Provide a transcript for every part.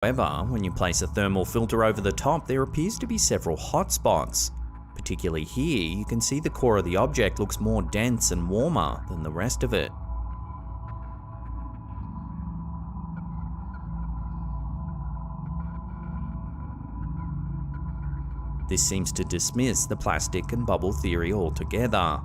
However, when you place a thermal filter over the top, there appears to be several hotspots. Particularly here, you can see the core of the object looks more dense and warmer than the rest of it. This seems to dismiss the plastic and bubble theory altogether.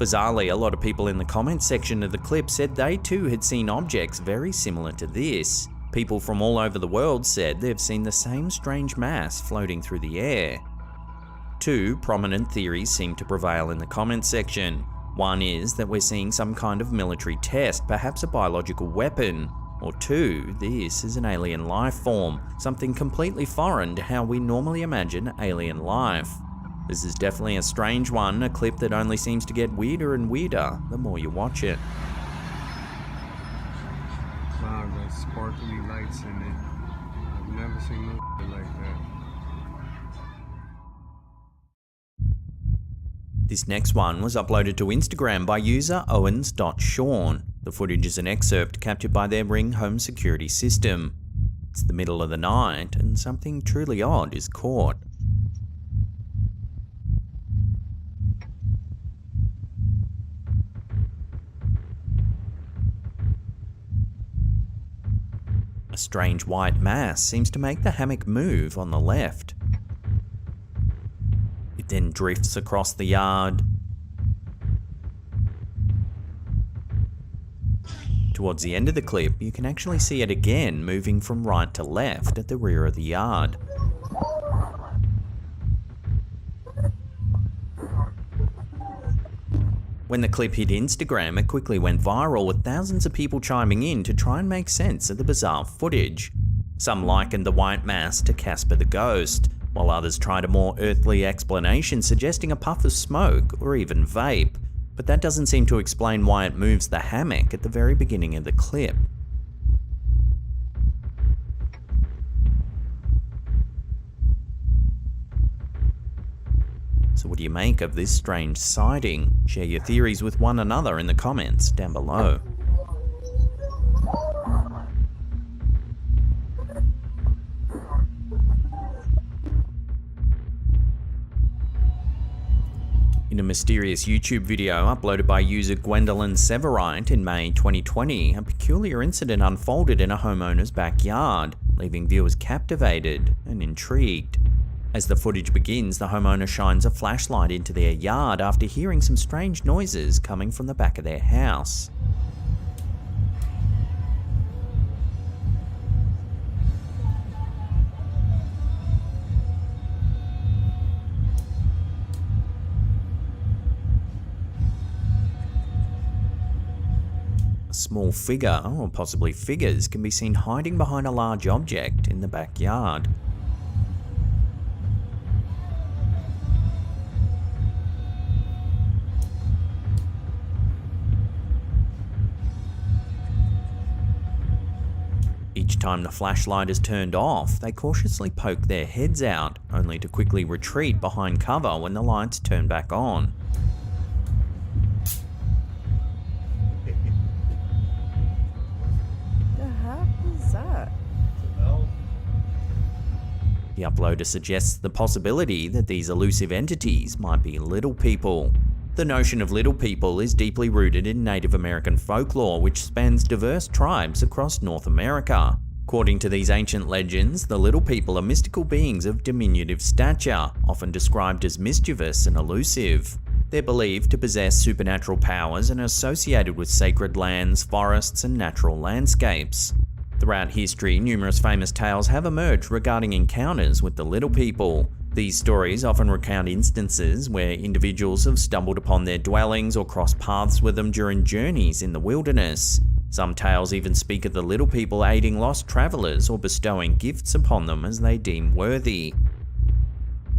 Bizarrely, a lot of people in the comments section of the clip said they too had seen objects very similar to this. People from all over the world said they've seen the same strange mass floating through the air. Two prominent theories seem to prevail in the comments section. One is that we're seeing some kind of military test, perhaps a biological weapon. Or two, this is an alien life form, something completely foreign to how we normally imagine alien life. This is definitely a strange one, a clip that only seems to get weirder and weirder the more you watch it. Wow, the sparkly lights in it. I've never seen nothing like that. This next one was uploaded to Instagram by user owens.sean. The footage is an excerpt captured by their Ring home security system. It's the middle of the night and something truly odd is caught. A strange white mass seems to make the hammock move on the left. It then drifts across the yard. Towards the end of the clip, you can actually see it again moving from right to left at the rear of the yard. When the clip hit Instagram, it quickly went viral with thousands of people chiming in to try and make sense of the bizarre footage. Some likened the white mass to Casper the Ghost, while others tried a more earthly explanation suggesting a puff of smoke or even vape, but that doesn't seem to explain why it moves the hammock at the very beginning of the clip. So what do you make of this strange sighting? Share your theories with one another in the comments down below. In a mysterious YouTube video uploaded by user Gwendolyn Severite in May 2020, a peculiar incident unfolded in a homeowner's backyard, leaving viewers captivated and intrigued. As the footage begins, the homeowner shines a flashlight into their yard after hearing some strange noises coming from the back of their house. A small figure, or possibly figures, can be seen hiding behind a large object in the backyard. Each time the flashlight is turned off, they cautiously poke their heads out, only to quickly retreat behind cover when the lights turn back on. The heck is that? The uploader suggests the possibility that these elusive entities might be little people. The notion of little people is deeply rooted in Native American folklore, which spans diverse tribes across North America. According to these ancient legends, the little people are mystical beings of diminutive stature, often described as mischievous and elusive. They're believed to possess supernatural powers and are associated with sacred lands, forests, and natural landscapes. Throughout history, numerous famous tales have emerged regarding encounters with the little people. These stories often recount instances where individuals have stumbled upon their dwellings or crossed paths with them during journeys in the wilderness. Some tales even speak of the little people aiding lost travelers or bestowing gifts upon them as they deem worthy.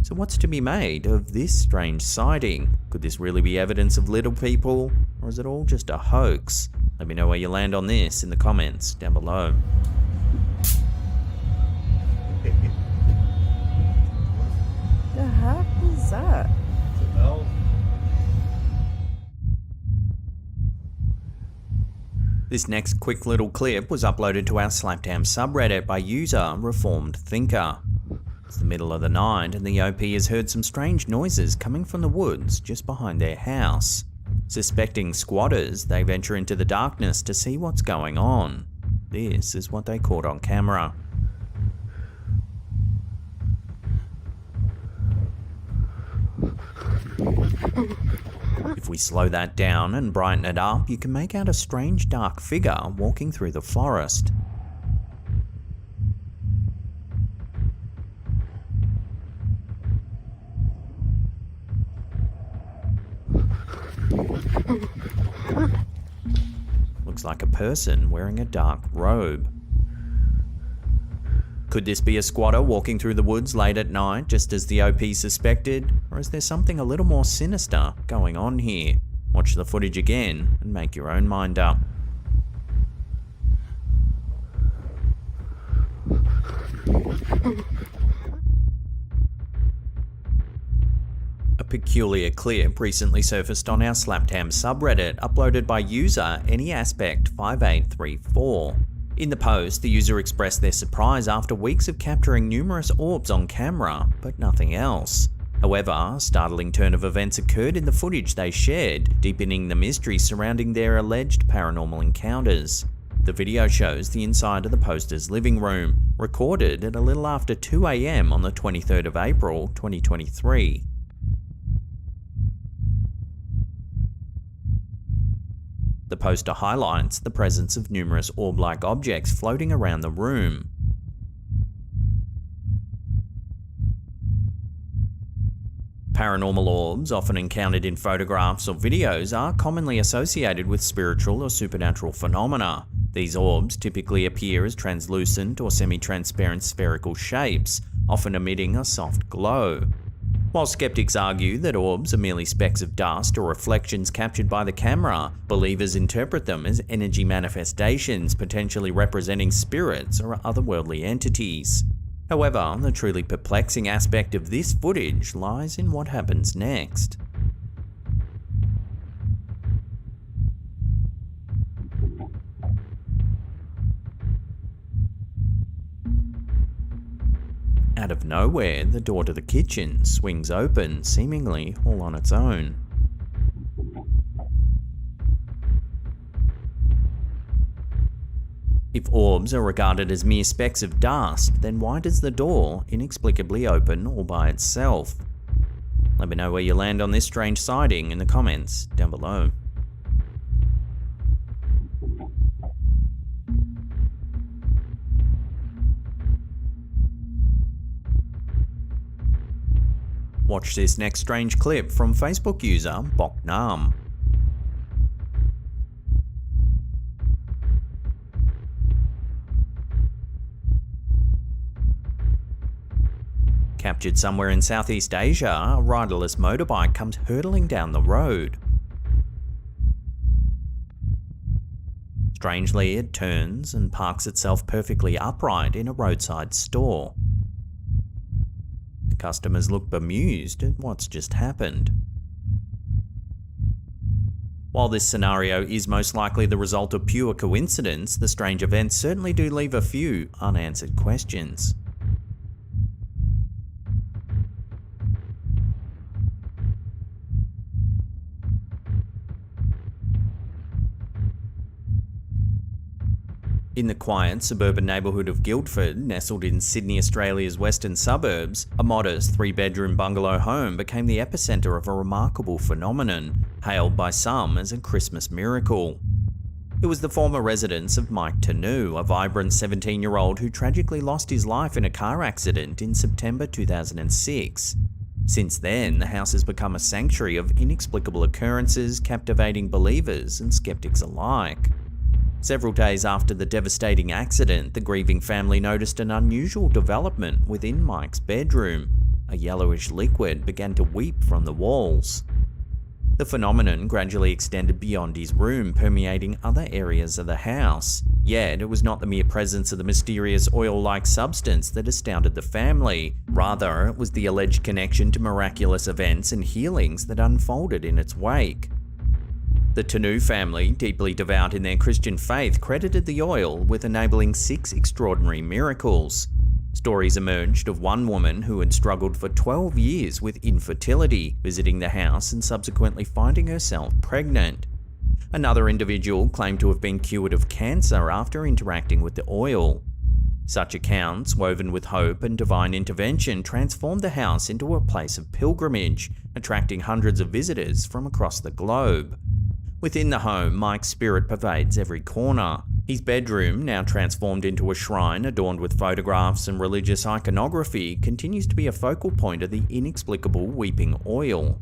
So what's to be made of this strange sighting? Could this really be evidence of little people, or is it all just a hoax? Let me know where you land on this in the comments down below. The heck is that? This next quick little clip was uploaded to our Slapdown subreddit by user Reformed Thinker. It's the middle of the night and the OP has heard some strange noises coming from the woods just behind their house. Suspecting squatters, they venture into the darkness to see what's going on. This is what they caught on camera. If we slow that down and brighten it up, you can make out a strange dark figure walking through the forest. Looks like a person wearing a dark robe. Could this be a squatter walking through the woods late at night, just as the OP suspected? Or is there something a little more sinister going on here? Watch the footage again and make your own mind up. A peculiar clip recently surfaced on our Slaptam subreddit, uploaded by user AnyAspect5834. In the post, the user expressed their surprise after weeks of capturing numerous orbs on camera, but nothing else. However, a startling turn of events occurred in the footage they shared, deepening the mystery surrounding their alleged paranormal encounters. The video shows the inside of the poster's living room, recorded at a little after 2 AM on the 23rd of April, 2023. The poster highlights the presence of numerous orb-like objects floating around the room. Paranormal orbs, often encountered in photographs or videos, are commonly associated with spiritual or supernatural phenomena. These orbs typically appear as translucent or semi-transparent spherical shapes, often emitting a soft glow. While skeptics argue that orbs are merely specks of dust or reflections captured by the camera, believers interpret them as energy manifestations potentially representing spirits or otherworldly entities. However, the truly perplexing aspect of this footage lies in what happens next. Out of nowhere, the door to the kitchen swings open, seemingly all on its own. If orbs are regarded as mere specks of dust, then why does the door inexplicably open all by itself? Let me know where you land on this strange sighting in the comments down below. Watch this next strange clip from Facebook user Boknam. Captured somewhere in Southeast Asia, a riderless motorbike comes hurtling down the road. Strangely, it turns and parks itself perfectly upright in a roadside store. Customers look bemused at what's just happened. While this scenario is most likely the result of pure coincidence, the strange events certainly do leave a few unanswered questions. In the quiet suburban neighbourhood of Guildford, nestled in Sydney, Australia's western suburbs, a modest 3-bedroom bungalow home became the epicentre of a remarkable phenomenon, hailed by some as a Christmas miracle. It was the former residence of Mike Tanu, a vibrant 17-year-old who tragically lost his life in a car accident in September 2006. Since then, the house has become a sanctuary of inexplicable occurrences, captivating believers and skeptics alike. Several days after the devastating accident, the grieving family noticed an unusual development within Mike's bedroom. A yellowish liquid began to weep from the walls. The phenomenon gradually extended beyond his room, permeating other areas of the house. Yet, it was not the mere presence of the mysterious oil-like substance that astounded the family. Rather, it was the alleged connection to miraculous events and healings that unfolded in its wake. The Tanu family, deeply devout in their Christian faith, credited the oil with enabling 6 extraordinary miracles. Stories emerged of one woman who had struggled for 12 years with infertility, visiting the house and subsequently finding herself pregnant. Another individual claimed to have been cured of cancer after interacting with the oil. Such accounts, woven with hope and divine intervention, transformed the house into a place of pilgrimage, attracting hundreds of visitors from across the globe. Within the home, Mike's spirit pervades every corner. His bedroom, now transformed into a shrine adorned with photographs and religious iconography, continues to be a focal point of the inexplicable weeping oil.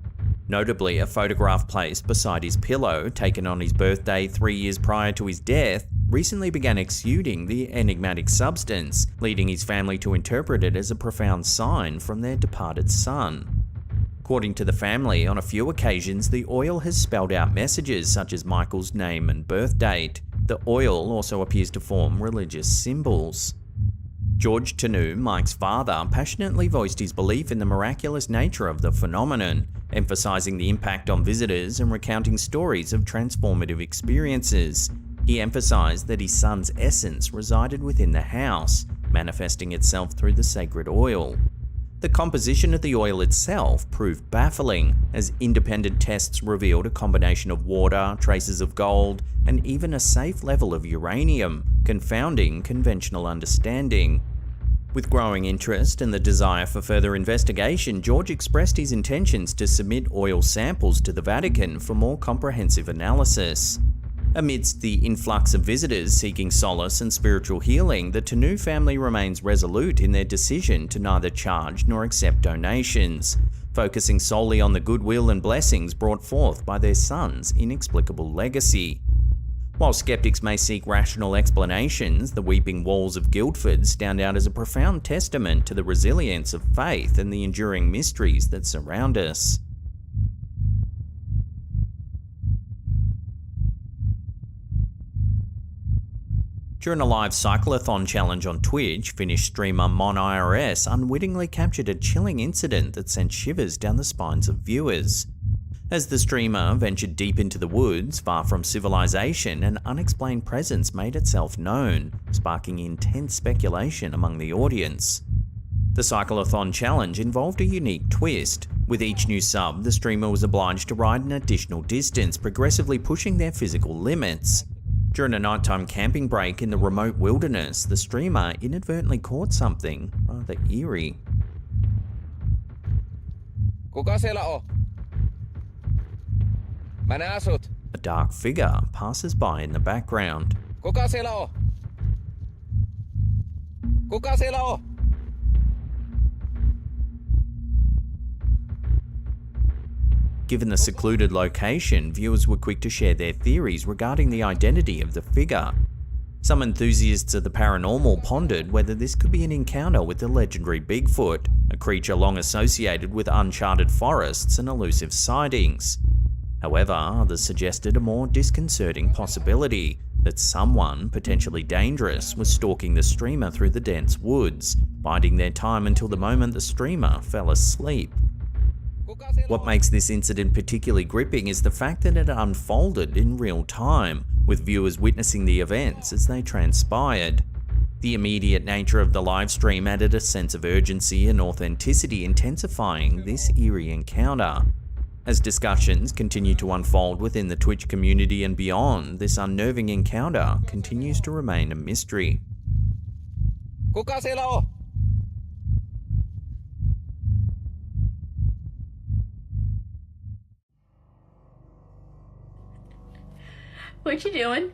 Notably, a photograph placed beside his pillow, taken on his birthday 3 years prior to his death, recently began exuding the enigmatic substance, leading his family to interpret it as a profound sign from their departed son. According to the family, on a few occasions the oil has spelled out messages such as Michael's name and birth date. The oil also appears to form religious symbols. George Tanu, Mike's father, passionately voiced his belief in the miraculous nature of the phenomenon, emphasizing the impact on visitors and recounting stories of transformative experiences. He emphasized that his son's essence resided within the house, manifesting itself through the sacred oil. The composition of the oil itself proved baffling, as independent tests revealed a combination of water, traces of gold, and even a safe level of uranium, confounding conventional understanding. With growing interest and the desire for further investigation, George expressed his intentions to submit oil samples to the Vatican for more comprehensive analysis. Amidst the influx of visitors seeking solace and spiritual healing, the Tanu family remains resolute in their decision to neither charge nor accept donations, focusing solely on the goodwill and blessings brought forth by their son's inexplicable legacy. While skeptics may seek rational explanations, the weeping walls of Guildford stand out as a profound testament to the resilience of faith and the enduring mysteries that surround us. During a live cyclothon challenge on Twitch, Finnish streamer MonIRS unwittingly captured a chilling incident that sent shivers down the spines of viewers. As the streamer ventured deep into the woods, far from civilization, an unexplained presence made itself known, sparking intense speculation among the audience. The cyclothon challenge involved a unique twist. With each new sub, the streamer was obliged to ride an additional distance, progressively pushing their physical limits. During a nighttime camping break in the remote wilderness, the streamer inadvertently caught something rather eerie. Kuka siellä on? Mä ne asut. A dark figure passes by in the background. Kuka siellä on? Kuka siellä on? Given the secluded location, viewers were quick to share their theories regarding the identity of the figure. Some enthusiasts of the paranormal pondered whether this could be an encounter with the legendary Bigfoot, a creature long associated with uncharted forests and elusive sightings. However, others suggested a more disconcerting possibility, that someone, potentially dangerous, was stalking the streamer through the dense woods, biding their time until the moment the streamer fell asleep. What makes this incident particularly gripping is the fact that it unfolded in real time, with viewers witnessing the events as they transpired. The immediate nature of the livestream added a sense of urgency and authenticity, intensifying this eerie encounter. As discussions continue to unfold within the Twitch community and beyond, this unnerving encounter continues to remain a mystery. Kuka siellä on? What you doing?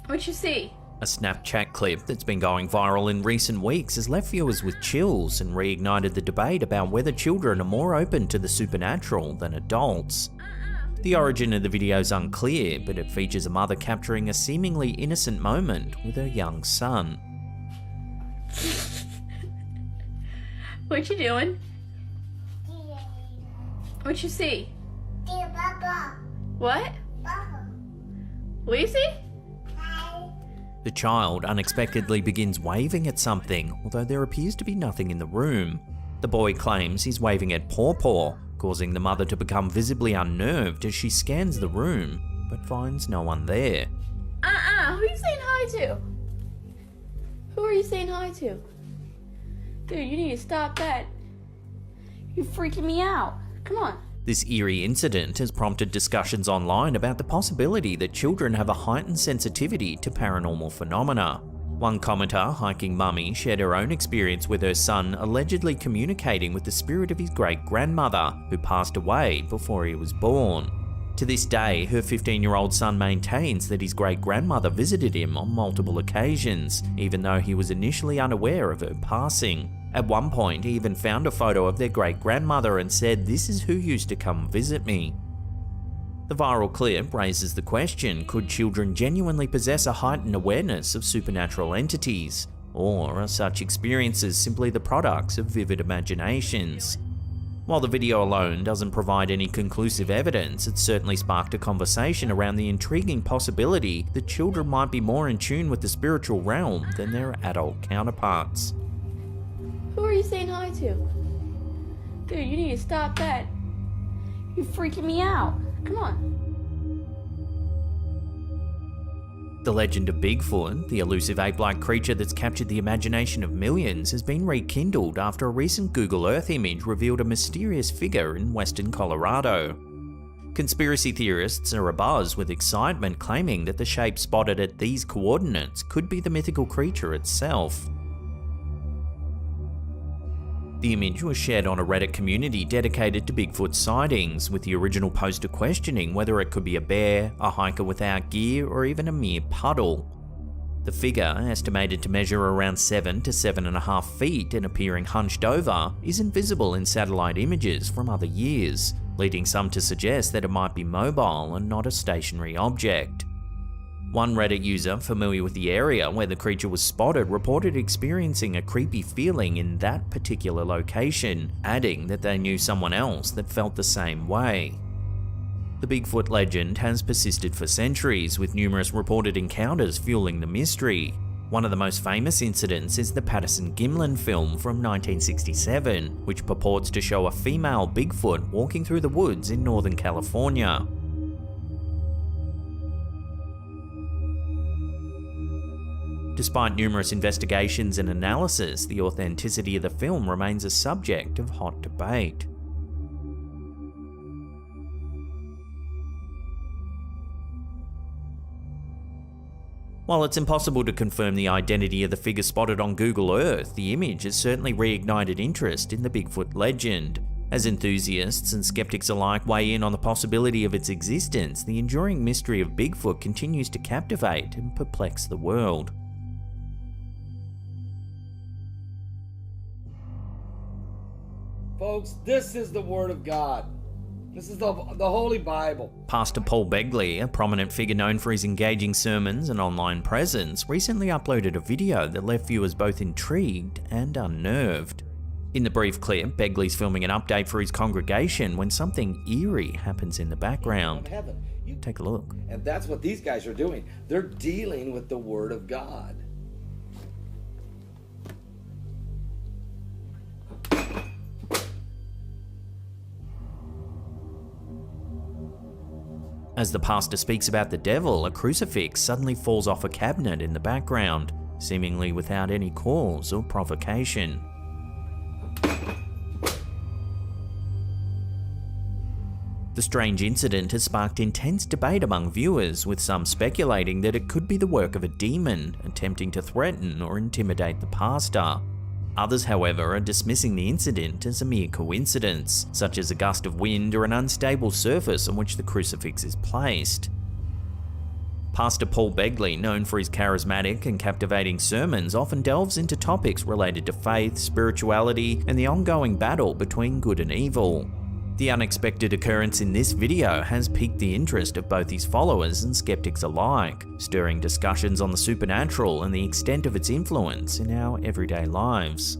What you see? A Snapchat clip that's been going viral in recent weeks has left viewers with chills and reignited the debate about whether children are more open to the supernatural than adults. The origin of the video is unclear, but it features a mother capturing a seemingly innocent moment with her young son. What you doing? What you see? What? What you see? The child unexpectedly begins waving at something, although there appears to be nothing in the room. The boy claims he's waving at Paw Paw, causing the mother to become visibly unnerved as she scans the room, but finds no one there. Who are you saying hi to? Who are you saying hi to? Dude, you need to stop that. You're freaking me out. Come on. This eerie incident has prompted discussions online about the possibility that children have a heightened sensitivity to paranormal phenomena. One commenter, Hiking Mummy, shared her own experience with her son allegedly communicating with the spirit of his great-grandmother, who passed away before he was born. To this day, her 15-year-old son maintains that his great-grandmother visited him on multiple occasions, even though he was initially unaware of her passing. At one point, he even found a photo of their great-grandmother and said, "This is who used to come visit me." The viral clip raises the question, could children genuinely possess a heightened awareness of supernatural entities? Or are such experiences simply the products of vivid imaginations? While the video alone doesn't provide any conclusive evidence, it certainly sparked a conversation around the intriguing possibility that children might be more in tune with the spiritual realm than their adult counterparts. Who are you saying hi to? Dude, you need to stop that. You're freaking me out. Come on. The legend of Bigfoot, the elusive ape-like creature that's captured the imagination of millions, has been rekindled after a recent Google Earth image revealed a mysterious figure in western Colorado. Conspiracy theorists are abuzz with excitement, claiming that the shape spotted at these coordinates could be the mythical creature itself. The image was shared on a Reddit community dedicated to Bigfoot sightings, with the original poster questioning whether it could be a bear, a hiker without gear, or even a mere puddle. The figure, estimated to measure around 7 to 7.5 feet and appearing hunched over, isn't visible in satellite images from other years, leading some to suggest that it might be mobile and not a stationary object. One Reddit user familiar with the area where the creature was spotted reported experiencing a creepy feeling in that particular location, adding that they knew someone else that felt the same way. The Bigfoot legend has persisted for centuries, with numerous reported encounters fueling the mystery. One of the most famous incidents is the Patterson-Gimlin film from 1967, which purports to show a female Bigfoot walking through the woods in Northern California. Despite numerous investigations and analysis, the authenticity of the film remains a subject of hot debate. While it's impossible to confirm the identity of the figure spotted on Google Earth, the image has certainly reignited interest in the Bigfoot legend. As enthusiasts and skeptics alike weigh in on the possibility of its existence, the enduring mystery of Bigfoot continues to captivate and perplex the world. Folks, this is the Word of God. This is the Holy Bible. Pastor Paul Begley, a prominent figure known for his engaging sermons and online presence, recently uploaded a video that left viewers both intrigued and unnerved. In the brief clip, Begley's filming an update for his congregation when something eerie happens in the background. Heaven. Take a look. And that's what these guys are doing. They're dealing with the Word of God. As the pastor speaks about the devil, a crucifix suddenly falls off a cabinet in the background, seemingly without any cause or provocation. The strange incident has sparked intense debate among viewers, with some speculating that it could be the work of a demon attempting to threaten or intimidate the pastor. Others, however, are dismissing the incident as a mere coincidence, such as a gust of wind or an unstable surface on which the crucifix is placed. Pastor Paul Begley, known for his charismatic and captivating sermons, often delves into topics related to faith, spirituality, and the ongoing battle between good and evil. The unexpected occurrence in this video has piqued the interest of both his followers and skeptics alike, stirring discussions on the supernatural and the extent of its influence in our everyday lives.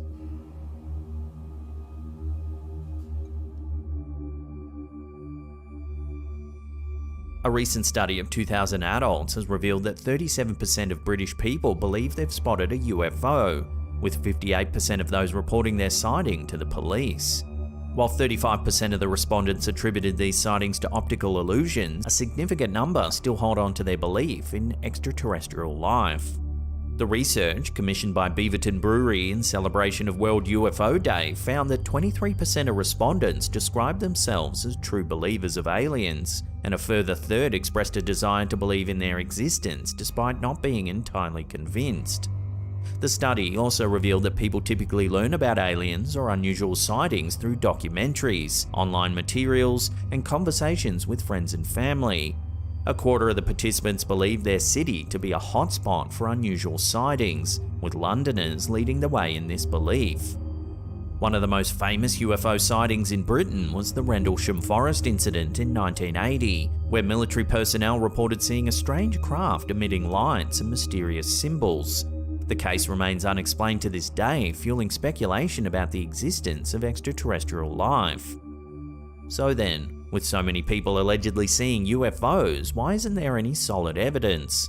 A recent study of 2,000 adults has revealed that 37% of British people believe they've spotted a UFO, with 58% of those reporting their sighting to the police. While 35% of the respondents attributed these sightings to optical illusions, a significant number still hold on to their belief in extraterrestrial life. The research, commissioned by Beaverton Brewery in celebration of World UFO Day, found that 23% of respondents described themselves as true believers of aliens, and a further third expressed a desire to believe in their existence despite not being entirely convinced. The study also revealed that people typically learn about aliens or unusual sightings through documentaries, online materials, and conversations with friends and family. A quarter of the participants believed their city to be a hotspot for unusual sightings, with Londoners leading the way in this belief. One of the most famous UFO sightings in Britain was the Rendlesham Forest incident in 1980, where military personnel reported seeing a strange craft emitting lights and mysterious symbols. The case remains unexplained to this day, fueling speculation about the existence of extraterrestrial life. So then, with so many people allegedly seeing UFOs, why isn't there any solid evidence?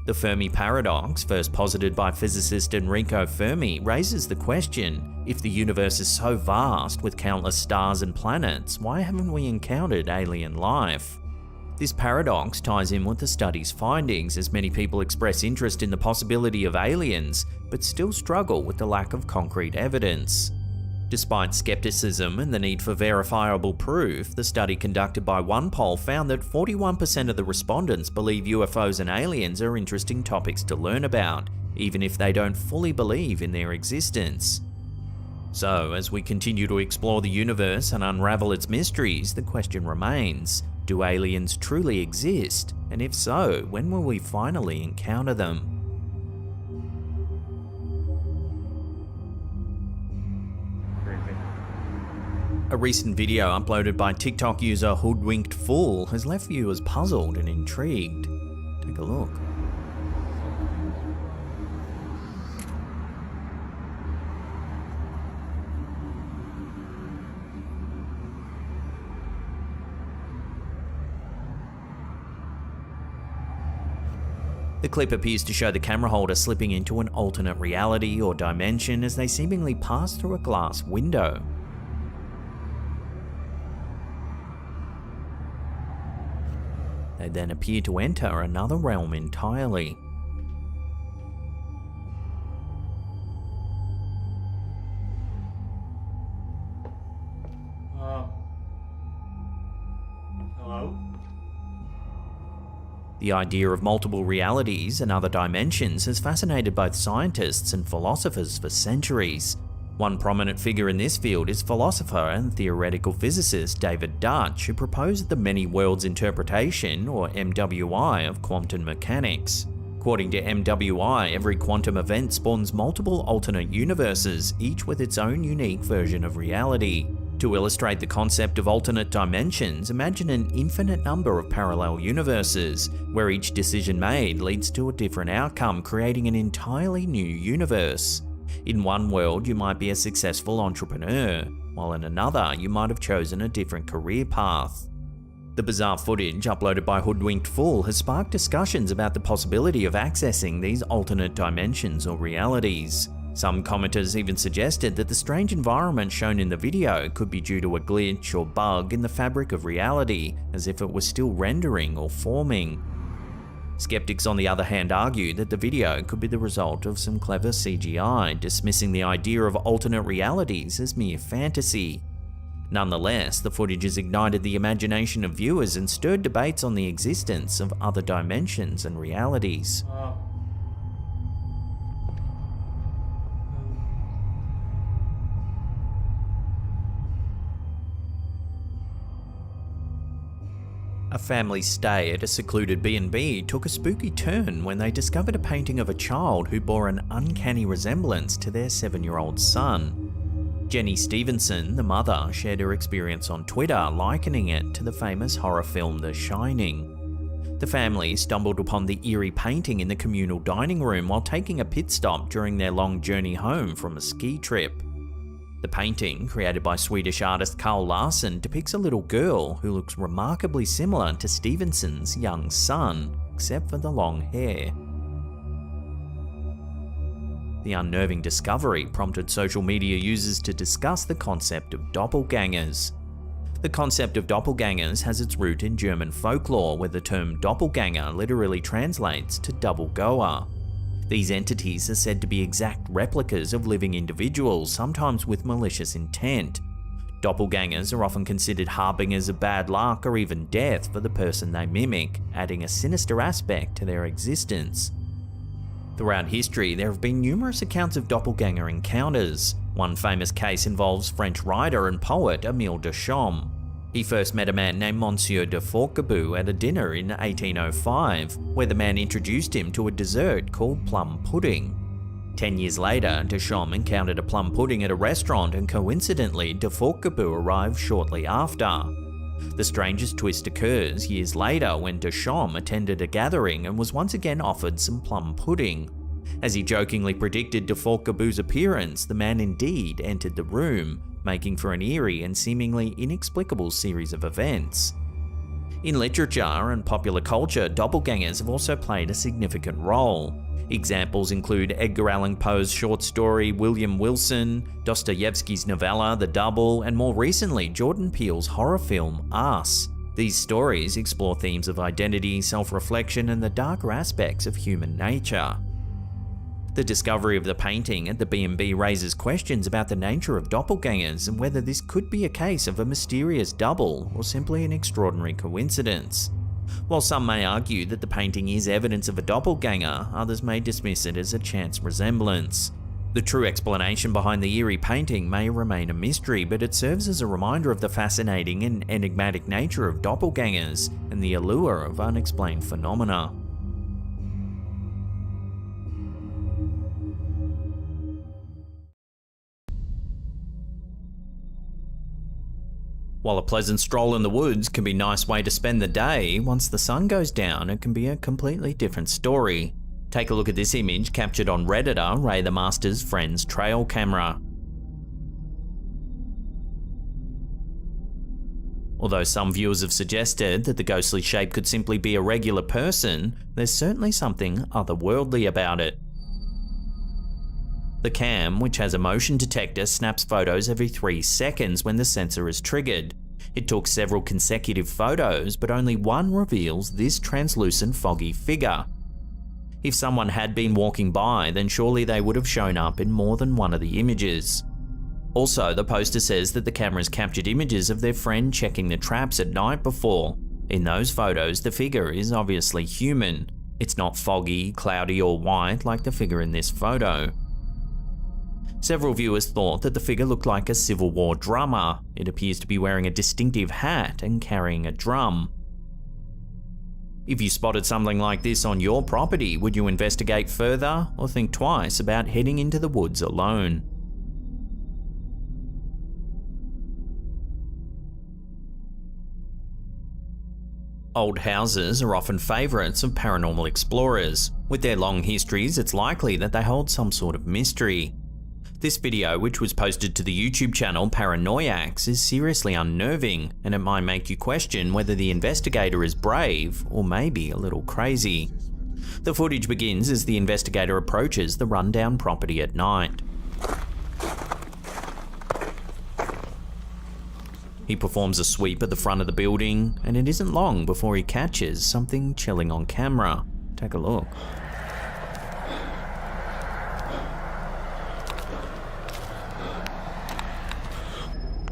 The Fermi paradox, first posited by physicist Enrico Fermi, raises the question, if the universe is so vast with countless stars and planets, why haven't we encountered alien life? This paradox ties in with the study's findings, as many people express interest in the possibility of aliens, but still struggle with the lack of concrete evidence. Despite skepticism and the need for verifiable proof, the study conducted by OnePoll found that 41% of the respondents believe UFOs and aliens are interesting topics to learn about, even if they don't fully believe in their existence. So, as we continue to explore the universe and unravel its mysteries, the question remains, do aliens truly exist? And if so, when will we finally encounter them? A recent video uploaded by TikTok user Hoodwinked Fool has left viewers puzzled and intrigued. Take a look. The clip appears to show the camera holder slipping into an alternate reality or dimension as they seemingly pass through a glass window. They then appear to enter another realm entirely. Hello? The idea of multiple realities and other dimensions has fascinated both scientists and philosophers for centuries. One prominent figure in this field is philosopher and theoretical physicist David Dutch, who proposed the many worlds interpretation, or MWI, of quantum mechanics. According to MWI, every quantum event spawns multiple alternate universes, each with its own unique version of reality. To illustrate the concept of alternate dimensions, imagine an infinite number of parallel universes, where each decision made leads to a different outcome, creating an entirely new universe. In one world, you might be a successful entrepreneur, while in another, you might have chosen a different career path. The bizarre footage uploaded by Hoodwinked Fool has sparked discussions about the possibility of accessing these alternate dimensions or realities. Some commenters even suggested that the strange environment shown in the video could be due to a glitch or bug in the fabric of reality, as if it was still rendering or forming. Skeptics, on the other hand, argue that the video could be the result of some clever CGI, dismissing the idea of alternate realities as mere fantasy. Nonetheless, the footage has ignited the imagination of viewers and stirred debates on the existence of other dimensions and realities. A family's stay at a secluded B&B took a spooky turn when they discovered a painting of a child who bore an uncanny resemblance to their 7-year-old son. Jenny Stevenson, the mother, shared her experience on Twitter, likening it to the famous horror film The Shining. The family stumbled upon the eerie painting in the communal dining room while taking a pit stop during their long journey home from a ski trip. The painting, created by Swedish artist Carl Larsson, depicts a little girl who looks remarkably similar to Stevenson's young son, except for the long hair. The unnerving discovery prompted social media users to discuss the concept of doppelgangers. The concept of doppelgangers has its root in German folklore, where the term doppelganger literally translates to double goer. These entities are said to be exact replicas of living individuals, sometimes with malicious intent. Doppelgangers are often considered harbingers of bad luck or even death for the person they mimic, adding a sinister aspect to their existence. Throughout history, there have been numerous accounts of doppelganger encounters. One famous case involves French writer and poet Émile Deschamps. He first met a man named Monsieur de Forquebus at a dinner in 1805, where the man introduced him to a dessert called plum pudding. 10 years later, Deschamps encountered a plum pudding at a restaurant, and coincidentally, de Forquebus arrived shortly after. The strangest twist occurs years later when Deschamps attended a gathering and was once again offered some plum pudding. As he jokingly predicted de Forquebus' appearance, the man indeed entered the room, making for an eerie and seemingly inexplicable series of events. In literature and popular culture, doppelgangers have also played a significant role. Examples include Edgar Allan Poe's short story William Wilson, Dostoevsky's novella The Double, and more recently Jordan Peele's horror film Us. These stories explore themes of identity, self-reflection, and the darker aspects of human nature. The discovery of the painting at the B&B raises questions about the nature of doppelgangers and whether this could be a case of a mysterious double or simply an extraordinary coincidence. While some may argue that the painting is evidence of a doppelganger, others may dismiss it as a chance resemblance. The true explanation behind the eerie painting may remain a mystery, but it serves as a reminder of the fascinating and enigmatic nature of doppelgangers and the allure of unexplained phenomena. While a pleasant stroll in the woods can be a nice way to spend the day, once the sun goes down it can be a completely different story. Take a look at this image captured on Redditor Ray the Master's friend's trail camera. Although some viewers have suggested that the ghostly shape could simply be a regular person, there's certainly something otherworldly about it. The cam, which has a motion detector, snaps photos every 3 seconds when the sensor is triggered. It took several consecutive photos, but only one reveals this translucent foggy figure. If someone had been walking by, then surely they would have shown up in more than one of the images. Also, the poster says that the cameras captured images of their friend checking the traps at night before. In those photos, the figure is obviously human. It's not foggy, cloudy, or white like the figure in this photo. Several viewers thought that the figure looked like a Civil War drummer. It appears to be wearing a distinctive hat and carrying a drum. If you spotted something like this on your property, would you investigate further or think twice about heading into the woods alone? Old houses are often favourites of paranormal explorers. With their long histories, it's likely that they hold some sort of mystery. This video, which was posted to the YouTube channel Paranoiacs, is seriously unnerving, and it might make you question whether the investigator is brave or maybe a little crazy. The footage begins as the investigator approaches the rundown property at night. He performs a sweep at the front of the building, and it isn't long before he catches something chilling on camera. Take a look.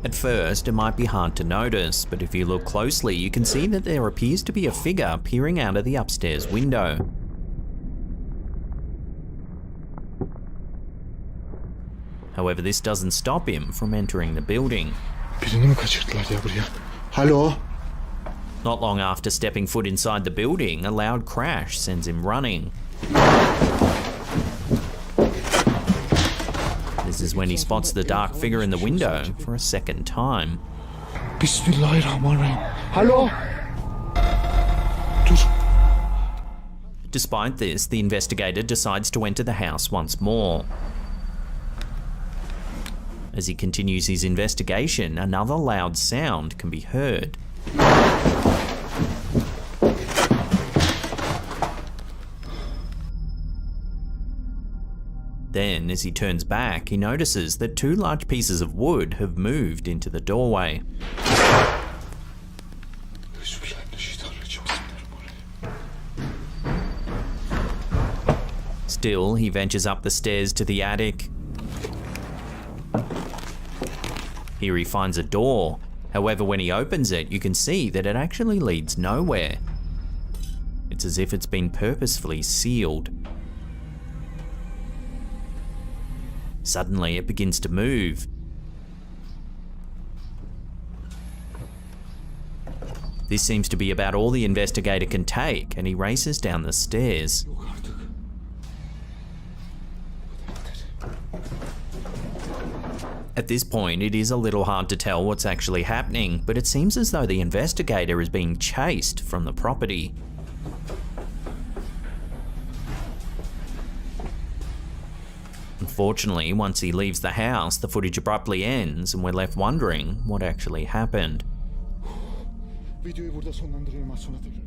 At first, it might be hard to notice, but if you look closely, you can see that there appears to be a figure peering out of the upstairs window. However, this doesn't stop him from entering the building. Birini mi kaçırdılar ya buraya? Hello? Not long after stepping foot inside the building, a loud crash sends him running. This is when he spots the dark figure in the window for a second time. Bismillahirrahmanirrahim. Hello? Dur. Despite this, the investigator decides to enter the house once more. As he continues his investigation, another loud sound can be heard. Then, as he turns back, he notices that 2 large pieces of wood have moved into the doorway. Still, he ventures up the stairs to the attic. Here he finds a door. However, when he opens it, you can see that it actually leads nowhere. It's as if it's been purposefully sealed. Suddenly, it begins to move. This seems to be about all the investigator can take, and he races down the stairs. At this point, it is a little hard to tell what's actually happening, but it seems as though the investigator is being chased from the property. Unfortunately, once he leaves the house, the footage abruptly ends and we're left wondering what actually happened. Videoyu burada sonlandırıyorum, az sonra tekrar.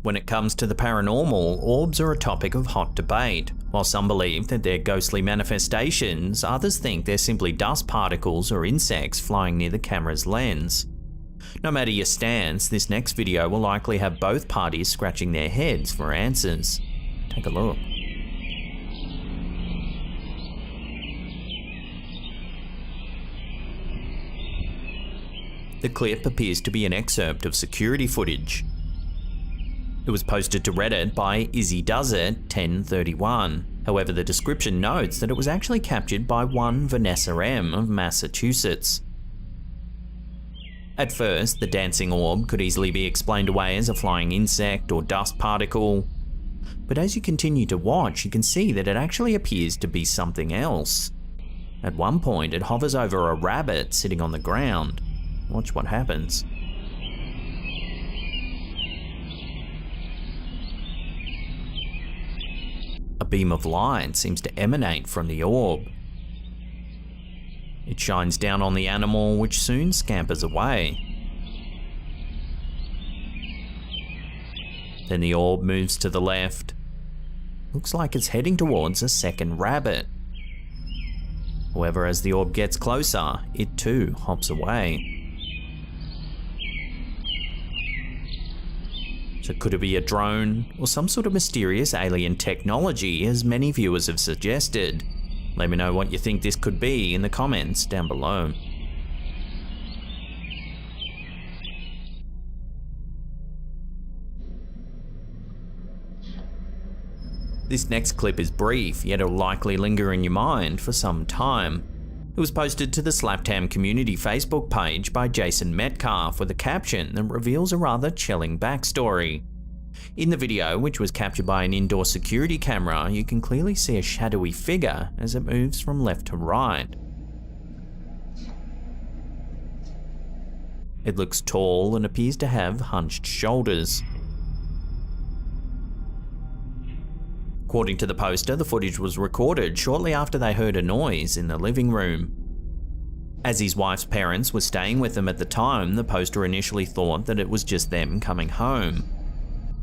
When it comes to the paranormal, orbs are a topic of hot debate. While some believe that they're ghostly manifestations, others think they're simply dust particles or insects flying near the camera's lens. No matter your stance, this next video will likely have both parties scratching their heads for answers. Take a look. The clip appears to be an excerpt of security footage. It was posted to Reddit by Izzy Does It 1031. However, the description notes that it was actually captured by one Vanessa M of Massachusetts. At first, the dancing orb could easily be explained away as a flying insect or dust particle. But as you continue to watch, you can see that it actually appears to be something else. At one point, it hovers over a rabbit sitting on the ground. Watch what happens. A beam of light seems to emanate from the orb. It shines down on the animal, which soon scampers away. Then the orb moves to the left. Looks like it's heading towards a second rabbit. However, as the orb gets closer, it too hops away. So could it be a drone or some sort of mysterious alien technology, as many viewers have suggested? Let me know what you think this could be in the comments down below. This next clip is brief, yet it'll likely linger in your mind for some time. It was posted to the Slaptam community Facebook page by Jason Metcalf with a caption that reveals a rather chilling backstory. In the video, which was captured by an indoor security camera, you can clearly see a shadowy figure as it moves from left to right. It looks tall and appears to have hunched shoulders. According to the poster, the footage was recorded shortly after they heard a noise in the living room. As his wife's parents were staying with them at the time, the poster initially thought that it was just them coming home.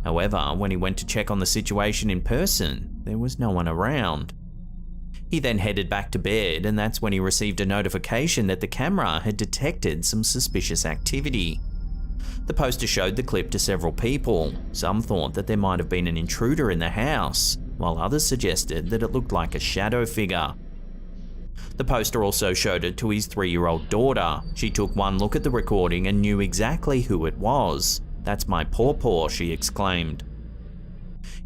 However, when he went to check on the situation in person, there was no one around. He then headed back to bed, and that's when he received a notification that the camera had detected some suspicious activity. The poster showed the clip to several people. Some thought that there might have been an intruder in the house, while others suggested that it looked like a shadow figure. The poster also showed it to his 3-year-old daughter. She took one look at the recording and knew exactly who it was. "That's my pawpaw," she exclaimed.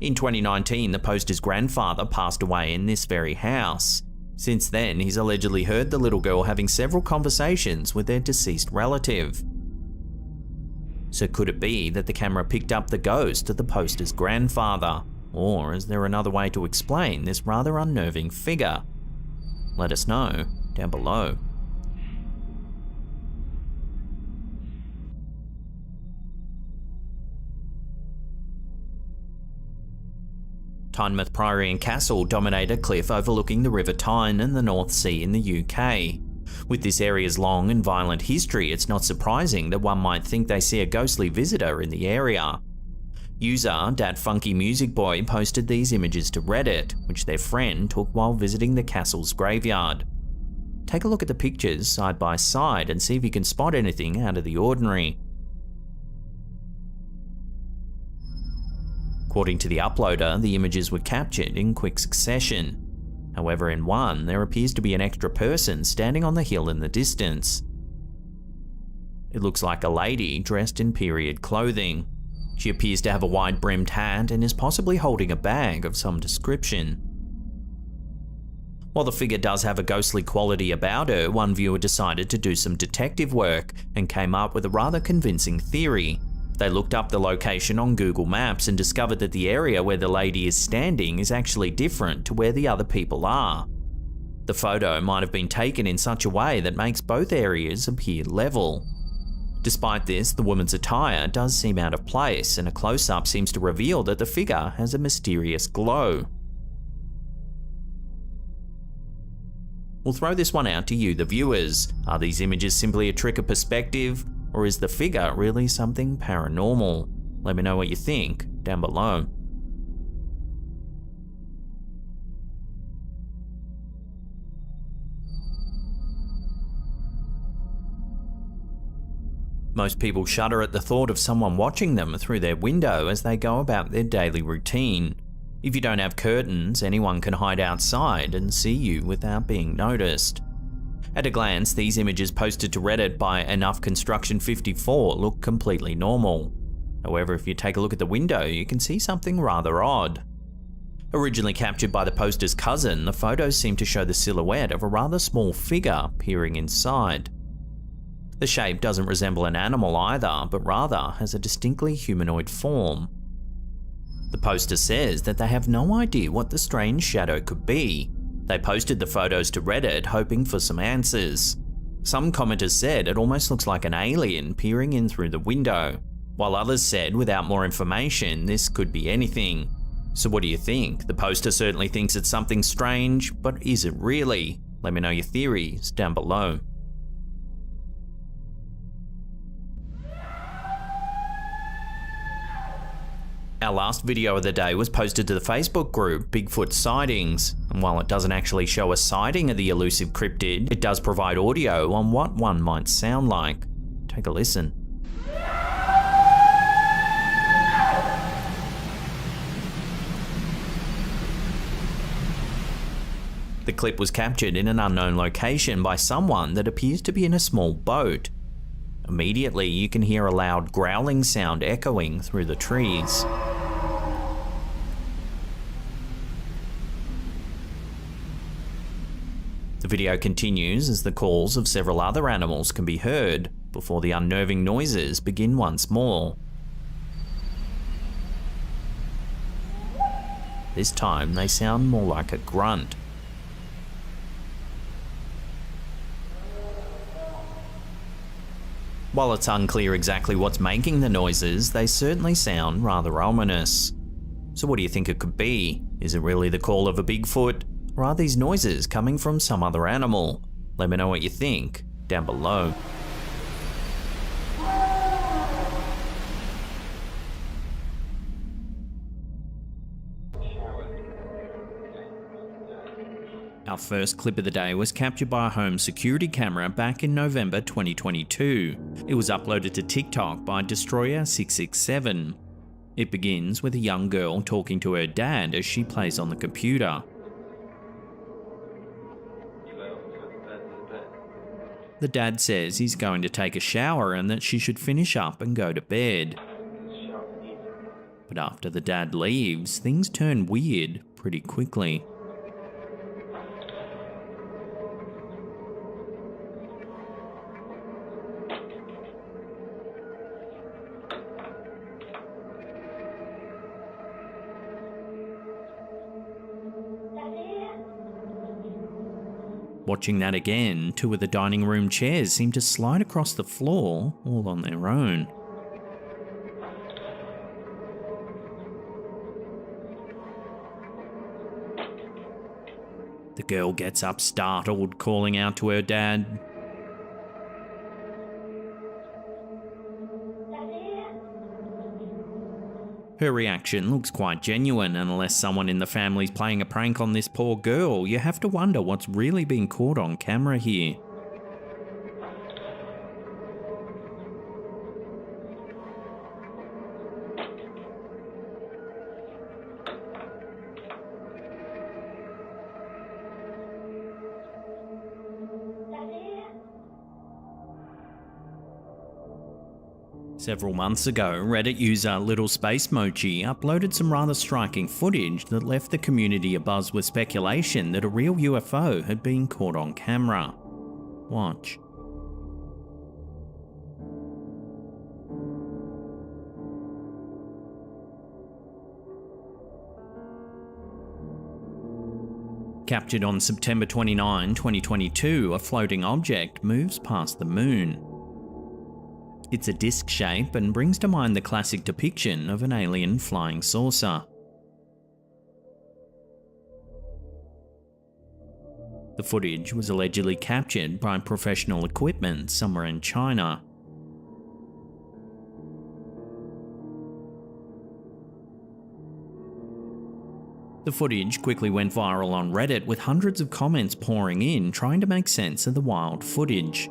In 2019, the poster's grandfather passed away in this very house. Since then, he's allegedly heard the little girl having several conversations with their deceased relative. So could it be that the camera picked up the ghost of the poster's grandfather? Or is there another way to explain this rather unnerving figure? Let us know down below. Tynemouth Priory and Castle dominate a cliff overlooking the River Tyne and the North Sea in the UK. With this area's long and violent history, it's not surprising that one might think they see a ghostly visitor in the area. User @funkymusicboy posted these images to Reddit, which their friend took while visiting the castle's graveyard. Take a look at the pictures side by side and see if you can spot anything out of the ordinary. According to the uploader, the images were captured in quick succession. However, in one, there appears to be an extra person standing on the hill in the distance. It looks like a lady dressed in period clothing. She appears to have a wide-brimmed hat and is possibly holding a bag of some description. While the figure does have a ghostly quality about her, one viewer decided to do some detective work and came up with a rather convincing theory. They looked up the location on Google Maps and discovered that the area where the lady is standing is actually different to where the other people are. The photo might have been taken in such a way that makes both areas appear level. Despite this, the woman's attire does seem out of place, and a close-up seems to reveal that the figure has a mysterious glow. We'll throw this one out to you, the viewers. Are these images simply a trick of perspective, or is the figure really something paranormal? Let me know what you think down below. Most people shudder at the thought of someone watching them through their window as they go about their daily routine. If you don't have curtains, anyone can hide outside and see you without being noticed. At a glance, these images posted to Reddit by Enough Construction 54 look completely normal. However, if you take a look at the window, you can see something rather odd. Originally captured by the poster's cousin, the photos seem to show the silhouette of a rather small figure peering inside. The shape doesn't resemble an animal either, but rather has a distinctly humanoid form. The poster says that they have no idea what the strange shadow could be. They posted the photos to Reddit hoping for some answers. Some commenters said it almost looks like an alien peering in through the window, while others said without more information this could be anything. So what do you think? The poster certainly thinks it's something strange, but is it really? Let me know your theories down below. Our last video of the day was posted to the Facebook group Bigfoot Sightings, and while it doesn't actually show a sighting of the elusive cryptid, it does provide audio on what one might sound like. Take a listen. The clip was captured in an unknown location by someone that appears to be in a small boat. Immediately, you can hear a loud growling sound echoing through the trees. The video continues as the calls of several other animals can be heard before the unnerving noises begin once more. This time they sound more like a grunt. While it's unclear exactly what's making the noises, they certainly sound rather ominous. So what do you think it could be? Is it really the call of a Bigfoot? Or are these noises coming from some other animal? Let me know what you think down below. Our first clip of the day was captured by a home security camera back in November 2022. It was uploaded to TikTok by Destroyer667. It begins with a young girl talking to her dad as she plays on the computer. The dad says he's going to take a shower and that she should finish up and go to bed. But after the dad leaves, things turn weird pretty quickly. Watching that again, two of the dining room chairs seem to slide across the floor all on their own. The girl gets up startled, calling out to her dad. Her reaction looks quite genuine, and unless someone in the family's playing a prank on this poor girl, you have to wonder what's really being caught on camera here. Several months ago, Reddit user Little Space Mochi uploaded some rather striking footage that left the community abuzz with speculation that a real UFO had been caught on camera. Watch. Captured on September 29, 2022, a floating object moves past the moon. It's a disc shape and brings to mind the classic depiction of an alien flying saucer. The footage was allegedly captured by professional equipment somewhere in China. The footage quickly went viral on Reddit, with hundreds of comments pouring in trying to make sense of the wild footage.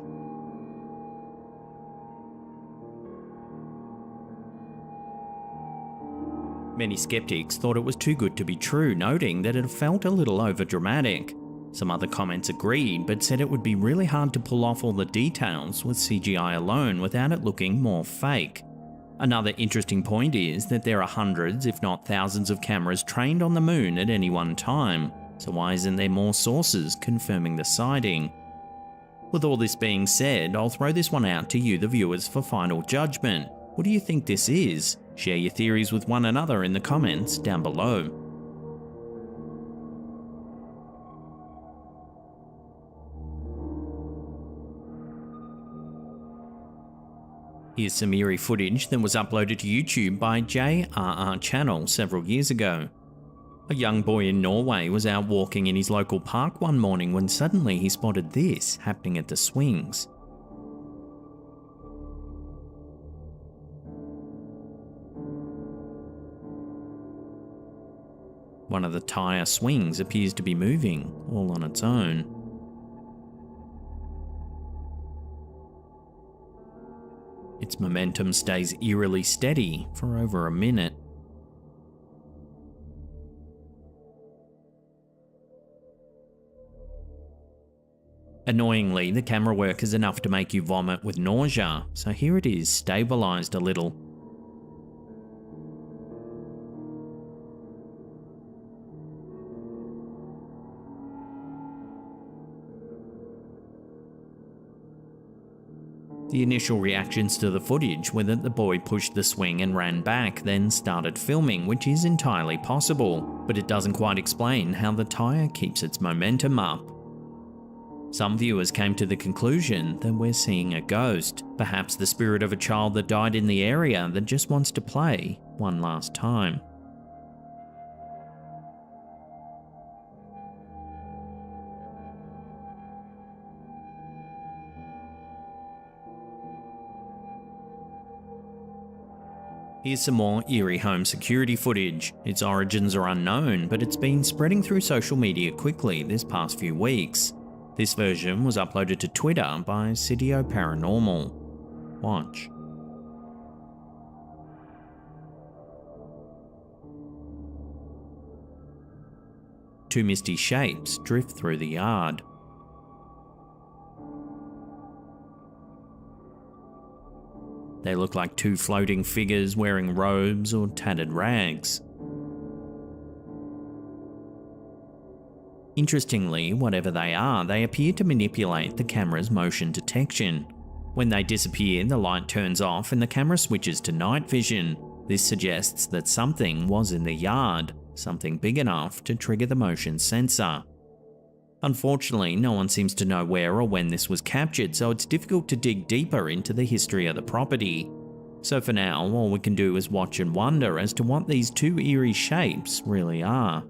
Many skeptics thought it was too good to be true, noting that it felt a little overdramatic. Some other comments agreed, but said it would be really hard to pull off all the details with CGI alone without it looking more fake. Another interesting point is that there are hundreds, if not thousands, of cameras trained on the moon at any one time, so why isn't there more sources confirming the sighting? With all this being said, I'll throw this one out to you, the viewers, for final judgment. What do you think this is? Share your theories with one another in the comments down below. Here's some eerie footage that was uploaded to YouTube by JRR Channel several years ago. A young boy in Norway was out walking in his local park one morning when suddenly he spotted this happening at the swings. One of the tire swings appears to be moving all on its own. Its momentum stays eerily steady for over a minute. Annoyingly, the camera work is enough to make you vomit with nausea, so here it is, stabilized a little. The initial reactions to the footage were that the boy pushed the swing and ran back, then started filming, which is entirely possible, but it doesn't quite explain how the tyre keeps its momentum up. Some viewers came to the conclusion that we're seeing a ghost, perhaps the spirit of a child that died in the area that just wants to play one last time. Here's some more eerie home security footage. Its origins are unknown, but it's been spreading through social media quickly this past few weeks. This version was uploaded to Twitter by Sitio Paranormal. Watch. Two misty shapes drift through the yard. They look like two floating figures wearing robes or tattered rags. Interestingly, whatever they are, they appear to manipulate the camera's motion detection. When they disappear, the light turns off and the camera switches to night vision. This suggests that something was in the yard, something big enough to trigger the motion sensor. Unfortunately, no one seems to know where or when this was captured, so it's difficult to dig deeper into the history of the property. So for now, all we can do is watch and wonder as to what these two eerie shapes really are.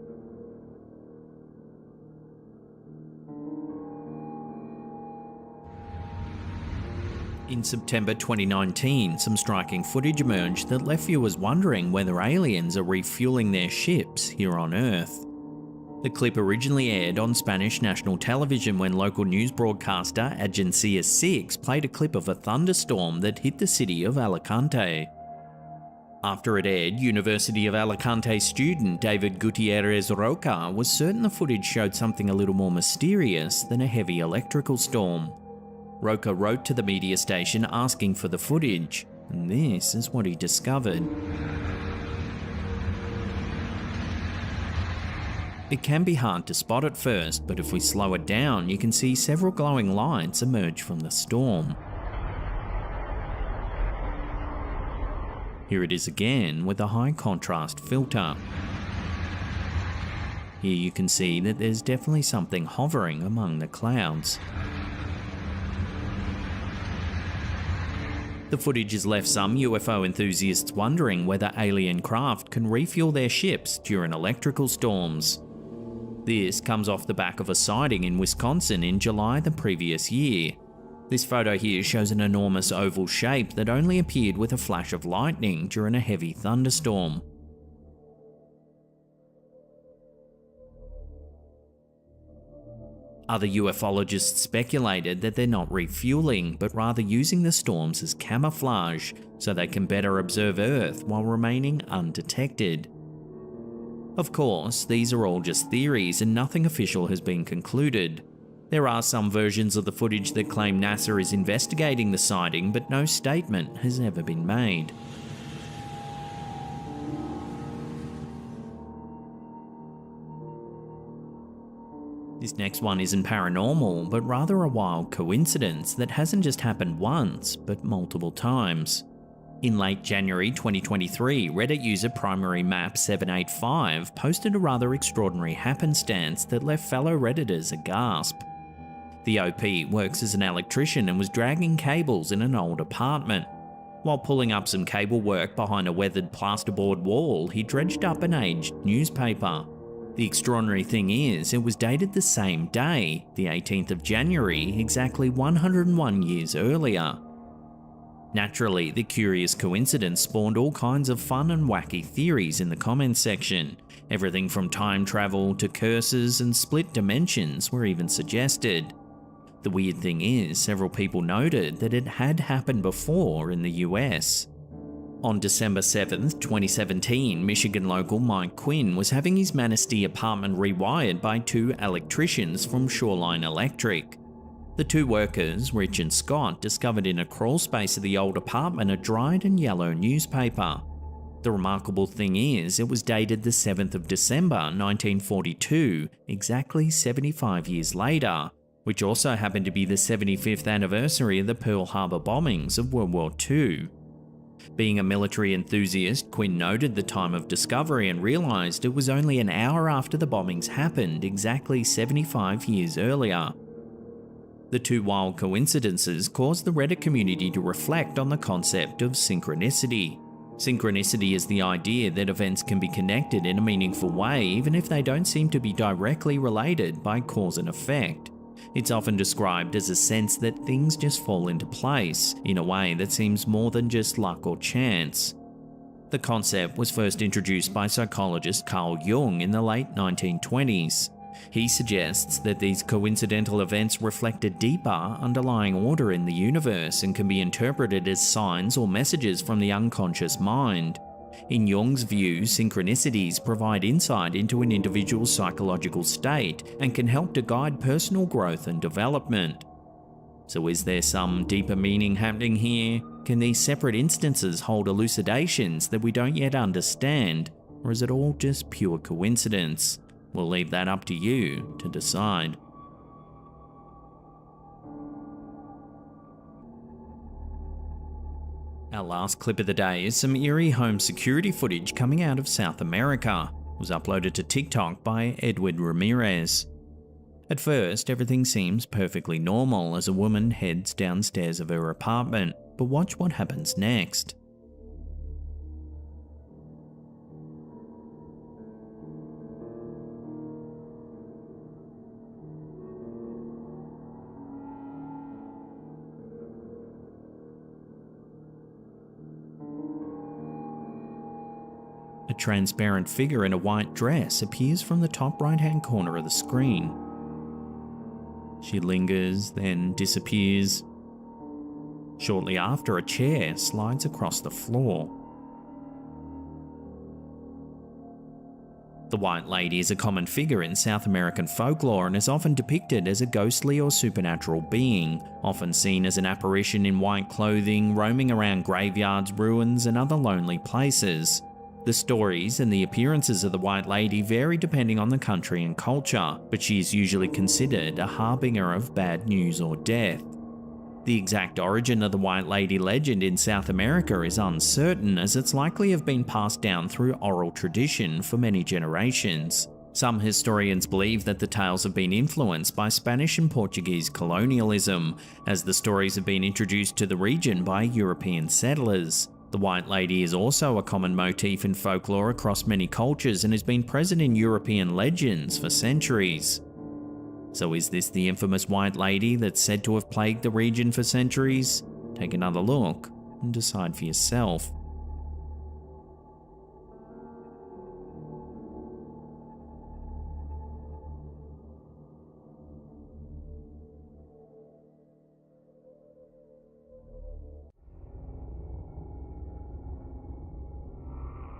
In September 2019, some striking footage emerged that left viewers wondering whether aliens are refueling their ships here on Earth. The clip originally aired on Spanish national television when local news broadcaster Agencia 6 played a clip of a thunderstorm that hit the city of Alicante. After it aired, University of Alicante student David Gutierrez Roca was certain the footage showed something a little more mysterious than a heavy electrical storm. Roca wrote to the media station asking for the footage, and this is what he discovered. It can be hard to spot at first, but if we slow it down, you can see several glowing lights emerge from the storm. Here it is again with a high contrast filter. Here you can see that there's definitely something hovering among the clouds. The footage has left some UFO enthusiasts wondering whether alien craft can refuel their ships during electrical storms. This comes off the back of a sighting in Wisconsin in July the previous year. This photo here shows an enormous oval shape that only appeared with a flash of lightning during a heavy thunderstorm. Other ufologists speculated that they're not refueling, but rather using the storms as camouflage, so they can better observe Earth while remaining undetected. Of course, these are all just theories and nothing official has been concluded. There are some versions of the footage that claim NASA is investigating the sighting, but no statement has ever been made. This next one isn't paranormal, but rather a wild coincidence that hasn't just happened once, but multiple times. In late January 2023, Reddit user PrimaryMap785 posted a rather extraordinary happenstance that left fellow Redditors aghast. The OP works as an electrician and was dragging cables in an old apartment. While pulling up some cable work behind a weathered plasterboard wall, he dredged up an aged newspaper. The extraordinary thing is, it was dated the same day, the 18th of January, exactly 101 years earlier. Naturally, the curious coincidence spawned all kinds of fun and wacky theories in the comments section. Everything from time travel to curses and split dimensions were even suggested. The weird thing is, several people noted that it had happened before in the US. On December 7th, 2017, Michigan local Mike Quinn was having his Manistee apartment rewired by two electricians from Shoreline Electric. The two workers, Rich and Scott, discovered in a crawl space of the old apartment a dried and yellow newspaper. The remarkable thing is, it was dated the 7th of December 1942, exactly 75 years later, which also happened to be the 75th anniversary of the Pearl Harbor bombings of World War II. Being a military enthusiast, Quinn noted the time of discovery and realised it was only an hour after the bombings happened, exactly 75 years earlier. The two wild coincidences caused the Reddit community to reflect on the concept of synchronicity. Synchronicity is the idea that events can be connected in a meaningful way even if they don't seem to be directly related by cause and effect. It's often described as a sense that things just fall into place in a way that seems more than just luck or chance. The concept was first introduced by psychologist Carl Jung in the late 1920s. He suggests that these coincidental events reflect a deeper, underlying order in the universe and can be interpreted as signs or messages from the unconscious mind. In Jung's view, synchronicities provide insight into an individual's psychological state and can help to guide personal growth and development. So is there some deeper meaning happening here? Can these separate instances hold elucidations that we don't yet understand, or is it all just pure coincidence? We'll leave that up to you to decide. Our last clip of the day is some eerie home security footage coming out of South America. It was uploaded to TikTok by Edward Ramirez. At first, everything seems perfectly normal as a woman heads downstairs of her apartment, but watch what happens next. transparent figure in a white dress appears from the top right-hand corner of the screen. She lingers, then disappears. Shortly after, a chair slides across the floor. The White Lady is a common figure in South American folklore and is often depicted as a ghostly or supernatural being, often seen as an apparition in white clothing, roaming around graveyards, ruins, and other lonely places. The stories and the appearances of the White Lady vary depending on the country and culture, but she is usually considered a harbinger of bad news or death. The exact origin of the White Lady legend in South America is uncertain, as it's likely have been passed down through oral tradition for many generations. Some historians believe that the tales have been influenced by Spanish and Portuguese colonialism, as the stories have been introduced to the region by European settlers. The White Lady is also a common motif in folklore across many cultures and has been present in European legends for centuries. So is this the infamous White Lady that's said to have plagued the region for centuries? Take another look and decide for yourself.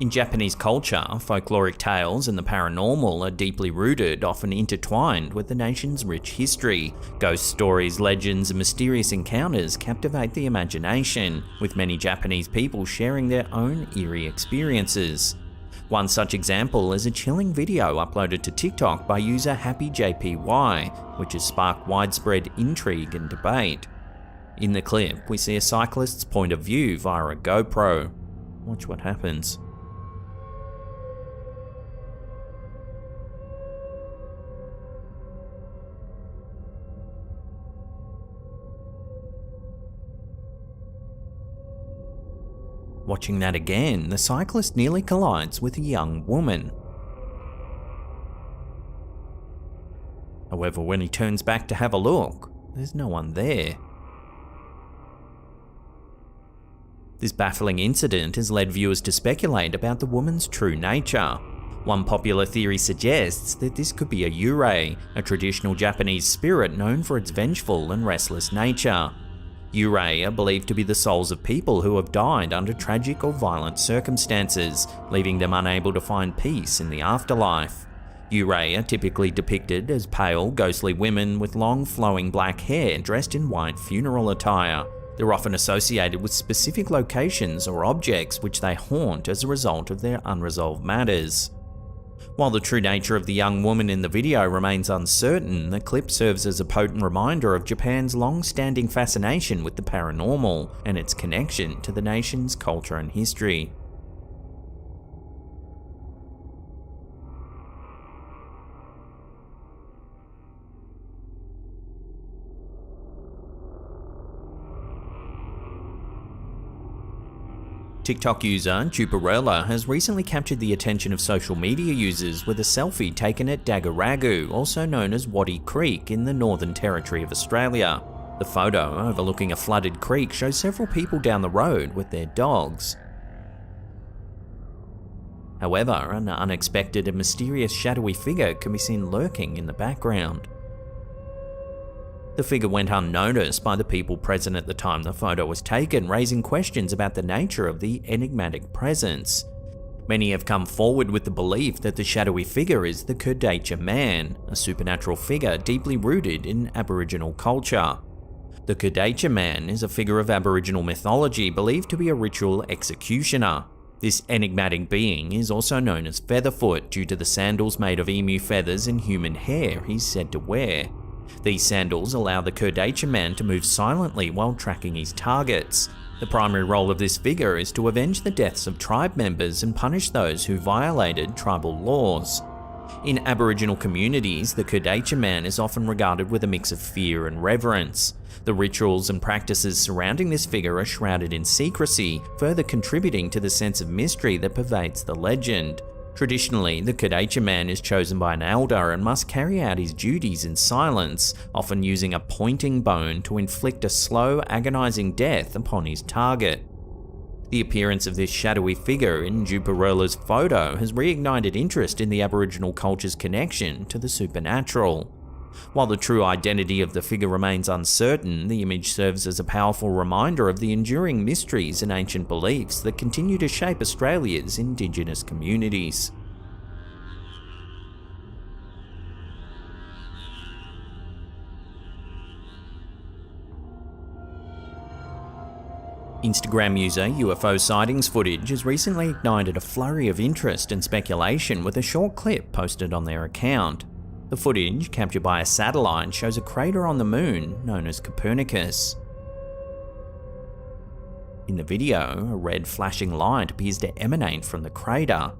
In Japanese culture, folkloric tales and the paranormal are deeply rooted, often intertwined with the nation's rich history. Ghost stories, legends, and mysterious encounters captivate the imagination, with many Japanese people sharing their own eerie experiences. One such example is a chilling video uploaded to TikTok by user HappyJPY, which has sparked widespread intrigue and debate. In the clip, we see a cyclist's point of view via a GoPro. Watch what happens. Watching that again, the cyclist nearly collides with a young woman. However, when he turns back to have a look, there's no one there. This baffling incident has led viewers to speculate about the woman's true nature. One popular theory suggests that this could be a yurei, a traditional Japanese spirit known for its vengeful and restless nature. Yurei are believed to be the souls of people who have died under tragic or violent circumstances, leaving them unable to find peace in the afterlife. Yurei are typically depicted as pale, ghostly women with long, flowing black hair dressed in white funeral attire. They're often associated with specific locations or objects which they haunt as a result of their unresolved matters. While the true nature of the young woman in the video remains uncertain, the clip serves as a potent reminder of Japan's long-standing fascination with the paranormal and its connection to the nation's culture and history. TikTok user Chuparella has recently captured the attention of social media users with a selfie taken at Dagaragu, also known as Waddy Creek in the Northern Territory of Australia. The photo, overlooking a flooded creek, shows several people down the road with their dogs. However, an unexpected and mysterious shadowy figure can be seen lurking in the background. The figure went unnoticed by the people present at the time the photo was taken, raising questions about the nature of the enigmatic presence. Many have come forward with the belief that the shadowy figure is the Kurdacha man, a supernatural figure deeply rooted in Aboriginal culture. The Kurdacha man is a figure of Aboriginal mythology believed to be a ritual executioner. This enigmatic being is also known as Featherfoot due to the sandals made of emu feathers and human hair he's said to wear. These sandals allow the Kurdacha man to move silently while tracking his targets. The primary role of this figure is to avenge the deaths of tribe members and punish those who violated tribal laws. In Aboriginal communities, the Kurdacha man is often regarded with a mix of fear and reverence. The rituals and practices surrounding this figure are shrouded in secrecy, further contributing to the sense of mystery that pervades the legend. Traditionally, the Kurdacha man is chosen by an elder and must carry out his duties in silence, often using a pointing bone to inflict a slow, agonizing death upon his target. The appearance of this shadowy figure in Juparela's photo has reignited interest in the Aboriginal culture's connection to the supernatural. While the true identity of the figure remains uncertain, the image serves as a powerful reminder of the enduring mysteries and ancient beliefs that continue to shape Australia's Indigenous communities. Instagram user UFO sightings footage has recently ignited a flurry of interest and speculation with a short clip posted on their account. The footage, captured by a satellite, shows a crater on the moon known as Copernicus. In the video, a red flashing light appears to emanate from the crater,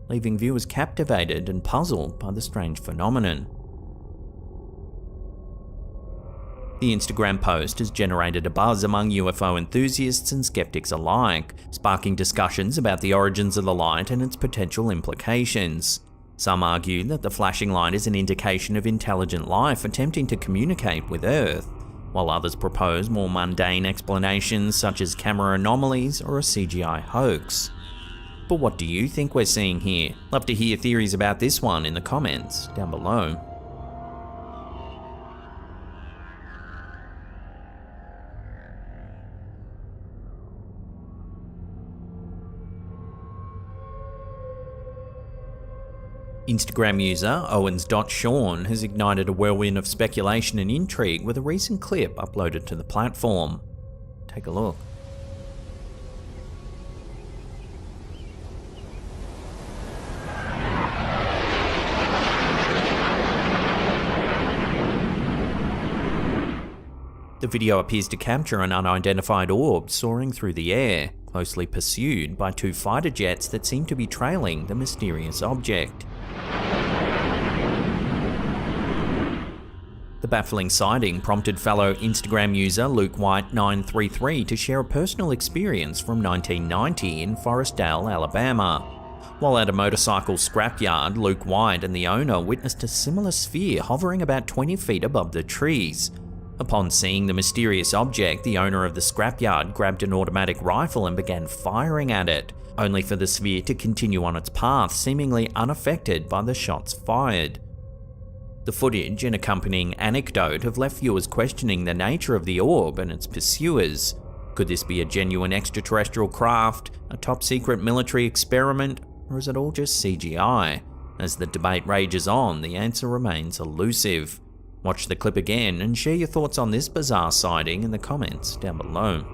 leaving viewers captivated and puzzled by the strange phenomenon. The Instagram post has generated a buzz among UFO enthusiasts and skeptics alike, sparking discussions about the origins of the light and its potential implications. Some argue that the flashing light is an indication of intelligent life attempting to communicate with Earth, while others propose more mundane explanations such as camera anomalies or a CGI hoax. But what do you think we're seeing here? Love to hear theories about this one in the comments down below. Instagram user Owens.Sean has ignited a whirlwind of speculation and intrigue with a recent clip uploaded to the platform. Take a look. The video appears to capture an unidentified orb soaring through the air, closely pursued by two fighter jets that seem to be trailing the mysterious object. The baffling sighting prompted fellow Instagram user LukeWhite933 to share a personal experience from 1990 in Forestdale, Alabama. While at a motorcycle scrapyard, Luke White and the owner witnessed a similar sphere hovering about 20 feet above the trees. Upon seeing the mysterious object, the owner of the scrapyard grabbed an automatic rifle and began firing at it, only for the sphere to continue on its path, seemingly unaffected by the shots fired. The footage and accompanying anecdote have left viewers questioning the nature of the orb and its pursuers. Could this be a genuine extraterrestrial craft, a top-secret military experiment, or is it all just CGI? As the debate rages on, the answer remains elusive. Watch the clip again and share your thoughts on this bizarre sighting in the comments down below.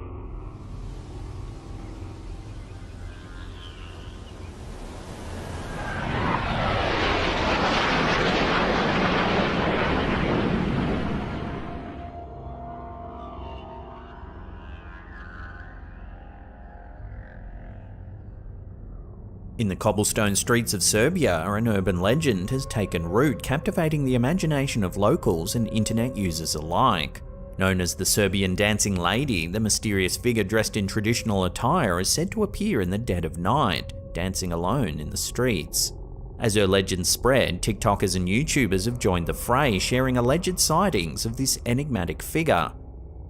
In the cobblestone streets of Serbia, an urban legend has taken root, captivating the imagination of locals and internet users alike. Known as the Serbian Dancing Lady, the mysterious figure dressed in traditional attire is said to appear in the dead of night, dancing alone in the streets. As her legend spread, TikTokers and YouTubers have joined the fray, sharing alleged sightings of this enigmatic figure.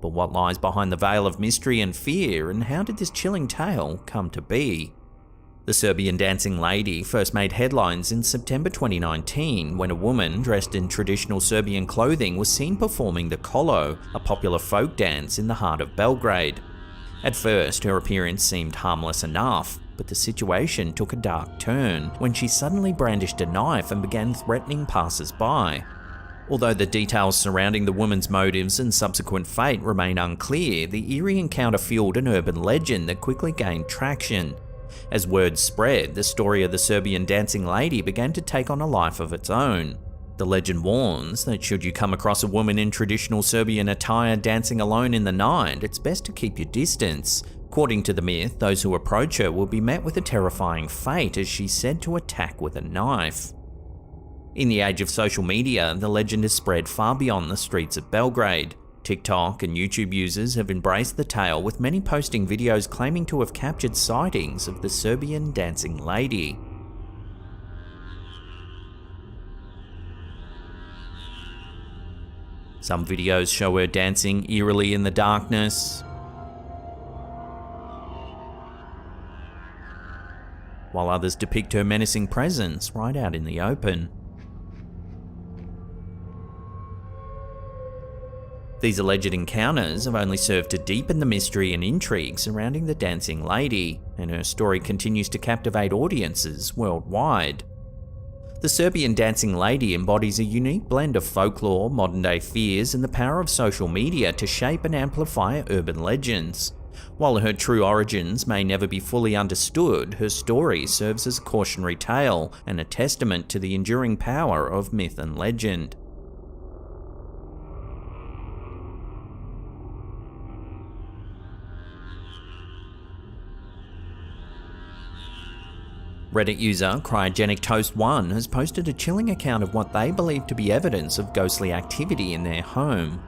But what lies behind the veil of mystery and fear, and how did this chilling tale come to be? The Serbian Dancing Lady first made headlines in September 2019 when a woman dressed in traditional Serbian clothing was seen performing the kolo, a popular folk dance in the heart of Belgrade. At first, her appearance seemed harmless enough, but the situation took a dark turn when she suddenly brandished a knife and began threatening passers-by. Although the details surrounding the woman's motives and subsequent fate remain unclear, the eerie encounter fueled an urban legend that quickly gained traction. As word spread, the story of the Serbian Dancing Lady began to take on a life of its own. The legend warns that should you come across a woman in traditional Serbian attire dancing alone in the night, it's best to keep your distance. According to the myth, those who approach her will be met with a terrifying fate, as she's said to attack with a knife. In the age of social media, the legend has spread far beyond the streets of Belgrade. TikTok and YouTube users have embraced the tale, with many posting videos claiming to have captured sightings of the Serbian Dancing Lady. Some videos show her dancing eerily in the darkness, while others depict her menacing presence right out in the open. These alleged encounters have only served to deepen the mystery and intrigue surrounding the dancing lady, and her story continues to captivate audiences worldwide. The Serbian dancing lady embodies a unique blend of folklore, modern-day fears, and the power of social media to shape and amplify urban legends. While her true origins may never be fully understood, her story serves as a cautionary tale and a testament to the enduring power of myth and legend. Reddit user CryogenicToast1 has posted a chilling account of what they believe to be evidence of ghostly activity in their home.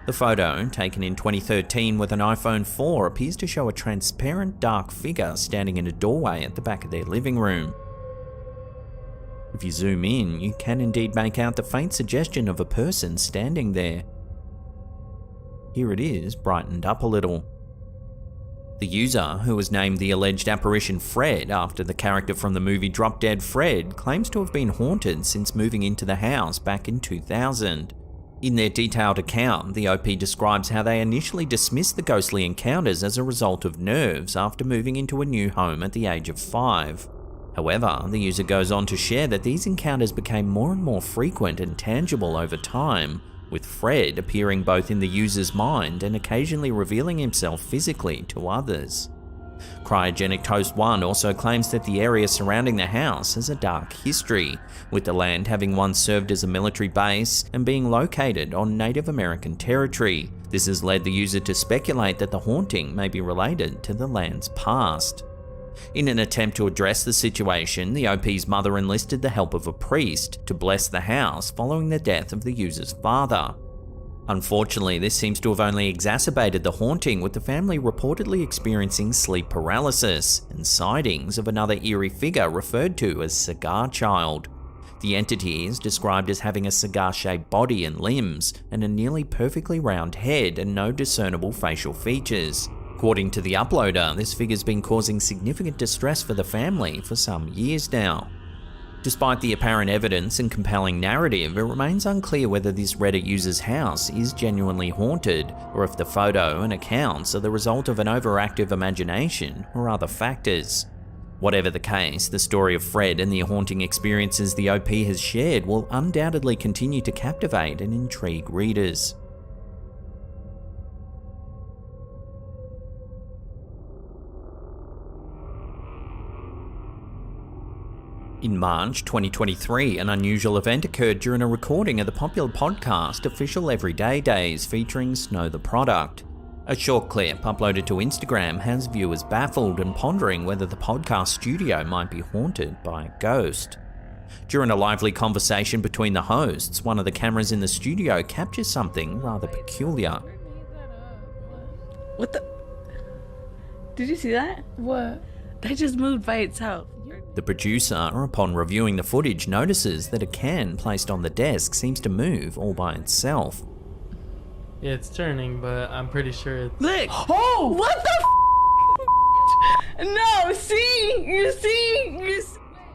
The photo, taken in 2013 with an iPhone 4, appears to show a transparent dark figure standing in a doorway at the back of their living room. If you zoom in, you can indeed make out the faint suggestion of a person standing there. Here it is, brightened up a little. The user, who was named the alleged apparition Fred after the character from the movie Drop Dead Fred, claims to have been haunted since moving into the house back in 2000. In their detailed account, the OP describes how they initially dismissed the ghostly encounters as a result of nerves after moving into a new home at the age of 5. However, the user goes on to share that these encounters became more and more frequent and tangible over time, with Fred appearing both in the user's mind and occasionally revealing himself physically to others. CryogenicToast1 also claims that the area surrounding the house has a dark history, with the land having once served as a military base and being located on Native American territory. This has led the user to speculate that the haunting may be related to the land's past. In an attempt to address the situation, the OP's mother enlisted the help of a priest to bless the house following the death of the user's father. Unfortunately, this seems to have only exacerbated the haunting, with the family reportedly experiencing sleep paralysis and sightings of another eerie figure referred to as Cigar Child. The entity is described as having a cigar-shaped body and limbs, and a nearly perfectly round head and no discernible facial features. According to the uploader, this figure's been causing significant distress for the family for some years now. Despite the apparent evidence and compelling narrative, it remains unclear whether this Reddit user's house is genuinely haunted, or if the photo and accounts are the result of an overactive imagination or other factors. Whatever the case, the story of Fred and the haunting experiences the OP has shared will undoubtedly continue to captivate and intrigue readers. In March 2023, an unusual event occurred during a recording of the popular podcast Official Everyday Days featuring Snow the Product. A short clip uploaded to Instagram has viewers baffled and pondering whether the podcast studio might be haunted by a ghost. During a lively conversation between the hosts, one of the cameras in the studio captures something rather peculiar. What the? Did you see that? What? That just moved by itself. The producer, upon reviewing the footage, notices that a can placed on the desk seems to move all by itself. Yeah, it's turning, but I'm pretty sure it's... Look! Oh! What the No, see? You see?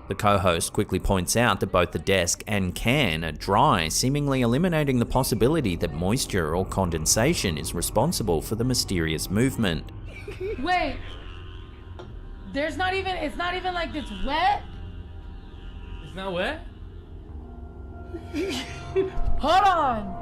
The co-host quickly points out that both the desk and can are dry, seemingly eliminating the possibility that moisture or condensation is responsible for the mysterious movement. Wait. It's not even like it's wet. It's not wet? Hold on.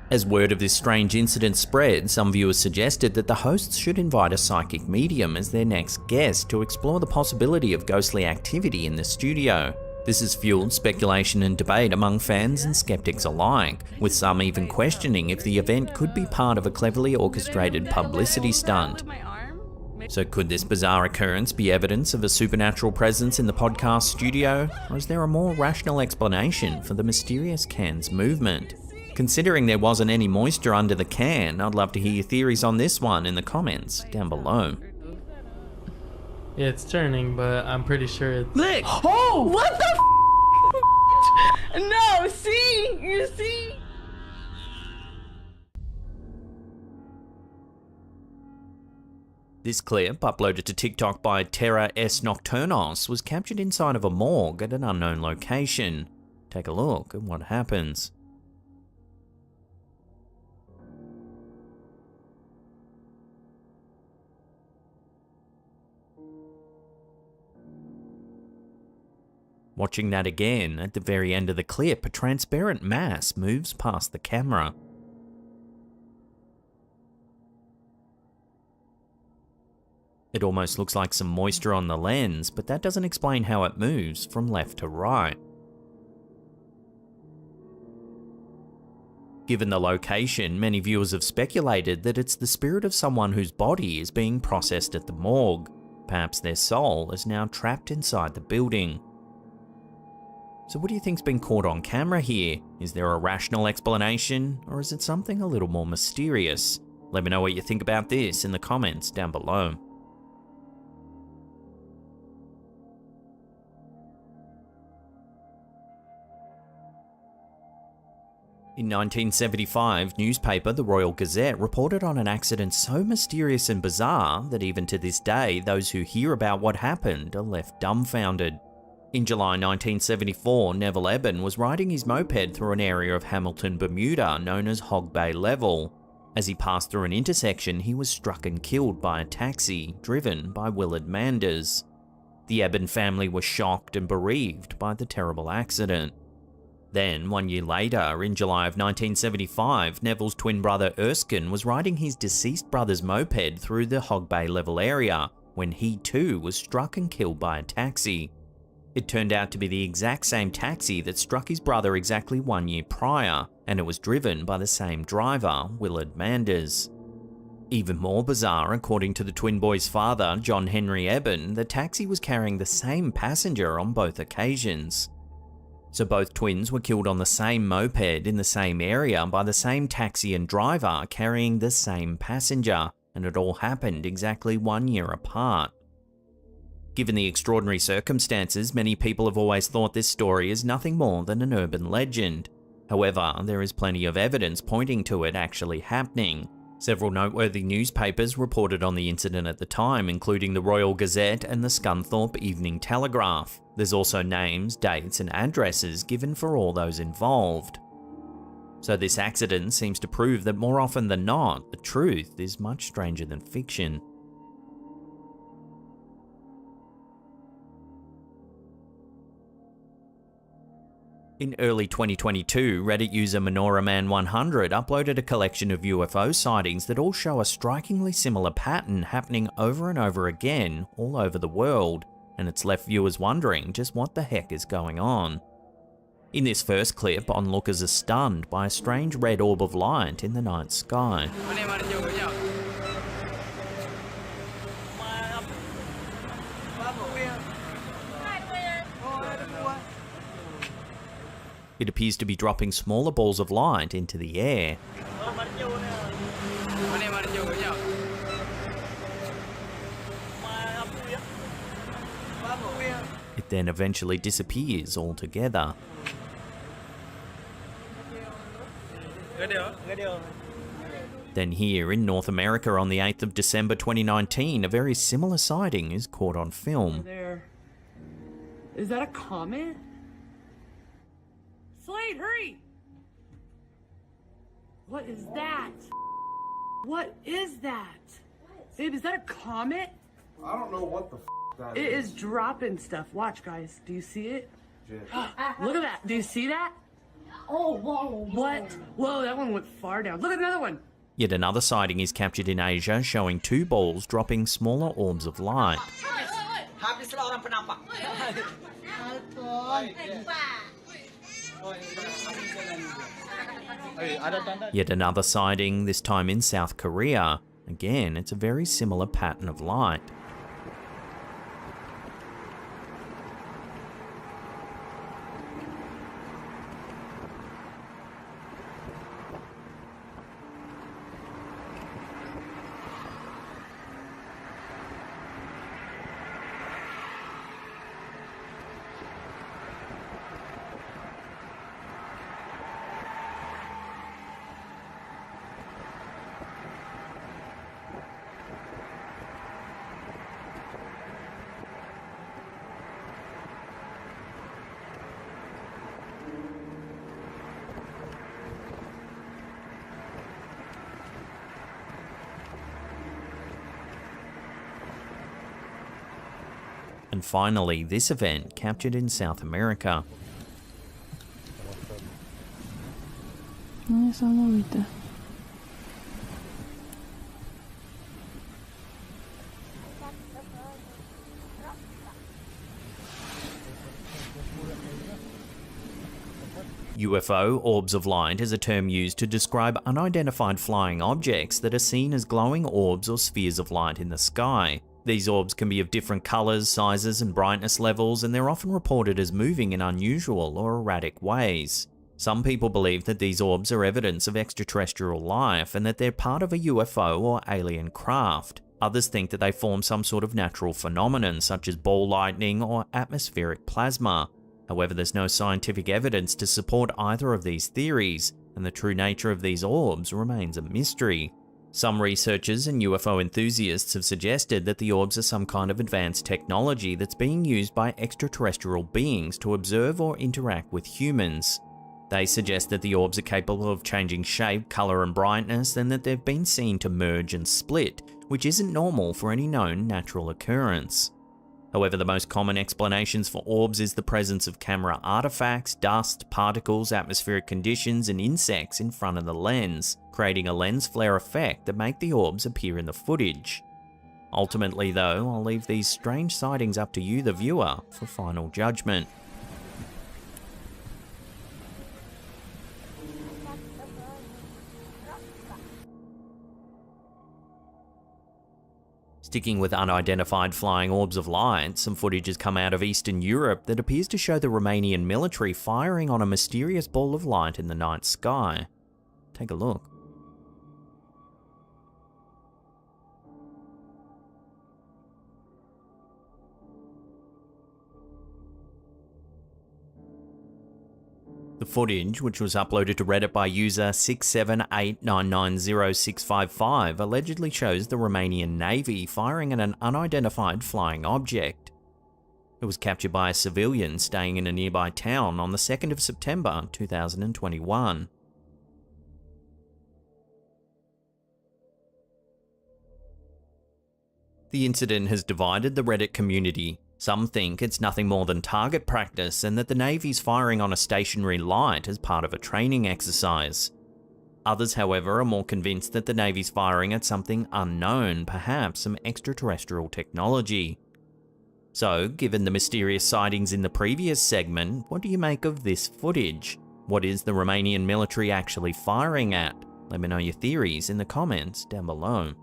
As word of this strange incident spread, some viewers suggested that the hosts should invite a psychic medium as their next guest to explore the possibility of ghostly activity in the studio. This has fueled speculation and debate among fans and skeptics alike, with some even questioning if the event could be part of a cleverly orchestrated publicity stunt. So could this bizarre occurrence be evidence of a supernatural presence in the podcast studio, or is there a more rational explanation for the mysterious can's movement? Considering there wasn't any moisture under the can, I'd love to hear your theories on this one in the comments down below. Yeah, it's turning, but I'm pretty sure it's... Look! Oh! What the No, see? You see? This clip, uploaded to TikTok by Terra S Nocturnos, was captured inside of a morgue at an unknown location. Take a look at what happens. Watching that again, at the very end of the clip, a transparent mass moves past the camera. It almost looks like some moisture on the lens, but that doesn't explain how it moves from left to right. Given the location, many viewers have speculated that it's the spirit of someone whose body is being processed at the morgue. Perhaps their soul is now trapped inside the building. So what do you think's been caught on camera here? Is there a rational explanation, or is it something a little more mysterious? Let me know what you think about this in the comments down below. In 1975, newspaper The Royal Gazette reported on an accident so mysterious and bizarre that even to this day, those who hear about what happened are left dumbfounded. In July 1974, Neville Eben was riding his moped through an area of Hamilton, Bermuda known as Hog Bay Level. As he passed through an intersection, he was struck and killed by a taxi driven by Willard Manders. The Eben family was shocked and bereaved by the terrible accident. Then, 1 year later, in July of 1975, Neville's twin brother Erskine was riding his deceased brother's moped through the Hog Bay Level area when he too was struck and killed by a taxi. It turned out to be the exact same taxi that struck his brother exactly 1 year prior, and it was driven by the same driver, Willard Manders. Even more bizarre, according to the twin boys' father, John Henry Eben, the taxi was carrying the same passenger on both occasions. So both twins were killed on the same moped in the same area by the same taxi and driver carrying the same passenger, and it all happened exactly 1 year apart. Given the extraordinary circumstances, many people have always thought this story is nothing more than an urban legend. However, there is plenty of evidence pointing to it actually happening. Several noteworthy newspapers reported on the incident at the time, including the Royal Gazette and the Scunthorpe Evening Telegraph. There's also names, dates, and addresses given for all those involved. So this accident seems to prove that more often than not, the truth is much stranger than fiction. In early 2022, Reddit user MenoraMan100 uploaded a collection of UFO sightings that all show a strikingly similar pattern happening over and over again all over the world, and it's left viewers wondering just what the heck is going on. In this first clip, onlookers are stunned by a strange red orb of light in the night sky. It appears to be dropping smaller balls of light into the air. It then eventually disappears altogether. Then here in North America on the 8th of December 2019, a very similar sighting is caught on film. There. Is that a comet? Slade, hurry! What is that? What is that? Babe, is that a comet? I don't know what the that It is dropping stuff. Watch, guys. Do you see it? Look at that. Do you see that? Oh, whoa. What? Whoa, that one went far down. Look at another one. Yet another sighting is captured in Asia, showing two balls dropping smaller orbs of light. Yet another sighting, this time in South Korea. Again, it's a very similar pattern of light. and finally this event captured in South America. UFO, orbs of light, is a term used to describe unidentified flying objects that are seen as glowing orbs or spheres of light in the sky. These orbs can be of different colours, sizes and brightness levels, and they're often reported as moving in unusual or erratic ways. Some people believe that these orbs are evidence of extraterrestrial life and that they're part of a UFO or alien craft. Others think that they form some sort of natural phenomenon such as ball lightning or atmospheric plasma. However, there's no scientific evidence to support either of these theories, and the true nature of these orbs remains a mystery. Some researchers and UFO enthusiasts have suggested that the orbs are some kind of advanced technology that's being used by extraterrestrial beings to observe or interact with humans. They suggest that the orbs are capable of changing shape, colour and brightness, and that they've been seen to merge and split, which isn't normal for any known natural occurrence. However, the most common explanations for orbs is the presence of camera artifacts, dust, particles, atmospheric conditions, and insects in front of the lens, creating a lens flare effect that make the orbs appear in the footage. Ultimately though, I'll leave these strange sightings up to you, the viewer, for final judgment. Sticking with unidentified flying orbs of light, some footage has come out of Eastern Europe that appears to show the Romanian military firing on a mysterious ball of light in the night sky. Take a look. The footage, which was uploaded to Reddit by user 678990655, allegedly shows the Romanian Navy firing at an unidentified flying object. It was captured by a civilian staying in a nearby town on the 2nd of September 2021. The incident has divided the Reddit community. Some think it's nothing more than target practice and that the Navy's firing on a stationary light as part of a training exercise. Others, however, are more convinced that the Navy's firing at something unknown, perhaps some extraterrestrial technology. So, given the mysterious sightings in the previous segment, what do you make of this footage? What is the Romanian military actually firing at? Let me know your theories in the comments down below.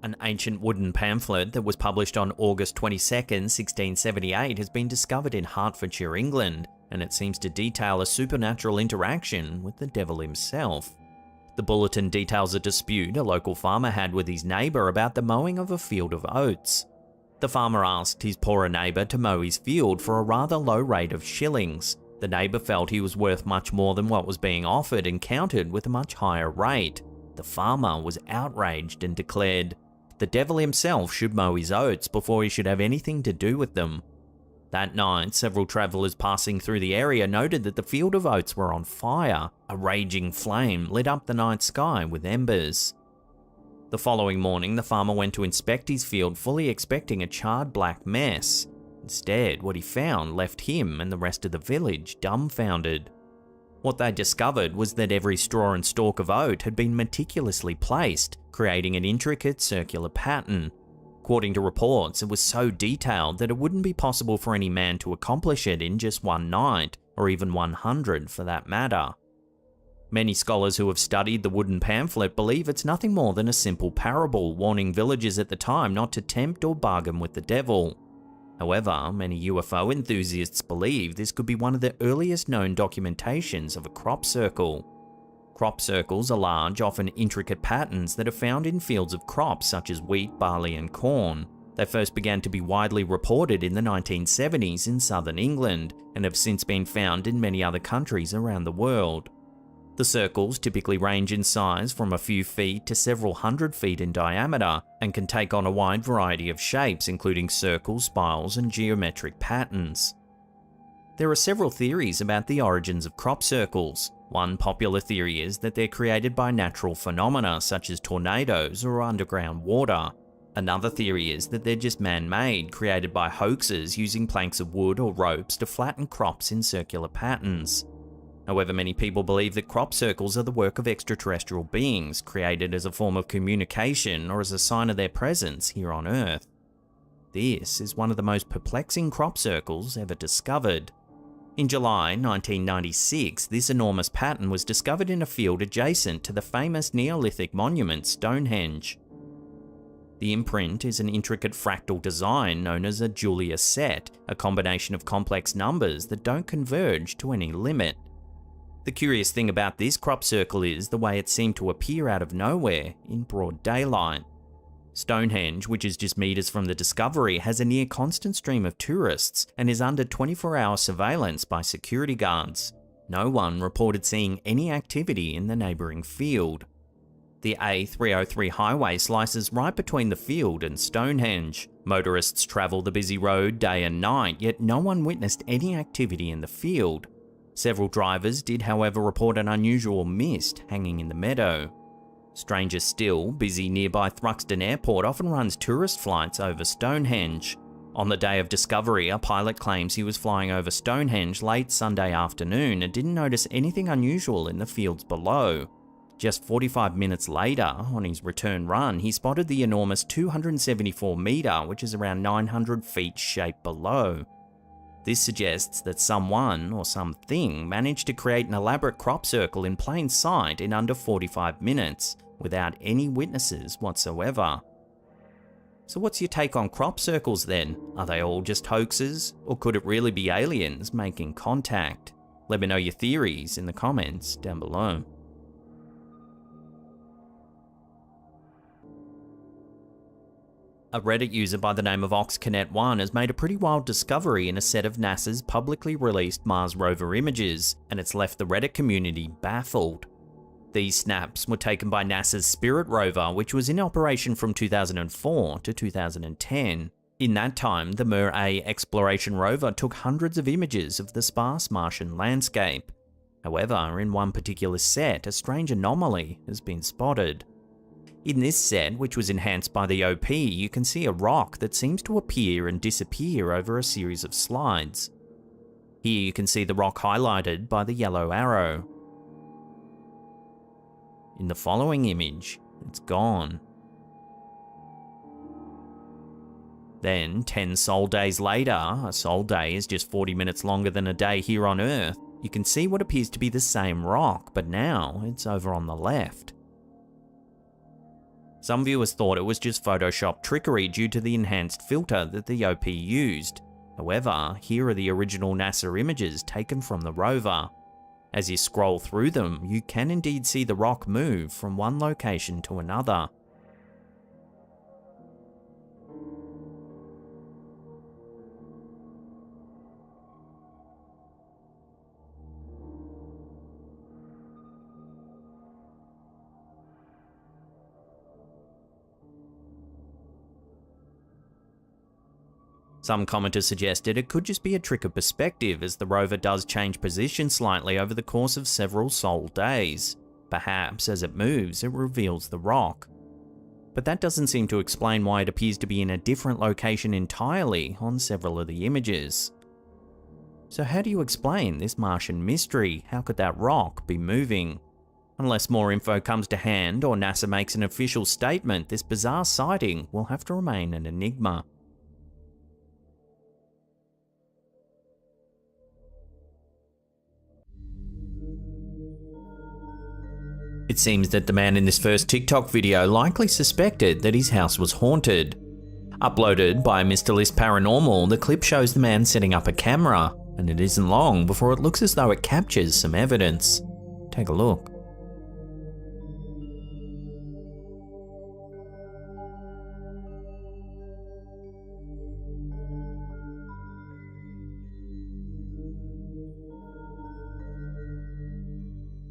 An ancient wooden pamphlet that was published on August 22nd, 1678 has been discovered in Hertfordshire, England, and it seems to detail a supernatural interaction with the devil himself. The bulletin details a dispute a local farmer had with his neighbour about the mowing of a field of oats. The farmer asked his poorer neighbour to mow his field for a rather low rate of shillings. The neighbour felt he was worth much more than what was being offered and countered with a much higher rate. The farmer was outraged and declared, "The devil himself should mow his oats before he should have anything to do with them." That night, several travellers passing through the area noted that the field of oats were on fire. A raging flame lit up the night sky with embers. The following morning, the farmer went to inspect his field, fully expecting a charred black mess. Instead, what he found left him and the rest of the village dumbfounded. What they discovered was that every straw and stalk of oat had been meticulously placed, creating an intricate circular pattern. According to reports, it was so detailed that it wouldn't be possible for any man to accomplish it in just one night, or even 100 for that matter. Many scholars who have studied the wooden pamphlet believe it's nothing more than a simple parable warning villagers at the time not to tempt or bargain with the devil. However, many UFO enthusiasts believe this could be one of the earliest known documentations of a crop circle. Crop circles are large, often intricate patterns that are found in fields of crops such as wheat, barley and corn. They first began to be widely reported in the 1970s in southern England and have since been found in many other countries around the world. The circles typically range in size from a few feet to several hundred feet in diameter and can take on a wide variety of shapes, including circles, spirals and geometric patterns. There are several theories about the origins of crop circles. One popular theory is that they're created by natural phenomena such as tornadoes or underground water. Another theory is that they're just man-made, created by hoaxers using planks of wood or ropes to flatten crops in circular patterns. However, many people believe that crop circles are the work of extraterrestrial beings, created as a form of communication or as a sign of their presence here on Earth. This is one of the most perplexing crop circles ever discovered. In July 1996, this enormous pattern was discovered in a field adjacent to the famous Neolithic monument Stonehenge. The imprint is an intricate fractal design known as a Julia set, a combination of complex numbers that don't converge to any limit. The curious thing about this crop circle is the way it seemed to appear out of nowhere in broad daylight. Stonehenge, which is just meters from the discovery, has a near constant stream of tourists and is under 24-hour surveillance by security guards. No one reported seeing any activity in the neighbouring field. The A303 highway slices right between the field and Stonehenge. Motorists travel the busy road day and night, yet no one witnessed any activity in the field. Several drivers did, however, report an unusual mist hanging in the meadow. Stranger still, busy nearby Thruxton Airport often runs tourist flights over Stonehenge. On the day of discovery, a pilot claims he was flying over Stonehenge late Sunday afternoon and didn't notice anything unusual in the fields below. Just 45 minutes later, on his return run, he spotted the enormous 274 metre, which is around 900 feet, shape below. This suggests that someone or something managed to create an elaborate crop circle in plain sight in under 45 minutes, without any witnesses whatsoever. So what's your take on crop circles then? Are they all just hoaxes, or could it really be aliens making contact? Let me know your theories in the comments down below. A Reddit user by the name of OxConnect1 has made a pretty wild discovery in a set of NASA's publicly released Mars rover images, and it's left the Reddit community baffled. These snaps were taken by NASA's Spirit rover, which was in operation from 2004 to 2010. In that time, the Mir-A exploration rover took hundreds of images of the sparse Martian landscape. However, in one particular set, a strange anomaly has been spotted. In this set, which was enhanced by the OP, you can see a rock that seems to appear and disappear over a series of slides. Here you can see the rock highlighted by the yellow arrow. In the following image, it's gone. Then, 10 Sol days later, a Sol day is just 40 minutes longer than a day here on Earth, you can see what appears to be the same rock, but now it's over on the left. Some viewers thought it was just Photoshop trickery due to the enhanced filter that the OP used. However, here are the original NASA images taken from the rover. As you scroll through them, you can indeed see the rock move from one location to another. Some commenters suggested it could just be a trick of perspective, as the rover does change position slightly over the course of several Sol days. Perhaps as it moves, it reveals the rock. But that doesn't seem to explain why it appears to be in a different location entirely on several of the images. So how do you explain this Martian mystery? How could that rock be moving? Unless more info comes to hand or NASA makes an official statement, this bizarre sighting will have to remain an enigma. It seems that the man in this first TikTok video likely suspected that his house was haunted. Uploaded by Mr. List Paranormal, the clip shows the man setting up a camera, and it isn't long before it looks as though it captures some evidence. Take a look.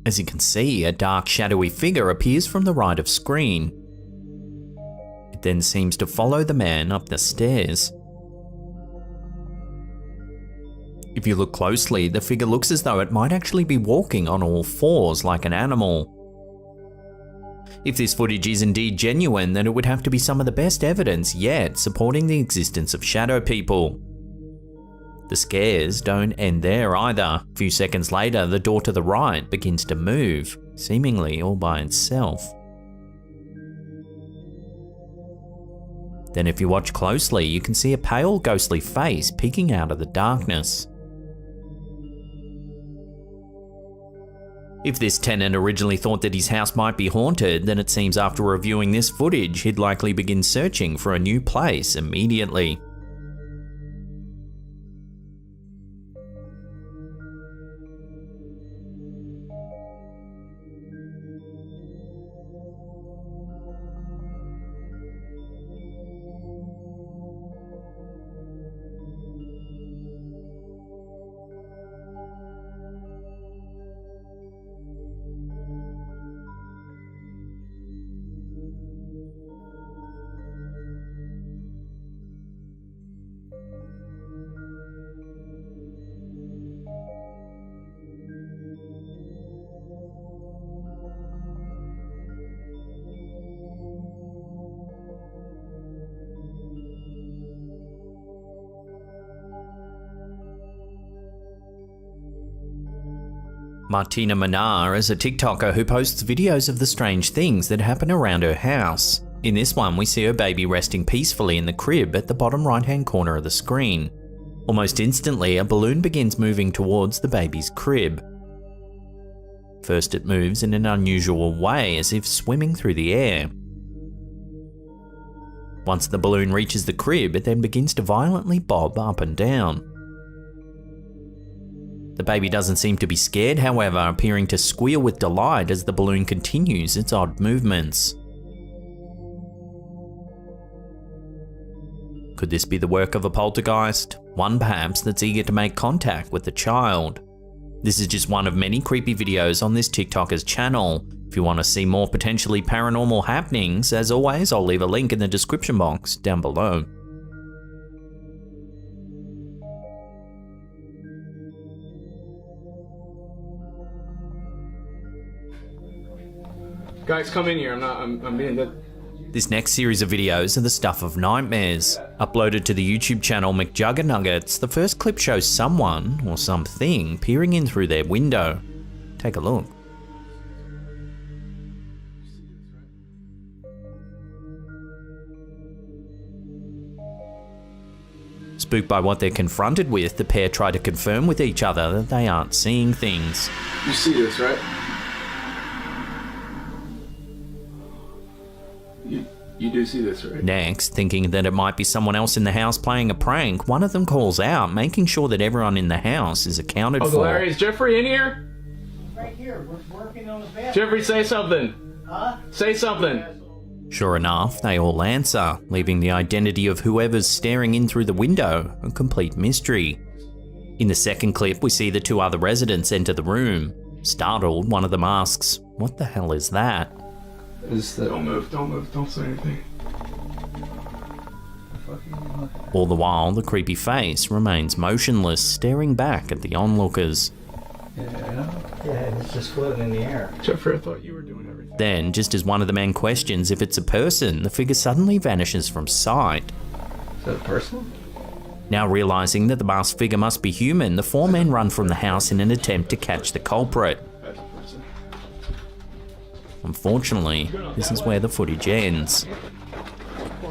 As you can see, a dark shadowy figure appears from the right of screen. It then seems to follow the man up the stairs. If you look closely, the figure looks as though it might actually be walking on all fours like an animal. If this footage is indeed genuine, then it would have to be some of the best evidence yet supporting the existence of shadow people. The scares don't end there either. A few seconds later, the door to the right begins to move, seemingly all by itself. Then if you watch closely, you can see a pale ghostly face peeking out of the darkness. If this tenant originally thought that his house might be haunted, then it seems after reviewing this footage, he'd likely begin searching for a new place immediately. Martina Manar is a TikToker who posts videos of the strange things that happen around her house. In this one, we see her baby resting peacefully in the crib at the bottom right-hand corner of the screen. Almost instantly, a balloon begins moving towards the baby's crib. First, it moves in an unusual way, as if swimming through the air. Once the balloon reaches the crib, it then begins to violently bob up and down. The baby doesn't seem to be scared, however, appearing to squeal with delight as the balloon continues its odd movements. Could this be the work of a poltergeist? One perhaps that's eager to make contact with the child. This is just one of many creepy videos on this TikToker's channel. If you want to see more potentially paranormal happenings, as always, I'll leave a link in the description box down below. Guys, come in here. I'm being good. This next series of videos are the stuff of nightmares. Uploaded to the YouTube channel McJuggernuggets, the first clip shows someone, or something, peering in through their window. Take a look. Spooked by what they're confronted with, the pair try to confirm with each other that they aren't seeing things. You see this, right? You do see this, right? Next, thinking that it might be someone else in the house playing a prank, one of them calls out, making sure that everyone in the house is accounted for. Larry, is Jeffrey in here? Right here, we're working on the bathroom. Jeffrey, say something. Huh? Say something. Sure enough, they all answer, leaving the identity of whoever's staring in through the window a complete mystery. In the second clip, we see the two other residents enter the room. Startled, one of them asks, "What the hell is that?" Don't move, don't say anything. All the while, the creepy face remains motionless, staring back at the onlookers. Yeah, it's just floating in the air. Jeffrey, I thought you were doing everything. Then, just as one of the men questions if it's a person, the figure suddenly vanishes from sight. Is that a person? Now realizing that the masked figure must be human, the four men run from the house in an attempt to catch the culprit. Unfortunately, this is where the footage ends.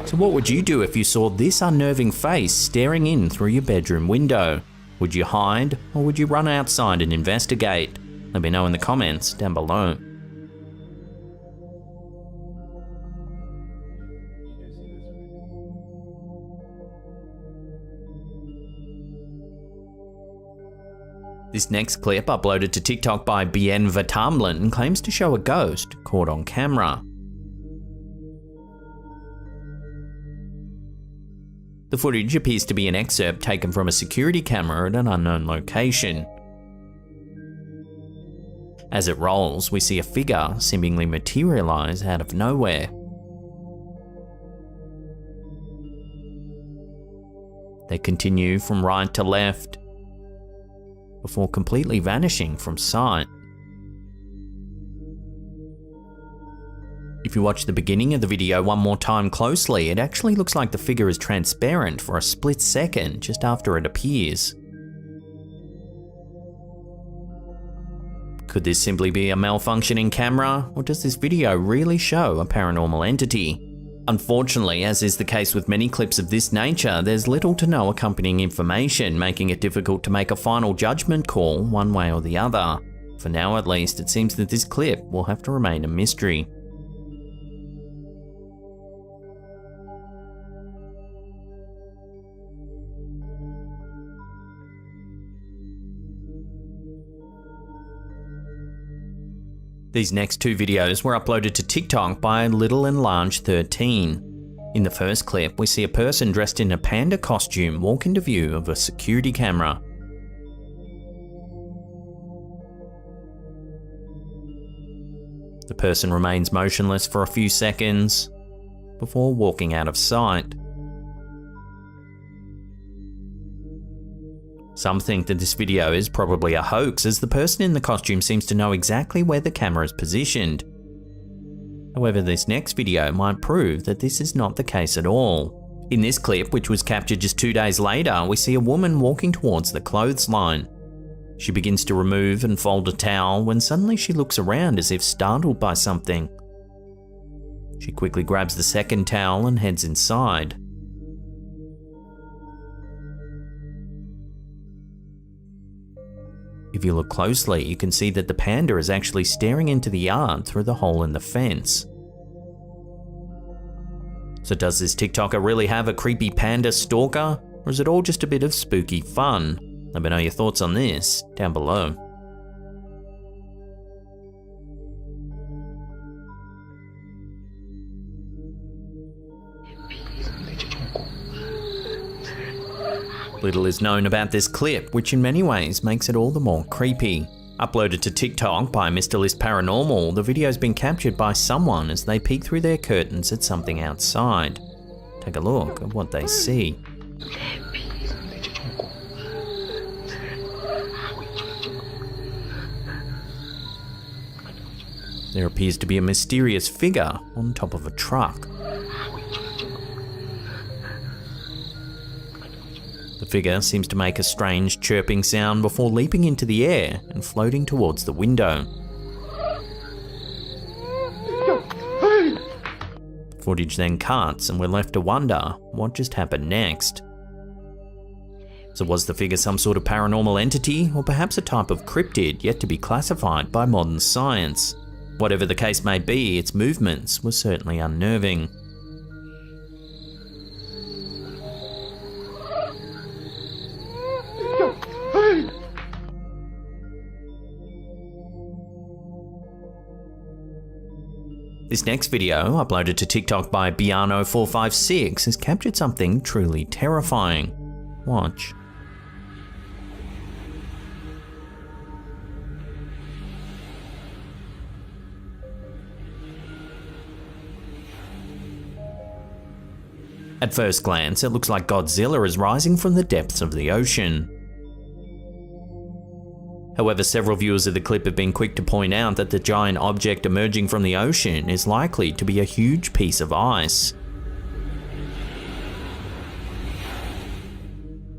So what would you do if you saw this unnerving face staring in through your bedroom window? Would you hide, or would you run outside and investigate? Let me know in the comments down below. This next clip, uploaded to TikTok by Bien Vatamlin, claims to show a ghost caught on camera. The footage appears to be an excerpt taken from a security camera at an unknown location. As it rolls, we see a figure seemingly materialize out of nowhere. They continue from right to left, before completely vanishing from sight. If you watch the beginning of the video one more time closely, it actually looks like the figure is transparent for a split second just after it appears. Could this simply be a malfunctioning camera, or does this video really show a paranormal entity? Unfortunately, as is the case with many clips of this nature, there's little to no accompanying information, making it difficult to make a final judgment call one way or the other. For now at least, it seems that this clip will have to remain a mystery. These next two videos were uploaded to TikTok by Little and Large 13. In the first clip, we see a person dressed in a panda costume walk into view of a security camera. The person remains motionless for a few seconds before walking out of sight. Some think that this video is probably a hoax, as the person in the costume seems to know exactly where the camera is positioned. However, this next video might prove that this is not the case at all. In this clip, which was captured just 2 days later, we see a woman walking towards the clothesline. She begins to remove and fold a towel when suddenly she looks around as if startled by something. She quickly grabs the second towel and heads inside. If you look closely, you can see that the panda is actually staring into the yard through the hole in the fence. So does this TikToker really have a creepy panda stalker, or is it all just a bit of spooky fun? Let me know your thoughts on this down below. Little is known about this clip, which in many ways makes it all the more creepy. Uploaded to TikTok by Mr. List Paranormal, the video's been captured by someone as they peek through their curtains at something outside. Take a look at what they see. There appears to be a mysterious figure on top of a truck. The figure seems to make a strange chirping sound before leaping into the air and floating towards the window. Footage then cuts and we're left to wonder what just happened next. So was the figure some sort of paranormal entity, or perhaps a type of cryptid yet to be classified by modern science? Whatever the case may be, its movements were certainly unnerving. This next video, uploaded to TikTok by Biano456, has captured something truly terrifying. Watch. At first glance, it looks like Godzilla is rising from the depths of the ocean. However, several viewers of the clip have been quick to point out that the giant object emerging from the ocean is likely to be a huge piece of ice.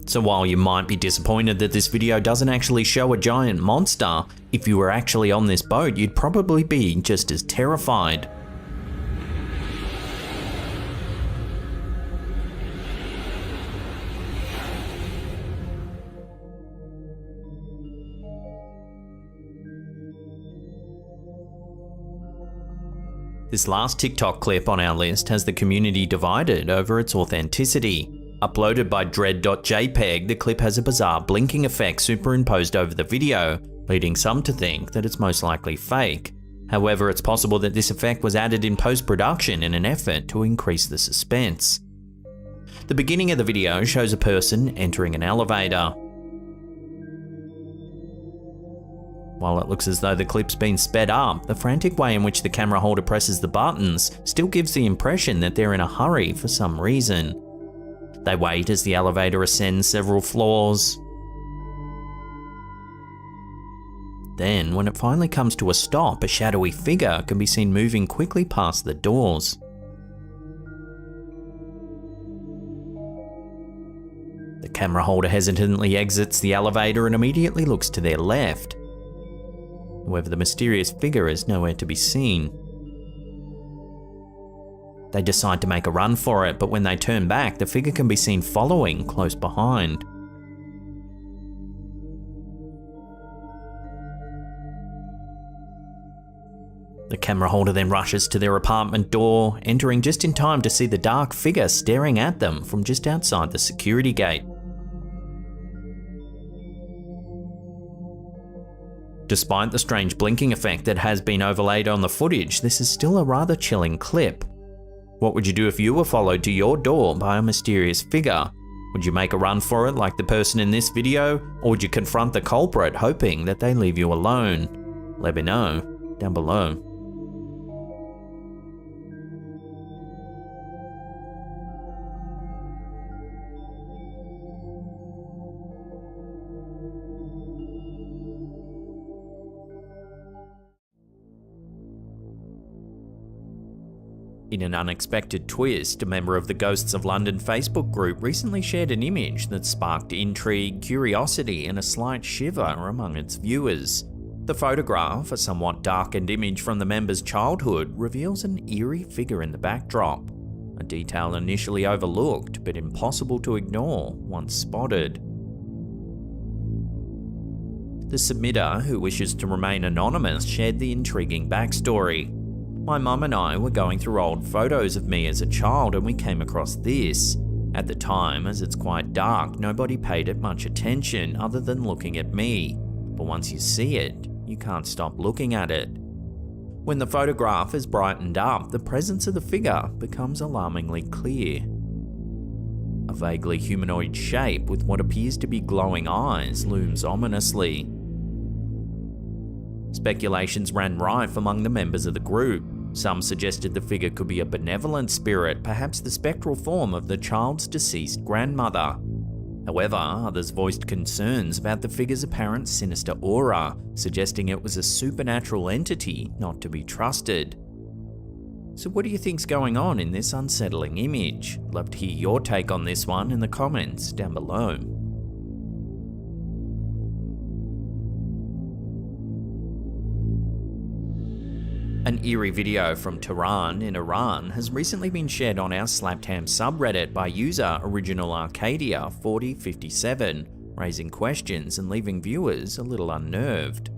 So while you might be disappointed that this video doesn't actually show a giant monster, if you were actually on this boat, you'd probably be just as terrified. This last TikTok clip on our list has the community divided over its authenticity. Uploaded by dread.jpg, the clip has a bizarre blinking effect superimposed over the video, leading some to think that it's most likely fake. However, it's possible that this effect was added in post-production in an effort to increase the suspense. The beginning of the video shows a person entering an elevator. While it looks as though the clip's been sped up, the frantic way in which the camera holder presses the buttons still gives the impression that they're in a hurry for some reason. They wait as the elevator ascends several floors. Then, when it finally comes to a stop, a shadowy figure can be seen moving quickly past the doors. The camera holder hesitantly exits the elevator and immediately looks to their left. However, the mysterious figure is nowhere to be seen. They decide to make a run for it, but when they turn back, the figure can be seen following close behind. The camera holder then rushes to their apartment door, entering just in time to see the dark figure staring at them from just outside the security gate. Despite the strange blinking effect that has been overlaid on the footage, this is still a rather chilling clip. What would you do if you were followed to your door by a mysterious figure? Would you make a run for it like the person in this video, or would you confront the culprit hoping that they leave you alone? Let me know down below. In an unexpected twist, a member of the Ghosts of London Facebook group recently shared an image that sparked intrigue, curiosity, and a slight shiver among its viewers. The photograph, a somewhat darkened image from the member's childhood, reveals an eerie figure in the backdrop, a detail initially overlooked but impossible to ignore once spotted. The submitter, who wishes to remain anonymous, shared the intriguing backstory. My mum and I were going through old photos of me as a child and we came across this. At the time, as it's quite dark, nobody paid it much attention other than looking at me. But once you see it, you can't stop looking at it. When the photograph is brightened up, the presence of the figure becomes alarmingly clear. A vaguely humanoid shape with what appears to be glowing eyes looms ominously. Speculations ran rife among the members of the group. Some suggested the figure could be a benevolent spirit, perhaps the spectral form of the child's deceased grandmother. However, others voiced concerns about the figure's apparent sinister aura, suggesting it was a supernatural entity not to be trusted. So what do you think's going on in this unsettling image? Love to hear your take on this one in the comments down below. An eerie video from Tehran in Iran has recently been shared on our Slapped Ham subreddit by user Original Arcadia 4057, raising questions and leaving viewers a little unnerved.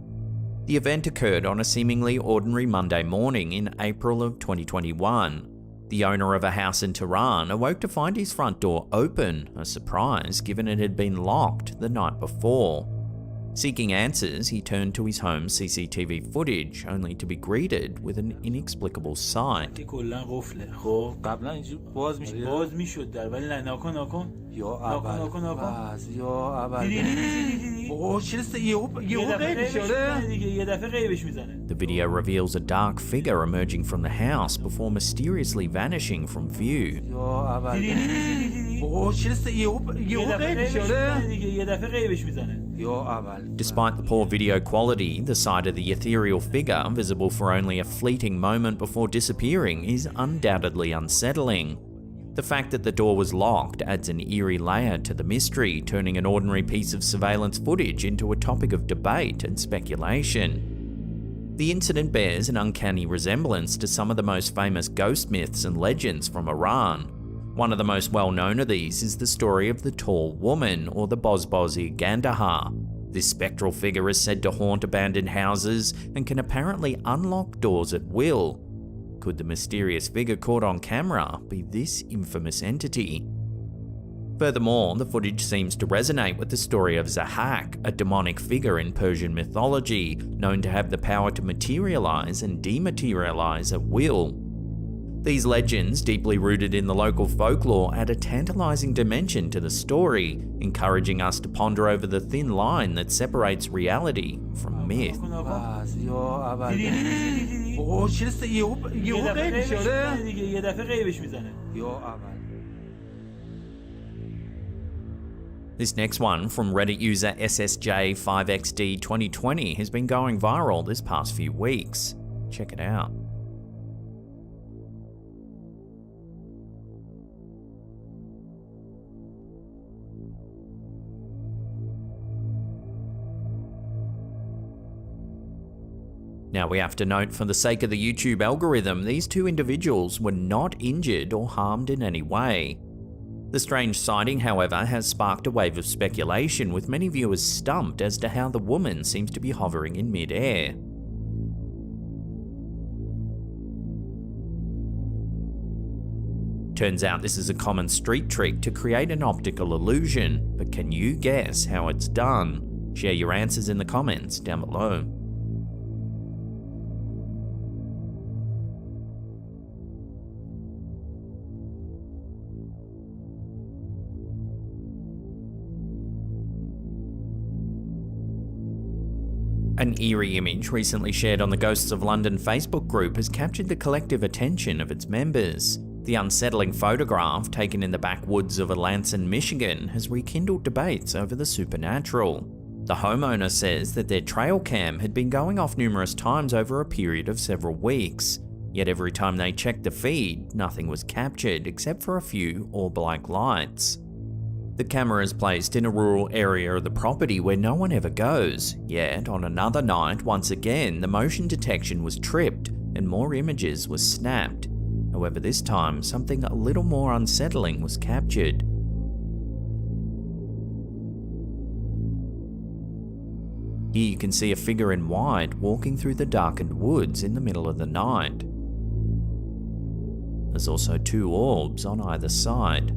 The event occurred on a seemingly ordinary Monday morning in April of 2021. The owner of a house in Tehran awoke to find his front door open, a surprise given it had been locked the night before. Seeking answers, he turned to his home's CCTV footage, only to be greeted with an inexplicable sight. The video reveals a dark figure emerging from the house before mysteriously vanishing from view. Despite the poor video quality, the sight of the ethereal figure, visible for only a fleeting moment before disappearing, is undoubtedly unsettling. The fact that the door was locked adds an eerie layer to the mystery, turning an ordinary piece of surveillance footage into a topic of debate and speculation. The incident bears an uncanny resemblance to some of the most famous ghost myths and legends from Iran. One of the most well-known of these is the story of the Tall Woman, or the Bozbozi Gandahar. This spectral figure is said to haunt abandoned houses and can apparently unlock doors at will. Could the mysterious figure caught on camera be this infamous entity? Furthermore, the footage seems to resonate with the story of Zahak, a demonic figure in Persian mythology, known to have the power to materialize and dematerialize at will. These legends, deeply rooted in the local folklore, add a tantalizing dimension to the story, encouraging us to ponder over the thin line that separates reality from myth. This next one from Reddit user SSJ5XD2020 has been going viral this past few weeks. Check it out. Now we have to note, for the sake of the YouTube algorithm, these two individuals were not injured or harmed in any way. The strange sighting, however, has sparked a wave of speculation, with many viewers stumped as to how the woman seems to be hovering in mid-air. Turns out this is a common street trick to create an optical illusion, but can you guess how it's done? Share your answers in the comments down below. An eerie image recently shared on the Ghosts of London Facebook group has captured the collective attention of its members. The unsettling photograph, taken in the backwoods of Alanson, Michigan, has rekindled debates over the supernatural. The homeowner says that their trail cam had been going off numerous times over a period of several weeks, yet every time they checked the feed, nothing was captured except for a few orb-like lights. The camera is placed in a rural area of the property where no one ever goes, yet on another night, once again, the motion detection was tripped and more images were snapped. However, this time, something a little more unsettling was captured. Here you can see a figure in white walking through the darkened woods in the middle of the night. There's also two orbs on either side.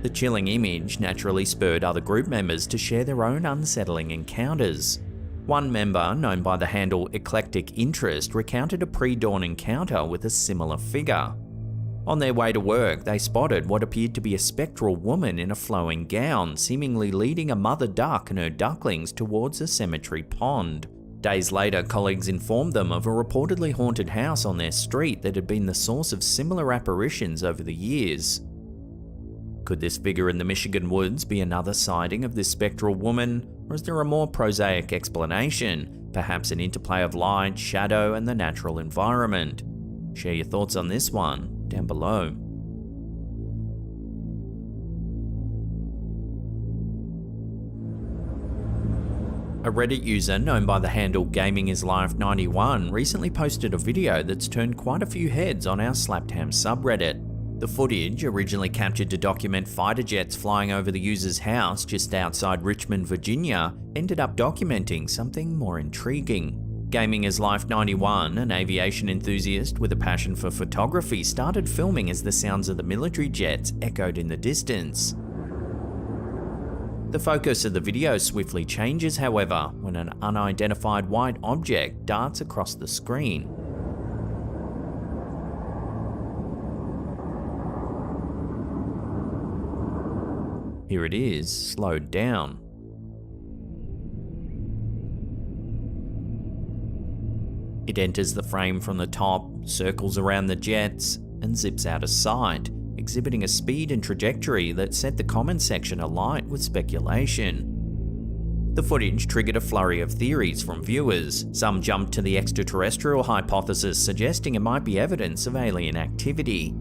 The chilling image naturally spurred other group members to share their own unsettling encounters. One member, known by the handle Eclectic Interest, recounted a pre-dawn encounter with a similar figure. On their way to work, they spotted what appeared to be a spectral woman in a flowing gown, seemingly leading a mother duck and her ducklings towards a cemetery pond. Days later, colleagues informed them of a reportedly haunted house on their street that had been the source of similar apparitions over the years. Could this figure in the Michigan woods be another sighting of this spectral woman, or is there a more prosaic explanation, perhaps an interplay of light, shadow, and the natural environment? Share your thoughts on this one down below. A Reddit user known by the handle GamingIsLife91 recently posted a video that's turned quite a few heads on our Slapped Ham subreddit. The footage, originally captured to document fighter jets flying over the user's house just outside Richmond, Virginia, ended up documenting something more intriguing. GamingIsLife91, an aviation enthusiast with a passion for photography, started filming as the sounds of the military jets echoed in the distance. The focus of the video swiftly changes, however, when an unidentified white object darts across the screen. Here it is, slowed down. It enters the frame from the top, circles around the jets, and zips out of sight, exhibiting a speed and trajectory that set the comment section alight with speculation. The footage triggered a flurry of theories from viewers. Some jumped to the extraterrestrial hypothesis, suggesting it might be evidence of alien activity.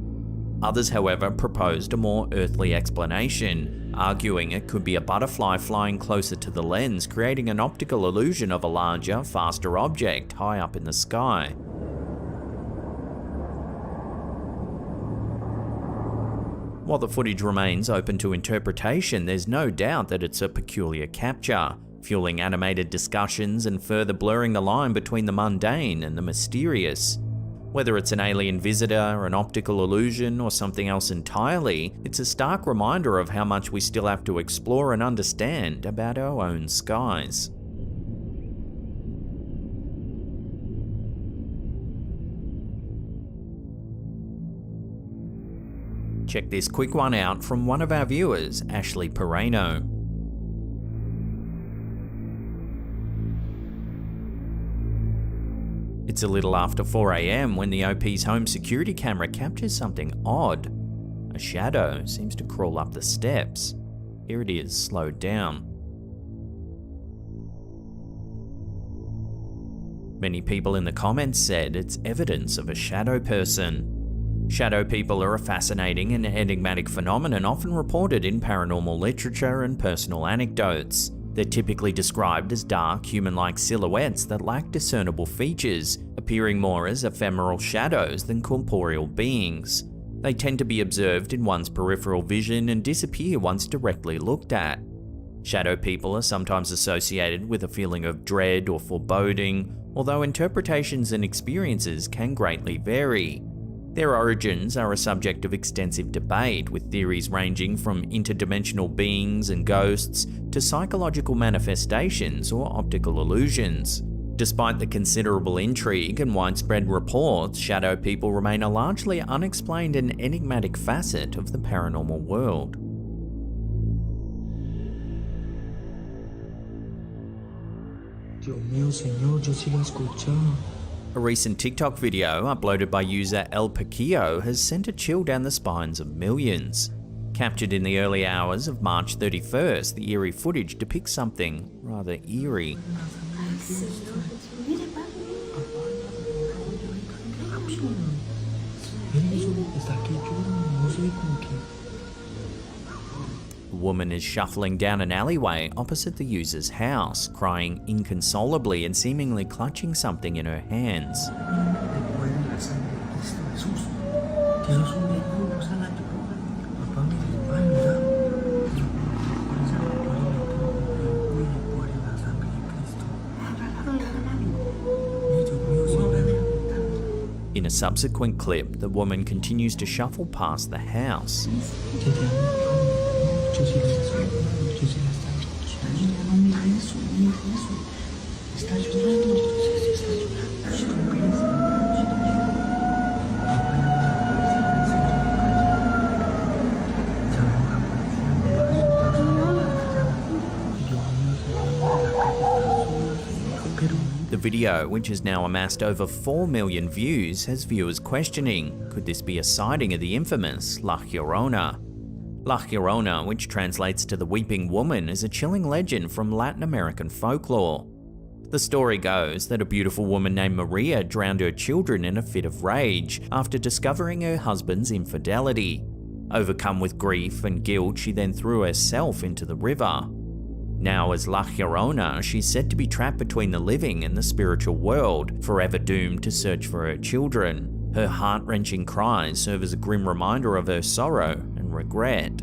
Others, however, proposed a more earthly explanation, arguing it could be a butterfly flying closer to the lens, creating an optical illusion of a larger, faster object high up in the sky. While the footage remains open to interpretation, there's no doubt that it's a peculiar capture, fueling animated discussions and further blurring the line between the mundane and the mysterious. Whether it's an alien visitor, an optical illusion, or something else entirely, it's a stark reminder of how much we still have to explore and understand about our own skies. Check this quick one out from one of our viewers, Ashley Pereno. It's a little after 4 AM when the OP's home security camera captures something odd. A A shadow seems to crawl up the steps. Here it is, slowed down. Many people in the comments said it's evidence of a shadow person. Shadow people are a fascinating and enigmatic phenomenon often reported in paranormal literature and personal anecdotes. They're typically described as dark, human-like silhouettes that lack discernible features, appearing more as ephemeral shadows than corporeal beings. They tend to be observed in one's peripheral vision and disappear once directly looked at. Shadow people are sometimes associated with a feeling of dread or foreboding, although interpretations and experiences can greatly vary. Their origins are a subject of extensive debate, with theories ranging from interdimensional beings and ghosts to psychological manifestations or optical illusions. Despite the considerable intrigue and widespread reports, shadow people remain a largely unexplained and enigmatic facet of the paranormal world. A recent TikTok video uploaded by user El Paquillo has sent a chill down the spines of millions. Captured in the early hours of March 31st, the eerie footage depicts something rather eerie. A woman is shuffling down an alleyway opposite the user's house, crying inconsolably and seemingly clutching something in her hands. In a subsequent clip, the woman continues to shuffle past the house. The video, which has now amassed over 4 million views, has viewers questioning, could this be a sighting of the infamous La Llorona? La Llorona, which translates to the Weeping Woman, is a chilling legend from Latin American folklore. The story goes that a beautiful woman named Maria drowned her children in a fit of rage after discovering her husband's infidelity. Overcome with grief and guilt, she then threw herself into the river. Now as La Llorona, she's said to be trapped between the living and the spiritual world, forever doomed to search for her children. Her heart-wrenching cries serve as a grim reminder of her sorrow and regret.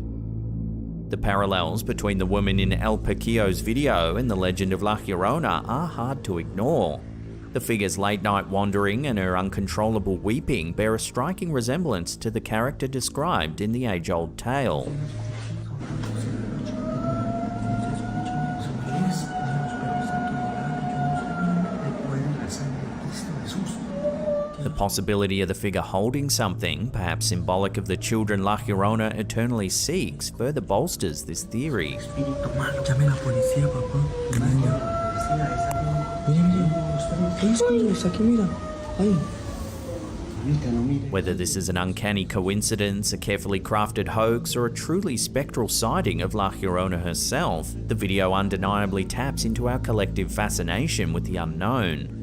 The parallels between the woman in El Paquillo's video and the legend of La Llorona are hard to ignore. The figure's late-night wandering and her uncontrollable weeping bear a striking resemblance to the character described in the age-old tale. The possibility of the figure holding something, perhaps symbolic of the children La Llorona eternally seeks, further bolsters this theory. Whether this is an uncanny coincidence, a carefully crafted hoax, or a truly spectral sighting of La Llorona herself, the video undeniably taps into our collective fascination with the unknown.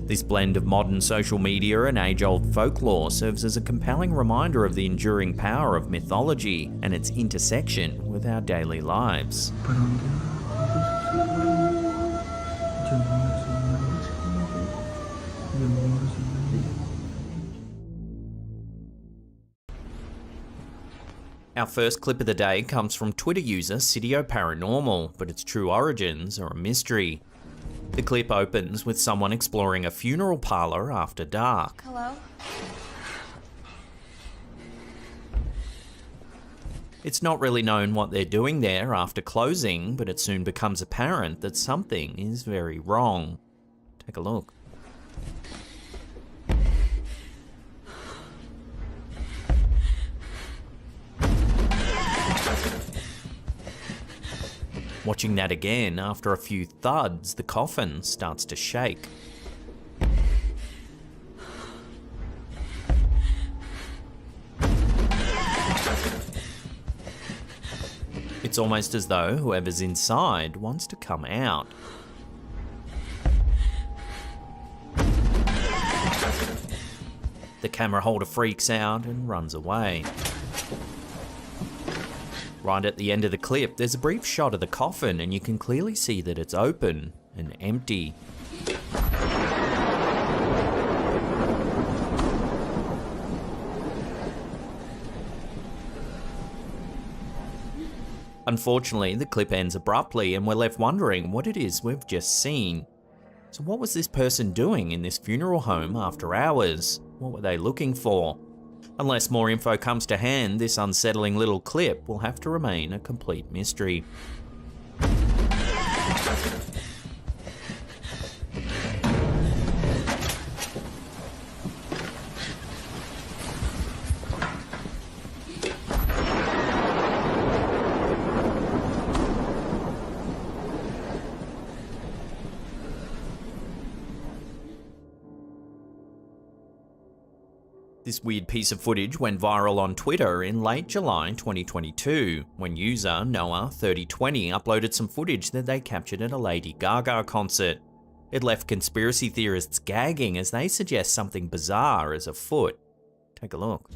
This blend of modern social media and age-old folklore serves as a compelling reminder of the enduring power of mythology and its intersection with our daily lives. Our first clip of the day comes from Twitter user Sidio Paranormal, but its true origins are a mystery. The clip opens with someone exploring a funeral parlor after dark. Hello? It's not really known what they're doing there after closing, but it soon becomes apparent that something is very wrong. Take a look. Watching that again, after a few thuds, the coffin starts to shake. It's almost as though whoever's inside wants to come out. The camera holder freaks out and runs away. Right at the end of the clip, there's a brief shot of the coffin and you can clearly see that it's open and empty. Unfortunately, the clip ends abruptly and we're left wondering what it is we've just seen. So what was this person doing in this funeral home after hours? What were they looking for? Unless more info comes to hand, this unsettling little clip will have to remain a complete mystery. This weird piece of footage went viral on Twitter in late July 2022, when user Noah3020 uploaded some footage that they captured at a Lady Gaga concert. It left conspiracy theorists gagging as they suggest something bizarre is afoot. Take a look.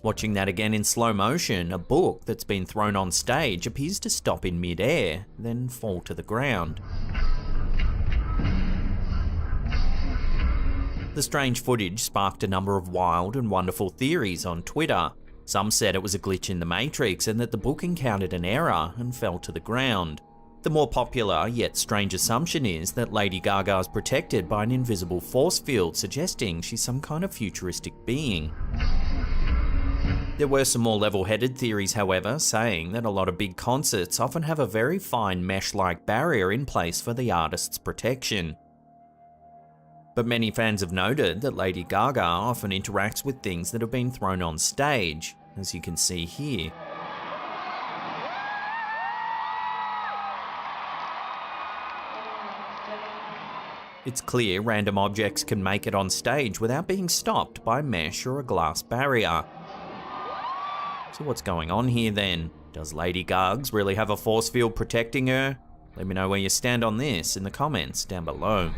Watching that again in slow motion, a book that's been thrown on stage appears to stop in mid-air, then fall to the ground. The strange footage sparked a number of wild and wonderful theories on Twitter. Some said it was a glitch in the Matrix and that the book encountered an error and fell to the ground. The more popular yet strange assumption is that Lady Gaga is protected by an invisible force field, suggesting she's some kind of futuristic being. There were some more level-headed theories, however, saying that a lot of big concerts often have a very fine mesh-like barrier in place for the artist's protection. But many fans have noted that Lady Gaga often interacts with things that have been thrown on stage, as you can see here. It's clear random objects can make it on stage without being stopped by mesh or a glass barrier. So what's going on here then? Does Lady Gaga really have a force field protecting her? Let me know where you stand on this in the comments down below.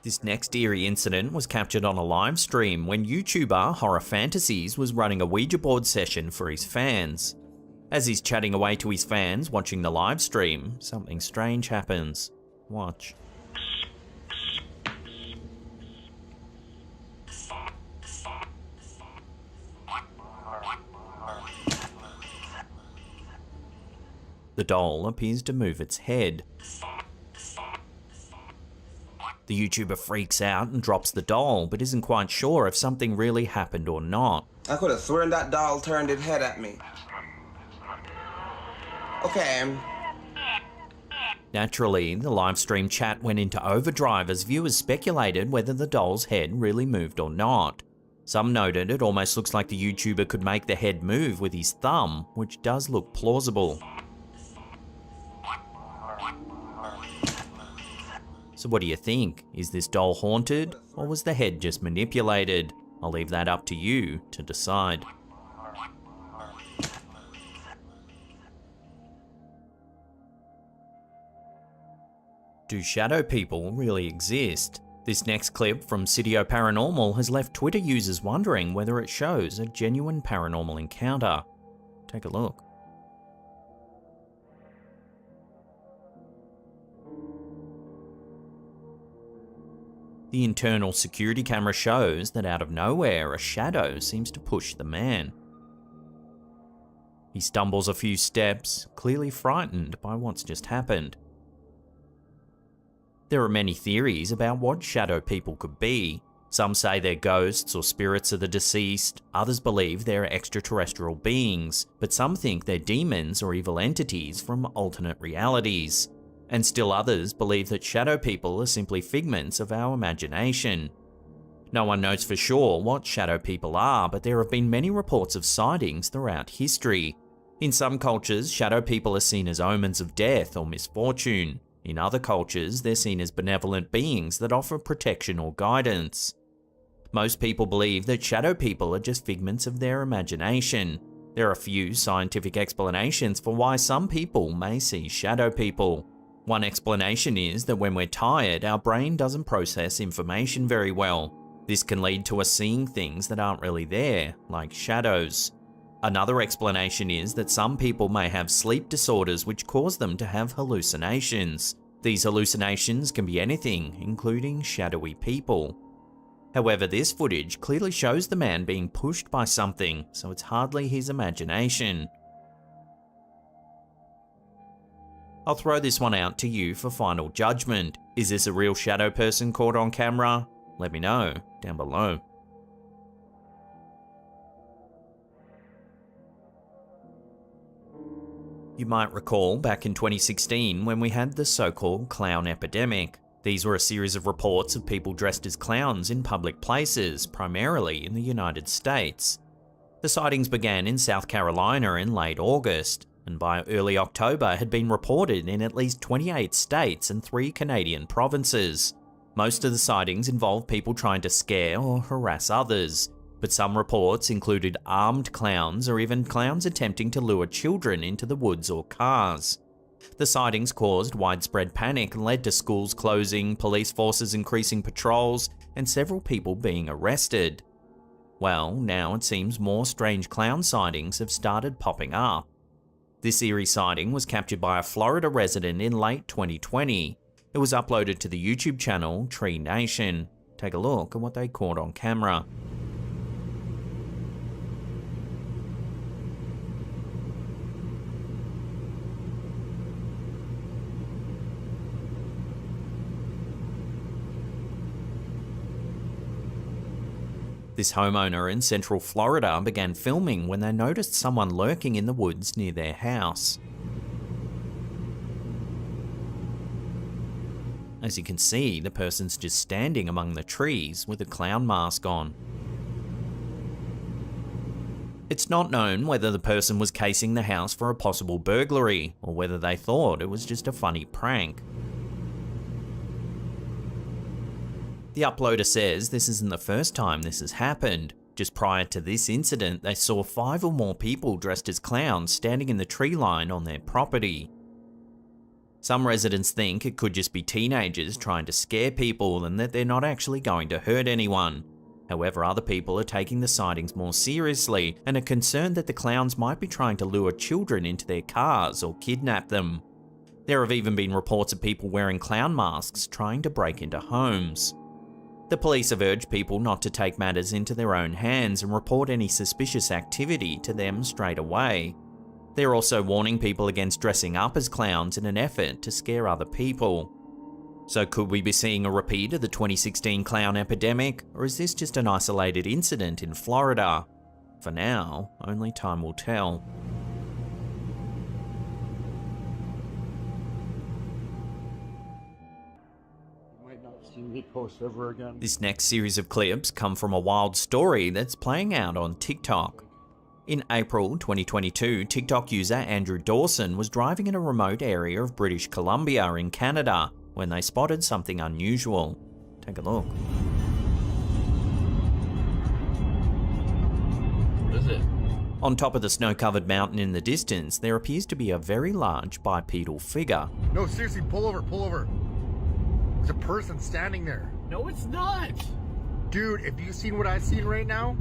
This next eerie incident was captured on a live stream when YouTuber Horror Fantasies was running a Ouija board session for his fans. As he's chatting away to his fans watching the live stream, something strange happens. Watch. The doll appears to move its head. The YouTuber freaks out and drops the doll, but isn't quite sure if something really happened or not. I could have sworn that doll turned its head at me. Okay. Naturally, the live stream chat went into overdrive as viewers speculated whether the doll's head really moved or not. Some noted it almost looks like the YouTuber could make the head move with his thumb, which does look plausible. So what do you think? Is this doll haunted, or was the head just manipulated? I'll leave that up to you to decide. Do shadow people really exist? This next clip from Sitio Paranormal has left Twitter users wondering whether it shows a genuine paranormal encounter. Take a look. The internal security camera shows that out of nowhere, a shadow seems to push the man. He stumbles a few steps, clearly frightened by what's just happened. There are many theories about what shadow people could be. Some say they're ghosts or spirits of the deceased, others believe they're extraterrestrial beings, but some think they're demons or evil entities from alternate realities. And still others believe that shadow people are simply figments of our imagination. No one knows for sure what shadow people are, but there have been many reports of sightings throughout history. In some cultures, shadow people are seen as omens of death or misfortune. In other cultures, they're seen as benevolent beings that offer protection or guidance. Most people believe that shadow people are just figments of their imagination. There are few scientific explanations for why some people may see shadow people. One explanation is that when we're tired, our brain doesn't process information very well. This can lead to us seeing things that aren't really there, like shadows. Another explanation is that some people may have sleep disorders which cause them to have hallucinations. These hallucinations can be anything, including shadowy people. However, this footage clearly shows the man being pushed by something, so it's hardly his imagination. I'll throw this one out to you for final judgment. Is this a real shadow person caught on camera? Let me know down below. You might recall back in 2016 when we had the so-called clown epidemic. These were a series of reports of people dressed as clowns in public places, primarily in the United States. The sightings began in South Carolina in late August, and by early October had been reported in at least 28 states and 3 Canadian provinces. Most of the sightings involved people trying to scare or harass others, but some reports included armed clowns or even clowns attempting to lure children into the woods or cars. The sightings caused widespread panic and led to schools closing, police forces increasing patrols, and several people being arrested. Well, now it seems more strange clown sightings have started popping up. This eerie sighting was captured by a Florida resident in late 2020. It was uploaded to the YouTube channel Tree Nation. Take a look at what they caught on camera. This homeowner in central Florida began filming when they noticed someone lurking in the woods near their house. As you can see, the person's just standing among the trees with a clown mask on. It's not known whether the person was casing the house for a possible burglary, or whether they thought it was just a funny prank. The uploader says this isn't the first time this has happened. Just prior to this incident, they saw 5 or more people dressed as clowns standing in the tree line on their property. Some residents think it could just be teenagers trying to scare people and that they're not actually going to hurt anyone. However, other people are taking the sightings more seriously and are concerned that the clowns might be trying to lure children into their cars or kidnap them. There have even been reports of people wearing clown masks trying to break into homes. The police have urged people not to take matters into their own hands and report any suspicious activity to them straight away. They're also warning people against dressing up as clowns in an effort to scare other people. So could we be seeing a repeat of the 2016 clown epidemic, or is this just an isolated incident in Florida? For now, only time will tell. This next series of clips come from a wild story that's playing out on TikTok. In April 2022, TikTok user Andrew Dawson was driving in a remote area of British Columbia in Canada when they spotted something unusual. Take a look. What is it? On top of the snow-covered mountain in the distance, there appears to be a very large bipedal figure. No, seriously, pull over, pull over. There's a person standing there. No, it's not. Dude, if you seen what I've seen right now?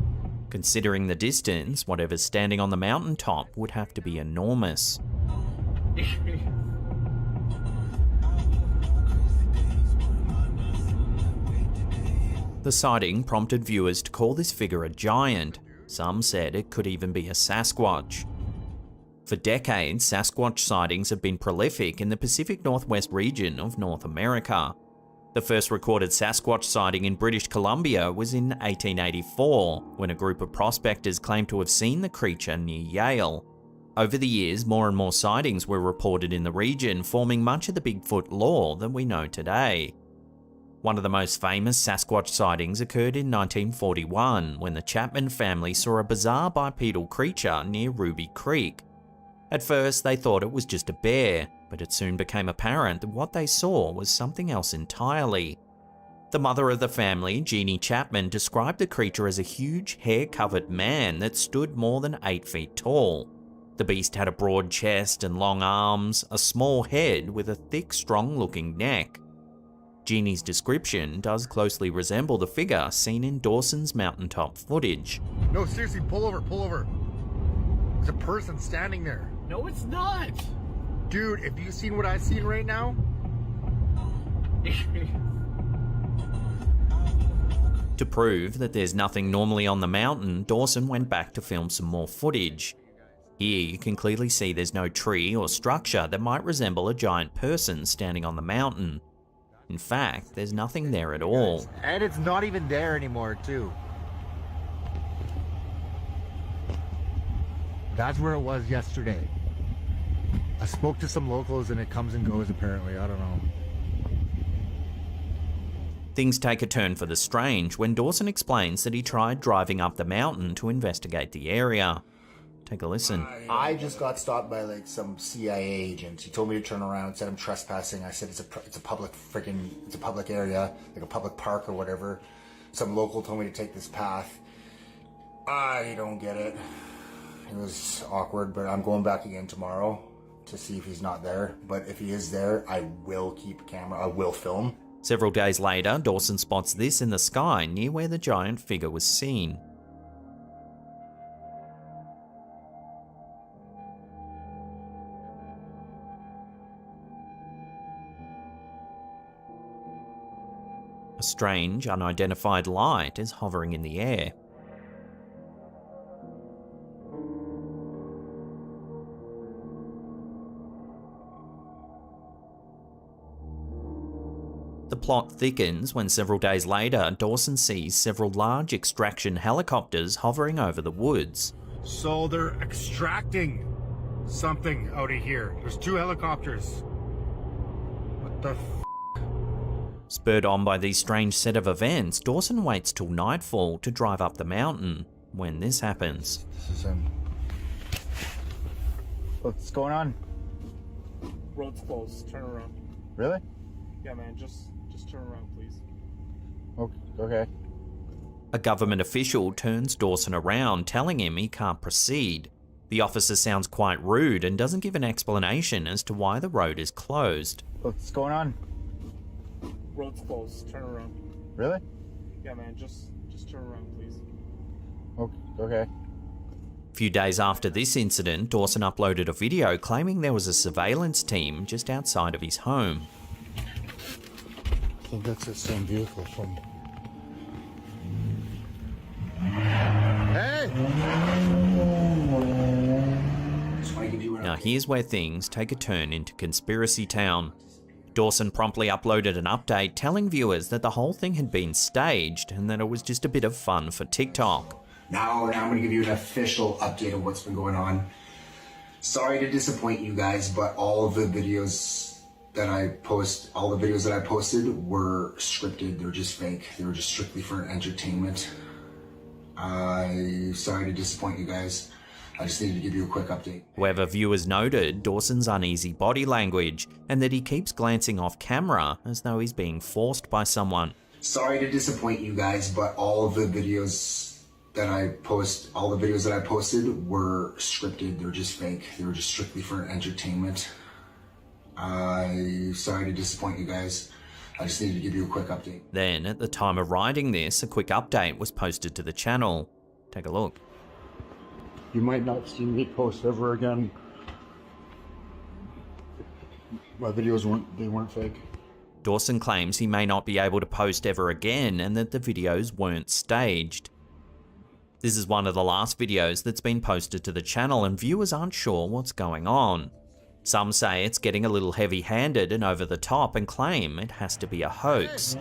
Considering the distance, whatever's standing on the mountaintop would have to be enormous. The sighting prompted viewers to call this figure a giant. Some said it could even be a Sasquatch. For decades, Sasquatch sightings have been prolific in the Pacific Northwest region of North America. The first recorded Sasquatch sighting in British Columbia was in 1884, when a group of prospectors claimed to have seen the creature near Yale. Over the years, more and more sightings were reported in the region, forming much of the Bigfoot lore that we know today. One of the most famous Sasquatch sightings occurred in 1941, when the Chapman family saw a bizarre bipedal creature near Ruby Creek. At first, they thought it was just a bear, But it soon became apparent that what they saw was something else entirely. The mother of the family, Jeannie Chapman, described the creature as a huge, hair-covered man that stood more than 8 feet tall. The beast had a broad chest and long arms, a small head with a thick, strong-looking neck. Jeannie's description does closely resemble the figure seen in Dawson's mountaintop footage. No, seriously, pull over, pull over. There's a person standing there. No, it's not. Dude, if you seen what I seen right now? To prove that there's nothing normally on the mountain, Dawson went back to film some more footage. Here you can clearly see there's no tree or structure that might resemble a giant person standing on the mountain. In fact, there's nothing there at all. And it's not even there anymore, too. That's where it was yesterday. I spoke to some locals and it comes and goes apparently, I don't know. Things take a turn for the strange when Dawson explains that he tried driving up the mountain to investigate the area. Take a listen. I just got stopped by like some CIA agent. He told me to turn around, said I'm trespassing. I said it's a public area, like a public park or whatever. Some local told me to take this path. I don't get it. It was awkward, but I'm going back again tomorrow to see if he's not there. But if he is there, I will keep a camera. I will film. Several days later, Dawson spots this in the sky near where the giant figure was seen. A strange, unidentified light is hovering in the air. The plot thickens when several days later, Dawson sees several large extraction helicopters hovering over the woods. So they're extracting something out of here. There's 2 helicopters. What the f***? Spurred on by these strange set of events, Dawson waits till nightfall to drive up the mountain. When this happens, This is him. What's going on? Road's closed. Turn around. Really? Yeah, man. Just turn around, please. Okay. a government official turns Dawson around, telling him he can't proceed. The officer sounds quite rude and doesn't give an explanation as to why the road is closed. What's going on? Road's closed. Turn around. Really? Yeah, man. Just turn around, please. Okay. A few days after this incident, Dawson uploaded a video claiming there was a surveillance team just outside of his home. I think that's the same vehicle from... Hey! Now here's where things take a turn into conspiracy town. Dawson promptly uploaded an update telling viewers that the whole thing had been staged and that it was just a bit of fun for TikTok. Now I'm going to give you an official update of what's been going on. Sorry to disappoint you guys, but all of the videos that I posted were scripted. They're just fake. They were just strictly for entertainment. Sorry to disappoint you guys. I just needed to give you a quick update. However, viewers noted Dawson's uneasy body language and that he keeps glancing off camera as though he's being forced by someone. Sorry to disappoint you guys, but all of the videos that I posted were scripted. They're just fake. They were just strictly for entertainment. Sorry to disappoint you guys. I just needed to give you a quick update. Then, at the time of writing this, a quick update was posted to the channel. Take a look. You might not see me post ever again. My videos weren't fake. Dawson claims he may not be able to post ever again and that the videos weren't staged. This is one of the last videos that's been posted to the channel and viewers aren't sure what's going on. Some say it's getting a little heavy-handed and over the top and claim it has to be a hoax.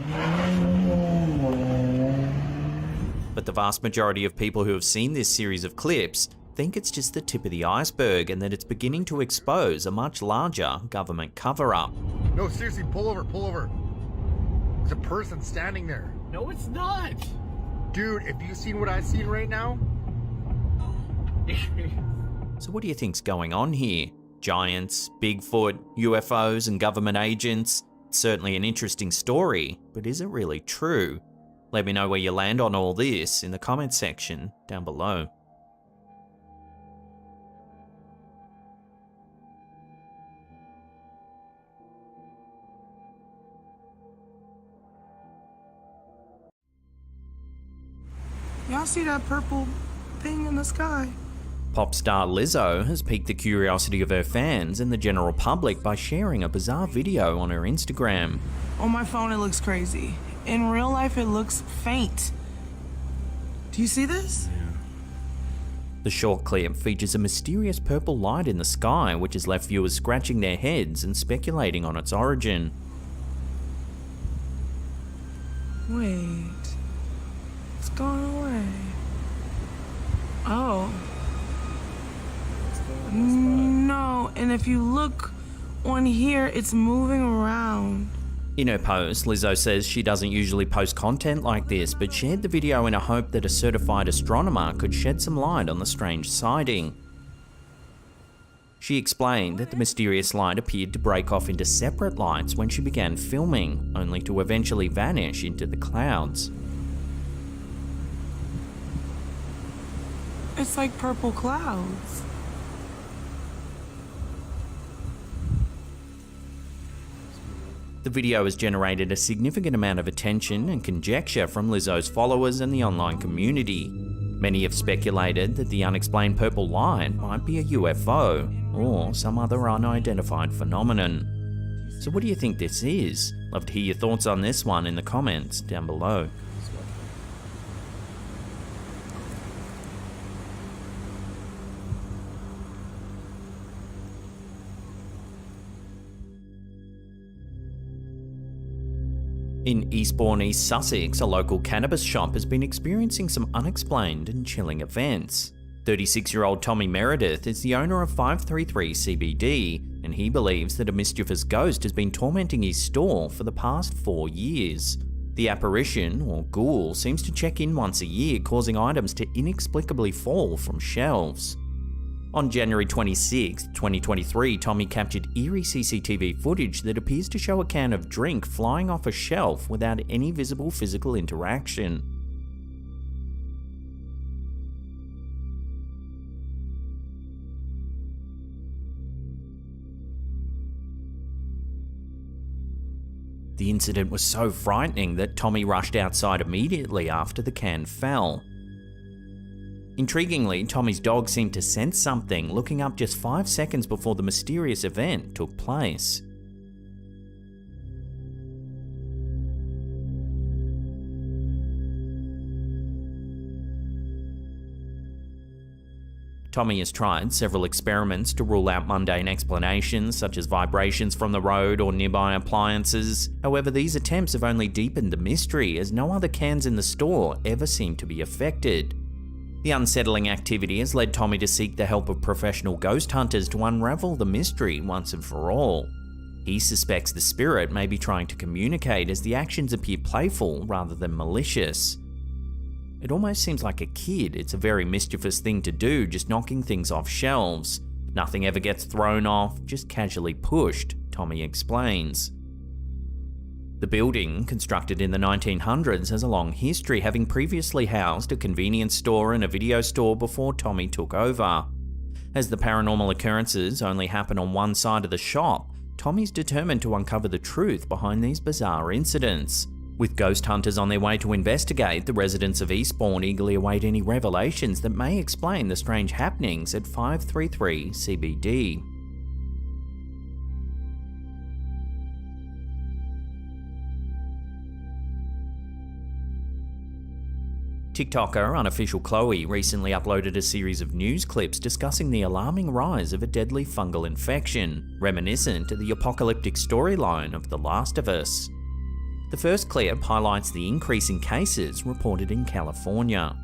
But the vast majority of people who have seen this series of clips think it's just the tip of the iceberg and that it's beginning to expose a much larger government cover-up. No, seriously, pull over. There's a person standing there. No, it's not. Dude, if you seen what I seen right now? So what do you think's going on here? Giants, Bigfoot, UFOs, and government agents. It's certainly an interesting story, but is it really true? Let me know where you land on all this in the comments section down below. Y'all see that purple thing in the sky? Pop star Lizzo has piqued the curiosity of her fans and the general public by sharing a bizarre video on her Instagram. On my phone it looks crazy. In real life it looks faint. Do you see this? The short clip features a mysterious purple light in the sky which has left viewers scratching their heads and speculating on its origin. Wait. It's gone away. Oh. No, and if you look on here, it's moving around. In her post, Lizzo says she doesn't usually post content like this, but shared the video in a hope that a certified astronomer could shed some light on the strange sighting. She explained that the mysterious light appeared to break off into separate lights when she began filming, only to eventually vanish into the clouds. It's like purple clouds. The video has generated a significant amount of attention and conjecture from Lizzo's followers and the online community. Many have speculated that the unexplained purple light might be a UFO or some other unidentified phenomenon. So what do you think this is? Love to hear your thoughts on this one in the comments down below. In Eastbourne, East Sussex, a local cannabis shop has been experiencing some unexplained and chilling events. 36-year-old Tommy Meredith is the owner of 533 CBD, and he believes that a mischievous ghost has been tormenting his store for the past 4 years. The apparition, or ghoul, seems to check in once a year, causing items to inexplicably fall from shelves. On January 26, 2023, Tommy captured eerie CCTV footage that appears to show a can of drink flying off a shelf without any visible physical interaction. The incident was so frightening that Tommy rushed outside immediately after the can fell. Intriguingly, Tommy's dog seemed to sense something, looking up just 5 seconds before the mysterious event took place. Tommy has tried several experiments to rule out mundane explanations, such as vibrations from the road or nearby appliances. However, these attempts have only deepened the mystery, as no other cans in the store ever seem to be affected. The unsettling activity has led Tommy to seek the help of professional ghost hunters to unravel the mystery once and for all. He suspects the spirit may be trying to communicate, as the actions appear playful rather than malicious. It almost seems like a kid. It's a very mischievous thing to do, just knocking things off shelves. Nothing ever gets thrown off, just casually pushed, Tommy explains. The building, constructed in the 1900s, has a long history, having previously housed a convenience store and a video store before Tommy took over. As the paranormal occurrences only happen on one side of the shop, Tommy's determined to uncover the truth behind these bizarre incidents. With ghost hunters on their way to investigate, the residents of Eastbourne eagerly await any revelations that may explain the strange happenings at 533 CBD. TikToker Unofficial Chloe recently uploaded a series of news clips discussing the alarming rise of a deadly fungal infection, reminiscent of the apocalyptic storyline of The Last of Us. The first clip highlights the increase in cases reported in California.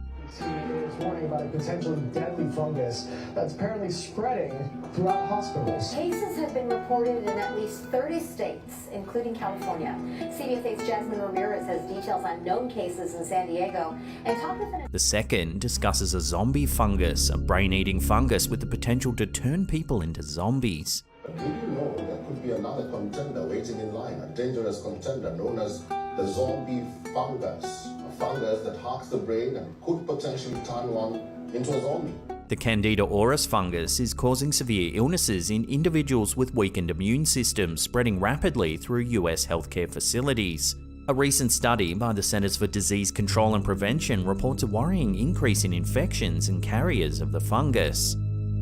California about a potentially deadly fungus that's apparently spreading throughout hospitals. Cases have been reported in at least 30 states, including California. CBS 8's Jasmine Ramirez has details on known cases in San Diego and talked with an... The second discusses a zombie fungus, a brain-eating fungus with the potential to turn people into zombies. Did you know there could be another contender waiting in line, a dangerous contender known as the zombie fungus? A fungus that hacks the brain and could potentially turn one into a zombie. The Candida auris fungus is causing severe illnesses in individuals with weakened immune systems, spreading rapidly through US healthcare facilities. A recent study by the Centers for Disease Control and Prevention reports a worrying increase in infections and carriers of the fungus.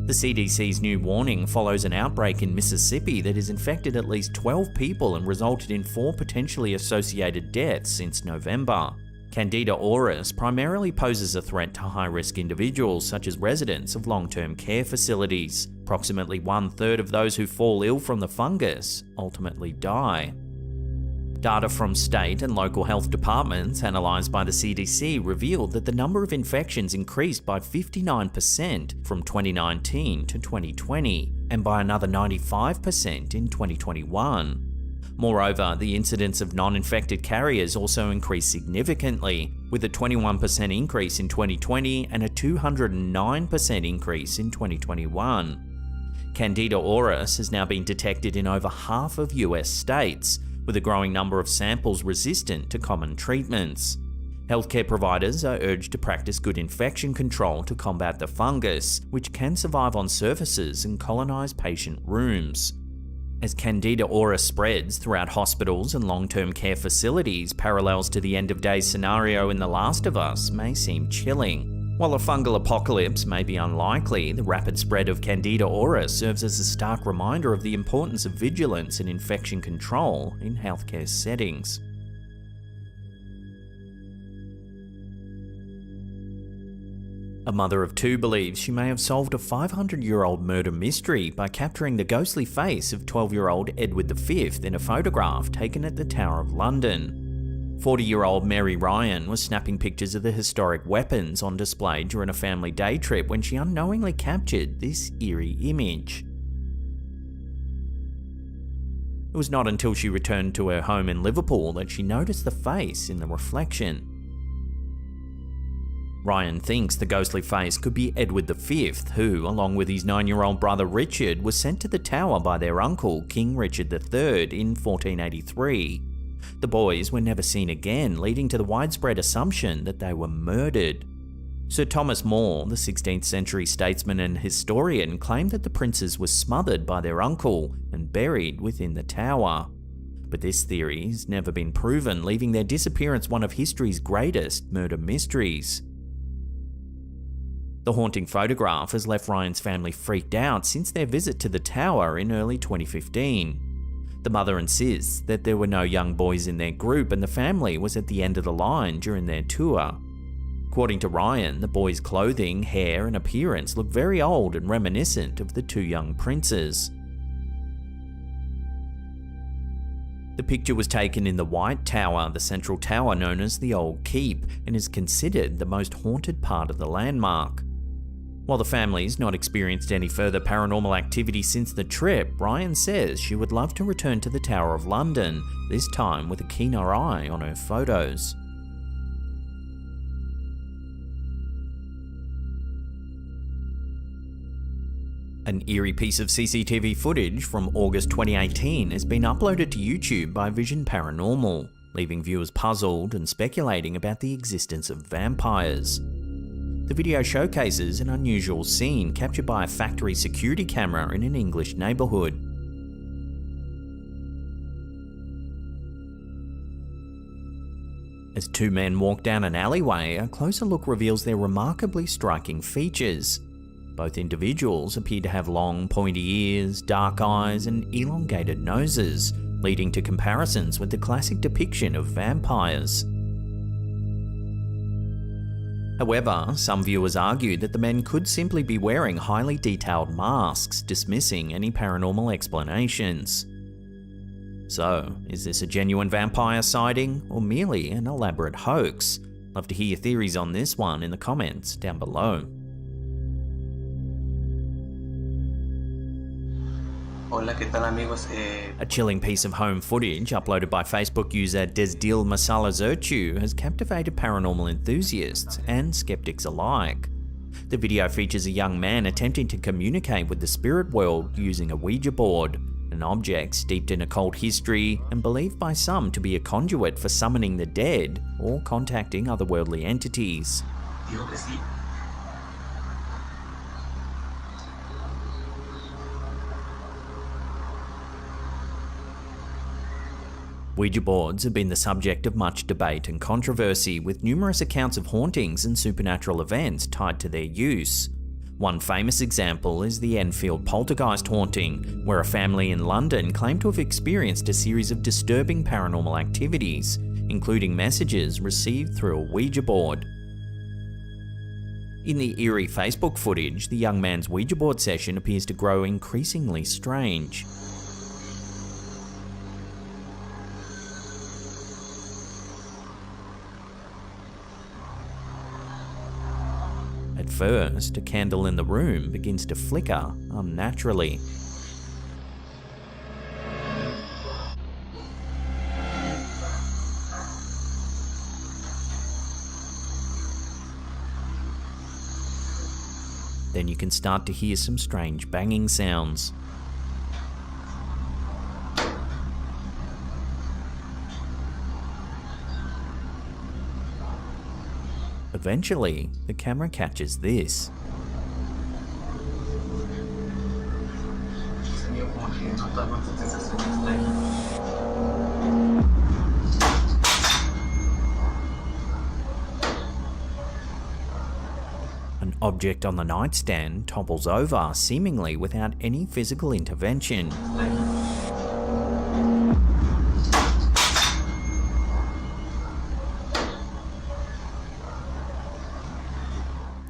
The CDC's new warning follows an outbreak in Mississippi that has infected at least 12 people and resulted in 4 potentially associated deaths since November. Candida auris primarily poses a threat to high-risk individuals such as residents of long-term care facilities. Approximately 1/3 of those who fall ill from the fungus ultimately die. Data from state and local health departments analysed by the CDC revealed that the number of infections increased by 59% from 2019 to 2020, and by another 95% in 2021. Moreover, the incidence of non-infected carriers also increased significantly, with a 21% increase in 2020 and a 209% increase in 2021. Candida auris has now been detected in over half of US states, with a growing number of samples resistant to common treatments. Healthcare providers are urged to practice good infection control to combat the fungus, which can survive on surfaces and colonize patient rooms. As Candida auris spreads throughout hospitals and long-term care facilities, parallels to the end-of-days scenario in The Last of Us may seem chilling. While a fungal apocalypse may be unlikely, the rapid spread of Candida auris serves as a stark reminder of the importance of vigilance and infection control in healthcare settings. A mother of 2 believes she may have solved a 500-year-old murder mystery by capturing the ghostly face of 12-year-old Edward V in a photograph taken at the Tower of London. 40-year-old Mary Ryan was snapping pictures of the historic weapons on display during a family day trip when she unknowingly captured this eerie image. It was not until she returned to her home in Liverpool that she noticed the face in the reflection. Ryan thinks the ghostly face could be Edward V, who, along with his 9-year-old brother Richard, was sent to the Tower by their uncle, King Richard III, in 1483. The boys were never seen again, leading to the widespread assumption that they were murdered. Sir Thomas More, the 16th century statesman and historian, claimed that the princes were smothered by their uncle and buried within the tower. But this theory has never been proven, leaving their disappearance one of history's greatest murder mysteries. The haunting photograph has left Ryan's family freaked out since their visit to the tower in early 2015. The mother insists that there were no young boys in their group and the family was at the end of the line during their tour. According to Ryan, the boys' clothing, hair and appearance look very old and reminiscent of the 2 young princes. The picture was taken in the White Tower, the central tower known as the Old Keep, and is considered the most haunted part of the landmark. While the family's not experienced any further paranormal activity since the trip, Ryan says she would love to return to the Tower of London, this time with a keener eye on her photos. An eerie piece of CCTV footage from August 2018 has been uploaded to YouTube by Vision Paranormal, leaving viewers puzzled and speculating about the existence of vampires. The video showcases an unusual scene captured by a factory security camera in an English neighbourhood. As 2 men walk down an alleyway, a closer look reveals their remarkably striking features. Both individuals appear to have long, pointy ears, dark eyes, and elongated noses, leading to comparisons with the classic depiction of vampires. However, some viewers argue that the men could simply be wearing highly detailed masks, dismissing any paranormal explanations. So, is this a genuine vampire sighting, or merely an elaborate hoax? Love to hear your theories on this one in the comments down below. Hola, ¿qué tal amigos? A chilling piece of home footage uploaded by Facebook user Desdil Masala Zerchu has captivated paranormal enthusiasts and skeptics alike. The video features a young man attempting to communicate with the spirit world using a Ouija board, an object steeped in occult history and believed by some to be a conduit for summoning the dead or contacting otherworldly entities. Digo que sí. Ouija boards have been the subject of much debate and controversy, with numerous accounts of hauntings and supernatural events tied to their use. One famous example is the Enfield poltergeist haunting, where a family in London claimed to have experienced a series of disturbing paranormal activities, including messages received through a Ouija board. In the eerie Facebook footage, the young man's Ouija board session appears to grow increasingly strange. At first, a candle in the room begins to flicker unnaturally. Then you can start to hear some strange banging sounds. Eventually, the camera catches this. An object on the nightstand topples over, seemingly without any physical intervention.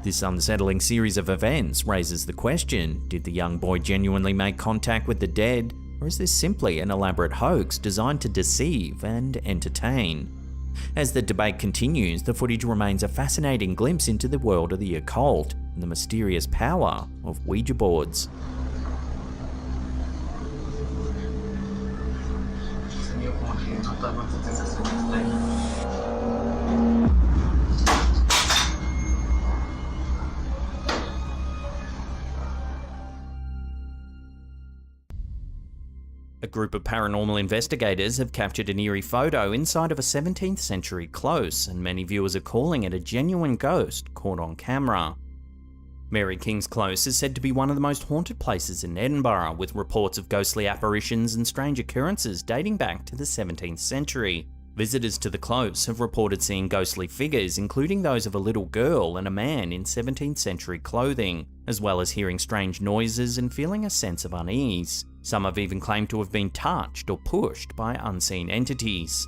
This unsettling series of events raises the question, did the young boy genuinely make contact with the dead, or is this simply an elaborate hoax designed to deceive and entertain? As the debate continues, the footage remains a fascinating glimpse into the world of the occult and the mysterious power of Ouija boards. A group of paranormal investigators have captured an eerie photo inside of a 17th century close, and many viewers are calling it a genuine ghost caught on camera. Mary King's Close is said to be one of the most haunted places in Edinburgh, with reports of ghostly apparitions and strange occurrences dating back to the 17th century. Visitors to the close have reported seeing ghostly figures, including those of a little girl and a man in 17th century clothing, as well as hearing strange noises and feeling a sense of unease. Some have even claimed to have been touched or pushed by unseen entities.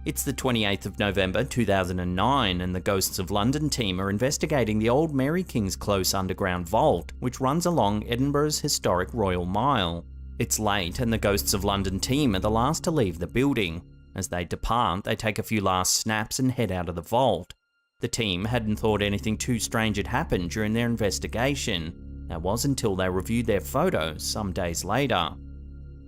It's the 28th of November 2009, and the Ghosts of London team are investigating the old Mary King's Close underground vault, which runs along Edinburgh's historic Royal Mile. It's late, and the Ghosts of London team are the last to leave the building. As they depart, they take a few last snaps and head out of the vault. The team hadn't thought anything too strange had happened during their investigation. That was until they reviewed their photos some days later.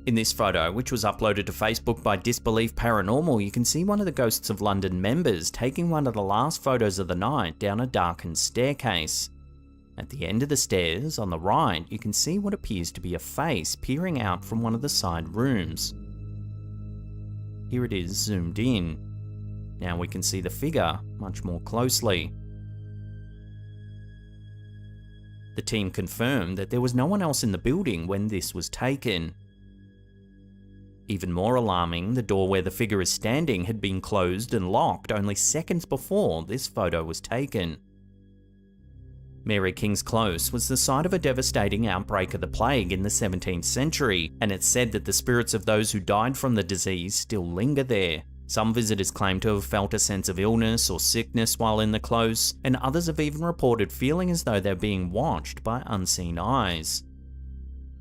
In this photo, which was uploaded to Facebook by Disbelief Paranormal, you can see one of the Ghosts of London members taking one of the last photos of the night down a darkened staircase. At the end of the stairs, on the right, you can see what appears to be a face peering out from one of the side rooms. Here it is zoomed in. Now we can see the figure much more closely. The team confirmed that there was no one else in the building when this was taken. Even more alarming, the door where the figure is standing had been closed and locked only seconds before this photo was taken. Mary King's Close was the site of a devastating outbreak of the plague in the 17th century, and it's said that the spirits of those who died from the disease still linger there. Some visitors claim to have felt a sense of illness or sickness while in the close, and others have even reported feeling as though they're being watched by unseen eyes.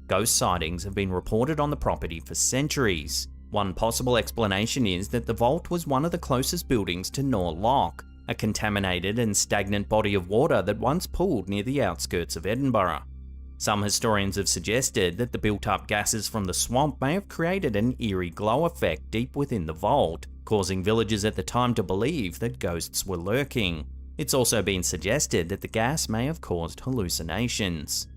Ghost sightings have been reported on the property for centuries. One possible explanation is that the vault was one of the closest buildings to Nor Loch, a contaminated and stagnant body of water that once pooled near the outskirts of Edinburgh. Some historians have suggested that the built-up gases from the swamp may have created an eerie glow effect deep within the vault, causing villagers at the time to believe that ghosts were lurking. It's also been suggested that the gas may have caused hallucinations.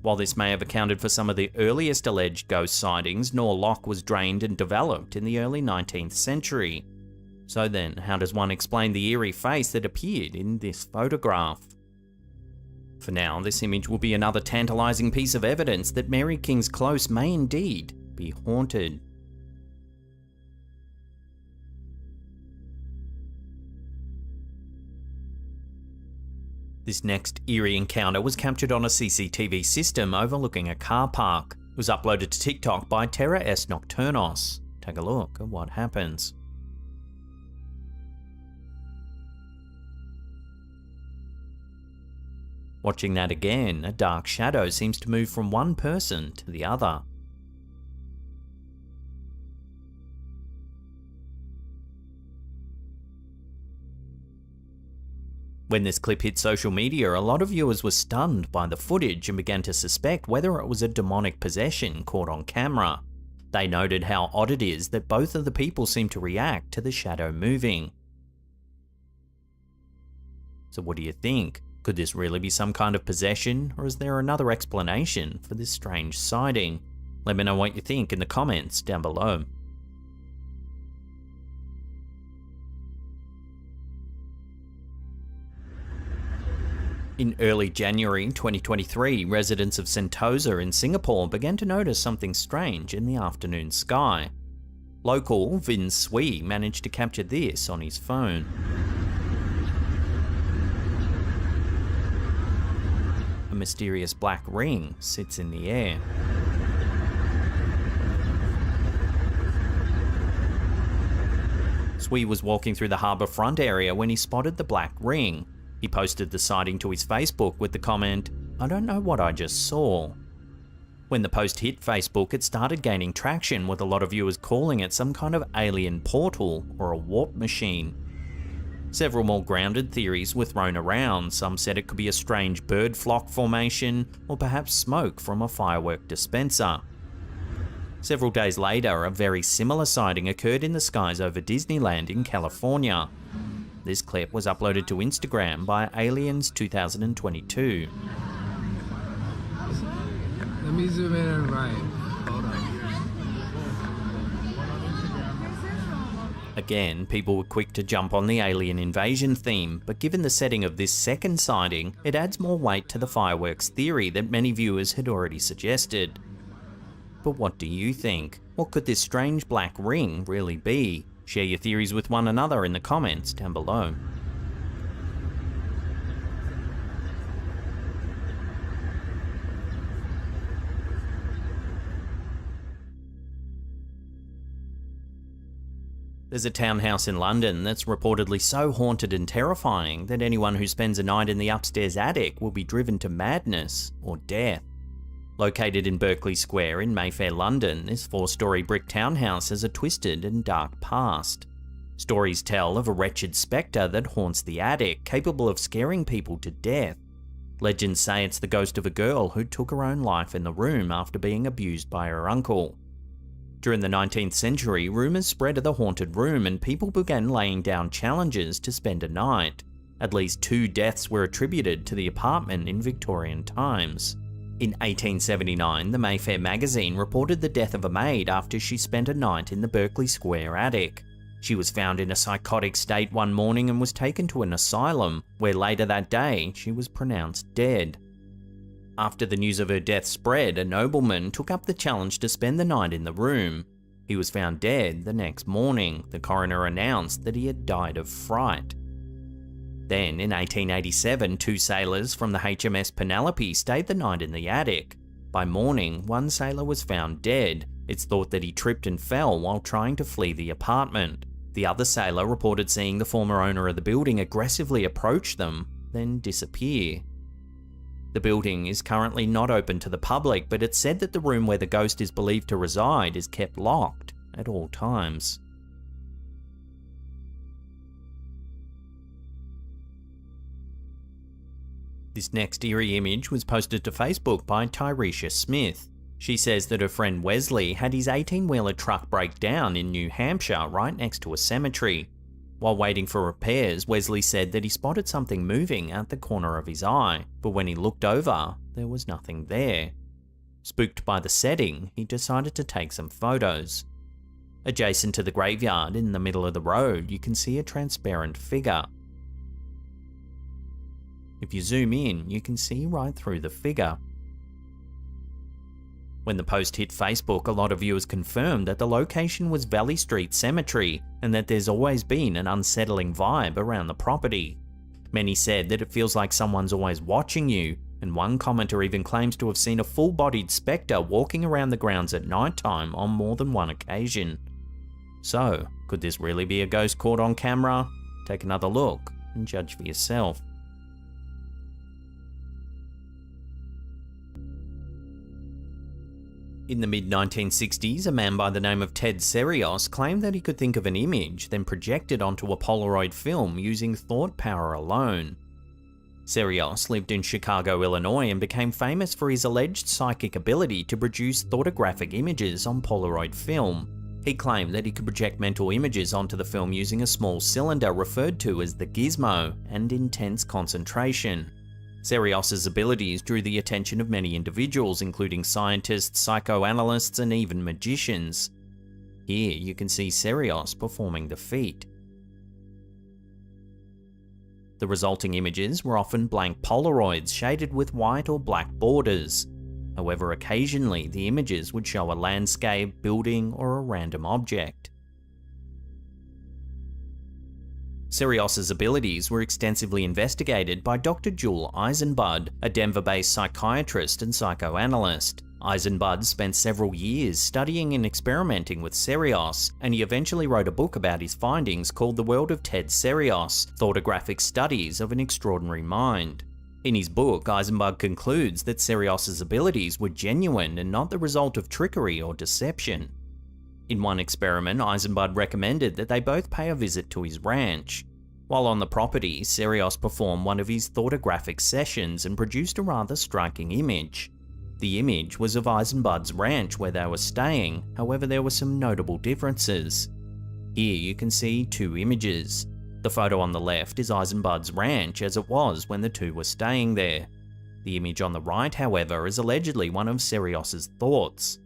While this may have accounted for some of the earliest alleged ghost sightings, Nor Loch was drained and developed in the early 19th century. So then, how does one explain the eerie face that appeared in this photograph? For now, this image will be another tantalising piece of evidence that Mary King's Close may indeed be haunted. This next eerie encounter was captured on a CCTV system overlooking a car park. It was uploaded to TikTok by Terra S Nocturnos. Take a look at what happens. Watching that again, a dark shadow seems to move from one person to the other. When this clip hit social media, a lot of viewers were stunned by the footage and began to suspect whether it was a demonic possession caught on camera. They noted how odd it is that both of the people seem to react to the shadow moving. So what do you think? Could this really be some kind of possession, or is there another explanation for this strange sighting? Let me know what you think in the comments down below. In early January 2023, residents of Sentosa in Singapore began to notice something strange in the afternoon sky. Local Vin Sui managed to capture this on his phone. A mysterious black ring sits in the air. Sui was walking through the harbourfront area when he spotted the black ring. He posted the sighting to his Facebook with the comment, "I don't know what I just saw." When the post hit Facebook, it started gaining traction, with a lot of viewers calling it some kind of alien portal or a warp machine. Several more grounded theories were thrown around. Some said it could be a strange bird flock formation, or perhaps smoke from a firework dispenser. Several days later, a very similar sighting occurred in the skies over Disneyland in California. This clip was uploaded to Instagram by Aliens 2022. Let me zoom in and right. Hold on. Again, people were quick to jump on the alien invasion theme, but given the setting of this second sighting, it adds more weight to the fireworks theory that many viewers had already suggested. But what do you think? What could this strange black ring really be? Share your theories with one another in the comments down below. There's a townhouse in London that's reportedly so haunted and terrifying that anyone who spends a night in the upstairs attic will be driven to madness or death. Located in Berkeley Square in Mayfair, London, this 4-storey brick townhouse has a twisted and dark past. Stories tell of a wretched spectre that haunts the attic, capable of scaring people to death. Legends say it's the ghost of a girl who took her own life in the room after being abused by her uncle. During the 19th century, rumours spread of the haunted room and people began laying down challenges to spend a night. At least 2 deaths were attributed to the apartment in Victorian times. In 1879, the Mayfair magazine reported the death of a maid after she spent a night in the Berkeley Square attic. She was found in a psychotic state one morning and was taken to an asylum, where later that day she was pronounced dead. After the news of her death spread, a nobleman took up the challenge to spend the night in the room. He was found dead the next morning. The coroner announced that he had died of fright. Then, in 1887, 2 sailors from the HMS Penelope stayed the night in the attic. By morning, one sailor was found dead. It's thought that he tripped and fell while trying to flee the apartment. The other sailor reported seeing the former owner of the building aggressively approach them, then disappear. The building is currently not open to the public, but it's said that the room where the ghost is believed to reside is kept locked. at all times. This next eerie image was posted to Facebook by Tyresha Smith. She says that her friend Wesley had his 18-wheeler truck break down in New Hampshire right next to a cemetery. While waiting for repairs, Wesley said that he spotted something moving at the corner of his eye, but when he looked over, there was nothing there. Spooked by the setting, he decided to take some photos. Adjacent to the graveyard, in the middle of the road, you can see a transparent figure. If you zoom in, you can see right through the figure. When the post hit Facebook, a lot of viewers confirmed that the location was Valley Street Cemetery and that there's always been an unsettling vibe around the property. Many said that it feels like someone's always watching you, and one commenter even claims to have seen a full-bodied spectre walking around the grounds at nighttime on more than one occasion. So, could this really be a ghost caught on camera? Take another look and judge for yourself. In the mid-1960s, a man by the name of Ted Serios claimed that he could think of an image, then project it onto a Polaroid film using thought power alone. Serios lived in Chicago, Illinois, and became famous for his alleged psychic ability to produce thoughtographic images on Polaroid film. He claimed that he could project mental images onto the film using a small cylinder referred to as the gizmo and intense concentration. Serios's abilities drew the attention of many individuals, including scientists, psychoanalysts, and even magicians. Here you can see Serios performing the feat. The resulting images were often blank Polaroids shaded with white or black borders. However, occasionally the images would show a landscape, building, or a random object. Serios's abilities were extensively investigated by Dr. Jewel Eisenbud, a Denver-based psychiatrist and psychoanalyst. Eisenbud spent several years studying and experimenting with Serios, and he eventually wrote a book about his findings called The World of Ted Serios: Thoughtographic Studies of an Extraordinary Mind. In his book, Eisenbud concludes that Serios's abilities were genuine and not the result of trickery or deception. In one experiment, Eisenbud recommended that they both pay a visit to his ranch. While on the property, Serios performed one of his thoughtographic sessions and produced a rather striking image. The image was of Eisenbud's ranch where they were staying, however there were some notable differences. Here you can see two images. The photo on the left is Eisenbud's ranch as it was when the two were staying there. The image on the right, however, is allegedly one of Serios's thoughts.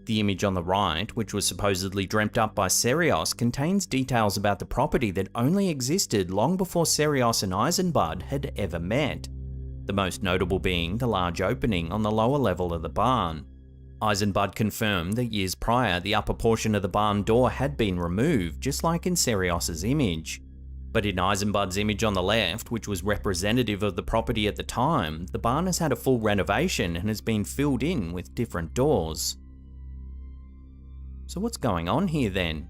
The image on the right, which was supposedly dreamt up by Serios, contains details about the property that only existed long before Serios and Eisenbud had ever met. The most notable being the large opening on the lower level of the barn. Eisenbud confirmed that years prior the upper portion of the barn door had been removed, just like in Serios's image. But in Eisenbud's image on the left, which was representative of the property at the time, the barn has had a full renovation and has been filled in with different doors. So what's going on here then?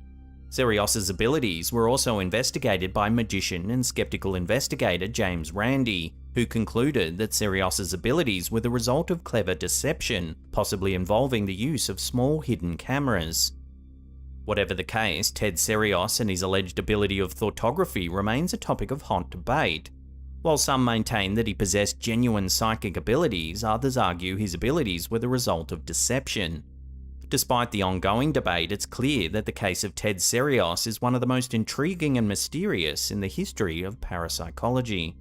Serios's abilities were also investigated by magician and skeptical investigator James Randi, who concluded that Serios's abilities were the result of clever deception, possibly involving the use of small hidden cameras. Whatever the case, Ted Serios and his alleged ability of thoughtography remains a topic of hot debate. While some maintain that he possessed genuine psychic abilities, others argue his abilities were the result of deception. Despite the ongoing debate, it's clear that the case of Ted Serios is one of the most intriguing and mysterious in the history of parapsychology.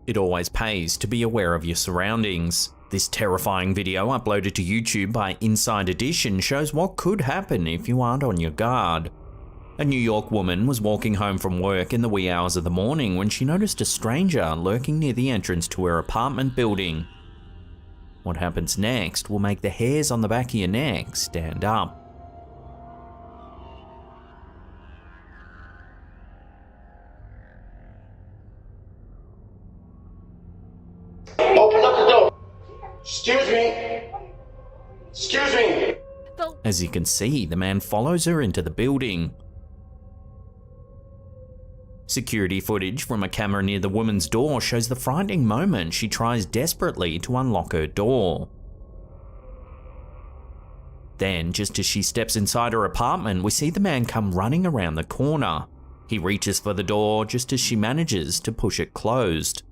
It always pays to be aware of your surroundings. This terrifying video uploaded to YouTube by Inside Edition shows what could happen if you aren't on your guard. A New York woman was walking home from work in the wee hours of the morning when she noticed a stranger lurking near the entrance to her apartment building. What happens next will make the hairs on the back of your neck stand up. Open up the door. Excuse me. Excuse me. As you can see, the man follows her into the building. Security footage from a camera near the woman's door shows the frightening moment she tries desperately to unlock her door. Then, just as she steps inside her apartment, we see the man come running around the corner. He reaches for the door just as she manages to push it closed.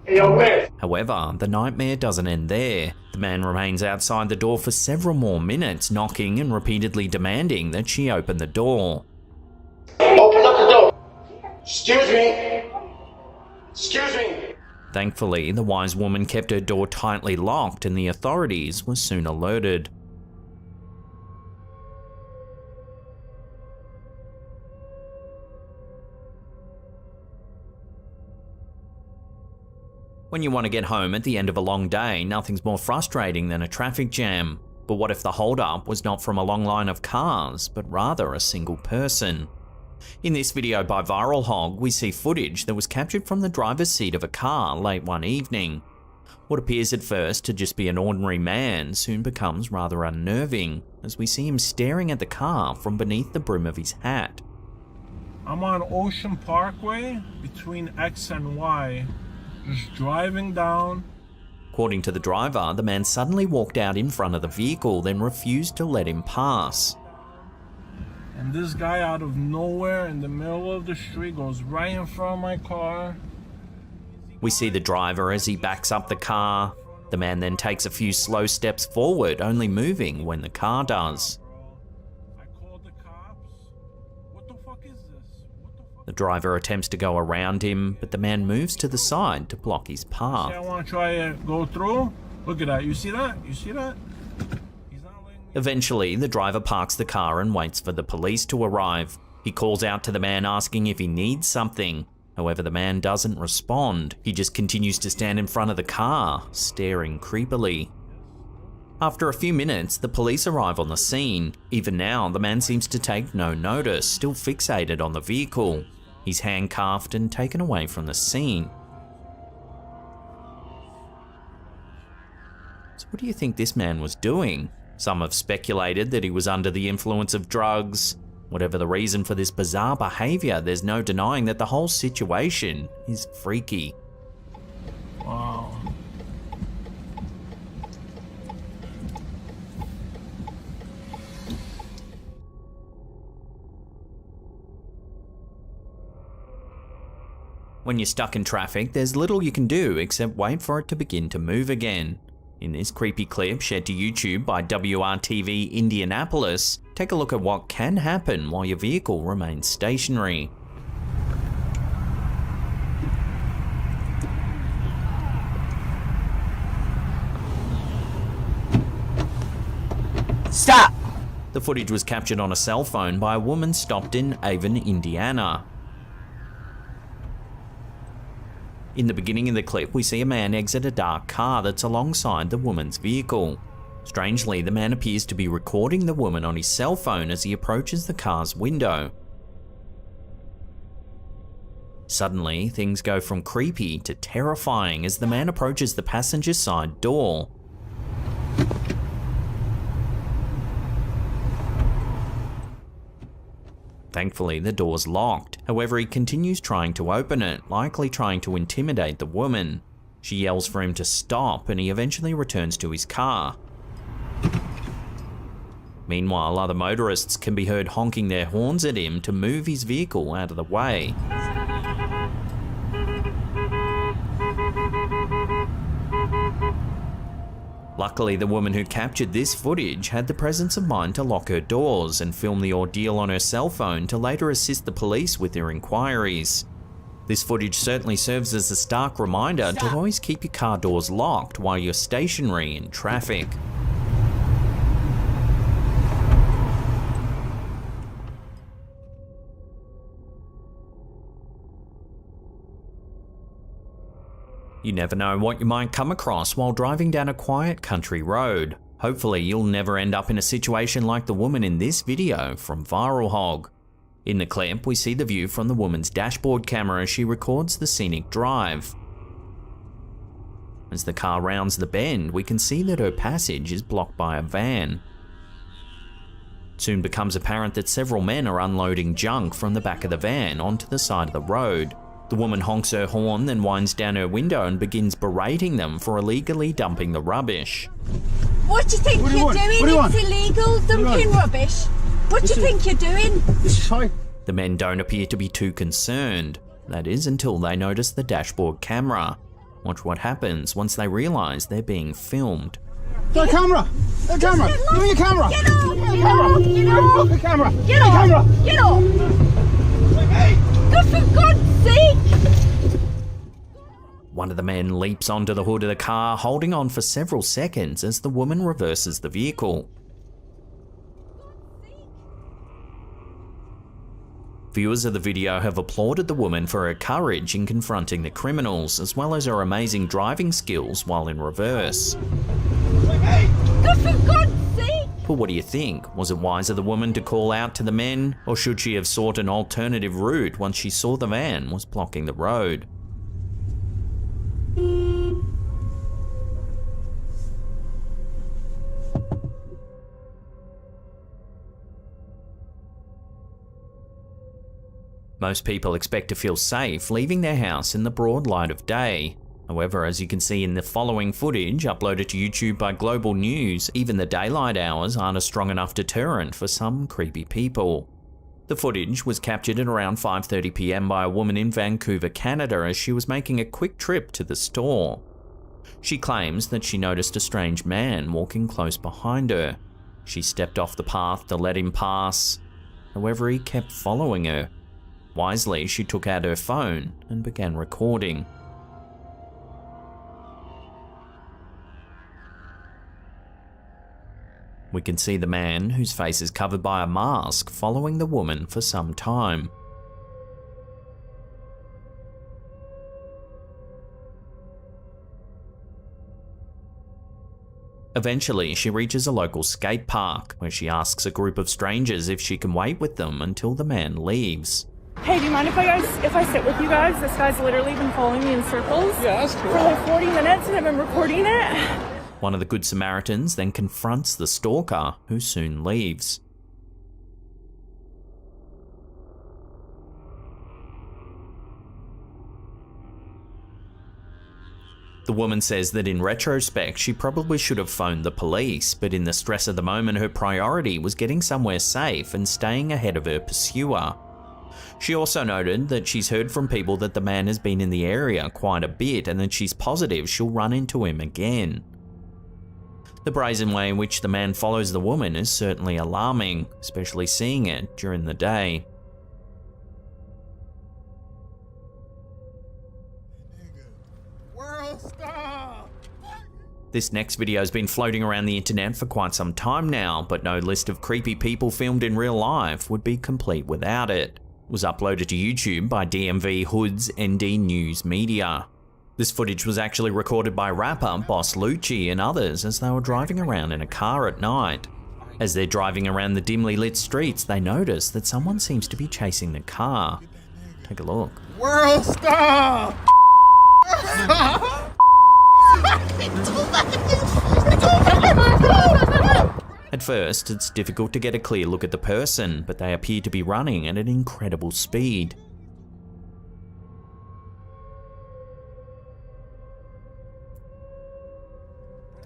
However, the nightmare doesn't end there. The man remains outside the door for several more minutes, knocking and repeatedly demanding that she open the door. Open up the door! Excuse me! Excuse me! Thankfully, the wise woman kept her door tightly locked and the authorities were soon alerted. When you want to get home at the end of a long day, nothing's more frustrating than a traffic jam. But what if the holdup was not from a long line of cars, but rather a single person? In this video by Viral Hog, we see footage that was captured from the driver's seat of a car late one evening. What appears at first to just be an ordinary man soon becomes rather unnerving, as we see him staring at the car from beneath the brim of his hat. I'm on Ocean Parkway between X and Y, just driving down. According to the driver, the man suddenly walked out in front of the vehicle, then refused to let him pass. And this guy out of nowhere in the middle of the street goes right in front of my car. We see the driver as he backs up the car. The man then takes a few slow steps forward, only moving when the car does. The driver attempts to go around him, but the man moves to the side to block his path. I want to try to go through. Look at that. You see that? You see that? Eventually, the driver parks the car and waits for the police to arrive. He calls out to the man asking if he needs something. However, the man doesn't respond. He just continues to stand in front of the car, staring creepily. After a few minutes, the police arrive on the scene. Even now, the man seems to take no notice, still fixated on the vehicle. He's handcuffed and taken away from the scene. So what do you think this man was doing? Some have speculated that he was under the influence of drugs. Whatever the reason for this bizarre behavior, there's no denying that the whole situation is freaky. Wow. When you're stuck in traffic, there's little you can do except wait for it to begin to move again. In this creepy clip shared to YouTube by WRTV Indianapolis, take a look at what can happen while your vehicle remains stationary. Stop! The footage was captured on a cell phone by a woman stopped in Avon, Indiana. In the beginning of the clip, we see a man exit a dark car that's alongside the woman's vehicle. Strangely, the man appears to be recording the woman on his cell phone as he approaches the car's window. Suddenly, things go from creepy to terrifying as the man approaches the passenger side door. Thankfully, the door's locked. However, he continues trying to open it, likely trying to intimidate the woman. She yells for him to stop, and he eventually returns to his car. Meanwhile, other motorists can be heard honking their horns at him to move his vehicle out of the way. Luckily, the woman who captured this footage had the presence of mind to lock her doors and film the ordeal on her cell phone to later assist the police with their inquiries. This footage certainly serves as a stark reminder to always keep your car doors locked while you're stationary in traffic. You never know what you might come across while driving down a quiet country road. Hopefully you'll never end up in a situation like the woman in this video from Viral Hog. In the clip, we see the view from the woman's dashboard camera as she records the scenic drive. As the car rounds the bend, we can see that her passage is blocked by a van. It soon becomes apparent that several men are unloading junk from the back of the van onto the side of the road. The woman honks her horn, then winds down her window and begins berating them for illegally dumping the rubbish. What do you think you're doing? It's illegal dumping rubbish. What do you think you're doing? This is fine. The men don't appear to be too concerned. That is until they notice the dashboard camera. Watch what happens once they realise they're being filmed. The camera! The camera! Give me your camera! Get off! Give me your camera! Get off! The camera! Get The off! camera! Get off! Good for God's sake! One of the men leaps onto the hood of the car, holding on for several seconds as the woman reverses the vehicle. Viewers of the video have applauded the woman for her courage in confronting the criminals, as well as her amazing driving skills while in reverse. Good for God's sake! But what do you think? Was it wise of the woman to call out to the men, or should she have sought an alternative route once she saw the van was blocking the road? Most people expect to feel safe leaving their house in the broad light of day. However, as you can see in the following footage uploaded to YouTube by Global News, even the daylight hours aren't a strong enough deterrent for some creepy people. The footage was captured at around 5:30 PM by a woman in Vancouver, Canada, as she was making a quick trip to the store. She claims that she noticed a strange man walking close behind her. She stepped off the path to let him pass. However, he kept following her. Wisely, she took out her phone and began recording. We can see the man, whose face is covered by a mask, following the woman for some time. Eventually, she reaches a local skate park, where she asks a group of strangers if she can wait with them until the man leaves. Hey, do you mind if I sit with you guys? This guy's literally been following me in circles. Yeah, that's cool. For like 40 minutes and I've been recording it. One of the Good Samaritans then confronts the stalker, who soon leaves. The woman says that in retrospect, she probably should have phoned the police, but in the stress of the moment, her priority was getting somewhere safe and staying ahead of her pursuer. She also noted that she's heard from people that the man has been in the area quite a bit and that she's positive she'll run into him again. The brazen way in which the man follows the woman is certainly alarming, especially seeing it during the day. This next video has been floating around the internet for quite some time now, but no list of creepy people filmed in real life would be complete without it. It was uploaded to YouTube by DMV Hoods ND News Media. This footage was actually recorded by rapper Boss Lucci and others as they were driving around in a car at night. As they're driving around the dimly lit streets, they notice that someone seems to be chasing the car. Take a look. World star! At first, it's difficult to get a clear look at the person, but they appear to be running at an incredible speed.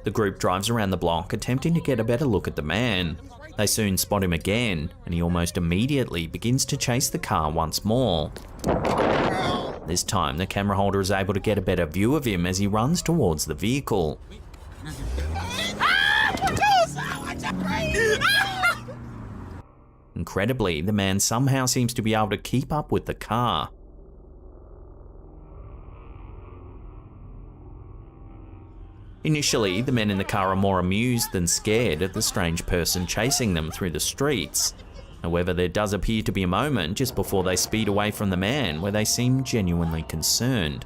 The group drives around the block, attempting to get a better look at the man. They soon spot him again, and he almost immediately begins to chase the car once more. This time, the camera holder is able to get a better view of him as he runs towards the vehicle. Incredibly, the man somehow seems to be able to keep up with the car. Initially, the men in the car are more amused than scared at the strange person chasing them through the streets. However, there does appear to be a moment just before they speed away from the man where they seem genuinely concerned.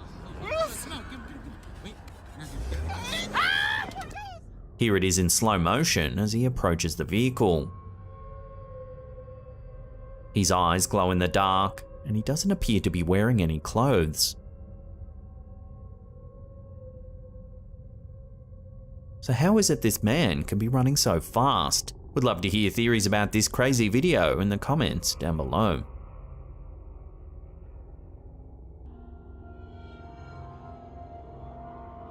Here it is in slow motion as he approaches the vehicle. His eyes glow in the dark, and he doesn't appear to be wearing any clothes. So how is it this man can be running so fast? Would love to hear theories about this crazy video in the comments down below.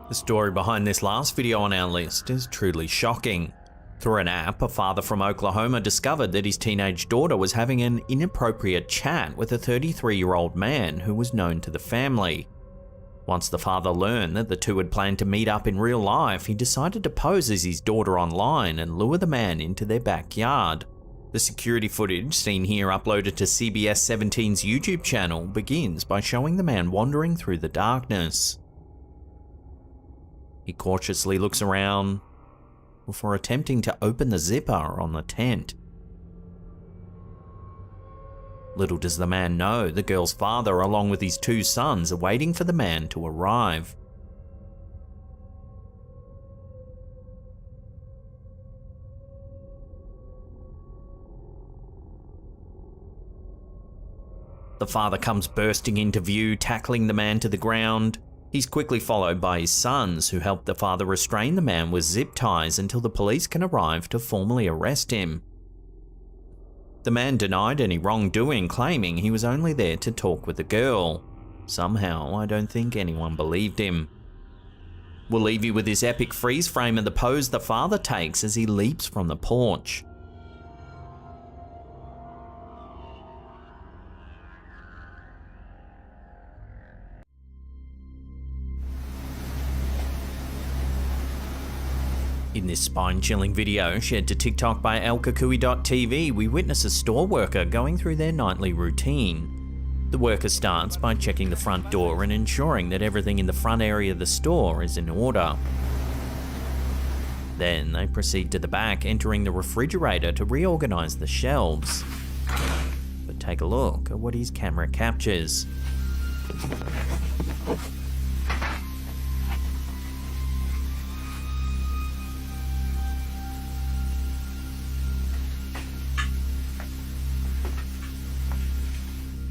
The story behind this last video on our list is truly shocking. Through an app, a father from Oklahoma discovered that his teenage daughter was having an inappropriate chat with a 33-year-old man who was known to the family. Once the father learned that the two had planned to meet up in real life, he decided to pose as his daughter online and lure the man into their backyard. The security footage seen here uploaded to CBS 17's YouTube channel begins by showing the man wandering through the darkness. He cautiously looks around before attempting to open the zipper on the tent. Little does the man know the girl's father, along with his 2 sons, are waiting for the man to arrive. The father comes bursting into view, tackling the man to the ground. He's quickly followed by his sons, who help the father restrain the man with zip ties until the police can arrive to formally arrest him. The man denied any wrongdoing, claiming he was only there to talk with the girl. Somehow, I don't think anyone believed him. We'll leave you with this epic freeze frame of the pose the father takes as he leaps from the porch. In this spine-chilling video shared to TikTok by elkakui.tv, we witness a store worker going through their nightly routine. The worker starts by checking the front door and ensuring that everything in the front area of the store is in order. Then they proceed to the back, entering the refrigerator to reorganize the shelves. But take a look at what his camera captures.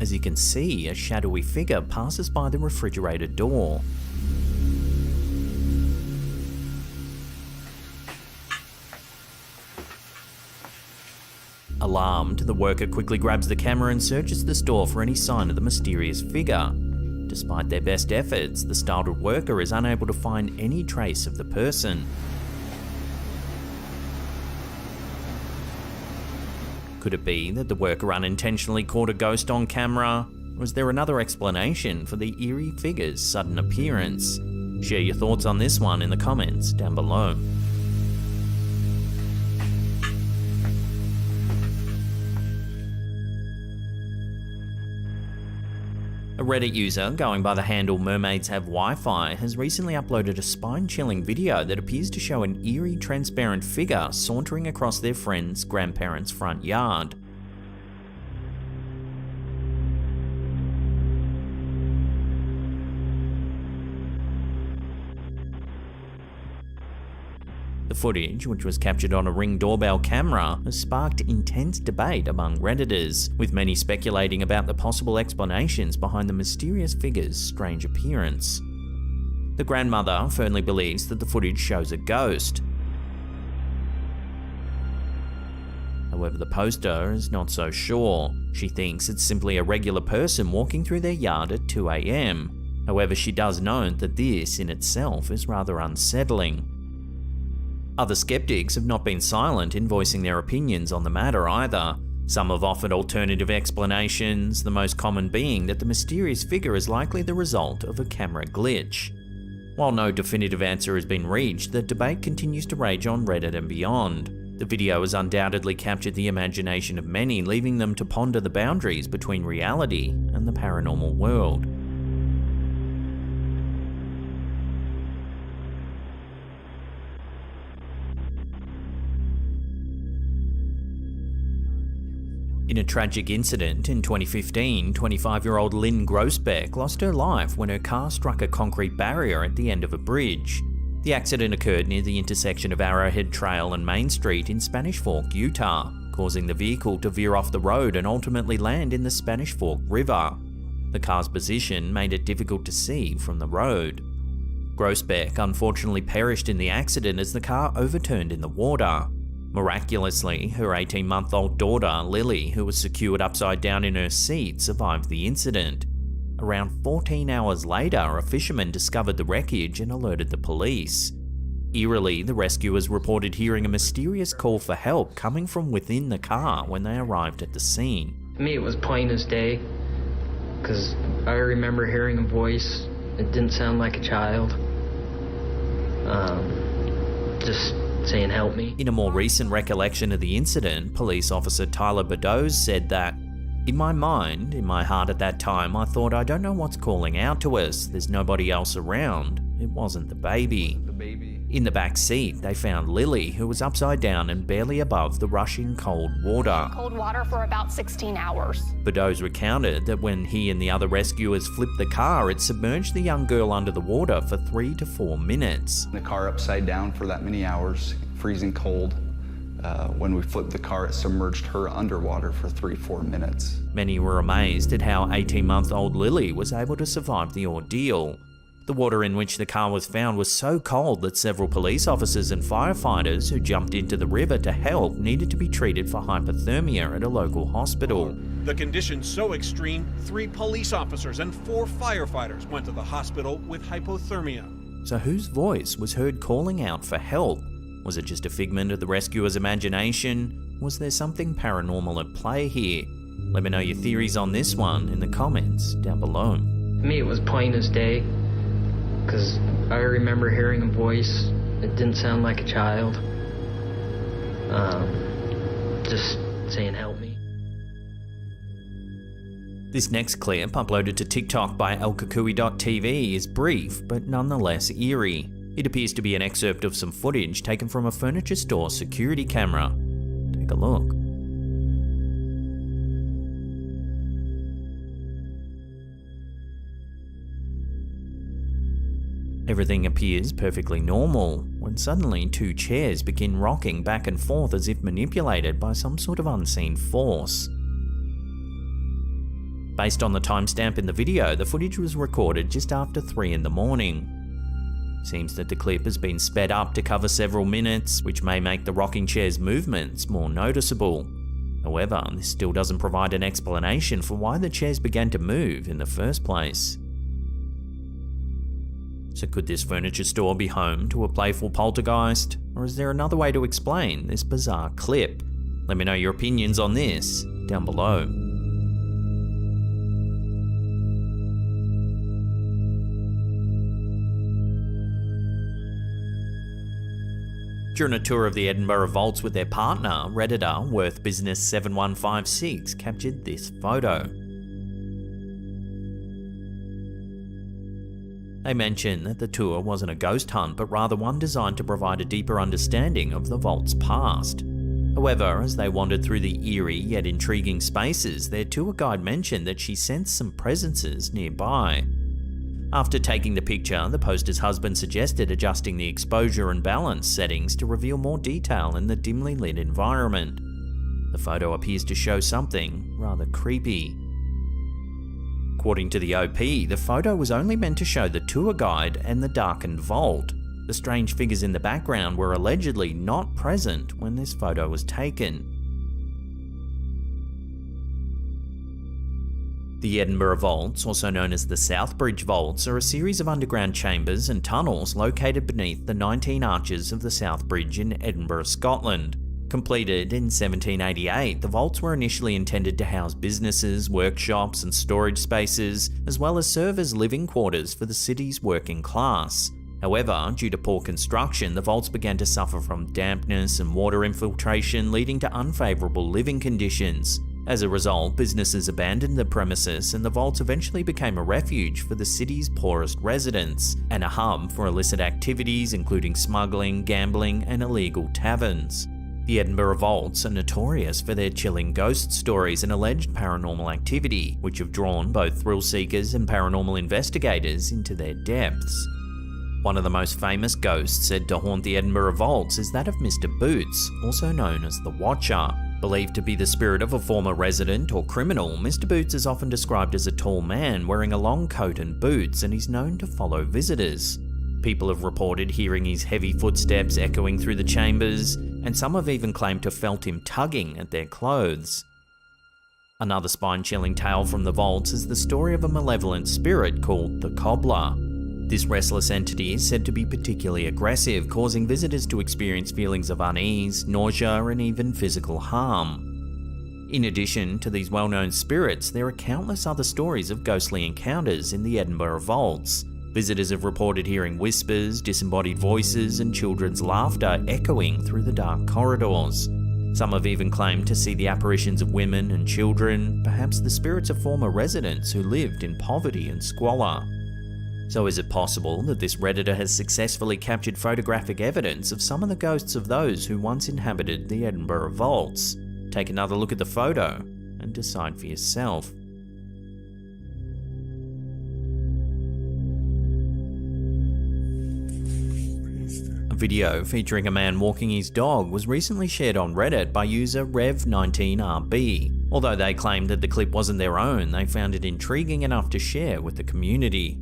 As you can see, a shadowy figure passes by the refrigerator door. Alarmed, the worker quickly grabs the camera and searches the store for any sign of the mysterious figure. Despite their best efforts, the startled worker is unable to find any trace of the person. Could it be that the worker unintentionally caught a ghost on camera? Or is there another explanation for the eerie figure's sudden appearance? Share your thoughts on this one in the comments down below. A Reddit user going by the handle Mermaids Have Wi-Fi has recently uploaded a spine-chilling video that appears to show an eerie transparent figure sauntering across their friend's grandparents' front yard. The footage, which was captured on a Ring doorbell camera, has sparked intense debate among Redditors, with many speculating about the possible explanations behind the mysterious figure's strange appearance. The grandmother firmly believes that the footage shows a ghost. However, the poster is not so sure. She thinks it's simply a regular person walking through their yard at 2 AM. However, she does note that this in itself is rather unsettling. Other skeptics have not been silent in voicing their opinions on the matter either. Some have offered alternative explanations, the most common being that the mysterious figure is likely the result of a camera glitch. While no definitive answer has been reached, the debate continues to rage on Reddit and beyond. The video has undoubtedly captured the imagination of many, leaving them to ponder the boundaries between reality and the paranormal world. In a tragic incident in 2015, 25-year-old Lynn Grossbeck lost her life when her car struck a concrete barrier at the end of a bridge. The accident occurred near the intersection of Arrowhead Trail and Main Street in Spanish Fork, Utah, causing the vehicle to veer off the road and ultimately land in the Spanish Fork River. The car's position made it difficult to see from the road. Grossbeck unfortunately perished in the accident as the car overturned in the water. Miraculously, her 18-month-old daughter, Lily, who was secured upside down in her seat, survived the incident. A Around 14 hours later, a fisherman discovered the wreckage and alerted the police. Eerily, the rescuers reported hearing a mysterious call for help coming from within the car when they arrived at the scene. To me, it was plain as day, because I remember hearing a voice. It didn't sound like a child. Just saying, help me. In a more recent recollection of the incident, police officer Tyler Beddoes said that, "In my mind, in my heart at that time, I thought, I don't know what's calling out to us. There's nobody else around. It wasn't the baby." In the back seat, they found Lily, who was upside down and barely above the rushing cold water. Cold water for about 16 hours. Beddoes recounted that when he and the other rescuers flipped the car, it submerged the young girl under the water for 3 to 4 minutes. The car upside down for that many hours, freezing cold. When we flipped the car, it submerged her underwater for 3-4 minutes. Many were amazed at how 18-month-old Lily was able to survive the ordeal. The water in which the car was found was so cold that several police officers and firefighters who jumped into the river to help needed to be treated for hypothermia at a local hospital. The condition so extreme, 3 police officers and 4 firefighters went to the hospital with hypothermia. So whose voice was heard calling out for help? Was it just a figment of the rescuer's imagination? Was there something paranormal at play here? Let me know your theories on this one in the comments down below. To me, it was plain as day, because I remember hearing a voice. It didn't sound like a child. Just saying, help me. This next clip, uploaded to TikTok by elkakui.tv, is brief but nonetheless eerie. It appears to be an excerpt of some footage taken from a furniture store security camera. Take a look. Everything appears perfectly normal, when suddenly 2 chairs begin rocking back and forth as if manipulated by some sort of unseen force. Based on the timestamp in the video, the footage was recorded just after 3 in the morning. Seems that the clip has been sped up to cover several minutes, which may make the rocking chair's movements more noticeable. However, this still doesn't provide an explanation for why the chairs began to move in the first place. So could this furniture store be home to a playful poltergeist? Or is there another way to explain this bizarre clip? Let me know your opinions on this down below. During a tour of the Edinburgh Vaults with their partner, Redditor WorthBusiness7156 captured this photo. They mentioned that the tour wasn't a ghost hunt, but rather one designed to provide a deeper understanding of the vault's past. However, as they wandered through the eerie yet intriguing spaces, their tour guide mentioned that she sensed some presences nearby. After taking the picture, the poster's husband suggested adjusting the exposure and balance settings to reveal more detail in the dimly lit environment. The photo appears to show something rather creepy. According to the OP, the photo was only meant to show the tour guide and the darkened vault. The strange figures in the background were allegedly not present when this photo was taken. The Edinburgh Vaults, also known as the Southbridge Vaults, are a series of underground chambers and tunnels located beneath the 19 arches of the South Bridge in Edinburgh, Scotland. Completed in 1788, the vaults were initially intended to house businesses, workshops and storage spaces, as well as serve as living quarters for the city's working class. However, due to poor construction, the vaults began to suffer from dampness and water infiltration, leading to unfavourable living conditions. As a result, businesses abandoned the premises and the vaults eventually became a refuge for the city's poorest residents, and a hub for illicit activities including smuggling, gambling and illegal taverns. The Edinburgh Vaults are notorious for their chilling ghost stories and alleged paranormal activity, which have drawn both thrill seekers and paranormal investigators into their depths. One of the most famous ghosts said to haunt the Edinburgh Vaults is that of Mr. Boots, also known as the Watcher. Believed to be the spirit of a former resident or criminal, Mr. Boots is often described as a tall man wearing a long coat and boots, and he's known to follow visitors. People have reported hearing his heavy footsteps echoing through the chambers, and some have even claimed to have felt him tugging at their clothes. Another spine-chilling tale from the vaults is the story of a malevolent spirit called the Cobbler. This restless entity is said to be particularly aggressive, causing visitors to experience feelings of unease, nausea, and even physical harm. In addition to these well-known spirits, there are countless other stories of ghostly encounters in the Edinburgh vaults. Visitors have reported hearing whispers, disembodied voices, and children's laughter echoing through the dark corridors. Some have even claimed to see the apparitions of women and children, perhaps the spirits of former residents who lived in poverty and squalor. So is it possible that this Redditor has successfully captured photographic evidence of some of the ghosts of those who once inhabited the Edinburgh vaults? Take another look at the photo and decide for yourself. A video featuring a man walking his dog was recently shared on Reddit by user Rev19RB. Although they claimed that the clip wasn't their own, they found it intriguing enough to share with the community.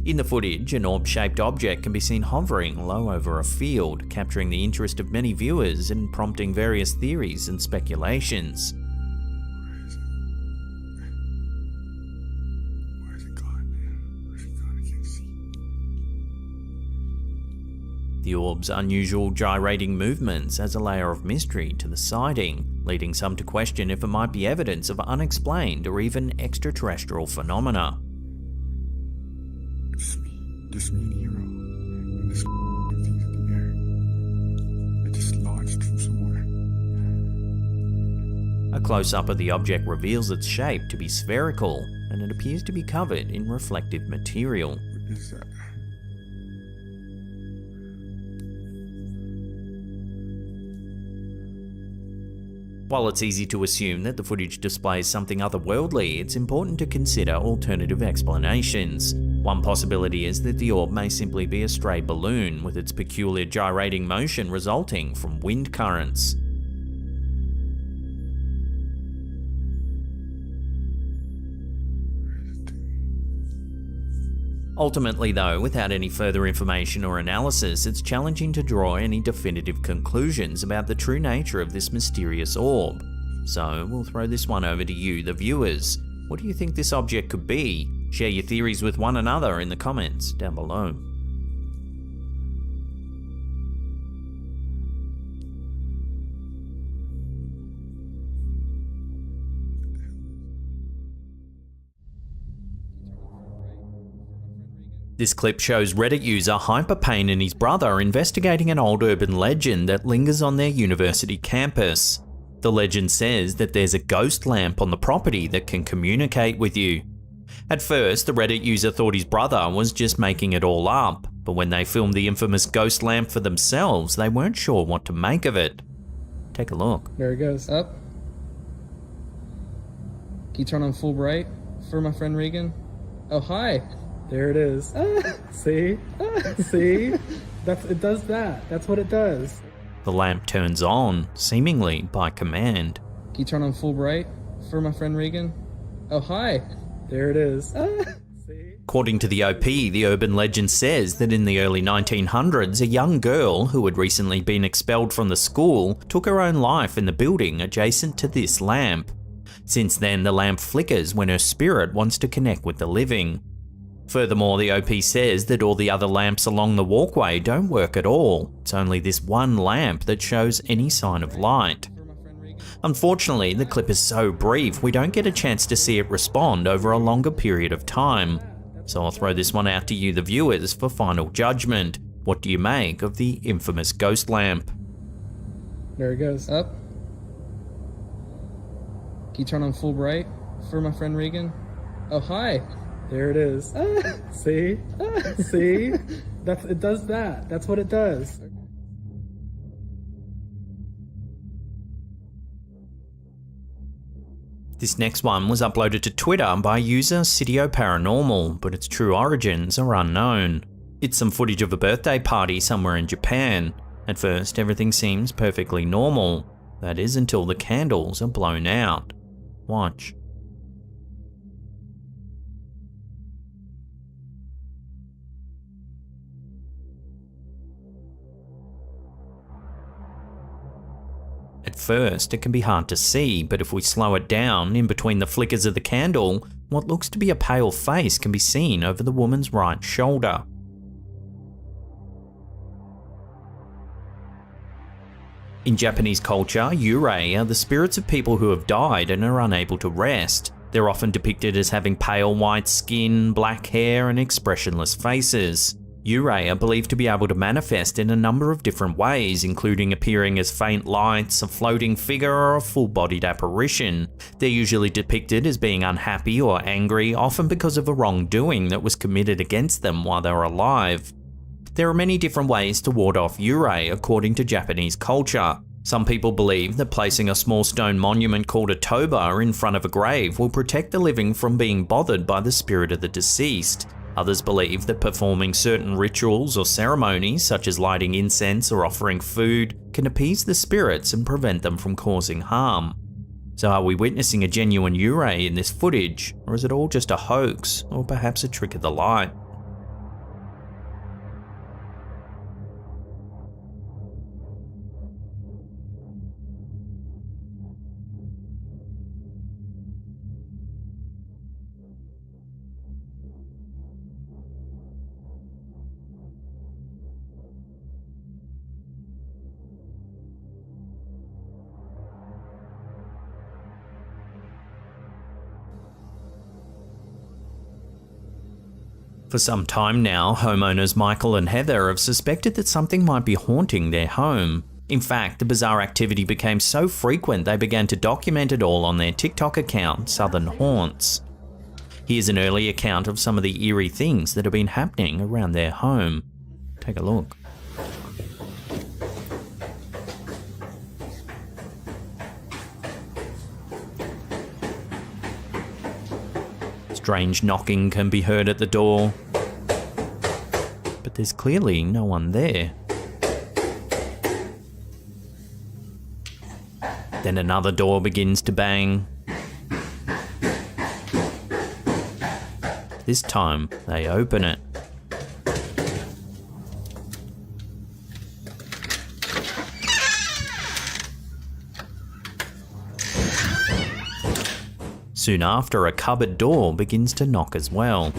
In the footage, an orb-shaped object can be seen hovering low over a field, capturing the interest of many viewers and prompting various theories and speculations. The orb's unusual gyrating movements adds a layer of mystery to the sighting, leading some to question if it might be evidence of unexplained or even extraterrestrial phenomena. Just me and Hero. And this thing's in the air. It just launched from somewhere. A close-up of the object reveals its shape to be spherical, and it appears to be covered in reflective material. What is that? While it's easy to assume that the footage displays something otherworldly, it's important to consider alternative explanations. One possibility is that the orb may simply be a stray balloon, with its peculiar gyrating motion resulting from wind currents. Ultimately though, without any further information or analysis, it's challenging to draw any definitive conclusions about the true nature of this mysterious orb. So we'll throw this one over to you, the viewers. What do you think this object could be? Share your theories with one another in the comments down below. This clip shows Reddit user Hyperpain and his brother investigating an old urban legend that lingers on their university campus. The legend says that there's a ghost lamp on the property that can communicate with you. At first, the Reddit user thought his brother was just making it all up, but when they filmed the infamous ghost lamp for themselves, they weren't sure what to make of it. Take a look. There it goes. Up. Can you turn on full bright for my friend Regan? Oh, hi. There it is. See? See? It does that. That's what it does. The lamp turns on, seemingly by command. Can you turn on full bright for my friend Regan? Oh, hi. There it is. According to the OP, the urban legend says that in the early 1900s, a young girl who had recently been expelled from the school took her own life in the building adjacent to this lamp. Since then, the lamp flickers when her spirit wants to connect with the living. Furthermore, the OP says that all the other lamps along the walkway don't work at all. It's only this one lamp that shows any sign of light. Unfortunately, the clip is so brief, we don't get a chance to see it respond over a longer period of time. So I'll throw this one out to you, the viewers, for final judgment. What do you make of the infamous ghost lamp? There it goes. Up. Can you turn on full bright for my friend Regan? Oh, hi. There it is. See? See? It does that. That's what it does. This next one was uploaded to Twitter by user Sitio Paranormal, but its true origins are unknown. It's some footage of a birthday party somewhere in Japan. At first, everything seems perfectly normal. That is until the candles are blown out. Watch. At At first, it can be hard to see, but if we slow it down, in between the flickers of the candle, what looks to be a pale face can be seen over the woman's right shoulder. In Japanese culture, yurei are the spirits of people who have died and are unable to rest. They're often depicted as having pale white skin, black hair, and expressionless faces. Yurei are believed to be able to manifest in a number of different ways, including appearing as faint lights, a floating figure, or a full-bodied apparition. They're usually depicted as being unhappy or angry, often because of a wrongdoing that was committed against them while they were alive. There are many different ways to ward off yurei according to Japanese culture. Some people believe that placing a small stone monument called a toba in front of a grave will protect the living from being bothered by the spirit of the deceased. Others believe that performing certain rituals or ceremonies, such as lighting incense or offering food, can appease the spirits and prevent them from causing harm. So are we witnessing a genuine yurei in this footage, or is it all just a hoax, or perhaps a trick of the light? For some time now, homeowners Michael and Heather have suspected that something might be haunting their home. In fact, the bizarre activity became so frequent they began to document it all on their TikTok account, Southern Haunts. Here's an early account of some of the eerie things that have been happening around their home. Take a look. Strange knocking can be heard at the door, but there's clearly no one there. Then another door begins to bang. This time, they open it. Soon after, a cupboard door begins to knock as well.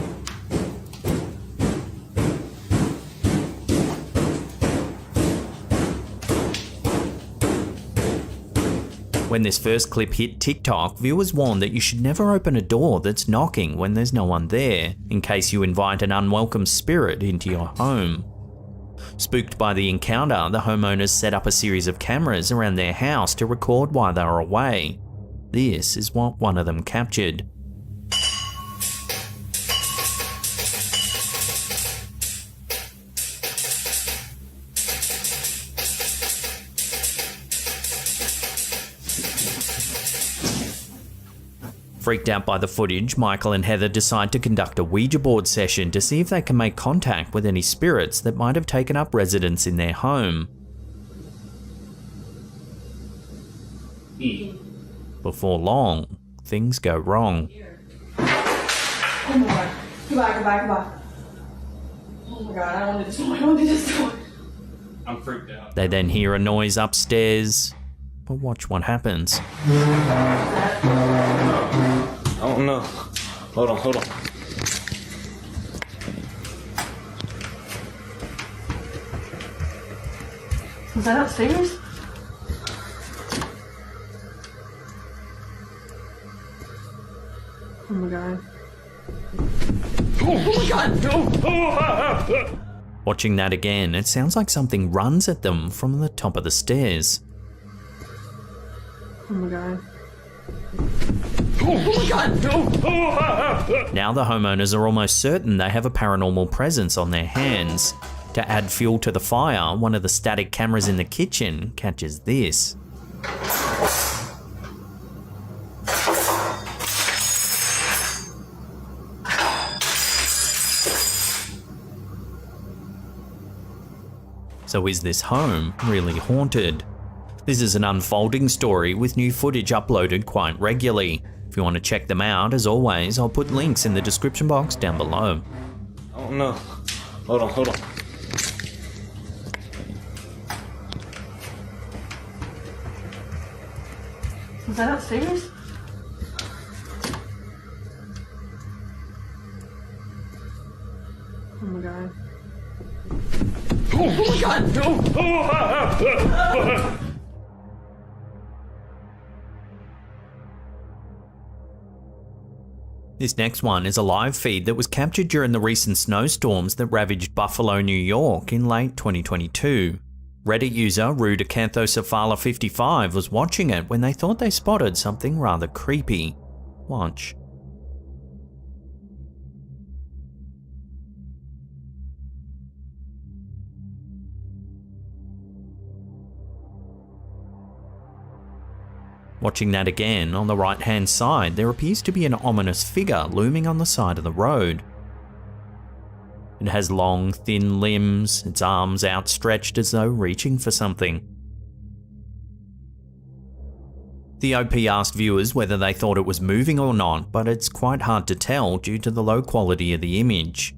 When this first clip hit TikTok, viewers warned that you should never open a door that's knocking when there's no one there, in case you invite an unwelcome spirit into your home. Spooked by the encounter, the homeowners set up a series of cameras around their house to record while they were away. This is what one of them captured. Freaked out by the footage, Michael and Heather decide to conduct a Ouija board session to see if they can make contact with any spirits that might have taken up residence in their home. Before long, things go wrong. Oh my god. Goodbye. Oh my god, I don't want to do this. I'm freaked out. They then hear a noise upstairs, but watch what happens. Oh no. Hold on. Was that upstairs? Oh my god. Oh my god! Watching that again, it sounds like something runs at them from the top of the stairs. Oh my god. Oh my god! Now the homeowners are almost certain they have a paranormal presence on their hands. To add fuel to the fire, one of the static cameras in the kitchen catches this. So is this home really haunted? This is an unfolding story with new footage uploaded quite regularly. If you want to check them out, as always, I'll put links in the description box down below. Oh no. Hold on. that upstairs? Oh my god. Oh my god! No! This next one is a live feed that was captured during the recent snowstorms that ravaged Buffalo, New York in late 2022. Reddit user Rudicanthosephala55 was watching it when they thought they spotted something rather creepy. Watch. Watching that again, on the right hand side, there appears to be an ominous figure looming on the side of the road. It has long, thin limbs, its arms outstretched as though reaching for something. The OP asked viewers whether they thought it was moving or not, but it's quite hard to tell due to the low quality of the image.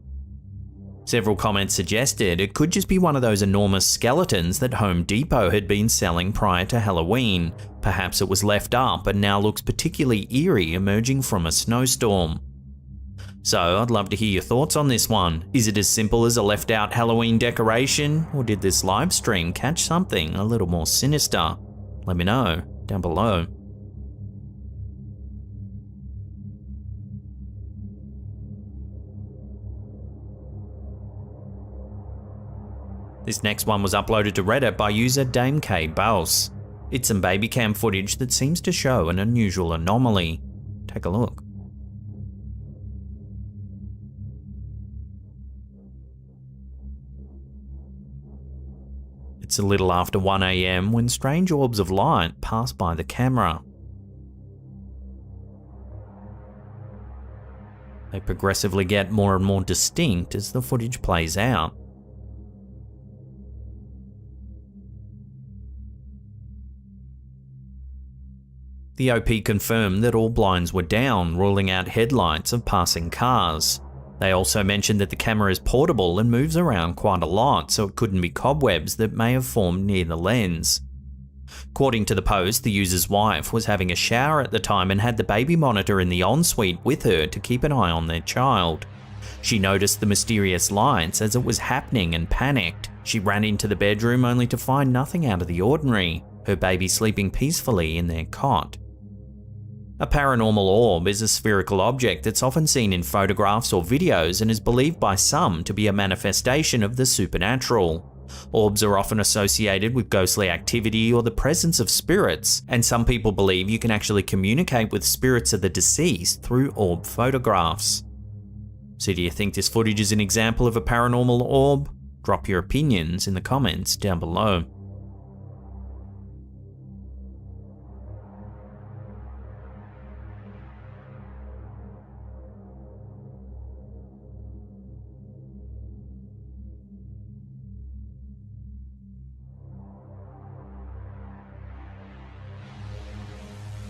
Several comments suggested it could just be one of those enormous skeletons that Home Depot had been selling prior to Halloween. Perhaps it was left up and now looks particularly eerie emerging from a snowstorm. So I'd love to hear your thoughts on this one. Is it as simple as a left out Halloween decoration, or did this live stream catch something a little more sinister? Let me know down below. This next one was uploaded to Reddit by user Dame K Baus. It's some baby cam footage that seems to show an unusual anomaly. Take a look. It's a little after 1 AM when strange orbs of light pass by the camera. They progressively get more and more distinct as the footage plays out. The OP confirmed that all blinds were down, ruling out headlights of passing cars. They also mentioned that the camera is portable and moves around quite a lot, so it couldn't be cobwebs that may have formed near the lens. According to the post, the user's wife was having a shower at the time and had the baby monitor in the ensuite with her to keep an eye on their child. She noticed the mysterious lights as it was happening and panicked. She ran into the bedroom only to find nothing out of the ordinary, her baby sleeping peacefully in their cot. A paranormal orb is a spherical object that's often seen in photographs or videos and is believed by some to be a manifestation of the supernatural. Orbs are often associated with ghostly activity or the presence of spirits, and some people believe you can actually communicate with spirits of the deceased through orb photographs. So do you think this footage is an example of a paranormal orb? Drop your opinions in the comments down below.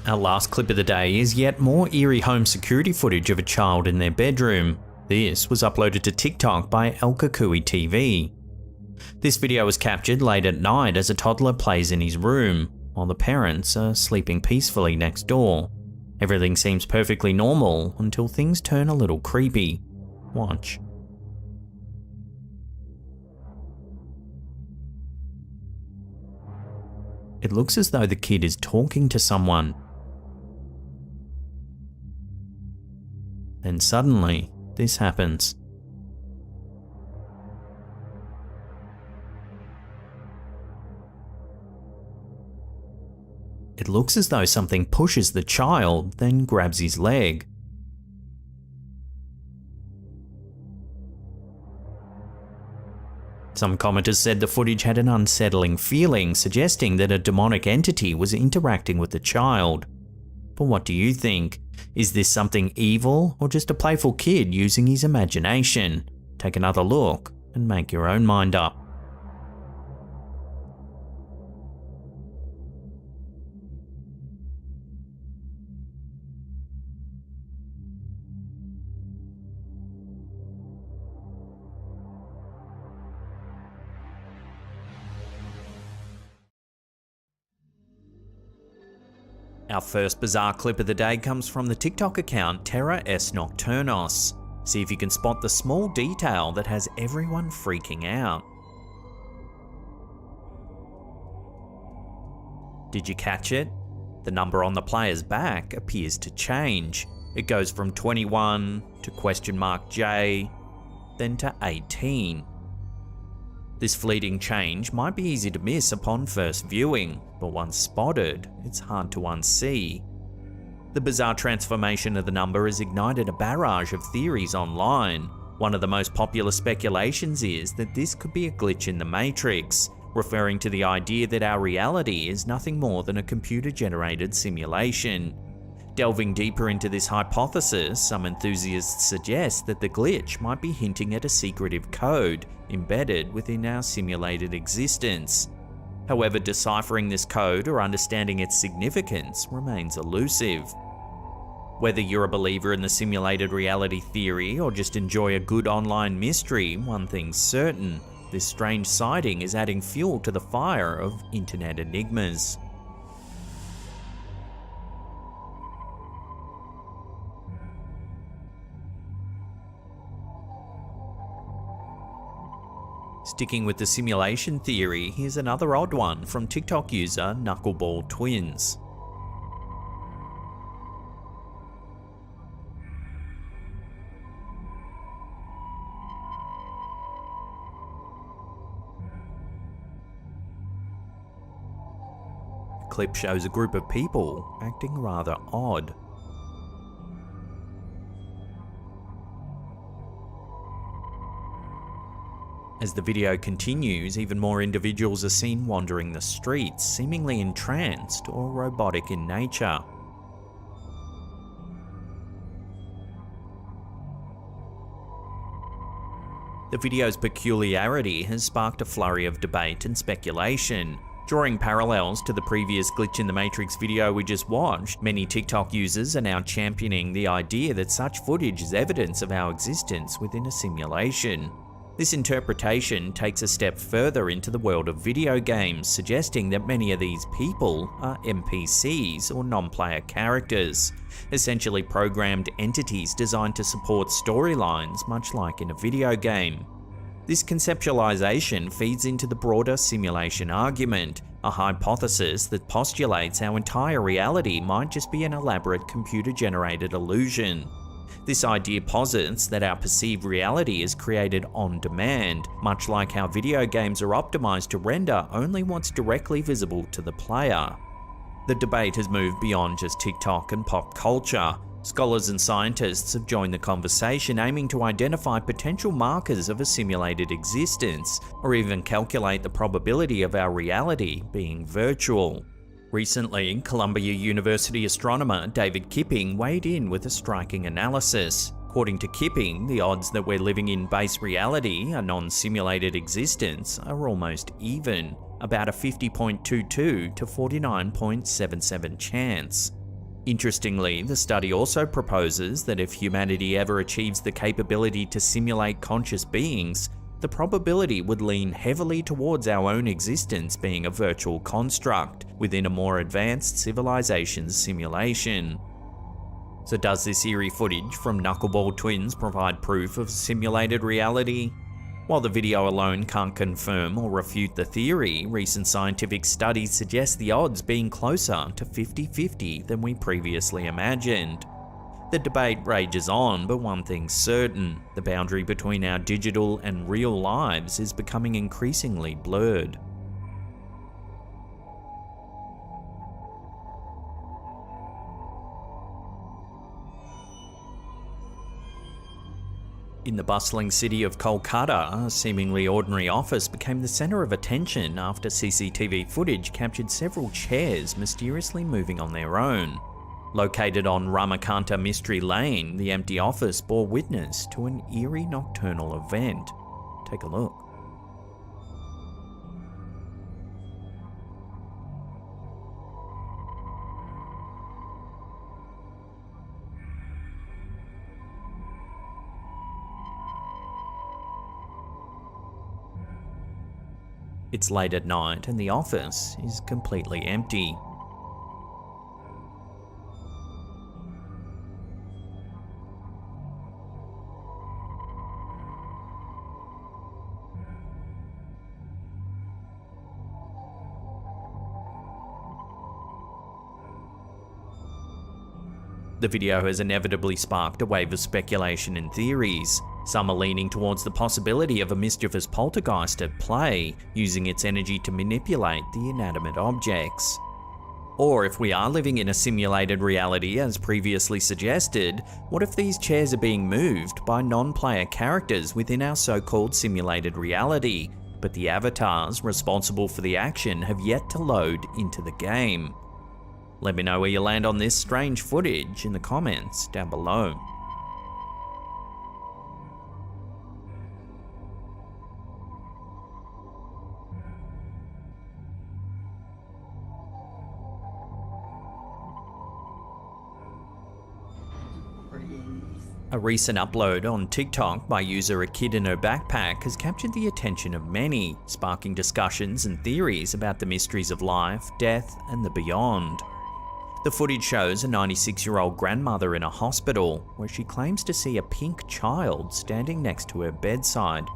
Our last clip of the day is yet more eerie home security footage of a child in their bedroom. This was uploaded to TikTok by El Kukui TV. This video was captured late at night as a toddler plays in his room, while the parents are sleeping peacefully next door. Everything seems perfectly normal until things turn a little creepy. Watch. It looks as though the kid is talking to someone. Then suddenly, this happens. It looks as though something pushes the child, then grabs his leg. Some commenters said the footage had an unsettling feeling, suggesting that a demonic entity was interacting with the child. But what do you think? Is this something evil or just a playful kid using his imagination? Take another look and make your own mind up. Our first bizarre clip of the day comes from the TikTok account Terra S Nocturnos. See if you can spot the small detail that has everyone freaking out. Did you catch it? The number on the player's back appears to change. It goes from 21 to $J, then to 18. This fleeting change might be easy to miss upon first viewing, but once spotted, it's hard to unsee. The bizarre transformation of the number has ignited a barrage of theories online. One of the most popular speculations is that this could be a glitch in the Matrix, referring to the idea that our reality is nothing more than a computer-generated simulation. Delving deeper into this hypothesis, some enthusiasts suggest that the glitch might be hinting at a secretive code embedded within our simulated existence. However, deciphering this code or understanding its significance remains elusive. Whether you're a believer in the simulated reality theory or just enjoy a good online mystery, one thing's certain: this strange sighting is adding fuel to the fire of internet enigmas. Sticking with the simulation theory, here's another odd one from TikTok user Knuckleball Twins. The clip shows a group of people acting rather odd. As the video continues, even more individuals are seen wandering the streets, seemingly entranced or robotic in nature. The video's peculiarity has sparked a flurry of debate and speculation. Drawing parallels to the previous Glitch in the Matrix video we just watched, many TikTok users are now championing the idea that such footage is evidence of our existence within a simulation. This interpretation takes a step further into the world of video games, suggesting that many of these people are NPCs or non-player characters, essentially programmed entities designed to support storylines, much like in a video game. This conceptualization feeds into the broader simulation argument, a hypothesis that postulates our entire reality might just be an elaborate computer-generated illusion. This idea posits that our perceived reality is created on demand, much like how video games are optimized to render only what's directly visible to the player. The debate has moved beyond just TikTok and pop culture. Scholars and scientists have joined the conversation, aiming to identify potential markers of a simulated existence, or even calculate the probability of our reality being virtual. Recently, Columbia University astronomer David Kipping weighed in with a striking analysis. According to Kipping, the odds that we're living in base reality, a non-simulated existence, are almost even, about a 50.22 to 49.77 chance. Interestingly, the study also proposes that if humanity ever achieves the capability to simulate conscious beings, the probability would lean heavily towards our own existence being a virtual construct within a more advanced civilization's simulation. So does this eerie footage from Knuckleball Twins provide proof of simulated reality? While the video alone can't confirm or refute the theory, recent scientific studies suggest the odds being closer to 50-50 than we previously imagined. The debate rages on, but one thing's certain: the boundary between our digital and real lives is becoming increasingly blurred. In the bustling city of Kolkata, a seemingly ordinary office became the centre of attention after CCTV footage captured several chairs mysteriously moving on their own. Located on Ramakanta Mystery Lane, the empty office bore witness to an eerie nocturnal event. Take a look. It's late at night and the office is completely empty. The video has inevitably sparked a wave of speculation and theories. Some are leaning towards the possibility of a mischievous poltergeist at play, using its energy to manipulate the inanimate objects. Or if we are living in a simulated reality as previously suggested, what if these chairs are being moved by non-player characters within our so-called simulated reality, but the avatars responsible for the action have yet to load into the game? Let me know where you land on this strange footage in the comments down below. A recent upload on TikTok by user A Kid in Her Backpack has captured the attention of many, sparking discussions and theories about the mysteries of life, death, and the beyond. The footage shows a 96-year-old grandmother in a hospital, where she claims to see a pink child standing next to her bedside.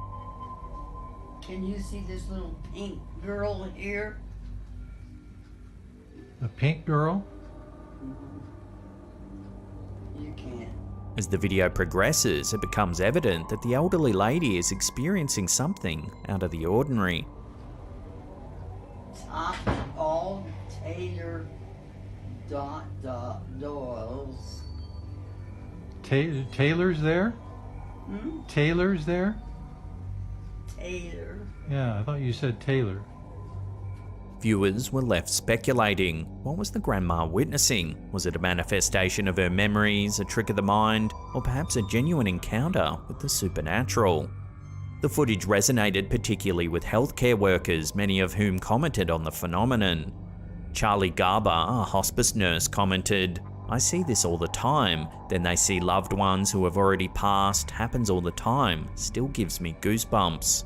Can you see this little pink girl here? A pink girl? You can't. As the video progresses, it becomes evident that the elderly lady is experiencing something out of the ordinary. Top all Taylor Doyle's. Taylor's there? Hmm? Taylor's there? Taylor. Yeah, I thought you said Taylor. Viewers were left speculating. What was the grandma witnessing? Was it a manifestation of her memories, a trick of the mind, or perhaps a genuine encounter with the supernatural? The footage resonated particularly with healthcare workers, many of whom commented on the phenomenon. Charlie Garber, a hospice nurse, commented, "I see this all the time. Then they see loved ones who have already passed. Happens all the time. Still gives me goosebumps."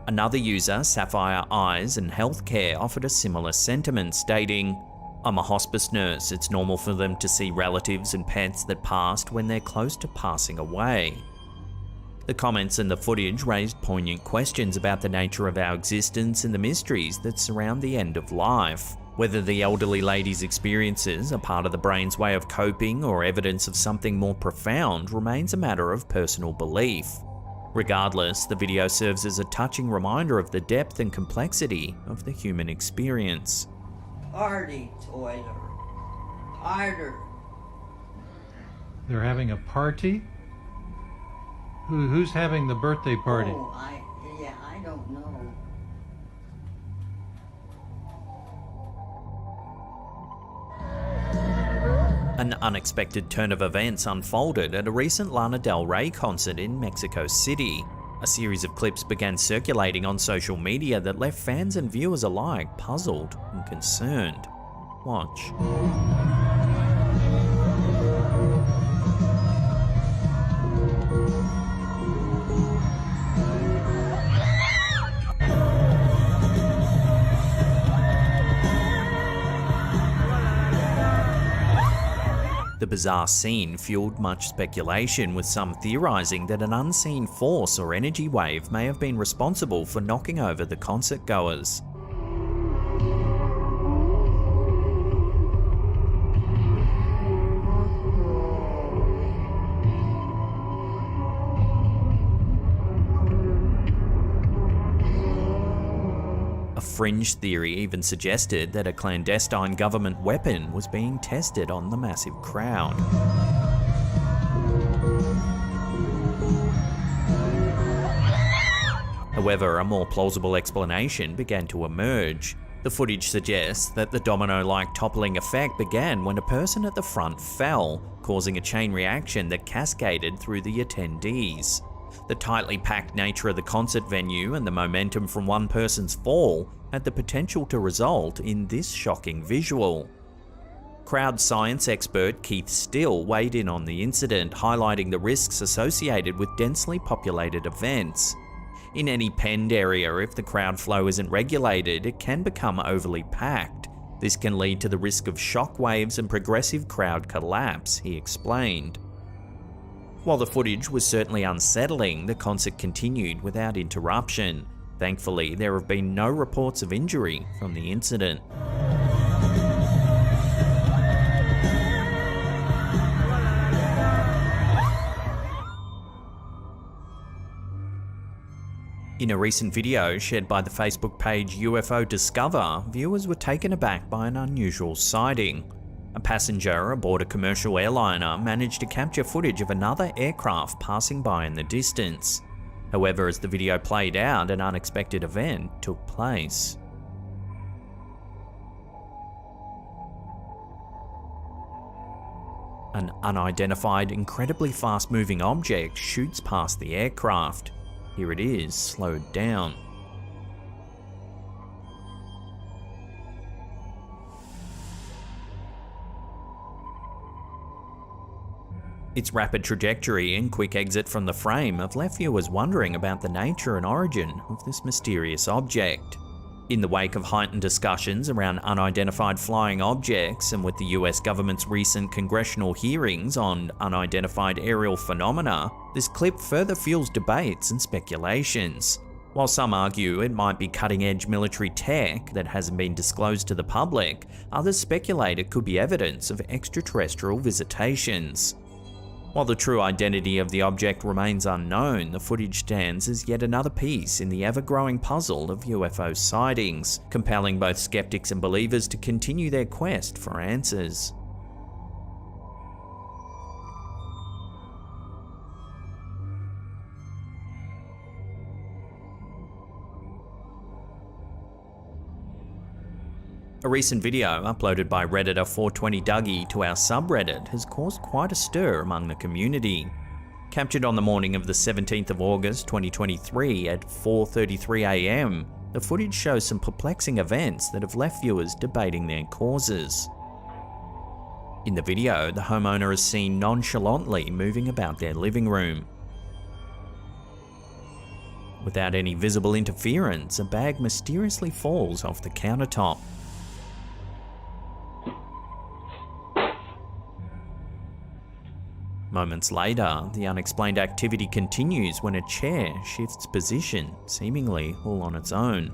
Another user, Sapphire Eyes and Healthcare, offered a similar sentiment, stating, "I'm a hospice nurse. It's normal for them to see relatives and pets that passed when they're close to passing away." The comments and the footage raised poignant questions about the nature of our existence and the mysteries that surround the end of life. Whether the elderly lady's experiences are part of the brain's way of coping or evidence of something more profound remains a matter of personal belief. Regardless, the video serves as a touching reminder of the depth and complexity of the human experience. Party toiler. Harder. They're having a party? Who's having the birthday party? Oh, I don't know. An unexpected turn of events unfolded at a recent Lana Del Rey concert in Mexico City. A series of clips began circulating on social media that left fans and viewers alike puzzled and concerned. Watch. The bizarre scene fueled much speculation, with some theorizing that an unseen force or energy wave may have been responsible for knocking over the concert goers. A fringe theory even suggested that a clandestine government weapon was being tested on the massive crowd. However, a more plausible explanation began to emerge. The footage suggests that the domino-like toppling effect began when a person at the front fell, causing a chain reaction that cascaded through the attendees. The tightly packed nature of the concert venue and the momentum from one person's fall had the potential to result in this shocking visual. Crowd science expert Keith Still weighed in on the incident, highlighting the risks associated with densely populated events. In any penned area, if the crowd flow isn't regulated, it can become overly packed. This can lead to the risk of shock waves and progressive crowd collapse, he explained. While the footage was certainly unsettling, the concert continued without interruption. Thankfully, there have been no reports of injury from the incident. In a recent video shared by the Facebook page UFO Discover, viewers were taken aback by an unusual sighting. A passenger aboard a commercial airliner managed to capture footage of another aircraft passing by in the distance. However, as the video played out, an unexpected event took place. An unidentified, incredibly fast-moving object shoots past the aircraft. Here it is, slowed down. Its rapid trajectory and quick exit from the frame have left viewers wondering about the nature and origin of this mysterious object. In the wake of heightened discussions around unidentified flying objects, and with the US government's recent congressional hearings on unidentified aerial phenomena, this clip further fuels debates and speculations. While some argue it might be cutting-edge military tech that hasn't been disclosed to the public, others speculate it could be evidence of extraterrestrial visitations. While the true identity of the object remains unknown, the footage stands as yet another piece in the ever-growing puzzle of UFO sightings, compelling both skeptics and believers to continue their quest for answers. A recent video uploaded by Redditor 420 Dougie to our subreddit has caused quite a stir among the community. Captured on the morning of the 17th of August 2023 at 4:33 AM, the footage shows some perplexing events that have left viewers debating their causes. In the video, the homeowner is seen nonchalantly moving about their living room. Without any visible interference, a bag mysteriously falls off the countertop. Moments later, the unexplained activity continues when a chair shifts position, seemingly all on its own.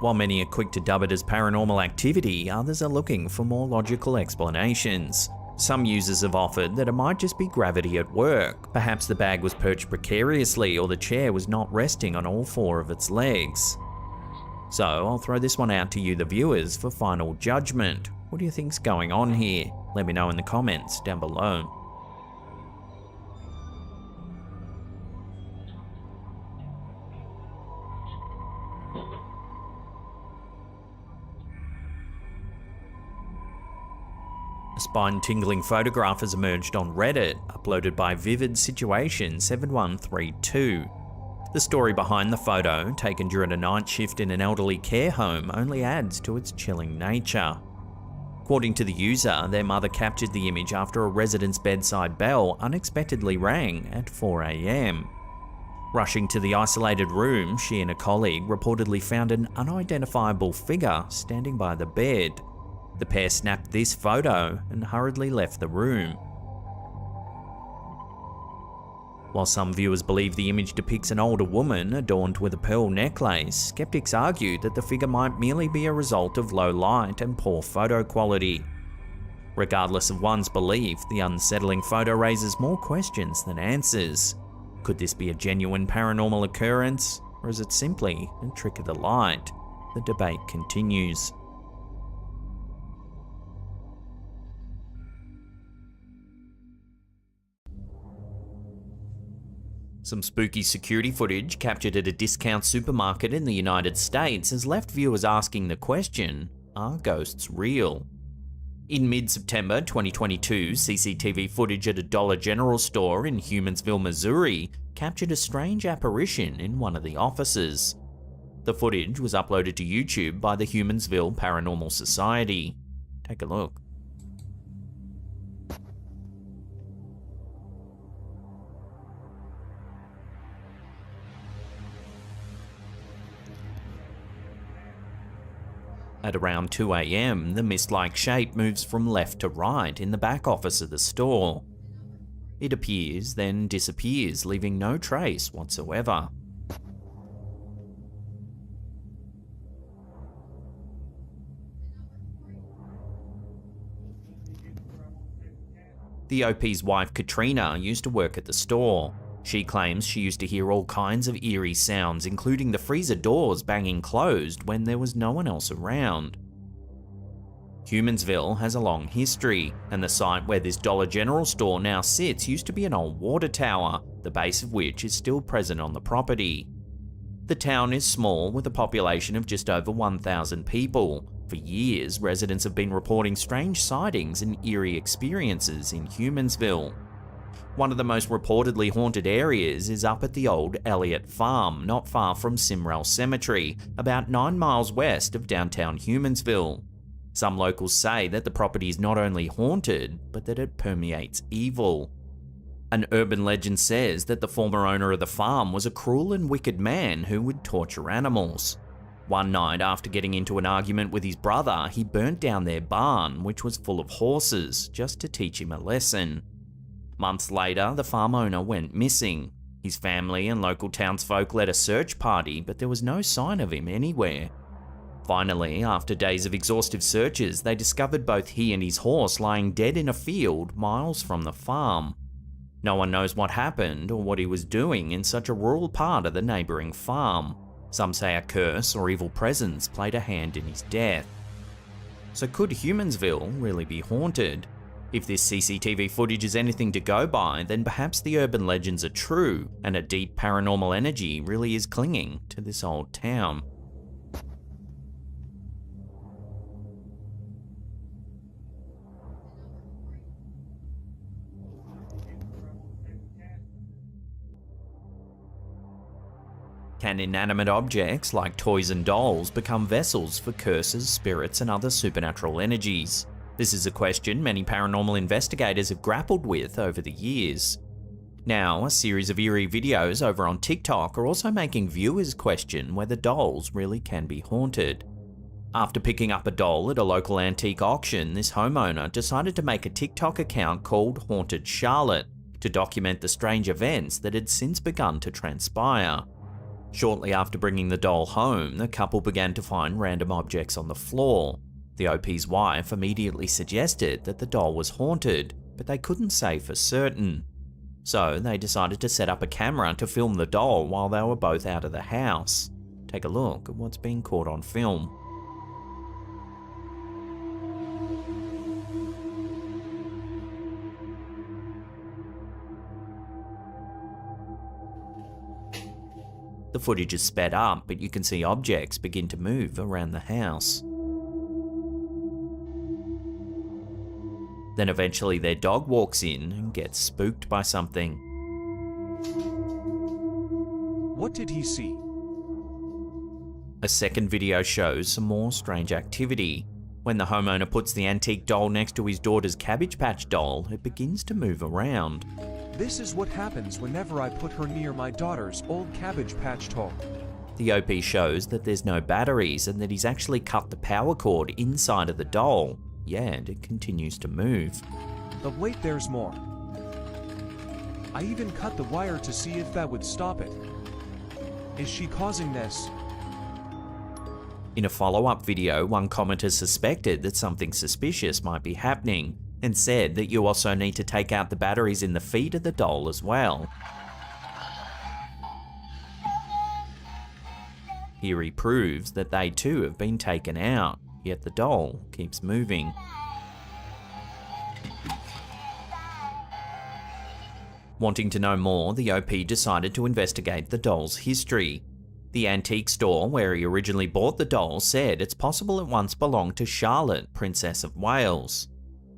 While many are quick to dub it as paranormal activity, others are looking for more logical explanations. Some users have offered that it might just be gravity at work. Perhaps the bag was perched precariously, or the chair was not resting on all four of its legs. So I'll throw this one out to you, the viewers, for final judgment. What do you think's going on here? Let me know in the comments down below. A spine-tingling photograph has emerged on Reddit, uploaded by Vivid Situation 7132. The story behind the photo, taken during a night shift in an elderly care home, only adds to its chilling nature. According to the user, their mother captured the image after a resident's bedside bell unexpectedly rang at 4 AM. Rushing to the isolated room, she and a colleague reportedly found an unidentifiable figure standing by the bed. The pair snapped this photo and hurriedly left the room. While some viewers believe the image depicts an older woman adorned with a pearl necklace, skeptics argue that the figure might merely be a result of low light and poor photo quality. Regardless of one's belief, the unsettling photo raises more questions than answers. Could this be a genuine paranormal occurrence, or is it simply a trick of the light? The debate continues. Some spooky security footage captured at a discount supermarket in the United States has left viewers asking the question, are ghosts real? In mid-September 2022, CCTV footage at a Dollar General store in Humansville, Missouri captured a strange apparition in one of the offices. The footage was uploaded to YouTube by the Humansville Paranormal Society. Take a look. At around 2 AM, the mist-like shape moves from left to right in the back office of the store. It appears, then disappears, leaving no trace whatsoever. . The OP's wife Katrina used to work at the store. She claims she used to hear all kinds of eerie sounds, including the freezer doors banging closed when there was no one else around. Humansville has a long history, and the site where this Dollar General store now sits used to be an old water tower, the base of which is still present on the property. The town is small, with a population of just over 1,000 people. For years, residents have been reporting strange sightings and eerie experiences in Humansville. One of the most reportedly haunted areas is up at the old Elliott Farm, not far from Simrel Cemetery, about 9 miles west of downtown Humansville. Some locals say that the property is not only haunted, but that it permeates evil. An urban legend says that the former owner of the farm was a cruel and wicked man who would torture animals. One night, after getting into an argument with his brother, he burnt down their barn, which was full of horses, just to teach him a lesson. Months later, the farm owner went missing. His family and local townsfolk led a search party, but there was no sign of him anywhere. Finally, after days of exhaustive searches, they discovered both he and his horse lying dead in a field miles from the farm. No one knows what happened or what he was doing in such a rural part of the neighbouring farm. Some say a curse or evil presence played a hand in his death. So could Humansville really be haunted? If this CCTV footage is anything to go by, then perhaps the urban legends are true, and a deep paranormal energy really is clinging to this old town. Can inanimate objects like toys and dolls become vessels for curses, spirits, and other supernatural energies? This is a question many paranormal investigators have grappled with over the years. Now, a series of eerie videos over on TikTok are also making viewers question whether dolls really can be haunted. After picking up a doll at a local antique auction, this homeowner decided to make a TikTok account called Haunted Charlotte to document the strange events that had since begun to transpire. Shortly after bringing the doll home, the couple began to find random objects on the floor. The OP's wife immediately suggested that the doll was haunted, but they couldn't say for certain. So they decided to set up a camera to film the doll while they were both out of the house. Take a look at what's being caught on film. The footage is sped up, but you can see objects begin to move around the house. Then eventually their dog walks in and gets spooked by something. What did he see? A second video shows some more strange activity. When the homeowner puts the antique doll next to his daughter's Cabbage Patch doll, it begins to move around. This is what happens whenever I put her near my daughter's old Cabbage Patch doll. The OP shows that there's no batteries and that he's actually cut the power cord inside of the doll, yet it continues to move. But wait, there's more. I even cut the wire to see if that would stop it. Is she causing this? In a follow-up video, one commenter suspected that something suspicious might be happening, and said that you also need to take out the batteries in the feet of the doll as well. Here he proves that they too have been taken out, yet the doll keeps moving. Wanting to know more, the OP decided to investigate the doll's history. The antique store where he originally bought the doll said it's possible it once belonged to Charlotte, Princess of Wales.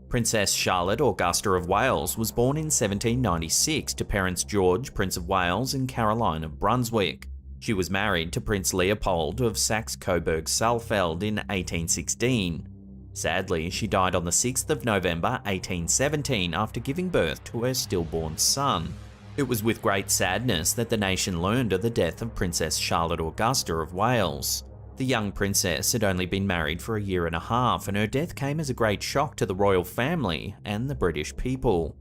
Princess Charlotte Augusta of Wales was born in 1796 to parents George, Prince of Wales, and Caroline of Brunswick. She was married to Prince Leopold of Saxe-Coburg-Saalfeld in 1816. Sadly, she died on the 6th of November 1817 after giving birth to her stillborn son. It was with great sadness that the nation learned of the death of Princess Charlotte Augusta of Wales. The young princess had only been married for a year and a half, and her death came as a great shock to the royal family and the British people.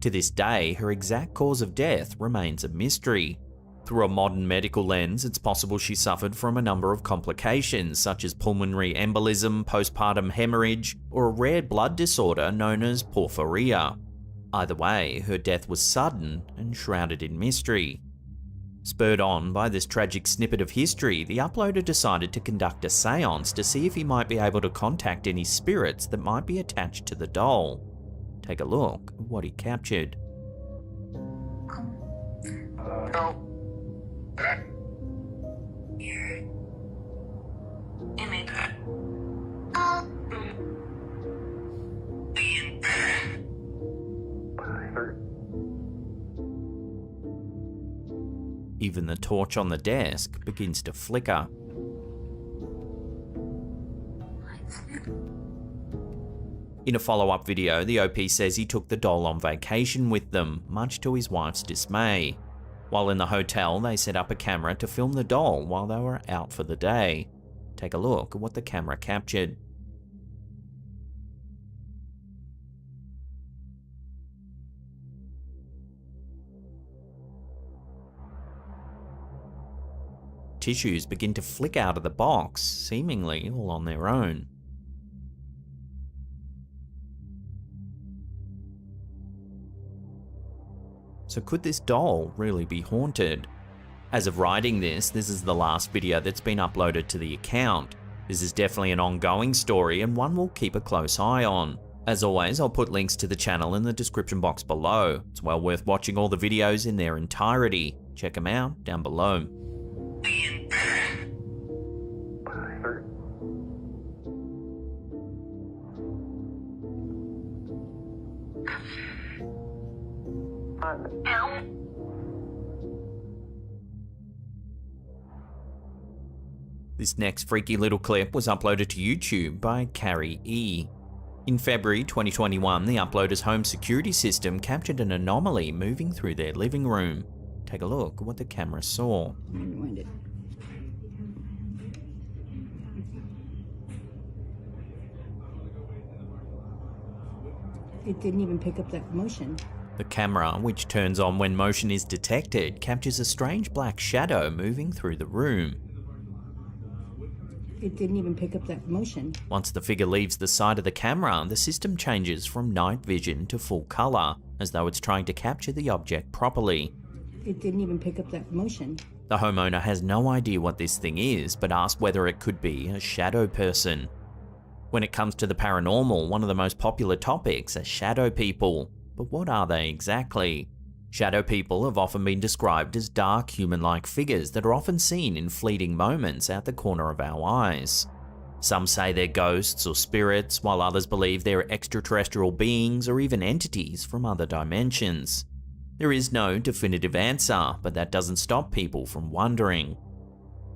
To this day, her exact cause of death remains a mystery. Through a modern medical lens, it's possible she suffered from a number of complications such as pulmonary embolism, postpartum hemorrhage, or a rare blood disorder known as porphyria. Either way, her death was sudden and shrouded in mystery. Spurred on by this tragic snippet of history, the uploader decided to conduct a seance to see if he might be able to contact any spirits that might be attached to the doll. Take a look at what he captured. Even the torch on the desk begins to flicker. In a follow-up video, the OP says he took the doll on vacation with them, much to his wife's dismay. While in the hotel, they set up a camera to film the doll while they were out for the day. Take a look at what the camera captured. Tissues begin to flick out of the box, seemingly all on their own. So could this doll really be haunted? As of writing this is the last video that's been uploaded to the account. This is definitely an ongoing story and one we'll keep a close eye on. As always, I'll put links to the channel in the description box below. It's well worth watching all the videos in their entirety. Check them out down below. This next freaky little clip was uploaded to YouTube by Carrie E. In February 2021, the uploader's home security system captured an anomaly moving through their living room. Take a look at what the camera saw. It didn't even pick up that motion. The camera, which turns on when motion is detected, captures a strange black shadow moving through the room. It didn't even pick up that motion. Once the figure leaves the side of the camera, the system changes from night vision to full color, as though it's trying to capture the object properly. It didn't even pick up that motion. The homeowner has no idea what this thing is, but asks whether it could be a shadow person. When it comes to the paranormal, one of the most popular topics are shadow people. But what are they exactly? Shadow people have often been described as dark human-like figures that are often seen in fleeting moments out the corner of our eyes. Some say they're ghosts or spirits, while others believe they're extraterrestrial beings or even entities from other dimensions. There is no definitive answer, but that doesn't stop people from wondering.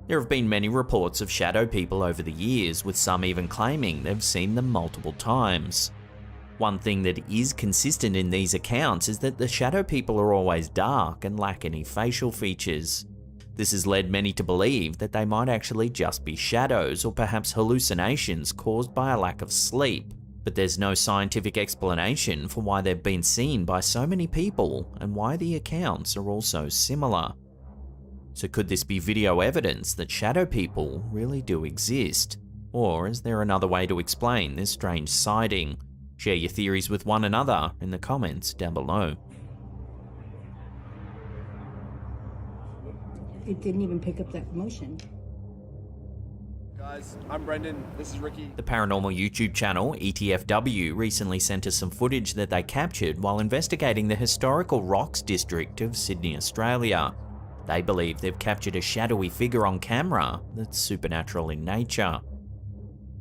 There have been many reports of shadow people over the years, with some even claiming they've seen them multiple times. One thing that is consistent in these accounts is that the shadow people are always dark and lack any facial features. This has led many to believe that they might actually just be shadows or perhaps hallucinations caused by a lack of sleep, but there's no scientific explanation for why they've been seen by so many people and why the accounts are all so similar. So could this be video evidence that shadow people really do exist? Or is there another way to explain this strange sighting? Share your theories with one another in the comments down below. It didn't even pick up that motion. Guys, I'm Brendan, this is Ricky. The paranormal YouTube channel ETFW recently sent us some footage that they captured while investigating the historical Rocks district of Sydney, Australia. They believe they've captured a shadowy figure on camera that's supernatural in nature.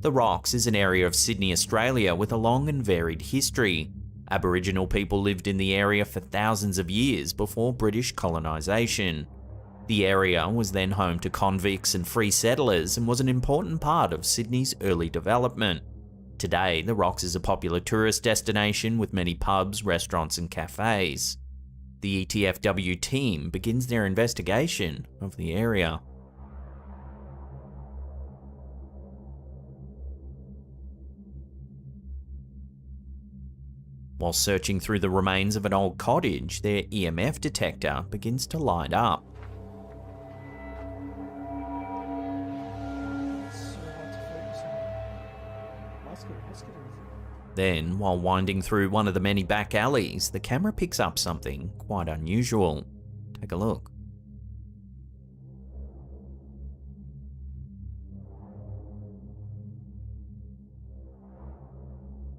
The Rocks is an area of Sydney, Australia with a long and varied history. Aboriginal people lived in the area for thousands of years before British colonisation. The area was then home to convicts and free settlers and was an important part of Sydney's early development. Today, the Rocks is a popular tourist destination with many pubs, restaurants and cafes. The ETFW team begins their investigation of the area. While searching through the remains of an old cottage, their EMF detector begins to light up. Then, while winding through one of the many back alleys, the camera picks up something quite unusual. Take a look.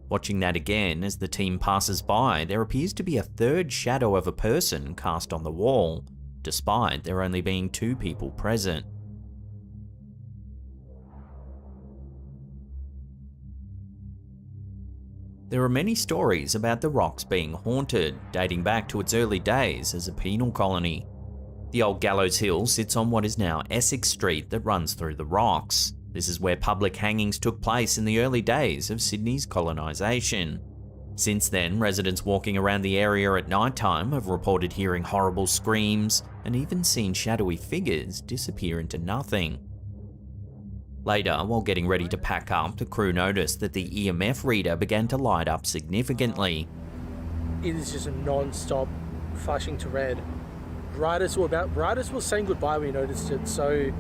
Watching that again as the team passes by, there appears to be a third shadow of a person cast on the wall, despite there only being 2 people present. There are many stories about the rocks being haunted, dating back to its early days as a penal colony. The old Gallows Hill sits on what is now Essex Street that runs through the rocks. This is where public hangings took place in the early days of Sydney's colonisation. Since then, residents walking around the area at night time have reported hearing horrible screams and even seen shadowy figures disappear into nothing. Later, while getting ready to pack up, the crew noticed that the EMF reader began to light up significantly. It is just a non-stop flashing to red. Right as we're saying goodbye, we noticed it. So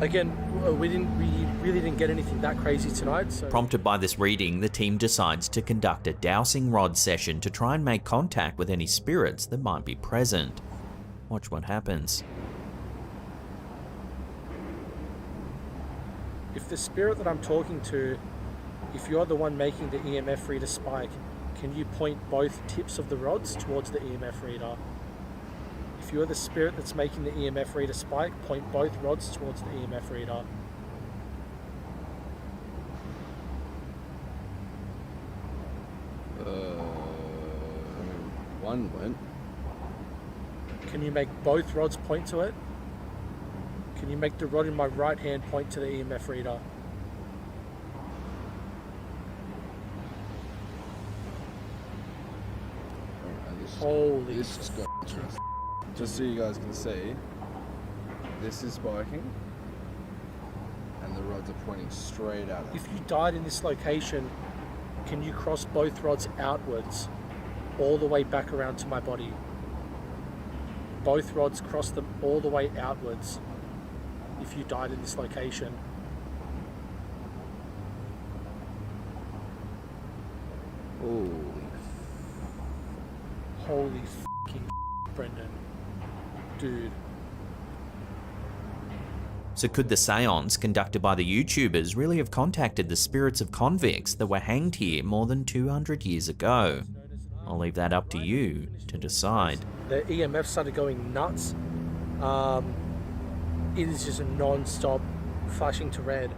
again, we really didn't get anything that crazy tonight. So. Prompted by this reading, the team decides to conduct a dowsing rod session to try and make contact with any spirits that might be present. Watch what happens. If the spirit that I'm talking to, if you're the one making the EMF reader spike, can you point both tips of the rods towards the EMF reader? If you're the spirit that's making the EMF reader spike, point both rods towards the EMF reader. One went. Can you make both rods point to it? Can you make the rod in my right hand point to the EMF reader? Holy this just got interesting. Just so you guys can see, this is spiking, and the rods are pointing straight at it. If you died in this location, can you cross both rods outwards, all the way back around to my body? Both rods cross them all the way outwards. If you died in this location. Holy fucking Brendan. Dude. So could the seance conducted by the YouTubers really have contacted the spirits of convicts that were hanged here more than 200 years ago? I'll leave that up to you to decide. The EMF started going nuts. It is just a non-stop flashing to red.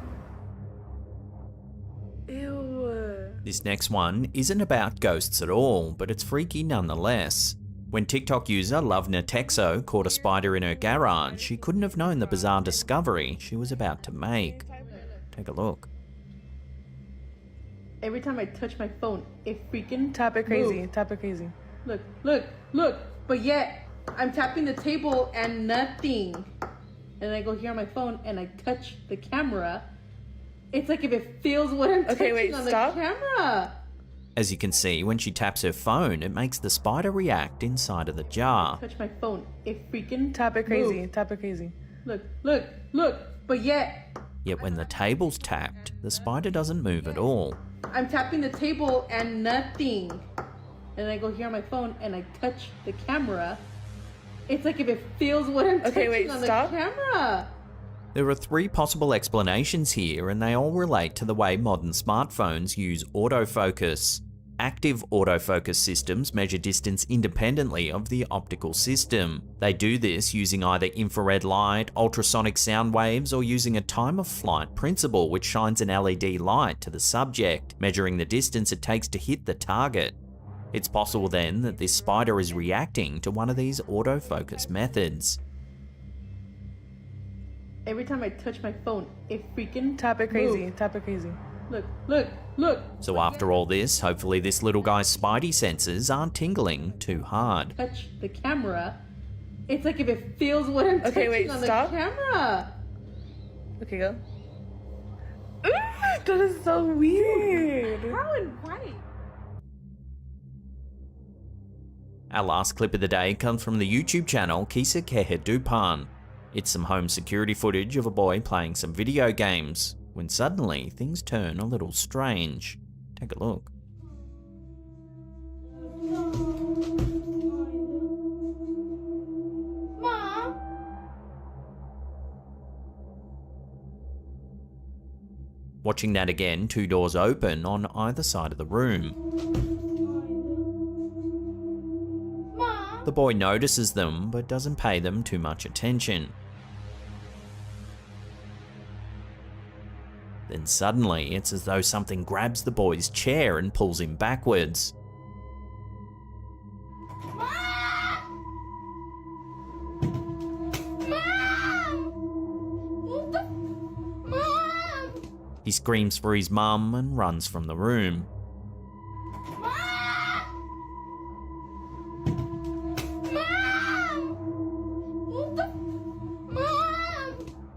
Ew. This next one isn't about ghosts at all, but it's freaky nonetheless. When TikTok user Lovna Texo caught a spider in her garage, she couldn't have known the bizarre discovery she was about to make. Take a look. Every time I touch my phone, it freaking tap it crazy, moves. tap it crazy. Look, look, look. But yet, I'm tapping the table and nothing. And I go here on my phone and I touch the camera. It's like if it feels what I'm touching on the camera. As you can see, when she taps her phone, it makes the spider react inside of the jar. Touch my phone, it freaking tap it crazy, moves. tap it crazy. Look, look, look. But yet, when the table's tapped, the spider doesn't move at all. I'm tapping the table and nothing. And I go here on my phone and I touch the camera. It's like if it feels what I'm touching on the camera. There are 3 possible explanations here, and they all relate to the way modern smartphones use autofocus. Active autofocus systems measure distance independently of the optical system. They do this using either infrared light, ultrasonic sound waves, or using a time of flight principle which shines an LED light to the subject, measuring the distance it takes to hit the target. It's possible then that this spider is reacting to one of these autofocus methods. Every time I touch my phone, it freaking tap it crazy, moves. tap it crazy. Look, look, look. So after all this, hopefully this little guy's spidey senses aren't tingling too hard. Touch the camera. It's like if it feels what I'm touching on the camera. Okay, go. Ooh, that is so weird. How and why? Our last clip of the day comes from the YouTube channel Kisa Kehedupan. It's some home security footage of a boy playing some video games, when suddenly things turn a little strange. Take a look. Watching that again, 2 doors open on either side of the room. The boy notices them, but doesn't pay them too much attention. Then suddenly, it's as though something grabs the boy's chair and pulls him backwards. He screams for his mum and runs from the room.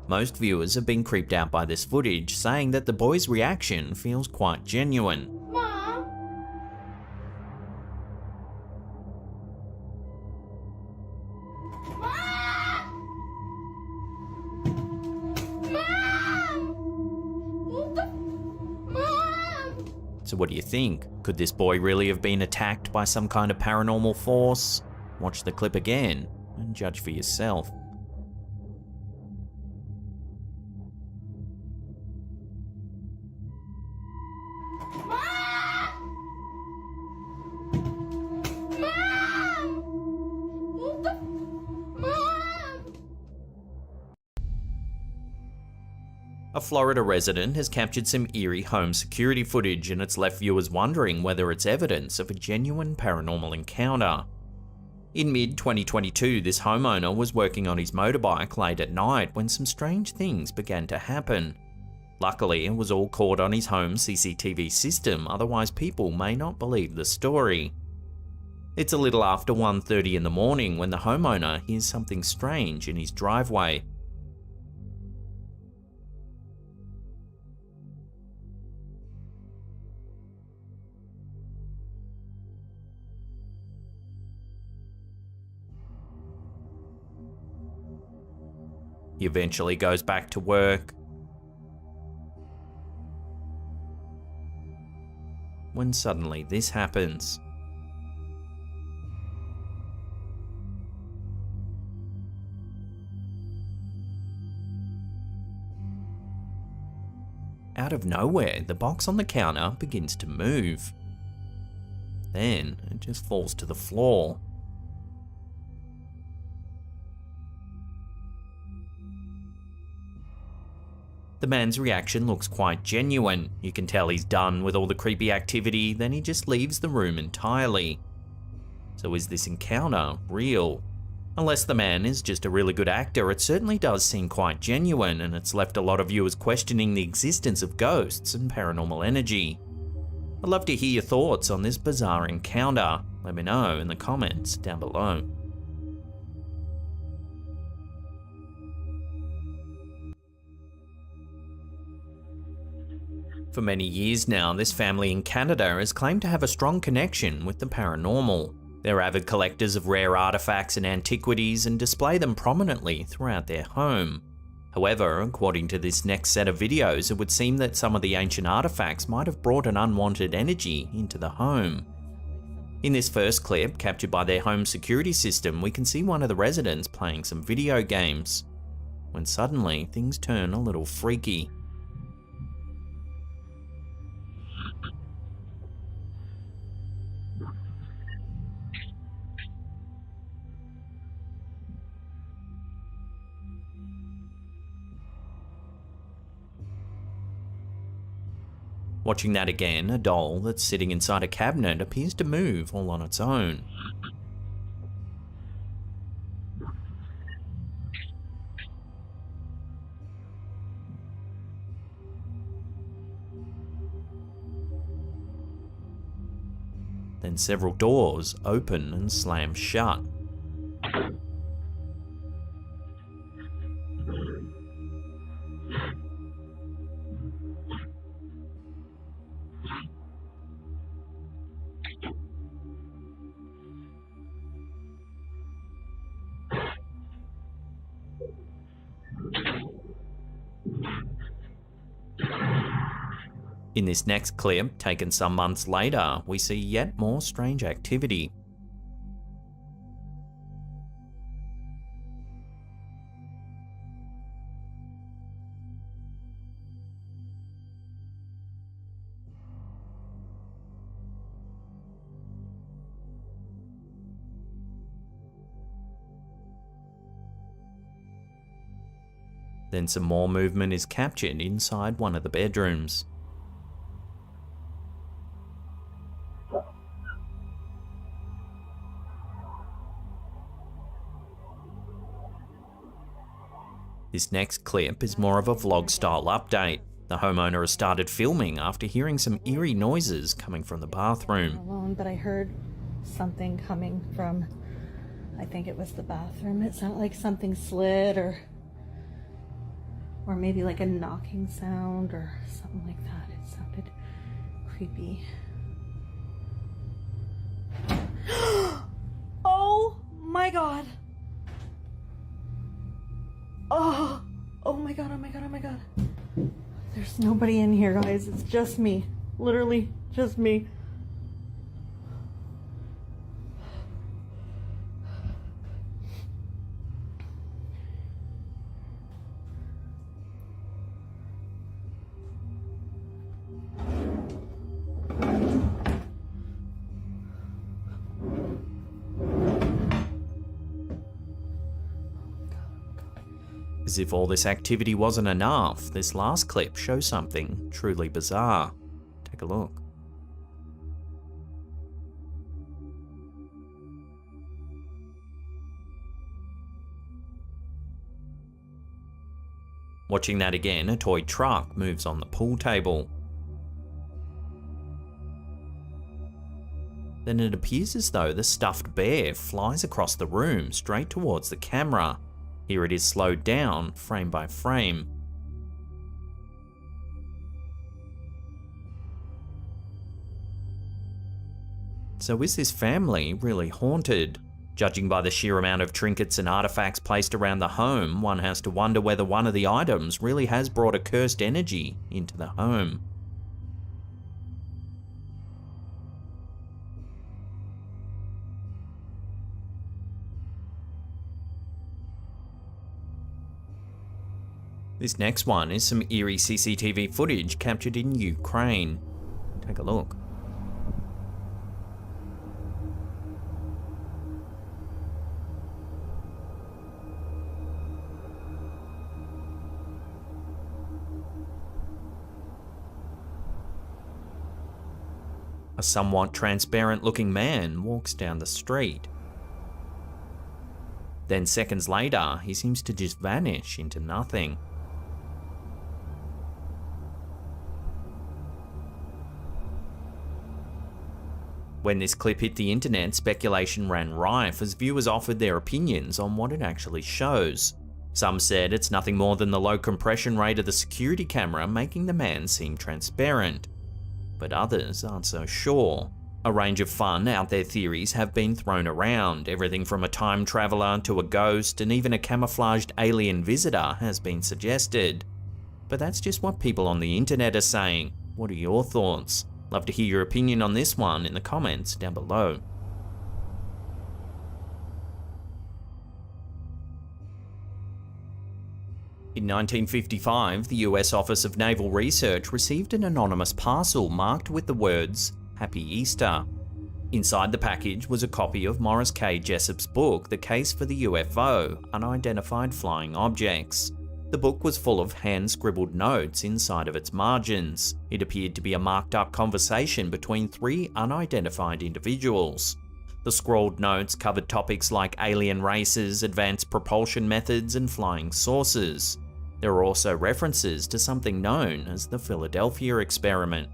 Most viewers have been creeped out by this footage, saying that the boy's reaction feels quite genuine. So what do you think? Could this boy really have been attacked by some kind of paranormal force? Watch the clip again and judge for yourself. A Florida resident has captured some eerie home security footage, and it's left viewers wondering whether it's evidence of a genuine paranormal encounter. In mid-2022, this homeowner was working on his motorbike late at night when some strange things began to happen. Luckily, it was all caught on his home CCTV system, otherwise people may not believe the story. It's a little after 1:30 in the morning when the homeowner hears something strange in his driveway. He eventually goes back to work, when suddenly this happens. Out of nowhere, the box on the counter begins to move. Then it just falls to the floor. The man's reaction looks quite genuine. You can tell he's done with all the creepy activity, then he just leaves the room entirely. So is this encounter real? Unless the man is just a really good actor, it certainly does seem quite genuine, and it's left a lot of viewers questioning the existence of ghosts and paranormal energy. I'd love to hear your thoughts on this bizarre encounter. Let me know in the comments down below. For many years now, this family in Canada has claimed to have a strong connection with the paranormal. They're avid collectors of rare artifacts and antiquities and display them prominently throughout their home. However, according to this next set of videos, it would seem that some of the ancient artifacts might have brought an unwanted energy into the home. In this first clip, captured by their home security system, we can see one of the residents playing some video games, when suddenly things turn a little freaky. Watching that again, a doll that's sitting inside a cabinet appears to move all on its own. Then several doors open and slam shut. In this next clip, taken some months later, we see yet more strange activity. Then some more movement is captured inside one of the bedrooms. This next clip is more of a vlog-style update. The homeowner has started filming after hearing some eerie noises coming from the bathroom. Alone, but I heard something coming from, I think it was the bathroom. It sounded like something slid or maybe like a knocking sound or something like that. It sounded creepy. Oh my God. Oh my God, oh my God, oh my God. There's nobody in here, guys. It's just me. Literally just me. As if all this activity wasn't enough, this last clip shows something truly bizarre. Take a look. Watching that again, a toy truck moves on the pool table. Then it appears as though the stuffed bear flies across the room straight towards the camera. Here it is slowed down, frame by frame. So is this family really haunted? Judging by the sheer amount of trinkets and artifacts placed around the home, one has to wonder whether one of the items really has brought a cursed energy into the home. This next one is some eerie CCTV footage captured in Ukraine. Take a look. A somewhat transparent looking man walks down the street. Then seconds later, he seems to just vanish into nothing. When this clip hit the internet, speculation ran rife as viewers offered their opinions on what it actually shows. Some said it's nothing more than the low compression rate of the security camera making the man seem transparent. But others aren't so sure. A range of fun, out there theories have been thrown around. Everything from a time traveler to a ghost and even a camouflaged alien visitor has been suggested. But that's just what people on the internet are saying. What are your thoughts? Love to hear your opinion on this one in the comments down below. In 1955, the US Office of Naval Research received an anonymous parcel marked with the words, "Happy Easter." Inside the package was a copy of Morris K. Jessup's book, The Case for the UFO, Unidentified Flying Objects. The book was full of hand-scribbled notes inside of its margins. It appeared to be a marked-up conversation between three unidentified individuals. The scrawled notes covered topics like alien races, advanced propulsion methods, and flying saucers. There were also references to something known as the Philadelphia experiment.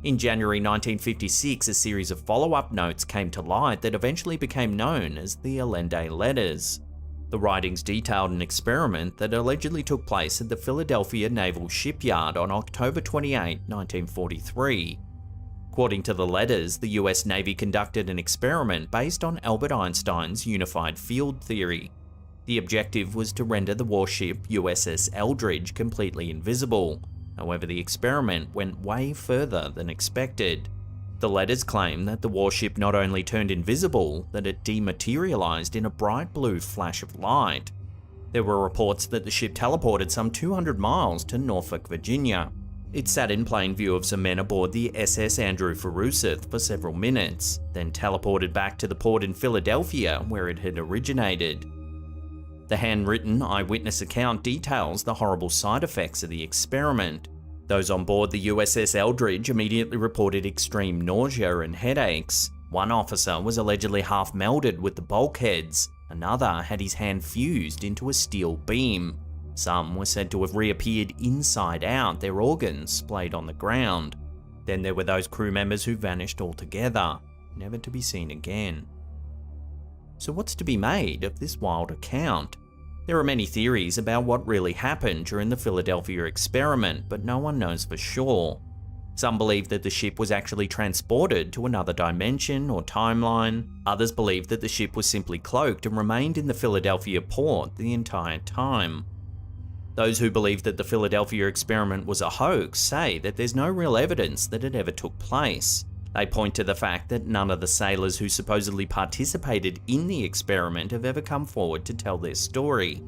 In January 1956, a series of follow-up notes came to light that eventually became known as the Allende Letters. The writings detailed an experiment that allegedly took place at the Philadelphia Naval Shipyard on October 28, 1943. According to the letters, the US Navy conducted an experiment based on Albert Einstein's unified field theory. The objective was to render the warship USS Eldridge completely invisible. However, the experiment went way further than expected. The letters claim that the warship not only turned invisible, that it dematerialized in a bright blue flash of light. There were reports that the ship teleported some 200 miles to Norfolk, Virginia. It sat in plain view of some men aboard the SS Andrew Forsyth for several minutes, then teleported back to the port in Philadelphia where it had originated. The handwritten eyewitness account details the horrible side effects of the experiment. Those on board the USS Eldridge immediately reported extreme nausea and headaches. One officer was allegedly half melded with the bulkheads. Another had his hand fused into a steel beam. Some were said to have reappeared inside out, their organs splayed on the ground. Then there were those crew members who vanished altogether, never to be seen again. So what's to be made of this wild account? There are many theories about what really happened during the Philadelphia experiment, but no one knows for sure. Some believe that the ship was actually transported to another dimension or timeline. Others believe that the ship was simply cloaked and remained in the Philadelphia port the entire time. Those who believe that the Philadelphia experiment was a hoax say that there's no real evidence that it ever took place. They point to the fact that none of the sailors who supposedly participated in the experiment have ever come forward to tell their story.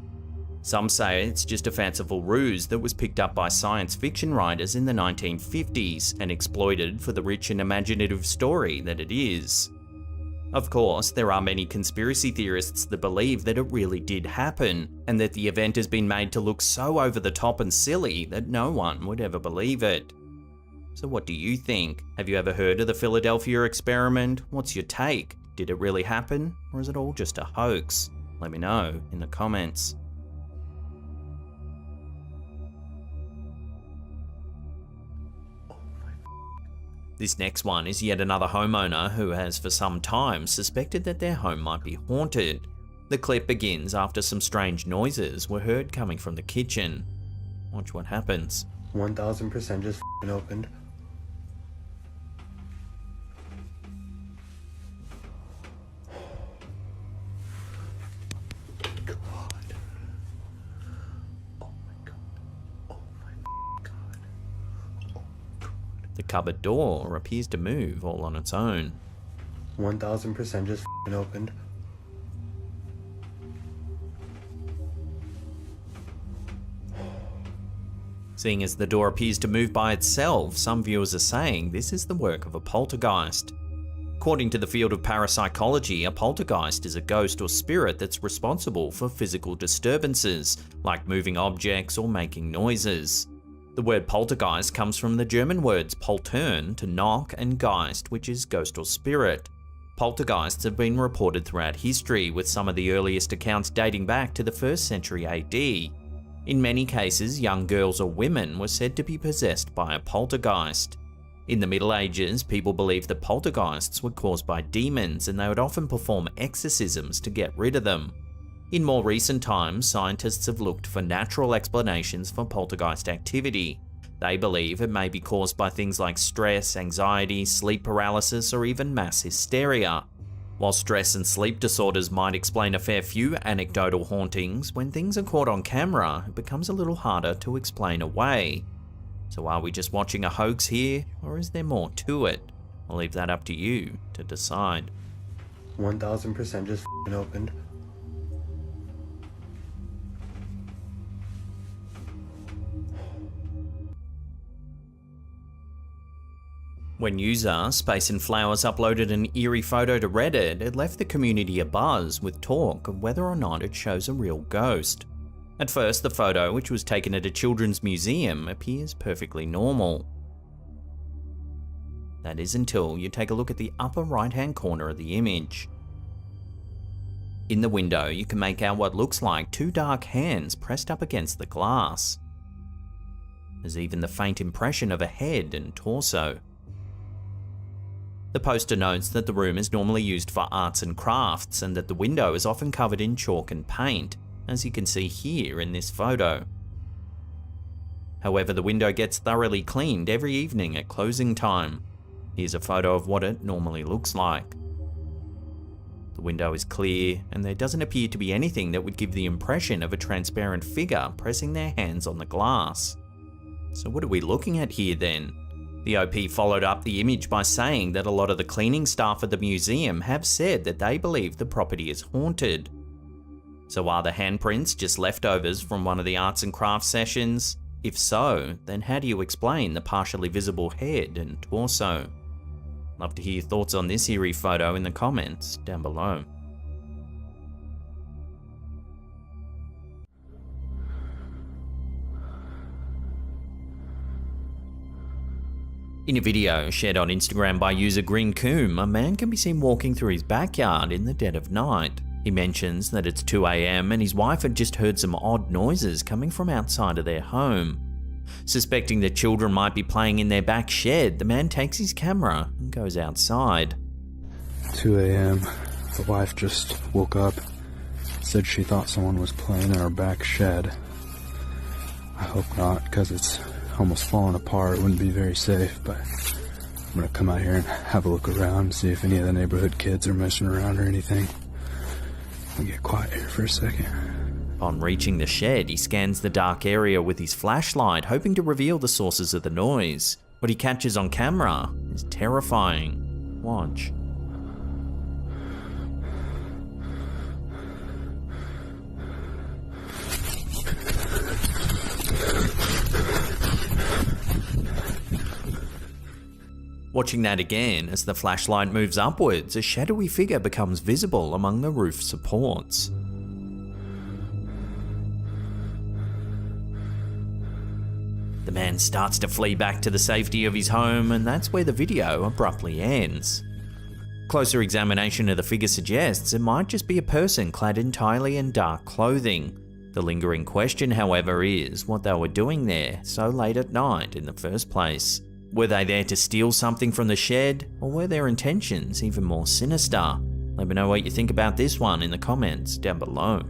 Some say it's just a fanciful ruse that was picked up by science fiction writers in the 1950s and exploited for the rich and imaginative story that it is. Of course, there are many conspiracy theorists that believe that it really did happen, and that the event has been made to look so over the top and silly that no one would ever believe it. So what do you think? Have you ever heard of the Philadelphia experiment? What's your take? Did it really happen, or is it all just a hoax? Let me know in the comments. This next one is yet another homeowner who has for some time suspected that their home might be haunted. The clip begins after some strange noises were heard coming from the kitchen. Watch what happens. 1000% just f***ing opened. The cupboard door appears to move all on its own. 1000% just f***ing opened. Seeing as the door appears to move by itself, some viewers are saying this is the work of a poltergeist. According to the field of parapsychology, a poltergeist is a ghost or spirit that's responsible for physical disturbances, like moving objects or making noises. The word poltergeist comes from the German words poltern, to knock, and geist, which is ghost or spirit. Poltergeists have been reported throughout history, with some of the earliest accounts dating back to the 1st century AD. In many cases, young girls or women were said to be possessed by a poltergeist. In the Middle Ages, people believed that poltergeists were caused by demons, and they would often perform exorcisms to get rid of them. In more recent times, scientists have looked for natural explanations for poltergeist activity. They believe it may be caused by things like stress, anxiety, sleep paralysis, or even mass hysteria. While stress and sleep disorders might explain a fair few anecdotal hauntings, when things are caught on camera, it becomes a little harder to explain away. So are we just watching a hoax here, or is there more to it? I'll leave that up to you to decide. 1000% just f***ing opened. When user Space and Flowers uploaded an eerie photo to Reddit, it left the community abuzz with talk of whether or not it shows a real ghost. At first, the photo, which was taken at a children's museum, appears perfectly normal. That is until you take a look at the upper right-hand corner of the image. In the window, you can make out what looks like two dark hands pressed up against the glass. There's even the faint impression of a head and torso. The poster notes that the room is normally used for arts and crafts, and that the window is often covered in chalk and paint, as you can see here in this photo. However, the window gets thoroughly cleaned every evening at closing time. Here's a photo of what it normally looks like. The window is clear, and there doesn't appear to be anything that would give the impression of a transparent figure pressing their hands on the glass. So what are we looking at here then? The OP followed up the image by saying that a lot of the cleaning staff at the museum have said that they believe the property is haunted. So are the handprints just leftovers from one of the arts and crafts sessions? If so, then how do you explain the partially visible head and torso? Love to hear your thoughts on this eerie photo in the comments down below. In a video shared on Instagram by user Green Coom, a man can be seen walking through his backyard in the dead of night. He mentions that it's 2 AM and his wife had just heard some odd noises coming from outside of their home. Suspecting that children might be playing in their back shed, the man takes his camera and goes outside. 2 a.m. The wife just woke up, said she thought someone was playing in our back shed. I hope not, because it's almost falling apart. It wouldn't be very safe, but I'm gonna come out here and have a look around, see if any of the neighborhood kids are messing around or anything. I'll get quiet here for a second. Upon reaching the shed, he scans the dark area with his flashlight, hoping to reveal the sources of the noise. What he catches on camera is terrifying. Watch. Watching that again, as the flashlight moves upwards, a shadowy figure becomes visible among the roof supports. The man starts to flee back to the safety of his home, and that's where the video abruptly ends. Closer examination of the figure suggests it might just be a person clad entirely in dark clothing. The lingering question, however, is what they were doing there so late at night in the first place. Were they there to steal something from the shed, or were their intentions even more sinister? Let me know what you think about this one in the comments down below.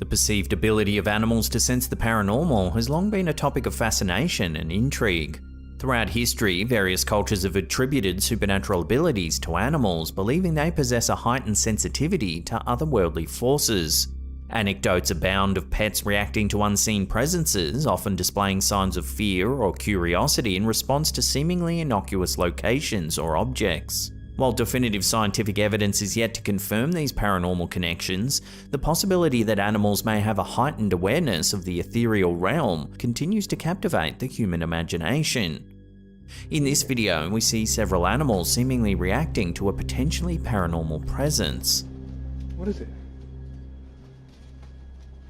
The perceived ability of animals to sense the paranormal has long been a topic of fascination and intrigue. Throughout history, various cultures have attributed supernatural abilities to animals, believing they possess a heightened sensitivity to otherworldly forces. Anecdotes abound of pets reacting to unseen presences, often displaying signs of fear or curiosity in response to seemingly innocuous locations or objects. While definitive scientific evidence is yet to confirm these paranormal connections, the possibility that animals may have a heightened awareness of the ethereal realm continues to captivate the human imagination. In this video, we see several animals seemingly reacting to a potentially paranormal presence. What is it?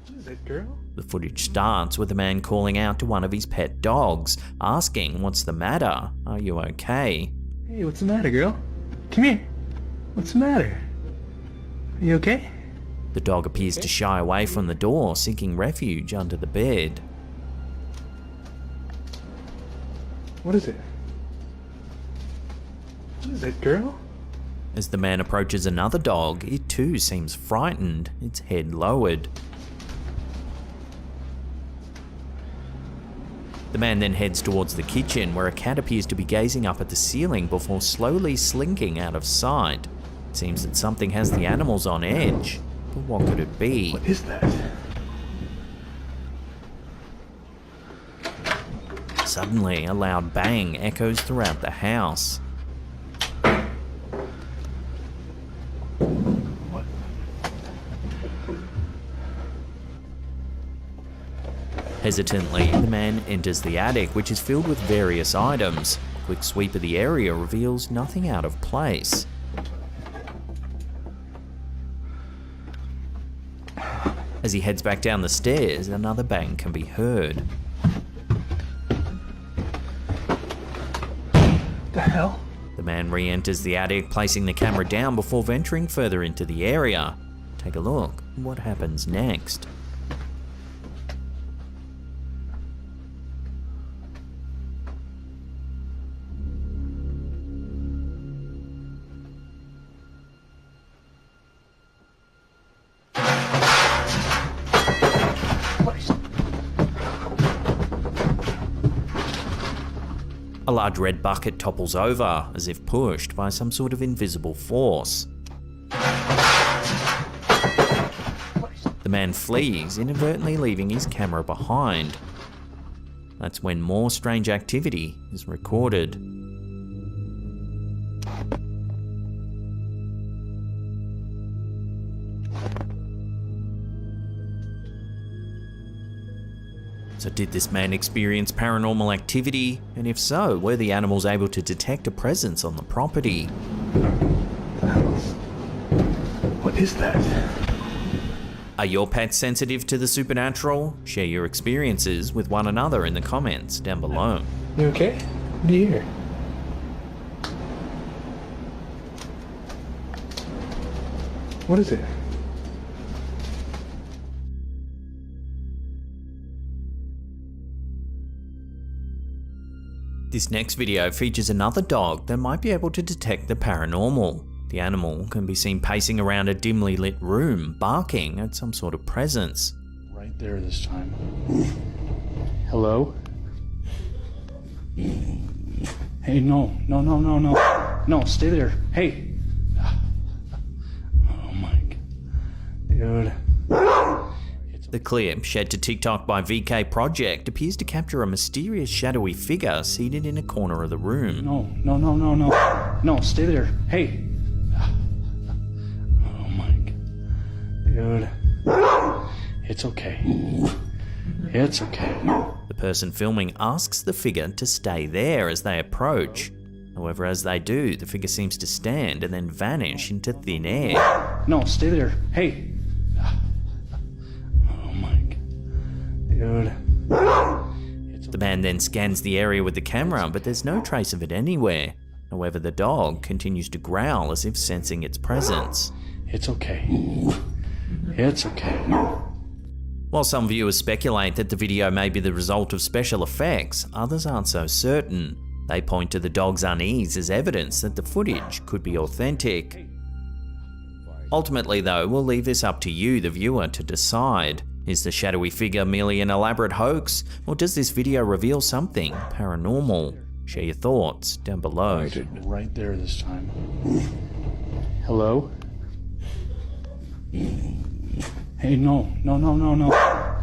What is it, girl? The footage starts with a man calling out to one of his pet dogs, asking, "What's the matter? Are you okay?" Hey, what's the matter, girl? Come here. What's the matter? Are you okay? The dog appears to shy away from the door, seeking refuge under the bed. What is it? What is it, girl? As the man approaches another dog, it too seems frightened, its head lowered. The man then heads towards the kitchen, where a cat appears to be gazing up at the ceiling before slowly slinking out of sight. It seems that something has the animals on edge, but what could it be? What is that? Suddenly, a loud bang echoes throughout the house. Hesitantly, the man enters the attic, which is filled with various items. A quick sweep of the area reveals nothing out of place. As he heads back down the stairs, another bang can be heard. The hell? The man re-enters the attic, placing the camera down before venturing further into the area. Take a look. What happens next? A large red bucket topples over, as if pushed by some sort of invisible force. The man flees, inadvertently leaving his camera behind. That's when more strange activity is recorded. So did this man experience paranormal activity? And if so, were the animals able to detect a presence on the property? What is that? Are your pets sensitive to the supernatural? Share your experiences with one another in the comments down below. You okay? What do you hear? What is it? This next video features another dog that might be able to detect the paranormal. The animal can be seen pacing around a dimly lit room, barking at some sort of presence. Right there this time. Hello? Hey, no. No, stay there. Hey. Oh my God. Dude. The clip, shared to TikTok by VK Project, appears to capture a mysterious shadowy figure seated in a corner of the room. No. No, stay there. Hey. Oh my God. Dude. It's okay. It's okay. The person filming asks the figure to stay there as they approach. However, as they do, the figure seems to stand and then vanish into thin air. No, stay there. Hey. Oh my God. Dude. The man then scans the area with the camera, but there's no trace of it anywhere. However, the dog continues to growl as if sensing its presence. It's okay. It's okay. While some viewers speculate that the video may be the result of special effects, others aren't so certain. They point to the dog's unease as evidence that the footage could be authentic. Ultimately though, we'll leave this up to you, the viewer, to decide. Is the shadowy figure merely an elaborate hoax, or does this video reveal something paranormal? Share your thoughts down below. Right there this time. Hello? Hey, no.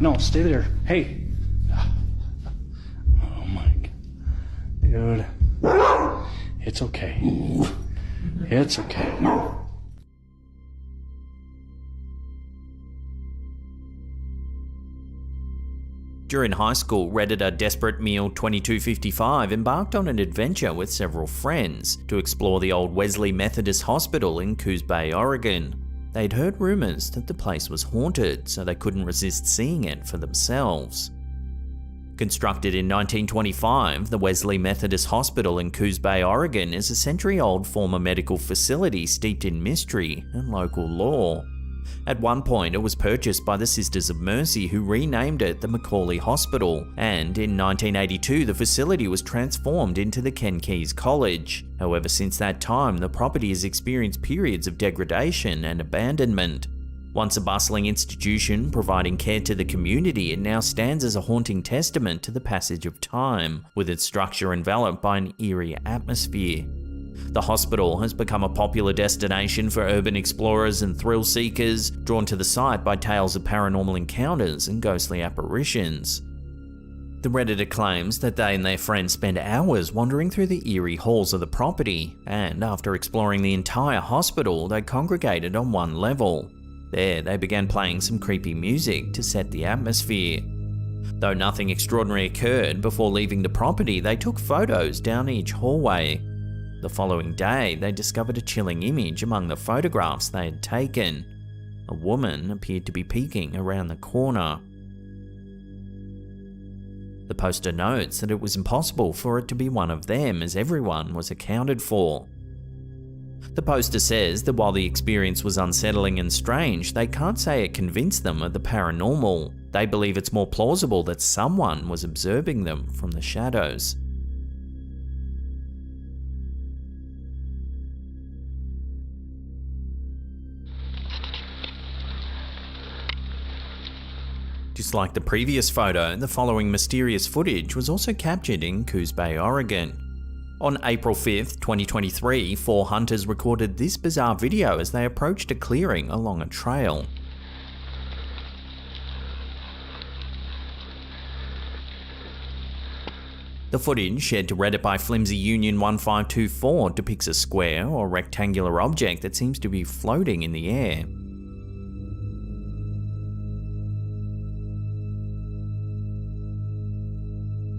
No, stay there. Hey. Oh my God. Dude. It's okay. It's okay. During high school, Redditor Desperate Meal 2255 embarked on an adventure with several friends to explore the old Wesley Methodist Hospital in Coos Bay, Oregon. They'd heard rumors that the place was haunted, so they couldn't resist seeing it for themselves. Constructed in 1925, the Wesley Methodist Hospital in Coos Bay, Oregon is a century-old former medical facility steeped in mystery and local lore. At one point, it was purchased by the Sisters of Mercy, who renamed it the Macaulay Hospital, and in 1982 the facility was transformed into the Ken Keys College. However, since that time, the property has experienced periods of degradation and abandonment. Once a bustling institution providing care to the community, it now stands as a haunting testament to the passage of time, with its structure enveloped by an eerie atmosphere. The hospital has become a popular destination for urban explorers and thrill seekers, drawn to the site by tales of paranormal encounters and ghostly apparitions. The Redditor claims that they and their friends spend hours wandering through the eerie halls of the property, and after exploring the entire hospital, they congregated on one level. There, they began playing some creepy music to set the atmosphere. Though nothing extraordinary occurred, before leaving the property, they took photos down each hallway. The following day, they discovered a chilling image among the photographs they had taken. A woman appeared to be peeking around the corner. The poster notes that it was impossible for it to be one of them, as everyone was accounted for. The poster says that while the experience was unsettling and strange, they can't say it convinced them of the paranormal. They believe it's more plausible that someone was observing them from the shadows. Just like the previous photo, the following mysterious footage was also captured in Coos Bay, Oregon. On April 5th, 2023, 4 hunters recorded this bizarre video as they approached a clearing along a trail. The footage, shared to Reddit by Flimsy Union 1524, depicts a square or rectangular object that seems to be floating in the air.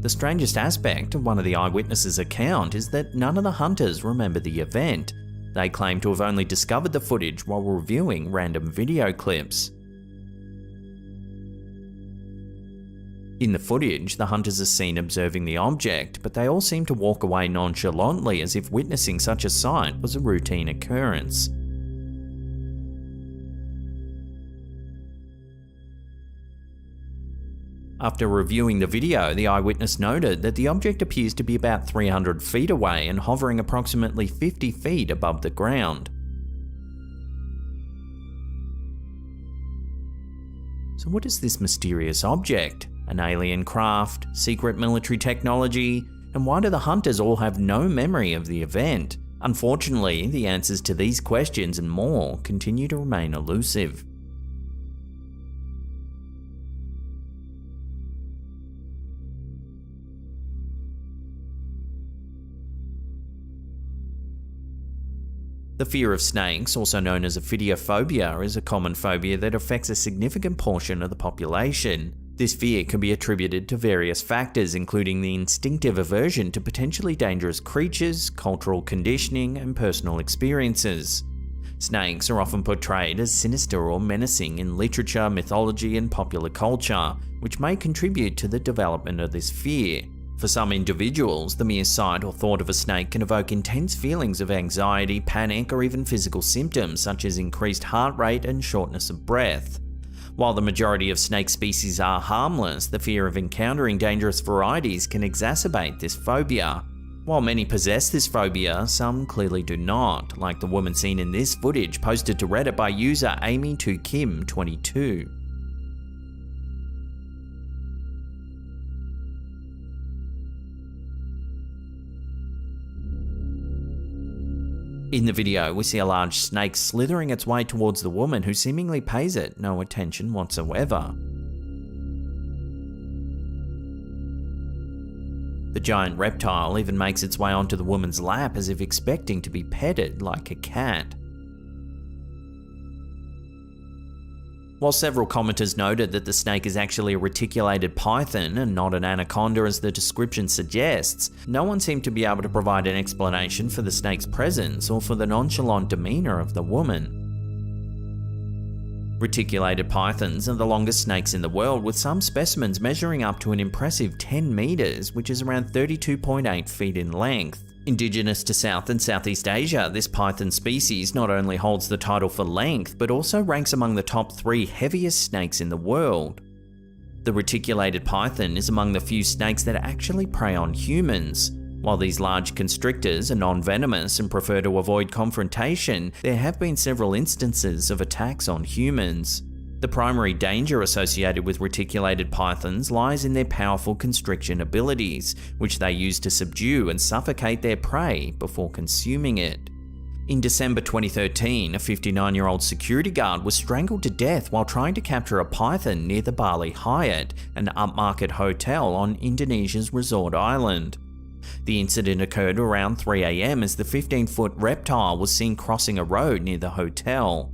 The strangest aspect of one of the eyewitnesses' account is that none of the hunters remember the event. They claim to have only discovered the footage while reviewing random video clips. In the footage, the hunters are seen observing the object, but they all seem to walk away nonchalantly as if witnessing such a sight was a routine occurrence. After reviewing the video, the eyewitness noted that the object appears to be about 300 feet away and hovering approximately 50 feet above the ground. So what is this mysterious object? An alien craft, secret military technology, and why do the hunters all have no memory of the event? Unfortunately, the answers to these questions and more continue to remain elusive. The fear of snakes, also known as ophidiophobia, is a common phobia that affects a significant portion of the population. This fear can be attributed to various factors, including the instinctive aversion to potentially dangerous creatures, cultural conditioning, and personal experiences. Snakes are often portrayed as sinister or menacing in literature, mythology, and popular culture, which may contribute to the development of this fear. For some individuals, the mere sight or thought of a snake can evoke intense feelings of anxiety, panic, or even physical symptoms such as increased heart rate and shortness of breath. While the majority of snake species are harmless, the fear of encountering dangerous varieties can exacerbate this phobia. While many possess this phobia, some clearly do not, like the woman seen in this footage posted to Reddit by user Amy2Kim22. In the video, we see a large snake slithering its way towards the woman, who seemingly pays it no attention whatsoever. The giant reptile even makes its way onto the woman's lap as if expecting to be petted like a cat. While several commenters noted that the snake is actually a reticulated python and not an anaconda as the description suggests, no one seemed to be able to provide an explanation for the snake's presence or for the nonchalant demeanor of the woman. Reticulated pythons are the longest snakes in the world, with some specimens measuring up to an impressive 10 meters, which is around 32.8 feet in length. Indigenous to South and Southeast Asia, this python species not only holds the title for length, but also ranks among the top 3 heaviest snakes in the world. The reticulated python is among the few snakes that actually prey on humans. While these large constrictors are non-venomous and prefer to avoid confrontation, there have been several instances of attacks on humans. The primary danger associated with reticulated pythons lies in their powerful constriction abilities, which they use to subdue and suffocate their prey before consuming it. In December 2013, a 59-year-old security guard was strangled to death while trying to capture a python near the Bali Hyatt, an upmarket hotel on Indonesia's resort island. The incident occurred around 3 AM as the 15-foot reptile was seen crossing a road near the hotel.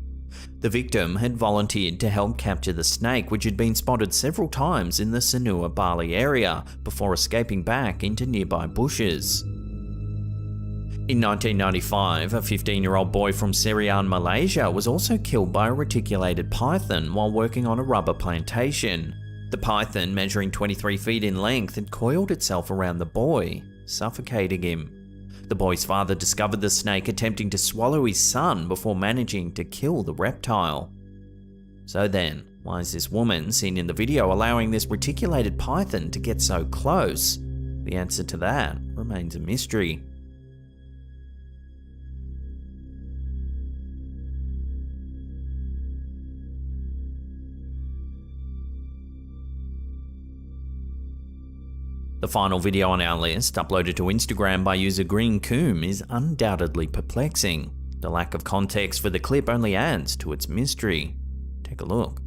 The victim had volunteered to help capture the snake, which had been spotted several times in the Sanur, Bali area, before escaping back into nearby bushes. In 1995, a 15-year-old boy from Serian, Malaysia was also killed by a reticulated python while working on a rubber plantation. The python, measuring 23 feet in length, had coiled itself around the boy, suffocating him. The boy's father discovered the snake attempting to swallow his son before managing to kill the reptile. So then, why is this woman seen in the video allowing this reticulated python to get so close? The answer to that remains a mystery. The final video on our list, uploaded to Instagram by user Green Coom, is undoubtedly perplexing. The lack of context for the clip only adds to its mystery. Take a look.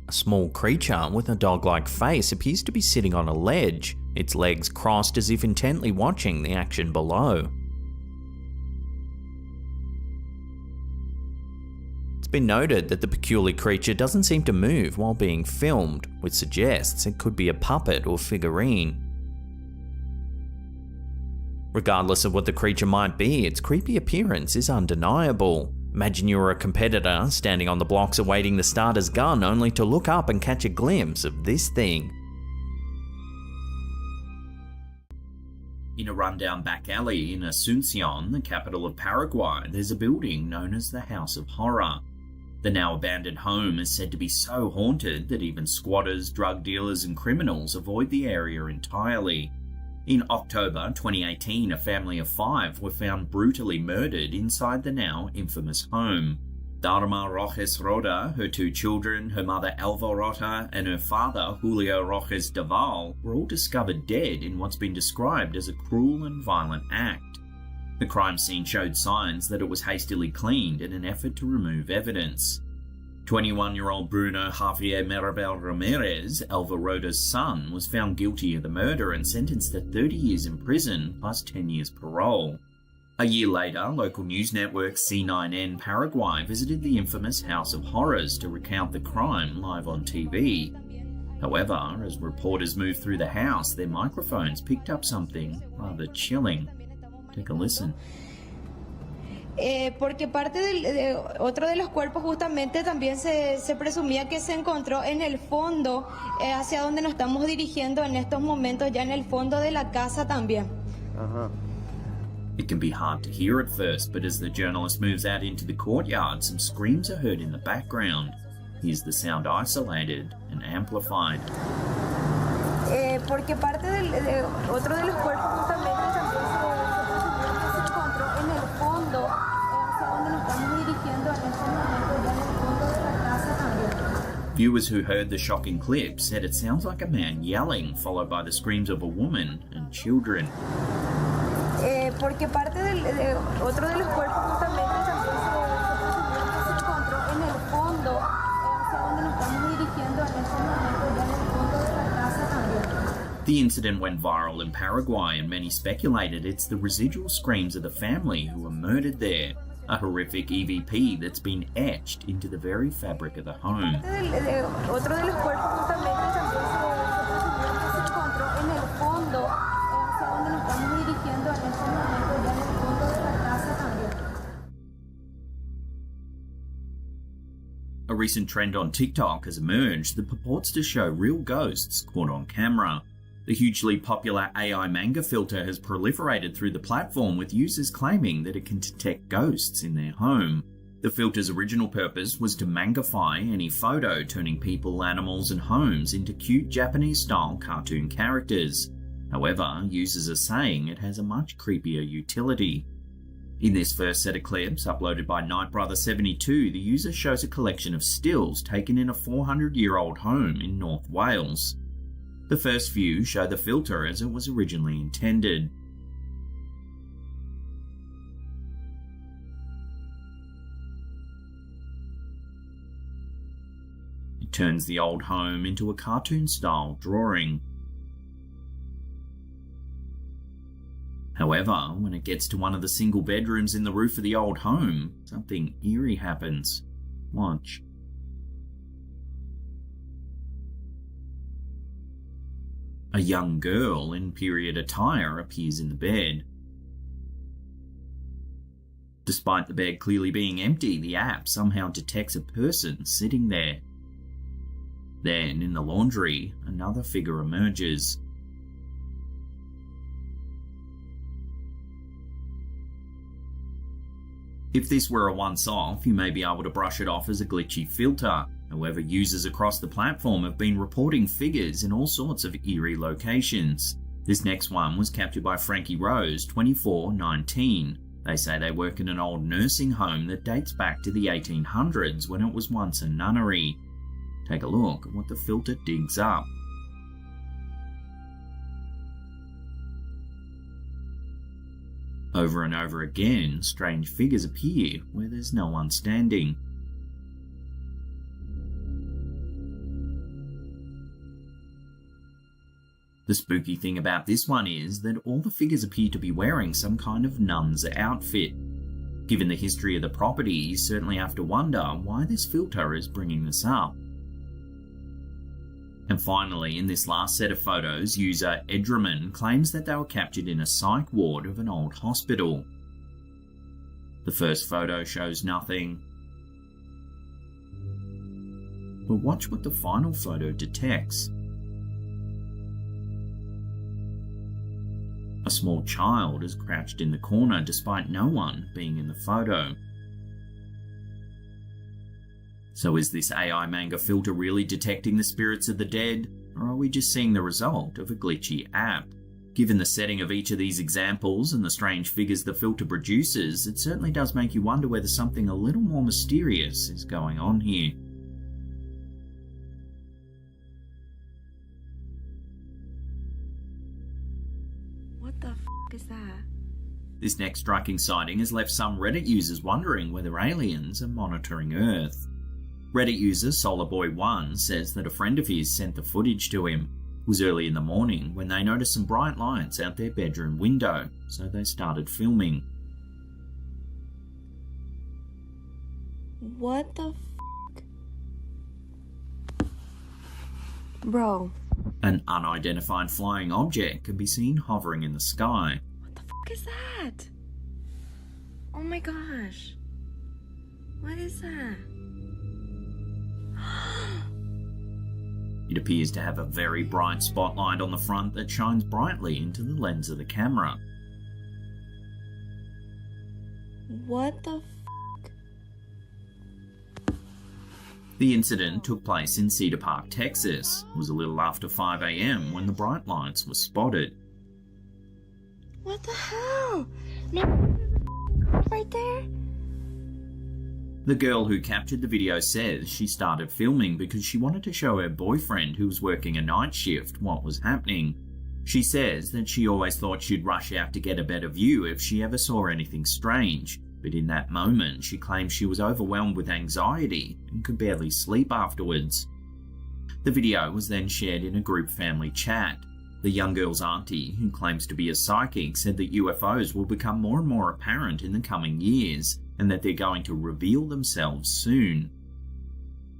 A small creature with a dog-like face appears to be sitting on a ledge, its legs crossed as if intently watching the action below. It's been noted that the peculiar creature doesn't seem to move while being filmed, which suggests it could be a puppet or figurine. Regardless of what the creature might be, its creepy appearance is undeniable. Imagine you're a competitor standing on the blocks awaiting the starter's gun only to look up and catch a glimpse of this thing. In a rundown back alley in Asunción, the capital of Paraguay, there's a building known as the House of Horror. The now abandoned home is said to be so haunted that even squatters, drug dealers and criminals avoid the area entirely. In October 2018, a family of 5 were found brutally murdered inside the now infamous home. Dharma Rojas Roda, her 2 children, her mother Alva Rota, and her father Julio Rojas Daval were all discovered dead in what's been described as a cruel and violent act. The crime scene showed signs that it was hastily cleaned in an effort to remove evidence. 21-year-old Bruno Javier Mirabel Ramirez, Alva Roda's son, was found guilty of the murder and sentenced to 30 years in prison plus 10 years parole. A year later, local news network C9N Paraguay visited the infamous House of Horrors to recount the crime live on TV. However, as reporters moved through the house, their microphones picked up something rather chilling. Take a listen. Porque parte de otro de los cuerpos justamente también se presumía que se encontró en el fondo, hacia donde nos estamos dirigiendo en estos momentos, ya en el fondo de la casa también. It can be hard to hear at first, but as the journalist moves out into the courtyard, some screams are heard in the background. Here's the sound isolated and amplified. Porque parte de otro de los cuerpos justamente también se encontró en el fondo, hacia donde nos estamos dirigiendo en estos momentos, ya en el fondo de la casa también. Viewers who heard the shocking clip said it sounds like a man yelling, followed by the screams of a woman and children. Porque parte de otro de los cuerpos justamente también se encontró en el fondo, hacia donde nos estamos dirigiendo en estos momentos, ya en el fondo de la casa también. The incident went viral in Paraguay and many speculated it's the residual screams of the family who were murdered there, a horrific EVP that's been etched into the very fabric of the home. Otro de los cuerpos justamente también se encontró en el fondo, hacia donde nos estamos dirigiendo en estos momentos, ya en el fondo de la casa también. A recent trend on TikTok has emerged that purports to show real ghosts caught on camera. The hugely popular AI manga filter has proliferated through the platform, with users claiming that it can detect ghosts in their home. The filter's original purpose was to mangify any photo, turning people, animals, and homes into cute Japanese-style cartoon characters. However, users are saying it has a much creepier utility. In this first set of clips, uploaded by Nightbrother72, the user shows a collection of stills taken in a 400-year-old home in North Wales. The first few show the filter as it was originally intended. It turns the old home into a cartoon-style drawing. However, when it gets to one of the single bedrooms in the roof of the old home, something eerie happens. Watch. A young girl in period attire appears in the bed. Despite the bed clearly being empty, the app somehow detects a person sitting there. Then, in the laundry, another figure emerges. If this were a once-off, you may be able to brush it off as a glitchy filter. However, users across the platform have been reporting figures in all sorts of eerie locations. This next one was captured by Frankie Rose, 2419. They say they work in an old nursing home that dates back to the 1800s when it was once a nunnery. Take a look at what the filter digs up. Over and over again, strange figures appear where there's no one standing. The spooky thing about this one is that all the figures appear to be wearing some kind of nun's outfit. Given the history of the property, you certainly have to wonder why this filter is bringing this up. And finally, in this last set of photos, user Edraman claims that they were captured in a psych ward of an old hospital. The first photo shows nothing. But watch what the final photo detects. A small child is crouched in the corner despite no one being in the photo. So is this AI manga filter really detecting the spirits of the dead, or are we just seeing the result of a glitchy app? Given the setting of each of these examples and the strange figures the filter produces, it certainly does make you wonder whether something a little more mysterious is going on here. What the f*** is that? This next striking sighting has left some Reddit users wondering whether aliens are monitoring Earth. Reddit user SolarBoy1 says that a friend of his sent the footage to him. It was early in the morning when they noticed some bright lights out their bedroom window, so they started filming. What the f***? Bro. An unidentified flying object can be seen hovering in the sky. What the f*** is that? Oh my gosh. What is that? It appears to have a very bright spotlight on the front that shines brightly into the lens of the camera. What the f***? The incident took place in Cedar Park, Texas. It was a little after 5 a.m. when the bright lights were spotted. What the hell? No, right there? The girl who captured the video says she started filming because she wanted to show her boyfriend, who was working a night shift, what was happening. She says that she always thought she'd rush out to get a better view if she ever saw anything strange, but in that moment she claims she was overwhelmed with anxiety and could barely sleep afterwards. The video was then shared in a group family chat. The young girl's auntie, who claims to be a psychic, said that UFOs will become more and more apparent in the coming years, and that they're going to reveal themselves soon.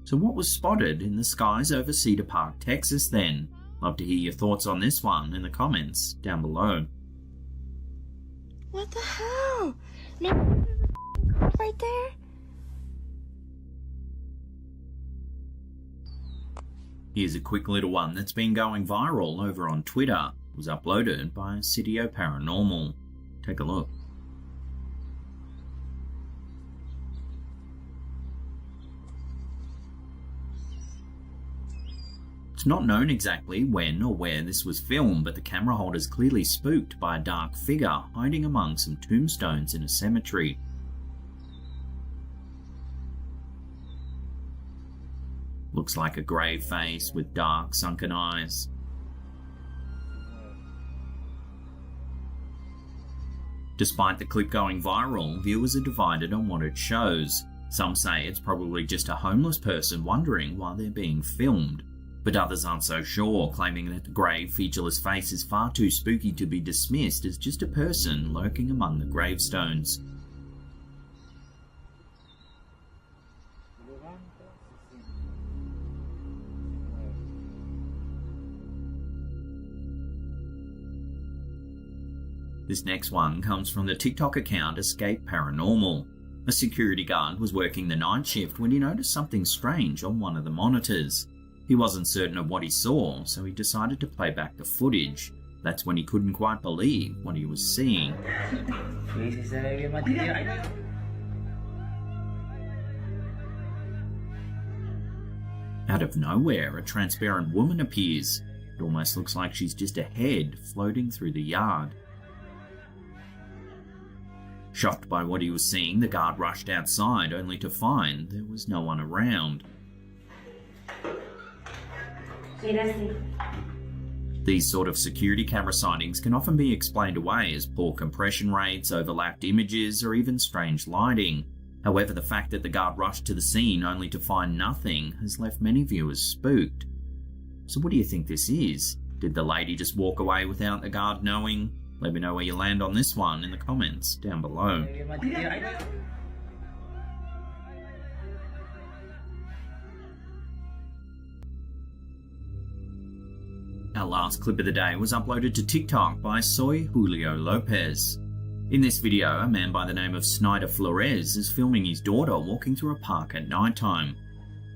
So what was spotted in the skies over Cedar Park, Texas then? Love to hear your thoughts on this one in the comments down below. What the hell? No, right there? Here's a quick little one that's been going viral over on Twitter. It was uploaded by Cidio Paranormal. Take a look. It's not known exactly when or where this was filmed, but the camera holder's clearly spooked by a dark figure hiding among some tombstones in a cemetery. Looks like a grey face with dark, sunken eyes. Despite the clip going viral, viewers are divided on what it shows. Some say it's probably just a homeless person wondering why they're being filmed, but others aren't so sure, claiming that the grey, featureless face is far too spooky to be dismissed as just a person lurking among the gravestones. This next one comes from the TikTok account Escape Paranormal. A security guard was working the night shift when he noticed something strange on one of the monitors. He wasn't certain of what he saw, so he decided to play back the footage. That's when he couldn't quite believe what he was seeing. Out of nowhere, a transparent woman appears. It almost looks like she's just a head floating through the yard. Shocked by what he was seeing, the guard rushed outside, only to find there was no one around. These sort of security camera sightings can often be explained away as poor compression rates, overlapped images, or even strange lighting. However, the fact that the guard rushed to the scene only to find nothing has left many viewers spooked. So what do you think this is? Did the lady just walk away without the guard knowing? Let me know where you land on this one in the comments down below. Our last clip of the day was uploaded to TikTok by Soy Julio Lopez. In this video, a man by the name of Snyder Flores is filming his daughter walking through a park at nighttime.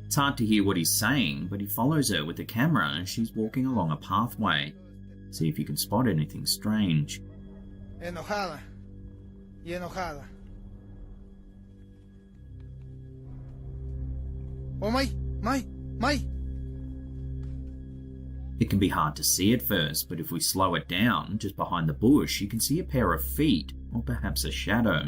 It's hard to hear what he's saying, but he follows her with the camera as she's walking along a pathway. See if you can spot anything strange. Enojada. Y enojada. Oh my. It can be hard to see at first, but if we slow it down, just behind the bush, you can see a pair of feet, or perhaps a shadow.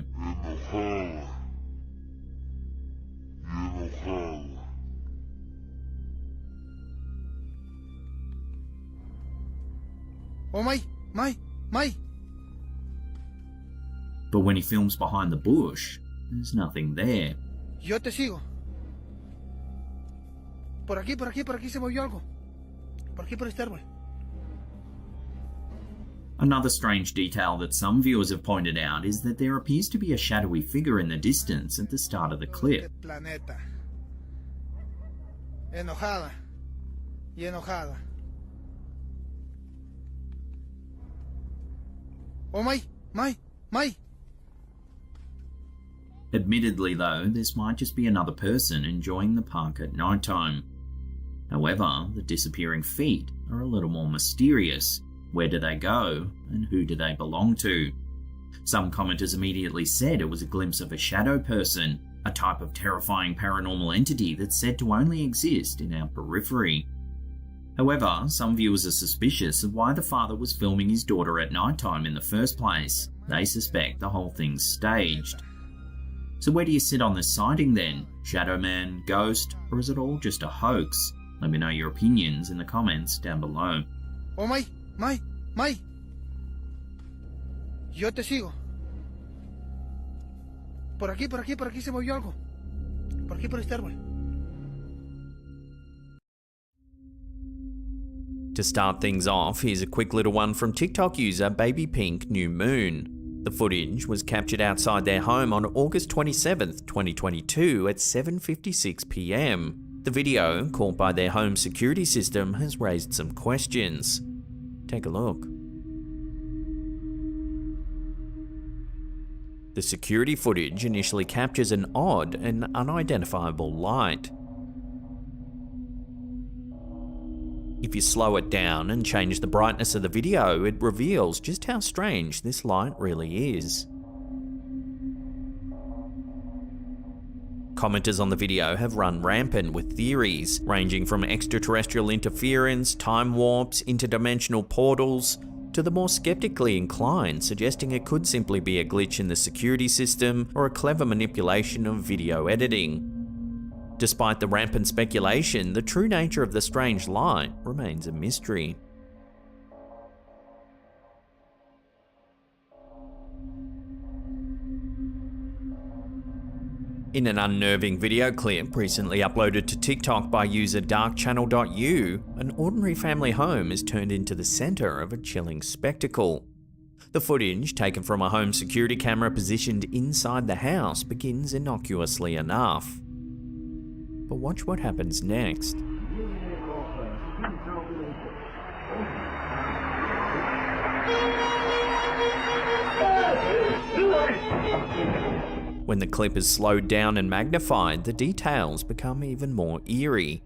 Oh my. But when he films behind the bush, there's nothing there. Yo te sigo. Por aquí se movió algo. Por aquí por este árbol. Another strange detail that some viewers have pointed out is that there appears to be a shadowy figure in the distance at the start of the clip. Planeta. Enojada. Y enojada. Oh my. Admittedly though, this might just be another person enjoying the park at nighttime. However, the disappearing feet are a little more mysterious. Where do they go, and who do they belong to? Some commenters immediately said it was a glimpse of a shadow person, a type of terrifying paranormal entity that's said to only exist in our periphery. However, some viewers are suspicious of why the father was filming his daughter at nighttime in the first place. They suspect the whole thing's staged. So where do you sit on this sighting then? Shadow man, ghost, or is it all just a hoax? Let me know your opinions in the comments down below. Oh my. Yo te sigo. Por aquí se movió algo. Por aquí por este árbol. To start things off, here's a quick little one from TikTok user Baby Pink New Moon. The footage was captured outside their home on August 27th, 2022 at 7:56 p.m. The video, caught by their home security system, has raised some questions. Take a look. The security footage initially captures an odd and unidentifiable light. If you slow it down and change the brightness of the video, it reveals just how strange this light really is. Commenters on the video have run rampant with theories, ranging from extraterrestrial interference, time warps, interdimensional portals, to the more skeptically inclined suggesting it could simply be a glitch in the security system or a clever manipulation of video editing. Despite the rampant speculation, the true nature of the strange light remains a mystery. In an unnerving video clip recently uploaded to TikTok by user darkchannel.u, an ordinary family home is turned into the center of a chilling spectacle. The footage, taken from a home security camera positioned inside the house, begins innocuously enough. But watch what happens next. When the clip is slowed down and magnified, the details become even more eerie.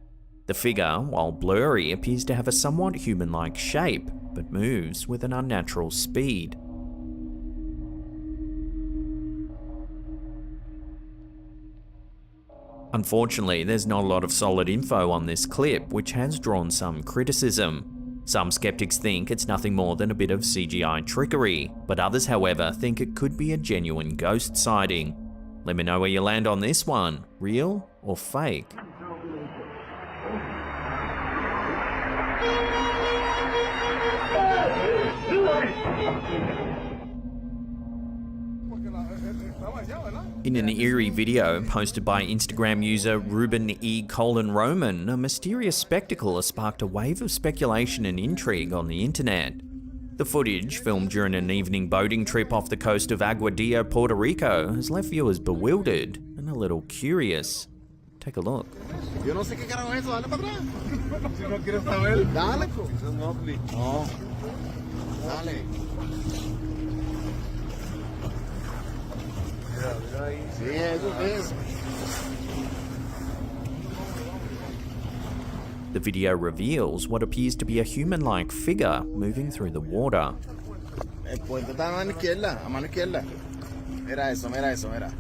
The figure, while blurry, appears to have a somewhat human-like shape, but moves with an unnatural speed. Unfortunately, there's not a lot of solid info on this clip, which has drawn some criticism. Some skeptics think it's nothing more than a bit of CGI trickery, but others, however, think it could be a genuine ghost sighting. Let me know where you land on this one, real or fake? In an eerie video posted by Instagram user Ruben E. Roman, a mysterious spectacle has sparked a wave of speculation and intrigue on the internet. The footage, filmed during an evening boating trip off the coast of Aguadilla, Puerto Rico, has left viewers bewildered and a little curious. Take a look. Yo no sé qué carajo es eso, dale para atrás. Si no quieres saber, dale. Eso es un ovni. No. Dale. Mira ahí. Sí, eso es. The video reveals what appears to be a human-like figure moving through the water. El puente está a mano izquierda, Mira eso, mira eso, mira.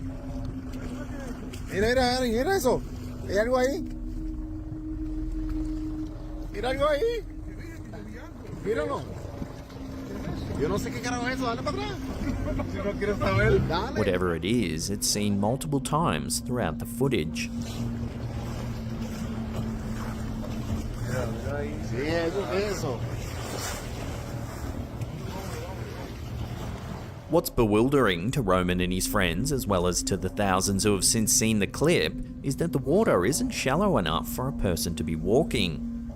Mira eso. Hay algo ahí. Mira algo ahí. Míralo. Yo no sé qué carajo es eso, dale para atrás. Si no quieres saber, dale. Whatever it is, it's seen multiple times throughout the footage. Sí, eso. What's bewildering to Roman and his friends, as well as to the thousands who have since seen the clip, is that the water isn't shallow enough for a person to be walking.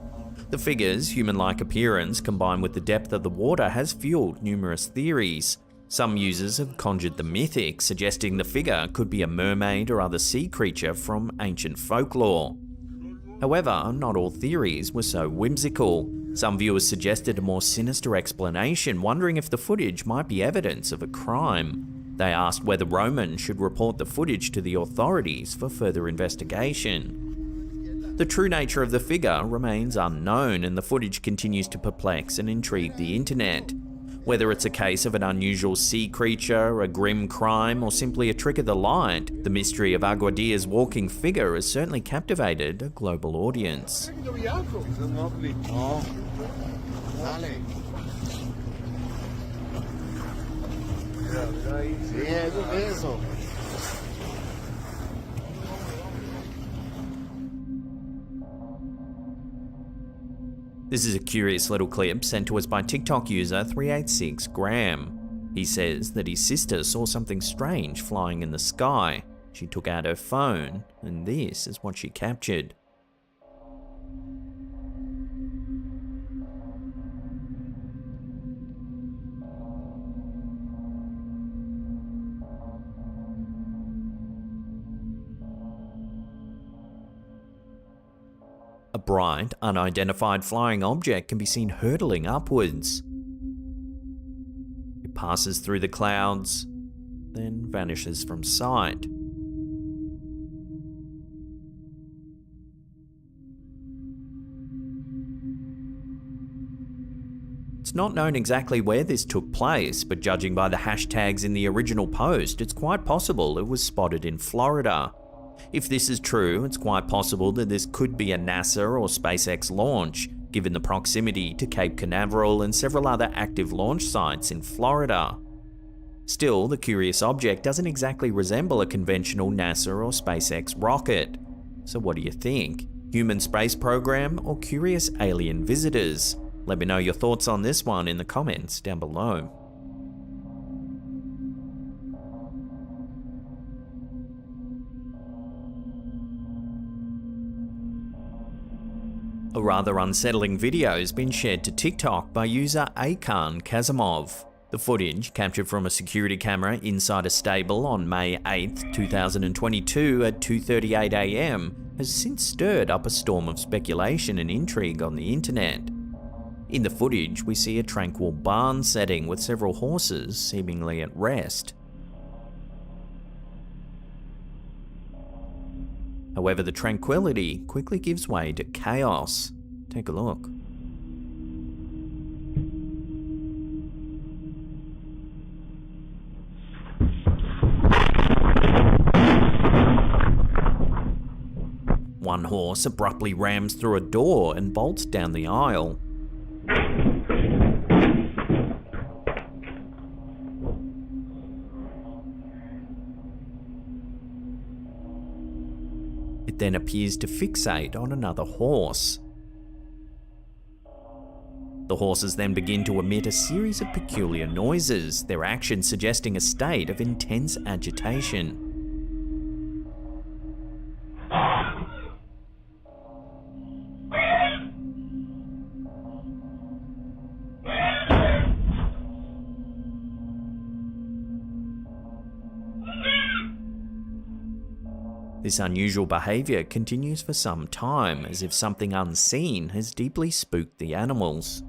The figure's human-like appearance, combined with the depth of the water, has fueled numerous theories. Some users have conjured the mythic, suggesting the figure could be a mermaid or other sea creature from ancient folklore. However, not all theories were so whimsical. Some viewers suggested a more sinister explanation, wondering if the footage might be evidence of a crime. They asked whether Roman should report the footage to the authorities for further investigation. The true nature of the figure remains unknown, and the footage continues to perplex and intrigue the internet. Whether it's a case of an unusual sea creature, a grim crime, or simply a trick of the light, the mystery of Aguadilla's walking figure has certainly captivated a global audience. This is a curious little clip sent to us by TikTok user 386gram. He says that his sister saw something strange flying in the sky. She took out her phone, and this is what she captured. A bright, unidentified flying object can be seen hurtling upwards. It passes through the clouds, then vanishes from sight. It's not known exactly where this took place, but judging by the hashtags in the original post, it's quite possible it was spotted in Florida. If this is true, it's quite possible that this could be a NASA or SpaceX launch, given the proximity to Cape Canaveral and several other active launch sites in Florida. Still, the curious object doesn't exactly resemble a conventional NASA or SpaceX rocket. So what do you think? Human space program or curious alien visitors? Let me know your thoughts on this one in the comments down below. A rather unsettling video has been shared to TikTok by user Akan Kazimov. The footage, captured from a security camera inside a stable on May 8, 2022 at 2:38 AM, has since stirred up a storm of speculation and intrigue on the internet. In the footage, we see a tranquil barn setting with several horses seemingly at rest. However, the tranquility quickly gives way to chaos. Take a look. One horse abruptly rams through a door and bolts down the aisle. It then appears to fixate on another horse. The horses then begin to emit a series of peculiar noises, their actions suggesting a state of intense agitation. This unusual behaviour continues for some time, as if something unseen has deeply spooked the animals.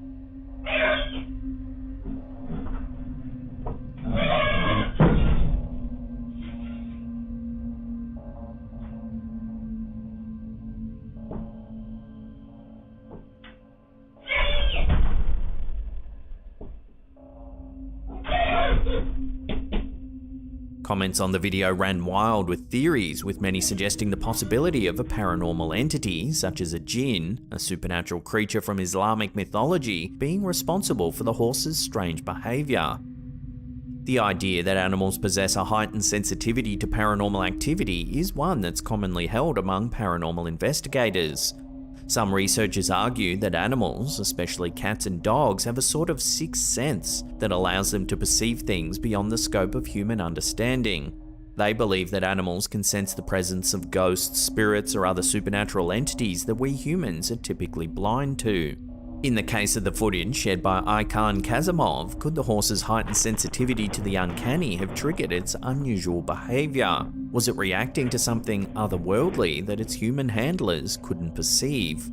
Comments on the video ran wild with theories, with many suggesting the possibility of a paranormal entity, such as a jinn, a supernatural creature from Islamic mythology, being responsible for the horse's strange behaviour. The idea that animals possess a heightened sensitivity to paranormal activity is one that's commonly held among paranormal investigators. Some researchers argue that animals, especially cats and dogs, have a sort of sixth sense that allows them to perceive things beyond the scope of human understanding. They believe that animals can sense the presence of ghosts, spirits, or other supernatural entities that we humans are typically blind to. In the case of the footage shared by Ikan Kazimov, could the horse's heightened sensitivity to the uncanny have triggered its unusual behaviour? Was it reacting to something otherworldly that its human handlers couldn't perceive?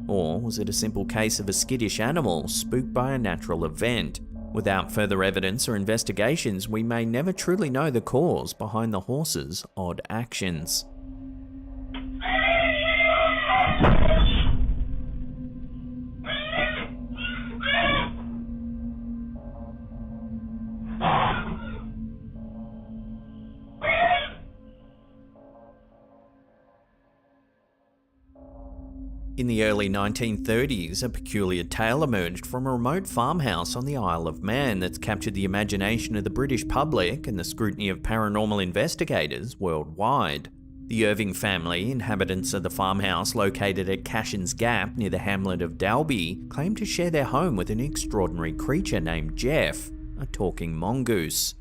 Or was it a simple case of a skittish animal spooked by a natural event? Without further evidence or investigations, we may never truly know the cause behind the horse's odd actions. In the early 1930s, a peculiar tale emerged from a remote farmhouse on the Isle of Man that's captured the imagination of the British public and the scrutiny of paranormal investigators worldwide. The Irving family, inhabitants of the farmhouse located at Cashin's Gap near the hamlet of Dalby, claimed to share their home with an extraordinary creature named Jeff, a talking mongoose.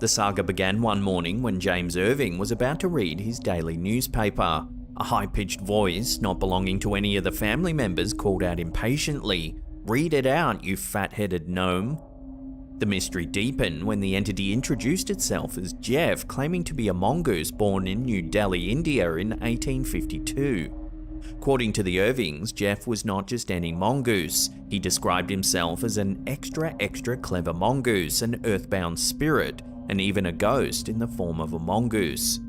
The saga began one morning when James Irving was about to read his daily newspaper. A high-pitched voice, not belonging to any of the family members, called out impatiently, "Read it out, you fat-headed gnome." The mystery deepened when the entity introduced itself as Jeff, claiming to be a mongoose born in New Delhi, India in 1852. According to the Irvings, Jeff was not just any mongoose. He described himself as an extra clever mongoose, an earthbound spirit, and even a ghost in the form of a mongoose.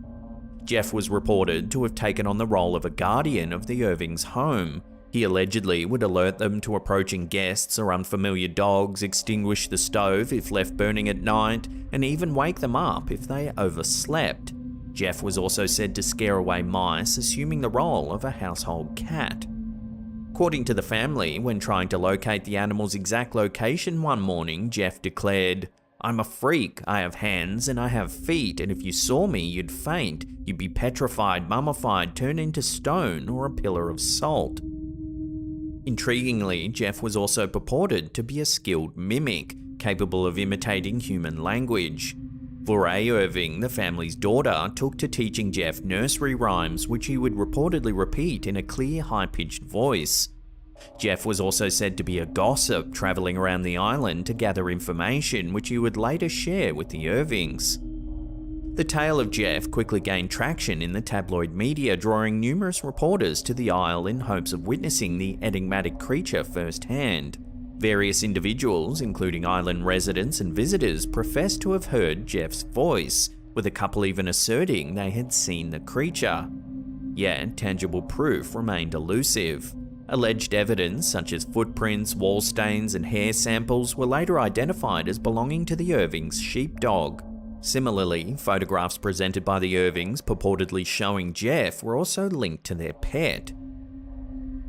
Jeff was reported to have taken on the role of a guardian of the Irvings' home. He allegedly would alert them to approaching guests or unfamiliar dogs, extinguish the stove if left burning at night, and even wake them up if they overslept. Jeff was also said to scare away mice, assuming the role of a household cat. According to the family, when trying to locate the animal's exact location one morning, Jeff declared, "I'm a freak. I have hands and I have feet, and if you saw me, you'd faint. You'd be petrified, mummified, turned into stone or a pillar of salt." Intriguingly, Jeff was also purported to be a skilled mimic, capable of imitating human language. Voray Irving, the family's daughter, took to teaching Jeff nursery rhymes, which he would reportedly repeat in a clear, high-pitched voice. Jeff was also said to be a gossip, travelling around the island to gather information which he would later share with the Irvings. The tale of Jeff quickly gained traction in the tabloid media, drawing numerous reporters to the isle in hopes of witnessing the enigmatic creature firsthand. Various individuals, including island residents and visitors, professed to have heard Jeff's voice, with a couple even asserting they had seen the creature. Yet, tangible proof remained elusive. Alleged evidence, such as footprints, wall stains, and hair samples, were later identified as belonging to the Irvings' sheepdog. Similarly, photographs presented by the Irvings purportedly showing Jeff were also linked to their pet.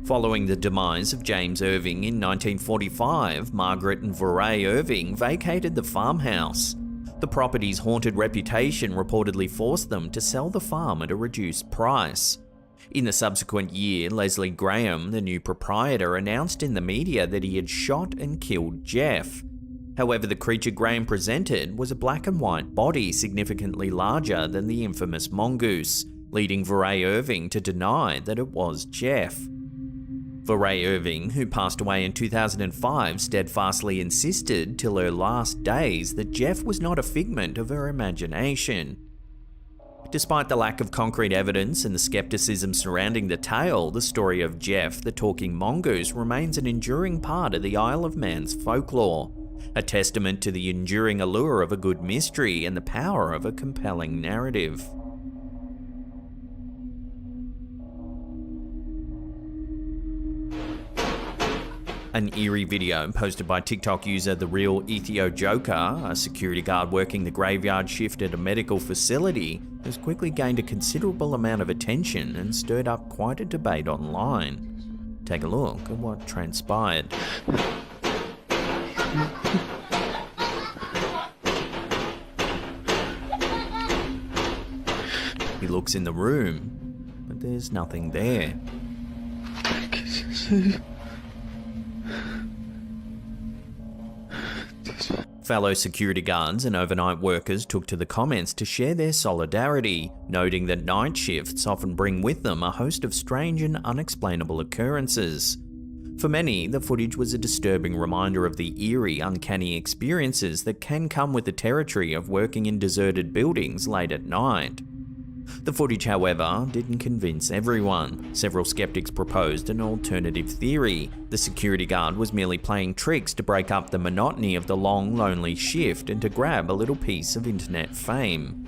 Following the demise of James Irving in 1945, Margaret and Voray Irving vacated the farmhouse. The property's haunted reputation reportedly forced them to sell the farm at a reduced price. In the subsequent year, Leslie Graham, the new proprietor, announced in the media that he had shot and killed Jeff. However, the creature Graham presented was a black and white body significantly larger than the infamous mongoose, leading Voray Irving to deny that it was Jeff. Voray Irving, who passed away in 2005, steadfastly insisted till her last days that Jeff was not a figment of her imagination. Despite the lack of concrete evidence and the skepticism surrounding the tale, the story of Jeff, the talking mongoose, remains an enduring part of the Isle of Man's folklore, a testament to the enduring allure of a good mystery and the power of a compelling narrative. An eerie video posted by TikTok user The Real Ethio Joker, a security guard working the graveyard shift at a medical facility, has quickly gained a considerable amount of attention and stirred up quite a debate online. Take a look at what transpired. He looks in the room, but there's nothing there. Fellow security guards and overnight workers took to the comments to share their solidarity, noting that night shifts often bring with them a host of strange and unexplainable occurrences. For many, the footage was a disturbing reminder of the eerie, uncanny experiences that can come with the territory of working in deserted buildings late at night. The footage, however, didn't convince everyone. Several skeptics proposed an alternative theory. The security guard was merely playing tricks to break up the monotony of the long, lonely shift and to grab a little piece of internet fame.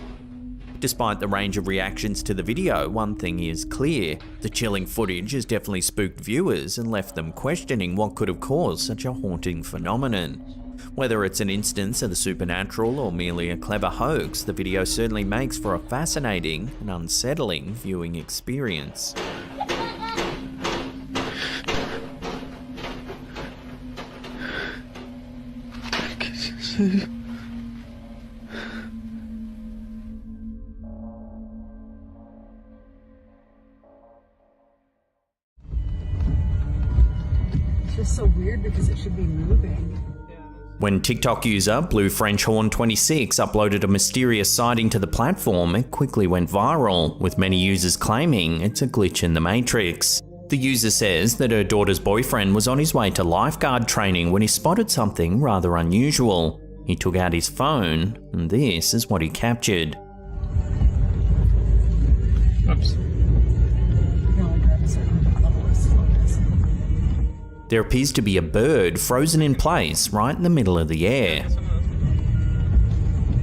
Despite the range of reactions to the video, one thing is clear. The chilling footage has definitely spooked viewers and left them questioning what could have caused such a haunting phenomenon. Whether it's an instance of the supernatural or merely a clever hoax, the video certainly makes for a fascinating and unsettling viewing experience. It's just so weird because it should be moving. When TikTok user Blue French Horn 26 uploaded a mysterious sighting to the platform, it quickly went viral, with many users claiming it's a glitch in the Matrix. The user says that her daughter's boyfriend was on his way to lifeguard training when he spotted something rather unusual. He took out his phone, and this is what he captured. Oops. There appears to be a bird frozen in place right in the middle of the air.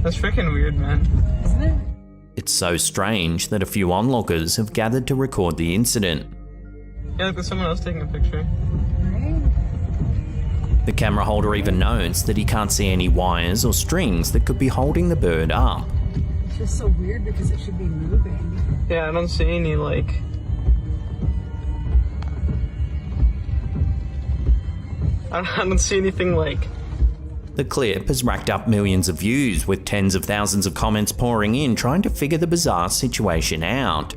That's freaking weird, man. Isn't it? It's so strange that a few onlookers have gathered to record the incident. Yeah, like there's someone else taking a picture. The camera holder even notes that he can't see any wires or strings that could be holding the bird up. It's just so weird because it should be moving. Yeah, I don't see any, like... I don't see anything like... The clip has racked up millions of views, with tens of thousands of comments pouring in trying to figure the bizarre situation out.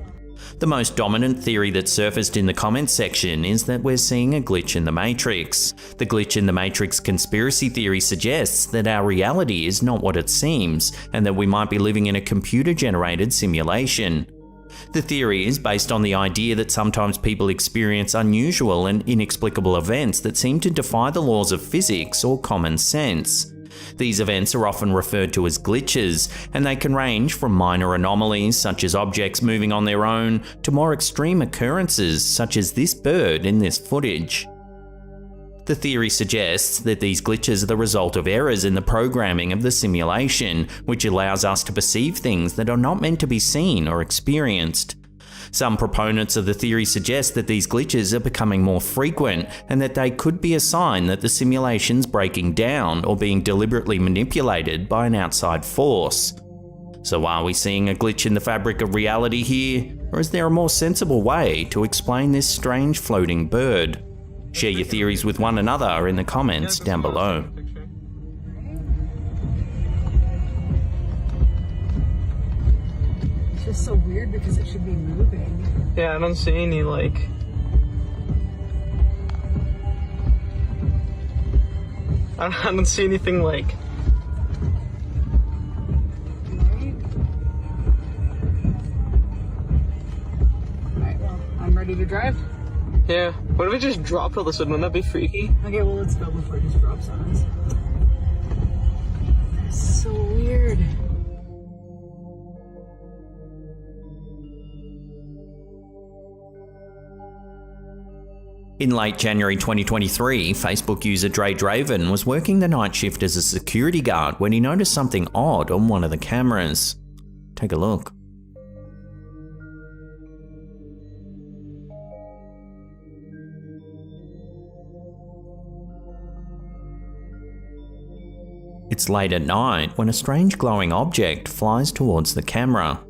The most dominant theory that surfaced in the comments section is that we're seeing a glitch in the Matrix. The glitch in the Matrix conspiracy theory suggests that our reality is not what it seems, and that we might be living in a computer-generated simulation. The theory is based on the idea that sometimes people experience unusual and inexplicable events that seem to defy the laws of physics or common sense. These events are often referred to as glitches, and they can range from minor anomalies such as objects moving on their own to more extreme occurrences such as this bird in this footage. The theory suggests that these glitches are the result of errors in the programming of the simulation, which allows us to perceive things that are not meant to be seen or experienced. Some proponents of the theory suggest that these glitches are becoming more frequent and that they could be a sign that the simulation's breaking down or being deliberately manipulated by an outside force. So are we seeing a glitch in the fabric of reality here, or is there a more sensible way to explain this strange floating bird? Share your theories with one another in the comments down below. It's just so weird because it should be moving. Yeah, I don't see any, like... I don't see anything, like... Alright, well, I'm ready to drive. Yeah. What if it just dropped all of a sudden? Wouldn't that be freaky? Okay, well, let's go before it just drops on us. That's so weird. In late January 2023, Facebook user Dre Draven was working the night shift as a security guard when he noticed something odd on one of the cameras. Take a look. It's late at night when a strange glowing object flies towards the camera.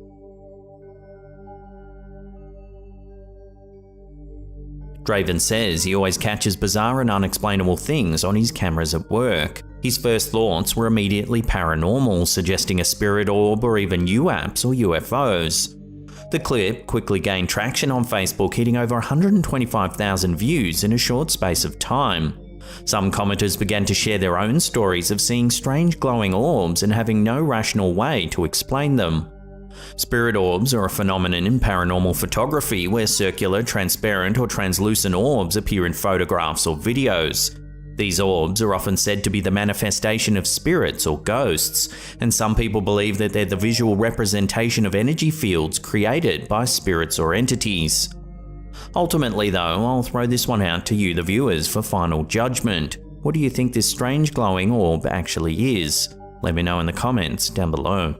Draven says he always catches bizarre and unexplainable things on his cameras at work. His first thoughts were immediately paranormal, suggesting a spirit orb or even UAPs or UFOs. The clip quickly gained traction on Facebook, hitting over 125,000 views in a short space of time. Some commenters began to share their own stories of seeing strange glowing orbs and having no rational way to explain them. Spirit orbs are a phenomenon in paranormal photography where circular, transparent or translucent orbs appear in photographs or videos. These orbs are often said to be the manifestation of spirits or ghosts, and some people believe that they're the visual representation of energy fields created by spirits or entities. Ultimately though, I'll throw this one out to you, the viewers, for final judgment. What do you think this strange glowing orb actually is? Let me know in the comments down below.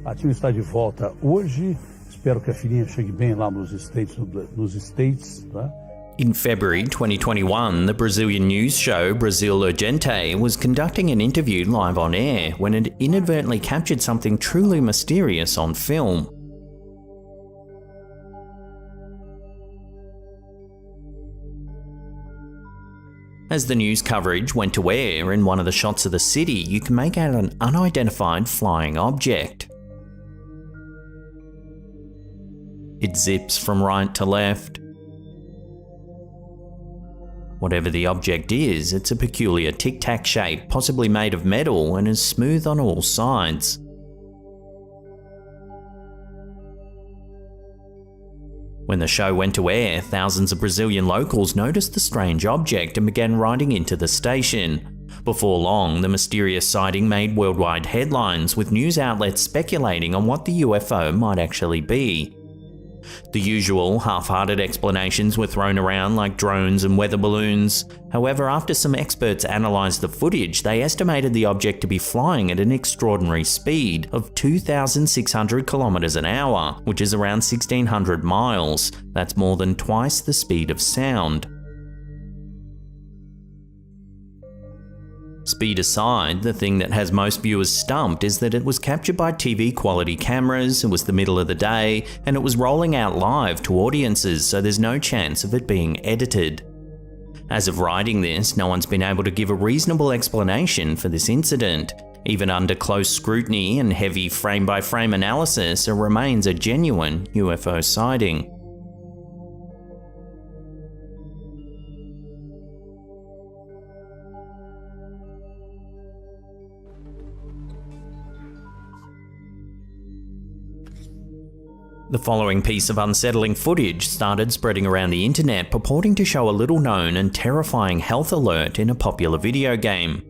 A time está de volta hoje. Espero que a filhinha chegue bem lá nos States, tá? In February 2021, the Brazilian news show Brasil Urgente was conducting an interview live on air when it inadvertently captured something truly mysterious on film. As the news coverage went to air, in one of the shots of the city, you can make out an unidentified flying object. It zips from right to left. Whatever the object is, it's a peculiar tic-tac shape, possibly made of metal, and is smooth on all sides. When the show went to air, thousands of Brazilian locals noticed the strange object and began riding into the station. Before long, the mysterious sighting made worldwide headlines, with news outlets speculating on what the UFO might actually be. The usual half-hearted explanations were thrown around like drones and weather balloons. However, after some experts analysed the footage, they estimated the object to be flying at an extraordinary speed of 2,600 kilometers an hour, which is around 1,600 miles. That's more than twice the speed of sound. Speed aside, the thing that has most viewers stumped is that it was captured by TV quality cameras, it was the middle of the day, and it was rolling out live to audiences, so there's no chance of it being edited. As of writing this, no one's been able to give a reasonable explanation for this incident. Even under close scrutiny and heavy frame-by-frame analysis, it remains a genuine UFO sighting. The following piece of unsettling footage started spreading around the internet, purporting to show a little-known and terrifying health alert in a popular video game.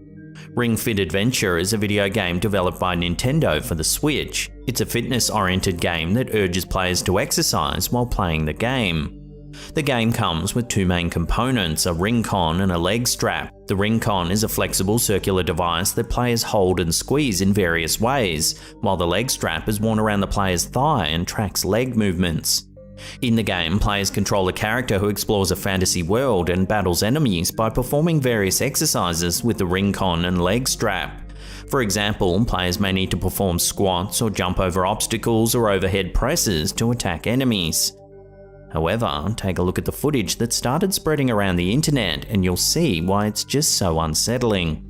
Ring Fit Adventure is a video game developed by Nintendo for the Switch. It's a fitness-oriented game that urges players to exercise while playing the game. The game comes with two main components, a ring con and a leg strap. The ring con is a flexible circular device that players hold and squeeze in various ways, while the leg strap is worn around the player's thigh and tracks leg movements. In the game, players control a character who explores a fantasy world and battles enemies by performing various exercises with the ring con and leg strap. For example, players may need to perform squats or jump over obstacles or overhead presses to attack enemies. However, take a look at the footage that started spreading around the internet and you'll see why it's just so unsettling.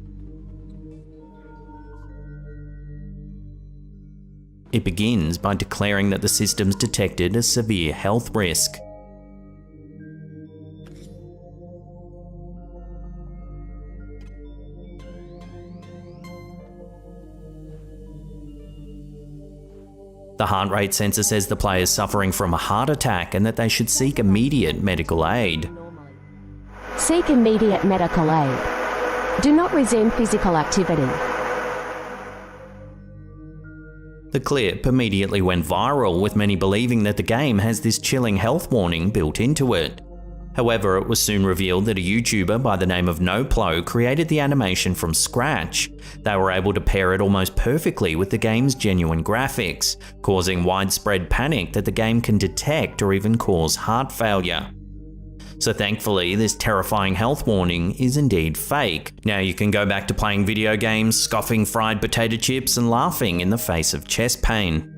It begins by declaring that the system's detected a severe health risk. The heart rate sensor says the player is suffering from a heart attack and that they should seek immediate medical aid. Seek immediate medical aid. Do not resume physical activity. The clip immediately went viral, with many believing that the game has this chilling health warning built into it. However, it was soon revealed that a YouTuber by the name of NoPlo created the animation from scratch. They were able to pair it almost perfectly with the game's genuine graphics, causing widespread panic that the game can detect or even cause heart failure. So thankfully, this terrifying health warning is indeed fake. Now you can go back to playing video games, scoffing fried potato chips, and laughing in the face of chest pain.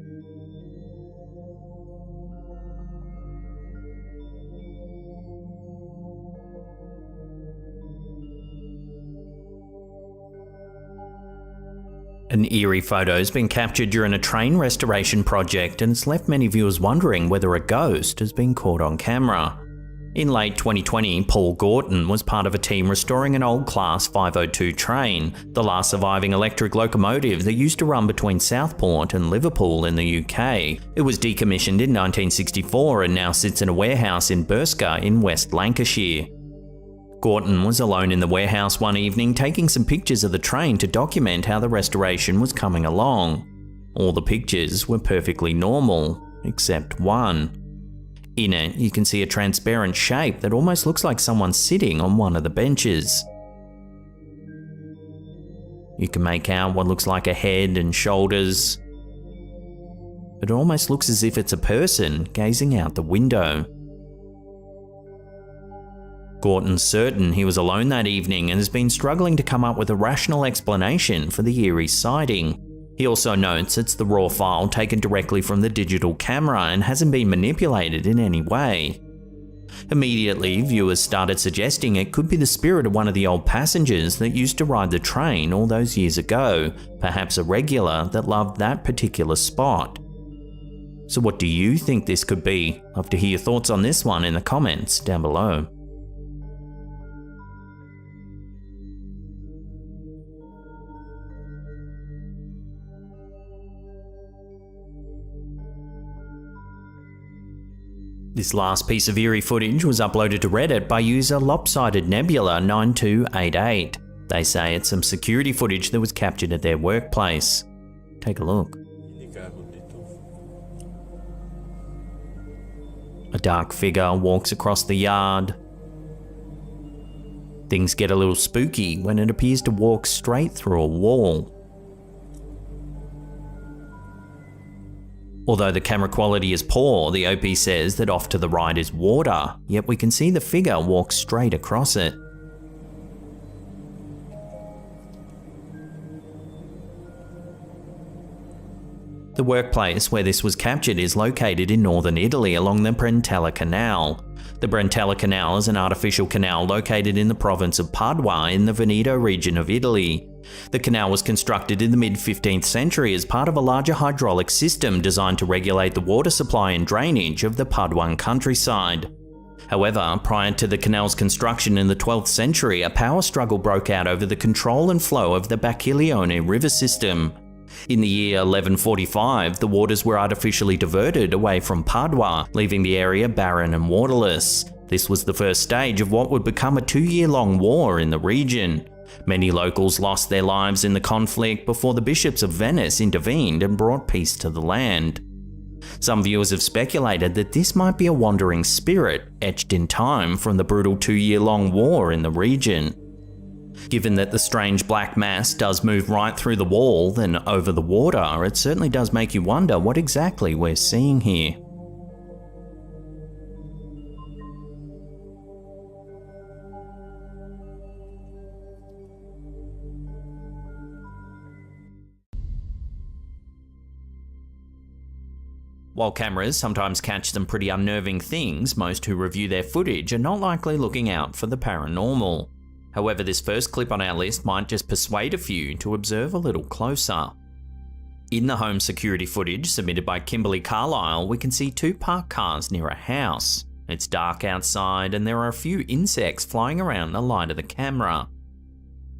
An eerie photo has been captured during a train restoration project, and it's left many viewers wondering whether a ghost has been caught on camera. In late 2020, Paul Gorton was part of a team restoring an old Class 502 train, the last surviving electric locomotive that used to run between Southport and Liverpool in the UK. It was decommissioned in 1964 and now sits in a warehouse in Burska in West Lancashire. Gorton was alone in the warehouse one evening taking some pictures of the train to document how the restoration was coming along. All the pictures were perfectly normal, except one. In it, you can see a transparent shape that almost looks like someone sitting on one of the benches. You can make out what looks like a head and shoulders. It almost looks as if it's a person gazing out the window. Gorton's certain he was alone that evening and has been struggling to come up with a rational explanation for the eerie sighting. He also notes it's the raw file taken directly from the digital camera and hasn't been manipulated in any way. Immediately, viewers started suggesting it could be the spirit of one of the old passengers that used to ride the train all those years ago, perhaps a regular that loved that particular spot. So what do you think this could be? I'd love to hear your thoughts on this one in the comments down below. This last piece of eerie footage was uploaded to Reddit by user Lopsided Nebula 9288. They say it's some security footage that was captured at their workplace. Take a look. A dark figure walks across the yard. Things get a little spooky when it appears to walk straight through a wall. Although the camera quality is poor, the OP says that off to the right is water, yet we can see the figure walk straight across it. The workplace where this was captured is located in northern Italy along the Brentella Canal. The Brentella Canal is an artificial canal located in the province of Padua in the Veneto region of Italy. The canal was constructed in the mid-15th century as part of a larger hydraulic system designed to regulate the water supply and drainage of the Paduan countryside. However, prior to the canal's construction in the 12th century, a power struggle broke out over the control and flow of the Bacchiglione river system. In the year 1145, the waters were artificially diverted away from Padua, leaving the area barren and waterless. This was the first stage of what would become a 2-year-long war in the region. Many locals lost their lives in the conflict before the bishops of Venice intervened and brought peace to the land. Some viewers have speculated that this might be a wandering spirit etched in time from the brutal 2-year-long war in the region. Given that the strange black mass does move right through the wall, then over the water, it certainly does make you wonder what exactly we're seeing here. While cameras sometimes catch some pretty unnerving things, most who review their footage are not likely looking out for the paranormal. However, this first clip on our list might just persuade a few to observe a little closer. In the home security footage submitted by Kimberly Carlisle, we can see 2 parked cars near a house. It's dark outside and there are a few insects flying around the light of the camera.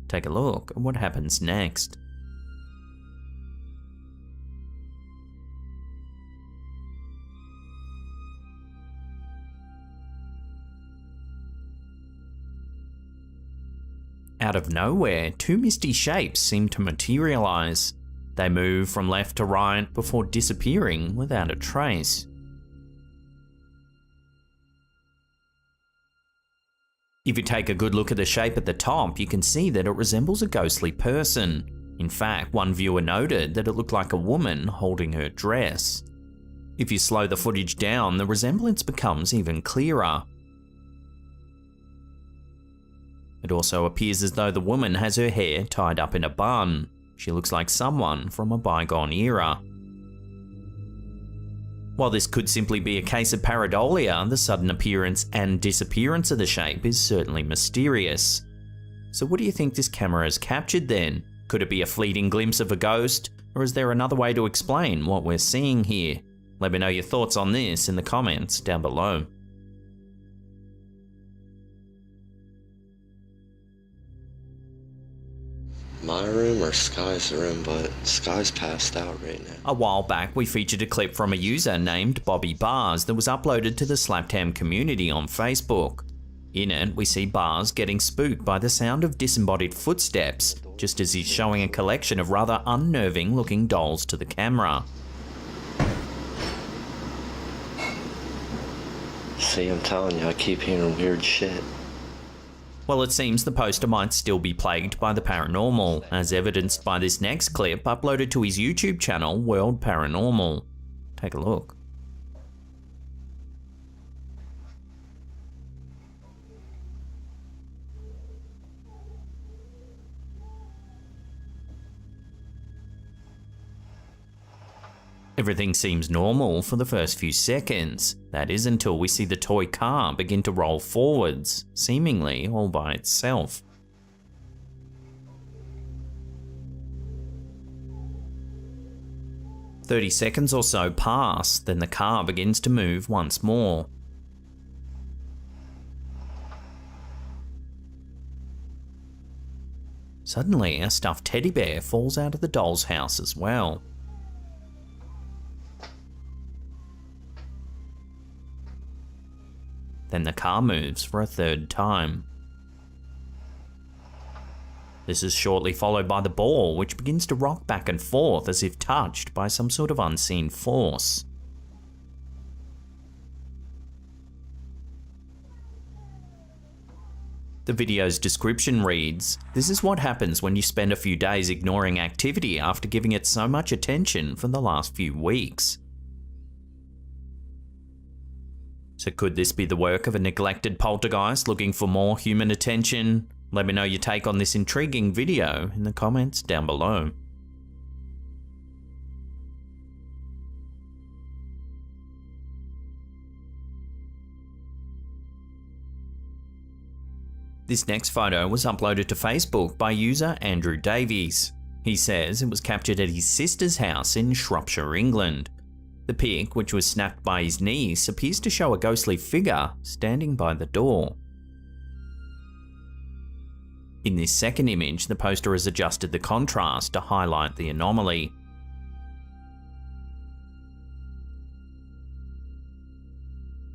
Take a look at what happens next. Out of nowhere, 2 misty shapes seem to materialize. They move from left to right before disappearing without a trace. If you take a good look at the shape at the top, you can see that it resembles a ghostly person. In fact, one viewer noted that it looked like a woman holding her dress. If you slow the footage down, the resemblance becomes even clearer. It also appears as though the woman has her hair tied up in a bun. She looks like someone from a bygone era. While this could simply be a case of pareidolia, the sudden appearance and disappearance of the shape is certainly mysterious. So what do you think this camera has captured then? Could it be a fleeting glimpse of a ghost, or is there another way to explain what we're seeing here? Let me know your thoughts on this in the comments down below. My room or Sky's room, but Sky's passed out right now. A while back, we featured a clip from a user named Bobby Bars that was uploaded to the Slaptam community on Facebook. In it, we see Bars getting spooked by the sound of disembodied footsteps, just as he's showing a collection of rather unnerving looking dolls to the camera. See, I'm telling you, I keep hearing weird shit. Well, it seems the poster might still be plagued by the paranormal, as evidenced by this next clip uploaded to his YouTube channel, World Paranormal. Take a look. Everything seems normal for the first few seconds. That is until we see the toy car begin to roll forwards, seemingly all by itself. "30 seconds or so pass, then the car begins to move once more. Suddenly, a stuffed teddy bear falls out of the doll's house as well. Then the car moves for a third time. This is shortly followed by the ball, which begins to rock back and forth as if touched by some sort of unseen force. The video's description reads, "This is what happens when you spend a few days ignoring activity after giving it so much attention for the last few weeks." So could this be the work of a neglected poltergeist looking for more human attention? Let me know your take on this intriguing video in the comments down below. This next photo was uploaded to Facebook by user Andrew Davies. He says it was captured at his sister's house in Shropshire, England. The pic, which was snapped by his niece, appears to show a ghostly figure standing by the door. In this second image, the poster has adjusted the contrast to highlight the anomaly.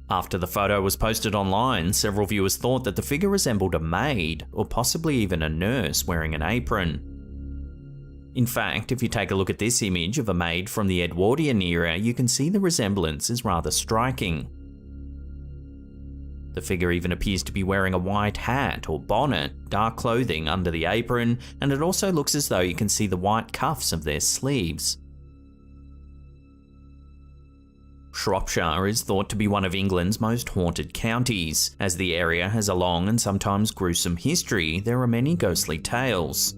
After the photo was posted online, several viewers thought that the figure resembled a maid, or possibly even a nurse wearing an apron. In fact, if you take a look at this image of a maid from the Edwardian era, you can see the resemblance is rather striking. The figure even appears to be wearing a white hat or bonnet, dark clothing under the apron, and it also looks as though you can see the white cuffs of their sleeves. Shropshire is thought to be one of England's most haunted counties. As the area has a long and sometimes gruesome history, there are many ghostly tales.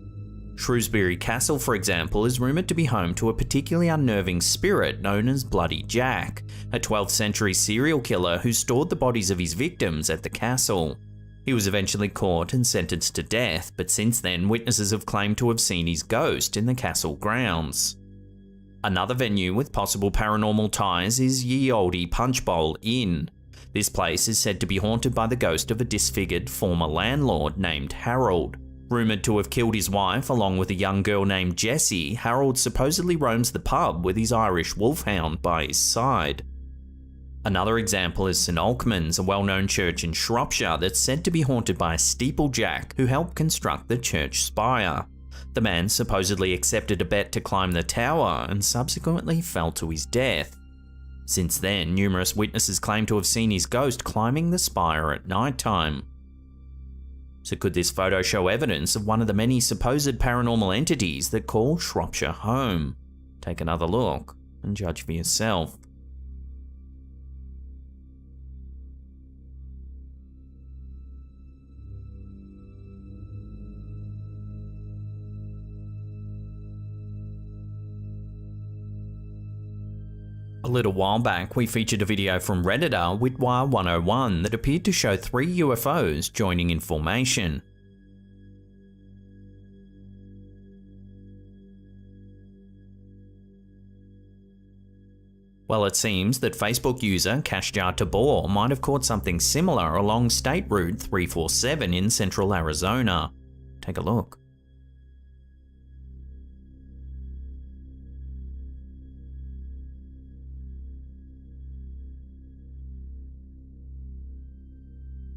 Shrewsbury Castle, for example, is rumoured to be home to a particularly unnerving spirit known as Bloody Jack, a 12th century serial killer who stored the bodies of his victims at the castle. He was eventually caught and sentenced to death, but since then witnesses have claimed to have seen his ghost in the castle grounds. Another venue with possible paranormal ties is Ye Olde Punch Bowl Inn. This place is said to be haunted by the ghost of a disfigured former landlord named Harold. Rumoured to have killed his wife along with a young girl named Jessie, Harold supposedly roams the pub with his Irish wolfhound by his side. Another example is St Alkmund's, a well-known church in Shropshire that's said to be haunted by a steeplejack who helped construct the church spire. The man supposedly accepted a bet to climb the tower and subsequently fell to his death. Since then, numerous witnesses claim to have seen his ghost climbing the spire at night time. So could this photo show evidence of one of the many supposed paranormal entities that call Shropshire home? Take another look and judge for yourself. A little while back, we featured a video from Redditor Witwire101 that appeared to show 3 UFOs joining in formation. Well, it seems that Facebook user Kashjar Tabor might have caught something similar along State Route 347 in central Arizona. Take a look.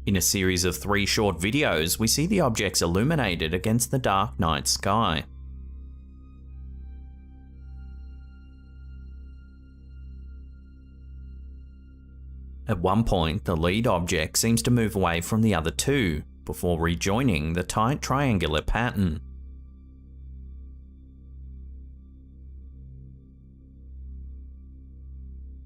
In a series of 3 short videos, we see the objects illuminated against the dark night sky. At one point, the lead object seems to move away from the other 2, before rejoining the tight triangular pattern.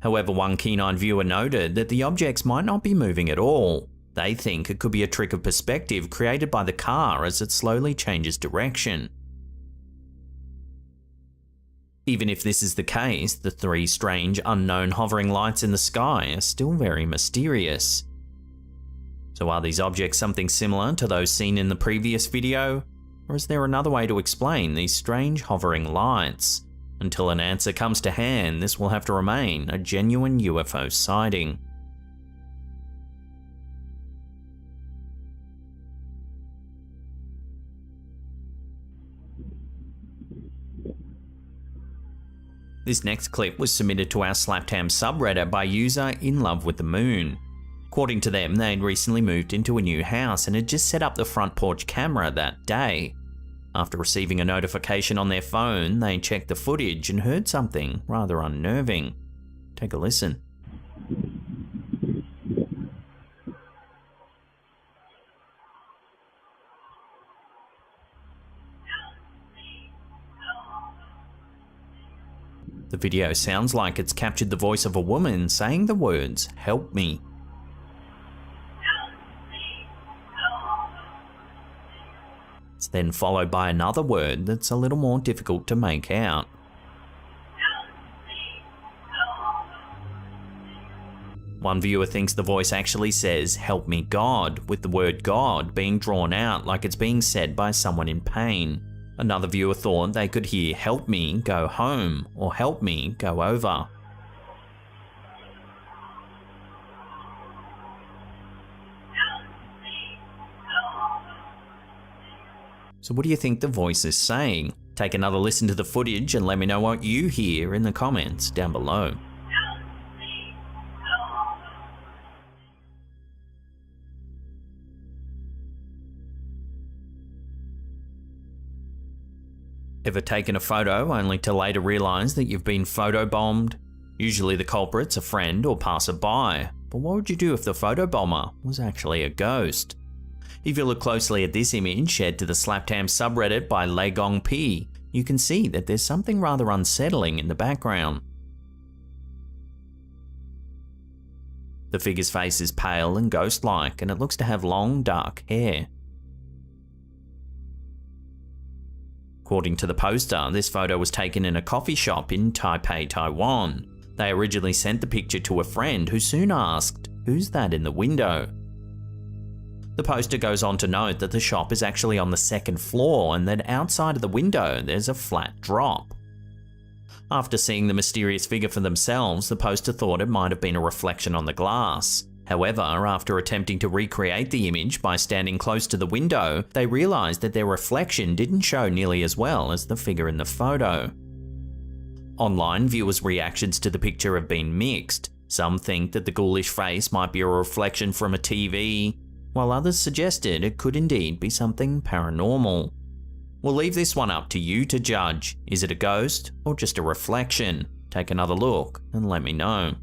However, one keen-eyed viewer noted that the objects might not be moving at all. They think it could be a trick of perspective created by the car as it slowly changes direction. Even if this is the case, the 3 strange, unknown hovering lights in the sky are still very mysterious. So are these objects something similar to those seen in the previous video? Or is there another way to explain these strange hovering lights? Until an answer comes to hand, this will have to remain a genuine UFO sighting. This next clip was submitted to our Slaptam subreddit by user In Love with the Moon. According to them, they had recently moved into a new house and had just set up the front porch camera that day. After receiving a notification on their phone, they checked the footage and heard something rather unnerving. Take a listen. The video sounds like it's captured the voice of a woman saying the words, "Help me." It's then followed by another word that's a little more difficult to make out. One viewer thinks the voice actually says, "Help me God," with the word God being drawn out like it's being said by someone in pain. Another viewer thought they could hear "Help me, go home," or "Help me, go over." So what do you think the voice is saying? Take another listen to the footage and let me know what you hear in the comments down below. Ever taken a photo only to later realise that you've been photobombed? Usually the culprit's a friend or passerby, but what would you do if the photobomber was actually a ghost? If you look closely at this image shared to the Slaptam subreddit by Legong P, you can see that there's something rather unsettling in the background. The figure's face is pale and ghost-like, and it looks to have long, dark hair. According to the poster, this photo was taken in a coffee shop in Taipei, Taiwan. They originally sent the picture to a friend who soon asked, "Who's that in the window?" The poster goes on to note that the shop is actually on the 2nd floor and that outside of the window there's a flat drop. After seeing the mysterious figure for themselves, the poster thought it might have been a reflection on the glass. However, after attempting to recreate the image by standing close to the window, they realised that their reflection didn't show nearly as well as the figure in the photo. Online, viewers' reactions to the picture have been mixed. Some think that the ghoulish face might be a reflection from a TV, while others suggested it could indeed be something paranormal. We'll leave this one up to you to judge. Is it a ghost or just a reflection? Take another look and let me know.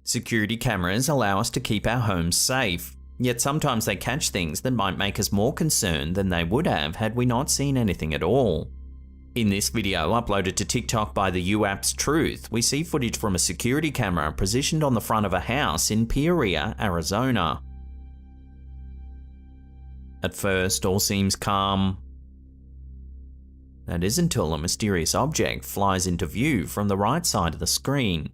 Security cameras allow us to keep our homes safe, yet sometimes they catch things that might make us more concerned than they would have had we not seen anything at all. In this video uploaded to TikTok by the UAP's Truth, we see footage from a security camera positioned on the front of a house in Peoria, Arizona. At first, all seems calm. That is until a mysterious object flies into view from the right side of the screen.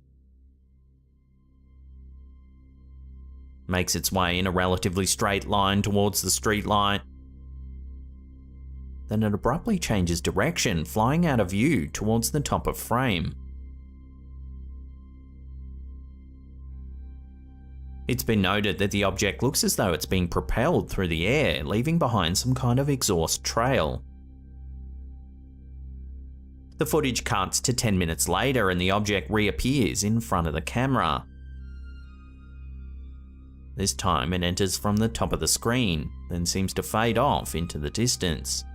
Makes its way in a relatively straight line towards the streetlight. Then it abruptly changes direction, flying out of view towards the top of frame. It's been noted that the object looks as though it's being propelled through the air, leaving behind some kind of exhaust trail. The footage cuts to 10 minutes later and the object reappears in front of the camera. This time it enters from the top of the screen, then seems to fade off into the distance.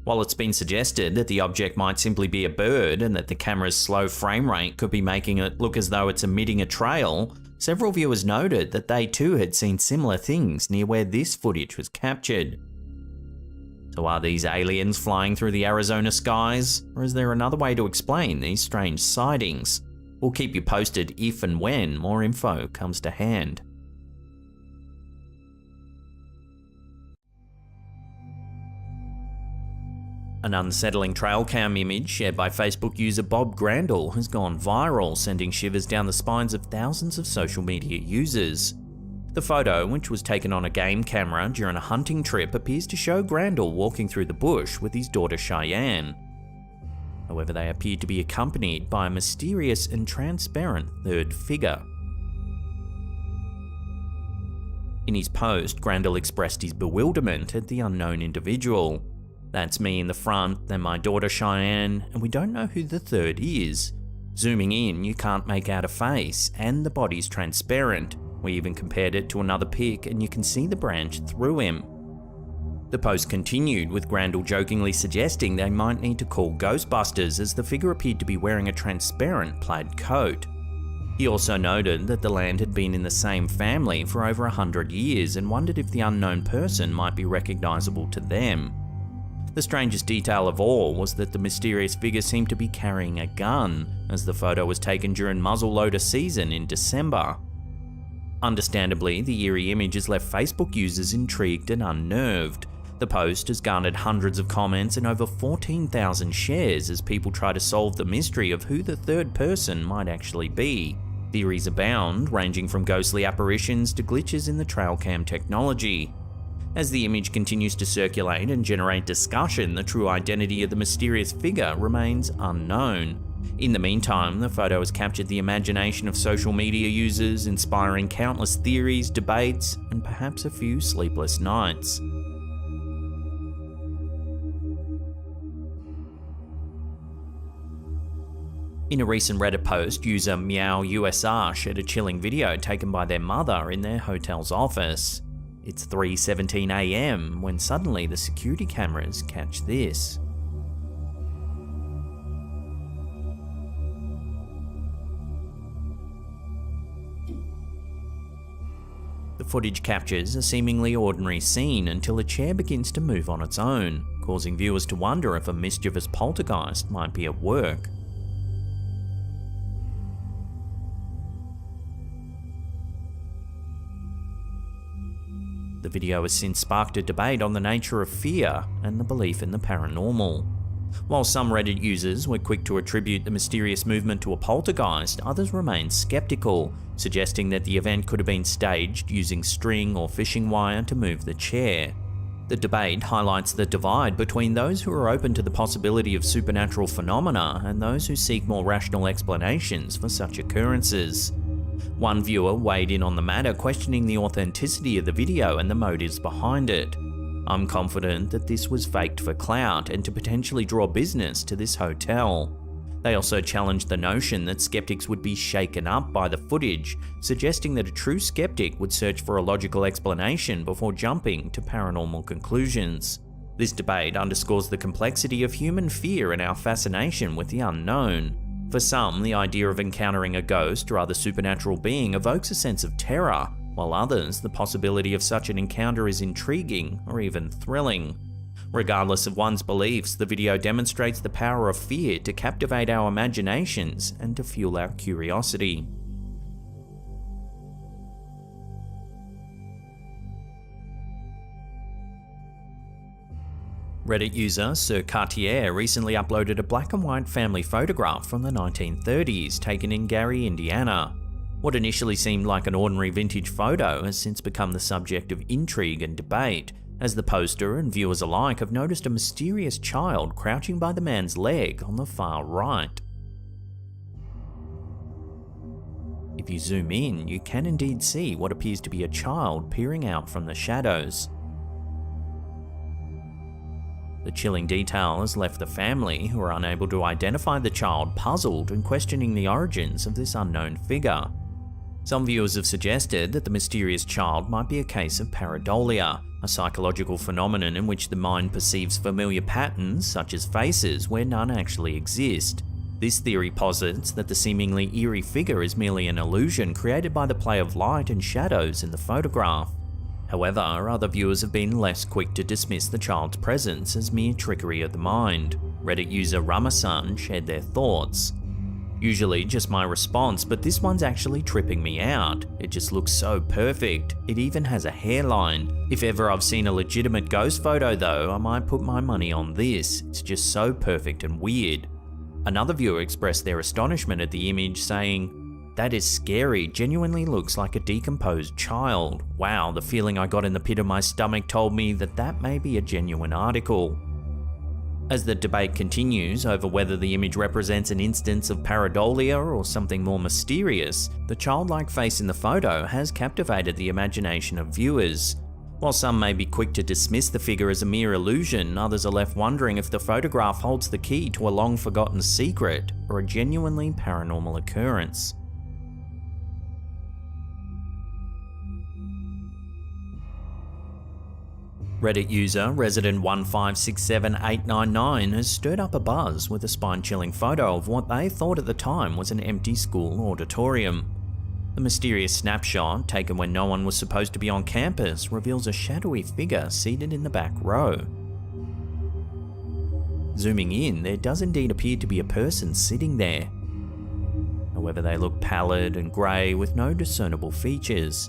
While it's been suggested that the object might simply be a bird and that the camera's slow frame rate could be making it look as though it's emitting a trail, several viewers noted that they too had seen similar things near where this footage was captured. So are these aliens flying through the Arizona skies, or is there another way to explain these strange sightings? We'll keep you posted if and when more info comes to hand. An unsettling trail cam image shared by Facebook user Bob Grandel has gone viral, sending shivers down the spines of thousands of social media users. The photo, which was taken on a game camera during a hunting trip, appears to show Grandel walking through the bush with his daughter Cheyenne. However, they appear to be accompanied by a mysterious and transparent third figure. In his post, Grandel expressed his bewilderment at the unknown individual. That's me in the front, then my daughter Cheyenne, and we don't know who the third is. Zooming in, you can't make out a face, and the body's transparent. We even compared it to another pic, and you can see the branch through him. The post continued, with Grandel jokingly suggesting they might need to call Ghostbusters, as the figure appeared to be wearing a transparent plaid coat. He also noted that the land had been in the same family for over 100 years, and wondered if the unknown person might be recognizable to them. The strangest detail of all was that the mysterious figure seemed to be carrying a gun, as the photo was taken during muzzleloader season in December. Understandably, the eerie image has left Facebook users intrigued and unnerved. The post has garnered hundreds of comments and over 14,000 shares as people try to solve the mystery of who the third person might actually be. Theories abound, ranging from ghostly apparitions to glitches in the trail cam technology. As the image continues to circulate and generate discussion, the true identity of the mysterious figure remains unknown. In the meantime, the photo has captured the imagination of social media users, inspiring countless theories, debates, and perhaps a few sleepless nights. In a recent Reddit post, user MeowUSR shared a chilling video taken by their mother in their hotel's office. It's 3:17 AM when suddenly the security cameras catch this. The footage captures a seemingly ordinary scene until a chair begins to move on its own, causing viewers to wonder if a mischievous poltergeist might be at work. The video has since sparked a debate on the nature of fear and the belief in the paranormal. While some Reddit users were quick to attribute the mysterious movement to a poltergeist, others remained skeptical, suggesting that the event could have been staged using string or fishing wire to move the chair. The debate highlights the divide between those who are open to the possibility of supernatural phenomena and those who seek more rational explanations for such occurrences. One viewer weighed in on the matter, questioning the authenticity of the video and the motives behind it. I'm confident that this was faked for clout and to potentially draw business to this hotel. They also challenged the notion that skeptics would be shaken up by the footage, suggesting that a true skeptic would search for a logical explanation before jumping to paranormal conclusions. This debate underscores the complexity of human fear and our fascination with the unknown. For some, the idea of encountering a ghost or other supernatural being evokes a sense of terror, while others, the possibility of such an encounter is intriguing or even thrilling. Regardless of one's beliefs, the video demonstrates the power of fear to captivate our imaginations and to fuel our curiosity. Reddit user Sir Cartier recently uploaded a black and white family photograph from the 1930s taken in Gary, Indiana. What initially seemed like an ordinary vintage photo has since become the subject of intrigue and debate, as the poster and viewers alike have noticed a mysterious child crouching by the man's leg on the far right. If you zoom in, you can indeed see what appears to be a child peering out from the shadows. The chilling detail has left the family, who are unable to identify the child, puzzled and questioning the origins of this unknown figure. Some viewers have suggested that the mysterious child might be a case of pareidolia, a psychological phenomenon in which the mind perceives familiar patterns, such as faces, where none actually exist. This theory posits that the seemingly eerie figure is merely an illusion created by the play of light and shadows in the photograph. However, other viewers have been less quick to dismiss the child's presence as mere trickery of the mind. Reddit user Ramasan shared their thoughts. Usually just my response, but this one's actually tripping me out. It just looks so perfect. It even has a hairline. If ever I've seen a legitimate ghost photo though, I might put my money on this. It's just so perfect and weird. Another viewer expressed their astonishment at the image, saying, "That is scary, genuinely looks like a decomposed child. Wow, the feeling I got in the pit of my stomach told me that that may be a genuine article." As the debate continues over whether the image represents an instance of pareidolia or something more mysterious, the childlike face in the photo has captivated the imagination of viewers. While some may be quick to dismiss the figure as a mere illusion, others are left wondering if the photograph holds the key to a long-forgotten secret or a genuinely paranormal occurrence. Reddit user Resident1567899 has stirred up a buzz with a spine-chilling photo of what they thought at the time was an empty school auditorium. The mysterious snapshot, taken when no one was supposed to be on campus, reveals a shadowy figure seated in the back row. Zooming in, there does indeed appear to be a person sitting there. However, they look pallid and grey with no discernible features.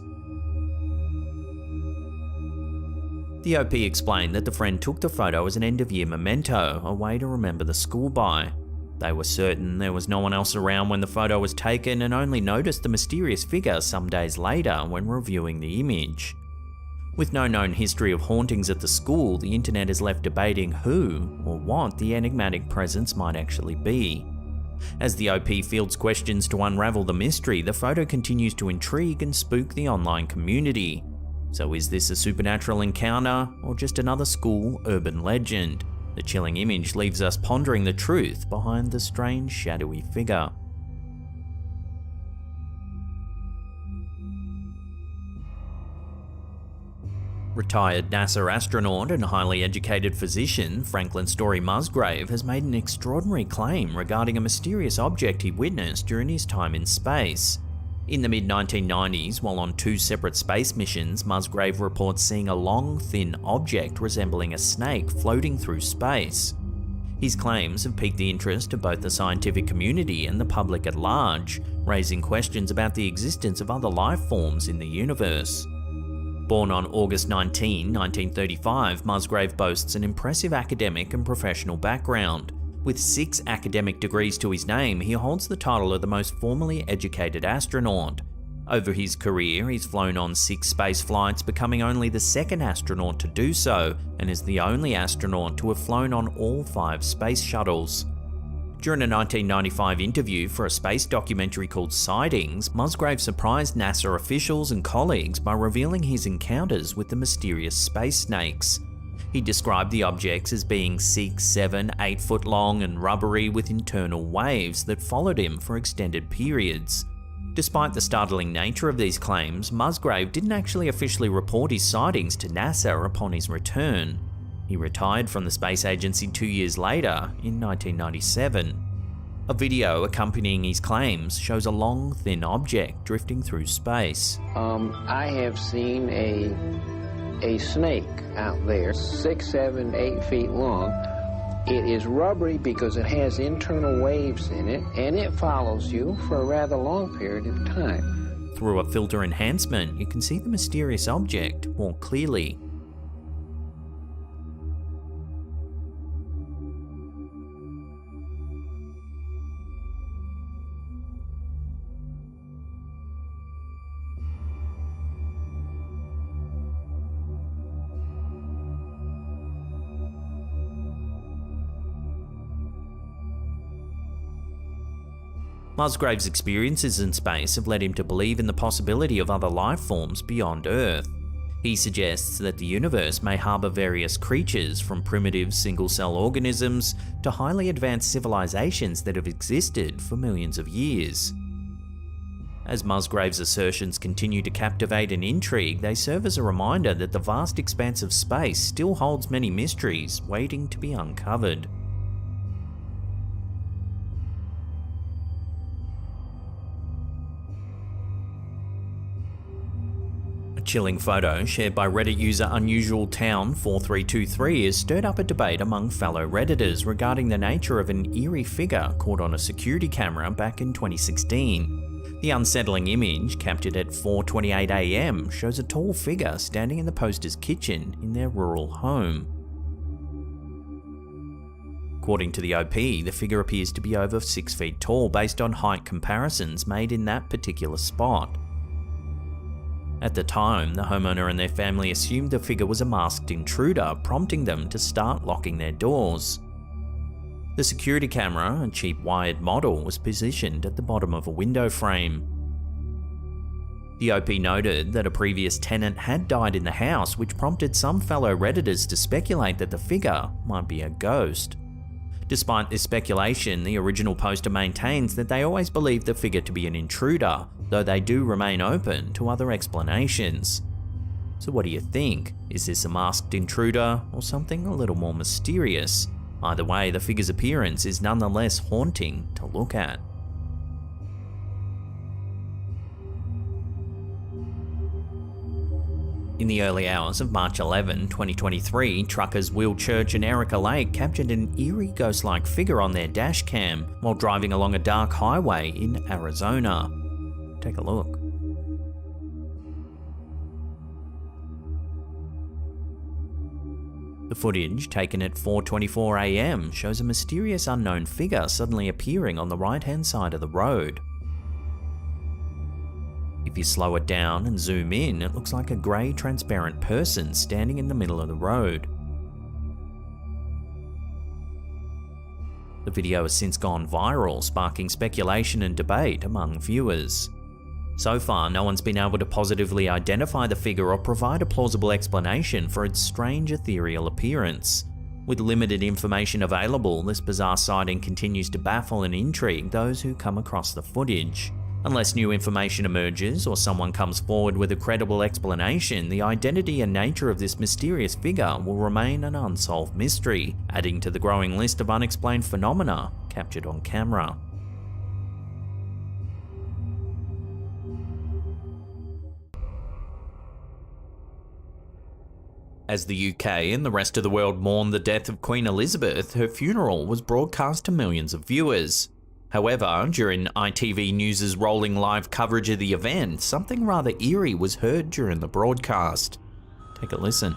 The OP explained that the friend took the photo as an end-of-year memento, a way to remember the school by. They were certain there was no one else around when the photo was taken and only noticed the mysterious figure some days later when reviewing the image. With no known history of hauntings at the school, the internet is left debating who or what the enigmatic presence might actually be. As the OP fields questions to unravel the mystery, the photo continues to intrigue and spook the online community. So is this a supernatural encounter or just another school urban legend? The chilling image leaves us pondering the truth behind the strange shadowy figure. Retired NASA astronaut and highly educated physician Franklin Story Musgrave has made an extraordinary claim regarding a mysterious object he witnessed during his time in space. In the mid-1990s, while on 2 separate space missions, Musgrave reports seeing a long, thin object resembling a snake floating through space. His claims have piqued the interest of both the scientific community and the public at large, raising questions about the existence of other life forms in the universe. Born on August 19, 1935, Musgrave boasts an impressive academic and professional background. With 6 academic degrees to his name, he holds the title of the most formally educated astronaut. Over his career, he's flown on 6 space flights, becoming only the 2nd astronaut to do so, and is the only astronaut to have flown on all 5 space shuttles. During a 1995 interview for a space documentary called Sightings, Musgrave surprised NASA officials and colleagues by revealing his encounters with the mysterious space snakes. He described the objects as being 6, 7, 8 foot long and rubbery with internal waves that followed him for extended periods. Despite the startling nature of these claims, Musgrave didn't actually officially report his sightings to NASA upon his return. He retired from the space agency 2 years later, in 1997. A video accompanying his claims shows a long, thin object drifting through space. I have seen a snake out there, 6, 7, 8 feet long. It is rubbery because it has internal waves in it, and it follows you for a rather long period of time. Through a filter enhancement, you can see the mysterious object more clearly. Musgrave's experiences in space have led him to believe in the possibility of other life forms beyond Earth. He suggests that the universe may harbour various creatures, from primitive single-cell organisms to highly advanced civilizations that have existed for millions of years. As Musgrave's assertions continue to captivate and intrigue, they serve as a reminder that the vast expanse of space still holds many mysteries waiting to be uncovered. Chilling photo shared by Reddit user UnusualTown4323 has stirred up a debate among fellow Redditors regarding the nature of an eerie figure caught on a security camera back in 2016. The unsettling image, captured at 4:28 AM, shows a tall figure standing in the poster's kitchen in their rural home. According to the OP, the figure appears to be over 6 feet tall based on height comparisons made in that particular spot. At the time, the homeowner and their family assumed the figure was a masked intruder, prompting them to start locking their doors. The security camera, a cheap wired model, was positioned at the bottom of a window frame. The OP noted that a previous tenant had died in the house, which prompted some fellow Redditors to speculate that the figure might be a ghost. Despite this speculation, the original poster maintains that they always believed the figure to be an intruder, though they do remain open to other explanations. So what do you think? Is this a masked intruder or something a little more mysterious? Either way, the figure's appearance is nonetheless haunting to look at. In the early hours of March 11, 2023, truckers Will Church and Erica Lake captured an eerie ghost-like figure on their dash cam while driving along a dark highway in Arizona. Take a look. The footage, taken at 4:24 AM, shows a mysterious unknown figure suddenly appearing on the right-hand side of the road. If you slow it down and zoom in, it looks like a grey transparent person standing in the middle of the road. The video has since gone viral, sparking speculation and debate among viewers. So far, no one's been able to positively identify the figure or provide a plausible explanation for its strange ethereal appearance. With limited information available, this bizarre sighting continues to baffle and intrigue those who come across the footage. Unless new information emerges or someone comes forward with a credible explanation, the identity and nature of this mysterious figure will remain an unsolved mystery, adding to the growing list of unexplained phenomena captured on camera. As the UK and the rest of the world mourned the death of Queen Elizabeth, her funeral was broadcast to millions of viewers. However, during ITV News' rolling live coverage of the event, something rather eerie was heard during the broadcast. Take a listen.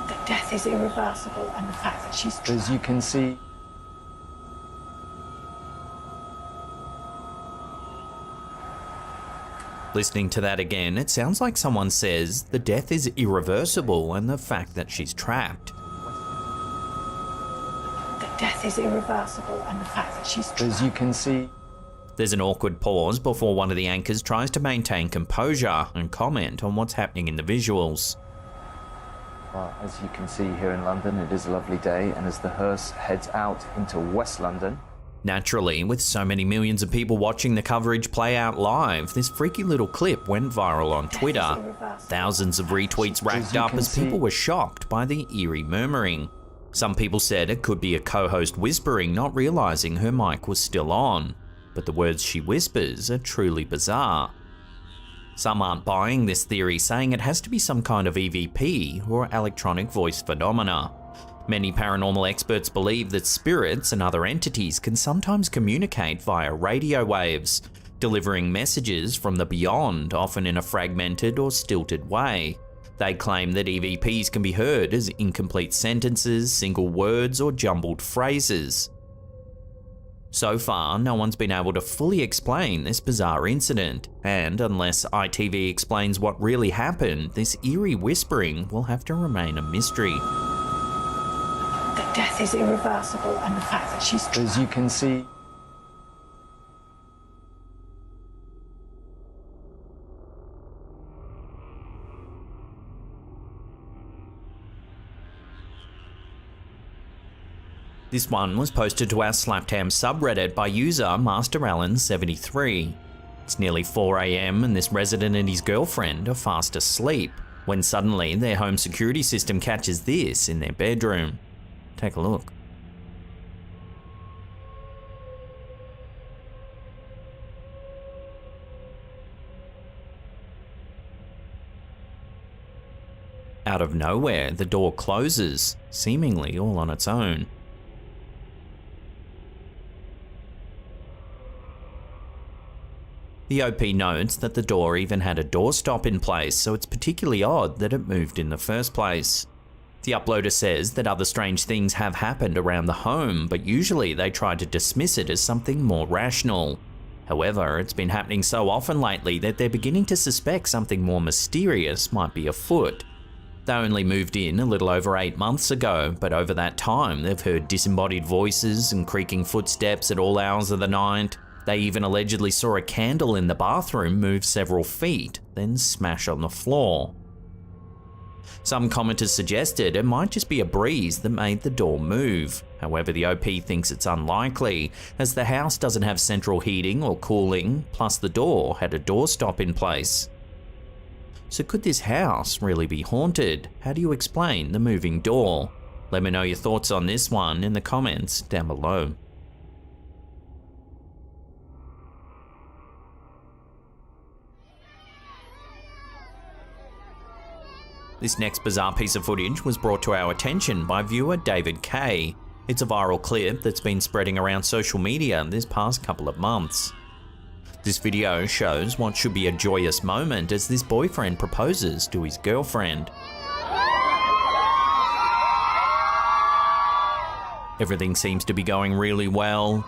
That death is irreversible, and the fact that she's trapped. As you can see, Listening to that again, it sounds like someone says the death is irreversible and the fact that she's trapped. That death is irreversible, and the fact that she's As you can see, There's an awkward pause before one of the anchors tries to maintain composure and comment on what's happening in the visuals. as you can see here in London, it is a lovely day, and as the hearse heads out into West London. Naturally, with so many millions of people watching the coverage play out live, this freaky little clip went viral on Twitter. Thousands of retweets racked up as people were shocked by the eerie murmuring. Some people said it could be a co-host whispering, not realizing her mic was still on. But the words she whispers are truly bizarre. Some aren't buying this theory, saying it has to be some kind of EVP or electronic voice phenomena. Many paranormal experts believe that spirits and other entities can sometimes communicate via radio waves, delivering messages from the beyond, often in a fragmented or stilted way. They claim that EVPs can be heard as incomplete sentences, single words, or jumbled phrases. So far, no one's been able to fully explain this bizarre incident, and unless ITV explains what really happened, this eerie whispering will have to remain a mystery. that death is irreversible, and the fact that she's As you can see, This one was posted to our Slaptam subreddit by user MasterAllen73. It's nearly 4 AM and this resident and his girlfriend are fast asleep, when suddenly their home security system catches this in their bedroom. Take a look. Out of nowhere, the door closes, seemingly all on its own. The OP notes that the door even had a doorstop in place, so it's particularly odd that it moved in the first place. The uploader says that other strange things have happened around the home, but usually they try to dismiss it as something more rational. However, it's been happening so often lately that they're beginning to suspect something more mysterious might be afoot. They only moved in a little over 8 months ago, but over that time they've heard disembodied voices and creaking footsteps at all hours of the night. They even allegedly saw a candle in the bathroom move several feet, then smash on the floor. Some commenters suggested it might just be a breeze that made the door move. However, the OP thinks it's unlikely, as the house doesn't have central heating or cooling, plus the door had a doorstop in place. So could this house really be haunted? How do you explain the moving door? Let me know your thoughts on this one in the comments down below. This next bizarre piece of footage was brought to our attention by viewer David K. It's a viral clip that's been spreading around social media this past couple of months. This video shows what should be a joyous moment as this boyfriend proposes to his girlfriend. Everything seems to be going really well,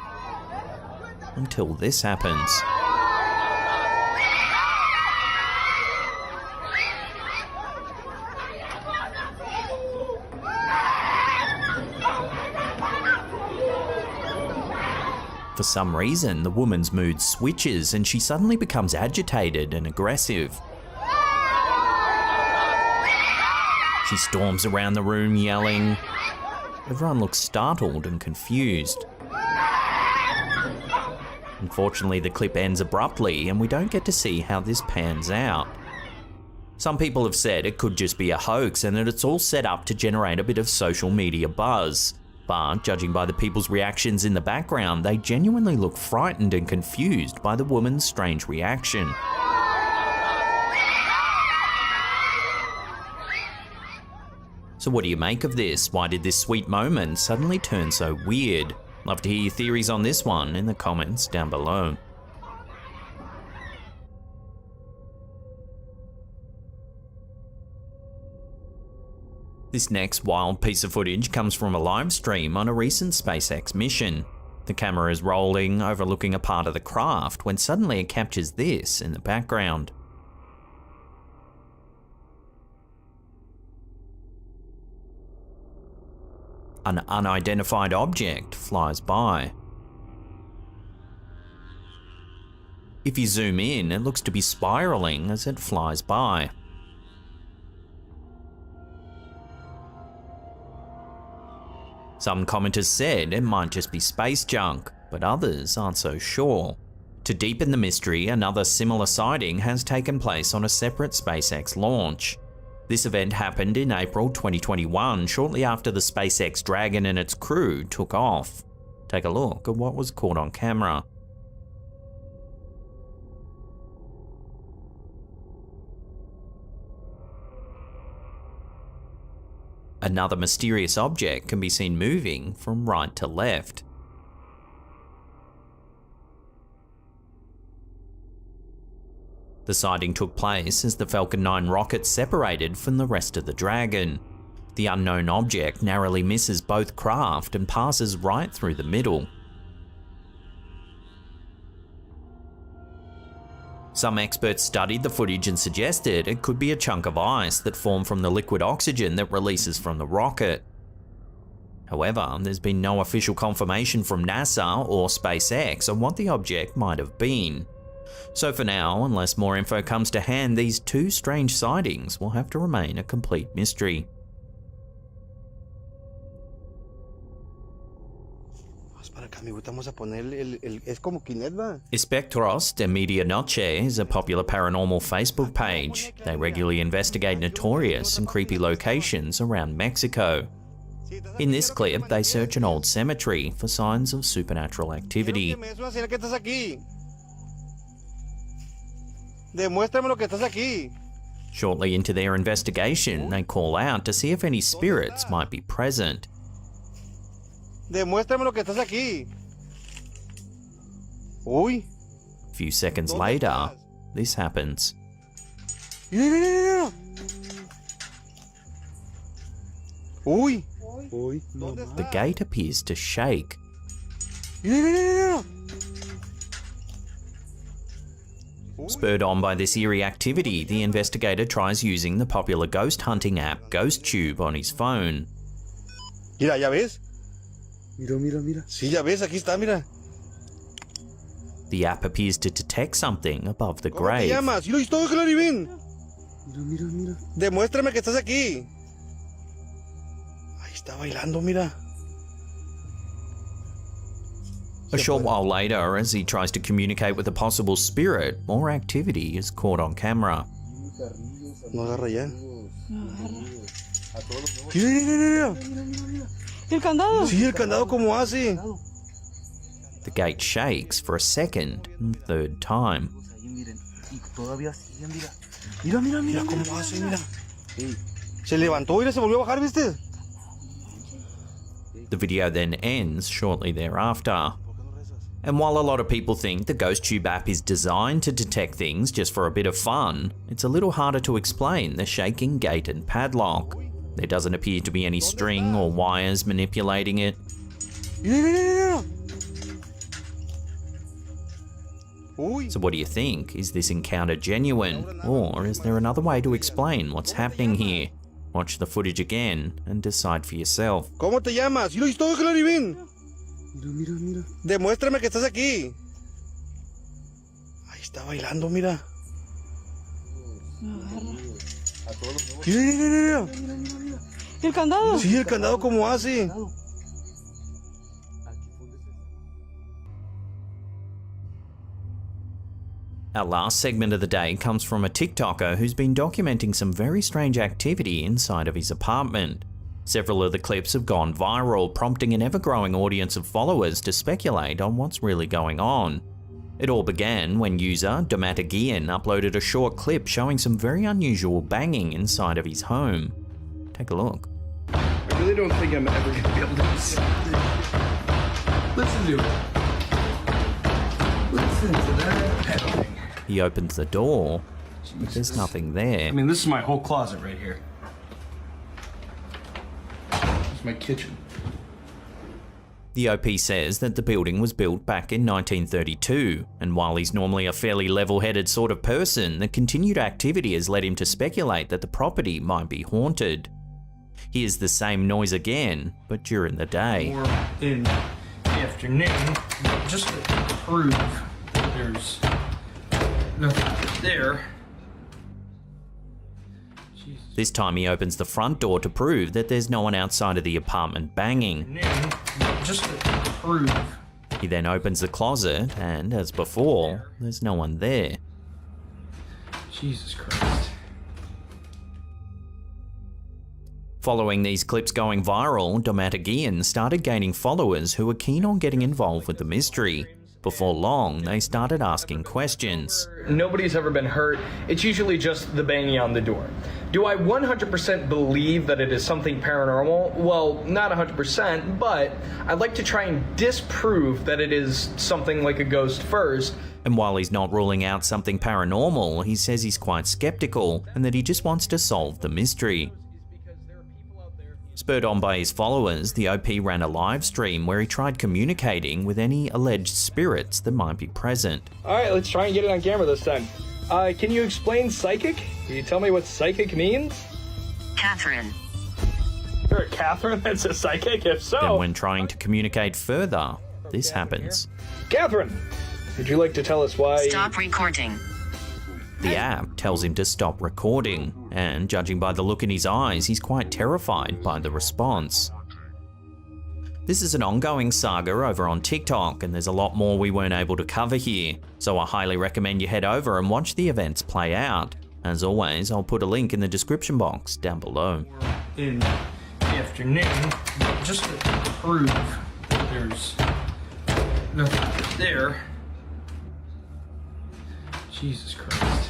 until this happens. For some reason, the woman's mood switches and she suddenly becomes agitated and aggressive. She storms around the room yelling. Everyone looks startled and confused. Unfortunately, the clip ends abruptly and we don't get to see how this pans out. Some people have said it could just be a hoax and that it's all set up to generate a bit of social media buzz. But judging by the people's reactions in the background, they genuinely look frightened and confused by the woman's strange reaction. So what do you make of this? Why did this sweet moment suddenly turn so weird? Love to hear your theories on this one in the comments down below. This next wild piece of footage comes from a live stream on a recent SpaceX mission. The camera is rolling, overlooking a part of the craft, when suddenly it captures this in the background. An unidentified object flies by. If you zoom in, it looks to be spiraling as it flies by. Some commenters said it might just be space junk, but others aren't so sure. To deepen the mystery, another similar sighting has taken place on a separate SpaceX launch. This event happened in April 2021, shortly after the SpaceX Dragon and its crew took off. Take a look at what was caught on camera. Another mysterious object can be seen moving from right to left. The sighting took place as the Falcon 9 rocket separated from the rest of the Dragon. The unknown object narrowly misses both craft and passes right through the middle. Some experts studied the footage and suggested it could be a chunk of ice that formed from the liquid oxygen that releases from the rocket. However, there's been no official confirmation from NASA or SpaceX on what the object might have been. So for now, unless more info comes to hand, these two strange sightings will have to remain a complete mystery. Espectros de Medianoche is a popular paranormal Facebook page. They regularly investigate notorious and creepy locations around Mexico. In this clip, they search an old cemetery for signs of supernatural activity. Shortly into their investigation, they call out to see if any spirits might be present. A few seconds later, this happens. The gate appears to shake. Spurred on by this eerie activity, the investigator tries using the popular ghost hunting app GhostTube on his phone. Mira, ¿ya ves? Mira. Sí, ya ves, aquí está, mira. The app appears to detect something above the grave. ¿Cómo te llamas? ¿Y lo todo que lo adivin? Mira. Demuéstrame que estás aquí. Ahí está bailando, mira. A short while later, as he tries to communicate with a possible spirit, more activity is caught on camera. No agarra ya. Mira. ¿El candado? Sí, el candado como hace. The gate shakes for a second and third time. Mira cómo hace, mira. Se levantó y se volvió a bajar, ¿viste? The video then ends shortly thereafter. And while a lot of people think the GhostTube app is designed to detect things just for a bit of fun, it's a little harder to explain the shaking gate and padlock. There doesn't appear to be any string or wires manipulating it. So what do you think? Is this encounter genuine? Or is there another way to explain what's happening here? Watch the footage again and decide for yourself. ¿Cómo te llamas? ¿Y lo todo que lo adivin? Mira. Demuéstrame que estás aquí. Ahí está bailando, mira. Mira. ¿El candado? Sí, el candado como hace. Our last segment of the day comes from a TikToker who's been documenting some very strange activity inside of his apartment. Several of the clips have gone viral, prompting an ever-growing audience of followers to speculate on what's really going on. It all began when user Domatagian uploaded a short clip showing some very unusual banging inside of his home. Take a look. I really don't think I'm ever going to be able to listen to it. Listen to that pedaling. He opens the door, but there's nothing there. I mean, this is my whole closet right here. This is my kitchen. The OP says that the building was built back in 1932, and while he's normally a fairly level-headed sort of person, the continued activity has led him to speculate that the property might be haunted. hears the same noise again, but during the day. Or in the afternoon, just to prove there's nothing there. This time he opens the front door to prove that there's no one outside of the apartment banging. Just to prove. He then opens the closet and, as before, there's no one there. Jesus Christ. Following these clips going viral, Domatagian started gaining followers who were keen on getting involved with the mystery. Before long, they started asking questions. Nobody's ever been hurt. It's usually just the banging on the door. Do I 100% believe that it is something paranormal? Well, not 100%, but I'd like to try and disprove that it is something like a ghost first. And while he's not ruling out something paranormal, he says he's quite skeptical and that he just wants to solve the mystery. Spurred on by his followers, the OP ran a live stream where he tried communicating with any alleged spirits that might be present. Alright, let's try and get it on camera this time. Can you explain psychic? Can you tell me what psychic means? Catherine. You're a Catherine that's a psychic? If so... Then when trying to communicate further, this happens. Catherine! Would you like to tell us why... Stop recording. The app tells him to stop recording, and judging by the look in his eyes, he's quite terrified by the response. This is an ongoing saga over on TikTok, and there's a lot more we weren't able to cover here, so I highly recommend you head over and watch the events play out. As always, I'll put a link in the description box down below. In the afternoon, just to prove there's nothing there. Jesus Christ.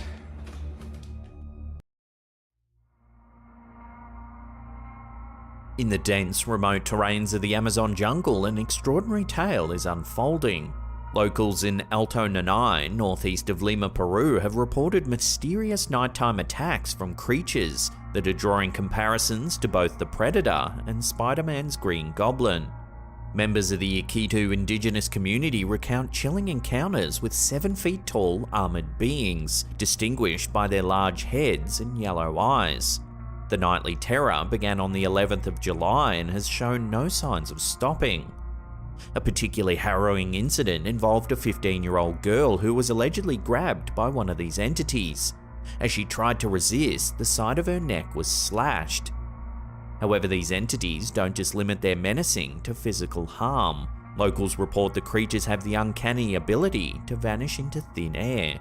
In the dense, remote terrains of the Amazon jungle, an extraordinary tale is unfolding. Locals in Alto Nanay, northeast of Lima, Peru, have reported mysterious nighttime attacks from creatures that are drawing comparisons to both the Predator and Spider-Man's Green Goblin. Members of the Iquitos indigenous community recount chilling encounters with 7 feet tall armored beings, distinguished by their large heads and yellow eyes. The nightly terror began on the 11th of July and has shown no signs of stopping. A particularly harrowing incident involved a 15-year-old girl who was allegedly grabbed by one of these entities. As she tried to resist, the side of her neck was slashed. However, these entities don't just limit their menacing to physical harm. Locals report the creatures have the uncanny ability to vanish into thin air.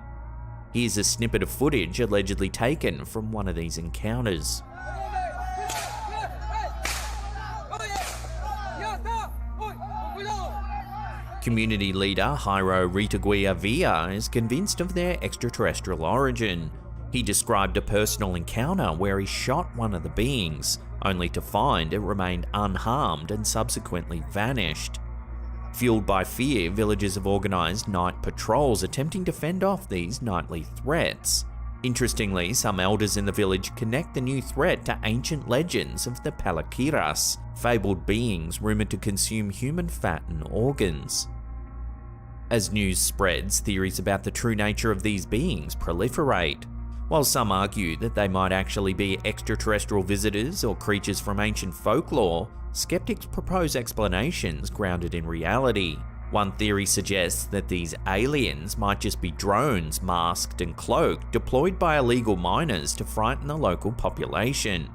Here's a snippet of footage allegedly taken from one of these encounters. Community leader Jairo Ritaguia Villa is convinced of their extraterrestrial origin. He described a personal encounter where he shot one of the beings, only to find it remained unharmed and subsequently vanished. Fueled by fear, villagers have organised night patrols attempting to fend off these nightly threats. Interestingly, some elders in the village connect the new threat to ancient legends of the Palaquiras, fabled beings rumoured to consume human fat and organs. As news spreads, theories about the true nature of these beings proliferate. While some argue that they might actually be extraterrestrial visitors or creatures from ancient folklore, skeptics propose explanations grounded in reality. One theory suggests that these aliens might just be drones masked and cloaked, deployed by illegal miners to frighten the local population.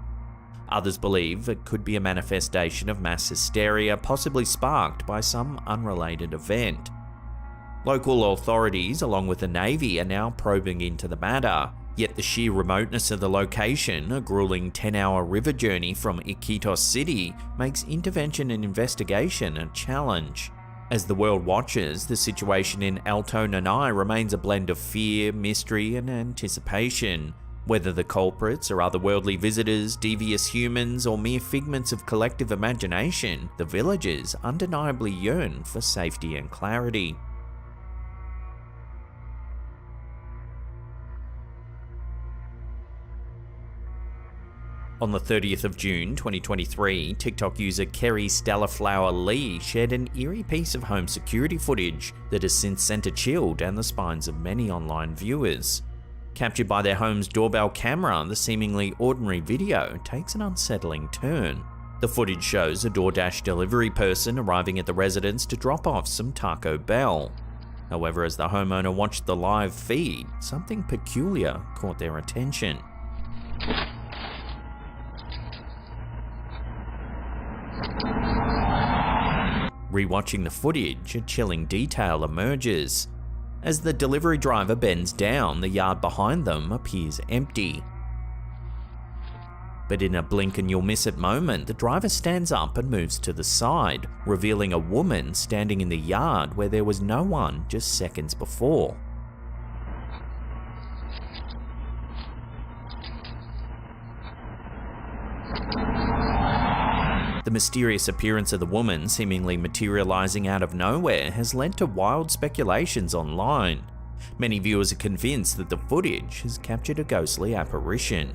Others believe it could be a manifestation of mass hysteria, possibly sparked by some unrelated event. Local authorities, along with the Navy, are now probing into the matter. Yet the sheer remoteness of the location, a grueling 10-hour river journey from Iquitos City, makes intervention and investigation a challenge. As the world watches, the situation in Alto Nanay remains a blend of fear, mystery, and anticipation. Whether the culprits are otherworldly visitors, devious humans, or mere figments of collective imagination, the villagers undeniably yearn for safety and clarity. On the 30th of June 2023, TikTok user Kerry Stellarflower Lee shared an eerie piece of home security footage that has since sent a chill down the spines of many online viewers. Captured by their home's doorbell camera, the seemingly ordinary video takes an unsettling turn. The footage shows a DoorDash delivery person arriving at the residence to drop off some Taco Bell. However, as the homeowner watched the live feed, something peculiar caught their attention. Rewatching the footage, a chilling detail emerges. As the delivery driver bends down, the yard behind them appears empty. But in a blink and you'll miss it moment, the driver stands up and moves to the side, revealing a woman standing in the yard where there was no one just seconds before. The mysterious appearance of the woman seemingly materializing out of nowhere has led to wild speculations online. Many viewers are convinced that the footage has captured a ghostly apparition.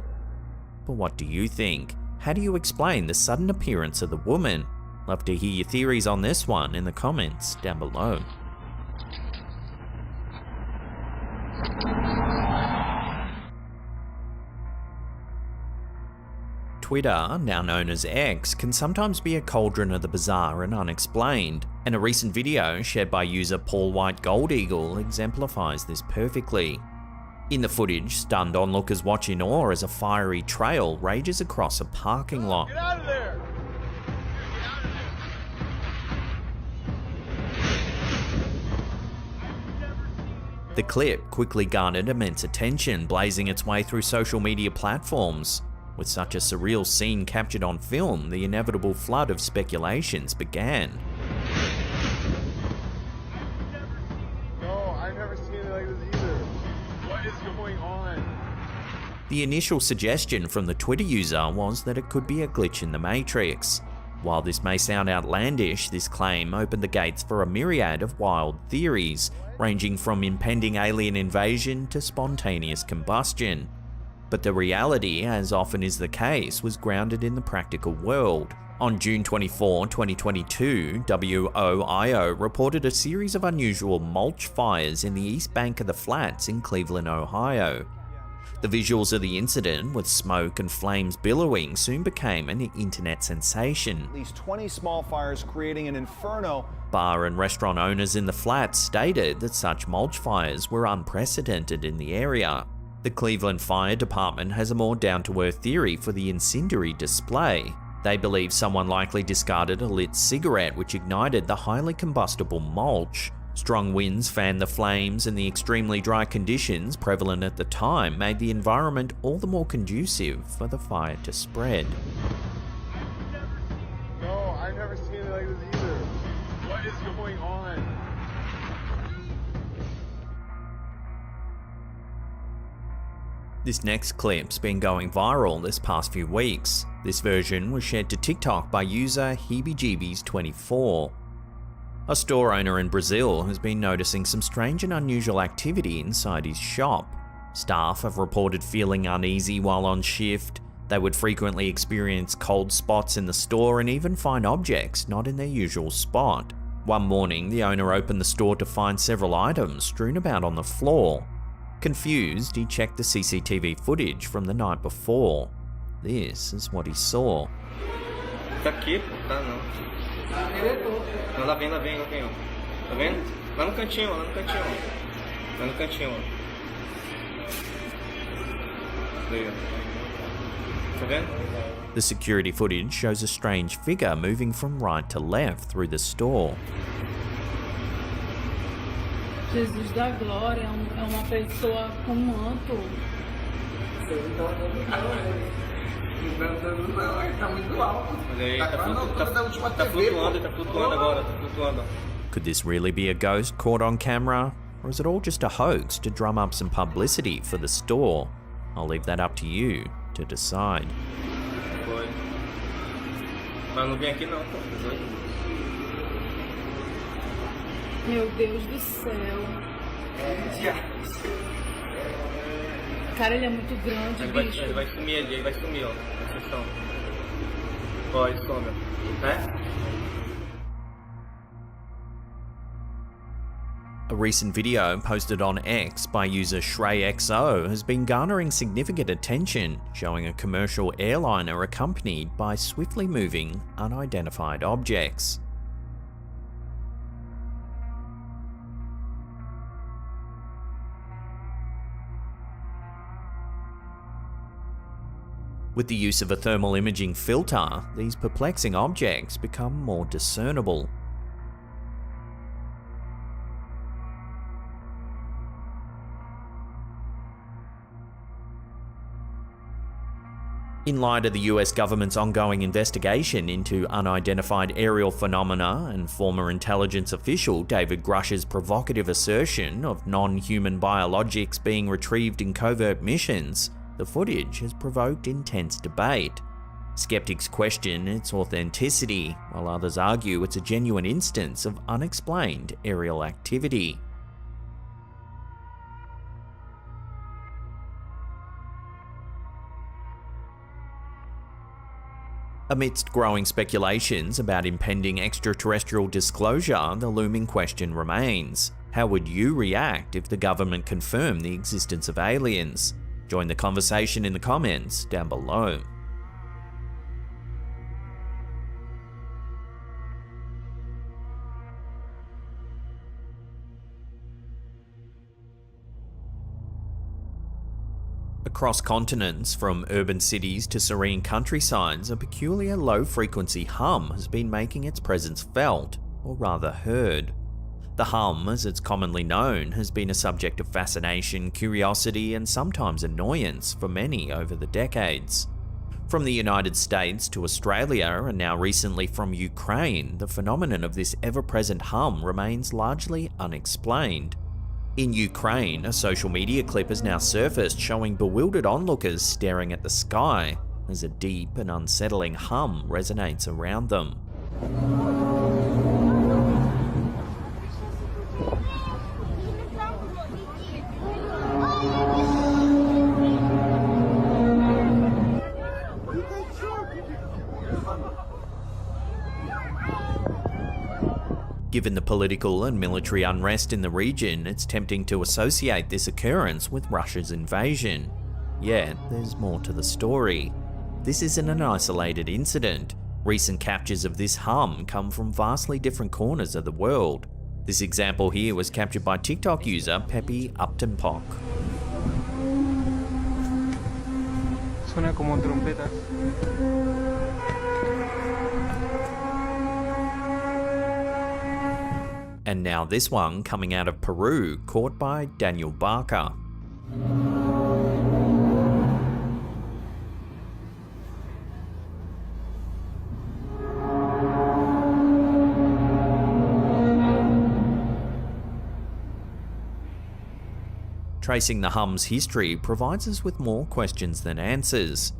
But what do you think? How do you explain the sudden appearance of the woman? Love to hear your theories on this one in the comments down below. Twitter, now known as X, can sometimes be a cauldron of the bizarre and unexplained, and a recent video shared by user Paul White Gold Eagle exemplifies this perfectly. In the footage, stunned onlookers watch in awe as a fiery trail rages across a parking lot. Get out of there! The clip quickly garnered immense attention, blazing its way through social media platforms. With such a surreal scene captured on film, the inevitable flood of speculations began. No, I've never seen it like this either. What is going on? The initial suggestion from the Twitter user was that it could be a glitch in the Matrix. While this may sound outlandish, this claim opened the gates for a myriad of wild theories, ranging from impending alien invasion to spontaneous combustion. But the reality, as often is the case, was grounded in the practical world. On June 24, 2022, WOIO reported a series of unusual mulch fires in the east bank of the flats in Cleveland, Ohio. The visuals of the incident, with smoke and flames billowing, soon became an internet sensation. At least 20 small fires creating an inferno. Bar and restaurant owners in the flats stated that such mulch fires were unprecedented in the area. The Cleveland Fire Department has a more down-to-earth theory for the incendiary display. They believe someone likely discarded a lit cigarette which ignited the highly combustible mulch. Strong winds fanned the flames, and the extremely dry conditions prevalent at the time made the environment all the more conducive for the fire to spread. No, I've never seen it like this either. What is going on? This next clip's been going viral this past few weeks. This version was shared to TikTok by user HeebieJeebies24. A store owner in Brazil has been noticing some strange and unusual activity inside his shop. Staff have reported feeling uneasy while on shift. They would frequently experience cold spots in the store and even find objects not in their usual spot. One morning, the owner opened the store to find several items strewn about on the floor. Confused, he checked the CCTV footage from the night before. This is what he saw. Tá aqui, tá não. Não, lá vem, ó. Tá vendo? Lá no cantinho, Lá no cantinho, Aí, ó. Tá vendo? The security footage shows a strange figure moving from right to left through the store. Jesus da glória, é uma pessoa com manto. Tá muito alto. Tá flutuando agora, tá flutuando. Could this really be a ghost caught on camera? Or is it all just a hoax to drum up some publicity for the store? I'll leave that up to you to decide. Foi. Mas não vem aqui não, pô. Meu Deus do céu. Cara, ele é muito grande, bicho. Ele vai sumir ali, ele vai sumir, ó. Ó, ele some, né? A recent video posted on X by user ShreyXO has been garnering significant attention, showing a commercial airliner accompanied by swiftly moving, unidentified objects. With the use of a thermal imaging filter, these perplexing objects become more discernible. In light of the US government's ongoing investigation into unidentified aerial phenomena and former intelligence official David Grush's provocative assertion of non-human biologics being retrieved in covert missions, the footage has provoked intense debate. Skeptics question its authenticity, while others argue it's a genuine instance of unexplained aerial activity. Amidst growing speculations about impending extraterrestrial disclosure, the looming question remains: how would you react if the government confirmed the existence of aliens? Join the conversation in the comments down below. Across continents, from urban cities to serene countrysides, a peculiar low-frequency hum has been making its presence felt, or rather heard. The hum, as it's commonly known, has been a subject of fascination, curiosity, and sometimes annoyance for many over the decades. From the United States to Australia, and now recently from Ukraine, the phenomenon of this ever-present hum remains largely unexplained. In Ukraine, a social media clip has now surfaced showing bewildered onlookers staring at the sky as a deep and unsettling hum resonates around them. Given the political and military unrest in the region, it's tempting to associate this occurrence with Russia's invasion. Yet, there's more to the story. This isn't an isolated incident. Recent captures of this hum come from vastly different corners of the world. This example here was captured by TikTok user Pepe Uptonpock. Suena como trompetas. And now this one coming out of Peru, caught by Daniel Barker. Tracing the hum's history provides us with more questions than answers.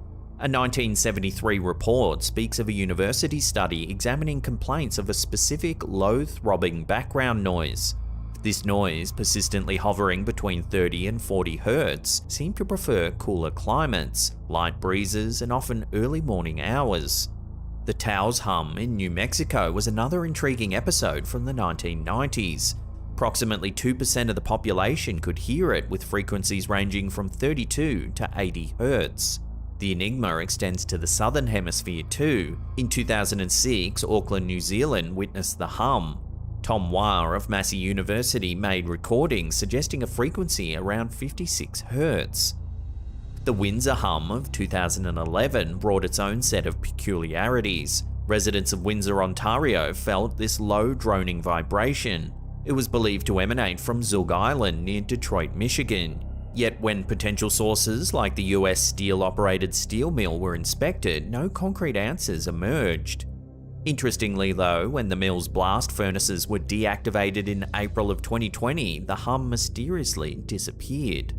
A 1973 report speaks of a university study examining complaints of a specific low throbbing background noise. This noise, persistently hovering between 30 and 40 Hz, seemed to prefer cooler climates, light breezes, and often early morning hours. The Taos hum in New Mexico was another intriguing episode from the 1990s. Approximately 2% of the population could hear it, with frequencies ranging from 32 to 80 Hz. The enigma extends to the southern hemisphere too. In 2006, Auckland, New Zealand witnessed the hum. Tom Wah of Massey University made recordings suggesting a frequency around 56 Hz. The Windsor hum of 2011 brought its own set of peculiarities. Residents of Windsor, Ontario felt this low droning vibration. It was believed to emanate from Zug Island near Detroit, Michigan. Yet when potential sources like the US steel-operated steel mill were inspected, no concrete answers emerged. Interestingly though, when the mill's blast furnaces were deactivated in April of 2020, the hum mysteriously disappeared.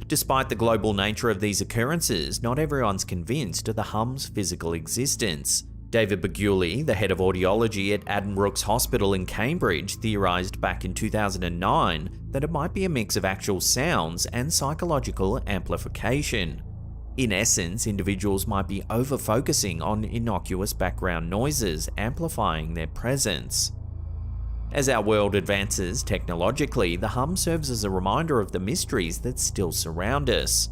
Despite the global nature of these occurrences, not everyone's convinced of the hum's physical existence. David Baguli, the head of audiology at Addenbrooke's Hospital in Cambridge, theorised back in 2009 that it might be a mix of actual sounds and psychological amplification. In essence, individuals might be over-focusing on innocuous background noises, amplifying their presence. As our world advances technologically, the hum serves as a reminder of the mysteries that still surround us.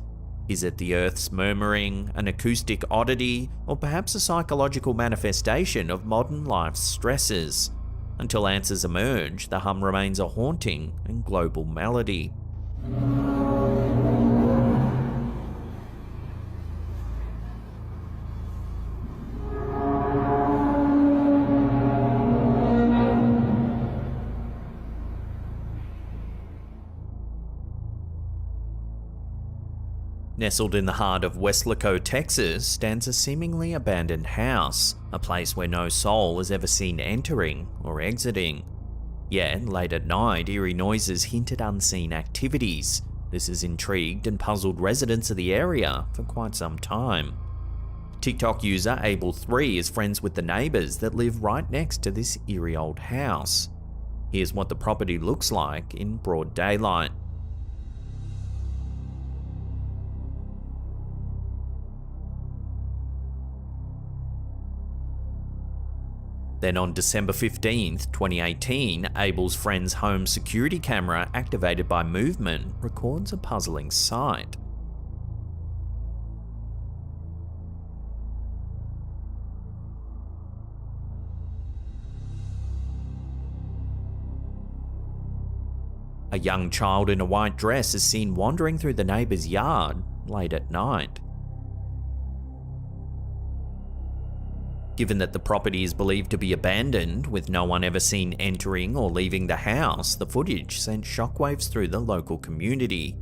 Is it the Earth's murmuring, an acoustic oddity, or perhaps a psychological manifestation of modern life's stresses? Until answers emerge, the hum remains a haunting and global melody. Nestled in the heart of Weslaco, Texas, stands a seemingly abandoned house, a place where no soul is ever seen entering or exiting. Yet, late at night, eerie noises hint at unseen activities. This has intrigued and puzzled residents of the area for quite some time. TikTok user Abel3 is friends with the neighbours that live right next to this eerie old house. Here's what the property looks like in broad daylight. Then on December 15th, 2018, Abel's friend's home security camera, activated by movement, records a puzzling sight. A young child in a white dress is seen wandering through the neighbour's yard late at night. Given that the property is believed to be abandoned, with no one ever seen entering or leaving the house, the footage sent shockwaves through the local community.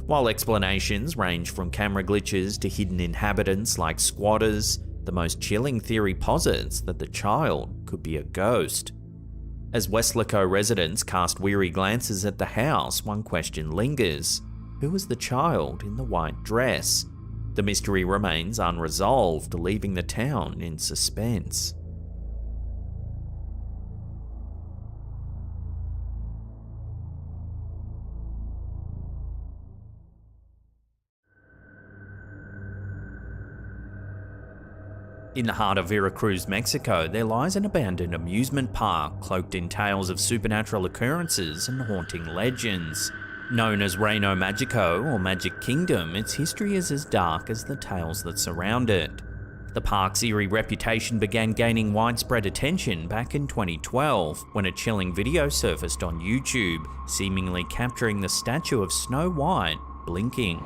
While explanations range from camera glitches to hidden inhabitants like squatters, the most chilling theory posits that the child could be a ghost. As Weslaco residents cast weary glances at the house, one question lingers: who was the child in the white dress? The mystery remains unresolved, leaving the town in suspense. In the heart of Veracruz, Mexico, there lies an abandoned amusement park cloaked in tales of supernatural occurrences and haunting legends. Known as Reino Magico or Magic Kingdom, its history is as dark as the tales that surround it. The park's eerie reputation began gaining widespread attention back in 2012 when a chilling video surfaced on YouTube, seemingly capturing the statue of Snow White blinking.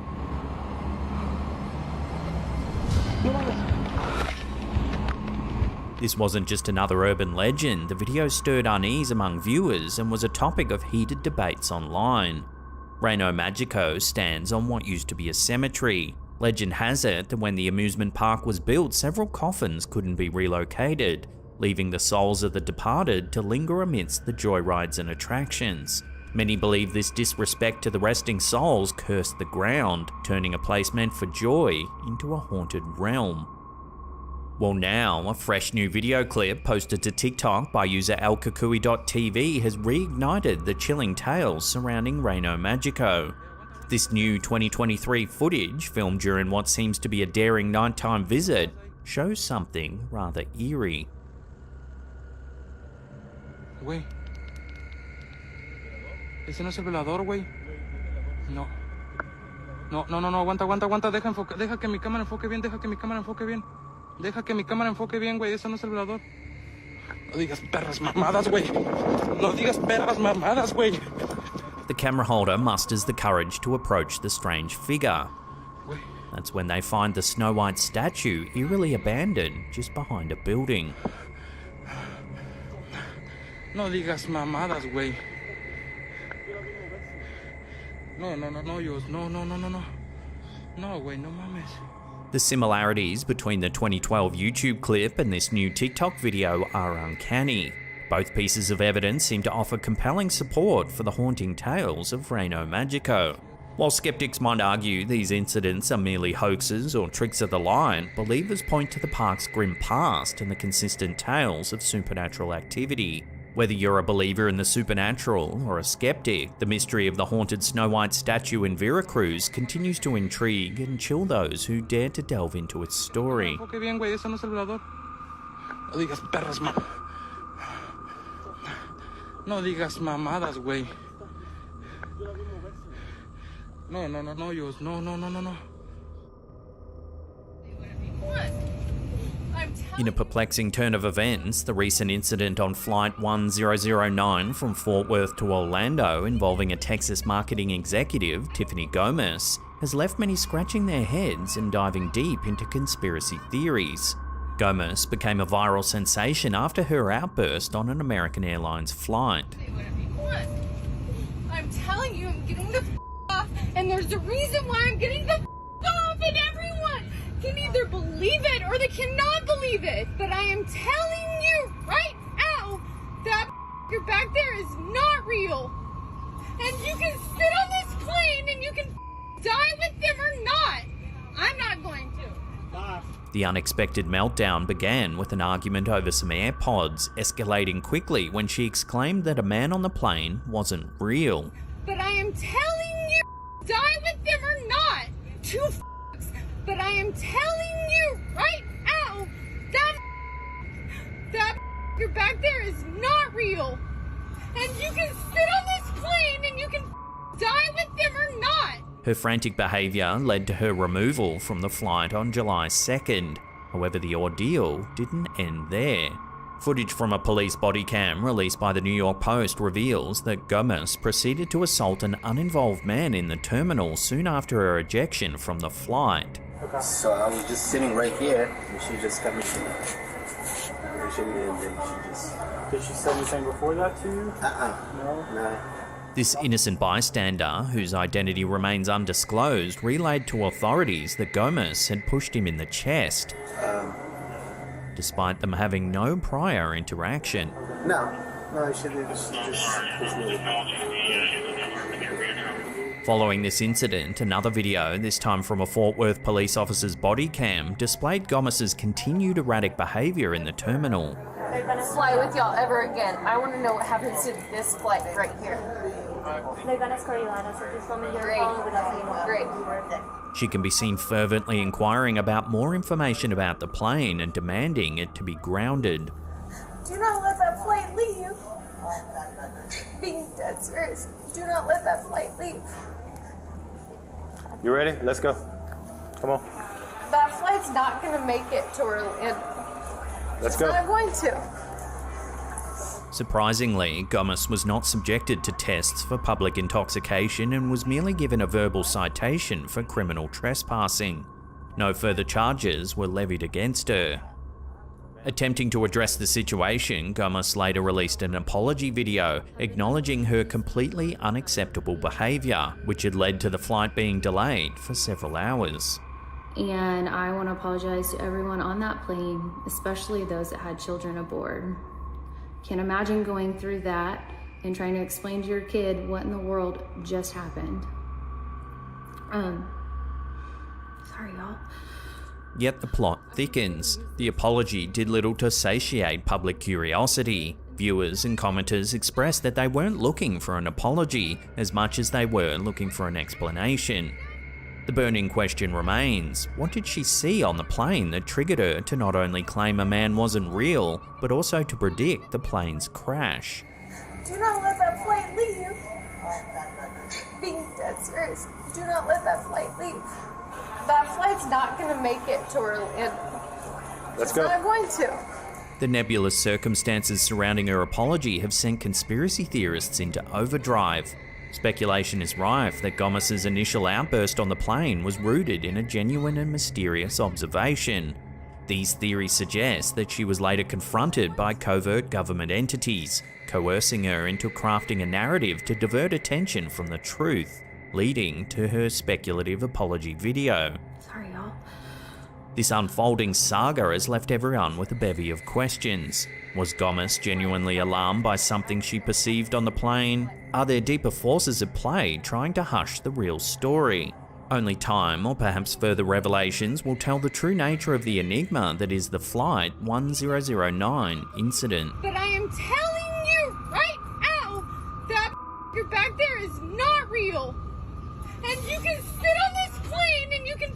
This wasn't just another urban legend. The video stirred unease among viewers and was a topic of heated debates online. Reino Magico stands on what used to be a cemetery. Legend has it that when the amusement park was built, several coffins couldn't be relocated, leaving the souls of the departed to linger amidst the joyrides and attractions. Many believe this disrespect to the resting souls cursed the ground, turning a place meant for joy into a haunted realm. Well, now, a fresh new video clip posted to TikTok by user elkakui.tv has reignited the chilling tales surrounding Reino Magico. This new 2023 footage, filmed during what seems to be a daring nighttime visit, shows something rather eerie. Güey. Ese no es el velador, güey. No. No, aguanta. Deja que mi cámara enfoque bien, Deja que mi cámara enfoque bien, güey. Ese no es el velador. No digas perras mamadas, güey. The camera holder musters the courage to approach the strange figure. That's when they find the Snow White statue eerily abandoned just behind a building. No digas mamadas, güey. No, Dios. No. No, güey, no mames. The similarities between the 2012 YouTube clip and this new TikTok video are uncanny. Both pieces of evidence seem to offer compelling support for the haunting tales of Reino Magico. While skeptics might argue these incidents are merely hoaxes or tricks of the light, believers point to the park's grim past and the consistent tales of supernatural activity. Whether you're a believer in the supernatural or a skeptic, the mystery of the haunted Snow White statue in Veracruz continues to intrigue and chill those who dare to delve into its story. Enfoque bien, güey, eso no es el velador. No digas perras, No digas mamadas, güey. No, Yos. No. In a perplexing turn of events, the recent incident on Flight 1009 from Fort Worth to Orlando involving a Texas marketing executive, Tiffany Gomez, has left many scratching their heads and diving deep into conspiracy theories. Gomez became a viral sensation after her outburst on an American Airlines flight. I'm telling you, I'm getting the off, and there's a reason why I'm getting the off, and everyone can either believe it or they cannot believe it. But I am telling you right now that you're back there is not real. And you can sit on this plane and you can die with them or not. I'm not going to. The unexpected meltdown began with an argument over some AirPods, escalating quickly when she exclaimed that a man on the plane wasn't real. But I am telling you, die with them or not. Two f***s. But I am telling you right now that you're back there is not real. And you can sit on this plane and you can die with them or not. Her frantic behaviour led to her removal from the flight on July 2nd. However, the ordeal didn't end there. Footage from a police body cam released by the New York Post reveals that Gomez proceeded to assault an uninvolved man in the terminal soon after her ejection from the flight. Okay. So I was just sitting right here, and she just got me. Did she say anything before that to you? No. This innocent bystander, whose identity remains undisclosed, relayed to authorities that Gomez had pushed him in the chest, despite them having no prior interaction. No, she just pushed me. Following this incident, another video, this time from a Fort Worth police officer's body cam, displayed Gomez's continued erratic behaviour in the terminal. I'm gonna fly with y'all ever again. I want to know what happens to this flight right here. Great. She can be seen fervently inquiring about more information about the plane and demanding it to be grounded. Do not let that flight leave. Being dead serious. Do not let that flight leave. You ready? Let's go. Come on. That flight's not gonna make it to Orlando. Let's go. It's not going to. Surprisingly, Gomez was not subjected to tests for public intoxication and was merely given a verbal citation for criminal trespassing. No further charges were levied against her. Attempting to address the situation, Gomez later released an apology video acknowledging her completely unacceptable behaviour, which had led to the flight being delayed for several hours. And I want to apologize to everyone on that plane, especially those that had children aboard. Can't imagine going through that and trying to explain to your kid what in the world just happened. Sorry, y'all. Yet the plot thickens. The apology did little to satiate public curiosity. Viewers and commenters expressed that they weren't looking for an apology as much as they were looking for an explanation. The burning question remains, what did she see on the plane that triggered her to not only claim a man wasn't real, but also to predict the plane's crash? Do not let that flight leave. Being dead serious. Do not let that flight leave. That flight's not going to make it to Orlando. Let's go. It's not going to. The nebulous circumstances surrounding her apology have sent conspiracy theorists into overdrive. Speculation is rife that Gomez's initial outburst on the plane was rooted in a genuine and mysterious observation. These theories suggest that she was later confronted by covert government entities, coercing her into crafting a narrative to divert attention from the truth, leading to her speculative apology video. Sorry, y'all. This unfolding saga has left everyone with a bevy of questions. Was Gomez genuinely alarmed by something she perceived on the plane? Are there deeper forces at play trying to hush the real story? Only time, or perhaps further revelations, will tell the true nature of the enigma that is the Flight 1009 incident. But I am telling you right now that you're back there is not real. And you can sit on this plane and you can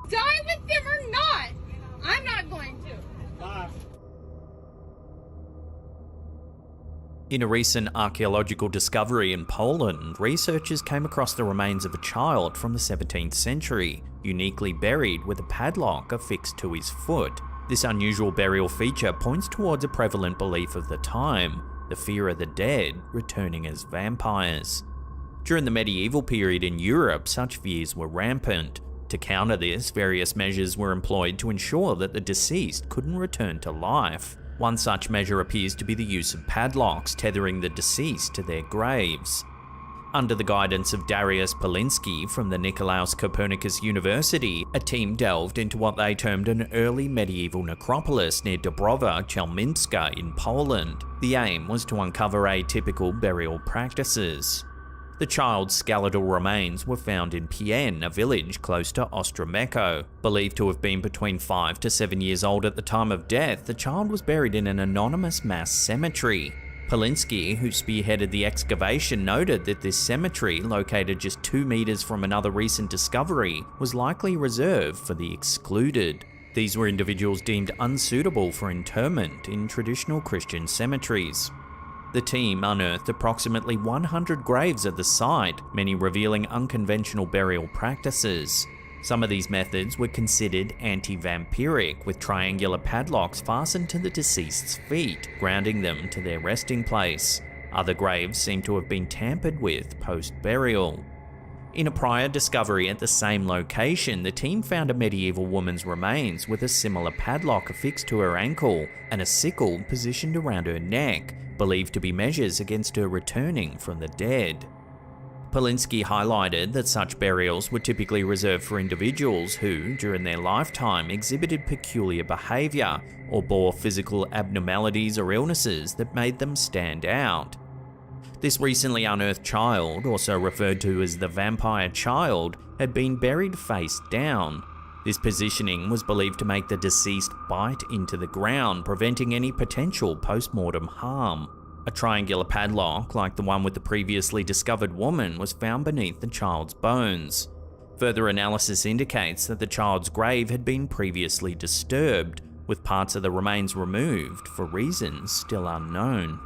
die with them or not. I'm not going to. In a recent archaeological discovery in Poland, researchers came across the remains of a child from the 17th century, uniquely buried with a padlock affixed to his foot. This unusual burial feature points towards a prevalent belief of the time, the fear of the dead returning as vampires. During the medieval period in Europe, such fears were rampant. To counter this, various measures were employed to ensure that the deceased couldn't return to life. One such measure appears to be the use of padlocks tethering the deceased to their graves. Under the guidance of Dariusz Polinsky from the Nicolaus Copernicus University, a team delved into what they termed an early medieval necropolis near Dąbrowa Chelmińska in Poland. The aim was to uncover atypical burial practices. The child's skeletal remains were found in Pień, a village close to Ostrołęka. Believed to have been between 5 to 7 years old at the time of death, the child was buried in an anonymous mass cemetery. Polinsky, who spearheaded the excavation, noted that this cemetery, located just 2 meters from another recent discovery, was likely reserved for the excluded. These were individuals deemed unsuitable for interment in traditional Christian cemeteries. The team unearthed approximately 100 graves at the site, many revealing unconventional burial practices. Some of these methods were considered anti-vampiric, with triangular padlocks fastened to the deceased's feet, grounding them to their resting place. Other graves seem to have been tampered with post-burial. In a prior discovery at the same location, the team found a medieval woman's remains with a similar padlock affixed to her ankle and a sickle positioned around her neck, believed to be measures against her returning from the dead. Polinsky highlighted that such burials were typically reserved for individuals who, during their lifetime, exhibited peculiar behaviour or bore physical abnormalities or illnesses that made them stand out. This recently unearthed child, also referred to as the vampire child, had been buried face down. This positioning was believed to make the deceased bite into the ground, preventing any potential post-mortem harm. A triangular padlock, like the one with the previously discovered woman, was found beneath the child's bones. Further analysis indicates that the child's grave had been previously disturbed, with parts of the remains removed for reasons still unknown.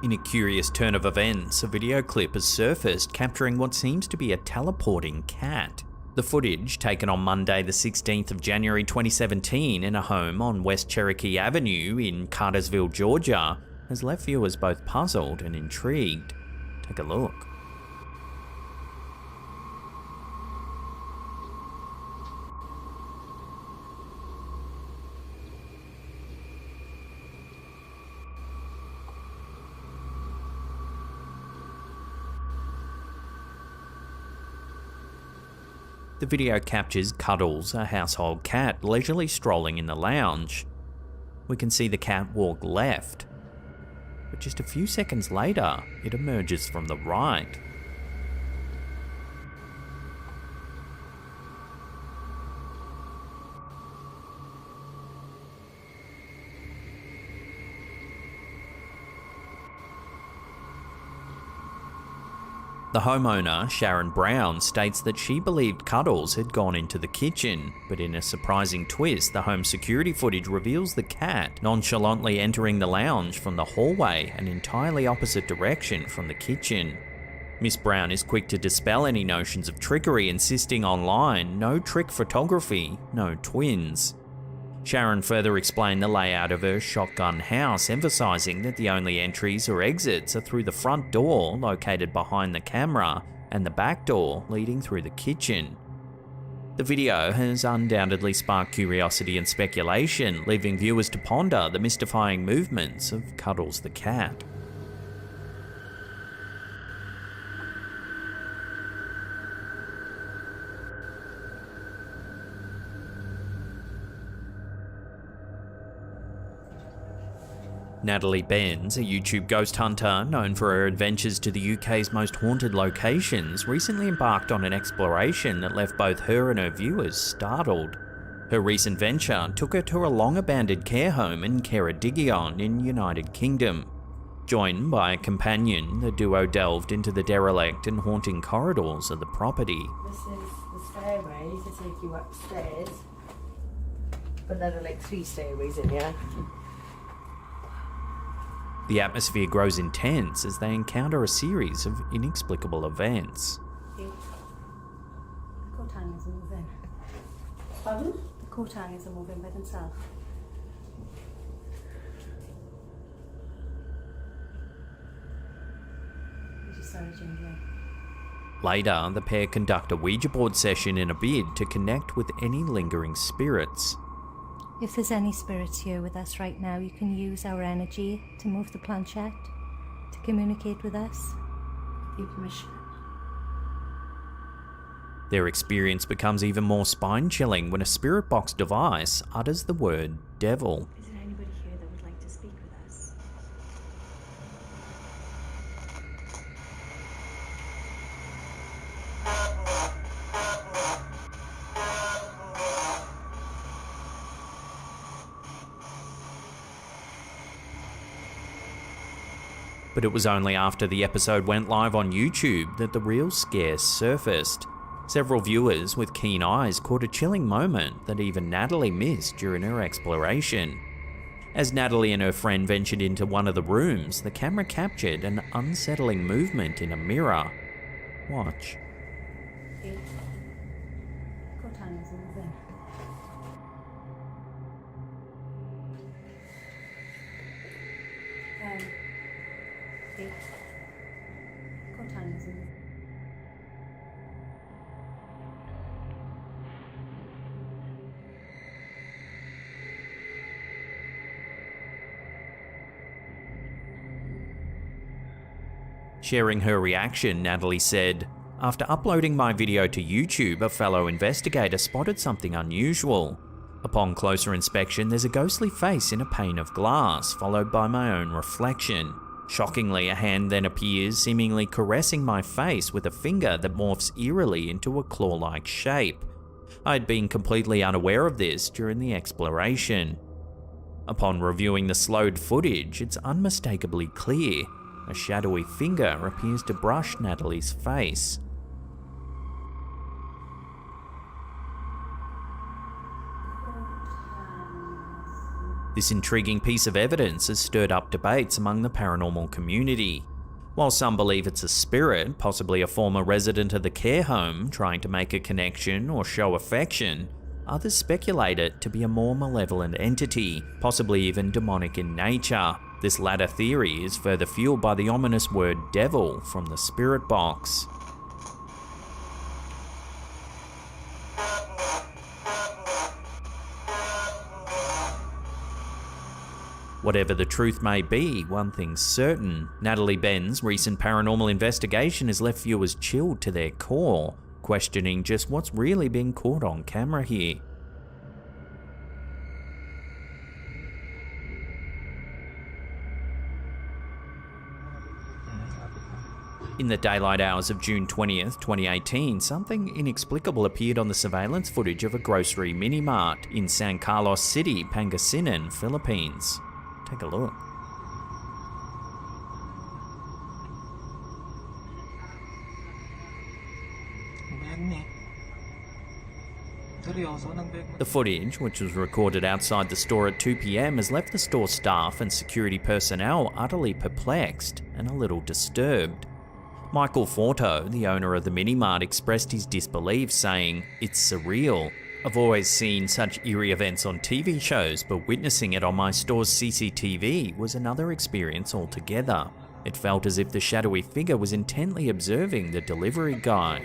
In a curious turn of events, a video clip has surfaced capturing what seems to be a teleporting cat. The footage, taken on Monday the 16th of January 2017 in a home on West Cherokee Avenue in Cartersville, Georgia, has left viewers both puzzled and intrigued. Take a look. The video captures Cuddles, a household cat, leisurely strolling in the lounge. We can see the cat walk left, but just a few seconds later, it emerges from the right. The homeowner, Sharon Brown, states that she believed Cuddles had gone into the kitchen, but in a surprising twist, the home security footage reveals the cat nonchalantly entering the lounge from the hallway, an entirely opposite direction from the kitchen. Miss Brown is quick to dispel any notions of trickery, insisting online, no trick photography, no twins. Sharon further explained the layout of her shotgun house, emphasising that the only entries or exits are through the front door located behind the camera and the back door leading through the kitchen. The video has undoubtedly sparked curiosity and speculation, leaving viewers to ponder the mystifying movements of Cuddles the cat. Natalie Benz, a YouTube ghost hunter known for her adventures to the UK's most haunted locations, recently embarked on an exploration that left both her and her viewers startled. Her recent venture took her to a long-abandoned care home in Ceredigion in United Kingdom. Joined by a companion, the duo delved into the derelict and haunting corridors of the property. This is the stairway to take you upstairs. But there are like 3 stairways in here. The atmosphere grows intense as they encounter a series of inexplicable events. The coat hangers are moving. Pardon? The coat hangers are moving by themselves. You just started changing. Later, the pair conduct a Ouija board session in a bid to connect with any lingering spirits. If there's any spirits here with us right now, you can use our energy to move the planchette, to communicate with us. Your permission. Their experience becomes even more spine-chilling when a spirit box device utters the word devil. Is there anybody here that would like to speak with us? But it was only after the episode went live on YouTube that the real scare surfaced. Several viewers with keen eyes caught a chilling moment that even Natalie missed during her exploration. As Natalie and her friend ventured into one of the rooms, the camera captured an unsettling movement in a mirror. Watch. Coat hangers are moving. Coat hangers are moving. Sharing her reaction, Natalie said, "After uploading my video to YouTube, a fellow investigator spotted something unusual. Upon closer inspection, there's a ghostly face in a pane of glass, followed by my own reflection. Shockingly, a hand then appears, seemingly caressing my face with a finger that morphs eerily into a claw-like shape. I'd been completely unaware of this during the exploration. Upon reviewing the slowed footage, it's unmistakably clear. A shadowy finger appears to brush Natalie's face. This intriguing piece of evidence has stirred up debates among the paranormal community. While some believe it's a spirit, possibly a former resident of the care home, trying to make a connection or show affection, others speculate it to be a more malevolent entity, possibly even demonic in nature. This latter theory is further fueled by the ominous word devil from the spirit box. Whatever the truth may be, one thing's certain. Natalie Benn's recent paranormal investigation has left viewers chilled to their core, questioning just what's really being caught on camera here. In the daylight hours of June 20th, 2018, something inexplicable appeared on the surveillance footage of a grocery mini-mart in San Carlos City, Pangasinan, Philippines. Take a look. The footage, which was recorded outside the store at 2 PM, has left the store staff and security personnel utterly perplexed and a little disturbed. Michael Forto, the owner of the mini-mart, expressed his disbelief, saying, "It's surreal. I've always seen such eerie events on TV shows, but witnessing it on my store's CCTV was another experience altogether. It felt as if the shadowy figure was intently observing the delivery guy."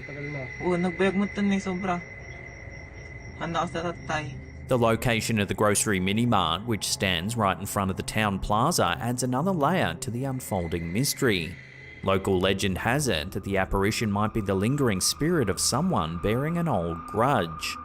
The location of the grocery mini-mart, which stands right in front of the town plaza, adds another layer to the unfolding mystery. Local legend has it that the apparition might be the lingering spirit of someone bearing an old grudge.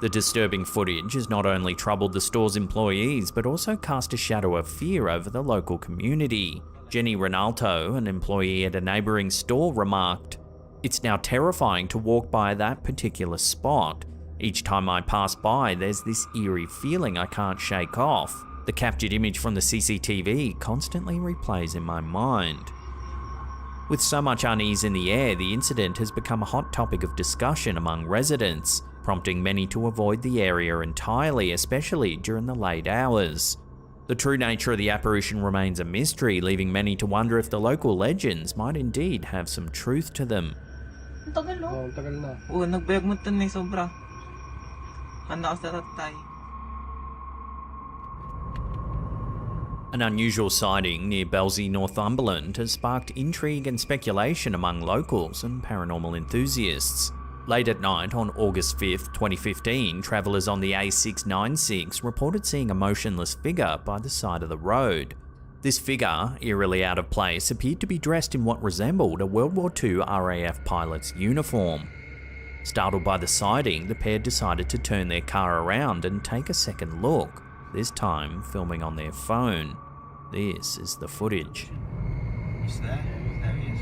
The disturbing footage has not only troubled the store's employees, but also cast a shadow of fear over the local community. Jenny Ronaldo, an employee at a neighbouring store, remarked, "It's now terrifying to walk by that particular spot. Each time I pass by, there's this eerie feeling I can't shake off. The captured image from the CCTV constantly replays in my mind." With so much unease in the air, the incident has become a hot topic of discussion among residents. prompting many to avoid the area entirely, especially during the late hours. The true nature of the apparition remains a mystery, leaving many to wonder if the local legends might indeed have some truth to them. Ang tagal, no? Oo, tagal na. Oo, nagbayagmutan na sobra. Handa ako sa tatay. An unusual sighting near Belsey, Northumberland has sparked intrigue and speculation among locals and paranormal enthusiasts. Late at night on August 5th, 2015, travellers on the A696 reported seeing a motionless figure by the side of the road. This figure, eerily out of place, appeared to be dressed in what resembled a World War II RAF pilot's uniform. Startled by the sighting, the pair decided to turn their car around and take a second look, this time filming on their phone. This is the footage. He's there. There he is.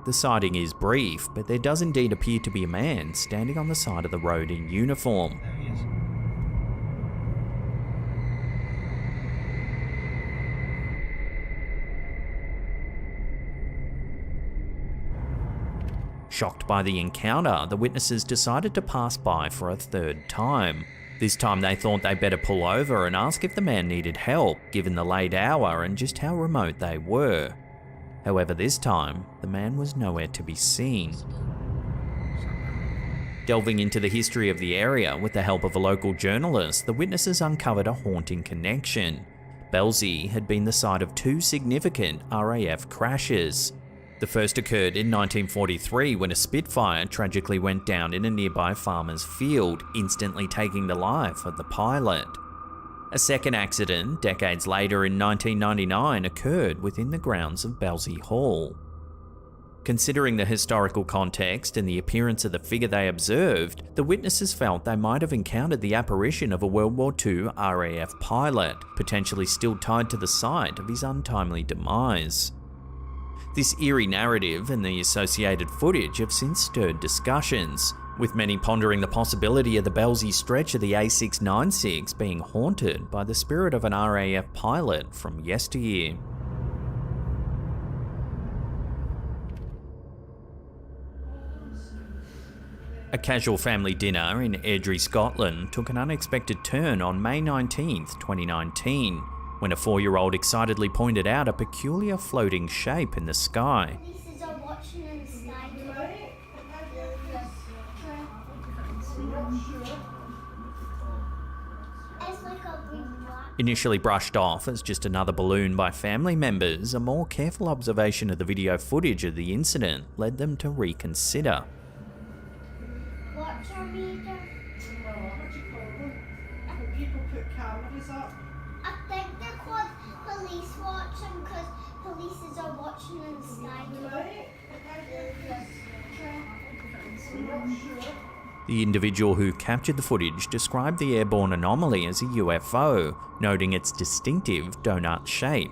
The sighting is brief, but there does indeed appear to be a man standing on the side of the road in uniform. There he is. Shocked by the encounter, the witnesses decided to pass by for a third time. This time they thought they'd better pull over and ask if the man needed help, given the late hour and just how remote they were. However, this time, the man was nowhere to be seen. Delving into the history of the area with the help of a local journalist, the witnesses uncovered a haunting connection. Belsey had been the site of two significant RAF crashes. The first occurred in 1943 when a Spitfire tragically went down in a nearby farmer's field, instantly taking the life of the pilot. A second accident, decades later in 1999, occurred within the grounds of Belsey Hall. Considering the historical context and the appearance of the figure they observed, the witnesses felt they might have encountered the apparition of a World War II RAF pilot, potentially still tied to the site of his untimely demise. This eerie narrative and the associated footage have since stirred discussions, with many pondering the possibility of the Belsey stretch of the A696 being haunted by the spirit of an RAF pilot from yesteryear. A casual family dinner in Airdrie, Scotland took an unexpected turn on May 19th, 2019, when a 4-year-old excitedly pointed out a peculiar floating shape in the sky. Initially brushed off as just another balloon by family members, a more careful observation of the video footage of the incident led them to reconsider. What's our meter? People put cameras up. I think they're called police watching because police are watching in the sky. The individual who captured the footage described the airborne anomaly as a UFO, noting its distinctive donut shape.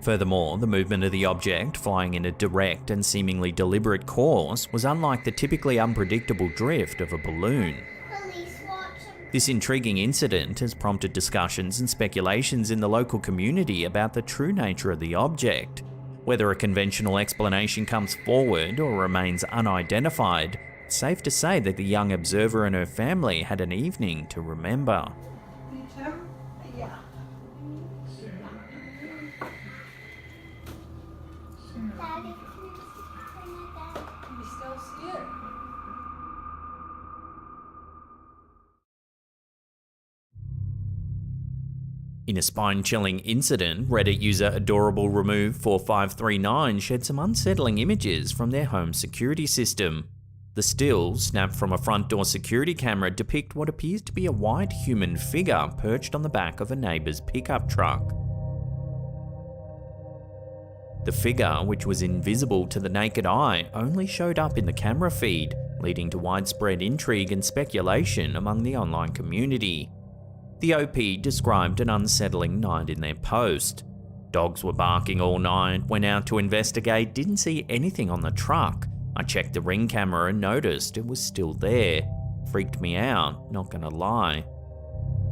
Furthermore, the movement of the object, flying in a direct and seemingly deliberate course, was unlike the typically unpredictable drift of a balloon. This intriguing incident has prompted discussions and speculations in the local community about the true nature of the object. Whether a conventional explanation comes forward or remains unidentified, it's safe to say that the young observer and her family had an evening to remember. In a spine-chilling incident, Reddit user AdorableRemove4539 shared some unsettling images from their home security system. The stills, snapped from a front door security camera, depict what appears to be a white human figure perched on the back of a neighbour's pickup truck. The figure, which was invisible to the naked eye, only showed up in the camera feed, leading to widespread intrigue and speculation among the online community. The OP described an unsettling night in their post. Dogs were barking all night, went out to investigate, didn't see anything on the truck. I checked the ring camera and noticed it was still there. Freaked me out, not gonna lie.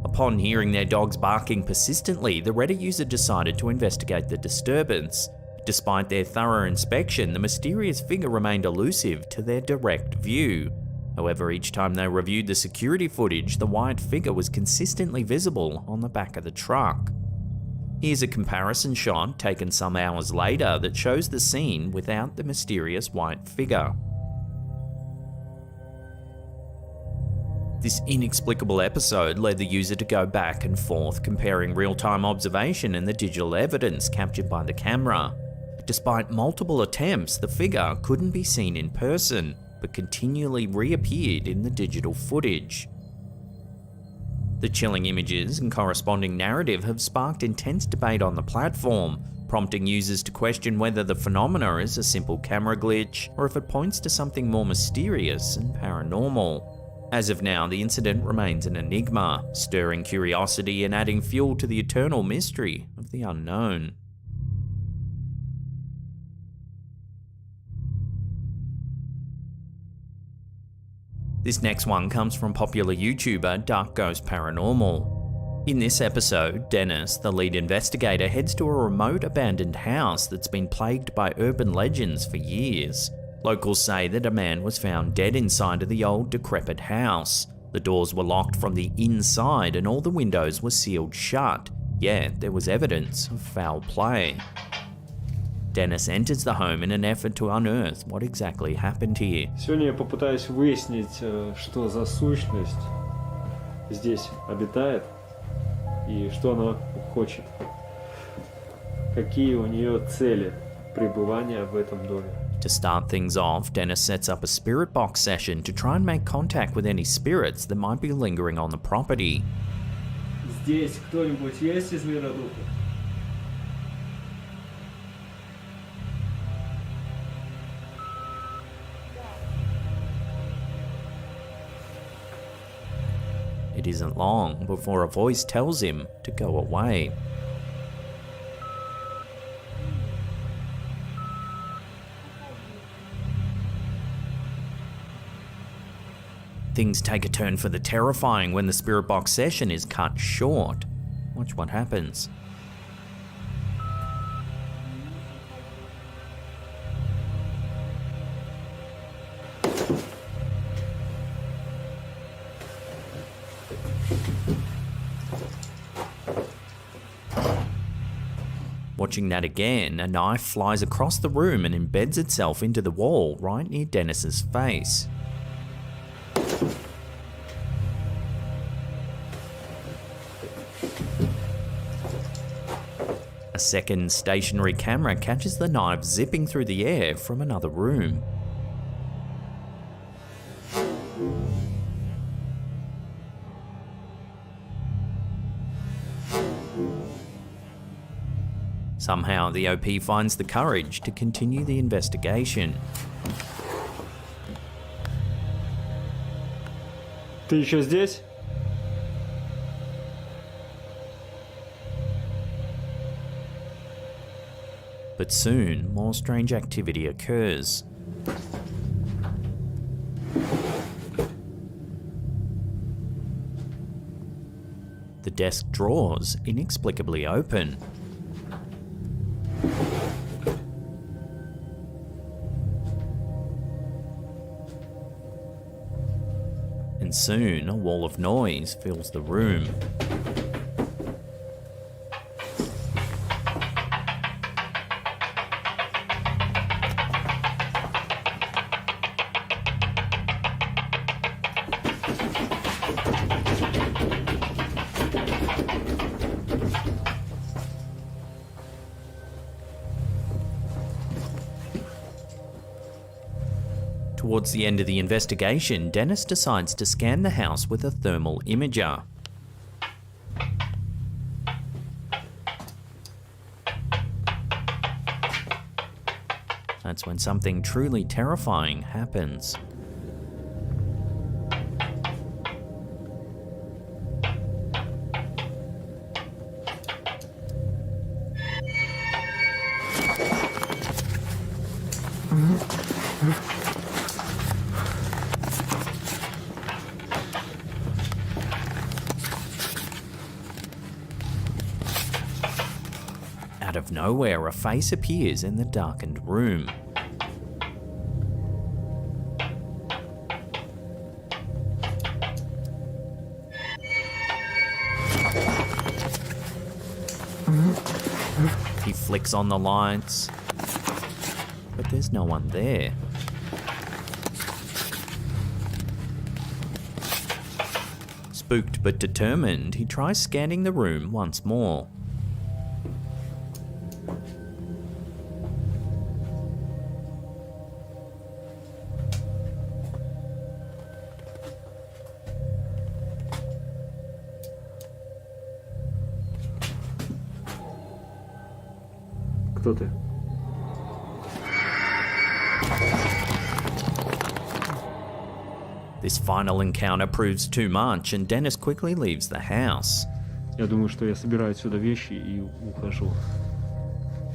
Upon hearing their dogs barking persistently, the Reddit user decided to investigate the disturbance. Despite their thorough inspection, the mysterious figure remained elusive to their direct view. However, each time they reviewed the security footage, the white figure was consistently visible on the back of the truck. Here's a comparison shot taken some hours later that shows the scene without the mysterious white figure. This inexplicable episode led the user to go back and forth comparing real-time observation and the digital evidence captured by the camera. Despite multiple attempts, the figure couldn't be seen in person, but continually reappeared in the digital footage. The chilling images and corresponding narrative have sparked intense debate on the platform, prompting users to question whether the phenomena is a simple camera glitch or if it points to something more mysterious and paranormal. As of now, the incident remains an enigma, stirring curiosity and adding fuel to the eternal mystery of the unknown. This next one comes from popular YouTuber Dark Ghost Paranormal. In this episode, Dennis, the lead investigator, heads to a remote abandoned house that's been plagued by urban legends for years. Locals say that a man was found dead inside of the old decrepit house. The doors were locked from the inside and all the windows were sealed shut, yet there was evidence of foul play. Dennis enters the home in an effort to unearth what exactly happened here. Сегодня я попытаюсь выяснить, что за сущность здесь обитает и что она хочет. Какие у нее цели пребывания в этом доме. To start things off, Dennis sets up a spirit box session to try and make contact with any spirits that might be lingering on the property. Здесь кто-нибудь есть из мира духов? It isn't long before a voice tells him to go away. Things take a turn for the terrifying when the spirit box session is cut short. Watch what happens. Watching that again, a knife flies across the room and embeds itself into the wall right near Dennis's face. A second stationary camera catches the knife zipping through the air from another room. Somehow, the OP finds the courage to continue the investigation. Ты еще здесь? But soon, more strange activity occurs. The desk drawers inexplicably open. And soon, a wall of noise fills the room. Towards the end of the investigation, Dennis decides to scan the house with a thermal imager. That's when something truly terrifying happens. of nowhere, a face appears in the darkened room. He flicks on the lights, but there's no one there. Spooked but determined, he tries scanning the room once more. Кто ты? This final encounter proves too much, and Dennis quickly leaves the house. Я думаю, что я собираю отсюда вещи и ухожу.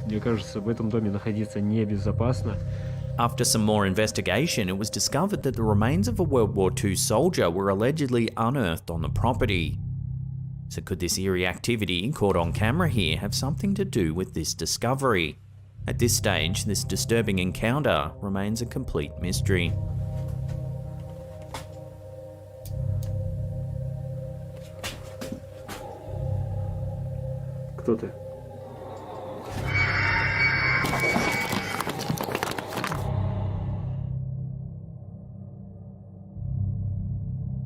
Мне кажется, в этом доме находиться небезопасно. After some more investigation, it was discovered that the remains of a World War II soldier were allegedly unearthed on the property. So could this eerie activity caught on camera here have something to do with this discovery? At this stage, this disturbing encounter remains a complete mystery. Кто ты?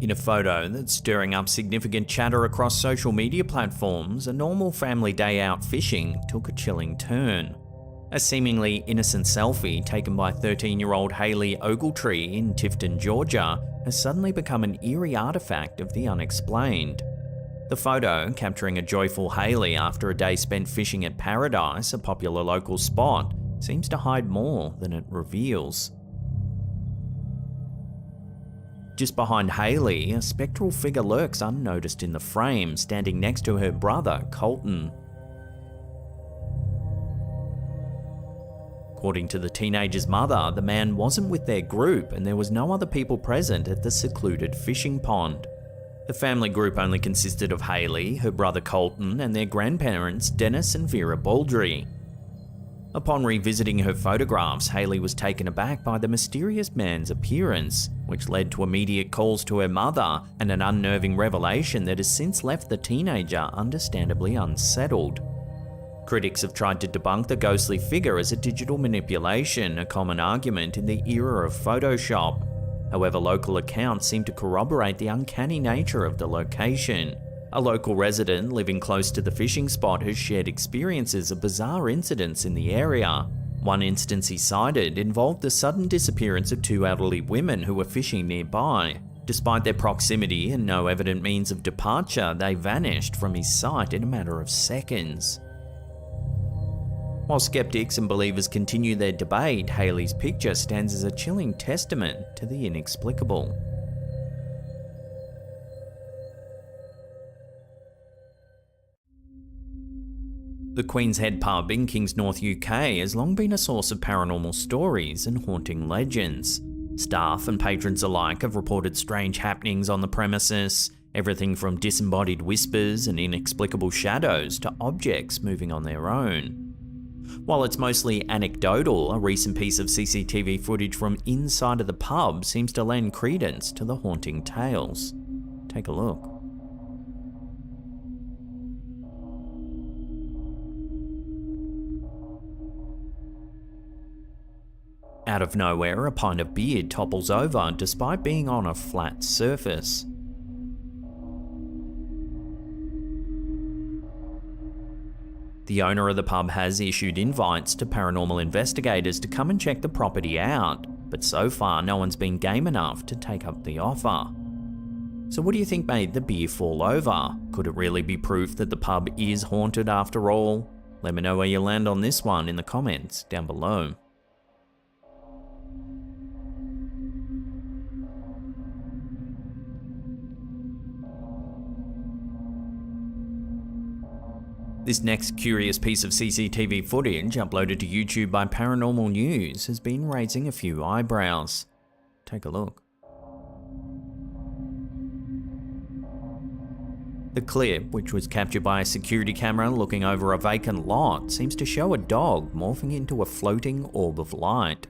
In a photo that's stirring up significant chatter across social media platforms, a normal family day out fishing took a chilling turn. A seemingly innocent selfie taken by 13-year-old Haley Ogletree in Tifton, Georgia, has suddenly become an eerie artifact of the unexplained. The photo, capturing a joyful Haley after a day spent fishing at Paradise, a popular local spot, seems to hide more than it reveals. Just behind Haley, a spectral figure lurks unnoticed in the frame, standing next to her brother, Colton. According to the teenager's mother, the man wasn't with their group and there was no other people present at the secluded fishing pond. The family group only consisted of Haley, her brother Colton, and their grandparents, Dennis and Vera Baldry. Upon revisiting her photographs, Haley was taken aback by the mysterious man's appearance, which led to immediate calls to her mother and an unnerving revelation that has since left the teenager understandably unsettled. Critics have tried to debunk the ghostly figure as a digital manipulation, a common argument in the era of Photoshop. However, local accounts seem to corroborate the uncanny nature of the location. A local resident living close to the fishing spot has shared experiences of bizarre incidents in the area. One instance he cited involved the sudden disappearance of two elderly women who were fishing nearby. Despite their proximity and no evident means of departure, they vanished from his sight in a matter of seconds. While skeptics and believers continue their debate, Haley's picture stands as a chilling testament to the inexplicable. The Queen's Head pub in Kingsnorth, UK has long been a source of paranormal stories and haunting legends. Staff and patrons alike have reported strange happenings on the premises, everything from disembodied whispers and inexplicable shadows to objects moving on their own. While it's mostly anecdotal, a recent piece of CCTV footage from inside of the pub seems to lend credence to the haunting tales. Take a look. Out of nowhere, a pint of beer topples over despite being on a flat surface. The owner of the pub has issued invites to paranormal investigators to come and check the property out, but so far no one's been game enough to take up the offer. So what do you think made the beer fall over? Could it really be proof that the pub is haunted after all? Let me know where you land on this one in the comments down below. This next curious piece of CCTV footage, uploaded to YouTube by Paranormal News, has been raising a few eyebrows. Take a look. The clip, which was captured by a security camera looking over a vacant lot, seems to show a dog morphing into a floating orb of light.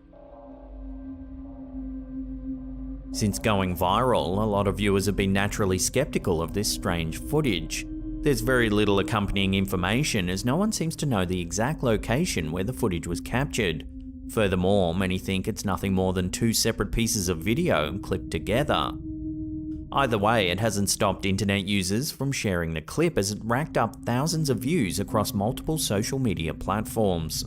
Since going viral, a lot of viewers have been naturally skeptical of this strange footage. There's very little accompanying information, as no one seems to know the exact location where the footage was captured. Furthermore, many think it's nothing more than two separate pieces of video clipped together. Either way, it hasn't stopped internet users from sharing the clip, as it racked up thousands of views across multiple social media platforms.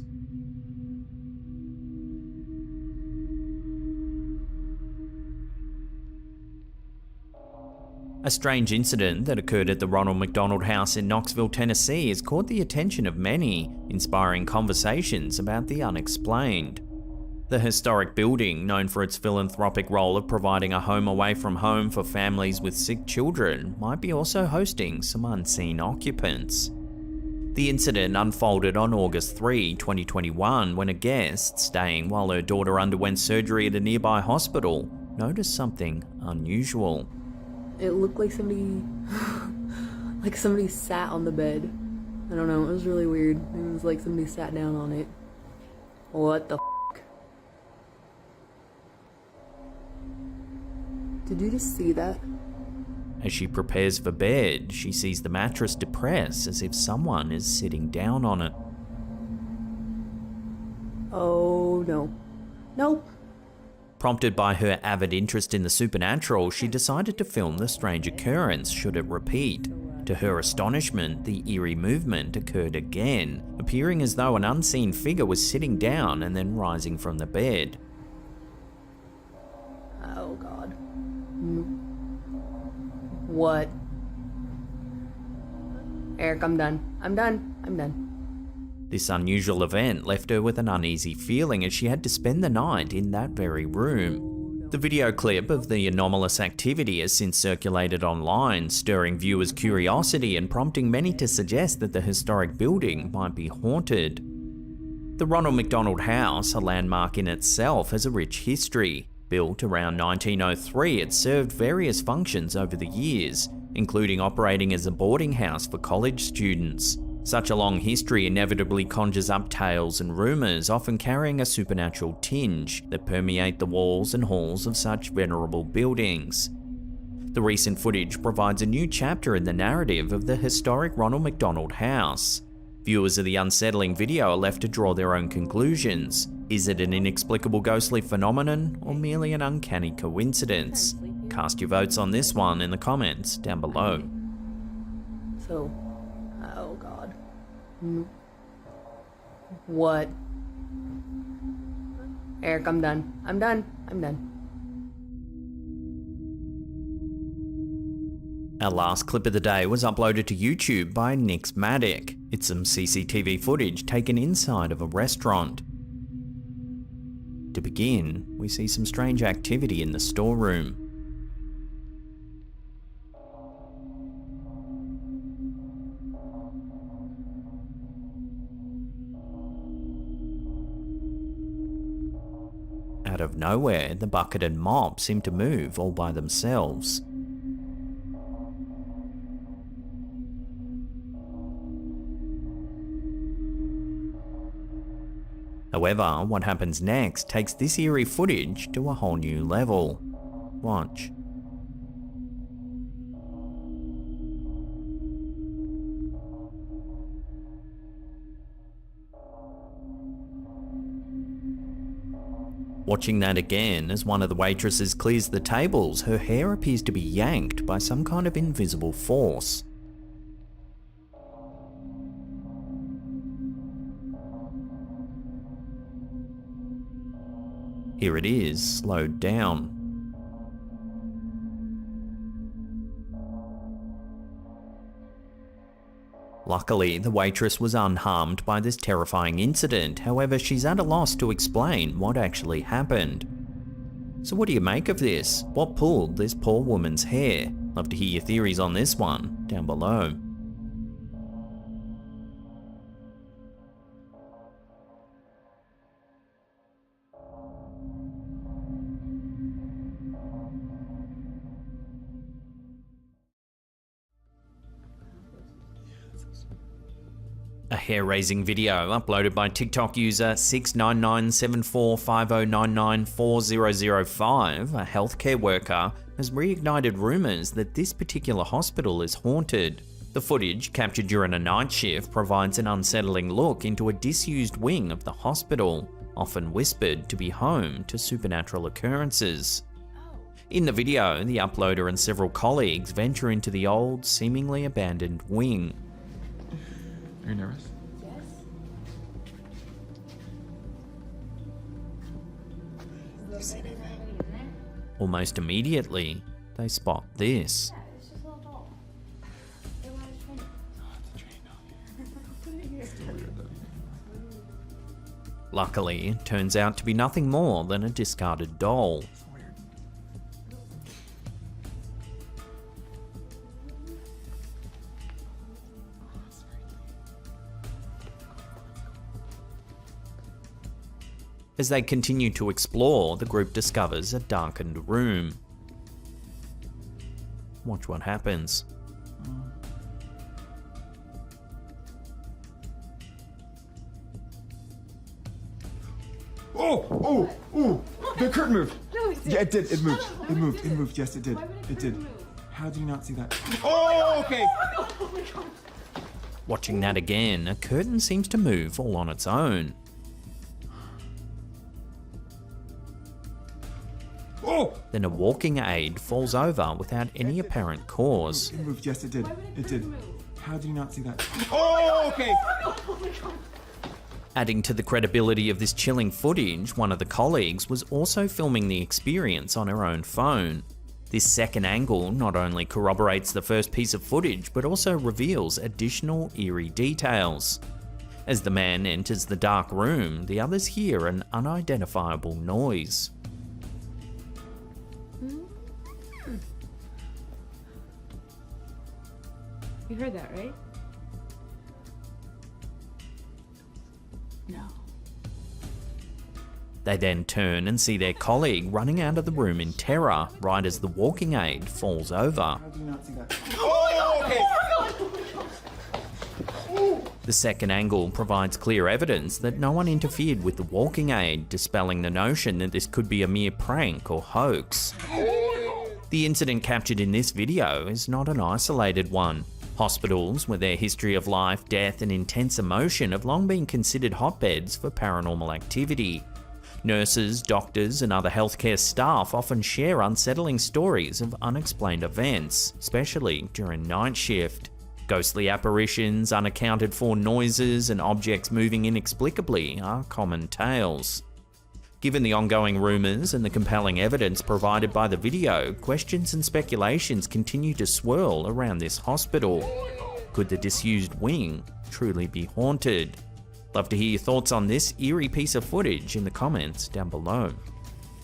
A strange incident that occurred at the Ronald McDonald House in Knoxville, Tennessee has caught the attention of many, inspiring conversations about the unexplained. The historic building, known for its philanthropic role of providing a home away from home for families with sick children, might be also hosting some unseen occupants. The incident unfolded on August 3, 2021, when a guest, staying while her daughter underwent surgery at a nearby hospital, noticed something unusual. It looked like somebody sat on the bed. I don't know, it was really weird. It was like somebody sat down on it. What the f***? Did you just see that? As she prepares for bed, she sees the mattress depress as if someone is sitting down on it. Oh no. Nope. Prompted by her avid interest in the supernatural, she decided to film the strange occurrence should it repeat. To her astonishment, the eerie movement occurred again, appearing as though an unseen figure was sitting down and then rising from the bed. Oh god. What? Eric, I'm done. I'm done. This unusual event left her with an uneasy feeling, as she had to spend the night in that very room. The video clip of the anomalous activity has since circulated online, stirring viewers' curiosity and prompting many to suggest that the historic building might be haunted. The Ronald McDonald House, a landmark in itself, has a rich history. Built around 1903, it served various functions over the years, including operating as a boarding house for college students. Such a long history inevitably conjures up tales and rumours, often carrying a supernatural tinge, that permeate the walls and halls of such venerable buildings. The recent footage provides a new chapter in the narrative of the historic Ronald McDonald House. Viewers of the unsettling video are left to draw their own conclusions. Is it an inexplicable ghostly phenomenon, or merely an uncanny coincidence? Cast your votes on this one in the comments down below. So, oh god. What? Eric, I'm done. Our last clip of the day was uploaded to YouTube by Nixmatic. It's some CCTV footage taken inside of a restaurant. To begin, we see some strange activity in the storeroom. Out of nowhere, the bucket and mop seem to move all by themselves. However, what happens next takes this eerie footage to a whole new level. Watch. Watching that again, as one of the waitresses clears the tables, her hair appears to be yanked by some kind of invisible force. Here it is, slowed down. Luckily, the waitress was unharmed by this terrifying incident. However, she's at a loss to explain what actually happened. So what do you make of this? What pulled this poor woman's hair? Love to hear your theories on this one down below. A hair-raising video uploaded by TikTok user 6997450994005, a healthcare worker, has reignited rumours that this particular hospital is haunted. The footage, captured during a night shift, provides an unsettling look into a disused wing of the hospital, often whispered to be home to supernatural occurrences. In the video, the uploader and several colleagues venture into the old, seemingly abandoned wing. Are you nervous? Yes. You see anything? Almost immediately, they spot this. It's just a little doll. Luckily, it turns out to be nothing more than a discarded doll. As they continue to explore, the group discovers a darkened room. Watch what happens. Oh! The curtain moved! Yeah, it did. It moved. It moved. It moved. Yes, it did. It did. How did you not see that? Oh, okay! Watching that again, a curtain seems to move all on its own. Then a walking aid falls over without any apparent cause. It moved. Yes, it did. It did. How did you not see that? Oh, okay! Adding to the credibility of this chilling footage, one of the colleagues was also filming the experience on her own phone. This second angle not only corroborates the first piece of footage, but also reveals additional eerie details. As the man enters the dark room, the others hear an unidentifiable noise. You heard that, right? No. They then turn and see their colleague running out of the room in terror, right as the walking aid falls over. How did you not see that? Oh, okay! The second angle provides clear evidence that no one interfered with the walking aid, dispelling the notion that this could be a mere prank or hoax. The incident captured in this video is not an isolated one. Hospitals, with their history of life, death, and intense emotion, have long been considered hotbeds for paranormal activity. Nurses, doctors, and other healthcare staff often share unsettling stories of unexplained events, especially during night shift. Ghostly apparitions, unaccounted for noises, and objects moving inexplicably are common tales. Given the ongoing rumours and the compelling evidence provided by the video, questions and speculations continue to swirl around this hospital. Could the disused wing truly be haunted? Love to hear your thoughts on this eerie piece of footage in the comments down below.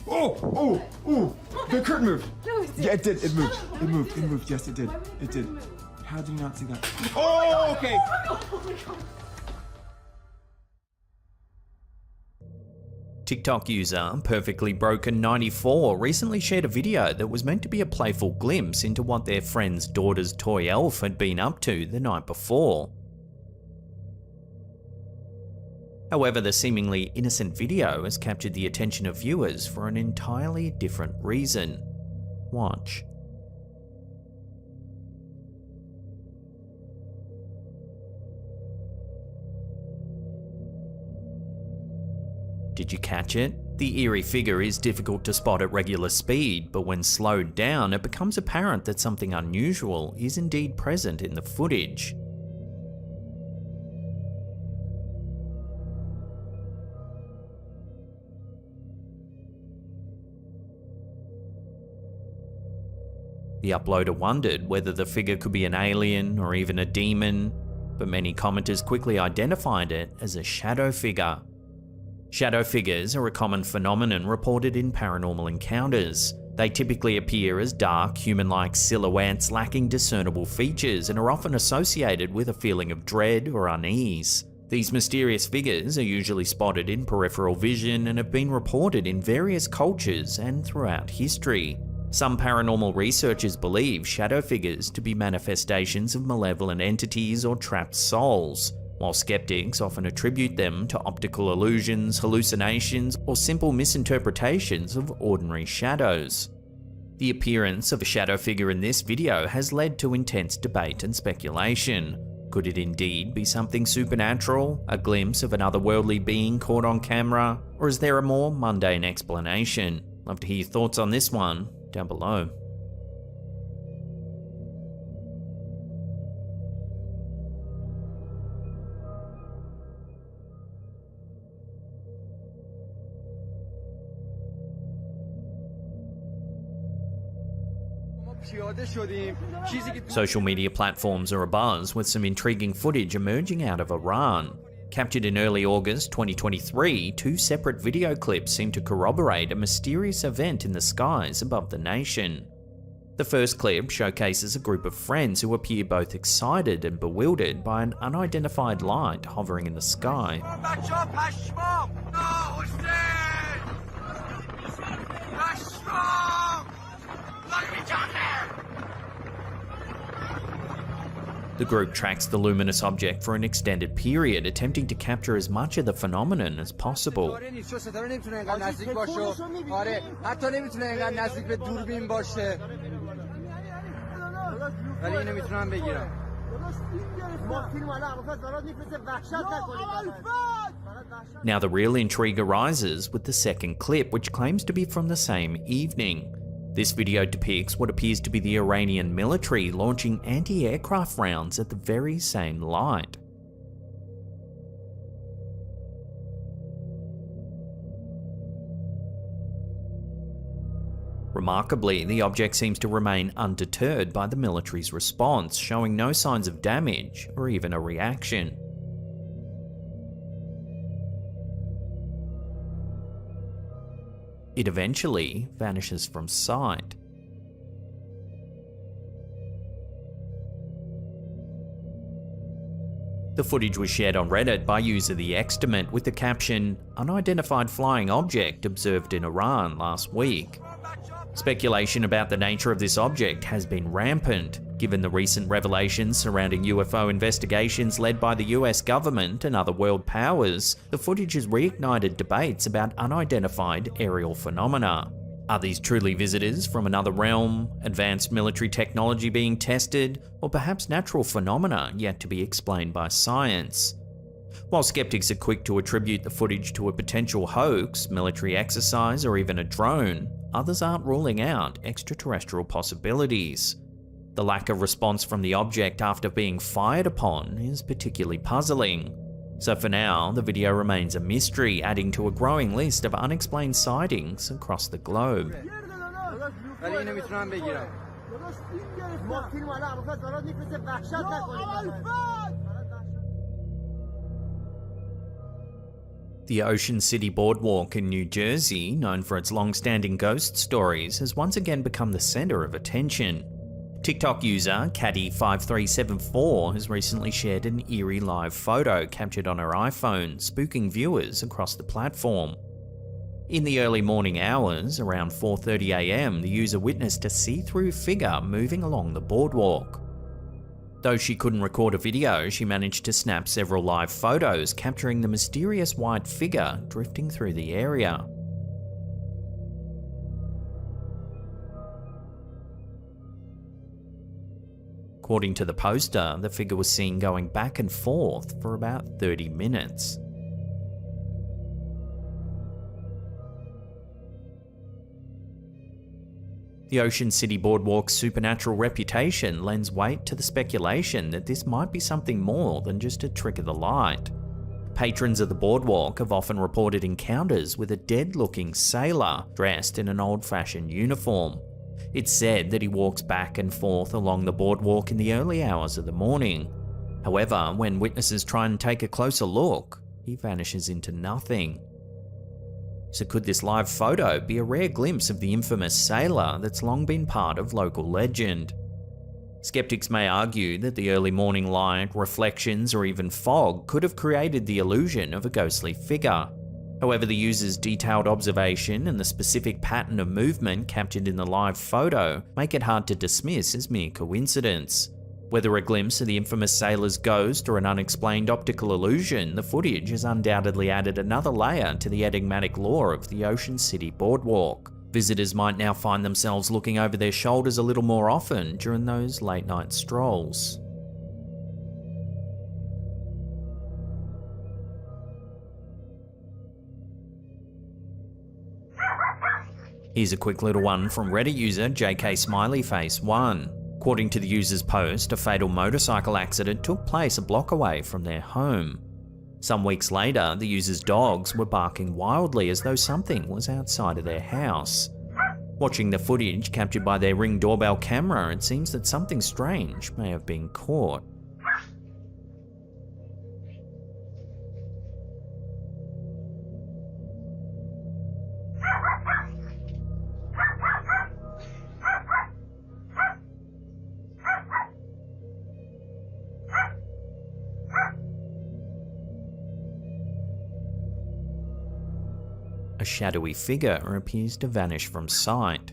Oh! The curtain moved! Yeah, it did. It moved. It moved. It moved. Yes, it did. It did. How did you not see that? Oh, okay! TikTok user Perfectly Broken 94 recently shared a video that was meant to be a playful glimpse into what their friend's daughter's toy elf had been up to the night before. However, the seemingly innocent video has captured the attention of viewers for an entirely different reason. Watch. Did you catch it? The eerie figure is difficult to spot at regular speed, but when slowed down, it becomes apparent that something unusual is indeed present in the footage. The uploader wondered whether the figure could be an alien or even a demon, but many commenters quickly identified it as a shadow figure. Shadow figures are a common phenomenon reported in paranormal encounters. They typically appear as dark, human-like silhouettes lacking discernible features and are often associated with a feeling of dread or unease. These mysterious figures are usually spotted in peripheral vision and have been reported in various cultures and throughout history. Some paranormal researchers believe shadow figures to be manifestations of malevolent entities or trapped souls. while skeptics often attribute them to optical illusions, hallucinations, or simple misinterpretations of ordinary shadows. The appearance of a shadow figure in this video has led to intense debate and speculation. Could it indeed be something supernatural, a glimpse of an otherworldly being caught on camera, or is there a more mundane explanation? Love to hear your thoughts on this one down below. Social media platforms are abuzz with some intriguing footage emerging out of Iran. Captured in early August 2023, two separate video clips seem to corroborate a mysterious event in the skies above the nation. The first clip showcases a group of friends who appear both excited and bewildered by an unidentified light hovering in the sky. The group tracks the luminous object for an extended period, attempting to capture as much of the phenomenon as possible. Now the real intrigue arises with the second clip, which claims to be from the same evening. This video depicts what appears to be the Iranian military launching anti-aircraft rounds at the very same light. Remarkably, the object seems to remain undeterred by the military's response, showing no signs of damage or even a reaction. It eventually vanishes from sight. The footage was shared on Reddit by user The Exterment with the caption, "Unidentified flying object observed in Iran last week." Speculation about the nature of this object has been rampant, given the recent revelations surrounding UFO investigations led by the US government and other world powers. The footage has reignited debates about unidentified aerial phenomena. Are these truly visitors from another realm, advanced military technology being tested, or perhaps natural phenomena yet to be explained by science? While skeptics are quick to attribute the footage to a potential hoax, military exercise, or even a drone, others aren't ruling out extraterrestrial possibilities. The lack of response from the object after being fired upon is particularly puzzling. So for now, the video remains a mystery, adding to a growing list of unexplained sightings across the globe. The Ocean City Boardwalk in New Jersey, known for its long-standing ghost stories, has once again become the center of attention. TikTok user Caddy5374 has recently shared an eerie live photo captured on her iPhone, spooking viewers across the platform. In the early morning hours, around 4:30 AM, the user witnessed a see-through figure moving along the boardwalk. Though she couldn't record a video, she managed to snap several live photos capturing the mysterious white figure drifting through the area. According to the poster, the figure was seen going back and forth for about 30 minutes. The Ocean City Boardwalk's supernatural reputation lends weight to the speculation that this might be something more than just a trick of the light. Patrons of the boardwalk have often reported encounters with a dead-looking sailor dressed in an old-fashioned uniform. It's said that he walks back and forth along the boardwalk in the early hours of the morning. However, when witnesses try and take a closer look, he vanishes into nothing. So could this live photo be a rare glimpse of the infamous sailor that's long been part of local legend? Skeptics may argue that the early morning light, reflections, or even fog could have created the illusion of a ghostly figure. However, the user's detailed observation and the specific pattern of movement captured in the live photo make it hard to dismiss as mere coincidence. Whether a glimpse of the infamous sailor's ghost or an unexplained optical illusion, the footage has undoubtedly added another layer to the enigmatic lore of the Ocean City boardwalk. Visitors might now find themselves looking over their shoulders a little more often during those late-night strolls. Here's a quick little one from Reddit user JK Smileyface1. According to the user's post, a fatal motorcycle accident took place a block away from their home. Some weeks later, the user's dogs were barking wildly as though something was outside of their house. Watching the footage captured by their Ring doorbell camera, it seems that something strange may have been caught. A shadowy figure appears to vanish from sight.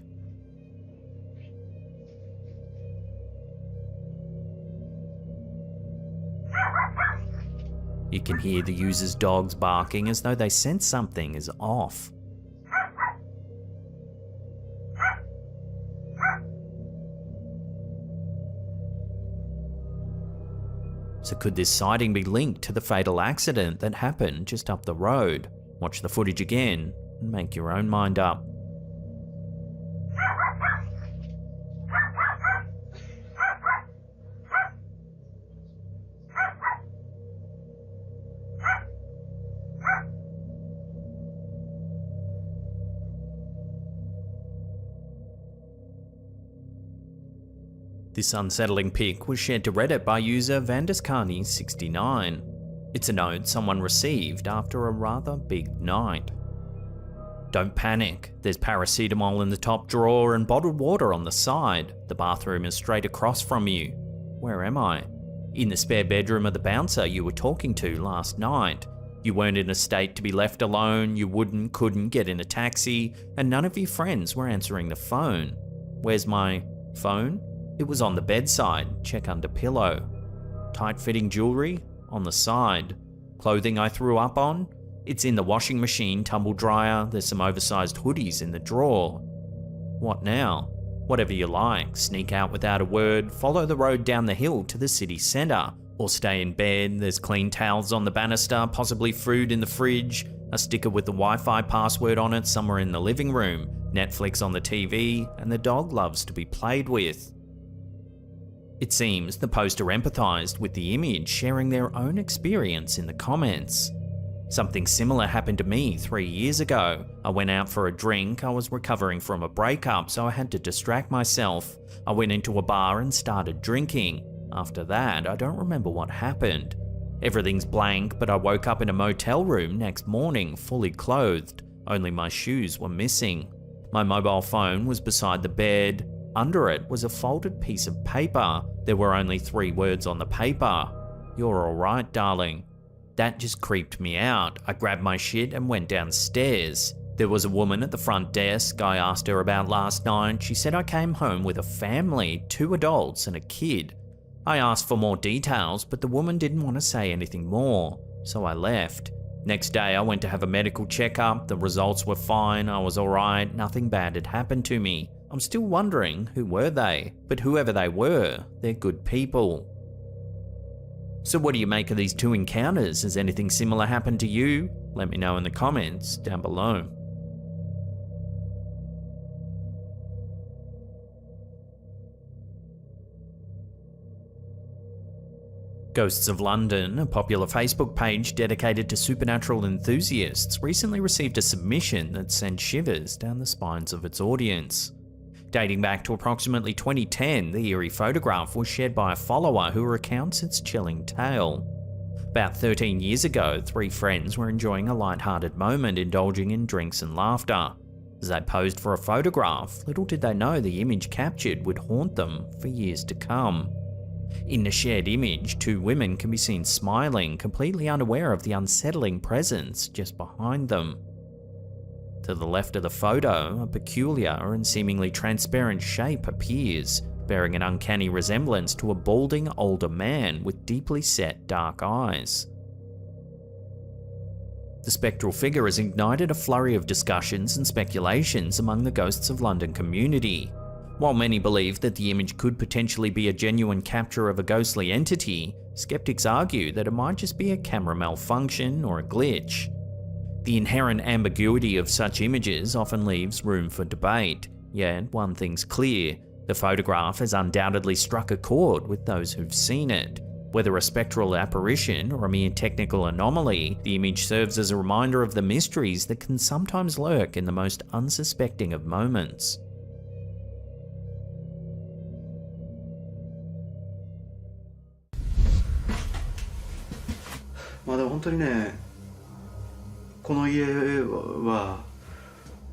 You can hear the user's dogs barking as though they sense something is off. So could this sighting be linked to the fatal accident that happened just up the road? Watch the footage again and make your own mind up. This unsettling pic was shared to Reddit by user Vandascarney69. It's a note someone received after a rather big night. Don't panic, there's paracetamol in the top drawer and bottled water on the side. The bathroom is straight across from you. Where am I? In the spare bedroom of the bouncer you were talking to last night. You weren't in a state to be left alone, you couldn't get in a taxi, and none of your friends were answering the phone. Where's my phone? It was on the bedside, check under pillow. Tight-fitting jewelry? On the side. Clothing I threw up on? It's in the washing machine, tumble dryer, there's some oversized hoodies in the drawer. What now? Whatever you like, sneak out without a word, follow the road down the hill to the city centre, or stay in bed, there's clean towels on the banister, possibly food in the fridge, a sticker with the Wi-Fi password on it somewhere in the living room, Netflix on the TV, and the dog loves to be played with. It seems the poster empathised with the image, sharing their own experience in the comments. Something similar happened to me 3 years ago. I went out for a drink, I was recovering from a breakup, so I had to distract myself. I went into a bar and started drinking. After that, I don't remember what happened. Everything's blank, but I woke up in a motel room next morning, fully clothed. Only my shoes were missing. My mobile phone was beside the bed. Under it was a folded piece of paper. There were only 3 words on the paper. You're alright, darling. That just creeped me out. I grabbed my shit and went downstairs. There was a woman at the front desk. I asked her about last night. She said I came home with a family, 2 adults and a kid. I asked for more details, but the woman didn't want to say anything more, so I left. Next day I went to have a medical checkup. The results were fine. I was alright. Nothing bad had happened to me. I'm still wondering, who were they? But whoever they were, they're good people. So what do you make of these 2 encounters? Has anything similar happened to you? Let me know in the comments down below. Ghosts of London, a popular Facebook page dedicated to supernatural enthusiasts, recently received a submission that sent shivers down the spines of its audience. Dating back to approximately 2010, the eerie photograph was shared by a follower who recounts its chilling tale. About 13 years ago, 3 friends were enjoying a light-hearted moment, indulging in drinks and laughter. As they posed for a photograph, little did they know the image captured would haunt them for years to come. In the shared image, 2 women can be seen smiling, completely unaware of the unsettling presence just behind them. To the left of the photo, a peculiar and seemingly transparent shape appears, bearing an uncanny resemblance to a balding older man with deeply set dark eyes. The spectral figure has ignited a flurry of discussions and speculations among the Ghosts of London community. While many believe that the image could potentially be a genuine capture of a ghostly entity, skeptics argue that it might just be a camera malfunction or a glitch. The inherent ambiguity of such images often leaves room for debate, yet one thing's clear: the photograph has undoubtedly struck a chord with those who've seen it. Whether a spectral apparition or a mere technical anomaly, the image serves as a reminder of the mysteries that can sometimes lurk in the most unsuspecting of moments. まあでも本当にね、この家は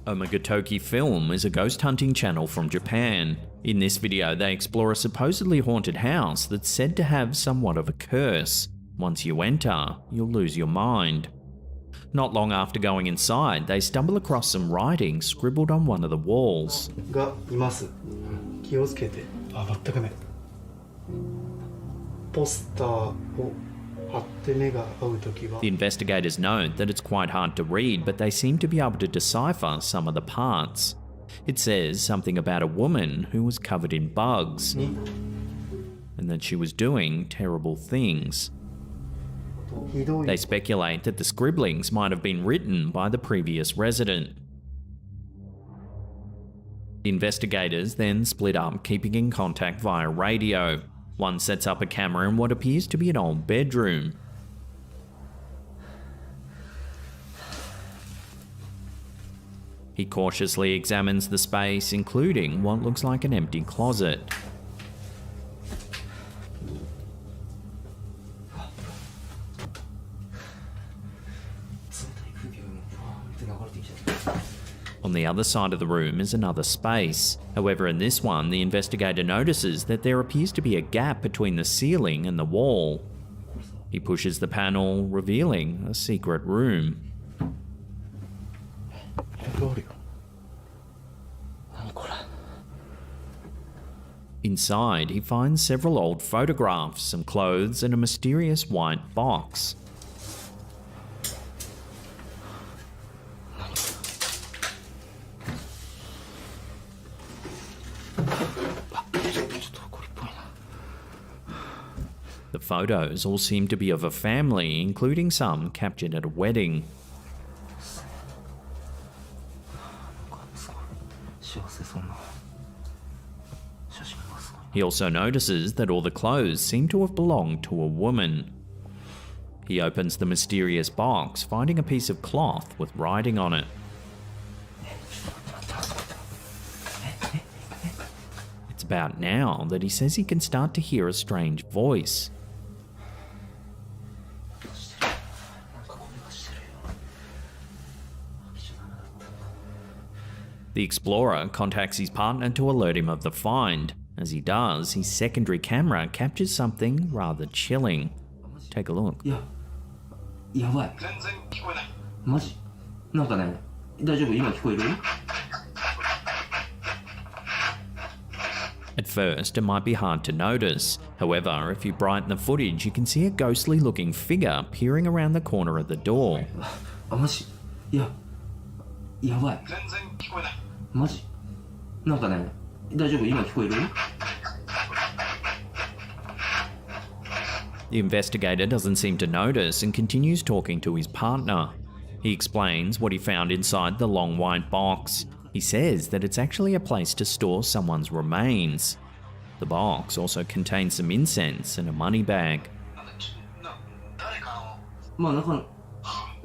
Omegatoki Film is a ghost hunting channel from Japan. In this video, they explore a supposedly haunted house that's said to have somewhat of a curse. Once you enter, you'll lose your mind. Not long after going inside, they stumble across some writing scribbled on one of the walls. がいます。気をつけて。あ、全くね。ポスターを The investigators note that it's quite hard to read, but they seem to be able to decipher some of the parts. It says something about a woman who was covered in bugs, and that she was doing terrible things. They speculate that the scribblings might have been written by the previous resident. The investigators then split up, keeping in contact via radio. One sets up a camera in what appears to be an old bedroom. He cautiously examines the space, including what looks like an empty closet. On the other side of the room is another space. However, in this one, the investigator notices that there appears to be a gap between the ceiling and the wall. He pushes the panel, revealing a secret room. Inside, he finds several old photographs, some clothes, and a mysterious white box. The photos all seem to be of a family, including some captured at a wedding. He also notices that all the clothes seem to have belonged to a woman. He opens the mysterious box, finding a piece of cloth with writing on it. It's about now that he says he can start to hear a strange voice. The explorer contacts his partner to alert him of the find. As he does, his secondary camera captures something rather chilling. Take a look. やばい。マジ？なんかね、大丈夫？今聞こえる？ At first, it might be hard to notice. However, if you brighten the footage, you can see a ghostly looking figure peering around the corner of the door. あ、マジ？やばい。マジ？なんかね、大丈夫？今聞こえる？ The investigator doesn't seem to notice and continues talking to his partner. He explains what he found inside the long white box. He says that it's actually a place to store someone's remains. The box also contains some incense and a money bag.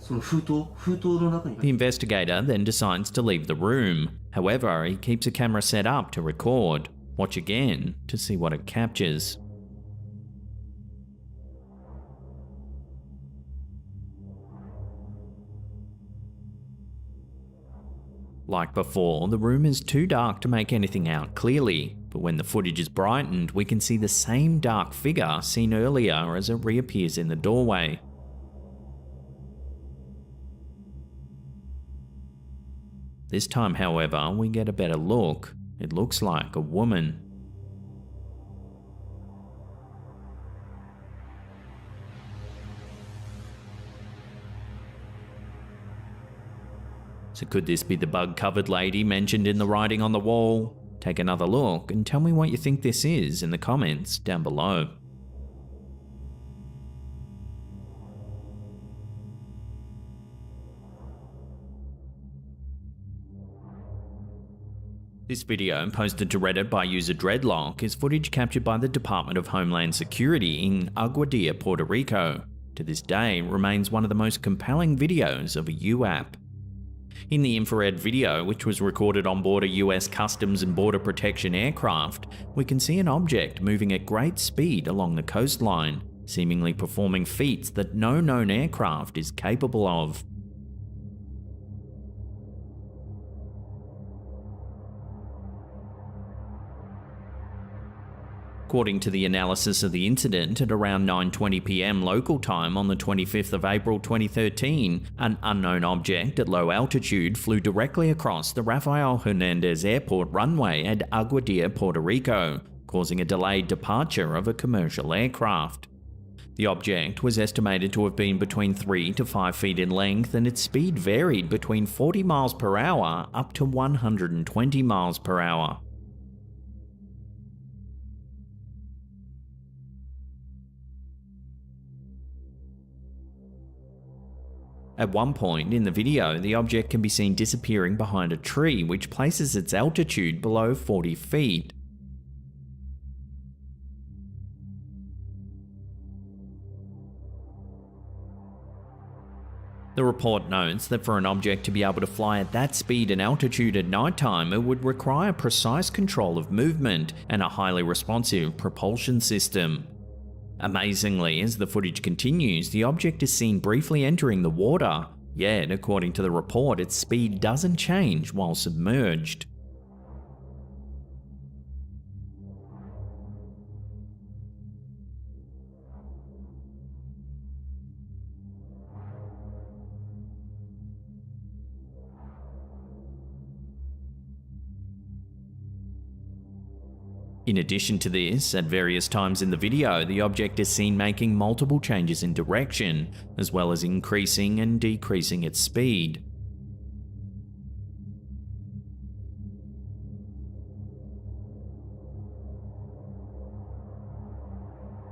The investigator then decides to leave the room. However, he keeps a camera set up to record. Watch again to see what it captures. Like before, the room is too dark to make anything out clearly, but when the footage is brightened, we can see the same dark figure seen earlier as it reappears in the doorway. This time, however, we get a better look. It looks like a woman. So could this be the bug-covered lady mentioned in the writing on the wall? Take another look and tell me what you think this is in the comments down below. This video, posted to Reddit by user Dreadlock, is footage captured by the Department of Homeland Security in Aguadilla, Puerto Rico. To this day, remains one of the most compelling videos of a UAP. In the infrared video, which was recorded on board a US Customs and Border Protection aircraft, we can see an object moving at great speed along the coastline, seemingly performing feats that no known aircraft is capable of. According to the analysis of the incident, at around 9:20 PM local time on the 25th of April 2013, an unknown object at low altitude flew directly across the Rafael Hernandez Airport runway at Aguadilla, Puerto Rico, causing a delayed departure of a commercial aircraft. The object was estimated to have been between 3 to 5 feet in length, and its speed varied between 40 miles per hour up to 120 miles per hour. At one point in the video, the object can be seen disappearing behind a tree, which places its altitude below 40 feet. The report notes that for an object to be able to fly at that speed and altitude at nighttime, it would require precise control of movement and a highly responsive propulsion system. Amazingly, as the footage continues, the object is seen briefly entering the water, yet, according to the report, its speed doesn't change while submerged. In addition to this, at various times in the video, the object is seen making multiple changes in direction, as well as increasing and decreasing its speed.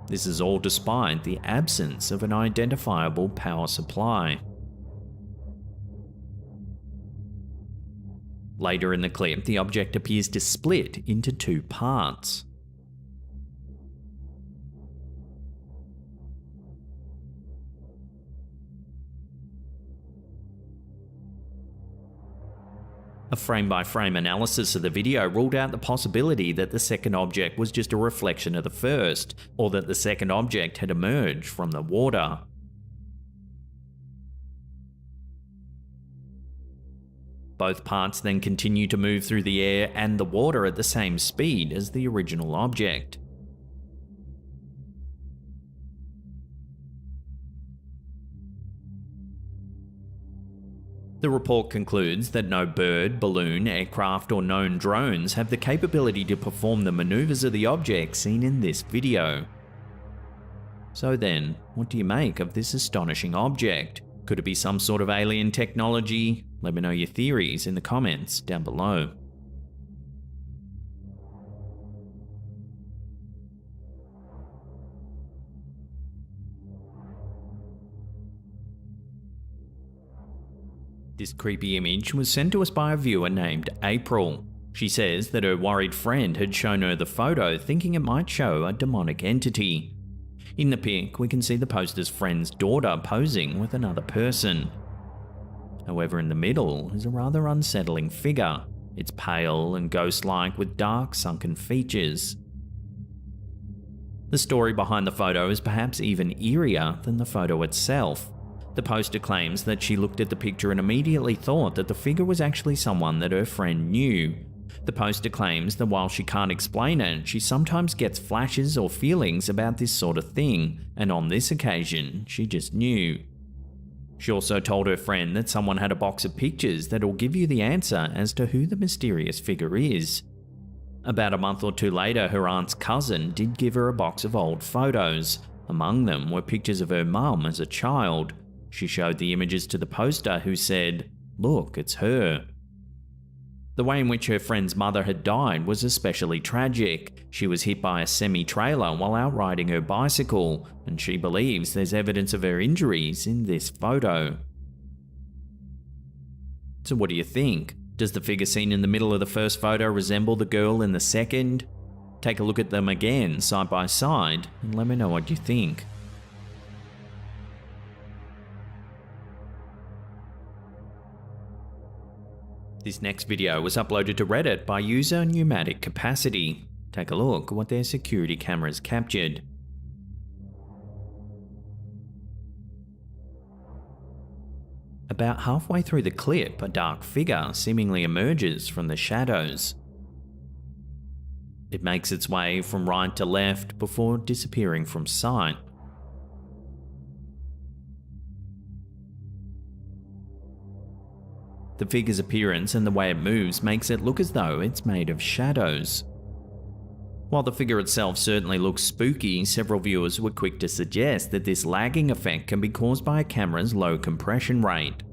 This is all despite the absence of an identifiable power supply. Later in the clip, the object appears to split into two parts. A frame-by-frame analysis of the video ruled out the possibility that the second object was just a reflection of the first, or that the second object had emerged from the water. Both parts then continue to move through the air and the water at the same speed as the original object. The report concludes that no bird, balloon, aircraft, or known drones have the capability to perform the maneuvers of the object seen in this video. So then, what do you make of this astonishing object? Could it be some sort of alien technology? Let me know your theories in the comments down below. This creepy image was sent to us by a viewer named April. She says that her worried friend had shown her the photo thinking it might show a demonic entity. In the pic, we can see the poster's friend's daughter posing with another person. However, in the middle is a rather unsettling figure. It's pale and ghost-like with dark, sunken features. The story behind the photo is perhaps even eerier than the photo itself. The poster claims that she looked at the picture and immediately thought that the figure was actually someone that her friend knew. The poster claims that while she can't explain it, she sometimes gets flashes or feelings about this sort of thing, and on this occasion, she just knew. She also told her friend that someone had a box of pictures that'll give you the answer as to who the mysterious figure is. About a month or two later, her aunt's cousin did give her a box of old photos. Among them were pictures of her mum as a child. She showed the images to the poster, who said, Look, it's her. The way in which her friend's mother had died was especially tragic. She was hit by a semi-trailer while out riding her bicycle, and she believes there's evidence of her injuries in this photo. So what do you think? Does the figure seen in the middle of the first photo resemble the girl in the second? Take a look at them again, side by side, and let me know what you think. This next video was uploaded to Reddit by user Pneumatic Capacity. Take a look at what their security cameras captured. About halfway through the clip, a dark figure seemingly emerges from the shadows. It makes its way from right to left before disappearing from sight. The figure's appearance and the way it moves makes it look as though it's made of shadows. While the figure itself certainly looks spooky, several viewers were quick to suggest that this lagging effect can be caused by a camera's low compression rate.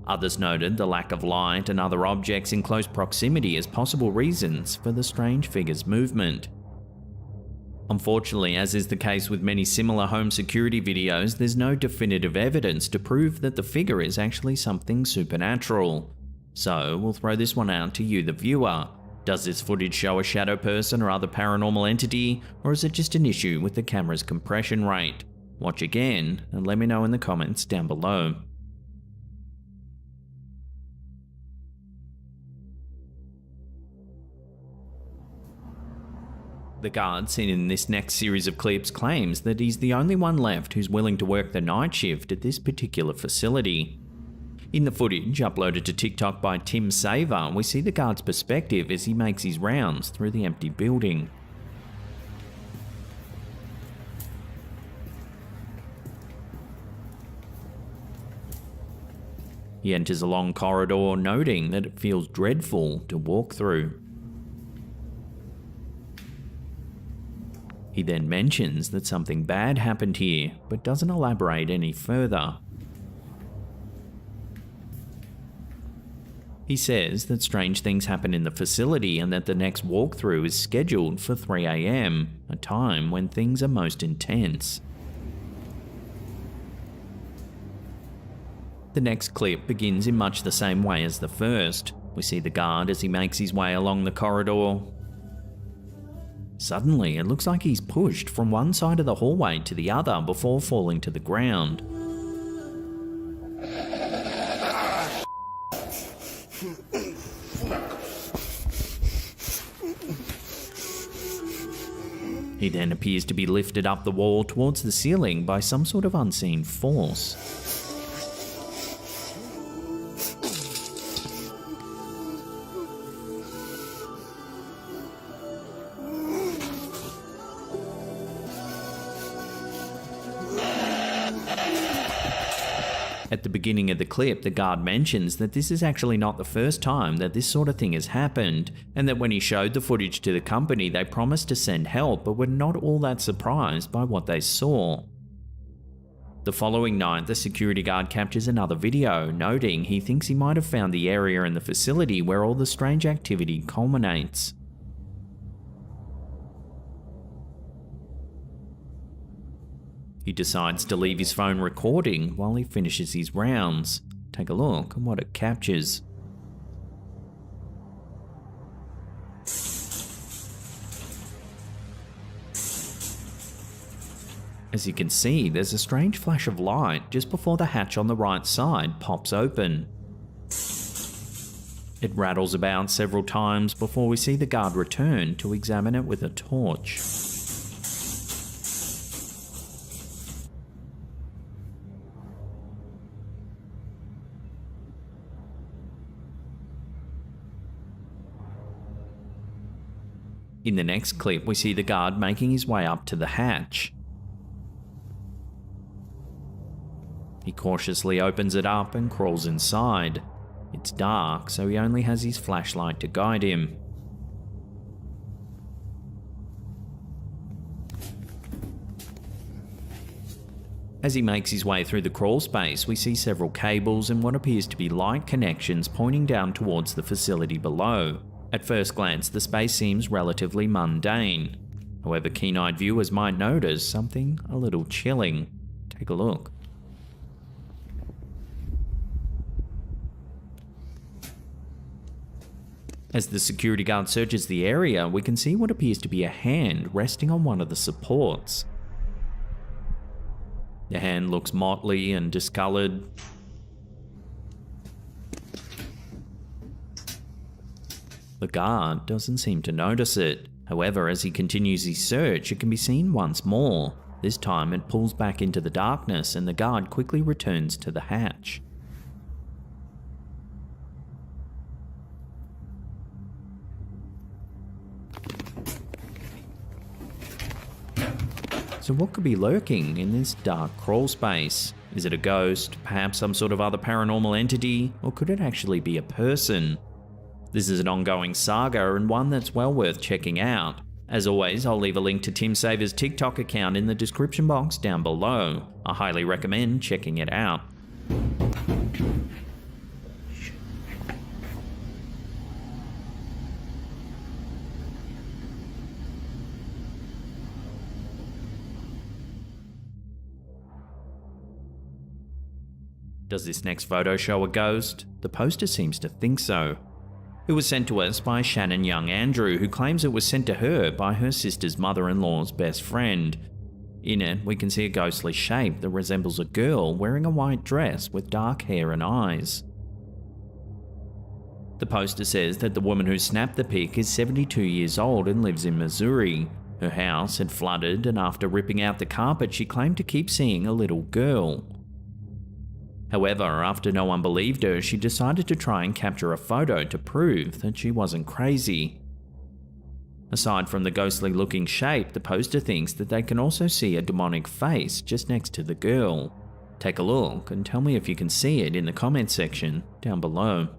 Others noted the lack of light and other objects in close proximity as possible reasons for the strange figure's movement. Unfortunately, as is the case with many similar home security videos, there's no definitive evidence to prove that the figure is actually something supernatural. So we'll throw this one out to you, the viewer. Does this footage show a shadow person or other paranormal entity, or is it just an issue with the camera's compression rate? Watch again and let me know in the comments down below. The guard seen in this next series of clips claims that he's the only one left who's willing to work the night shift at this particular facility. In the footage uploaded to TikTok by Tim Saver, we see the guard's perspective as he makes his rounds through the empty building. He enters a long corridor, noting that it feels dreadful to walk through. He then mentions that something bad happened here, but doesn't elaborate any further. He says that strange things happen in the facility and that the next walkthrough is scheduled for 3 AM, a time when things are most intense. The next clip begins in much the same way as the first. We see the guard as he makes his way along the corridor. Suddenly, it looks like he's pushed from one side of the hallway to the other before falling to the ground. He then appears to be lifted up the wall towards the ceiling by some sort of unseen force. At the beginning of the clip, the guard mentions that this is actually not the first time that this sort of thing has happened, and that when he showed the footage to the company, they promised to send help but were not all that surprised by what they saw. The following night, the security guard captures another video, noting he thinks he might have found the area in the facility where all the strange activity culminates. He decides to leave his phone recording while he finishes his rounds. Take a look at what it captures. As you can see, there's a strange flash of light just before the hatch on the right side pops open. It rattles about several times before we see the guard return to examine it with a torch. In the next clip, we see the guard making his way up to the hatch. He cautiously opens it up and crawls inside. It's dark, so he only has his flashlight to guide him. As he makes his way through the crawl space, we see several cables and what appears to be light connections pointing down towards the facility below. At first glance, the space seems relatively mundane. However, keen-eyed viewers might notice something a little chilling. Take a look. As the security guard searches the area, we can see what appears to be a hand resting on one of the supports. The hand looks motley and discolored. The guard doesn't seem to notice it. However, as he continues his search, it can be seen once more. This time it pulls back into the darkness and the guard quickly returns to the hatch. So what could be lurking in this dark crawl space? Is it a ghost, perhaps some sort of other paranormal entity, or could it actually be a person? This is an ongoing saga and one that's well worth checking out. As always, I'll leave a link to Tim Saver's TikTok account in the description box down below. I highly recommend checking it out. Does this next photo show a ghost? The poster seems to think so. It was sent to us by Shannon Young Andrew, who claims it was sent to her by her sister's mother-in-law's best friend. In it, we can see a ghostly shape that resembles a girl wearing a white dress with dark hair and eyes. The poster says that the woman who snapped the pic is 72 years old and lives in Missouri. Her house had flooded, and after ripping out the carpet, she claimed to keep seeing a little girl. However, after no one believed her, she decided to try and capture a photo to prove that she wasn't crazy. Aside from the ghostly looking shape, the poster thinks that they can also see a demonic face just next to the girl. Take a look and tell me if you can see it in the comments section down below.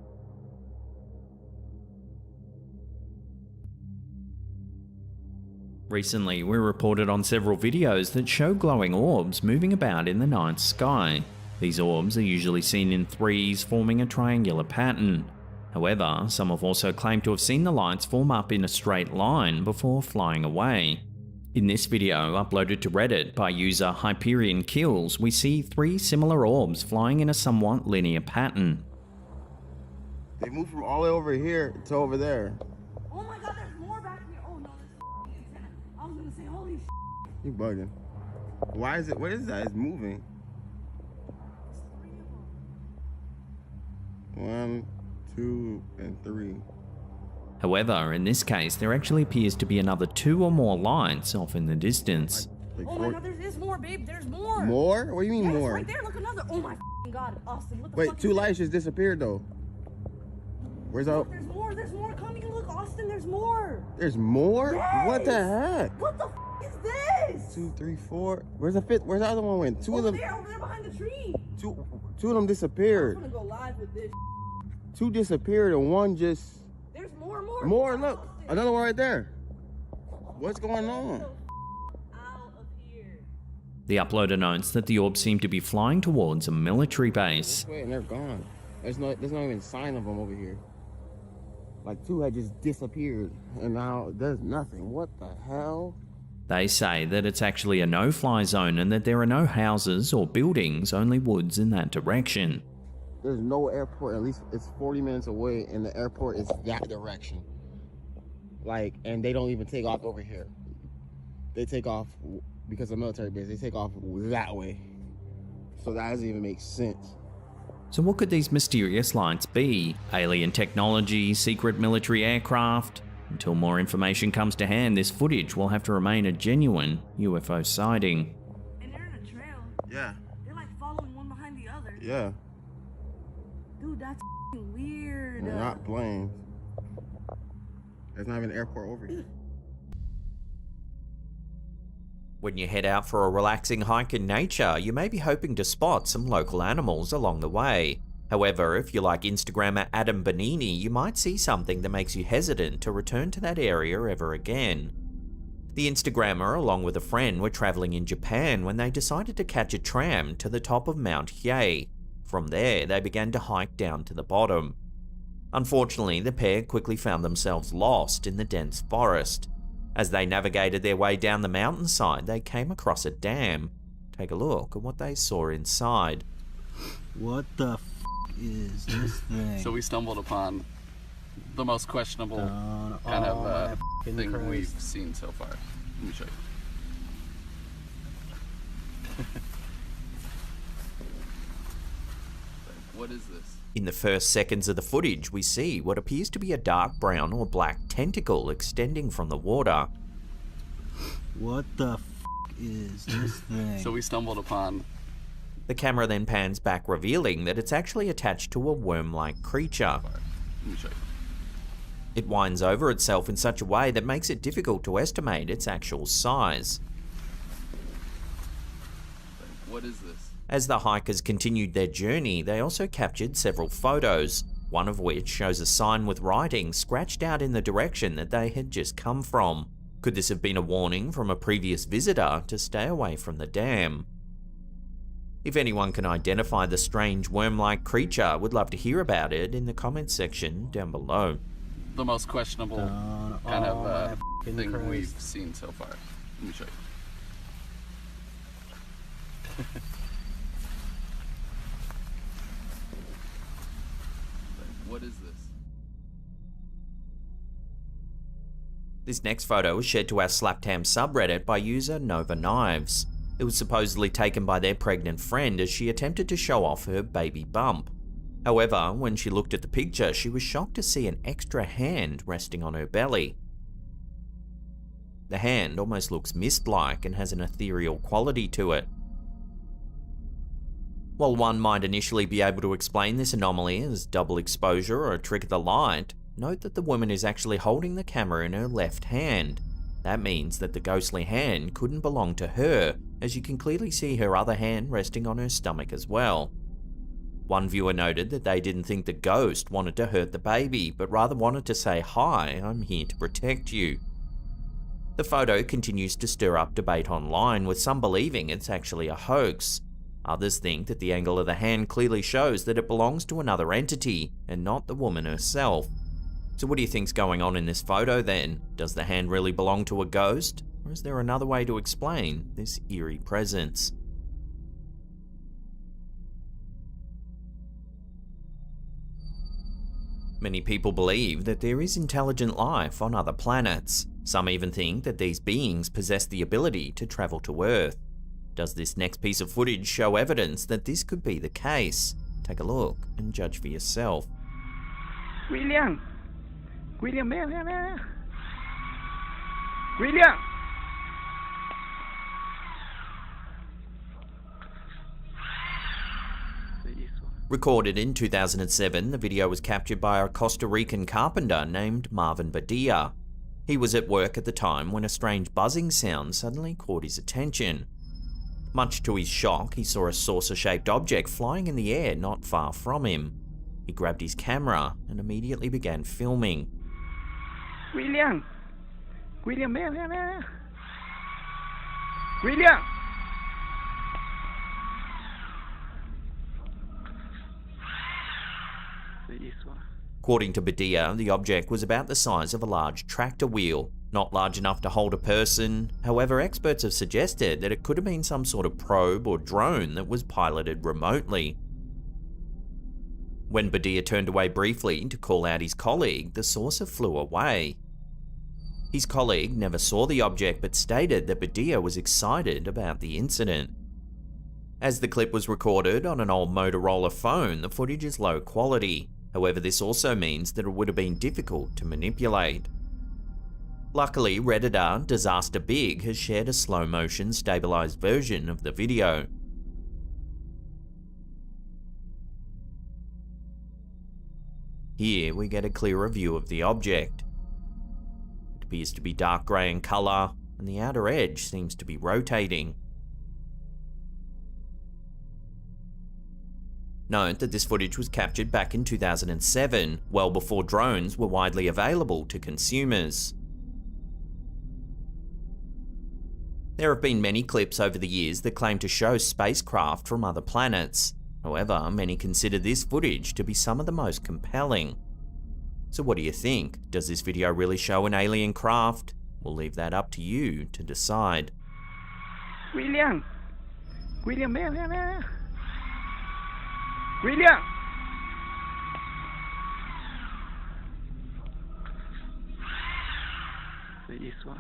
Recently, we reported on several videos that show glowing orbs moving about in the night sky. These orbs are usually seen in threes, forming a triangular pattern. However, some have also claimed to have seen the lights form up in a straight line before flying away. In this video, uploaded to Reddit by user Hyperion Kills, we see 3 similar orbs flying in a somewhat linear pattern. They moved from all the way over here to over there. Oh my god, there's more back here. Oh no, this I was gonna say, holy shit. You bugging. Why is it, what is that? It's moving. 1, 2, and 3. However, in this case, there actually appears to be another 2 or more lights off in the distance. Oh my god, there's more, babe. There's more. More? What do you mean more? Right there. Look, another. Oh my god, Austin. What the Wait, fuck 2 lights just disappeared though. Where's out? There's more. There's more coming. Look, Austin. There's more. There's more? Yes. What the heck? What the is this? 2, 3, 4. Where's the 5th? Where's the other one went? 2 of them. Over there behind the tree. Two of them disappeared. I'm gonna go live with this. 2 disappeared and 1 just. There's more. More, look. Another one right there. What's going on? The uploader notes that the orbs seem to be flying towards a military base. Wait, and they're gone. There's not even a sign of them over here. Like 2 had just disappeared and now there's nothing. What the hell? They say that it's actually a no-fly zone and that there are no houses or buildings, only woods in that direction. There's no airport, at least it's 40 minutes away, and the airport is that direction. Like, and they don't even take off over here. They take off, because of military base, they take off that way. So that doesn't even make sense. So what could these mysterious lights be? Alien technology, secret military aircraft? Until more information comes to hand, this footage will have to remain a genuine UFO sighting. And they're in a trail. Yeah. They're like following one behind the other. Yeah. Dude, that's weird. They're not planes. There's not even an airport over here. When you head out for a relaxing hike in nature, you may be hoping to spot some local animals along the way. However, if you're like Instagrammer Adam Bonini, you might see something that makes you hesitant to return to that area ever again. The Instagrammer, along with a friend, were travelling in Japan when they decided to catch a tram to the top of Mount Hiei. From there, they began to hike down to the bottom. Unfortunately, the pair quickly found themselves lost in the dense forest. As they navigated their way down the mountainside, they came across a dam. Take a look at what they saw inside. What the f is this thing? So we stumbled upon the most questionable kind of thing we've seen so far. Let me show you. What is this? In the first seconds of the footage, we see what appears to be a dark brown or black tentacle extending from the water. What the f is this thing? So we stumbled upon... The camera then pans back, revealing that it's actually attached to a worm-like creature. Let me show you. It winds over itself in such a way that makes it difficult to estimate its actual size. What is this? As the hikers continued their journey, they also captured several photos, one of which shows a sign with writing scratched out in the direction that they had just come from. Could this have been a warning from a previous visitor to stay away from the dam? If anyone can identify the strange worm-like creature, would love to hear about it in the comments section down below. The most questionable kind of thing we've seen so far. Let me show you. What is this? This next photo was shared to our Slaptam subreddit by user Nova Knives. It was supposedly taken by their pregnant friend as she attempted to show off her baby bump. However, when she looked at the picture, she was shocked to see an extra hand resting on her belly. The hand almost looks mist-like and has an ethereal quality to it. While one might initially be able to explain this anomaly as double exposure or a trick of the light, note that the woman is actually holding the camera in her left hand. That means that the ghostly hand couldn't belong to her, as you can clearly see her other hand resting on her stomach as well. One viewer noted that they didn't think the ghost wanted to hurt the baby, but rather wanted to say, "Hi, I'm here to protect you." The photo continues to stir up debate online, with some believing it's actually a hoax. Others think that the angle of the hand clearly shows that it belongs to another entity, and not the woman herself. So what do you think's going on in this photo then? Does the hand really belong to a ghost? Or is there another way to explain this eerie presence? Many people believe that there is intelligent life on other planets. Some even think that these beings possess the ability to travel to Earth. Does this next piece of footage show evidence that this could be the case? Take a look and judge for yourself. William! William, ven. William! Recorded in 2007, the video was captured by a Costa Rican carpenter named Marvin Badia. He was at work at the time when a strange buzzing sound suddenly caught his attention. Much to his shock, he saw a saucer-shaped object flying in the air not far from him. He grabbed his camera and immediately began filming. William! William, ven. William! According to Badia, the object was about the size of a large tractor wheel, not large enough to hold a person. However, experts have suggested that it could have been some sort of probe or drone that was piloted remotely. When Badia turned away briefly to call out his colleague, the saucer flew away. His colleague never saw the object but stated that Badia was excited about the incident. As the clip was recorded on an old Motorola phone, the footage is low quality. However, this also means that it would have been difficult to manipulate. Luckily, Redditor Disaster Big has shared a slow-motion stabilized version of the video. Here we get a clearer view of the object. It appears to be dark grey in colour, and the outer edge seems to be rotating. Note that this footage was captured back in 2007, well before drones were widely available to consumers. There have been many clips over the years that claim to show spacecraft from other planets. However, many consider this footage to be some of the most compelling. So what do you think? Does this video really show an alien craft? We'll leave that up to you to decide. William! William, ven, ven, ven. William! Isso.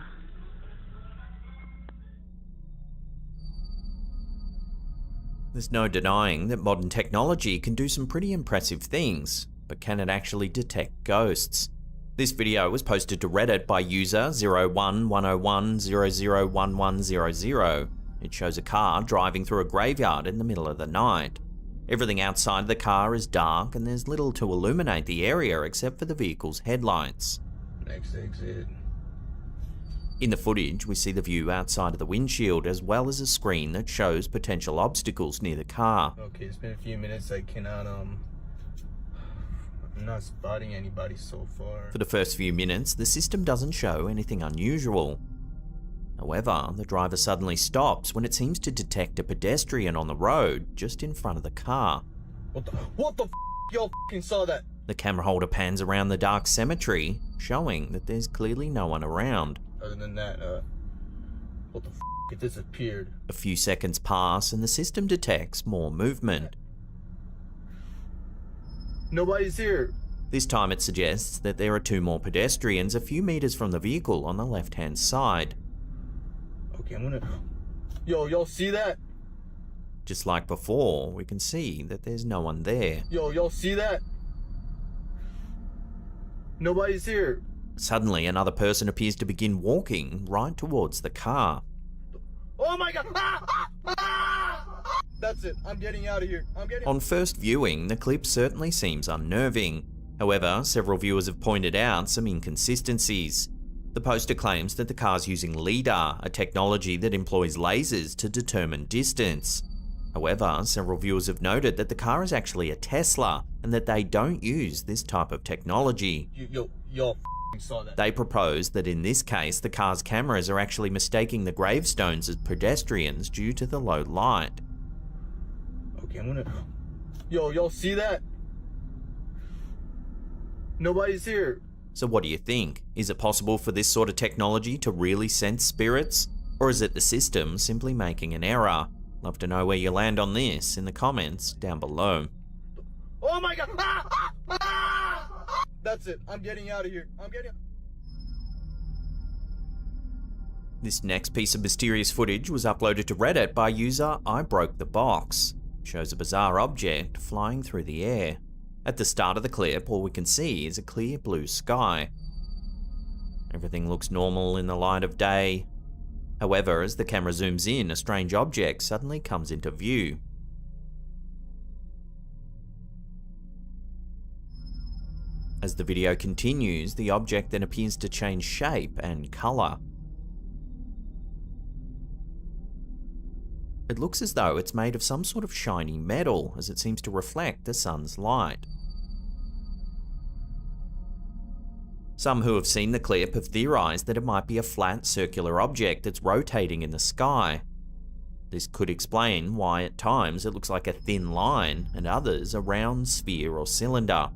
There's no denying that modern technology can do some pretty impressive things, but can it actually detect ghosts? This video was posted to Reddit by user 011010001100. It shows a car driving through a graveyard in the middle of the night. Everything outside the car is dark and there's little to illuminate the area except for the vehicle's headlights. Next exit. In the footage, we see the view outside of the windshield as well as a screen that shows potential obstacles near the car. Okay, it's been a few minutes. I'm not spotting anybody so far. For the first few minutes, the system doesn't show anything unusual. However, the driver suddenly stops when it seems to detect a pedestrian on the road just in front of the car. What the f***? Y'all f***ing saw that? The camera holder pans around the dark cemetery, showing that there's clearly no one around. Other than that, what the f***? It disappeared. A few seconds pass and the system detects more movement. Nobody's here. This time it suggests that there are two more pedestrians a few meters from the vehicle on the left-hand side. Okay, y'all see that? Just like before, we can see that there's no one there. Y'all see that? Nobody's here. Suddenly, another person appears to begin walking right towards the car. Oh my god! That's it. I'm getting out of here. On first viewing, the clip certainly seems unnerving. However, several viewers have pointed out some inconsistencies. The poster claims that the car's using LIDAR, a technology that employs lasers to determine distance. However, several viewers have noted that the car is actually a Tesla, and that they don't use this type of technology. Y'all saw that. They propose that in this case, the car's cameras are actually mistaking the gravestones as pedestrians due to the low light. Okay, y'all see that? Nobody's here. So what do you think? Is it possible for this sort of technology to really sense spirits? Or is it the system simply making an error? Love to know where you land on this in the comments down below. Oh my god! That's it. I'm getting out of here. This next piece of mysterious footage was uploaded to Reddit by user I Broke the Box. It shows a bizarre object flying through the air. At the start of the clip, all we can see is a clear blue sky. Everything looks normal in the light of day. However, as the camera zooms in, a strange object suddenly comes into view. As the video continues, the object then appears to change shape and color. It looks as though it's made of some sort of shiny metal, as it seems to reflect the sun's light. Some who have seen the clip have theorized that it might be a flat circular object that's rotating in the sky. This could explain why at times it looks like a thin line and others a round sphere or cylinder.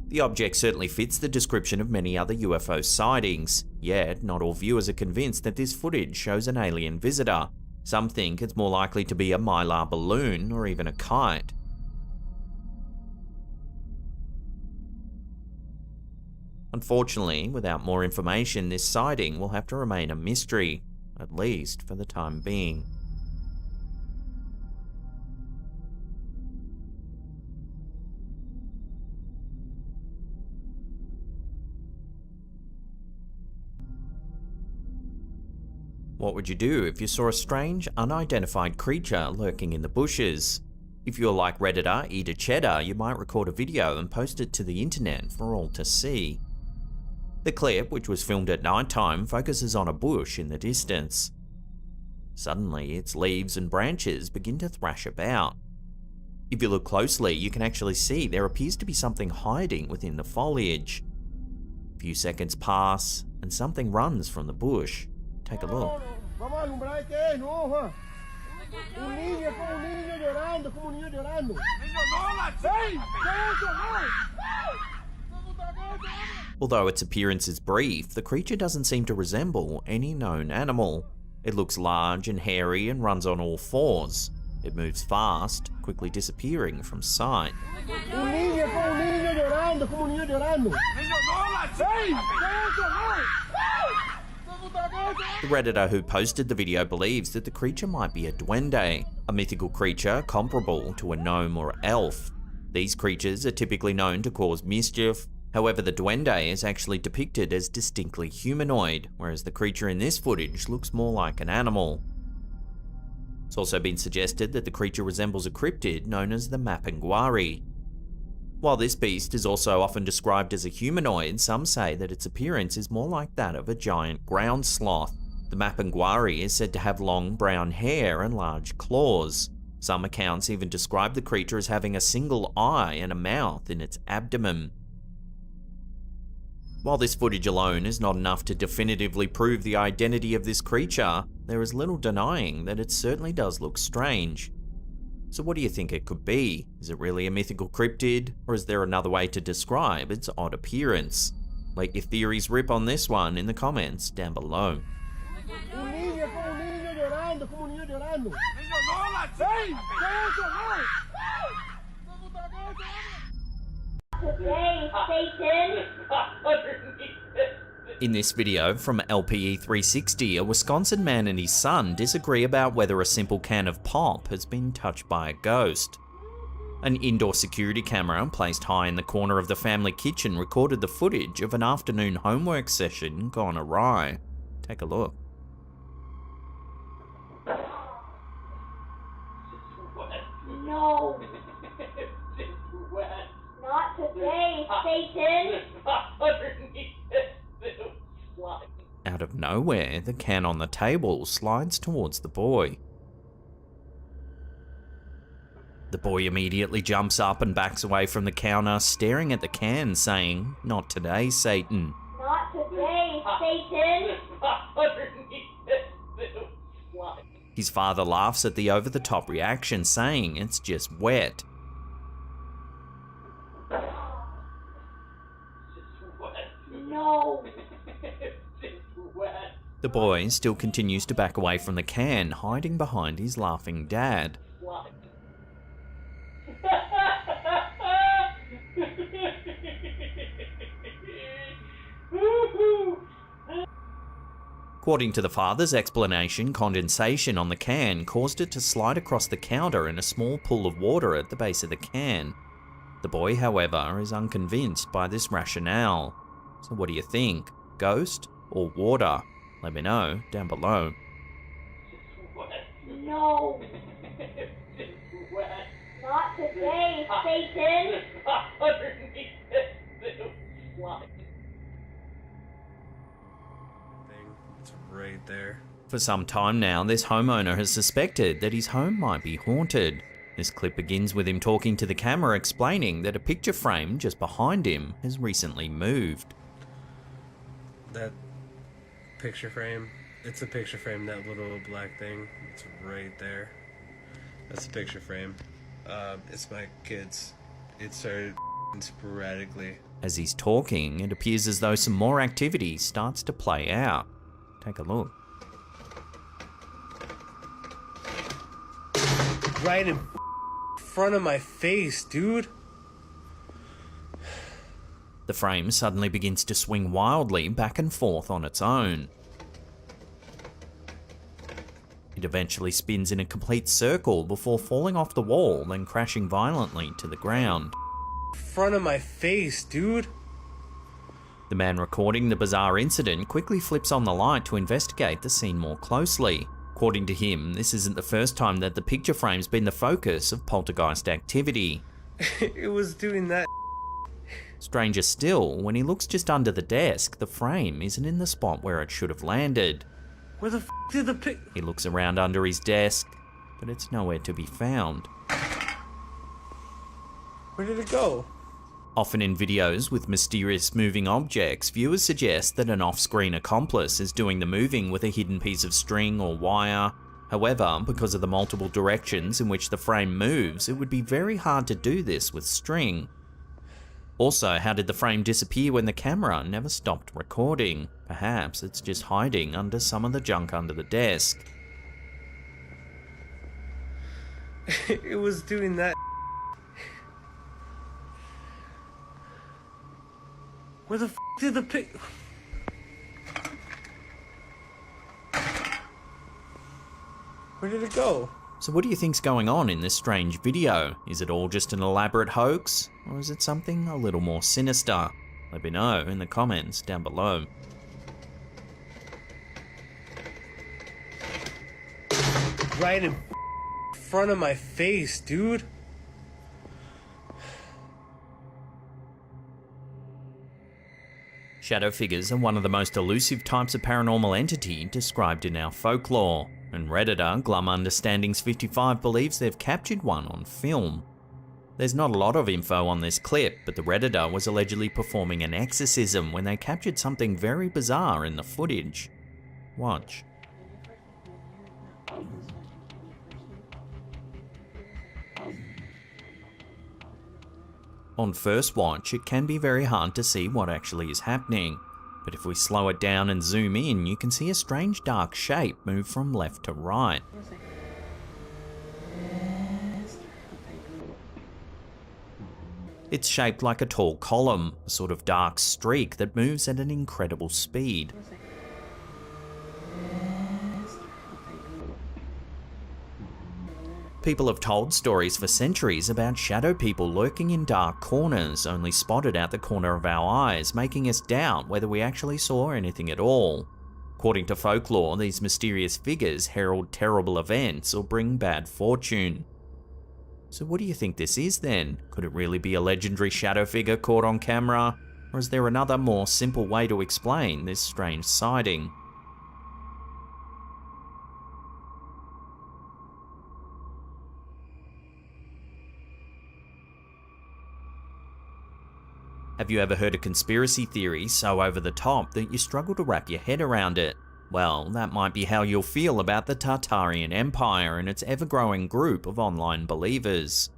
The object certainly fits the description of many other UFO sightings, yet not all viewers are convinced that this footage shows an alien visitor. Some think it's more likely to be a mylar balloon or even a kite. Unfortunately, without more information, this sighting will have to remain a mystery, at least for the time being. What would you do if you saw a strange, unidentified creature lurking in the bushes? If you're like Redditor Eater Cheddar, you might record a video and post it to the internet for all to see. The clip, which was filmed at nighttime, focuses on a bush in the distance. Suddenly, its leaves and branches begin to thrash about. If you look closely, you can actually see there appears to be something hiding within the foliage. A few seconds pass, and something runs from the bush. Take a look. Vamos a alumbrar qué es, no, Juan. Un niño, es como un niño llorando, como un niño llorando. ¡Ey! ¿Qué es eso, Although its appearance is brief, the creature doesn't seem to resemble any known animal. It looks large and hairy and runs on all fours. It moves fast, quickly disappearing from sight. Un niño, es como un niño llorando, como un niño llorando. ¡Ey! ¿Qué es eso, The Redditor who posted the video believes that the creature might be a duende, a mythical creature comparable to a gnome or elf. These creatures are typically known to cause mischief. However, the duende is actually depicted as distinctly humanoid, whereas the creature in this footage looks more like an animal. It's also been suggested that the creature resembles a cryptid known as the Mapinguari. While this beast is also often described as a humanoid, some say that its appearance is more like that of a giant ground sloth. The Mapinguari is said to have long brown hair and large claws. Some accounts even describe the creature as having a single eye and a mouth in its abdomen. While this footage alone is not enough to definitively prove the identity of this creature, there is little denying that it certainly does look strange. So what do you think it could be? Is it really a mythical cryptid, or is there another way to describe its odd appearance? Let your theories rip on this one in the comments down below. Un niño, es como un niño llorando, como un niño llorando. ¡Ey! ¿Qué es eso, Today, Satan. In this video from LPE360, a Wisconsin man and his son disagree about whether a simple can of pop has been touched by a ghost. An indoor security camera placed high in the corner of the family kitchen recorded the footage of an afternoon homework session gone awry. Take a look. No. Not today, Satan. Out of nowhere, the can on the table slides towards the boy. The boy immediately jumps up and backs away from the counter, staring at the can, saying, "Not today, Satan." Not today, Satan. His father laughs at the over-the-top reaction, saying it's just wet. No. The boy still continues to back away from the can, hiding behind his laughing dad. According to the father's explanation, condensation on the can caused it to slide across the counter in a small pool of water at the base of the can. The boy, however, is unconvinced by this rationale. So what do you think? Ghost or water? Let me know down below. No. Not today, Satan. It's right there. For some time now, this homeowner has suspected that his home might be haunted. This clip begins with him talking to the camera, explaining that a picture frame just behind him has recently moved. That picture frame, it's a picture frame, that little black thing, it's right there. That's a picture frame. It's my kids. It started sporadically. As he's talking, it appears as though some more activity starts to play out. Take a look. Right in front of my face, dude. The frame suddenly begins to swing wildly back and forth on its own. It eventually spins in a complete circle before falling off the wall and crashing violently to the ground. Front of my face, dude. The man recording the bizarre incident quickly flips on the light to investigate the scene more closely. According to him, this isn't the first time that the picture frame's been the focus of poltergeist activity. It was doing that. Stranger still, when he looks just under the desk, the frame isn't in the spot where it should have landed. Where the did the He looks around under his desk, but it's nowhere to be found. Where did it go? Often in videos with mysterious moving objects, viewers suggest that an off-screen accomplice is doing the moving with a hidden piece of string or wire. However, because of the multiple directions in which the frame moves, it would be very hard to do this with string. Also, how did the frame disappear when the camera never stopped recording? Perhaps it's just hiding under some of the junk under the desk. It was doing that. Where the f did the pic? Where did it go? So what do you think's going on in this strange video? Is it all just an elaborate hoax? Or is it something a little more sinister? Let me know in the comments down below. Right in front of my face, dude. Shadow figures are one of the most elusive types of paranormal entity described in our folklore, and Redditor Glum Understandings 55 believes they've captured one on film. There's not a lot of info on this clip, but the Redditor was allegedly performing an exorcism when they captured something very bizarre in the footage. Watch. On first watch, it can be very hard to see what actually is happening, but if we slow it down and zoom in, you can see a strange dark shape move from left to right. It's shaped like a tall column, a sort of dark streak that moves at an incredible speed. People have told stories for centuries about shadow people lurking in dark corners, only spotted out the corner of our eyes, making us doubt whether we actually saw anything at all. According to folklore, these mysterious figures herald terrible events or bring bad fortune. So what do you think this is then? Could it really be a legendary shadow figure caught on camera? Or is there another more simple way to explain this strange sighting? Have you ever heard a conspiracy theory so over the top that you struggle to wrap your head around it? Well, that might be how you'll feel about the Tartarian Empire and its ever-growing group of online believers.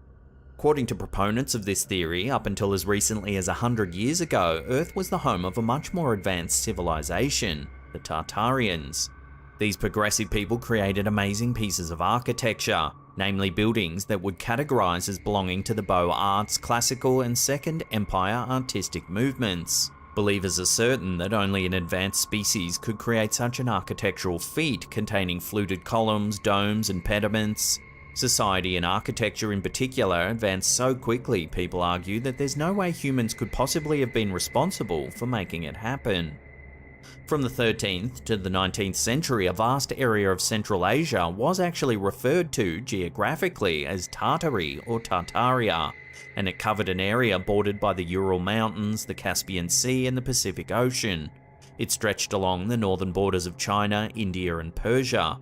According to proponents of this theory, up until as recently as 100 years ago, Earth was the home of a much more advanced civilization, the Tartarians. These progressive people created amazing pieces of architecture, namely buildings that would categorize as belonging to the Beaux Arts, classical and Second Empire artistic movements. Believers are certain that only an advanced species could create such an architectural feat containing fluted columns, domes and pediments. Society and architecture in particular advanced so quickly, people argue, that there's no way humans could possibly have been responsible for making it happen. From the 13th to the 19th century, a vast area of Central Asia was actually referred to geographically as Tartary or Tartaria, and it covered an area bordered by the Ural Mountains, the Caspian Sea and the Pacific Ocean. It stretched along the northern borders of China, India and Persia.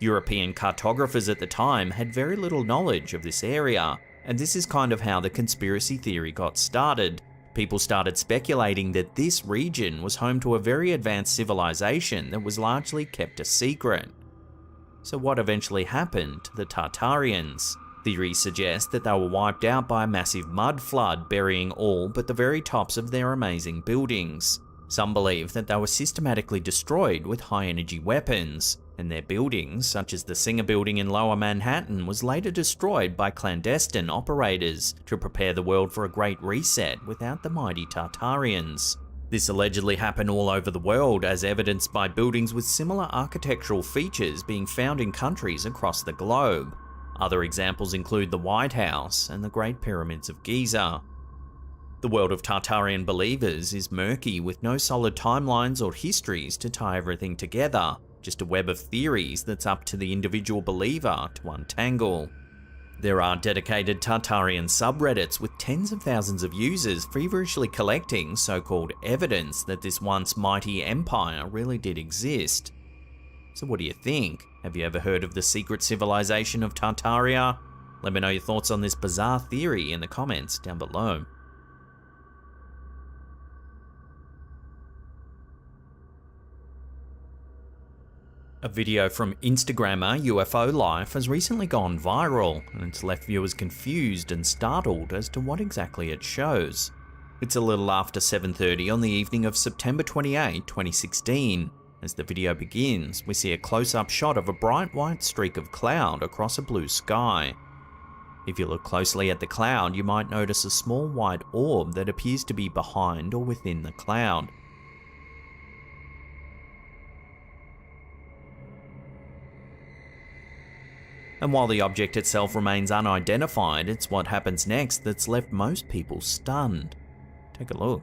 European cartographers at the time had very little knowledge of this area, and this is kind of how the conspiracy theory got started. People started speculating that this region was home to a very advanced civilization that was largely kept a secret. So what eventually happened to the Tartarians? Theories suggest that they were wiped out by a massive mud flood, burying all but the very tops of their amazing buildings. Some believe that they were systematically destroyed with high-energy weapons, and their buildings, such as the Singer Building in Lower Manhattan, was later destroyed by clandestine operators to prepare the world for a great reset without the mighty Tartarians. This allegedly happened all over the world, as evidenced by buildings with similar architectural features being found in countries across the globe. Other examples include the White House and the Great Pyramids of Giza. The world of Tartarian believers is murky, with no solid timelines or histories to tie everything together, just a web of theories that's up to the individual believer to untangle. There are dedicated Tartarian subreddits with tens of thousands of users feverishly collecting so-called evidence that this once mighty empire really did exist. So what do you think? Have you ever heard of the secret civilization of Tartaria? Let me know your thoughts on this bizarre theory in the comments down below. A video from Instagrammer UFO Life has recently gone viral, and it's left viewers confused and startled as to what exactly it shows. It's a little after 7:30 on the evening of September 28, 2016. As the video begins, we see a close-up shot of a bright white streak of cloud across a blue sky. If you look closely at the cloud, you might notice a small white orb that appears to be behind or within the cloud. And while the object itself remains unidentified, it's what happens next that's left most people stunned. Take a look.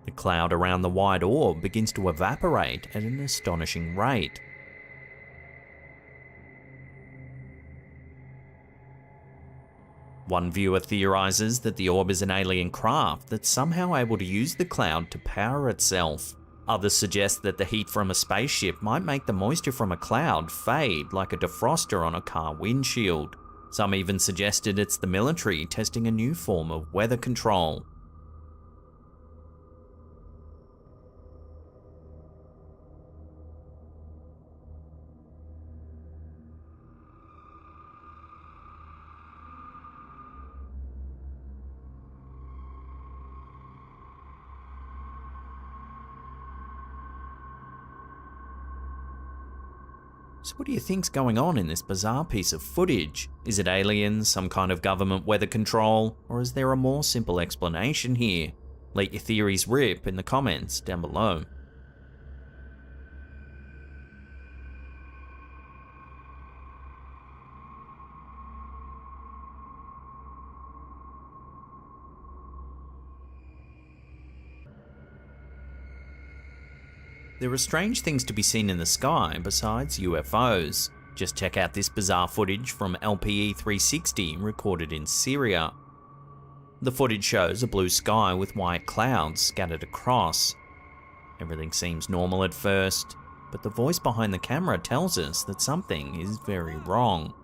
The cloud around the white orb begins to evaporate at an astonishing rate. One viewer theorizes that the orb is an alien craft that's somehow able to use the cloud to power itself. Others suggest that the heat from a spaceship might make the moisture from a cloud fade like a defroster on a car windshield. Some even suggested it's the military testing a new form of weather control. So what do you think's going on in this bizarre piece of footage? Is it aliens, some kind of government weather control, or is there a more simple explanation here? Let your theories rip in the comments down below. There are strange things to be seen in the sky besides UFOs. Just check out this bizarre footage from LPE 360 recorded in Syria. The footage shows a blue sky with white clouds scattered across. Everything seems normal at first, but the voice behind the camera tells us that something is very wrong.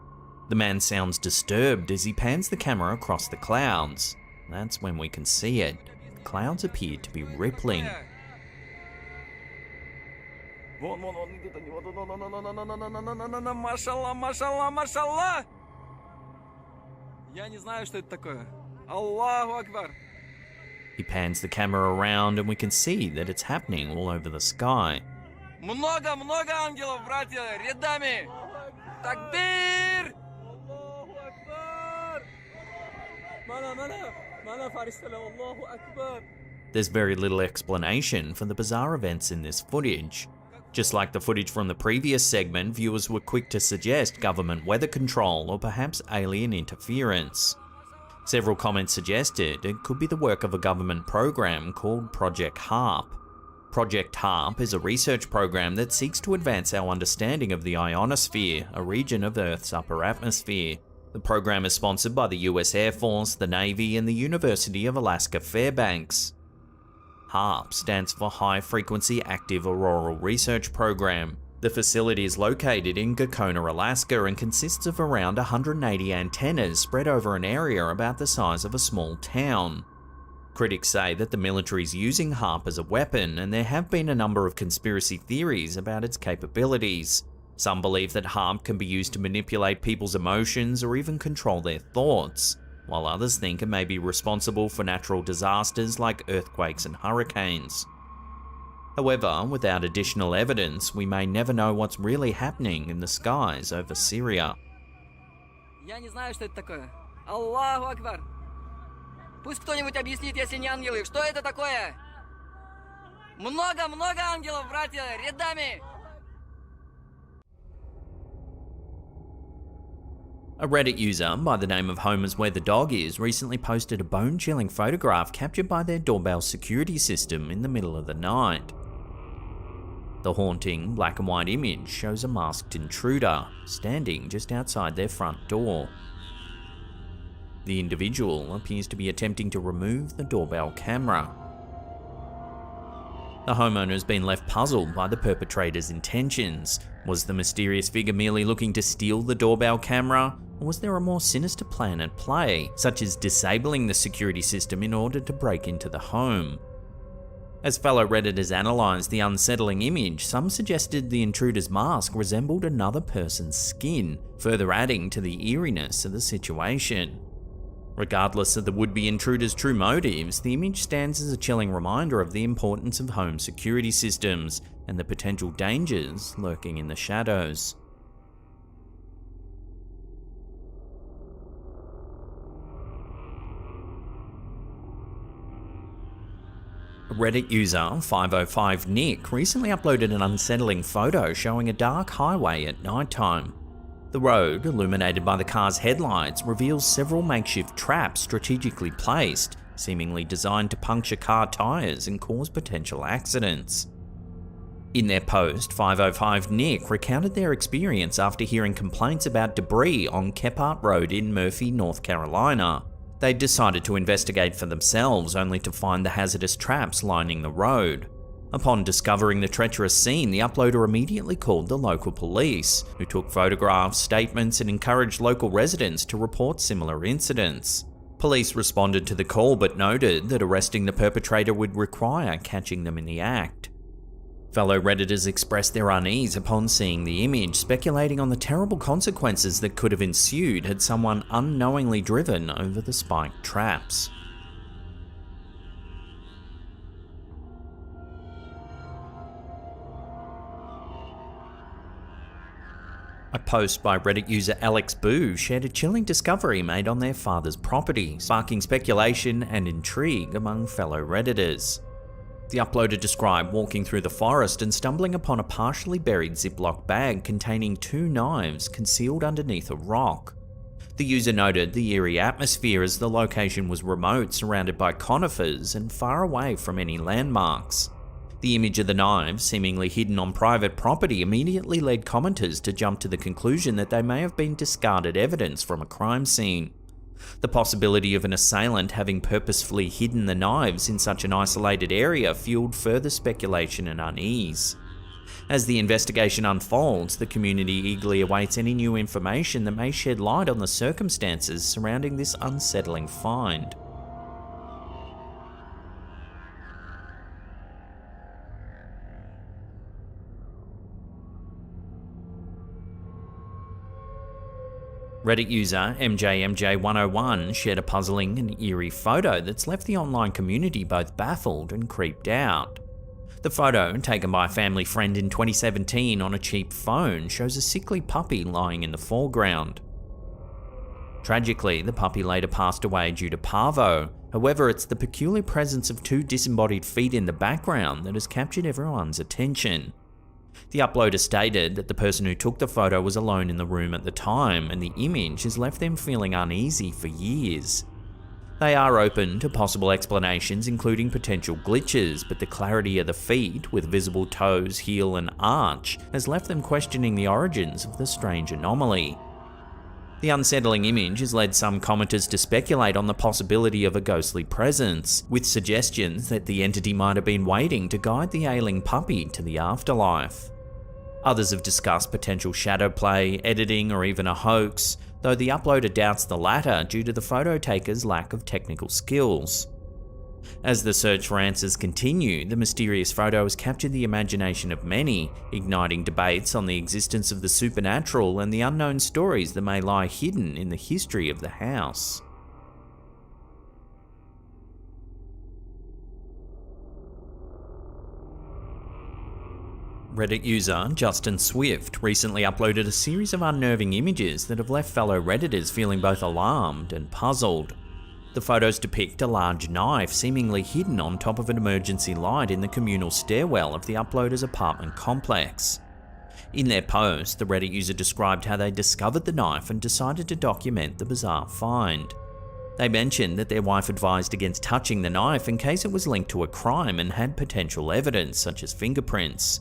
The man sounds disturbed as he pans the camera across the clouds. That's when we can see it. The clouds appear to be rippling. Машалла, машалла, машалла! Я не знаю, что это такое. Аллаху Акбар! He pans the camera around and we can see that it's happening all over the sky. Много, много ангелов, братья, рядами! Такбир! Аллаху Акбар! Мана фаристала, Аллаху Акбар! There's very little explanation for the bizarre events in this footage. Just like the footage from the previous segment, viewers were quick to suggest government weather control or perhaps alien interference. Several comments suggested it could be the work of a government program called Project HARP. Project HARP is a research program that seeks to advance our understanding of the ionosphere, a region of Earth's upper atmosphere. The program is sponsored by the US Air Force, the Navy, and the University of Alaska Fairbanks. HARP stands for High Frequency Active Auroral Research Program. The facility is located in Gakona, Alaska and consists of around 180 antennas spread over an area about the size of a small town. Critics say that the military is using HARP as a weapon, and there have been a number of conspiracy theories about its capabilities. Some believe that HARP can be used to manipulate people's emotions or even control their thoughts, while others think it may be responsible for natural disasters like earthquakes and hurricanes. However, without additional evidence, we may never know what's really happening in the skies over Syria. Я не знаю, что это такое. Аллаху Акбар! Пусть кто-нибудь объяснит, если не ангелы, что это такое? Много, много ангелов, братья, рядами! A Reddit user by the name of Homer's Where the Dog Is recently posted a bone-chilling photograph captured by their doorbell security system in the middle of the night. The haunting black and white image shows a masked intruder standing just outside their front door. The individual appears to be attempting to remove the doorbell camera. The homeowner has been left puzzled by the perpetrator's intentions. Was the mysterious figure merely looking to steal the doorbell camera? Or was there a more sinister plan at play, such as disabling the security system in order to break into the home? As fellow Redditors analysed the unsettling image, some suggested the intruder's mask resembled another person's skin, further adding to the eeriness of the situation. Regardless of the would-be intruder's true motives, the image stands as a chilling reminder of the importance of home security systems and the potential dangers lurking in the shadows. Reddit user 505Nick recently uploaded an unsettling photo showing a dark highway at nighttime. The road, illuminated by the car's headlights, reveals several makeshift traps strategically placed, seemingly designed to puncture car tyres and cause potential accidents. In their post, 505Nick recounted their experience after hearing complaints about debris on Kephart Road in Murphy, North Carolina. They decided to investigate for themselves, only to find the hazardous traps lining the road. Upon discovering the treacherous scene, the uploader immediately called the local police, who took photographs, statements, and encouraged local residents to report similar incidents. Police responded to the call but noted that arresting the perpetrator would require catching them in the act. Fellow Redditors expressed their unease upon seeing the image, speculating on the terrible consequences that could have ensued had someone unknowingly driven over the spiked traps. A post by Reddit user Alex Boo shared a chilling discovery made on their father's property, sparking speculation and intrigue among fellow Redditors. The uploader described walking through the forest and stumbling upon a partially buried Ziploc bag containing 2 knives concealed underneath a rock. The user noted the eerie atmosphere as the location was remote, surrounded by conifers and far away from any landmarks. The image of the knives, seemingly hidden on private property, immediately led commenters to jump to the conclusion that they may have been discarded evidence from a crime scene. The possibility of an assailant having purposefully hidden the knives in such an isolated area fueled further speculation and unease. As the investigation unfolds, the community eagerly awaits any new information that may shed light on the circumstances surrounding this unsettling find. Reddit user MJMJ101 shared a puzzling and eerie photo that's left the online community both baffled and creeped out. The photo, taken by a family friend in 2017 on a cheap phone, shows a sickly puppy lying in the foreground. Tragically, the puppy later passed away due to parvo. However, it's the peculiar presence of 2 disembodied feet in the background that has captured everyone's attention. The uploader stated that the person who took the photo was alone in the room at the time, and the image has left them feeling uneasy for years. They are open to possible explanations, including potential glitches, but the clarity of the feet, with visible toes, heel, and arch, has left them questioning the origins of the strange anomaly. The unsettling image has led some commenters to speculate on the possibility of a ghostly presence, with suggestions that the entity might have been waiting to guide the ailing puppy to the afterlife. Others have discussed potential shadow play, editing, or even a hoax, though the uploader doubts the latter due to the photo taker's lack of technical skills. As the search for answers continue, the mysterious photo has captured the imagination of many, igniting debates on the existence of the supernatural and the unknown stories that may lie hidden in the history of the house. Reddit user Justin Swift recently uploaded a series of unnerving images that have left fellow Redditors feeling both alarmed and puzzled. The photos depict a large knife seemingly hidden on top of an emergency light in the communal stairwell of the uploader's apartment complex. In their post, the Reddit user described how they discovered the knife and decided to document the bizarre find. They mentioned that their wife advised against touching the knife in case it was linked to a crime and had potential evidence such as fingerprints.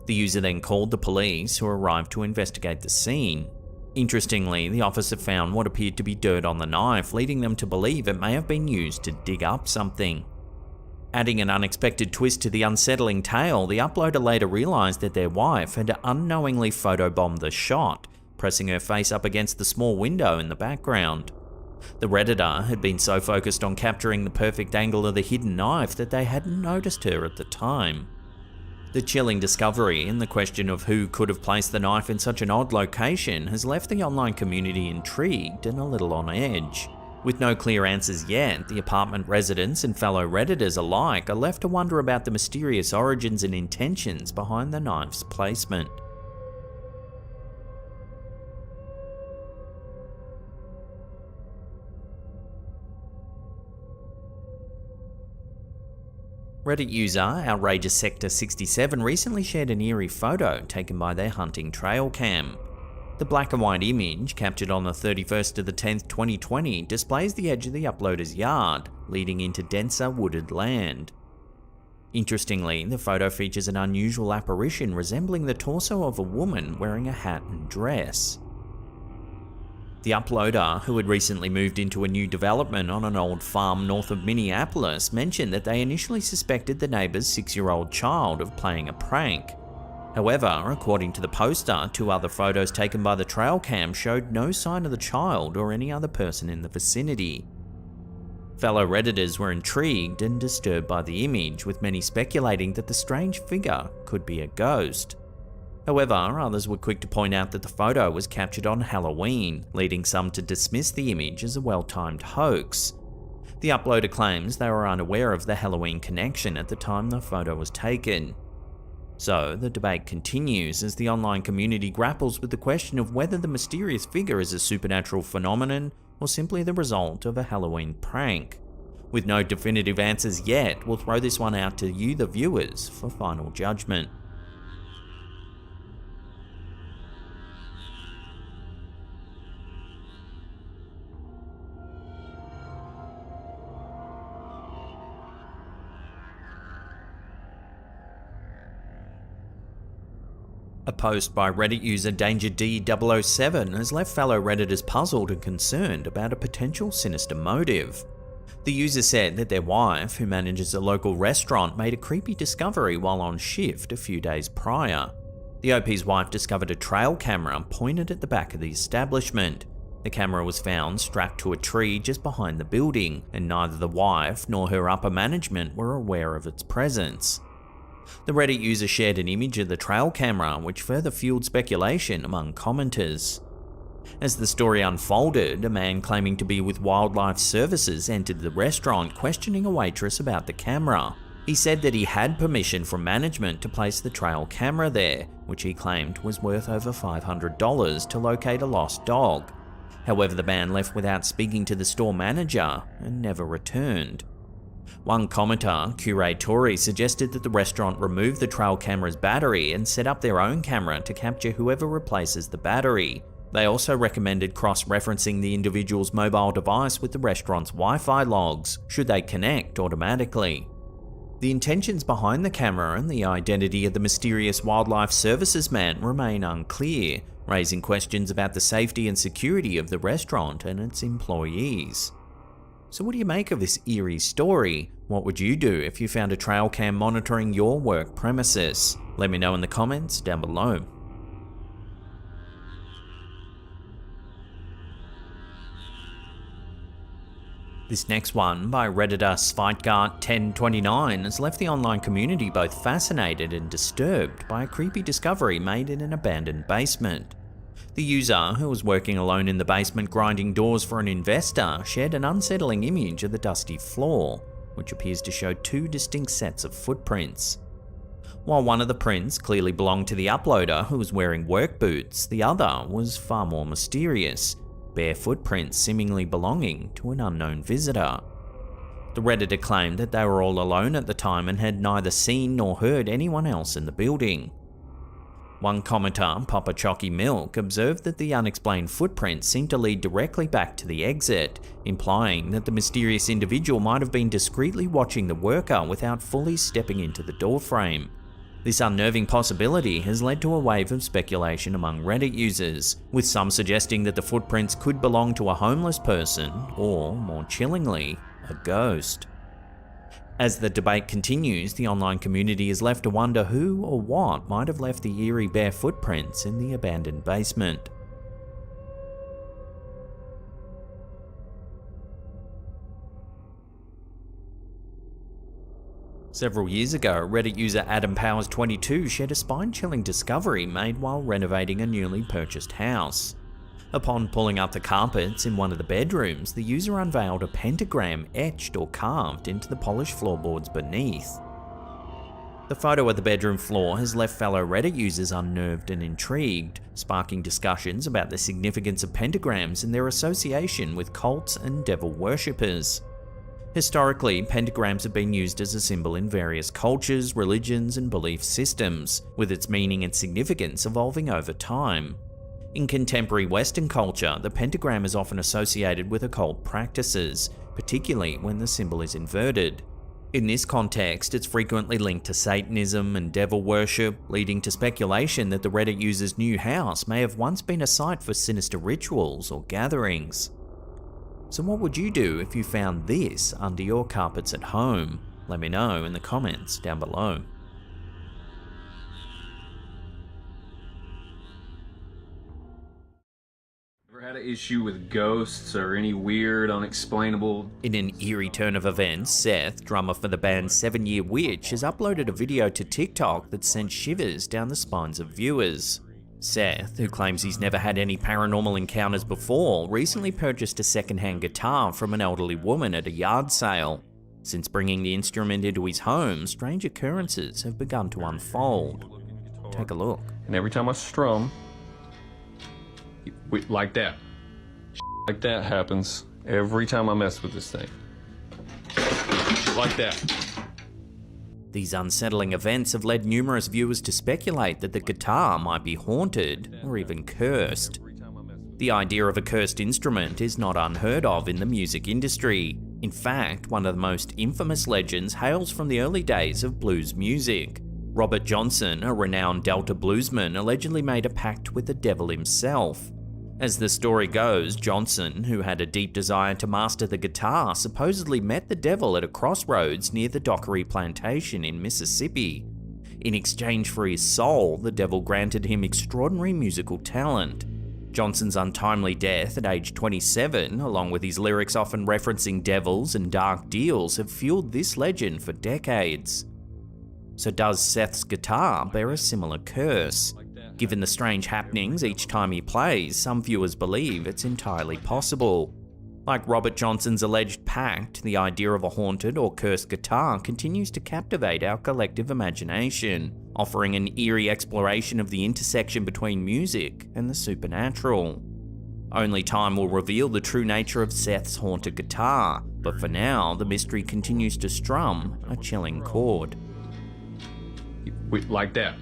The user then called the police, who arrived to investigate the scene. Interestingly, the officer found what appeared to be dirt on the knife, leading them to believe it may have been used to dig up something. Adding an unexpected twist to the unsettling tale, the uploader later realised that their wife had unknowingly photobombed the shot, pressing her face up against the small window in the background. The Redditor had been so focused on capturing the perfect angle of the hidden knife that they hadn't noticed her at the time. The chilling discovery and the question of who could have placed the knife in such an odd location has left the online community intrigued and a little on edge. With no clear answers yet, the apartment residents and fellow Redditors alike are left to wonder about the mysterious origins and intentions behind the knife's placement. Reddit user Outrageous Sector 67 recently shared an eerie photo taken by their hunting trail cam. The black and white image, captured on the 31st of the 10th, 2020, displays the edge of the uploader's yard, leading into denser wooded land. Interestingly, the photo features an unusual apparition resembling the torso of a woman wearing a hat and dress. The uploader, who had recently moved into a new development on an old farm north of Minneapolis, mentioned that they initially suspected the neighbour's 6-year-old child of playing a prank. However, according to the poster, 2 other photos taken by the trail cam showed no sign of the child or any other person in the vicinity. Fellow Redditors were intrigued and disturbed by the image, with many speculating that the strange figure could be a ghost. However, others were quick to point out that the photo was captured on Halloween, leading some to dismiss the image as a well-timed hoax. The uploader claims they were unaware of the Halloween connection at the time the photo was taken. So, the debate continues as the online community grapples with the question of whether the mysterious figure is a supernatural phenomenon or simply the result of a Halloween prank. With no definitive answers yet, we'll throw this one out to you, the viewers, for final judgment. A post by Reddit user DangerD007 has left fellow Redditors puzzled and concerned about a potential sinister motive. The user said that their wife, who manages a local restaurant, made a creepy discovery while on shift a few days prior. The OP's wife discovered a trail camera pointed at the back of the establishment. The camera was found strapped to a tree just behind the building, and neither the wife nor her upper management were aware of its presence. The Reddit user shared an image of the trail camera, which further fueled speculation among commenters. As the story unfolded, a man claiming to be with Wildlife Services entered the restaurant, questioning a waitress about the camera. He said that he had permission from management to place the trail camera there, which he claimed was worth over $500 to locate a lost dog. However, the man left without speaking to the store manager and never returned. One commenter, Curatori, suggested that the restaurant remove the trail camera's battery and set up their own camera to capture whoever replaces the battery. They also recommended cross-referencing the individual's mobile device with the restaurant's Wi-Fi logs, should they connect automatically. The intentions behind the camera and the identity of the mysterious Wildlife Services man remain unclear, raising questions about the safety and security of the restaurant and its employees. So what do you make of this eerie story? What would you do if you found a trail cam monitoring your work premises? Let me know in the comments down below. This next one, by Redditor Sveitgart1029, has left the online community both fascinated and disturbed by a creepy discovery made in an abandoned basement. The user, who was working alone in the basement grinding doors for an investor, shared an unsettling image of the dusty floor, which appears to show 2 distinct sets of footprints. While one of the prints clearly belonged to the uploader, who was wearing work boots, the other was far more mysterious, bare footprints seemingly belonging to an unknown visitor. The Redditor claimed that they were all alone at the time and had neither seen nor heard anyone else in the building. One commenter, Papa Chalky Milk, observed that the unexplained footprints seemed to lead directly back to the exit, implying that the mysterious individual might have been discreetly watching the worker without fully stepping into the doorframe. This unnerving possibility has led to a wave of speculation among Reddit users, with some suggesting that the footprints could belong to a homeless person, or, more chillingly, a ghost. As the debate continues, the online community is left to wonder who or what might have left the eerie bare footprints in the abandoned basement. Several years ago, Reddit user AdamPowers22 shared a spine-chilling discovery made while renovating a newly purchased house. Upon pulling up the carpets in one of the bedrooms, the user unveiled a pentagram etched or carved into the polished floorboards beneath. The photo of the bedroom floor has left fellow Reddit users unnerved and intrigued, sparking discussions about the significance of pentagrams and their association with cults and devil worshippers. Historically, pentagrams have been used as a symbol in various cultures, religions, and belief systems, with its meaning and significance evolving over time. In contemporary Western culture, the pentagram is often associated with occult practices, particularly when the symbol is inverted. In this context, it's frequently linked to Satanism and devil worship, leading to speculation that the Reddit user's new house may have once been a site for sinister rituals or gatherings. So what would you do if you found this under your carpets at home? Let me know in the comments down below. Ever had an issue with ghosts or any weird, unexplainable... In an eerie turn of events, Seth, drummer for the band 7 Year Witch, has uploaded a video to TikTok that sent shivers down the spines of viewers. Seth, who claims he's never had any paranormal encounters before, recently purchased a second-hand guitar from an elderly woman at a yard sale. Since bringing the instrument into his home, strange occurrences have begun to unfold. Take a look. And every time I strum, like that. Like that happens every time I mess with this thing. Like that. These unsettling events have led numerous viewers to speculate that the guitar might be haunted or even cursed. The idea of a cursed instrument is not unheard of in the music industry. In fact, one of the most infamous legends hails from the early days of blues music. Robert Johnson, a renowned Delta bluesman, allegedly made a pact with the devil himself. As the story goes, Johnson, who had a deep desire to master the guitar, supposedly met the devil at a crossroads near the Dockery Plantation in Mississippi. In exchange for his soul, the devil granted him extraordinary musical talent. Johnson's untimely death at age 27, along with his lyrics often referencing devils and dark deals, have fueled this legend for decades. So does Seth's guitar bear a similar curse? Given the strange happenings each time he plays, some viewers believe it's entirely possible. Like Robert Johnson's alleged pact, the idea of a haunted or cursed guitar continues to captivate our collective imagination, offering an eerie exploration of the intersection between music and the supernatural. Only time will reveal the true nature of Seth's haunted guitar, but for now, the mystery continues to strum a chilling chord. Like that.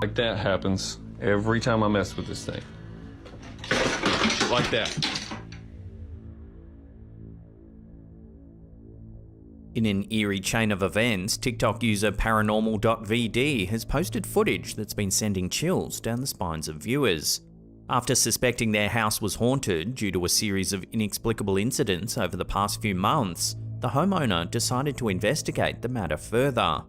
Like that happens every time I mess with this thing. Like that. In an eerie chain of events, TikTok user paranormal.vd has posted footage that's been sending chills down the spines of viewers. After suspecting their house was haunted due to a series of inexplicable incidents over the past few months, the homeowner decided to investigate the matter further.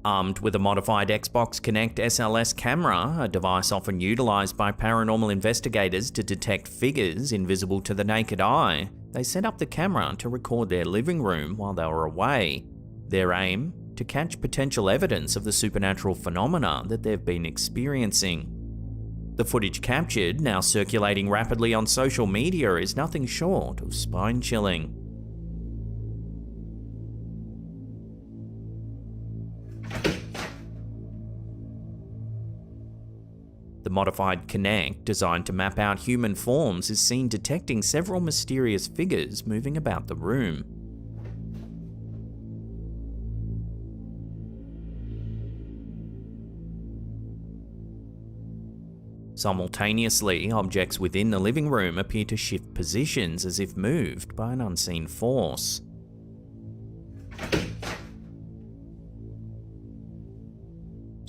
Armed with a modified Xbox Kinect SLS camera, a device often utilized by paranormal investigators to detect figures invisible to the naked eye, they set up the camera to record their living room while they were away. Their aim? To catch potential evidence of the supernatural phenomena that they've been experiencing. The footage captured, now circulating rapidly on social media, is nothing short of spine-chilling. The modified Kinect, designed to map out human forms, is seen detecting several mysterious figures moving about the room. Simultaneously, objects within the living room appear to shift positions as if moved by an unseen force.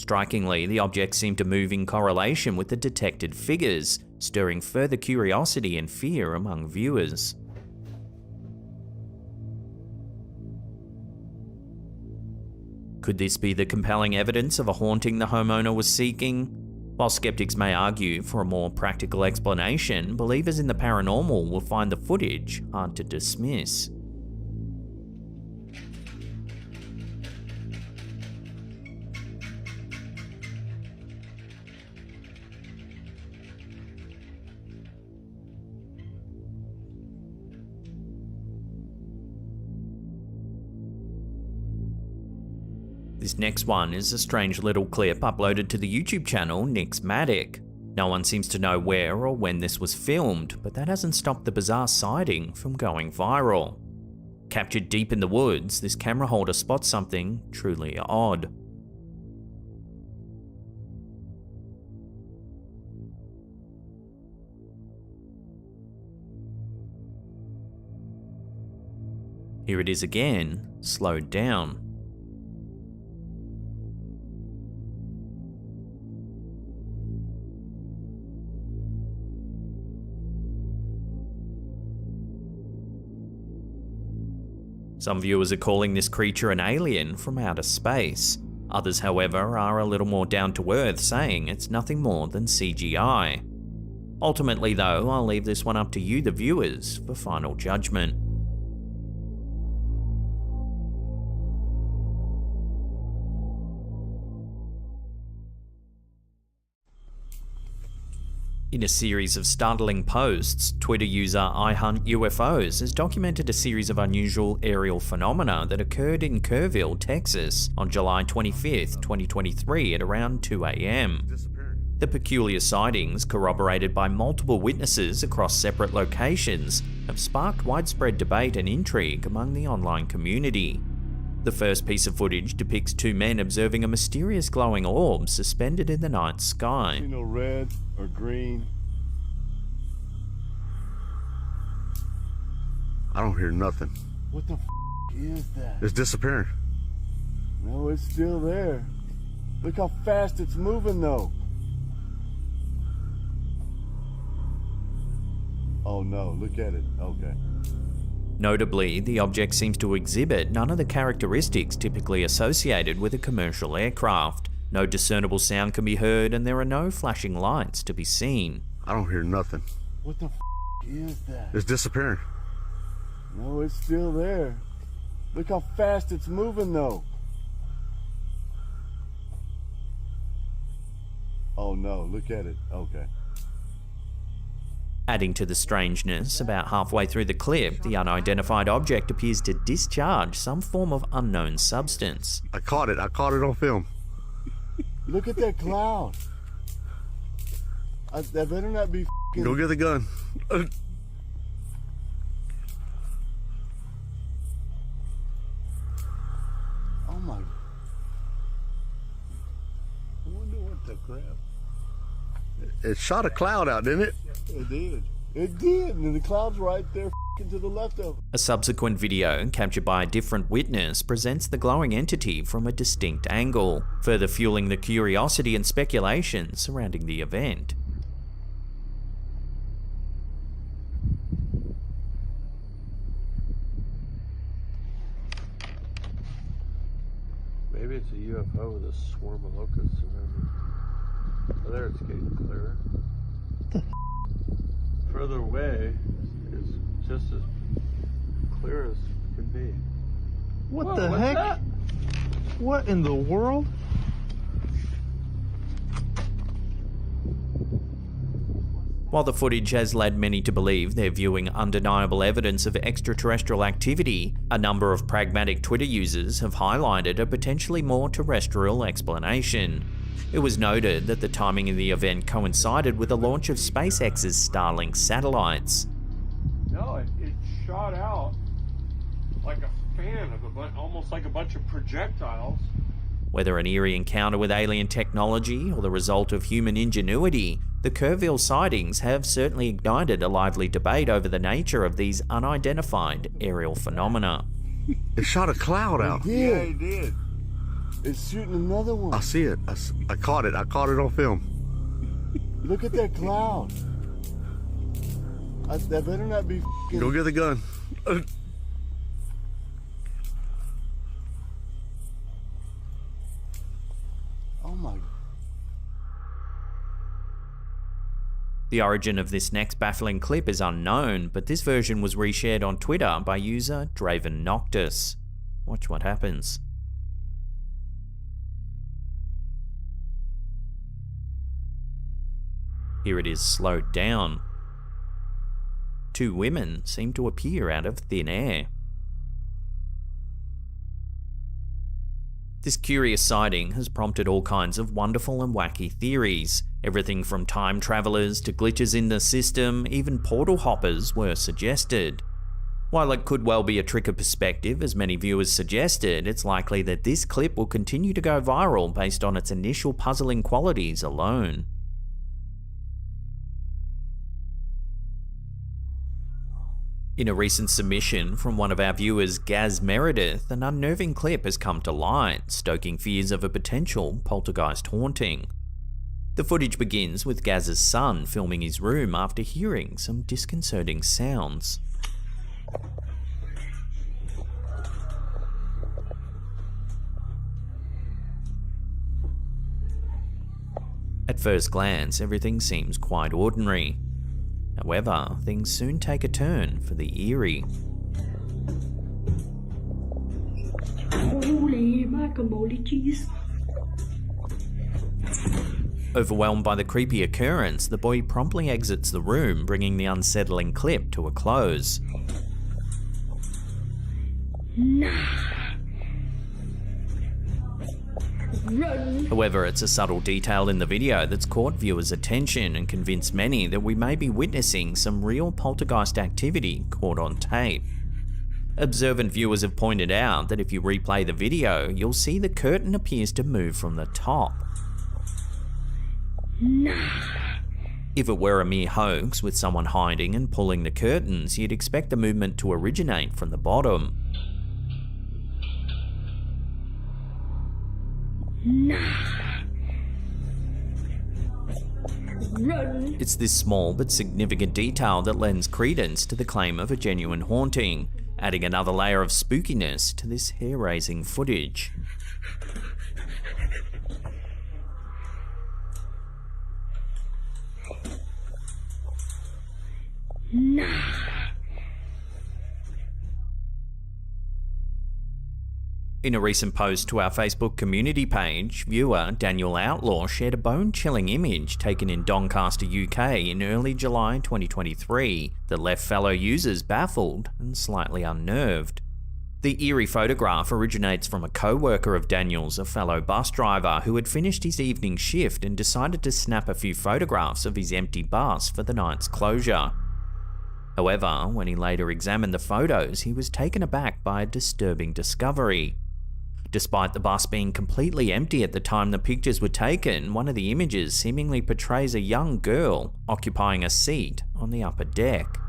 Strikingly, the objects seem to move in correlation with the detected figures, stirring further curiosity and fear among viewers. Could this be the compelling evidence of a haunting the homeowner was seeking? While skeptics may argue for a more practical explanation, believers in the paranormal will find the footage hard to dismiss. This next one is a strange little clip uploaded to the YouTube channel Nixmatic. No one seems to know where or when this was filmed, but that hasn't stopped the bizarre sighting from going viral. Captured deep in the woods, this camera holder spots something truly odd. Here it is again, slowed down. Some viewers are calling this creature an alien from outer space. Others, however, are a little more down to earth, saying it's nothing more than CGI. Ultimately, though, I'll leave this one up to you, the viewers, for final judgment. In a series of startling posts, Twitter user iHuntUFOs has documented a series of unusual aerial phenomena that occurred in Kerrville, Texas on July 25, 2023 at around 2 a.m. The peculiar sightings, corroborated by multiple witnesses across separate locations, have sparked widespread debate and intrigue among the online community. The first piece of footage depicts two men observing a mysterious glowing orb suspended in the night sky. See no red or green. I don't hear nothing. What the is that? It's disappearing. No, it's still there. Look how fast it's moving though. Oh no, look at it. Okay. Notably, the object seems to exhibit none of the characteristics typically associated with a commercial aircraft. No discernible sound can be heard, and there are no flashing lights to be seen. I don't hear nothing. What the is that? It's disappearing. No, it's still there. Look how fast it's moving though. Oh no, look at it. Okay. Adding to the strangeness, about halfway through the clip, the unidentified object appears to discharge some form of unknown substance. I caught it on film. Look at that cloud. That better not be Go get the gun. Oh my. I wonder what the crap. It shot a cloud out, didn't it? It did. It did, and the cloud's right there to the left of it. A subsequent video, captured by a different witness, presents the glowing entity from a distinct angle, further fueling the curiosity and speculation surrounding the event. Maybe it's a UFO with a swarm of locusts around it. Oh, there it's getting clearer. Further away is just as clear as can be. What the heck? That? What in the world? While the footage has led many to believe they're viewing undeniable evidence of extraterrestrial activity, a number of pragmatic Twitter users have highlighted a potentially more terrestrial explanation. It was noted that the timing of the event coincided with the launch of SpaceX's Starlink satellites. No, it shot out like a fan of almost like a bunch of projectiles. Whether an eerie encounter with alien technology or the result of human ingenuity, the Kerrville sightings have certainly ignited a lively debate over the nature of these unidentified aerial phenomena. It shot a cloud out. Yeah, it did. It's shooting another one. I see it. I caught it. I caught it on film. Look at that cloud. That better not be. Go get the gun. The origin of this next baffling clip is unknown, but this version was reshared on Twitter by user Draven Noctis. Watch what happens. Here it is slowed down. Two women seem to appear out of thin air. This curious sighting has prompted all kinds of wonderful and wacky theories. Everything from time travelers to glitches in the system, even portal hoppers were suggested. While it could well be a trick of perspective, as many viewers suggested, it's likely that this clip will continue to go viral based on its initial puzzling qualities alone. In a recent submission from one of our viewers, Gaz Meredith, an unnerving clip has come to light, stoking fears of a potential poltergeist haunting. The footage begins with Gaz's son filming his room after hearing some disconcerting sounds. At first glance, everything seems quite ordinary. However, things soon take a turn for the eerie. Holy guacamole cheese. Overwhelmed by the creepy occurrence, the boy promptly exits the room, bringing the unsettling clip to a close. Run. However, it's a subtle detail in the video that's caught viewers' attention and convinced many that we may be witnessing some real poltergeist activity caught on tape. Observant viewers have pointed out that if you replay the video, you'll see the curtain appears to move from the top. If it were a mere hoax with someone hiding and pulling the curtains, you'd expect the movement to originate from the bottom. Run. It's this small but significant detail that lends credence to the claim of a genuine haunting, adding another layer of spookiness to this hair-raising footage. In a recent post to our Facebook community page, viewer Daniel Outlaw shared a bone-chilling image taken in Doncaster, UK in early July 2023 that left fellow users baffled and slightly unnerved. The eerie photograph originates from a co-worker of Daniel's, a fellow bus driver who had finished his evening shift and decided to snap a few photographs of his empty bus for the night's closure. However, when he later examined the photos, he was taken aback by a disturbing discovery. Despite the bus being completely empty at the time the pictures were taken, one of the images seemingly portrays a young girl occupying a seat on the upper deck.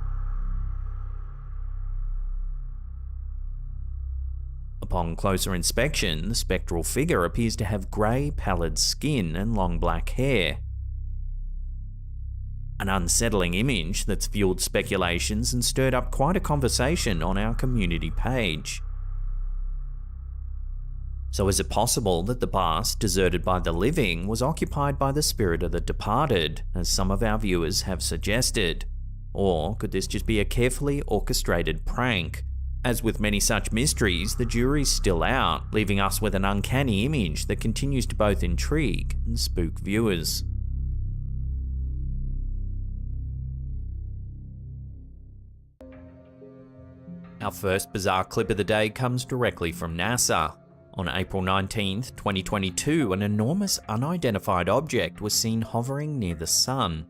Upon closer inspection, the spectral figure appears to have grey, pallid skin and long black hair. An unsettling image that's fueled speculations and stirred up quite a conversation on our community page. So is it possible that the bus, deserted by the living, was occupied by the spirit of the departed, as some of our viewers have suggested? Or could this just be a carefully orchestrated prank? As with many such mysteries, the jury's still out, leaving us with an uncanny image that continues to both intrigue and spook viewers. Our first bizarre clip of the day comes directly from NASA. On April 19th, 2022, an enormous unidentified object was seen hovering near the sun.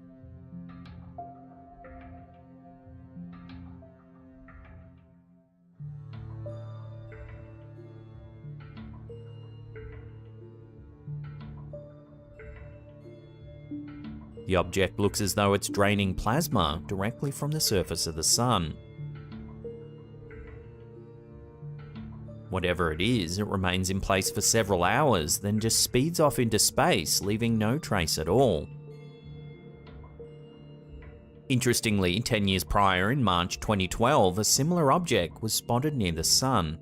The object looks as though it's draining plasma directly from the surface of the sun. Whatever it is, it remains in place for several hours, then just speeds off into space, leaving no trace at all. Interestingly, 10 years prior, in March 2012, a similar object was spotted near the sun.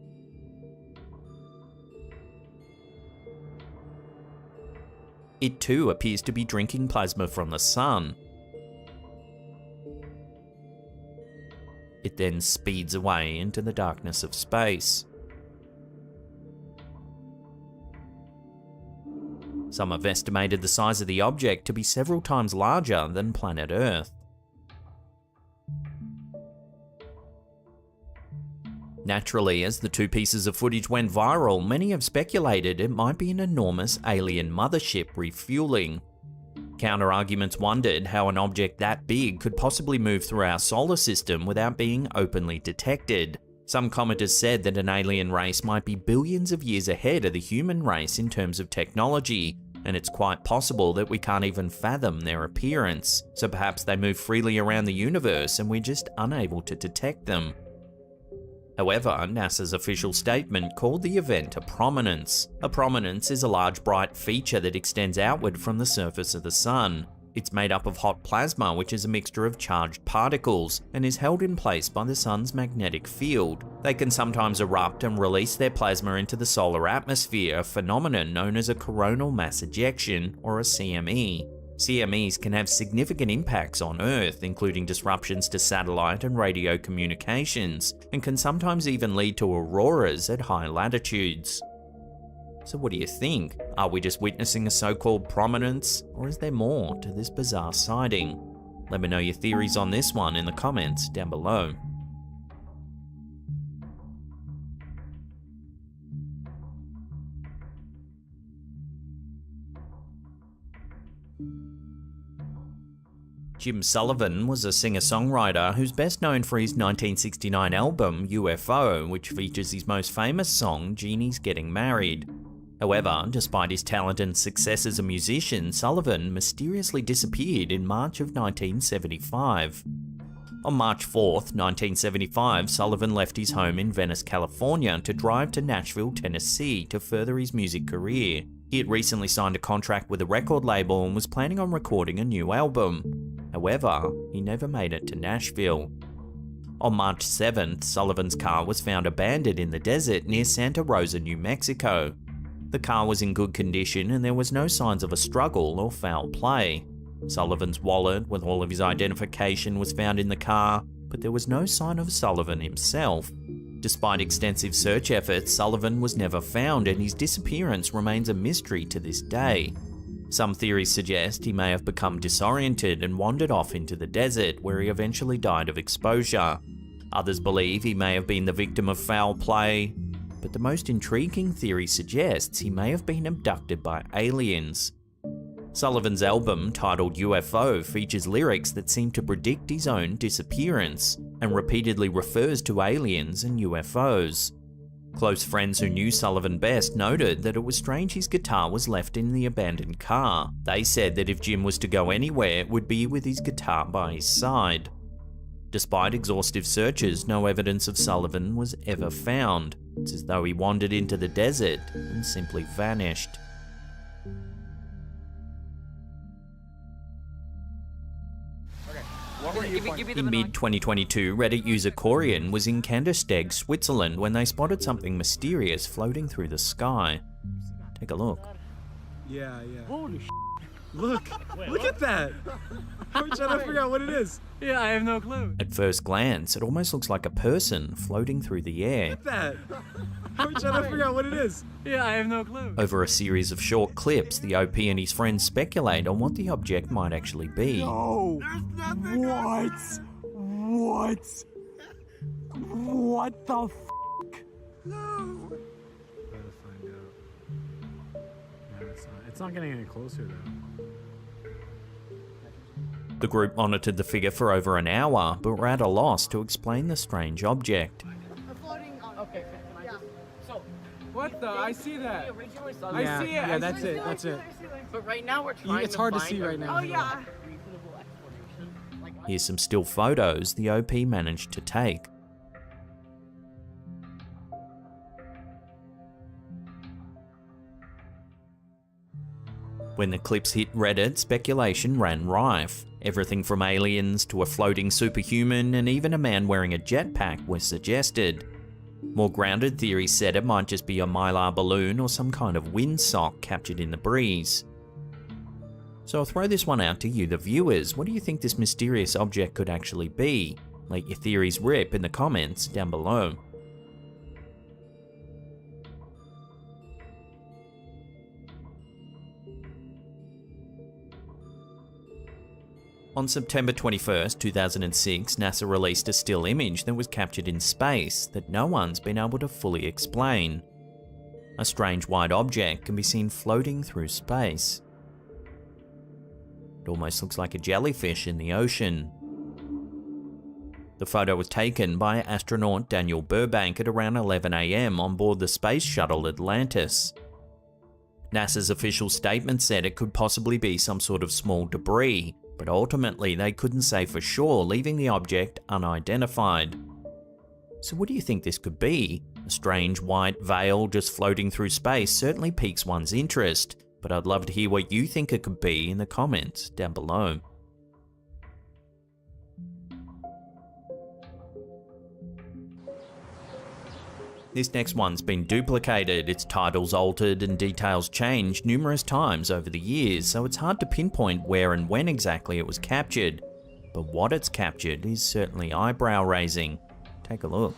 It too appears to be drinking plasma from the sun. It then speeds away into the darkness of space. Some have estimated the size of the object to be several times larger than planet Earth. Naturally, as the two pieces of footage went viral, many have speculated it might be an enormous alien mothership refueling. Counter-arguments wondered how an object that big could possibly move through our solar system without being openly detected. Some commenters said that an alien race might be billions of years ahead of the human race in terms of technology, and it's quite possible that we can't even fathom their appearance, so perhaps they move freely around the universe and we're just unable to detect them. However, NASA's official statement called the event a prominence. A prominence is a large bright feature that extends outward from the surface of the Sun. It's made up of hot plasma, which is a mixture of charged particles, and is held in place by the Sun's magnetic field. They can sometimes erupt and release their plasma into the solar atmosphere, a phenomenon known as a coronal mass ejection, or a CME. CMEs can have significant impacts on Earth, including disruptions to satellite and radio communications, and can sometimes even lead to auroras at high latitudes. So what do you think? Are we just witnessing a so-called prominence, or is there more to this bizarre sighting? Let me know your theories on this one in the comments down below. Jim Sullivan was a singer-songwriter who's best known for his 1969 album UFO, which features his most famous song, Jeannie's Getting Married. However, despite his talent and success as a musician, Sullivan mysteriously disappeared in March of 1975. On March 4th, 1975, Sullivan left his home in Venice, California to drive to Nashville, Tennessee to further his music career. He had recently signed a contract with a record label and was planning on recording a new album. However, he never made it to Nashville. On March 7th, Sullivan's car was found abandoned in the desert near Santa Rosa, New Mexico. The car was in good condition and there was no signs of a struggle or foul play. Sullivan's wallet with all of his identification was found in the car, but there was no sign of Sullivan himself. Despite extensive search efforts, Sullivan was never found and his disappearance remains a mystery to this day. Some theories suggest he may have become disoriented and wandered off into the desert, where he eventually died of exposure. Others believe he may have been the victim of foul play, but the most intriguing theory suggests he may have been abducted by aliens. Sullivan's album, titled UFO, features lyrics that seem to predict his own disappearance, and repeatedly refers to aliens and UFOs. Close friends who knew Sullivan best noted that it was strange his guitar was left in the abandoned car. They said that if Jim was to go anywhere, it would be with his guitar by his side. Despite exhaustive searches, no evidence of Sullivan was ever found. It's as though he wandered into the desert and simply vanished. In mid-2022, Reddit user Corian was in Kandersteg, Switzerland when they spotted something mysterious floating through the sky. Take a look. Yeah. Holy Look at that! I'm trying to figure out what it is. Yeah, I have no clue. At first glance, it almost looks like a person floating through the air. Look at that! I'm trying to figure out what it is. Yeah, I have no clue. Over a series of short clips, the OP and his friends speculate on what the object might actually be. No! What? What the f***? No! Gotta find out. Yeah, it's not getting any closer though. The group monitored the figure for over an hour, but were at a loss to explain the strange object. Okay. What the? I see that. I see it. Yeah, that's it. But right now we're trying It's hard to see right now. Oh yeah. Here's some still photos the OP managed to take. When the clips hit Reddit, speculation ran rife. Everything from aliens to a floating superhuman and even a man wearing a jetpack was suggested. More grounded theories said it might just be a mylar balloon or some kind of windsock captured in the breeze. So I'll throw this one out to you, the viewers. What do you think this mysterious object could actually be? Let your theories rip in the comments down below. On September 21st, 2006, NASA released a still image that was captured in space that no one's been able to fully explain. A strange white object can be seen floating through space. It almost looks like a jellyfish in the ocean. The photo was taken by astronaut Daniel Burbank at around 11 AM on board the space shuttle Atlantis. NASA's official statement said it could possibly be some sort of small debris, but ultimately they couldn't say for sure, leaving the object unidentified. So what do you think this could be? A strange white veil just floating through space certainly piques one's interest, but I'd love to hear what you think it could be in the comments down below. This next one's been duplicated, its title's altered and details changed numerous times over the years, so it's hard to pinpoint where and when exactly it was captured. But what it's captured is certainly eyebrow raising. Take a look.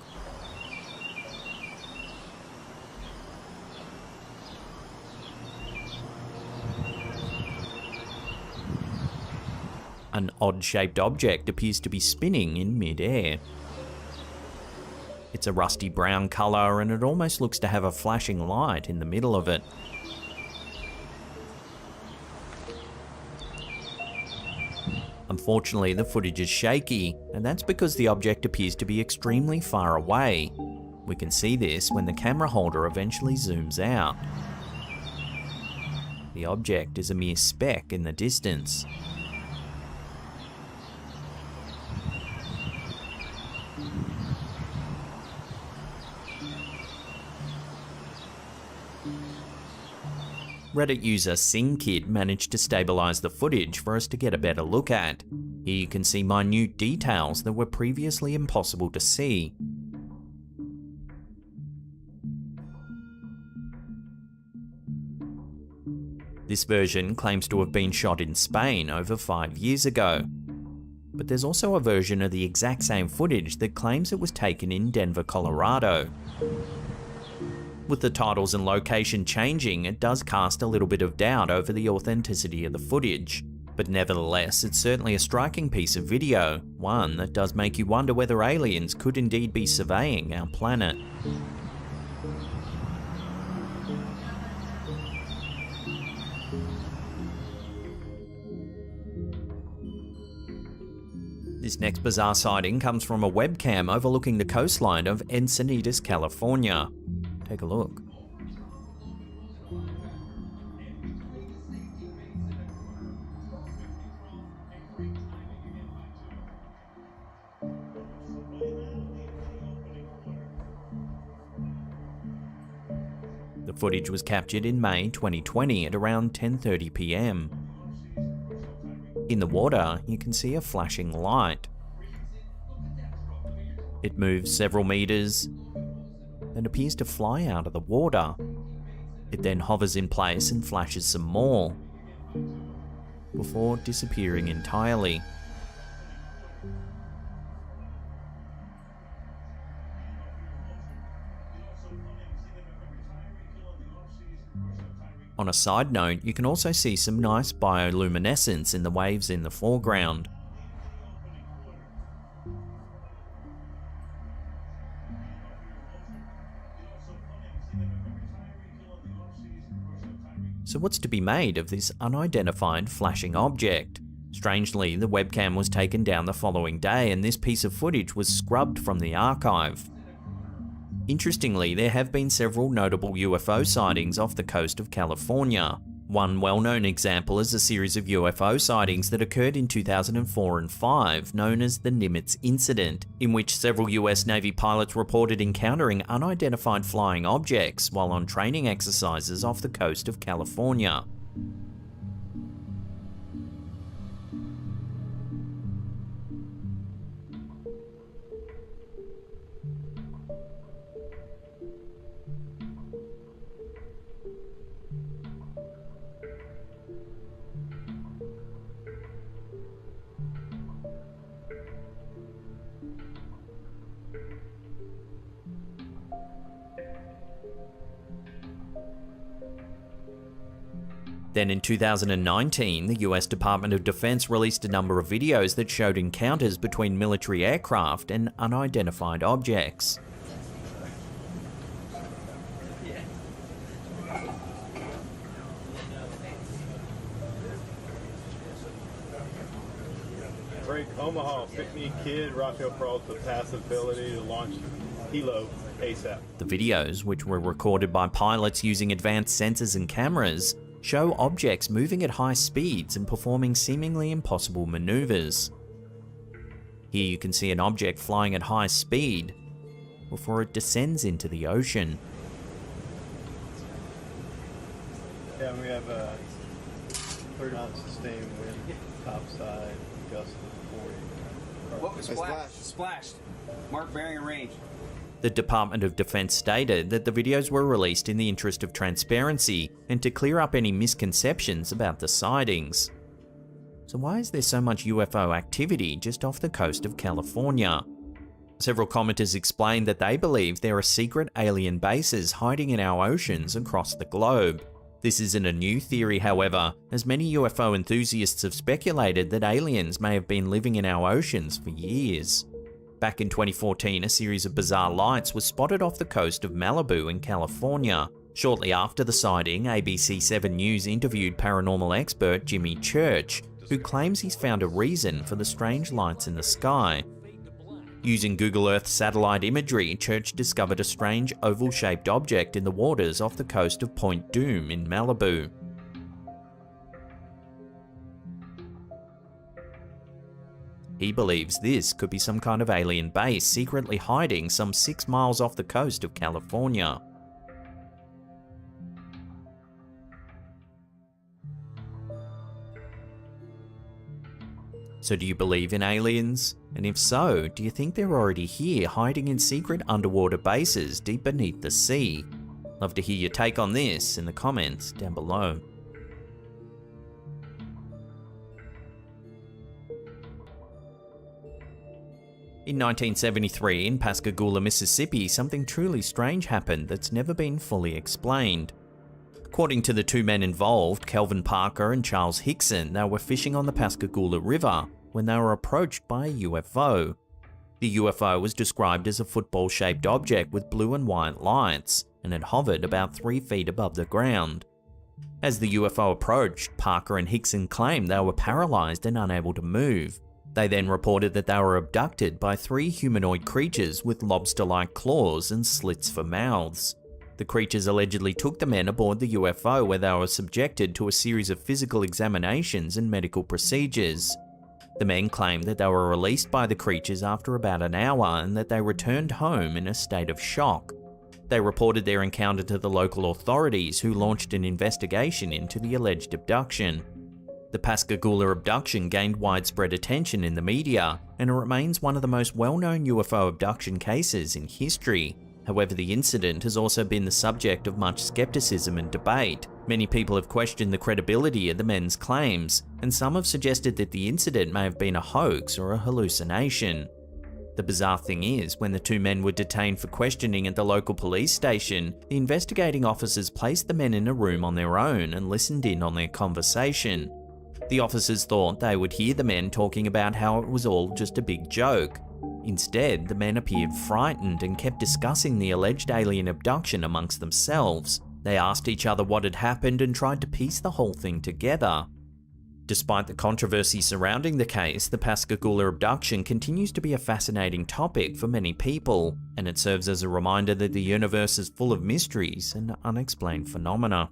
An odd-shaped object appears to be spinning in mid-air. It's a rusty brown colour and it almost looks to have a flashing light in the middle of it. Unfortunately, the footage is shaky, and that's because the object appears to be extremely far away. We can see this when the camera holder eventually zooms out. The object is a mere speck in the distance. Reddit user SingKid managed to stabilize the footage for us to get a better look at. Here you can see minute details that were previously impossible to see. This version claims to have been shot in Spain over 5 years ago. But there's also a version of the exact same footage that claims it was taken in Denver, Colorado. With the titles and location changing, it does cast a little bit of doubt over the authenticity of the footage. But nevertheless, it's certainly a striking piece of video, one that does make you wonder whether aliens could indeed be surveying our planet. This next bizarre sighting comes from a webcam overlooking the coastline of Encinitas, California. Take a look. The footage was captured in May 2020 at around 10:30 PM. In the water, you can see a flashing light. It moves several meters and appears to fly out of the water. It then hovers in place and flashes some more, before disappearing entirely. On a side note, you can also see some nice bioluminescence in the waves in the foreground. So what's to be made of this unidentified flashing object? Strangely, the webcam was taken down the following day and this piece of footage was scrubbed from the archive. Interestingly, there have been several notable UFO sightings off the coast of California. One well-known example is a series of UFO sightings that occurred in 2004 and 5, known as the Nimitz Incident, in which several US Navy pilots reported encountering unidentified flying objects while on training exercises off the coast of California. Then in 2019, the US Department of Defense released a number of videos that showed encounters between military aircraft and unidentified objects. Break Omaha, Pickney Kid, Rafael Peralta, pass ability to launch Hilo ASAP. The videos, which were recorded by pilots using advanced sensors and cameras, show objects moving at high speeds and performing seemingly impossible maneuvers. Here you can see an object flying at high speed before it descends into the ocean. Yeah, we have a 30 knot sustained wind, topside, gust of 40. What was splashed? Splashed. Mark bearing and range. The Department of Defense stated that the videos were released in the interest of transparency and to clear up any misconceptions about the sightings. So why is there so much UFO activity just off the coast of California? Several commenters explained that they believe there are secret alien bases hiding in our oceans across the globe. This isn't a new theory, however, as many UFO enthusiasts have speculated that aliens may have been living in our oceans for years. Back in 2014, a series of bizarre lights was spotted off the coast of Malibu in California. Shortly after the sighting, ABC 7 News interviewed paranormal expert Jimmy Church, who claims he's found a reason for the strange lights in the sky. Using Google Earth satellite imagery, Church discovered a strange oval-shaped object in the waters off the coast of Point Dume in Malibu. He believes this could be some kind of alien base secretly hiding some 6 miles off the coast of California. So do you believe in aliens? And if so, do you think they're already here hiding in secret underwater bases deep beneath the sea? Love to hear your take on this in the comments down below. In 1973, in Pascagoula, Mississippi, something truly strange happened that's never been fully explained. According to the two men involved, Kelvin Parker and Charles Hickson, they were fishing on the Pascagoula River when they were approached by a UFO. The UFO was described as a football-shaped object with blue and white lights, and it hovered about 3 feet above the ground. As the UFO approached, Parker and Hickson claimed they were paralyzed and unable to move. They then reported that they were abducted by 3 humanoid creatures with lobster-like claws and slits for mouths. The creatures allegedly took the men aboard the UFO, where they were subjected to a series of physical examinations and medical procedures. The men claimed that they were released by the creatures after about an hour and that they returned home in a state of shock. They reported their encounter to the local authorities, who launched an investigation into the alleged abduction. The Pascagoula abduction gained widespread attention in the media, and it remains one of the most well-known UFO abduction cases in history. However, the incident has also been the subject of much skepticism and debate. Many people have questioned the credibility of the men's claims, and some have suggested that the incident may have been a hoax or a hallucination. The bizarre thing is, when the two men were detained for questioning at the local police station, the investigating officers placed the men in a room on their own and listened in on their conversation. The officers thought they would hear the men talking about how it was all just a big joke. Instead, the men appeared frightened and kept discussing the alleged alien abduction amongst themselves. They asked each other what had happened and tried to piece the whole thing together. Despite the controversy surrounding the case, the Pascagoula abduction continues to be a fascinating topic for many people, and it serves as a reminder that the universe is full of mysteries and unexplained phenomena.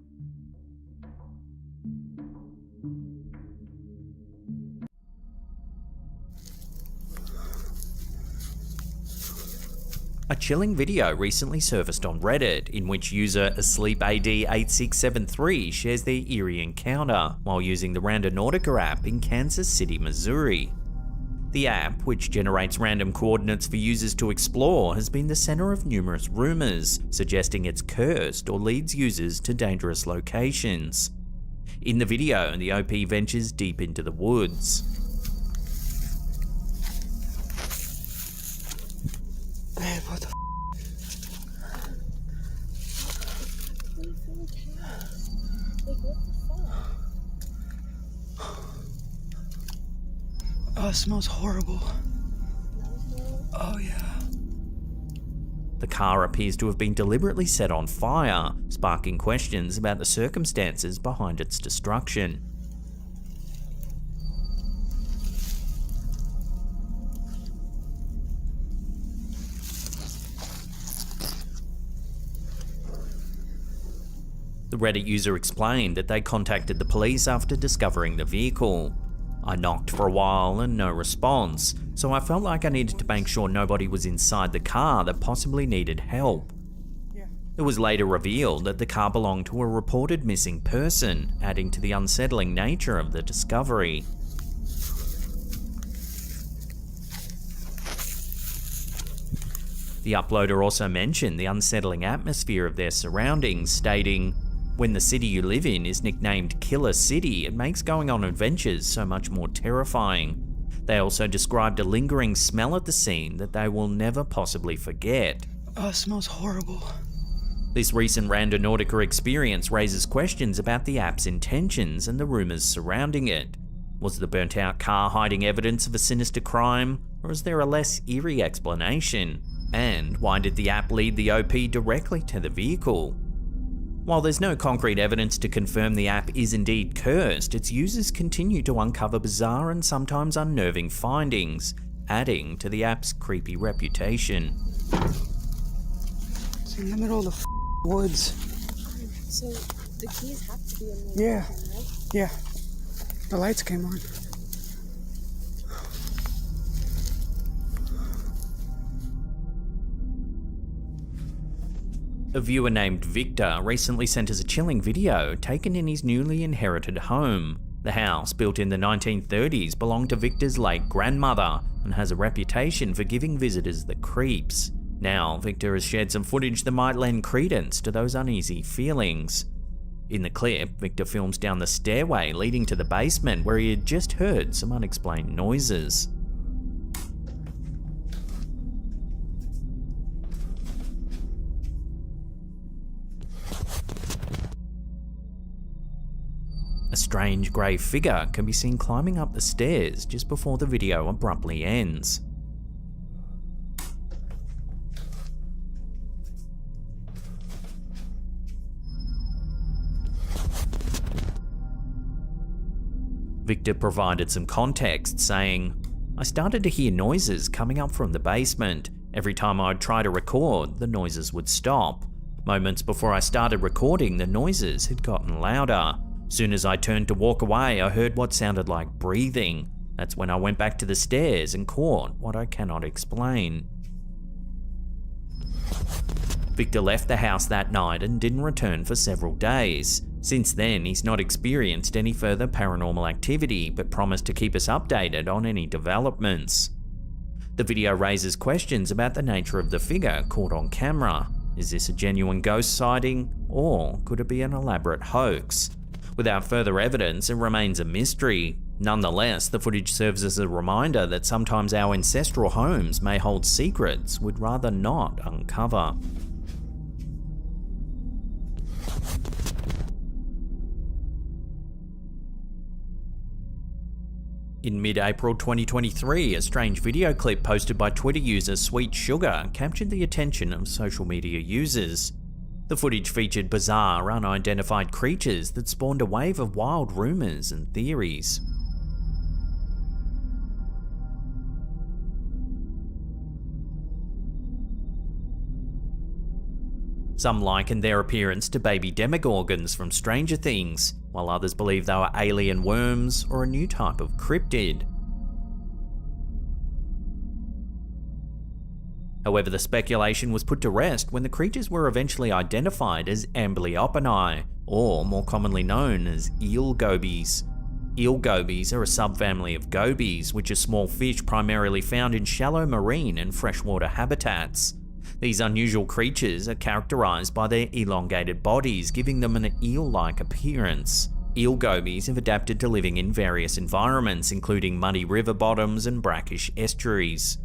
A chilling video recently surfaced on Reddit, in which user AsleepAD8673 shares their eerie encounter while using the Randonautica app in Kansas City, Missouri. The app, which generates random coordinates for users to explore, has been the center of numerous rumors, suggesting it's cursed or leads users to dangerous locations. In the video, the OP ventures deep into the woods. Man, what the Like, what the fuck? Oh, it smells horrible. Oh, yeah. The car appears to have been deliberately set on fire, sparking questions about the circumstances behind its destruction. The Reddit user explained that they contacted the police after discovering the vehicle. I knocked for a while and no response, so I felt like I needed to make sure nobody was inside the car that possibly needed help. It was later revealed that the car belonged to a reported missing person, adding to the unsettling nature of the discovery. The uploader also mentioned the unsettling atmosphere of their surroundings, stating, "When the city you live in is nicknamed Killer City, it makes going on adventures so much more terrifying." They also described a lingering smell at the scene that they will never possibly forget. Oh, it smells horrible. This recent Randonautica experience raises questions about the app's intentions and the rumours surrounding it. Was the burnt-out car hiding evidence of a sinister crime, or is there a less eerie explanation? And why did the app lead the OP directly to the vehicle? While there's no concrete evidence to confirm the app is indeed cursed, its users continue to uncover bizarre and sometimes unnerving findings, adding to the app's creepy reputation. It's in the middle of the woods. So the keys have to be in the Yeah. room, right? Yeah. The lights came on. A viewer named Victor recently sent us a chilling video taken in his newly inherited home. The house, built in the 1930s, belonged to Victor's late grandmother and has a reputation for giving visitors the creeps. Now, Victor has shared some footage that might lend credence to those uneasy feelings. In the clip, Victor films down the stairway leading to the basement where he had just heard some unexplained noises. A strange grey figure can be seen climbing up the stairs just before the video abruptly ends. Victor provided some context, saying, "I started to hear noises coming up from the basement. Every time I'd try to record, the noises would stop. Moments before I started recording, the noises had gotten louder. Soon as I turned to walk away, I heard what sounded like breathing. That's when I went back to the stairs and caught what I cannot explain." Victor left the house that night and didn't return for several days. Since then, he's not experienced any further paranormal activity, but promised to keep us updated on any developments. The video raises questions about the nature of the figure caught on camera. Is this a genuine ghost sighting, or could it be an elaborate hoax? Without further evidence, it remains a mystery. Nonetheless, the footage serves as a reminder that sometimes our ancestral homes may hold secrets we'd rather not uncover. In mid-April 2023, a strange video clip posted by Twitter user Sweet Sugar captured the attention of social media users. The footage featured bizarre, unidentified creatures that spawned a wave of wild rumours and theories. Some likened their appearance to baby demogorgons from Stranger Things, while others believe they were alien worms or a new type of cryptid. However, the speculation was put to rest when the creatures were eventually identified as Amblyopinae, or more commonly known as eel gobies. Eel gobies are a subfamily of gobies, which are small fish primarily found in shallow marine and freshwater habitats. These unusual creatures are characterized by their elongated bodies, giving them an eel-like appearance. Eel gobies have adapted to living in various environments, including muddy river bottoms and brackish estuaries.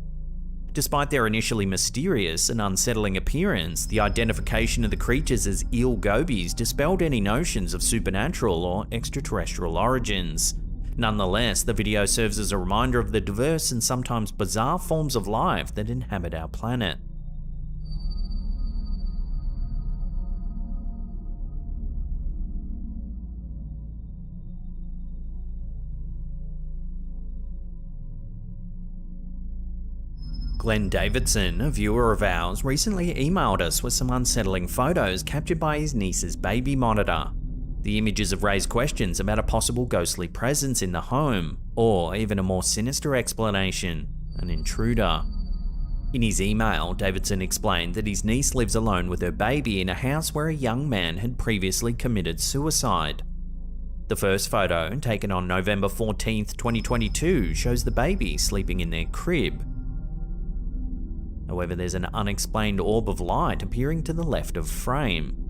Despite their initially mysterious and unsettling appearance, the identification of the creatures as eel gobies dispelled any notions of supernatural or extraterrestrial origins. Nonetheless, the video serves as a reminder of the diverse and sometimes bizarre forms of life that inhabit our planet. Glenn Davidson, a viewer of ours, recently emailed us with some unsettling photos captured by his niece's baby monitor. The images have raised questions about a possible ghostly presence in the home, or even a more sinister explanation, an intruder. In his email, Davidson explained that his niece lives alone with her baby in a house where a young man had previously committed suicide. The first photo, taken on November 14th, 2022, shows the baby sleeping in their crib. However, there's an unexplained orb of light appearing to the left of frame.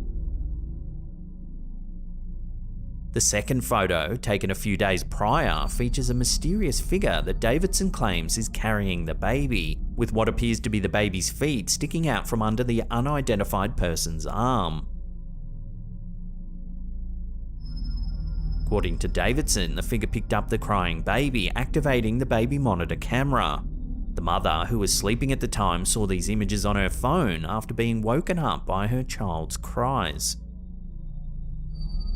The second photo, taken a few days prior, features a mysterious figure that Davidson claims is carrying the baby, with what appears to be the baby's feet sticking out from under the unidentified person's arm. According to Davidson, the figure picked up the crying baby, activating the baby monitor camera. The mother, who was sleeping at the time, saw these images on her phone after being woken up by her child's cries.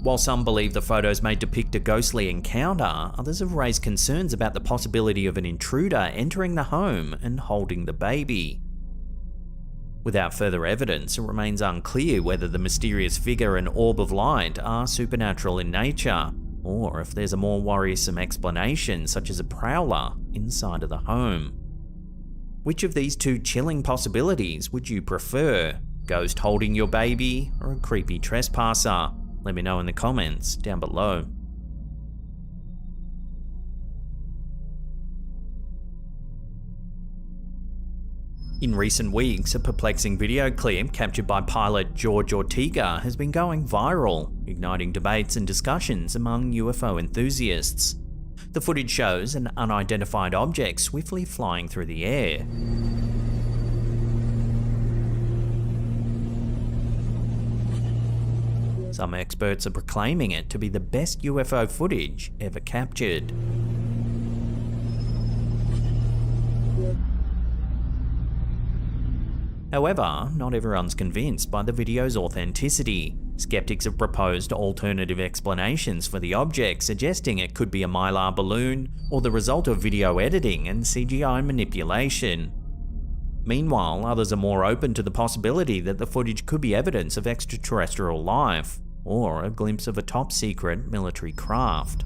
While some believe the photos may depict a ghostly encounter, others have raised concerns about the possibility of an intruder entering the home and holding the baby. Without further evidence, it remains unclear whether the mysterious figure and orb of light are supernatural in nature, or if there's a more worrisome explanation, such as a prowler inside of the home. Which of these two chilling possibilities would you prefer? Ghost holding your baby, or a creepy trespasser? Let me know in the comments down below. In recent weeks, a perplexing video clip captured by pilot George Ortega has been going viral, igniting debates and discussions among UFO enthusiasts. The footage shows an unidentified object swiftly flying through the air. Some experts are proclaiming it to be the best UFO footage ever captured. However, not everyone's convinced by the video's authenticity. Skeptics have proposed alternative explanations for the object, suggesting it could be a mylar balloon or the result of video editing and CGI manipulation. Meanwhile, others are more open to the possibility that the footage could be evidence of extraterrestrial life, or a glimpse of a top-secret military craft.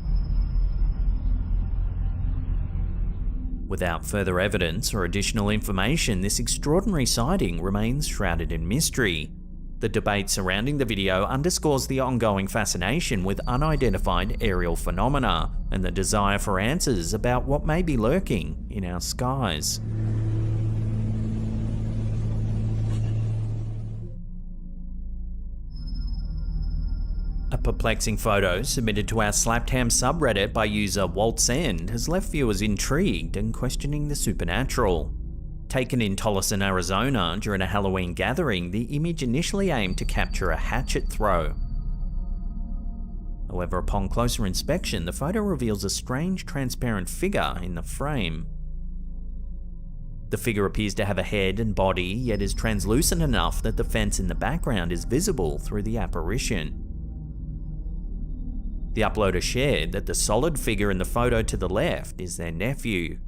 Without further evidence or additional information, this extraordinary sighting remains shrouded in mystery. The debate surrounding the video underscores the ongoing fascination with unidentified aerial phenomena and the desire for answers about what may be lurking in our skies. A perplexing photo submitted to our Slaptham subreddit by user WaltZend has left viewers intrigued and questioning the supernatural. Taken in Tolleson, Arizona during a Halloween gathering, the image initially aimed to capture a hatchet throw. However, upon closer inspection, the photo reveals a strange transparent figure in the frame. The figure appears to have a head and body, yet is translucent enough that the fence in the background is visible through the apparition. The uploader shared that the solid figure in the photo to the left is their nephew.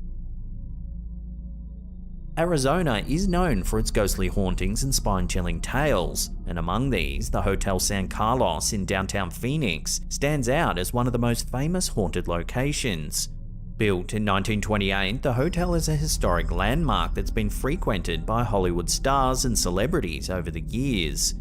Arizona is known for its ghostly hauntings and spine-chilling tales, and among these, the Hotel San Carlos in downtown Phoenix stands out as one of the most famous haunted locations. Built in 1928, the hotel is a historic landmark that's been frequented by Hollywood stars and celebrities over the years.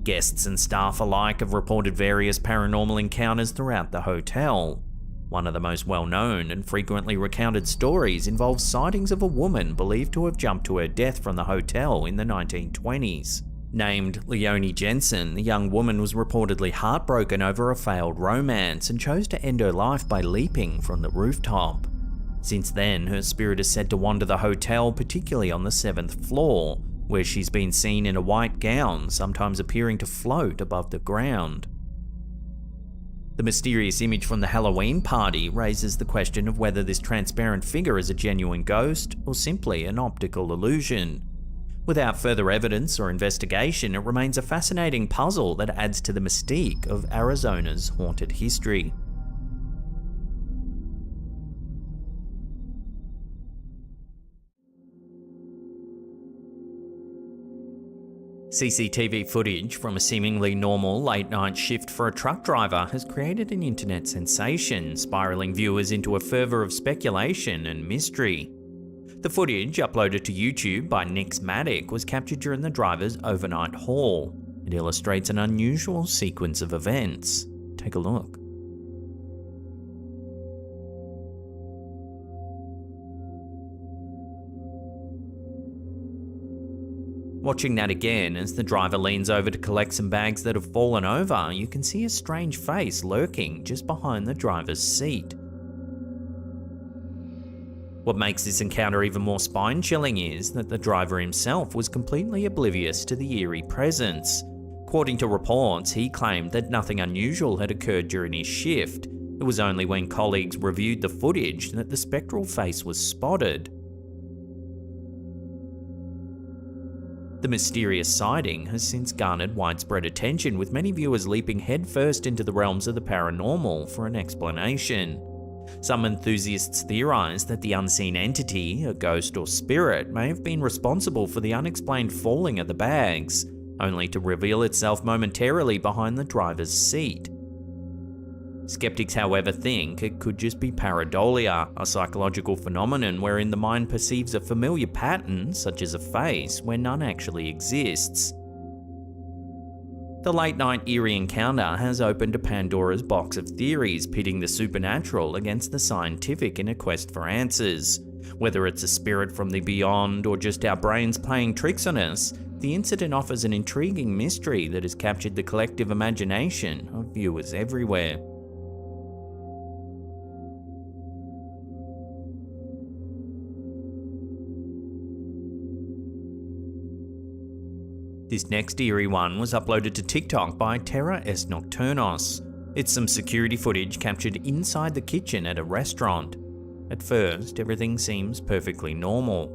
Guests and staff alike have reported various paranormal encounters throughout the hotel. One of the most well-known and frequently recounted stories involves sightings of a woman believed to have jumped to her death from the hotel in the 1920s. Named Leonie Jensen, the young woman was reportedly heartbroken over a failed romance and chose to end her life by leaping from the rooftop. Since then, her spirit is said to wander the hotel, particularly on the 7th floor, where she's been seen in a white gown, sometimes appearing to float above the ground. The mysterious image from the Halloween party raises the question of whether this transparent figure is a genuine ghost or simply an optical illusion. Without further evidence or investigation, it remains a fascinating puzzle that adds to the mystique of Arizona's haunted history. CCTV footage from a seemingly normal late-night shift for a truck driver has created an internet sensation, spiralling viewers into a fervour of speculation and mystery. The footage, uploaded to YouTube by Nixmatic, was captured during the driver's overnight haul. It illustrates an unusual sequence of events. Take a look. Watching that again, as the driver leans over to collect some bags that have fallen over, you can see a strange face lurking just behind the driver's seat. What makes this encounter even more spine-chilling is that the driver himself was completely oblivious to the eerie presence. According to reports, he claimed that nothing unusual had occurred during his shift. It was only when colleagues reviewed the footage that the spectral face was spotted. The mysterious sighting has since garnered widespread attention, with many viewers leaping headfirst into the realms of the paranormal for an explanation. Some enthusiasts theorise that the unseen entity, a ghost or spirit, may have been responsible for the unexplained falling of the bags, only to reveal itself momentarily behind the driver's seat. Skeptics, however, think it could just be pareidolia, a psychological phenomenon wherein the mind perceives a familiar pattern, such as a face, where none actually exists. The late-night eerie encounter has opened a Pandora's box of theories, pitting the supernatural against the scientific in a quest for answers. Whether it's a spirit from the beyond or just our brains playing tricks on us, the incident offers an intriguing mystery that has captured the collective imagination of viewers everywhere. This next eerie one was uploaded to TikTok by Terra S Nocturnos. It's some security footage captured inside the kitchen at a restaurant. At first, everything seems perfectly normal.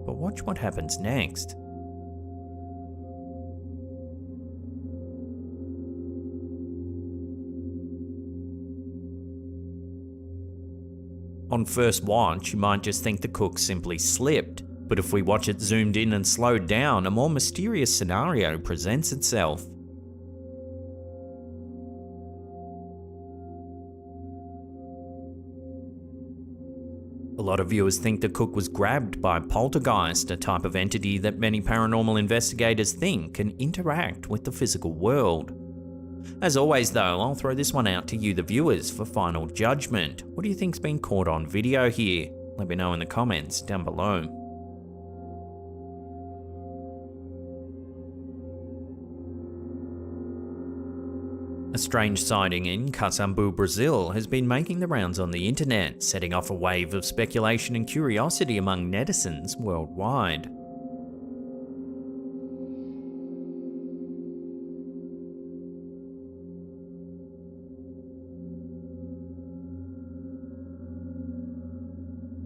But watch what happens next. On first watch, you might just think the cook simply slipped. But if we watch it zoomed in and slowed down, a more mysterious scenario presents itself. A lot of viewers think the cook was grabbed by poltergeist, a type of entity that many paranormal investigators think can interact with the physical world. As always though, I'll throw this one out to you, the viewers, for final judgment. What do you think's been caught on video here? Let me know in the comments down below. A strange sighting in Casambu, Brazil has been making the rounds on the internet, setting off a wave of speculation and curiosity among netizens worldwide.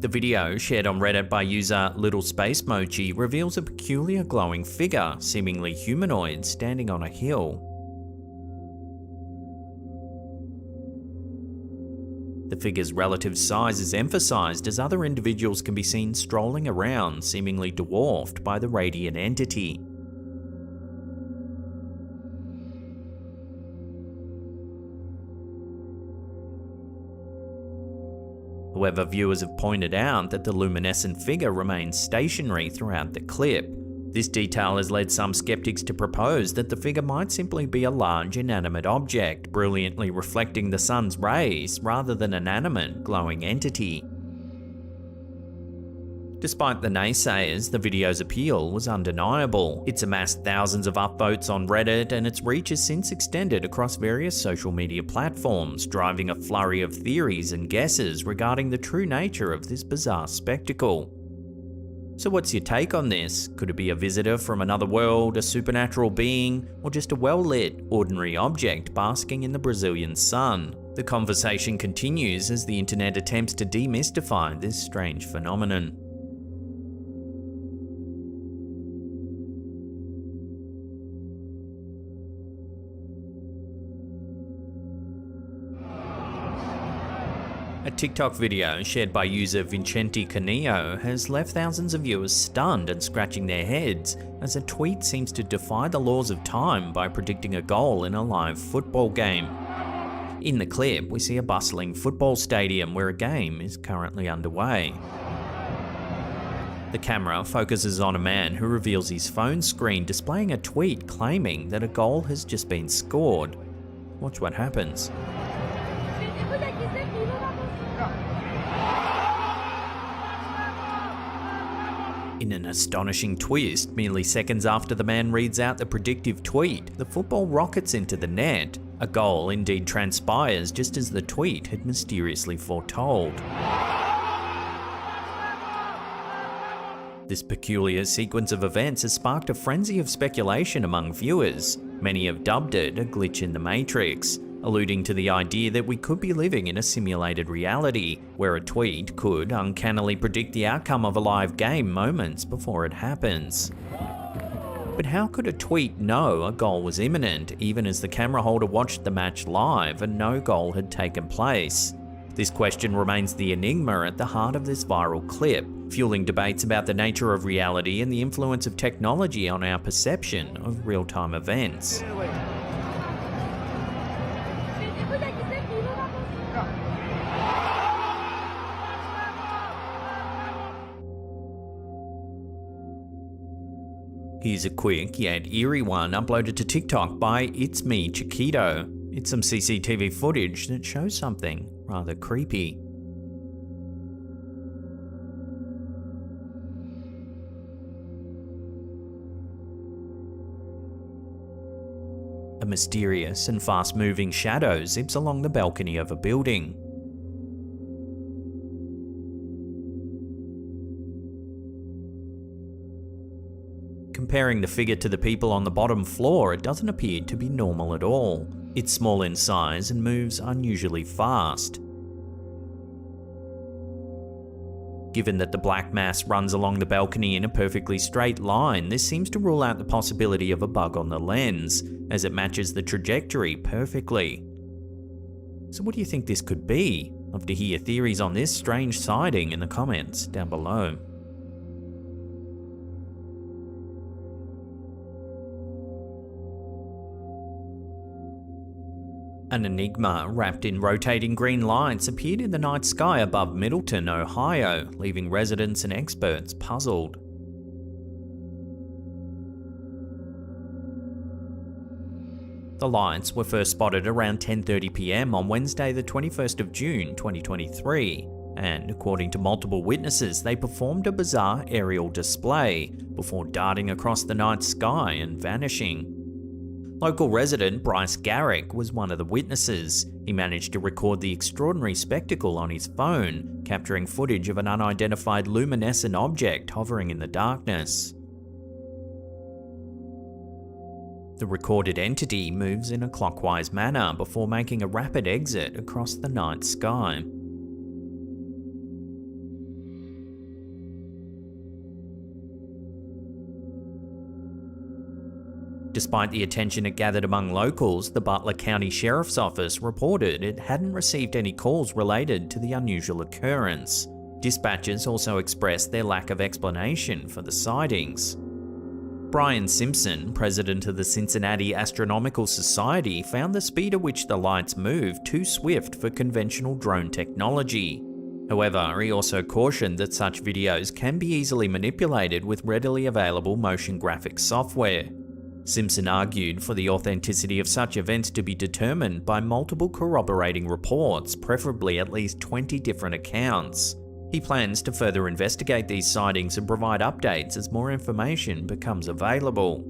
The video, shared on Reddit by user Little Space Mochi, reveals a peculiar glowing figure, seemingly humanoid, standing on a hill. The figure's relative size is emphasized as other individuals can be seen strolling around, seemingly dwarfed by the radiant entity. However, viewers have pointed out that the luminescent figure remains stationary throughout the clip. This detail has led some skeptics to propose that the figure might simply be a large inanimate object, brilliantly reflecting the sun's rays rather than an animate, glowing entity. Despite the naysayers, the video's appeal was undeniable. It's amassed thousands of upvotes on Reddit, and its reach has since extended across various social media platforms, driving a flurry of theories and guesses regarding the true nature of this bizarre spectacle. So what's your take on this? Could it be a visitor from another world, a supernatural being, or just a well-lit, ordinary object basking in the Brazilian sun? The conversation continues as the internet attempts to demystify this strange phenomenon. A TikTok video shared by user Vincenti Canillo has left thousands of viewers stunned and scratching their heads as a tweet seems to defy the laws of time by predicting a goal in a live football game. In the clip, we see a bustling football stadium where a game is currently underway. The camera focuses on a man who reveals his phone screen displaying a tweet claiming that a goal has just been scored. Watch what happens. In an astonishing twist, merely seconds after the man reads out the predictive tweet, the football rockets into the net. A goal indeed transpires just as the tweet had mysteriously foretold. This peculiar sequence of events has sparked a frenzy of speculation among viewers. Many have dubbed it a glitch in the Matrix, alluding to the idea that we could be living in a simulated reality, where a tweet could uncannily predict the outcome of a live game moments before it happens. But how could a tweet know a goal was imminent, even as the camera holder watched the match live and no goal had taken place? This question remains the enigma at the heart of this viral clip, fueling debates about the nature of reality and the influence of technology on our perception of real-time events. Here's a quick yet eerie one uploaded to TikTok by It's Me Chiquito. It's some CCTV footage that shows something rather creepy. A mysterious and fast-moving shadow zips along the balcony of a building. Comparing the figure to the people on the bottom floor, it doesn't appear to be normal at all. It's small in size and moves unusually fast. Given that the black mass runs along the balcony in a perfectly straight line, this seems to rule out the possibility of a bug on the lens, as it matches the trajectory perfectly. So what do you think this could be? Love to hear theories on this strange sighting in the comments down below. An enigma wrapped in rotating green lights appeared in the night sky above Middleton, Ohio, leaving residents and experts puzzled. The lights were first spotted around 10:30 p.m. on Wednesday the 21st of June 2023, and according to multiple witnesses, they performed a bizarre aerial display before darting across the night sky and vanishing. Local resident Bryce Garrick was one of the witnesses. He managed to record the extraordinary spectacle on his phone, capturing footage of an unidentified luminescent object hovering in the darkness. The recorded entity moves in a clockwise manner before making a rapid exit across the night sky. Despite the attention it gathered among locals, the Butler County Sheriff's Office reported it hadn't received any calls related to the unusual occurrence. Dispatchers also expressed their lack of explanation for the sightings. Brian Simpson, president of the Cincinnati Astronomical Society, found the speed at which the lights moved too swift for conventional drone technology. However, he also cautioned that such videos can be easily manipulated with readily available motion graphics software. Simpson argued for the authenticity of such events to be determined by multiple corroborating reports, preferably at least 20 different accounts. He plans to further investigate these sightings and provide updates as more information becomes available.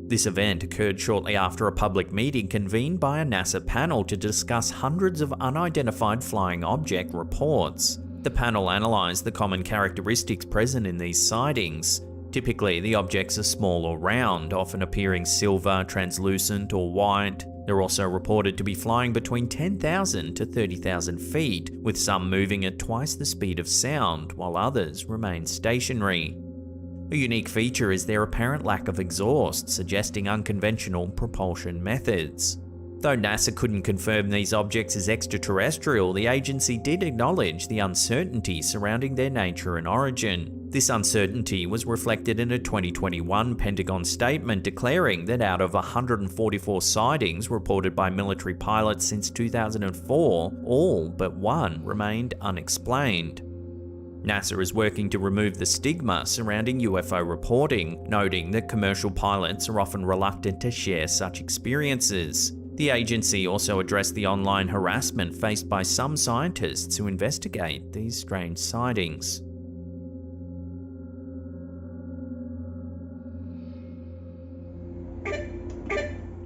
This event occurred shortly after a public meeting convened by a NASA panel to discuss hundreds of unidentified flying object reports. The panel analysed the common characteristics present in these sightings. Typically, the objects are small or round, often appearing silver, translucent, or white. They're also reported to be flying between 10,000 to 30,000 feet, with some moving at twice the speed of sound, while others remain stationary. A unique feature is their apparent lack of exhaust, suggesting unconventional propulsion methods. Though NASA couldn't confirm these objects as extraterrestrial, the agency did acknowledge the uncertainty surrounding their nature and origin. This uncertainty was reflected in a 2021 Pentagon statement declaring that out of 144 sightings reported by military pilots since 2004, all but one remained unexplained. NASA is working to remove the stigma surrounding UFO reporting, noting that commercial pilots are often reluctant to share such experiences. The agency also addressed the online harassment faced by some scientists who investigate these strange sightings.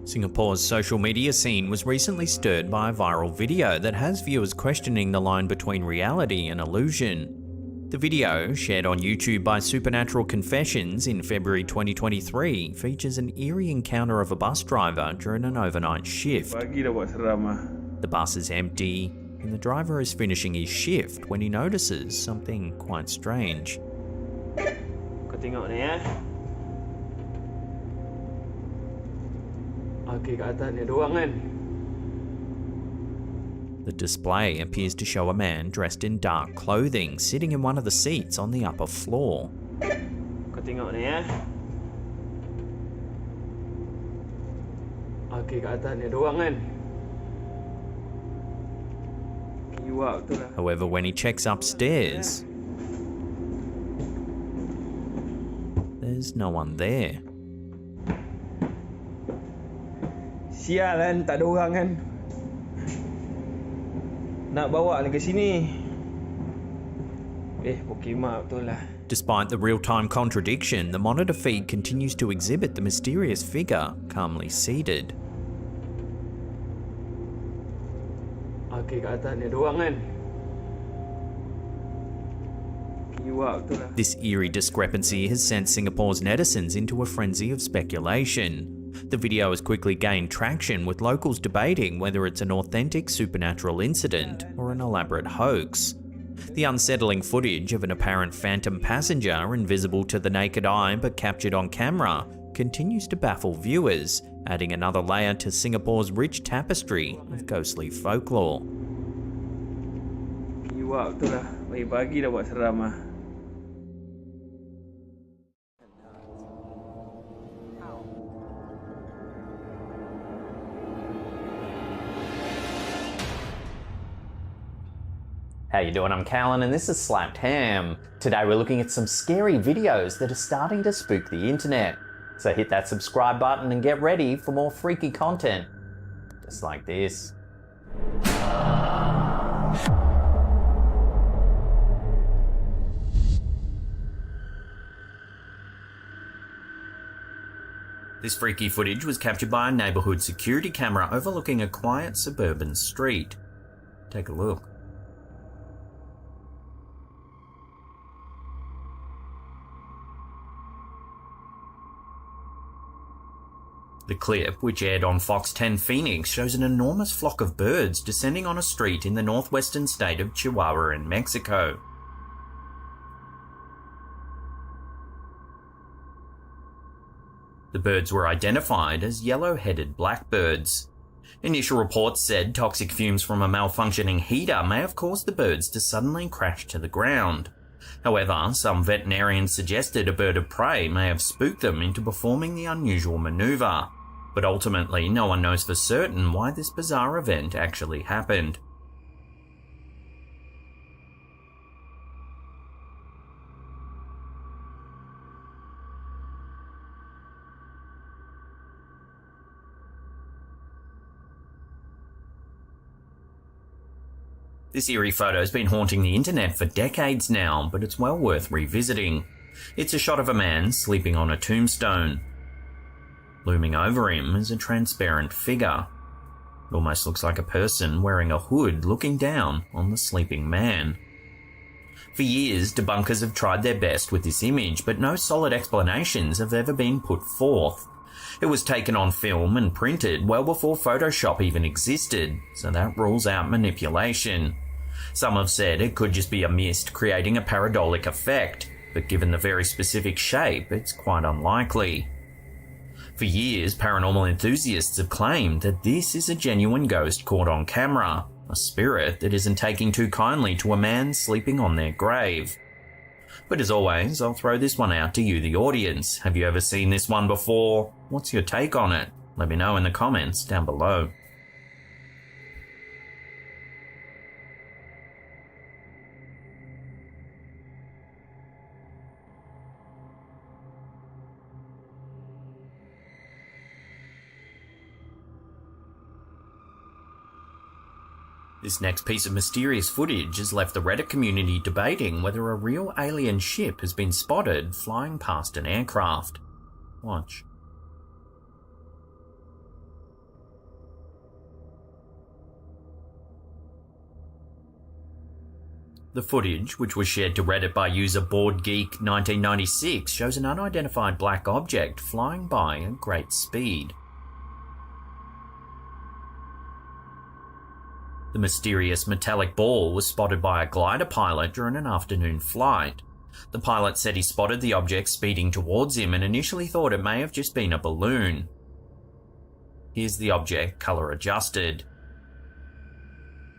Singapore's social media scene was recently stirred by a viral video that has viewers questioning the line between reality and illusion. The video, shared on YouTube by Supernatural Confessions in February 2023, features an eerie encounter of a bus driver during an overnight shift. The bus is empty, and the driver is finishing his shift when he notices something quite strange. Kau tengok ni Okey, kat atas ni ada orang kan? The display appears to show a man dressed in dark clothing sitting in one of the seats on the upper floor. Kau tengok ni Okey, kat atas ni ada orang kan? However, when he checks upstairs, there's no one there. Sial kan, tak ada orang kan? Nak bawa ni ke sini. Pokemon betul lah. Despite the real-time contradiction, the monitor feed continues to exhibit the mysterious figure calmly seated. Okey, kat atas ni ada orang kan? Betul lah. This eerie discrepancy has sent Singapore's netizens into a frenzy of speculation. The video has quickly gained traction, with locals debating whether it's an authentic supernatural incident or an elaborate hoax. The unsettling footage of an apparent phantom passenger, invisible to the naked eye but captured on camera, continues to baffle viewers, adding another layer to Singapore's rich tapestry of ghostly folklore. Betul lah. Pagi-pagi dah buat seram ah. How you doing? I'm Callan and this is Slapped Ham. Today we're looking at some scary videos that are starting to spook the internet. So hit that subscribe button and get ready for more freaky content. Just like this. This freaky footage was captured by a neighbourhood security camera overlooking a quiet suburban street. Take a look. The clip, which aired on Fox 10 Phoenix, shows an enormous flock of birds descending on a street in the northwestern state of Chihuahua in Mexico. The birds were identified as yellow-headed blackbirds. Initial reports said toxic fumes from a malfunctioning heater may have caused the birds to suddenly crash to the ground. However, some veterinarians suggested a bird of prey may have spooked them into performing the unusual maneuver, but ultimately no one knows for certain why this bizarre event actually happened. This eerie photo has been haunting the internet for decades now, but it's well worth revisiting. It's a shot of a man sleeping on a tombstone. Looming over him is a transparent figure. It almost looks like a person wearing a hood looking down on the sleeping man. For years, debunkers have tried their best with this image, but no solid explanations have ever been put forth. It was taken on film and printed well before Photoshop even existed, so that rules out manipulation. Some have said it could just be a mist creating a pareidolik effect, but given the very specific shape, it's quite unlikely. For years, paranormal enthusiasts have claimed that this is a genuine ghost caught on camera, a spirit that isn't taking too kindly to a man sleeping on their grave. But as always, I'll throw this one out to you, the audience. Have you ever seen this one before? What's your take on it? Let me know in the comments down below. This next piece of mysterious footage has left the Reddit community debating whether a real alien ship has been spotted flying past an aircraft. Watch. The footage, which was shared to Reddit by user BoardGeek1996, shows an unidentified black object flying by at great speed. The mysterious metallic ball was spotted by a glider pilot during an afternoon flight. The pilot said he spotted the object speeding towards him and initially thought it may have just been a balloon. Here's the object color adjusted.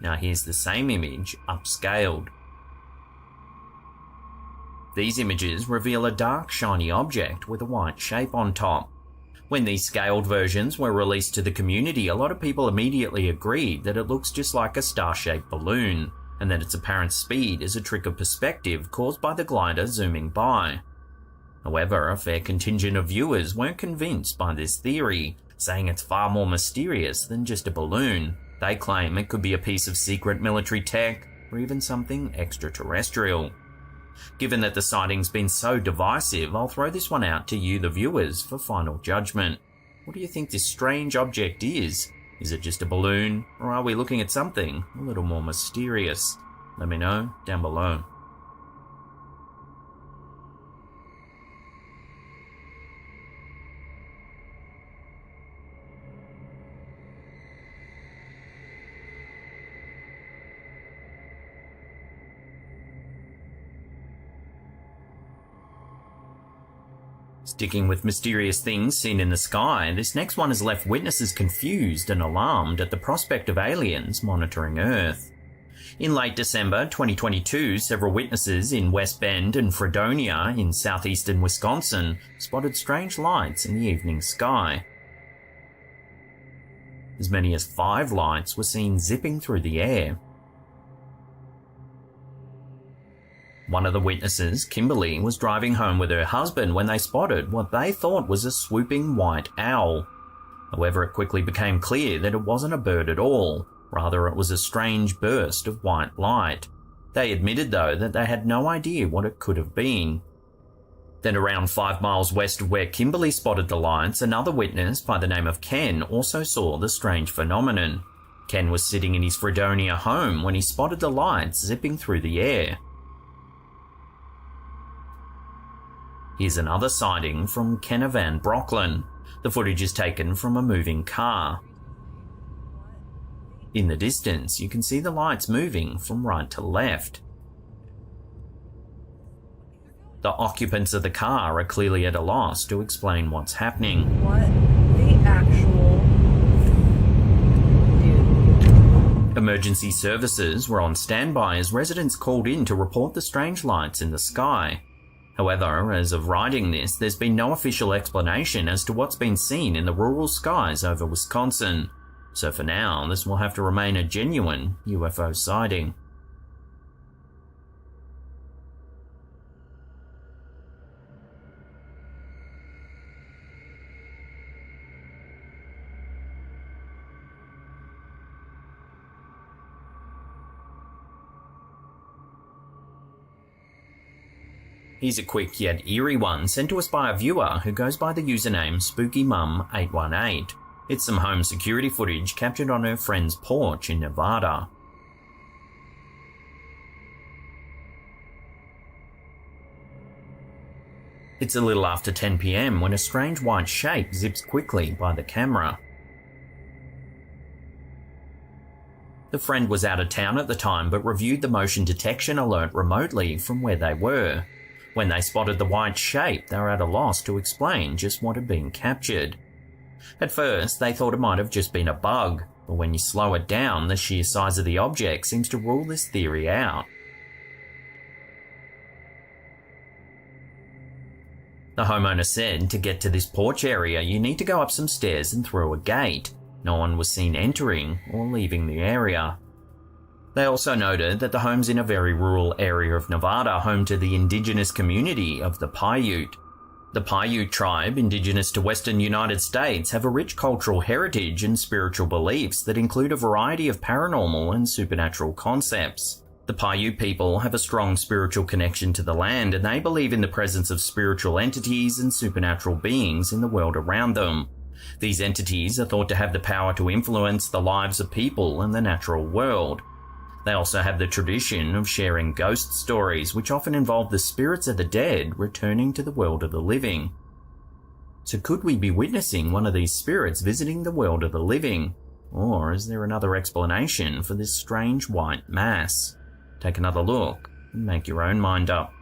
Now here's the same image upscaled. These images reveal a dark shiny object with a white shape on top. When these scaled versions were released to the community, a lot of people immediately agreed that it looks just like a star-shaped balloon, and that its apparent speed is a trick of perspective caused by the glider zooming by. However, a fair contingent of viewers weren't convinced by this theory, saying it's far more mysterious than just a balloon. They claim it could be a piece of secret military tech, or even something extraterrestrial. Given that the sighting's been so divisive, I'll throw this one out to you, the viewers, for final judgment. What do you think this strange object is? Is it just a balloon, or are we looking at something a little more mysterious? Let me know down below. Sticking with mysterious things seen in the sky, this next one has left witnesses confused and alarmed at the prospect of aliens monitoring Earth. In late December 2022, several witnesses in West Bend and Fredonia in southeastern Wisconsin spotted strange lights in the evening sky. As many as 5 lights were seen zipping through the air. One of the witnesses, Kimberly, was driving home with her husband when they spotted what they thought was a swooping white owl. However, it quickly became clear that it wasn't a bird at all. Rather, it was a strange burst of white light. They admitted, though, that they had no idea what it could have been. Then around 5 miles west of where Kimberly spotted the lights, another witness by the name of Ken also saw the strange phenomenon. Ken was sitting in his Fredonia home when he spotted the lights zipping through the air. Here's another sighting from Kenna Van Brocklin. The footage is taken from a moving car. In the distance, you can see the lights moving from right to left. The occupants of the car are clearly at a loss to explain what's happening. What the actual... Emergency services were on standby as residents called in to report the strange lights in the sky. However, as of writing this, there's been no official explanation as to what's been seen in the rural skies over Wisconsin. So for now, this will have to remain a genuine UFO sighting. Here's a quick yet eerie one sent to us by a viewer who goes by the username SpookyMum818. It's some home security footage captured on her friend's porch in Nevada. It's a little after 10 PM when a strange white shape zips quickly by the camera. The friend was out of town at the time but reviewed the motion detection alert remotely from where they were. When they spotted the white shape, they were at a loss to explain just what had been captured. At first, they thought it might have just been a bug, but when you slow it down, the sheer size of the object seems to rule this theory out. The homeowner said to get to this porch area, you need to go up some stairs and through a gate. No one was seen entering or leaving the area. They also noted that the home's in a very rural area of Nevada, home to the indigenous community of the Paiute. The Paiute tribe, indigenous to western United States, have a rich cultural heritage and spiritual beliefs that include a variety of paranormal and supernatural concepts. The Paiute people have a strong spiritual connection to the land, and they believe in the presence of spiritual entities and supernatural beings in the world around them. These entities are thought to have the power to influence the lives of people and the natural world. They also have the tradition of sharing ghost stories, which often involve the spirits of the dead returning to the world of the living. So could we be witnessing one of these spirits visiting the world of the living? Or is there another explanation for this strange white mass? Take another look and make your own mind up.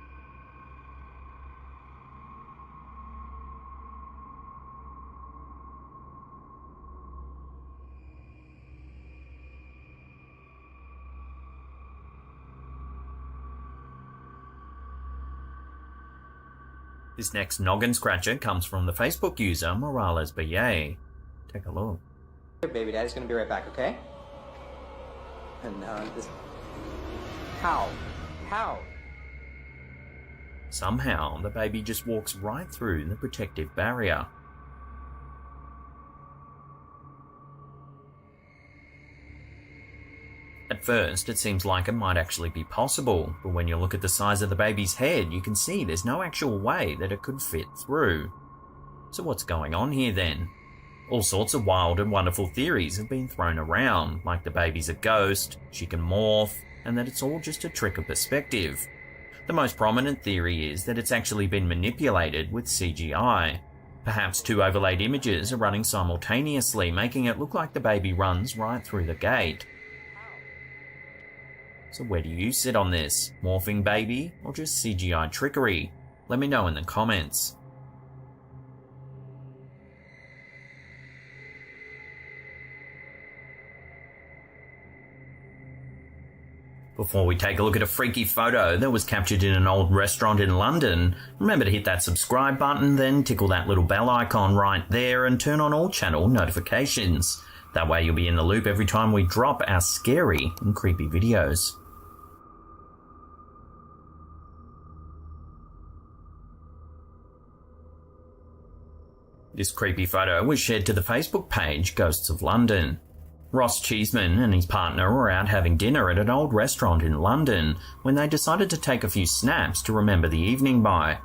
This next noggin scratcher comes from the Facebook user Morales Baye. Take a look. Baby daddy's gonna be right back, okay? And this... How? Somehow, the baby just walks right through the protective barrier. At first, it seems like it might actually be possible, but when you look at the size of the baby's head, you can see there's no actual way that it could fit through. So what's going on here then? All sorts of wild and wonderful theories have been thrown around, like the baby's a ghost, she can morph, and that it's all just a trick of perspective. The most prominent theory is that it's actually been manipulated with CGI. Perhaps two overlaid images are running simultaneously, making it look like the baby runs right through the gate. So where do you sit on this? Morphing baby or just CGI trickery? Let me know in the comments. Before we take a look at a freaky photo that was captured in an old restaurant in London, remember to hit that subscribe button, then tickle that little bell icon right there and turn on all channel notifications. That way you'll be in the loop every time we drop our scary and creepy videos. This creepy photo was shared to the Facebook page Ghosts of London. Ross Cheeseman and his partner were out having dinner at an old restaurant in London when they decided to take a few snaps to remember the evening by.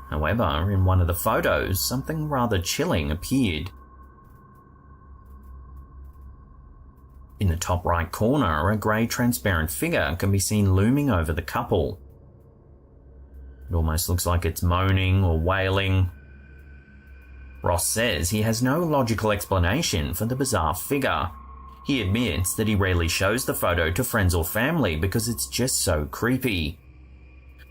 However, in one of the photos, something rather chilling appeared. In the top right corner, a grey transparent figure can be seen looming over the couple. It almost looks like it's moaning or wailing. Ross says he has no logical explanation for the bizarre figure. He admits that he rarely shows the photo to friends or family because it's just so creepy.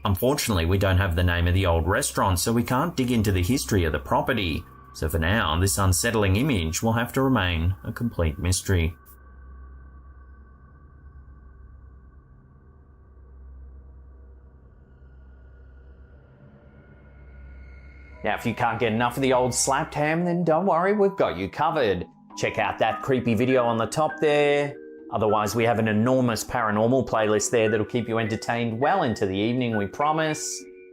Unfortunately, we don't have the name of the old restaurant, so we can't dig into the history of the property. So for now, this unsettling image will have to remain a complete mystery. Now, if you can't get enough of the old slapped ham, then don't worry, we've got you covered. Check out that creepy video on the top there. Otherwise, we have an enormous paranormal playlist there that'll keep you entertained well into the evening, we promise.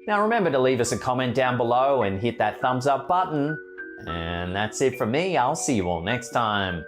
Now remember to leave us a comment down below and hit that thumbs up button. And that's it from me. I'll see you all next time.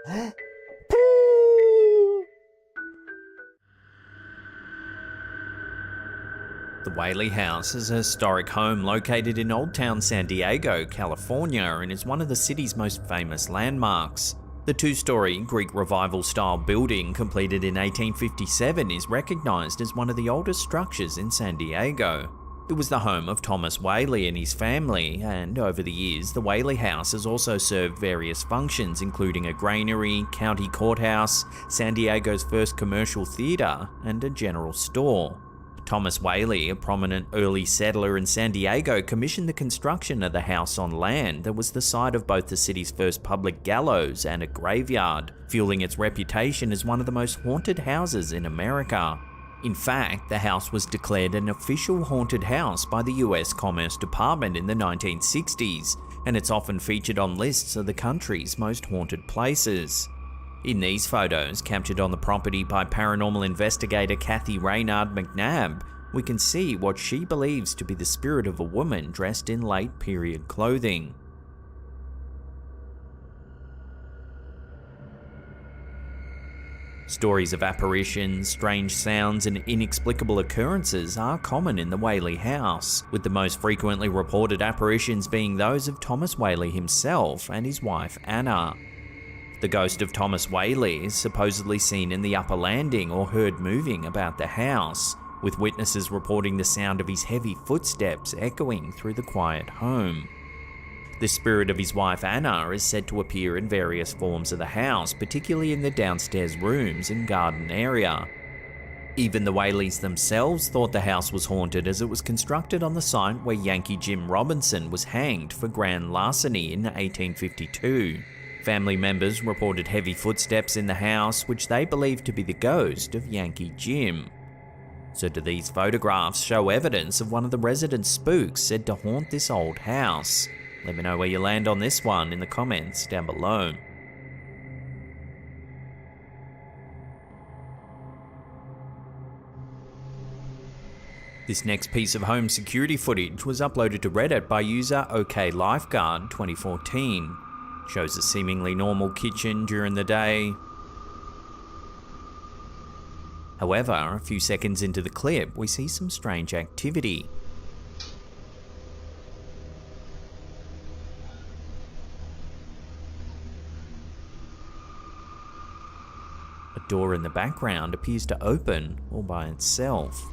The Whaley House is a historic home located in Old Town San Diego, California, and is one of the city's most famous landmarks. The two-story Greek Revival-style building, completed in 1857, is recognized as one of the oldest structures in San Diego. It was the home of Thomas Whaley and his family, and over the years, the Whaley House has also served various functions, including a granary, county courthouse, San Diego's first commercial theatre, and a general store. Thomas Whaley, a prominent early settler in San Diego, commissioned the construction of the house on land that was the site of both the city's first public gallows and a graveyard, fueling its reputation as one of the most haunted houses in America. In fact, the house was declared an official haunted house by the US Commerce Department in the 1960s, and it's often featured on lists of the country's most haunted places. In these photos, captured on the property by paranormal investigator Kathy Raynard McNabb, we can see what she believes to be the spirit of a woman dressed in late period clothing. Stories of apparitions, strange sounds, and inexplicable occurrences are common in the Whaley house, with the most frequently reported apparitions being those of Thomas Whaley himself and his wife Anna. The ghost of Thomas Whaley is supposedly seen in the upper landing or heard moving about the house, with witnesses reporting the sound of his heavy footsteps echoing through the quiet home. The spirit of his wife Anna is said to appear in various forms of the house, particularly in the downstairs rooms and garden area. Even the Whaleys themselves thought the house was haunted, as it was constructed on the site where Yankee Jim Robinson was hanged for grand larceny in 1852. Family members reported heavy footsteps in the house, which they believed to be the ghost of Yankee Jim. So do these photographs show evidence of one of the resident spooks said to haunt this old house? Let me know where you land on this one in the comments down below. This next piece of home security footage was uploaded to Reddit by user OKLifeguard 2014. Shows a seemingly normal kitchen during the day. However, a few seconds into the clip, we see some strange activity. A door in the background appears to open all by itself.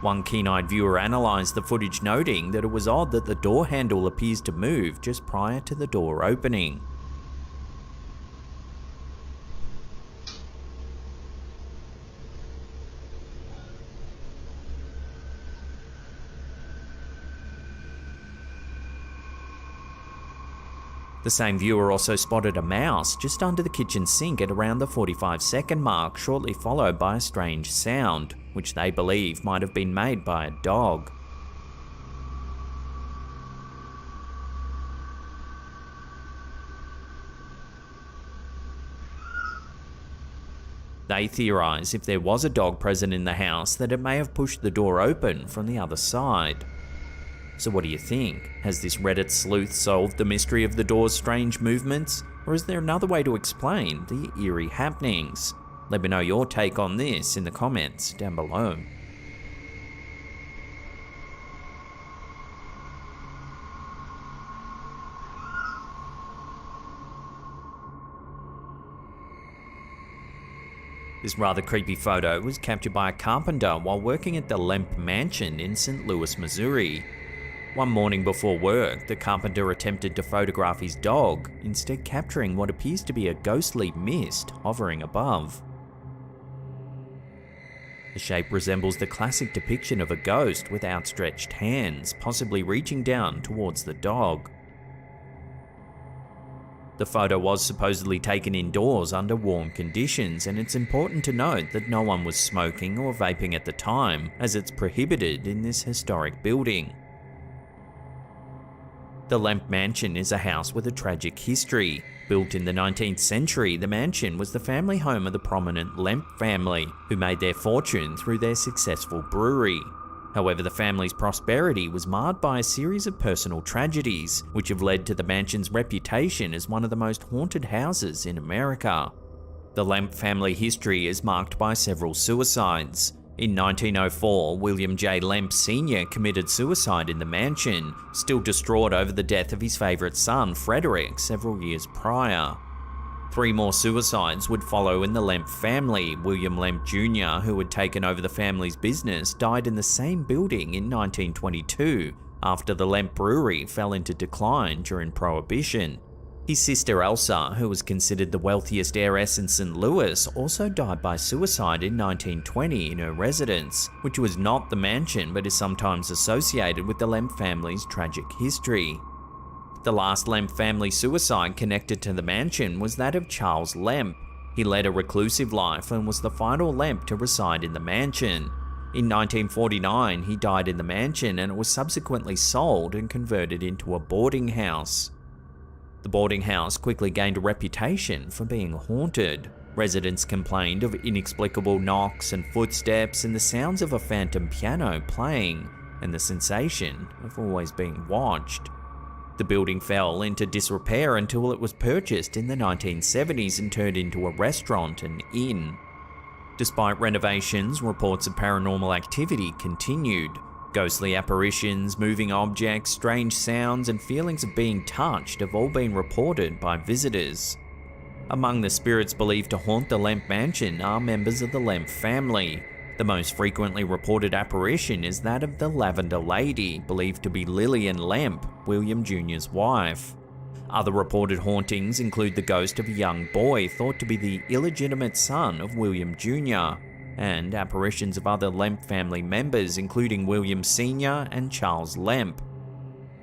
One keen-eyed viewer analysed the footage, noting that it was odd that the door handle appears to move just prior to the door opening. The same viewer also spotted a mouse just under the kitchen sink at around the 45-second mark, shortly followed by a strange sound, which they believe might have been made by a dog. They theorise if there was a dog present in the house, that it may have pushed the door open from the other side. So what do you think? Has this Reddit sleuth solved the mystery of the door's strange movements? Or is there another way to explain the eerie happenings? Let me know your take on this in the comments down below. This rather creepy photo was captured by a carpenter while working at the Lemp Mansion in St. Louis, Missouri. One morning before work, the carpenter attempted to photograph his dog, instead capturing what appears to be a ghostly mist hovering above. The shape resembles the classic depiction of a ghost with outstretched hands, possibly reaching down towards the dog. The photo was supposedly taken indoors under warm conditions, and it's important to note that no one was smoking or vaping at the time, as it's prohibited in this historic building. The Lemp Mansion is a house with a tragic history. Built in the 19th century, the mansion was the family home of the prominent Lemp family, who made their fortune through their successful brewery. However, the family's prosperity was marred by a series of personal tragedies, which have led to the mansion's reputation as one of the most haunted houses in America. The Lemp family history is marked by several suicides. In 1904, William J. Lemp Sr. committed suicide in the mansion, still distraught over the death of his favourite son, Frederick, several years prior. 3 more suicides would follow in the Lemp family. William Lemp Jr., who had taken over the family's business, died in the same building in 1922 after the Lemp Brewery fell into decline during Prohibition. His sister Elsa, who was considered the wealthiest heiress in St. Louis, also died by suicide in 1920 in her residence, which was not the mansion but is sometimes associated with the Lemp family's tragic history. The last Lemp family suicide connected to the mansion was that of Charles Lemp. He led a reclusive life and was the final Lemp to reside in the mansion. In 1949, he died in the mansion and it was subsequently sold and converted into a boarding house. The boarding house quickly gained a reputation for being haunted. Residents complained of inexplicable knocks and footsteps and the sounds of a phantom piano playing, and the sensation of always being watched. The building fell into disrepair until it was purchased in the 1970s and turned into a restaurant and inn. Despite renovations, reports of paranormal activity continued. Ghostly apparitions, moving objects, strange sounds, and feelings of being touched have all been reported by visitors. Among the spirits believed to haunt the Lemp mansion are members of the Lemp family. The most frequently reported apparition is that of the Lavender Lady, believed to be Lillian Lemp, William Jr.'s wife. Other reported hauntings include the ghost of a young boy thought to be the illegitimate son of William Jr., and apparitions of other Lemp family members including William Sr. and Charles Lemp.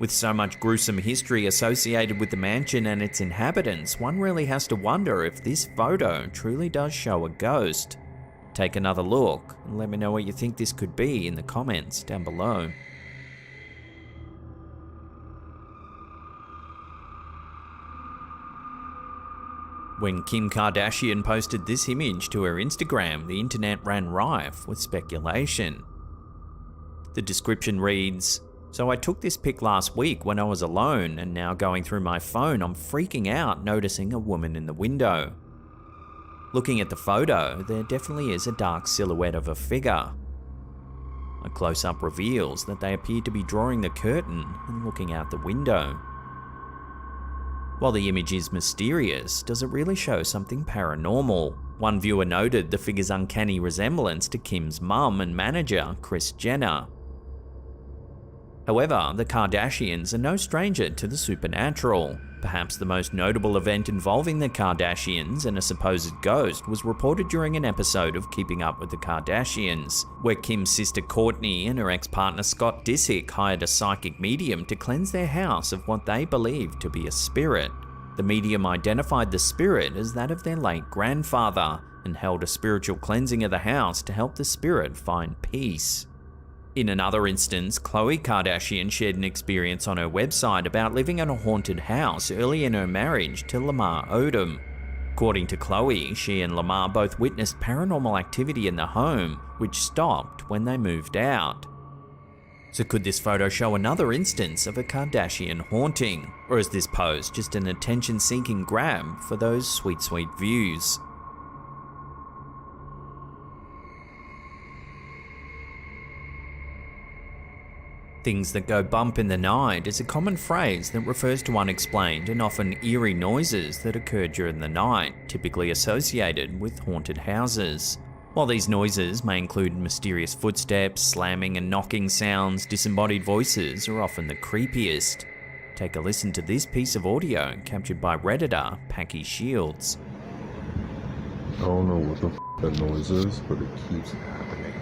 With so much gruesome history associated with the mansion and its inhabitants, one really has to wonder if this photo truly does show a ghost. Take another look and let me know what you think this could be in the comments down below. When Kim Kardashian posted this image to her Instagram, the internet ran rife with speculation. The description reads, "So I took this pic last week when I was alone, and now going through my phone I'm freaking out noticing a woman in the window. Looking at the photo, there definitely is a dark silhouette of a figure. A close-up reveals that they appear to be drawing the curtain and looking out the window. While the image is mysterious, does it really show something paranormal? One viewer noted the figure's uncanny resemblance to Kim's mum and manager, Kris Jenner. However, the Kardashians are no stranger to the supernatural. Perhaps the most notable event involving the Kardashians and a supposed ghost was reported during an episode of Keeping Up with the Kardashians, where Kim's sister Kourtney and her ex-partner Scott Disick hired a psychic medium to cleanse their house of what they believed to be a spirit. The medium identified the spirit as that of their late grandfather and held a spiritual cleansing of the house to help the spirit find peace. In another instance, Khloe Kardashian shared an experience on her website about living in a haunted house early in her marriage to Lamar Odom. According to Khloe, she and Lamar both witnessed paranormal activity in the home, which stopped when they moved out. So could this photo show another instance of a Kardashian haunting? Or is this pose just an attention-seeking grab for those sweet, sweet views? Things that go bump in the night is a common phrase that refers to unexplained and often eerie noises that occur during the night, typically associated with haunted houses. While these noises may include mysterious footsteps, slamming and knocking sounds, disembodied voices are often the creepiest. Take a listen to this piece of audio captured by Redditor Packy Shields. I don't know what the f that noise is, but it keeps happening.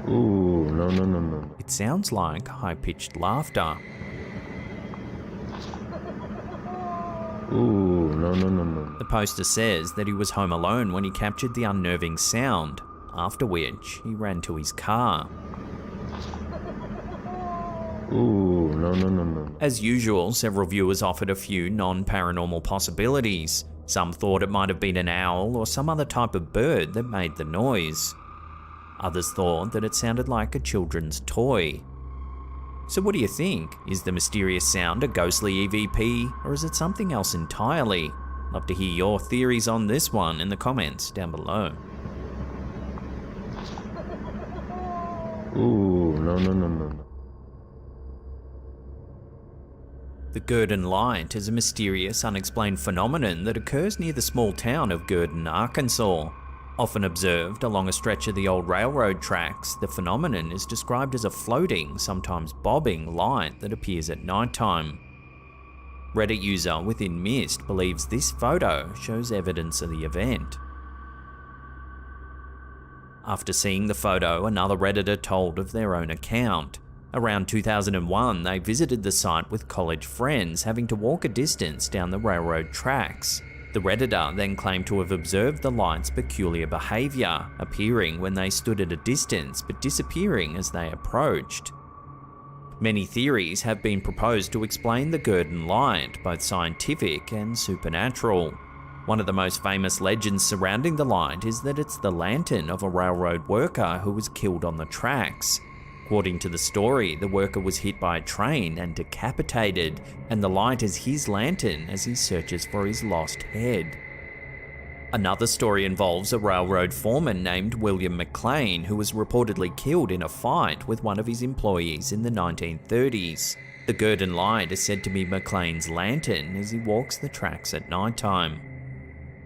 Ooh, no. It sounds like high-pitched laughter. Ooh, no. The poster says that he was home alone when he captured the unnerving sound, after which he ran to his car. Ooh, no. As usual, several viewers offered a few non-paranormal possibilities. Some thought it might have been an owl or some other type of bird that made the noise. Others thought that it sounded like a children's toy. So what do you think? Is the mysterious sound a ghostly EVP, or is it something else entirely? Love to hear your theories on this one in the comments down below. Ooh, no. The Gurdon Light is a mysterious, unexplained phenomenon that occurs near the small town of Gurdon, Arkansas. Often observed along a stretch of the old railroad tracks, the phenomenon is described as a floating, sometimes bobbing, light that appears at nighttime. Reddit user Within Mist believes this photo shows evidence of the event. After seeing the photo, another Redditor told of their own account. Around 2001, they visited the site with college friends, having to walk a distance down the railroad tracks. The Redditor then claimed to have observed the light's peculiar behaviour, appearing when they stood at a distance but disappearing as they approached. Many theories have been proposed to explain the Gurdon Light, both scientific and supernatural. One of the most famous legends surrounding the light is that it's the lantern of a railroad worker who was killed on the tracks. According to the story, the worker was hit by a train and decapitated, and the light is his lantern as he searches for his lost head. Another story involves a railroad foreman named William McLean, who was reportedly killed in a fight with one of his employees in the 1930s. The Gurdon Light is said to be McLean's lantern as he walks the tracks at nighttime.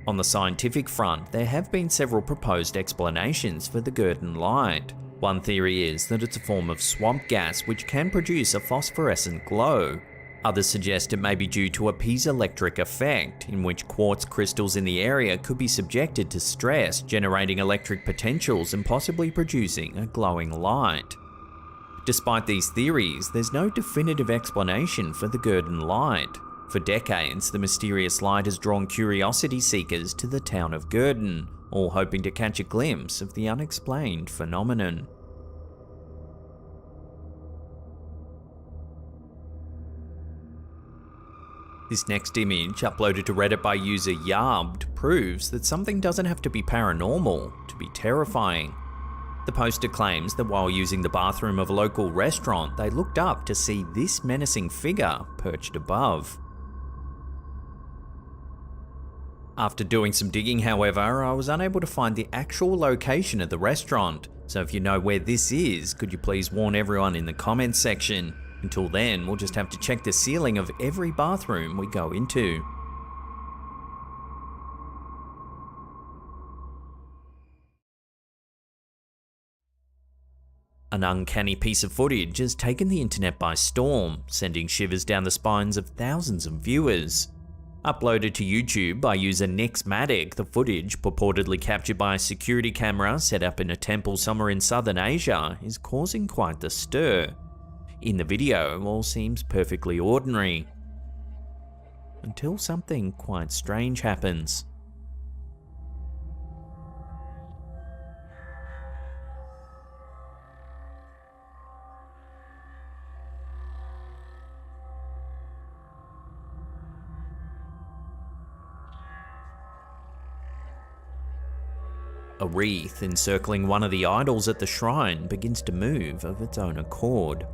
On the scientific front, there have been several proposed explanations for the Gurdon Light. One theory is that it's a form of swamp gas which can produce a phosphorescent glow. Others suggest it may be due to a piezoelectric effect, in which quartz crystals in the area could be subjected to stress, generating electric potentials and possibly producing a glowing light. Despite these theories, there's no definitive explanation for the Gurdon Light. For decades, the mysterious light has drawn curiosity seekers to the town of Gurdon, all hoping to catch a glimpse of the unexplained phenomenon. This next image, uploaded to Reddit by user Yarbed, proves that something doesn't have to be paranormal to be terrifying. The poster claims that while using the bathroom of a local restaurant, they looked up to see this menacing figure perched above. After doing some digging, however, I was unable to find the actual location of the restaurant, so if you know where this is, could you please warn everyone in the comments section? Until then, we'll just have to check the ceiling of every bathroom we go into. An uncanny piece of footage has taken the internet by storm, sending shivers down the spines of thousands of viewers. Uploaded to YouTube by user Nixmatic, the footage, purportedly captured by a security camera set up in a temple somewhere in southern Asia, is causing quite the stir. In the video, all seems perfectly ordinary, until something quite strange happens. A wreath encircling one of the idols at the shrine begins to move of its own accord.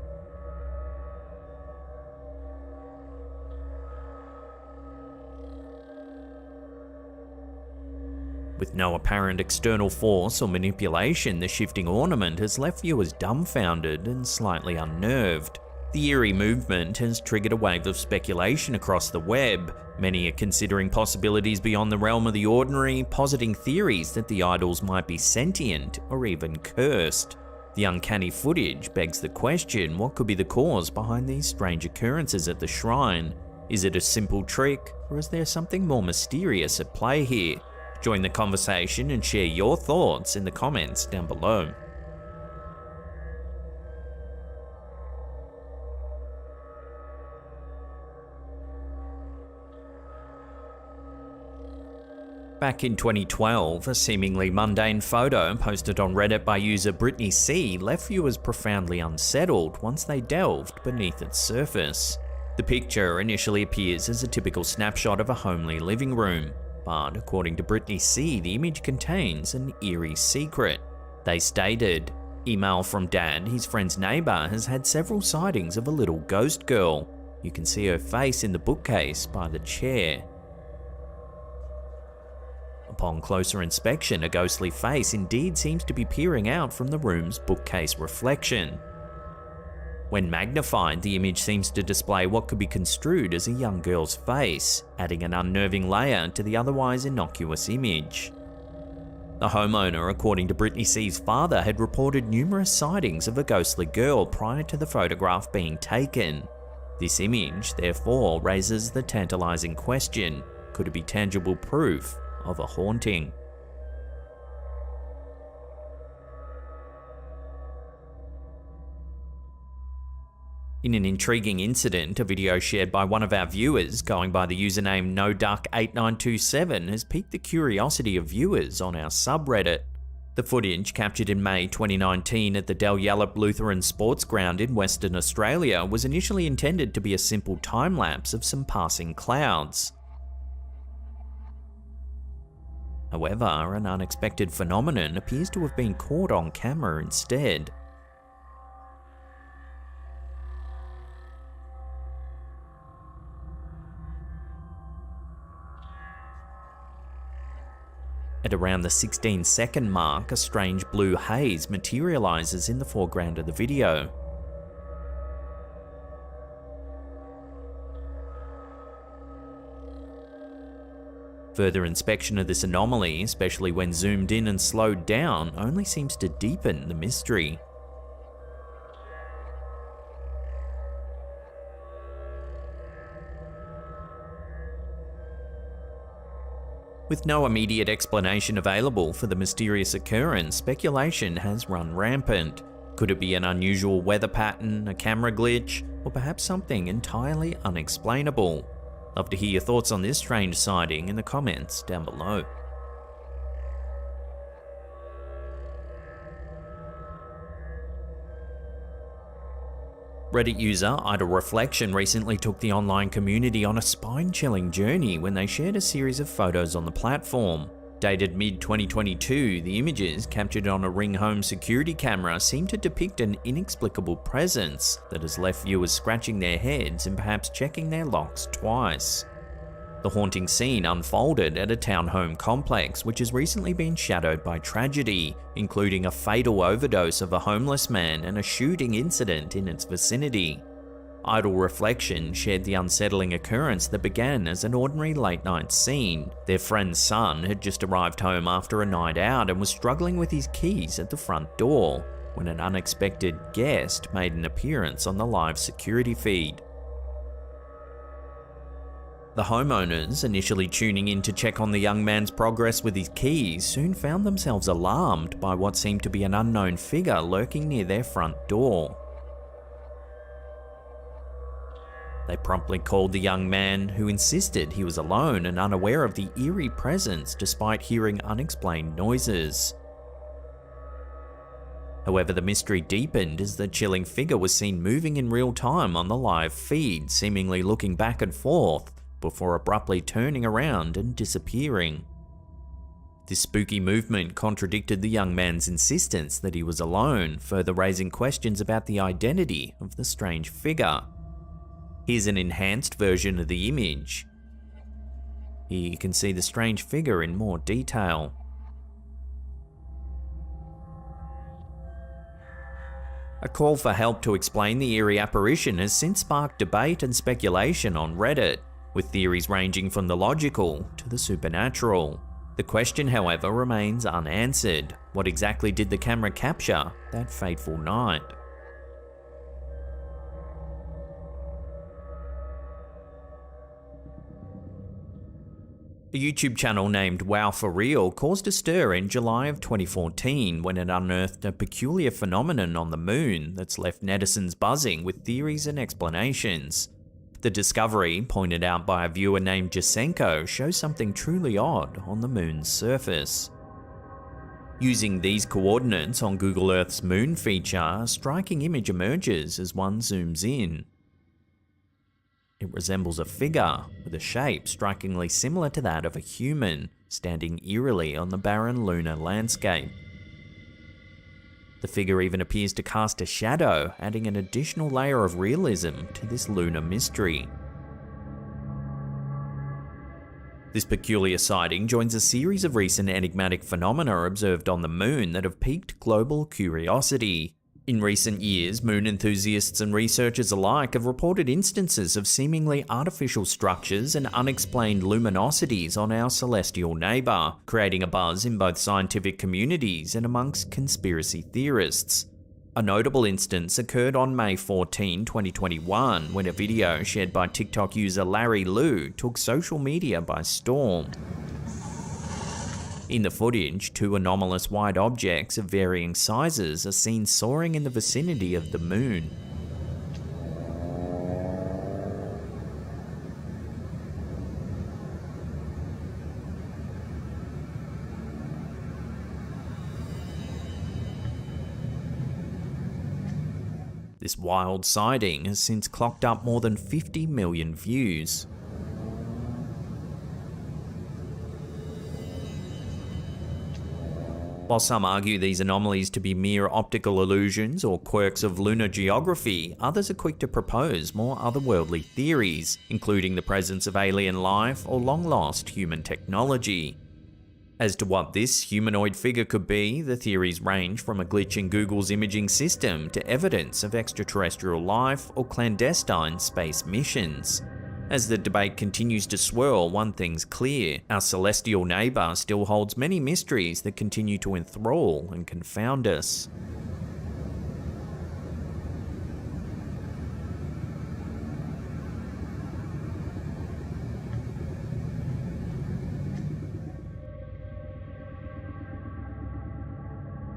With no apparent external force or manipulation, the shifting ornament has left viewers dumbfounded and slightly unnerved. The eerie movement has triggered a wave of speculation across the web. Many are considering possibilities beyond the realm of the ordinary, positing theories that the idols might be sentient or even cursed. The uncanny footage begs the question, what could be the cause behind these strange occurrences at the shrine? Is it a simple trick, or is there something more mysterious at play here? Join the conversation and share your thoughts in the comments down below. Back in 2012, a seemingly mundane photo posted on Reddit by user Brittany C left viewers profoundly unsettled once they delved beneath its surface. The picture initially appears as a typical snapshot of a homely living room, but according to Brittany C, the image contains an eerie secret. They stated, "Email from Dad, his friend's neighbour has had several sightings of a little ghost girl. You can see her face in the bookcase by the chair." Upon closer inspection, a ghostly face indeed seems to be peering out from the room's bookcase reflection. When magnified, the image seems to display what could be construed as a young girl's face, adding an unnerving layer to the otherwise innocuous image. The homeowner, according to Brittany C's father, had reported numerous sightings of a ghostly girl prior to the photograph being taken. This image, therefore, raises the tantalizing question: could it be tangible proof of a haunting? In an intriguing incident, a video shared by one of our viewers, going by the username NoDuck8927, has piqued the curiosity of viewers on our subreddit. The footage, captured in May 2019 at the Del Yallop Lutheran Sports Ground in Western Australia, was initially intended to be a simple time-lapse of some passing clouds. However, an unexpected phenomenon appears to have been caught on camera instead. At around the 16-second mark, a strange blue haze materializes in the foreground of the video. Further inspection of this anomaly, especially when zoomed in and slowed down, only seems to deepen the mystery. With no immediate explanation available for the mysterious occurrence, speculation has run rampant. Could it be an unusual weather pattern, a camera glitch, or perhaps something entirely unexplainable? Love to hear your thoughts on this strange sighting in the comments down below. Reddit user Idle Reflection recently took the online community on a spine-chilling journey when they shared a series of photos on the platform. Dated mid-2022, the images, captured on a Ring Home security camera, seem to depict an inexplicable presence that has left viewers scratching their heads and perhaps checking their locks twice. The haunting scene unfolded at a townhome complex which has recently been shadowed by tragedy, including a fatal overdose of a homeless man and a shooting incident in its vicinity. Idle Reflection shared the unsettling occurrence that began as an ordinary late-night scene. Their friend's son had just arrived home after a night out and was struggling with his keys at the front door when an unexpected guest made an appearance on the live security feed. The homeowners, initially tuning in to check on the young man's progress with his keys, soon found themselves alarmed by what seemed to be an unknown figure lurking near their front door. They promptly called the young man, who insisted he was alone and unaware of the eerie presence despite hearing unexplained noises. However, the mystery deepened as the chilling figure was seen moving in real time on the live feed, seemingly looking back and forth, before abruptly turning around and disappearing. This spooky movement contradicted the young man's insistence that he was alone, further raising questions about the identity of the strange figure. Here's an enhanced version of the image. Here you can see the strange figure in more detail. A call for help to explain the eerie apparition has since sparked debate and speculation on Reddit, with theories ranging from the logical to the supernatural. The question, however, remains unanswered. What exactly did the camera capture that fateful night? A YouTube channel named Wow For Real caused a stir in July of 2014 when it unearthed a peculiar phenomenon on the moon that's left netizens buzzing with theories and explanations. The discovery, pointed out by a viewer named Jasenko, shows something truly odd on the moon's surface. Using these coordinates on Google Earth's moon feature, a striking image emerges as one zooms in. It resembles a figure with a shape strikingly similar to that of a human, standing eerily on the barren lunar landscape. The figure even appears to cast a shadow, adding an additional layer of realism to this lunar mystery. This peculiar sighting joins a series of recent enigmatic phenomena observed on the moon that have piqued global curiosity. In recent years, moon enthusiasts and researchers alike have reported instances of seemingly artificial structures and unexplained luminosities on our celestial neighbour, creating a buzz in both scientific communities and amongst conspiracy theorists. A notable instance occurred on May 14, 2021, when a video shared by TikTok user Larry Liu took social media by storm. In the footage, two anomalous white objects of varying sizes are seen soaring in the vicinity of the moon. This wild sighting has since clocked up more than 50 million views. While some argue these anomalies to be mere optical illusions or quirks of lunar geography, others are quick to propose more otherworldly theories, including the presence of alien life or long-lost human technology. As to what this humanoid figure could be, the theories range from a glitch in Google's imaging system to evidence of extraterrestrial life or clandestine space missions. As the debate continues to swirl, one thing's clear: our celestial neighbour still holds many mysteries that continue to enthrall and confound us.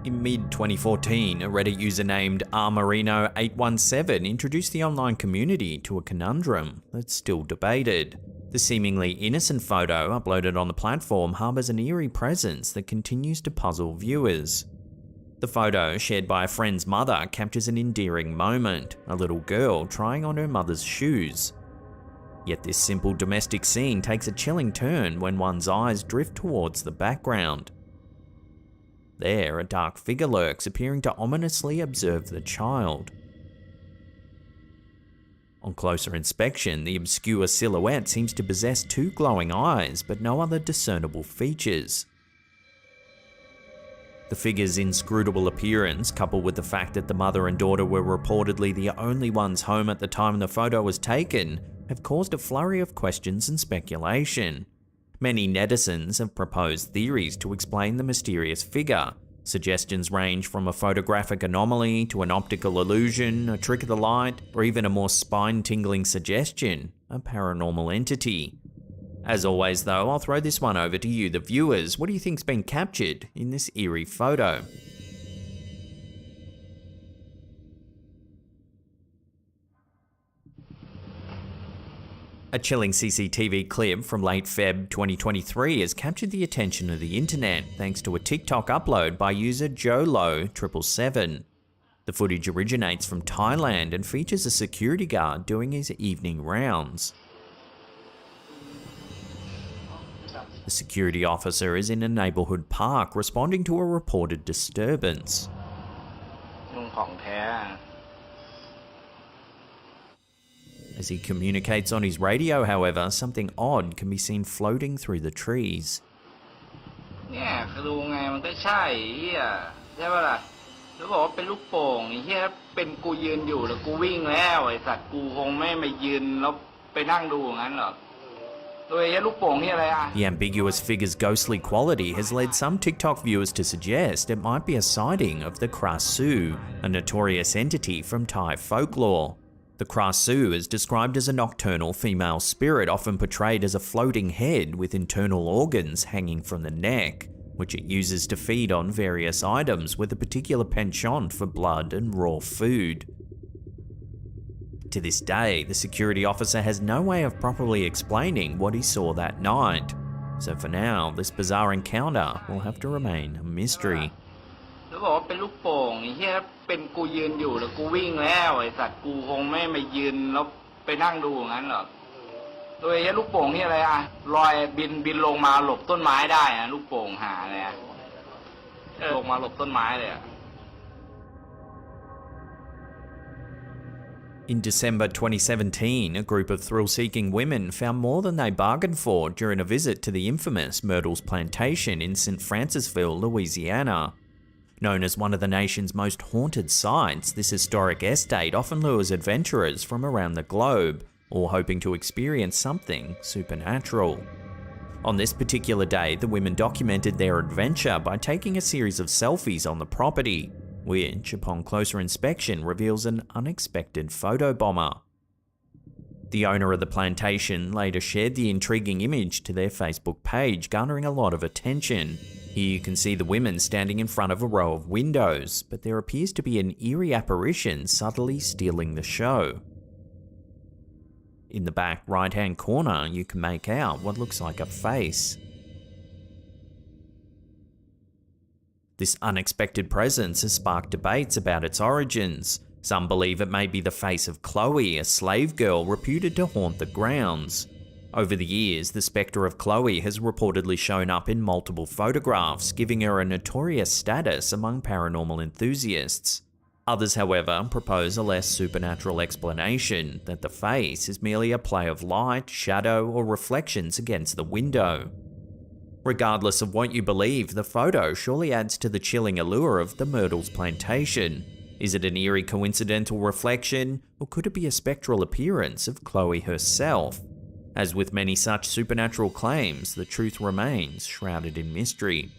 In mid-2014, a Reddit user named rmarino817 introduced the online community to a conundrum that's still debated. The seemingly innocent photo uploaded on the platform harbours an eerie presence that continues to puzzle viewers. The photo, shared by a friend's mother, captures an endearing moment: a little girl trying on her mother's shoes. Yet this simple domestic scene takes a chilling turn when one's eyes drift towards the background. There, a dark figure lurks, appearing to ominously observe the child. On closer inspection, the obscure silhouette seems to possess two glowing eyes, but no other discernible features. The figure's inscrutable appearance, coupled with the fact that the mother and daughter were reportedly the only ones home at the time the photo was taken, have caused a flurry of questions and speculation. Many netizens have proposed theories to explain the mysterious figure. Suggestions range from a photographic anomaly to an optical illusion, a trick of the light, or even a more spine-tingling suggestion: a paranormal entity. As always though, I'll throw this one over to you, the viewers. What do you think's been captured in this eerie photo? A chilling CCTV clip from late Feb 2023 has captured the attention of the internet thanks to a TikTok upload by user JoLo777. The footage originates from Thailand and features a security guard doing his evening rounds. The security officer is in a neighbourhood park responding to a reported disturbance. As he communicates on his radio, however, something odd can be seen floating through the trees. The ambiguous figure's ghostly quality has led some TikTok viewers to suggest it might be a sighting of the Krasu, a notorious entity from Thai folklore. The Krasu is described as a nocturnal female spirit, often portrayed as a floating head with internal organs hanging from the neck, which it uses to feed on various items with a particular penchant for blood and raw food. To this day, the security officer has no way of properly explaining what he saw that night, so for now, this bizarre encounter will have to remain a mystery. In December 2017, a group of thrill-seeking women found more than they bargained for during a visit to the infamous Myrtles Plantation in St. Francisville, Louisiana. Known as one of the nation's most haunted sites, this historic estate often lures adventurers from around the globe, all hoping to experience something supernatural. On this particular day, the women documented their adventure by taking a series of selfies on the property, which, upon closer inspection, reveals an unexpected photobomber. The owner of the plantation later shared the intriguing image to their Facebook page, garnering a lot of attention. Here you can see the women standing in front of a row of windows, but there appears to be an eerie apparition subtly stealing the show. In the back right-hand corner, you can make out what looks like a face. This unexpected presence has sparked debates about its origins. Some believe it may be the face of Chloe, a slave girl reputed to haunt the grounds. Over the years, the spectre of Chloe has reportedly shown up in multiple photographs, giving her a notorious status among paranormal enthusiasts. Others, however, propose a less supernatural explanation, that the face is merely a play of light, shadow, or reflections against the window. Regardless of what you believe, the photo surely adds to the chilling allure of the Myrtles plantation. Is it an eerie coincidental reflection, or could it be a spectral appearance of Chloe herself? As with many such supernatural claims, the truth remains shrouded in mystery.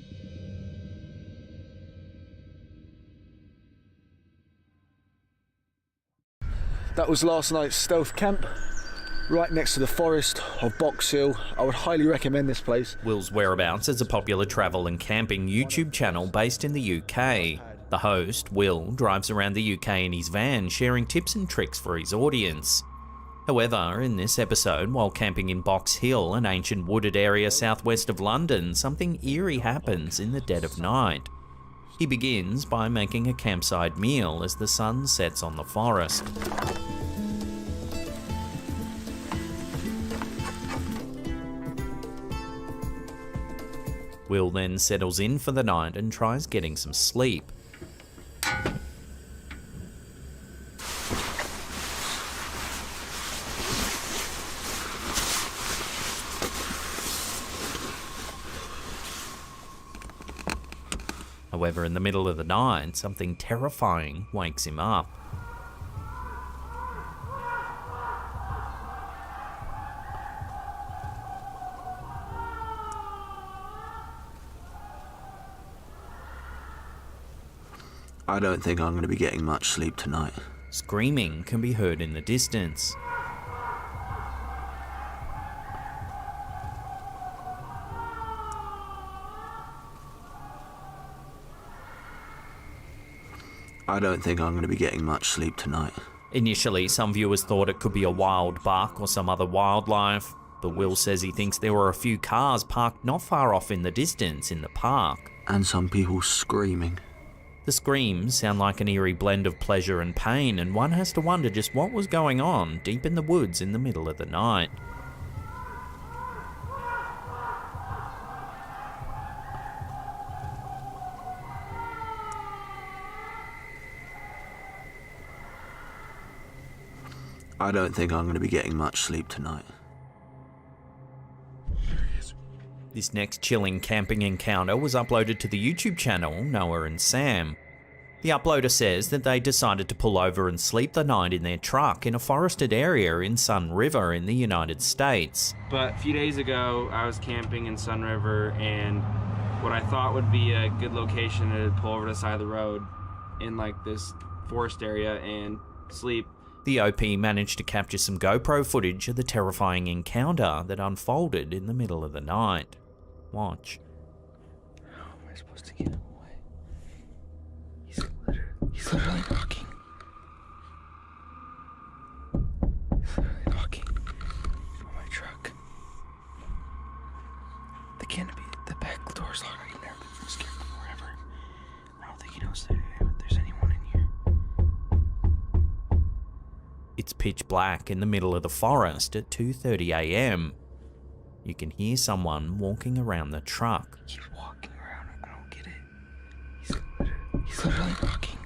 That was last night's stealth camp, right next to the forest of Box Hill. I would highly recommend this place. Will's whereabouts is a popular travel and camping YouTube channel based in the UK. The host, Will, drives around the UK in his van, sharing tips and tricks for his audience. However, in this episode, while camping in Box Hill, an ancient wooded area southwest of London, something eerie happens in the dead of night. He begins by making a campsite meal as the sun sets on the forest. Will then settles in for the night and tries getting some sleep. However, in the middle of the night, something terrifying wakes him up. I don't think I'm going to be getting much sleep tonight. Screaming can be heard in the distance. I don't think I'm going to be getting much sleep tonight. Initially, some viewers thought it could be a wild buck or some other wildlife, but Will says he thinks there were a few cars parked not far off in the distance in the park. And some people screaming. The screams sound like an eerie blend of pleasure and pain, and one has to wonder just what was going on deep in the woods in the middle of the night. I don't think I'm going to be getting much sleep tonight. This next chilling camping encounter was uploaded to the YouTube channel Noah and Sam. The uploader says that they decided to pull over and sleep the night in their truck in a forested area in Sun River in the United States. But a few days ago, I was camping in Sun River, and what I thought would be a good location to pull over to the side of the road in like this forest area and sleep. The OP managed to capture some GoPro footage of the terrifying encounter that unfolded in the middle of the night. Watch. How am I supposed to get him away? He's literally knocking. He's literally knocking on my truck. The canopy, the back door's locked. I can never been scared before ever. I don't think he knows that there's anyone in here. It's pitch black in the middle of the forest at 2:30 AM. You can hear someone walking around the truck. He's walking around. I don't get it. He's literally knocking.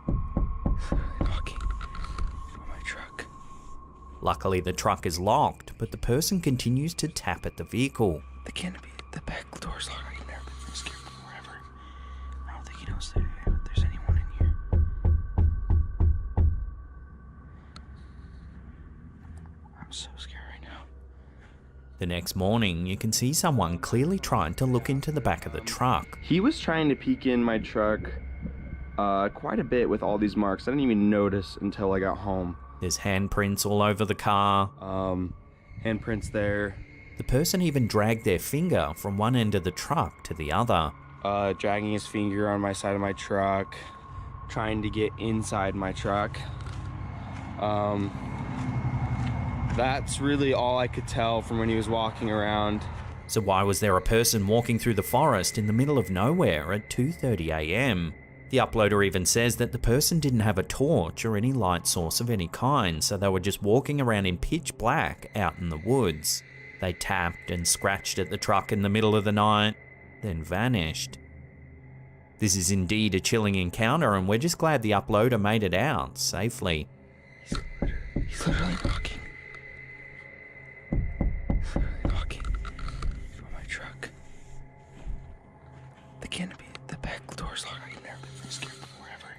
He's literally knocking on my truck. Luckily, the truck is locked, but the person continues to tap at the vehicle. The canopy, the back door's locked. I can never been scared before ever. The next morning, you can see someone clearly trying to look into the back of the truck. He was trying to peek in my truck quite a bit with all these marks. I didn't even notice until I got home. There's handprints all over the car. Handprints there. The person even dragged their finger from one end of the truck to the other. Dragging his finger on my side of my truck, trying to get inside my truck. That's really all I could tell from when he was walking around. So why was there a person walking through the forest in the middle of nowhere at 2:30 a.m? The uploader even says that the person didn't have a torch or any light source of any kind, so they were just walking around in pitch black out in the woods. They tapped and scratched at the truck in the middle of the night, then vanished. This is indeed a chilling encounter, and we're just glad the uploader made it out safely. He's literally walking. He's literally walking from my truck. The canopy, the back door's locked. I can never been this scared before ever.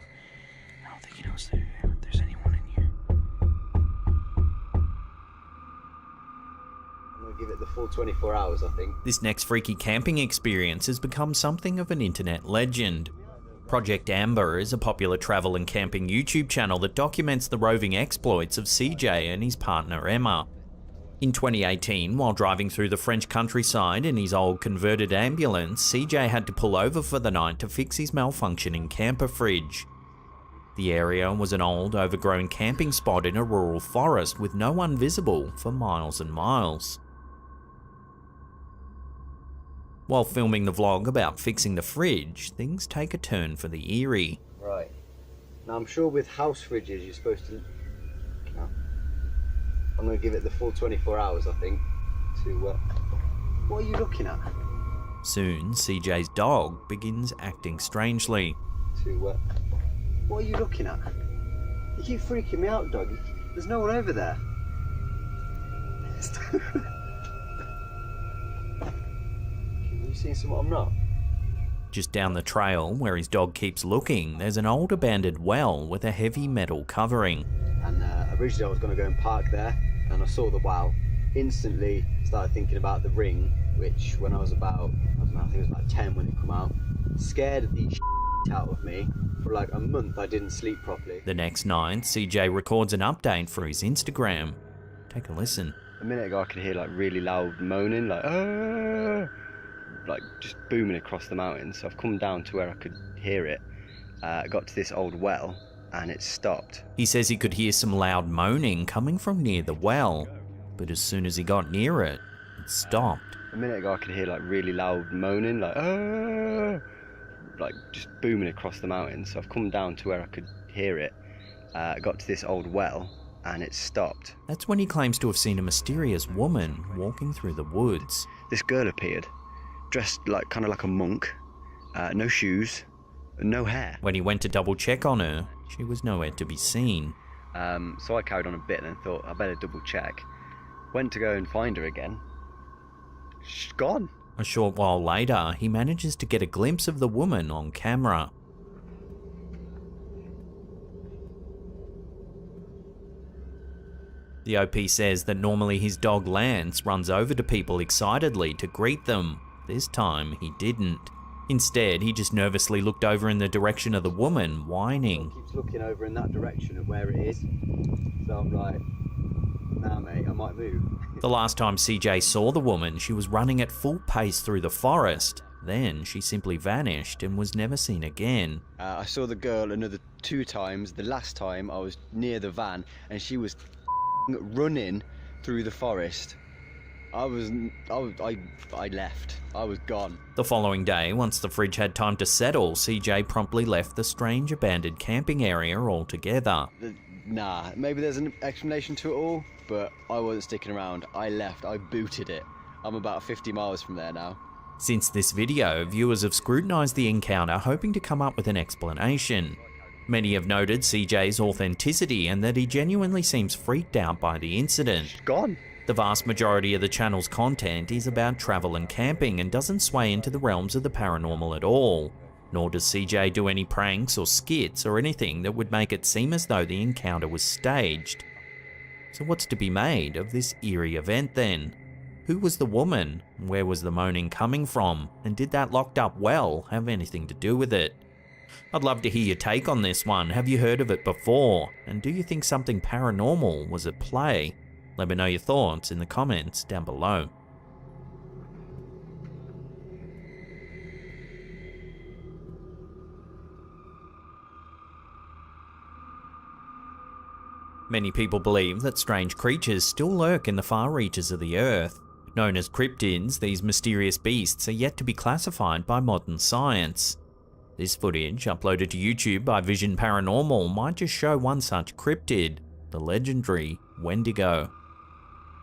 I don't think he knows there's anyone in here. I'm gonna give it the full 24 hours, I think. This next freaky camping experience has become something of an internet legend. Project Amber is a popular travel and camping YouTube channel that documents the roving exploits of CJ and his partner Emma. In 2018, while driving through the French countryside in his old converted ambulance, CJ had to pull over for the night to fix his malfunctioning camper fridge. The area was an old, overgrown camping spot in a rural forest with no one visible for miles and miles. While filming the vlog about fixing the fridge, things take a turn for the eerie. Right. Now I'm sure with house fridges you're supposed to... I'm going to give it the full 24 hours, I think, to... What are you looking at? Soon, CJ's dog begins acting strangely. To... What are you looking at? You keep freaking me out, dog. There's no one over there. You seeing something I'm not? Just down the trail, where his dog keeps looking, there's an old abandoned well with a heavy metal covering. And originally I was going to go and park there, and I saw the well. Instantly started thinking about the ring, which when I was about, I don't know, I think it was about 10 when it came out, scared the shit out of me. For like a month I didn't sleep properly. The next night, CJ records an update for his Instagram. Take a listen. A minute ago I could hear like really loud moaning, like "Aah!" Like just booming across the mountain. So I've come down to where I could hear it. Got to this old well and it stopped. He says he could hear some loud moaning coming from near the well, but as soon as he got near it, it stopped. A minute ago I could hear like really loud moaning, like "Aah!" Like just booming across the mountain. So I've come down to where I could hear it. Got to this old well and it stopped. That's when he claims to have seen a mysterious woman walking through the woods. This girl appeared, dressed like kind of like a monk, no shoes, no hair. When he went to double check on her, she was nowhere to be seen. So I carried on a bit and then thought I better double check. Went to go and find her again. She's gone. A short while later, he manages to get a glimpse of the woman on camera. The OP says that normally his dog Lance runs over to people excitedly to greet them. This time, he didn't. Instead, he just nervously looked over in the direction of the woman, whining. Keeps looking over in that direction at where it is. So I'm like, nah mate, I might move. The last time CJ saw the woman, she was running at full pace through the forest. Then she simply vanished and was never seen again. I saw the girl another 2 times. The last time I was near the van and she was running through the forest. I left. I was gone. The following day, once the fridge had time to settle, CJ promptly left the strange abandoned camping area altogether. Nah, maybe there's an explanation to it all, but I wasn't sticking around. I left. I booted it. I'm about 50 miles from there now. Since this video, viewers have scrutinised the encounter, hoping to come up with an explanation. Many have noted CJ's authenticity and that he genuinely seems freaked out by the incident. She's gone. The vast majority of the channel's content is about travel and camping and doesn't sway into the realms of the paranormal at all. Nor does CJ do any pranks or skits or anything that would make it seem as though the encounter was staged. So what's to be made of this eerie event then? Who was the woman? Where was the moaning coming from? And did that locked up well have anything to do with it? I'd love to hear your take on this one. Have you heard of it before? And do you think something paranormal was at play? Let me know your thoughts in the comments down below. Many people believe that strange creatures still lurk in the far reaches of the Earth. Known as cryptids, these mysterious beasts are yet to be classified by modern science. This footage, uploaded to YouTube by Vision Paranormal, might just show one such cryptid, the legendary Wendigo.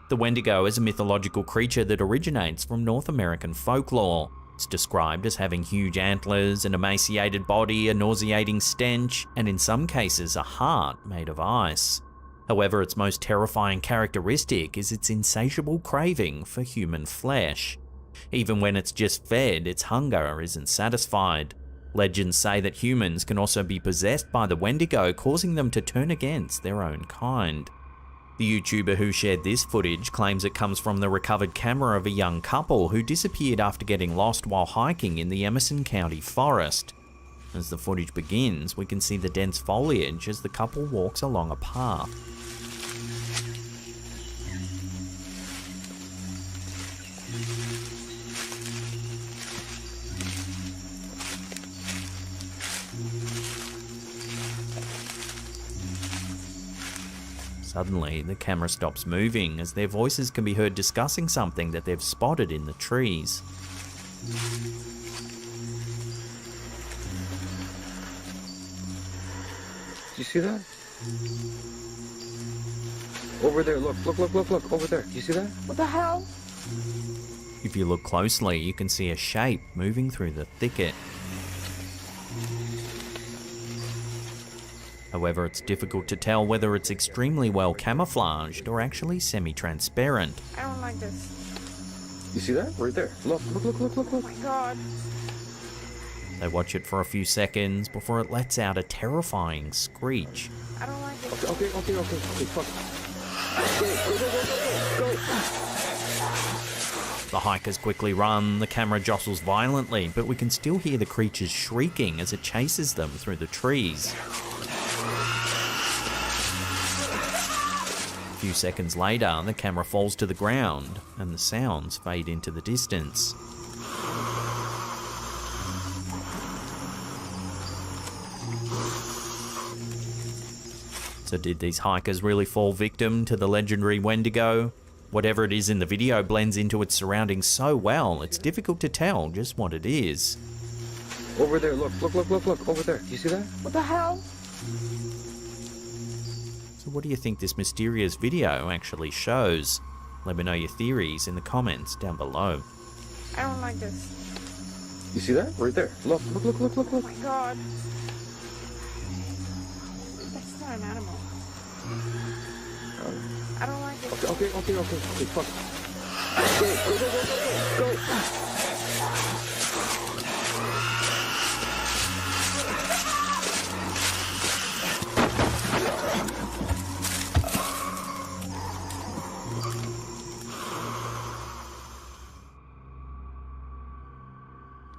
The Wendigo is a mythological creature that originates from North American folklore. It's described as having huge antlers, an emaciated body, a nauseating stench, and in some cases a heart made of ice. However, its most terrifying characteristic is its insatiable craving for human flesh. Even when it's just fed, its hunger isn't satisfied. Legends say that humans can also be possessed by the Wendigo, causing them to turn against their own kind. The YouTuber who shared this footage claims it comes from the recovered camera of a young couple who disappeared after getting lost while hiking in the Emerson County forest. As the footage begins, we can see the dense foliage as the couple walks along a path. Suddenly, the camera stops moving as their voices can be heard discussing something that they've spotted in the trees. Do you see that? Over there, look, over there. Do you see that? What the hell? If you look closely, you can see a shape moving through the thicket. However, it's difficult to tell whether it's extremely well camouflaged or actually semi-transparent. I don't like this. You see that? Right there. Look. Oh my god. They watch it for a few seconds before it lets out a terrifying screech. I don't like it. Okay, fuck. Go. The hikers quickly run, the camera jostles violently, but we can still hear the creatures shrieking as it chases them through the trees. A few seconds later, the camera falls to the ground, and the sounds fade into the distance. So did these hikers really fall victim to the legendary Wendigo? Whatever it is in the video blends into its surroundings so well, it's difficult to tell just what it is. Over there, look, over there. Do you see that? What the hell? So what do you think this mysterious video actually shows? Let me know your theories in the comments down below. I don't like this. You see that? Right there. Look. Oh my god. That's not an animal. I don't like it. Okay, fuck. Go.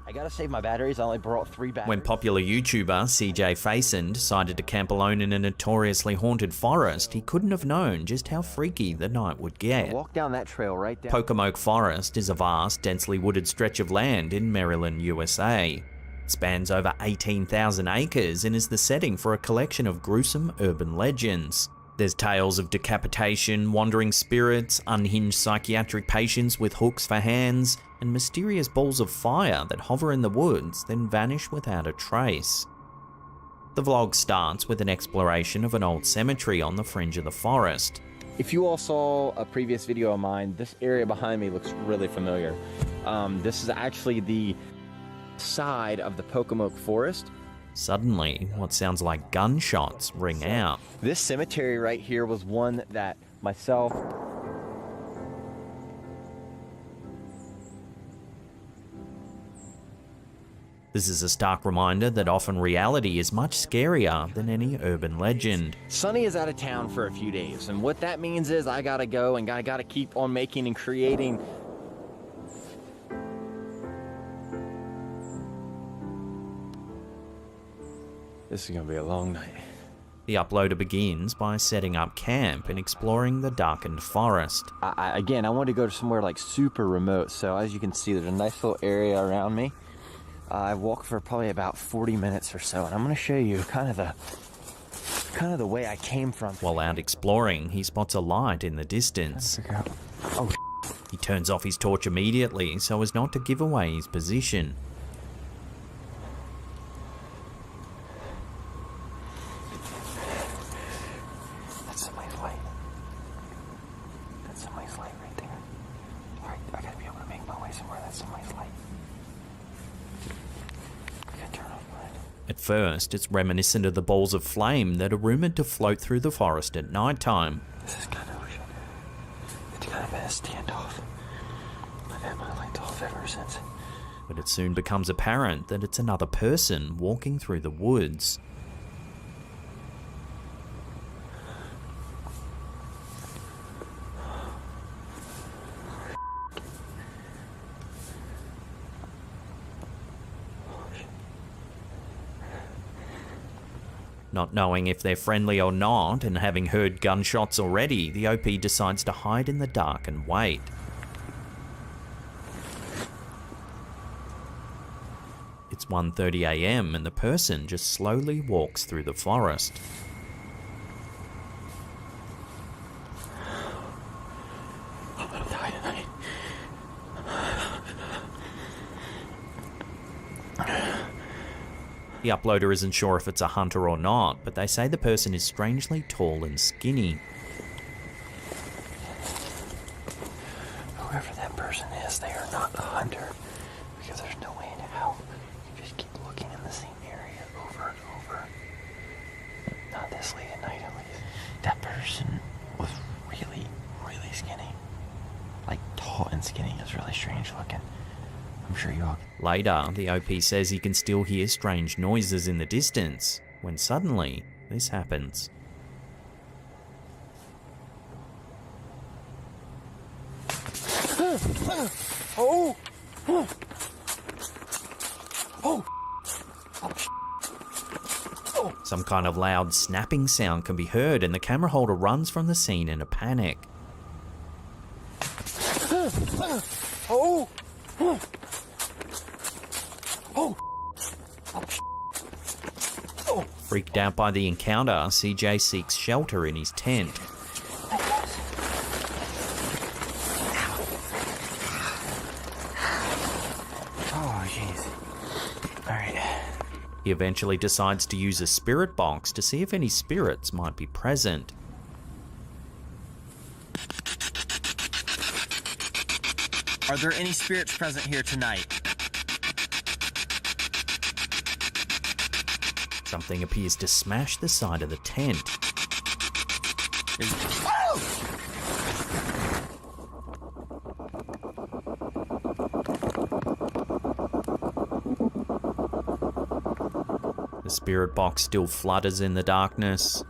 I gotta save my batteries. I only brought 3 batteries. When popular YouTuber CJ Faison decided to camp alone in a notoriously haunted forest, he couldn't have known just how freaky the night would get. Walk down that trail right down. Pocomoke Forest is a vast, densely wooded stretch of land in Maryland, USA. It spans over 18,000 acres and is the setting for a collection of gruesome urban legends. There's tales of decapitation, wandering spirits, unhinged psychiatric patients with hooks for hands, and mysterious balls of fire that hover in the woods then vanish without a trace. The vlog starts with an exploration of an old cemetery on the fringe of the forest. If you all saw a previous video of mine, this area behind me looks really familiar. This is actually the side of the Pocomoke Forest. Suddenly, what sounds like gunshots ring out. This cemetery right here was one that myself, The This is a stark reminder that often reality is much scarier than any urban legend. Sonny is out of town for a few days, and what that means is I gotta go and I gotta keep on making and creating. This is gonna be a long night. The uploader begins by setting up camp and exploring the darkened forest. Again, I wanted to go to somewhere like super remote, so as you can see, there's a nice little area around me. I've walked for probably about 40 minutes or so, and I'm gonna show you kind of the way I came from. While out exploring, he spots a light in the distance. Oh, he turns off his torch immediately so as not to give away his position. that's somebody's light. That's somebody's light right there. All right, I gotta be able to make my way somewhere. That's somebody's light. At first, it's reminiscent of the balls of flame that are rumoured to float through the forest at night time. This is kind of weird. It's kind of been a standoff. I've had my lights off ever since. But it soon becomes apparent that it's another person walking through the woods. Not knowing if they're friendly or not, and having heard gunshots already, the OP decides to hide in the dark and wait. It's 1:30 AM and the person just slowly walks through the forest. I'm gonna die tonight. The uploader isn't sure if it's a hunter or not, but they say the person is strangely tall and skinny. Whoever that person is, they are not a hunter, because there's no way in hell you just keep looking in the same area over and over. Not this late at night, at least. That person was really, really skinny. Like, tall and skinny. It's really strange looking. I'm sure you all... Later, the OP says he can still hear strange noises in the distance, when suddenly, this happens. Oh! Oh! Some kind of loud snapping sound can be heard, and the camera holder runs from the scene in a panic. Oh! Freaked out by the encounter, CJ seeks shelter in his tent. Oh, jeez. Alright. He eventually decides to use a spirit box to see if any spirits might be present. Are there any spirits present here tonight? Something appears to smash the side of the tent. The spirit box still flutters in the darkness.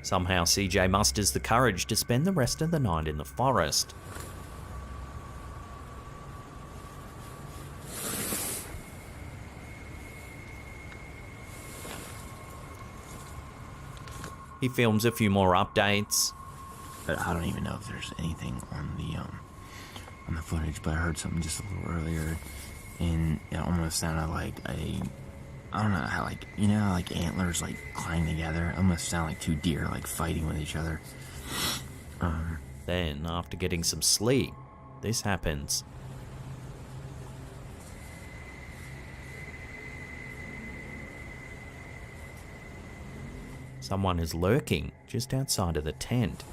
Somehow CJ musters the courage to spend the rest of the night in the forest. He films a few more updates. But I don't even know if there's anything on the footage, but I heard something just a little earlier, and it almost sounded like I don't know how, like, you know how, like, antlers, like, climb together? It almost sound like two deer, like, fighting with each other. Then, after getting some sleep, this happens. Someone is lurking just outside of the tent.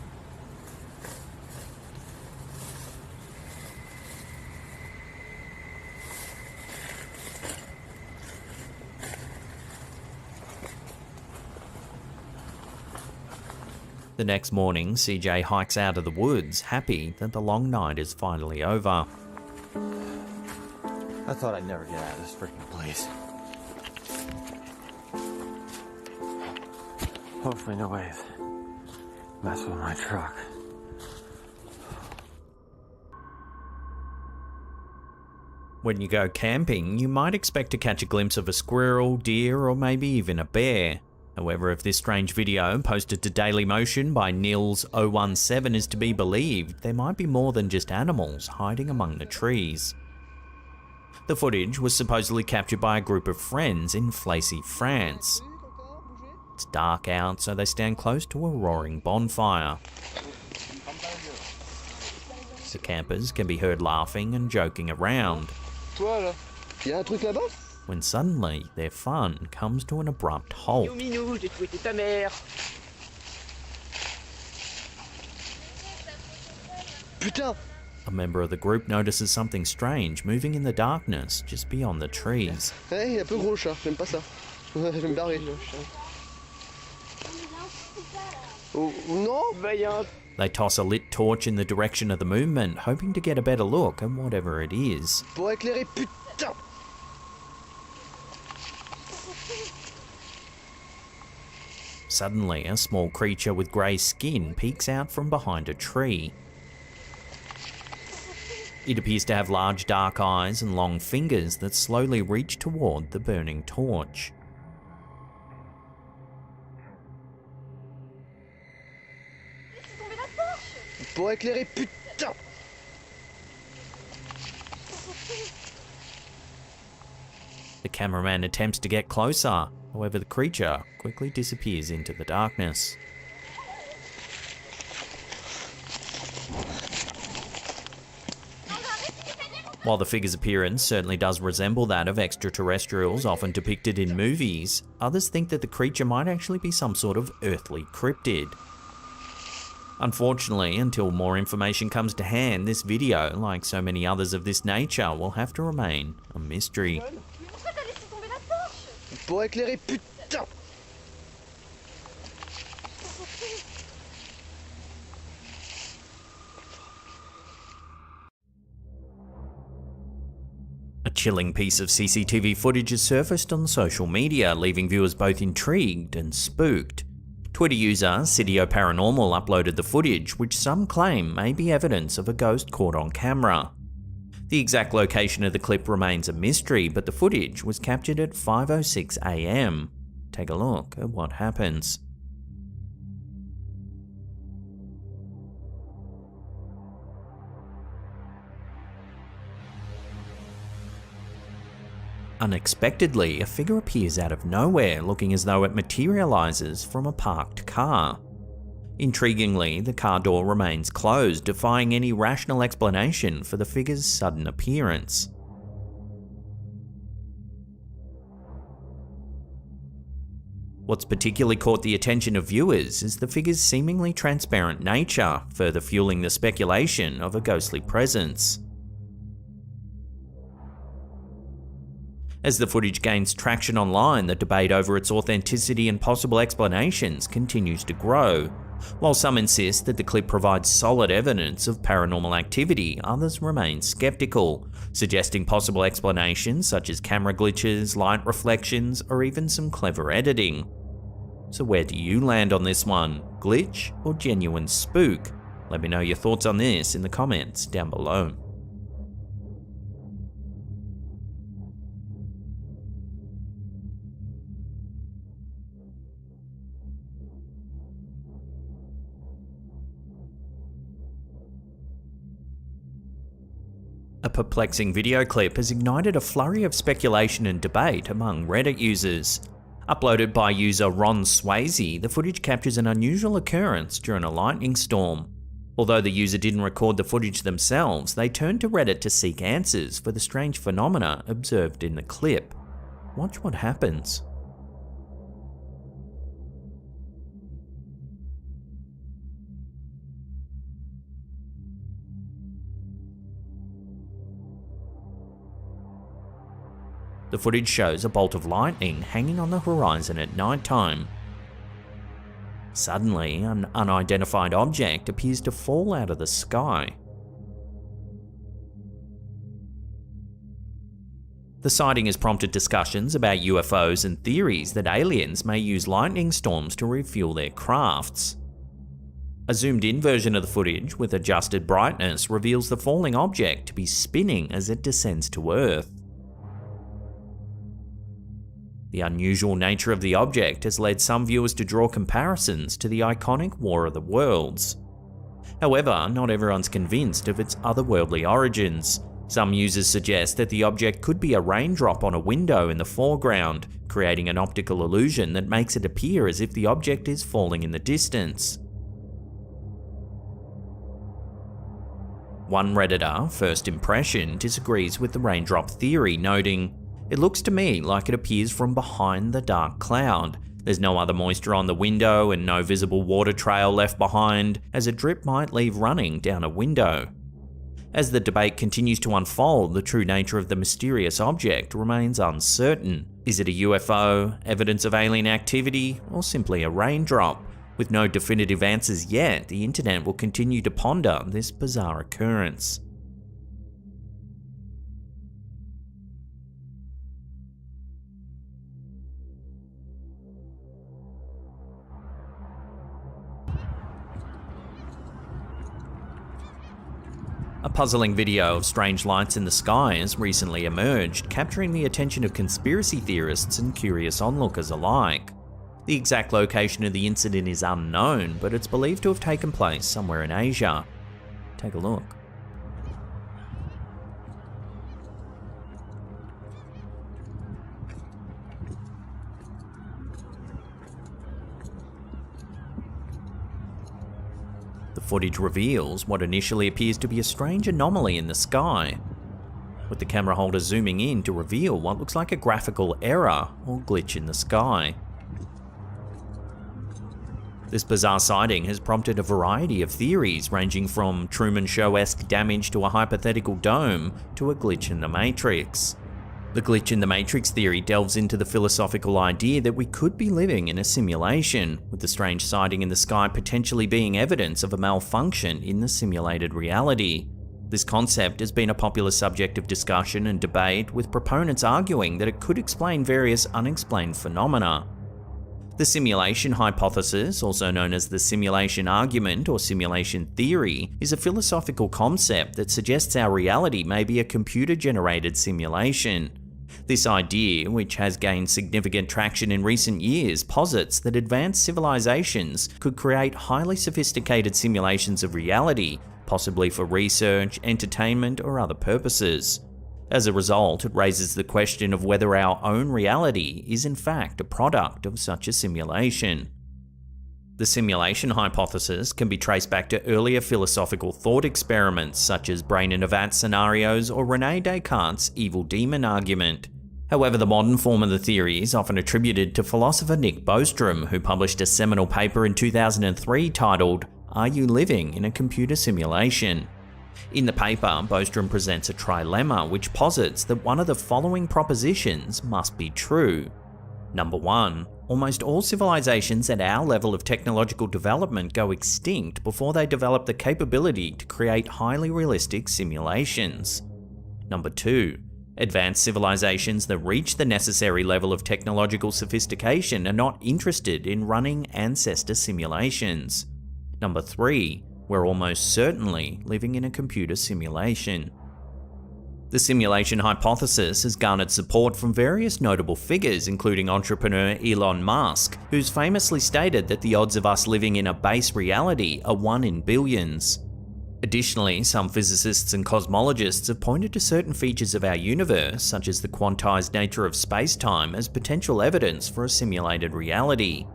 The next morning, CJ hikes out of the woods, happy that the long night is finally over. I thought I'd never get out of this freaking place. Hopefully nobody's messing with my truck. When you go camping, you might expect to catch a glimpse of a squirrel, deer, or maybe even a bear. However, if this strange video posted to Dailymotion by Nils017 is to be believed, there might be more than just animals hiding among the trees. The footage was supposedly captured by a group of friends in Flacy, France. It's dark out, so they stand close to a roaring bonfire. The campers can be heard laughing and joking around, when suddenly their fun comes to an abrupt halt. A member of the group notices something strange moving in the darkness just beyond the trees. They toss a lit torch in the direction of the movement, hoping to get a better look at whatever it is. Suddenly, a small creature with grey skin peeks out from behind a tree. It appears to have large dark eyes and long fingers that slowly reach toward the burning torch. The cameraman attempts to get closer, however the creature quickly disappears into the darkness. While the figure's appearance certainly does resemble that of extraterrestrials often depicted in movies, others think that the creature might actually be some sort of earthly cryptid. Unfortunately, until more information comes to hand, this video, like so many others of this nature, will have to remain a mystery. A chilling piece of CCTV footage has surfaced on social media, leaving viewers both intrigued and spooked. Twitter user Cidio Paranormal uploaded the footage, which some claim may be evidence of a ghost caught on camera. The exact location of the clip remains a mystery, but the footage was captured at 5:06 AM. Take a look at what happens. Unexpectedly, a figure appears out of nowhere, looking as though it materializes from a parked car. Intriguingly, the car door remains closed, defying any rational explanation for the figure's sudden appearance. What's particularly caught the attention of viewers is the figure's seemingly transparent nature, further fueling the speculation of a ghostly presence. As the footage gains traction online, the debate over its authenticity and possible explanations continues to grow. While some insist that the clip provides solid evidence of paranormal activity, others remain skeptical, suggesting possible explanations such as camera glitches, light reflections, or even some clever editing. So where do you land on this one? Glitch or genuine spook? Let me know your thoughts on this in the comments down below. A perplexing video clip has ignited a flurry of speculation and debate among Reddit users. Uploaded by user Ron Swayze, the footage captures an unusual occurrence during a lightning storm. Although the user didn't record the footage themselves, they turned to Reddit to seek answers for the strange phenomena observed in the clip. Watch what happens. The footage shows a bolt of lightning hanging on the horizon at nighttime. Suddenly, an unidentified object appears to fall out of the sky. The sighting has prompted discussions about UFOs and theories that aliens may use lightning storms to refuel their crafts. A zoomed-in version of the footage with adjusted brightness reveals the falling object to be spinning as it descends to Earth. The unusual nature of the object has led some viewers to draw comparisons to the iconic War of the Worlds. However, not everyone's convinced of its otherworldly origins. Some users suggest that the object could be a raindrop on a window in the foreground, creating an optical illusion that makes it appear as if the object is falling in the distance. One Redditor, First Impression, disagrees with the raindrop theory, noting, "It looks to me like it appears from behind the dark cloud. There's no other moisture on the window and no visible water trail left behind, as a drip might leave running down a window." As the debate continues to unfold, the true nature of the mysterious object remains uncertain. Is it a UFO, evidence of alien activity, or simply a raindrop? With no definitive answers yet, the internet will continue to ponder this bizarre occurrence. A puzzling video of strange lights in the sky has recently emerged, capturing the attention of conspiracy theorists and curious onlookers alike. The exact location of the incident is unknown, but it's believed to have taken place somewhere in Asia. Take a look. The footage reveals what initially appears to be a strange anomaly in the sky, with the camera holder zooming in to reveal what looks like a graphical error or glitch in the sky. This bizarre sighting has prompted a variety of theories, ranging from Truman Show-esque damage to a hypothetical dome to a glitch in the Matrix. The glitch in the Matrix theory delves into the philosophical idea that we could be living in a simulation, with the strange sighting in the sky potentially being evidence of a malfunction in the simulated reality. This concept has been a popular subject of discussion and debate, with proponents arguing that it could explain various unexplained phenomena. The simulation hypothesis, also known as the simulation argument or simulation theory, is a philosophical concept that suggests our reality may be a computer-generated simulation. This idea, which has gained significant traction in recent years, posits that advanced civilizations could create highly sophisticated simulations of reality, possibly for research, entertainment, or other purposes. As a result, it raises the question of whether our own reality is in fact a product of such a simulation. The simulation hypothesis can be traced back to earlier philosophical thought experiments such as brain in a vat scenarios or René Descartes' evil demon argument. However, the modern form of the theory is often attributed to philosopher Nick Bostrom, who published a seminal paper in 2003 titled, "Are You Living in a Computer Simulation?" In the paper, Bostrom presents a trilemma which posits that one of the following propositions must be true. Number 1. Almost all civilizations at our level of technological development go extinct before they develop the capability to create highly realistic simulations. Number 2. Advanced civilizations that reach the necessary level of technological sophistication are not interested in running ancestor simulations. Number 3. We're almost certainly living in a computer simulation. The simulation hypothesis has garnered support from various notable figures, including entrepreneur Elon Musk, who's famously stated that the odds of us living in a base reality are 1 in billions. Additionally, some physicists and cosmologists have pointed to certain features of our universe, such as the quantized nature of space-time, as potential evidence for a simulated reality.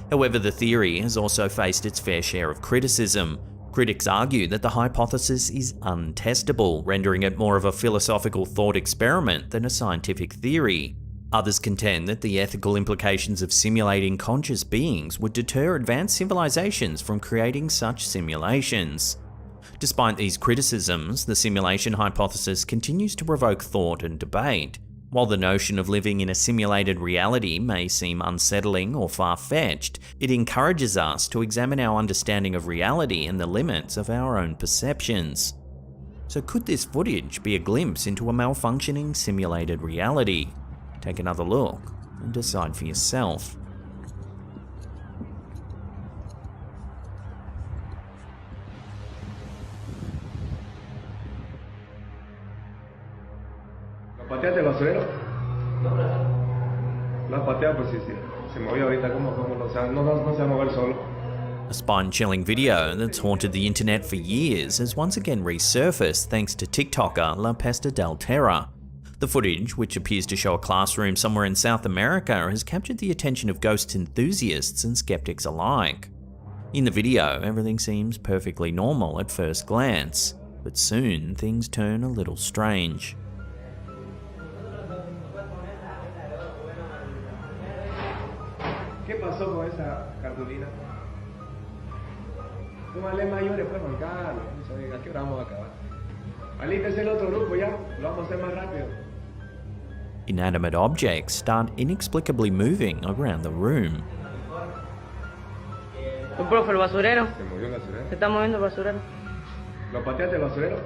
However, the theory has also faced its fair share of criticism. Critics argue that the hypothesis is untestable, rendering it more of a philosophical thought experiment than a scientific theory. Others contend that the ethical implications of simulating conscious beings would deter advanced civilizations from creating such simulations. Despite these criticisms, the simulation hypothesis continues to provoke thought and debate. While the notion of living in a simulated reality may seem unsettling or far-fetched, it encourages us to examine our understanding of reality and the limits of our own perceptions. So could this footage be a glimpse into a malfunctioning simulated reality? Take another look and decide for yourself. ¿Pateaste el basurero? ¿Lo has pateado? Pues sí. Se movió ahorita, ¿cómo no se va a mover solo? A spine-chilling video that's haunted the internet for years has once again resurfaced thanks to TikToker La Pesta del Terra. The footage, which appears to show a classroom somewhere in South America, has captured the attention of ghost enthusiasts and skeptics alike. In the video, everything seems perfectly normal at first glance, but soon things turn a little strange. ¿Qué pasó con esa cartulina? Tómale mayores, pues, Juan Carlos. ¿A qué hora vamos a acabar? Alístese el otro grupo ya, lo vamos a hacer más rápido. Inanimate objects start inexplicably moving around the room. Profe, el basurero. Se movió el basurero. Se está moviendo el basurero. ¿Lo pateaste el basurero?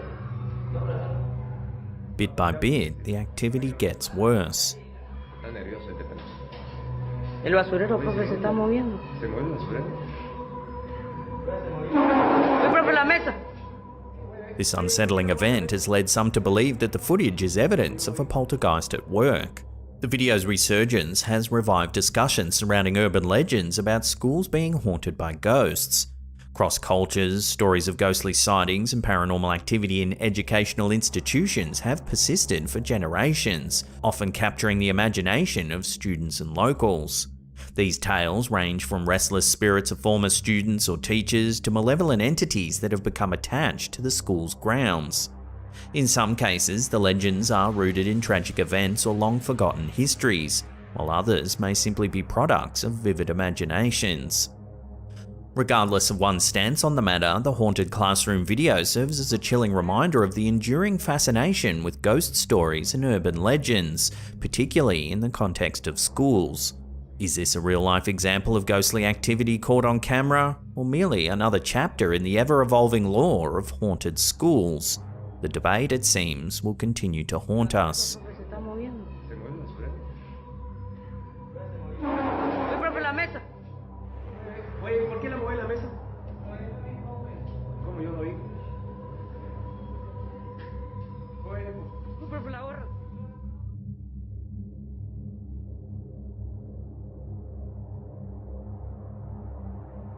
Bit by bit, the activity gets worse. Está nervioso este pendejo. El basurero, profe, se está moviendo. ¿Se mueve el basurero? Profe, la mesa. This unsettling event has led some to believe that the footage is evidence of a poltergeist at work. The video's resurgence has revived discussions surrounding urban legends about schools being haunted by ghosts. Cross cultures, stories of ghostly sightings and paranormal activity in educational institutions have persisted for generations, often capturing the imagination of students and locals. These tales range from restless spirits of former students or teachers to malevolent entities that have become attached to the school's grounds. In some cases, the legends are rooted in tragic events or long-forgotten histories, while others may simply be products of vivid imaginations. Regardless of one's stance on the matter, the haunted classroom video serves as a chilling reminder of the enduring fascination with ghost stories and urban legends, particularly in the context of schools. Is this a real-life example of ghostly activity caught on camera, or merely another chapter in the ever-evolving lore of haunted schools? The debate, it seems, will continue to haunt us. Oye, ¿por qué la mueve la mesa? ¿Cómo yo lo oí? Profe, la gorra.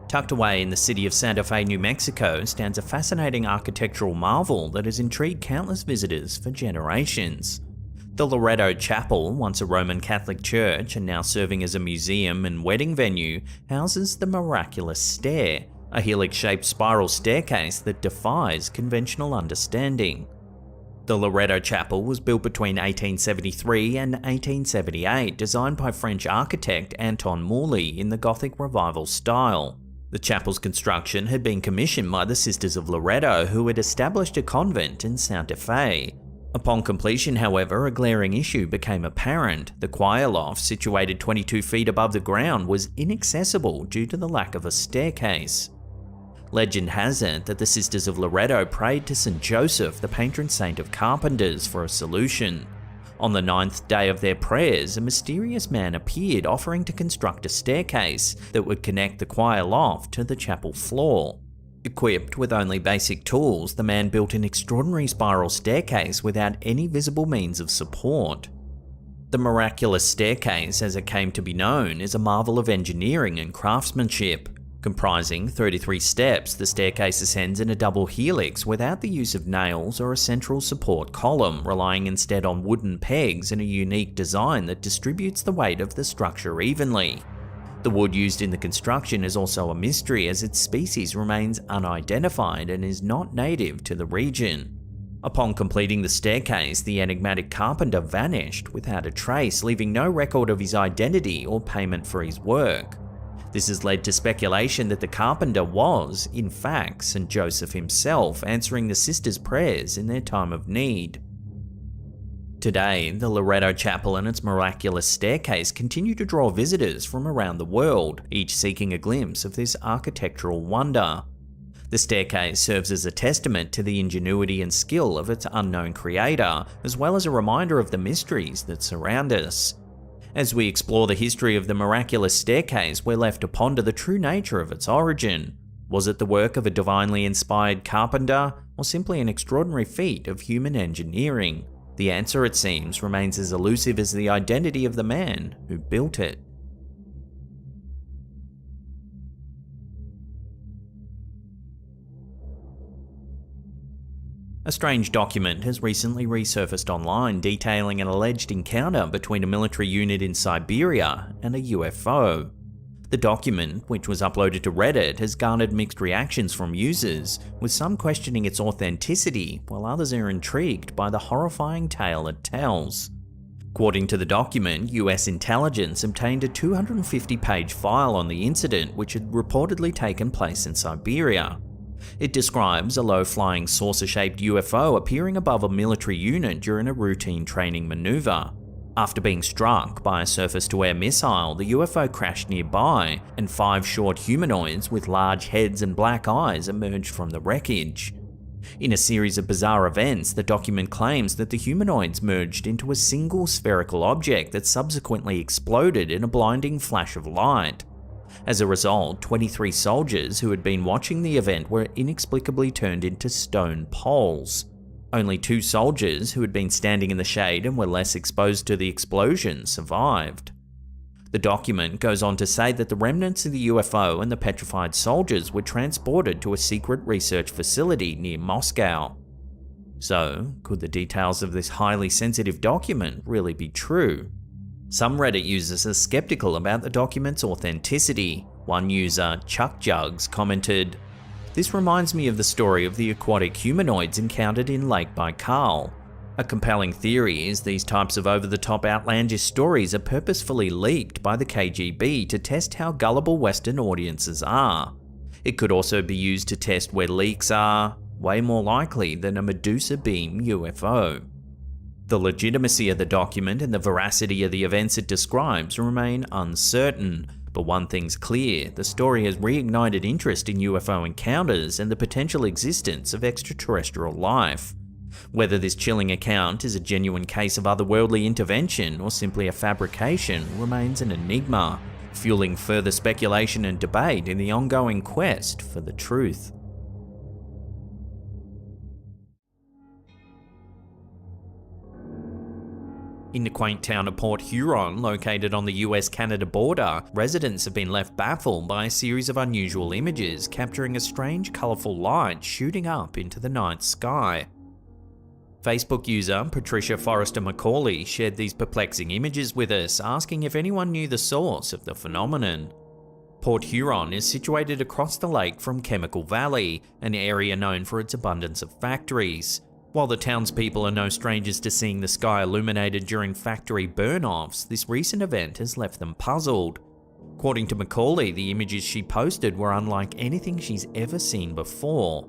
Tucked away in the city of Santa Fe, New Mexico, stands a fascinating architectural marvel that has intrigued countless visitors for generations. The Loretto Chapel, once a Roman Catholic church and now serving as a museum and wedding venue, houses the miraculous stair, a helix-shaped spiral staircase that defies conventional understanding. The Loretto Chapel was built between 1873 and 1878, designed by French architect Anton Maury in the Gothic Revival style. The chapel's construction had been commissioned by the Sisters of Loretto, who had established a convent in Santa Fe. Upon completion, however, a glaring issue became apparent. The choir loft, situated 22 feet above the ground, was inaccessible due to the lack of a staircase. Legend has it that the Sisters of Loretto prayed to St. Joseph, the patron saint of carpenters, for a solution. On the 9th day of their prayers, a mysterious man appeared offering to construct a staircase that would connect the choir loft to the chapel floor. Equipped with only basic tools, the man built an extraordinary spiral staircase without any visible means of support. The miraculous staircase, as it came to be known, is a marvel of engineering and craftsmanship. Comprising 33 steps, the staircase ascends in a double helix without the use of nails or a central support column, relying instead on wooden pegs and a unique design that distributes the weight of the structure evenly. The wood used in the construction is also a mystery, as its species remains unidentified and is not native to the region. Upon completing the staircase, the enigmatic carpenter vanished without a trace, leaving no record of his identity or payment for his work. This has led to speculation that the carpenter was, in fact, St. Joseph himself, answering the sisters' prayers in their time of need. Today, the Loretto Chapel and its miraculous staircase continue to draw visitors from around the world, each seeking a glimpse of this architectural wonder. The staircase serves as a testament to the ingenuity and skill of its unknown creator, as well as a reminder of the mysteries that surround us. As we explore the history of the miraculous staircase, we're left to ponder the true nature of its origin. Was it the work of a divinely inspired carpenter, or simply an extraordinary feat of human engineering? The answer, it seems, remains as elusive as the identity of the man who built it. A strange document has recently resurfaced online detailing an alleged encounter between a military unit in Siberia and a UFO. The document, which was uploaded to Reddit, has garnered mixed reactions from users, with some questioning its authenticity, while others are intrigued by the horrifying tale it tells. According to the document, US intelligence obtained a 250-page file on the incident, which had reportedly taken place in Siberia. It describes a low-flying saucer-shaped UFO appearing above a military unit during a routine training maneuver. After being struck by a surface-to-air missile, the UFO crashed nearby, and 5 short humanoids with large heads and black eyes emerged from the wreckage. In a series of bizarre events, the document claims that the humanoids merged into a single spherical object that subsequently exploded in a blinding flash of light. As a result, 23 soldiers who had been watching the event were inexplicably turned into stone poles. Only 2 soldiers who had been standing in the shade and were less exposed to the explosion survived. The document goes on to say that the remnants of the UFO and the petrified soldiers were transported to a secret research facility near Moscow. So, could the details of this highly sensitive document really be true? Some Reddit users are skeptical about the document's authenticity. One user, Chuck Jugs, commented, "This reminds me of the story of the aquatic humanoids encountered in Lake Baikal. A compelling theory is these types of over-the-top outlandish stories are purposefully leaked by the KGB to test how gullible Western audiences are. It could also be used to test where leaks are way more likely than a Medusa beam UFO. The legitimacy of the document and the veracity of the events it describes remain uncertain, but one thing's clear: the story has reignited interest in UFO encounters and the potential existence of extraterrestrial life. Whether this chilling account is a genuine case of otherworldly intervention or simply a fabrication remains an enigma, fueling further speculation and debate in the ongoing quest for the truth. In the quaint town of Port Huron, located on the US-Canada border, residents have been left baffled by a series of unusual images capturing a strange, colourful light shooting up into the night sky. Facebook user Patricia Forrester Macaulay shared these perplexing images with us, asking if anyone knew the source of the phenomenon. Port Huron is situated across the lake from Chemical Valley, an area known for its abundance of factories. While the townspeople are no strangers to seeing the sky illuminated during factory burn-offs, this recent event has left them puzzled. According to Macaulay, the images she posted were unlike anything she's ever seen before.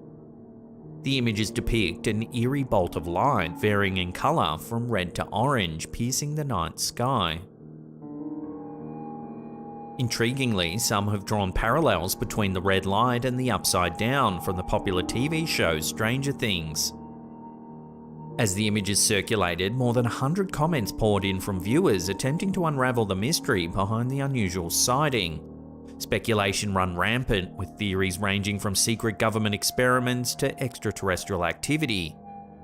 The images depict an eerie bolt of light varying in colour from red to orange, piercing the night sky. Intriguingly, some have drawn parallels between the red light and the upside down from the popular TV show Stranger Things. As the images circulated, more than 100 comments poured in from viewers attempting to unravel the mystery behind the unusual sighting. Speculation ran rampant, with theories ranging from secret government experiments to extraterrestrial activity.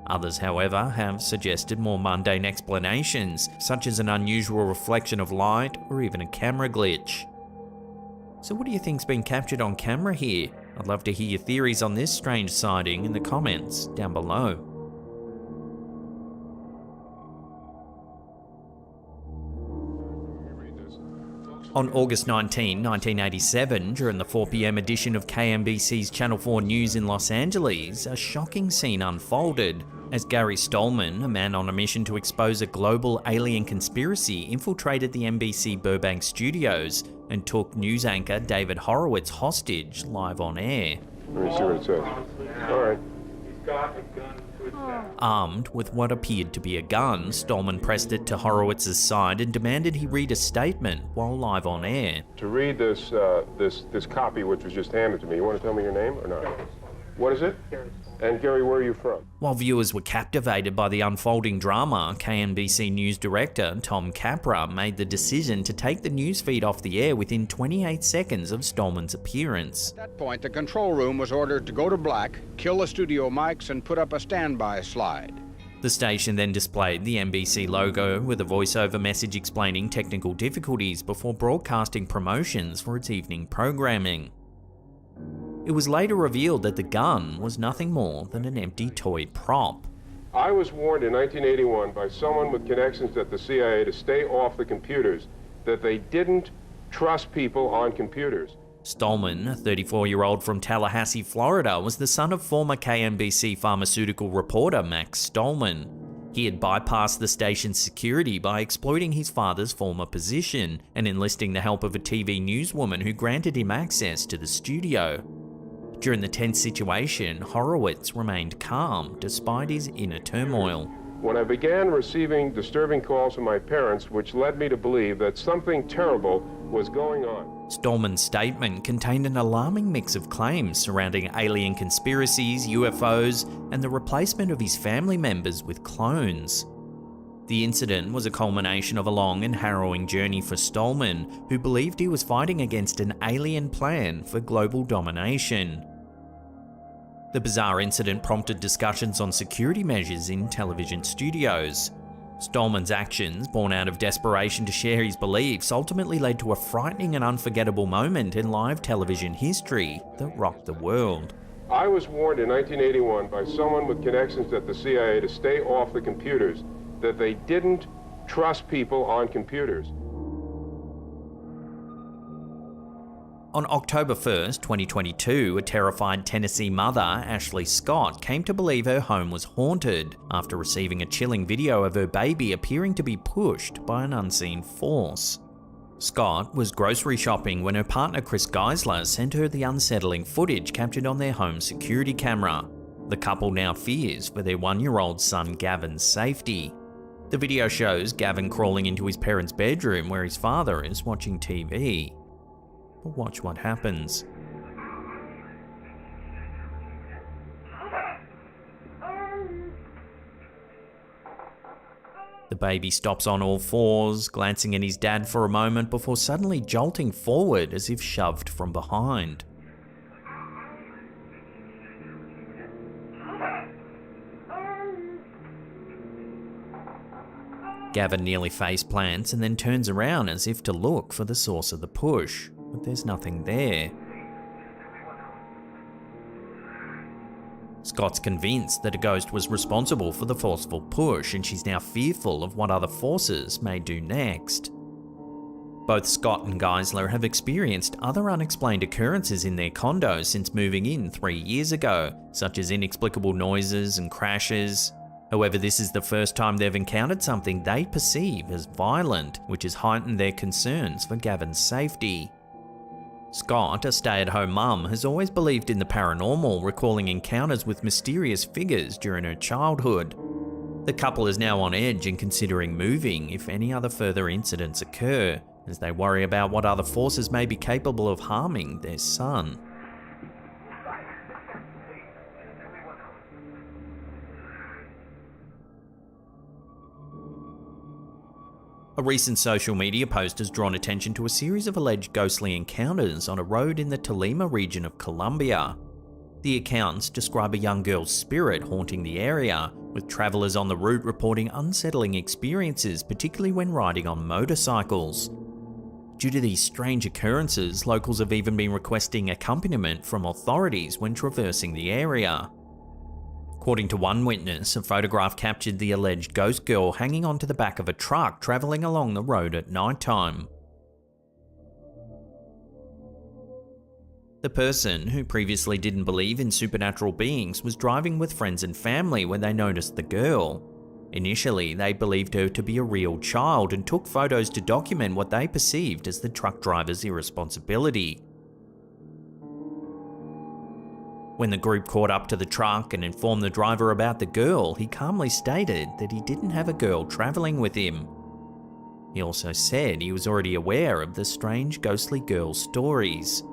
Others, however, have suggested more mundane explanations, such as an unusual reflection of light or even a camera glitch. So what do you think's been captured on camera here? I'd love to hear your theories on this strange sighting in the comments down below. On August 19, 1987, during the 4 p.m. edition of KMBC's Channel 4 News in Los Angeles, a shocking scene unfolded as Gary Stallman, a man on a mission to expose a global alien conspiracy, infiltrated the NBC Burbank studios and took news anchor David Horowitz hostage live on air. Let me see what it says. All right. He's got a gun to Armed with what appeared to be a gun, Stallman pressed it to Horowitz's side and demanded he read a statement while live on air. To read this copy which was just handed to me, you want to tell me your name or not? What is it? And Gary, where are you from? While viewers were captivated by the unfolding drama, KNBC News director Tom Capra made the decision to take the newsfeed off the air within 28 seconds of Stallman's appearance. At that point, the control room was ordered to go to black, kill the studio mics, and put up a standby slide. The station then displayed the NBC logo with a voiceover message explaining technical difficulties before broadcasting promotions for its evening programming. It was later revealed that the gun was nothing more than an empty toy prop. I was warned in 1981 by someone with connections at the CIA to stay off the computers, that they didn't trust people on computers. Stallman, a 34-year-old from Tallahassee, Florida, was the son of former KNBC pharmaceutical reporter Max Stallman. He had bypassed the station's security by exploiting his father's former position and enlisting the help of a TV newswoman who granted him access to the studio. During the tense situation, Horowitz remained calm despite his inner turmoil. When I began receiving disturbing calls from my parents, which led me to believe that something terrible was going on. Stallman's statement contained an alarming mix of claims surrounding alien conspiracies, UFOs, and the replacement of his family members with clones. The incident was a culmination of a long and harrowing journey for Stallman, who believed he was fighting against an alien plan for global domination. The bizarre incident prompted discussions on security measures in television studios. Stallman's actions, born out of desperation to share his beliefs, ultimately led to a frightening and unforgettable moment in live television history that rocked the world. I was warned in 1981 by someone with connections at the CIA to stay off the computers, that they didn't trust people on computers. On October 1st, 2022, a terrified Tennessee mother, Ashley Scott, came to believe her home was haunted after receiving a chilling video of her baby appearing to be pushed by an unseen force. Scott was grocery shopping when her partner Chris Geisler sent her the unsettling footage captured on their home security camera. The couple now fears for their 1-year-old son Gavin's safety. The video shows Gavin crawling into his parents' bedroom where his father is watching TV. But watch what happens. The baby stops on all fours, glancing at his dad for a moment before suddenly jolting forward as if shoved from behind. Gavin nearly face plants and then turns around as if to look for the source of the push, but there's nothing there. Scott's convinced that a ghost was responsible for the forceful push, and she's now fearful of what other forces may do next. Both Scott and Geisler have experienced other unexplained occurrences in their condo since moving in 3 years ago, such as inexplicable noises and crashes. However, this is the first time they've encountered something they perceive as violent, which has heightened their concerns for Gavin's safety. Scott, a stay-at-home mum, has always believed in the paranormal, recalling encounters with mysterious figures during her childhood. The couple is now on edge and considering moving if any other further incidents occur, as they worry about what other forces may be capable of harming their son. A recent social media post has drawn attention to a series of alleged ghostly encounters on a road in the Tolima region of Colombia. The accounts describe a young girl's spirit haunting the area, with travellers on the route reporting unsettling experiences, particularly when riding on motorcycles. Due to these strange occurrences, locals have even been requesting accompaniment from authorities when traversing the area. According to one witness, a photograph captured the alleged ghost girl hanging onto the back of a truck travelling along the road at night time. The person, who previously didn't believe in supernatural beings, was driving with friends and family when they noticed the girl. Initially, they believed her to be a real child and took photos to document what they perceived as the truck driver's irresponsibility. When the group caught up to the truck and informed the driver about the girl, he calmly stated that he didn't have a girl travelling with him. He also said he was already aware of the strange ghostly girl stories.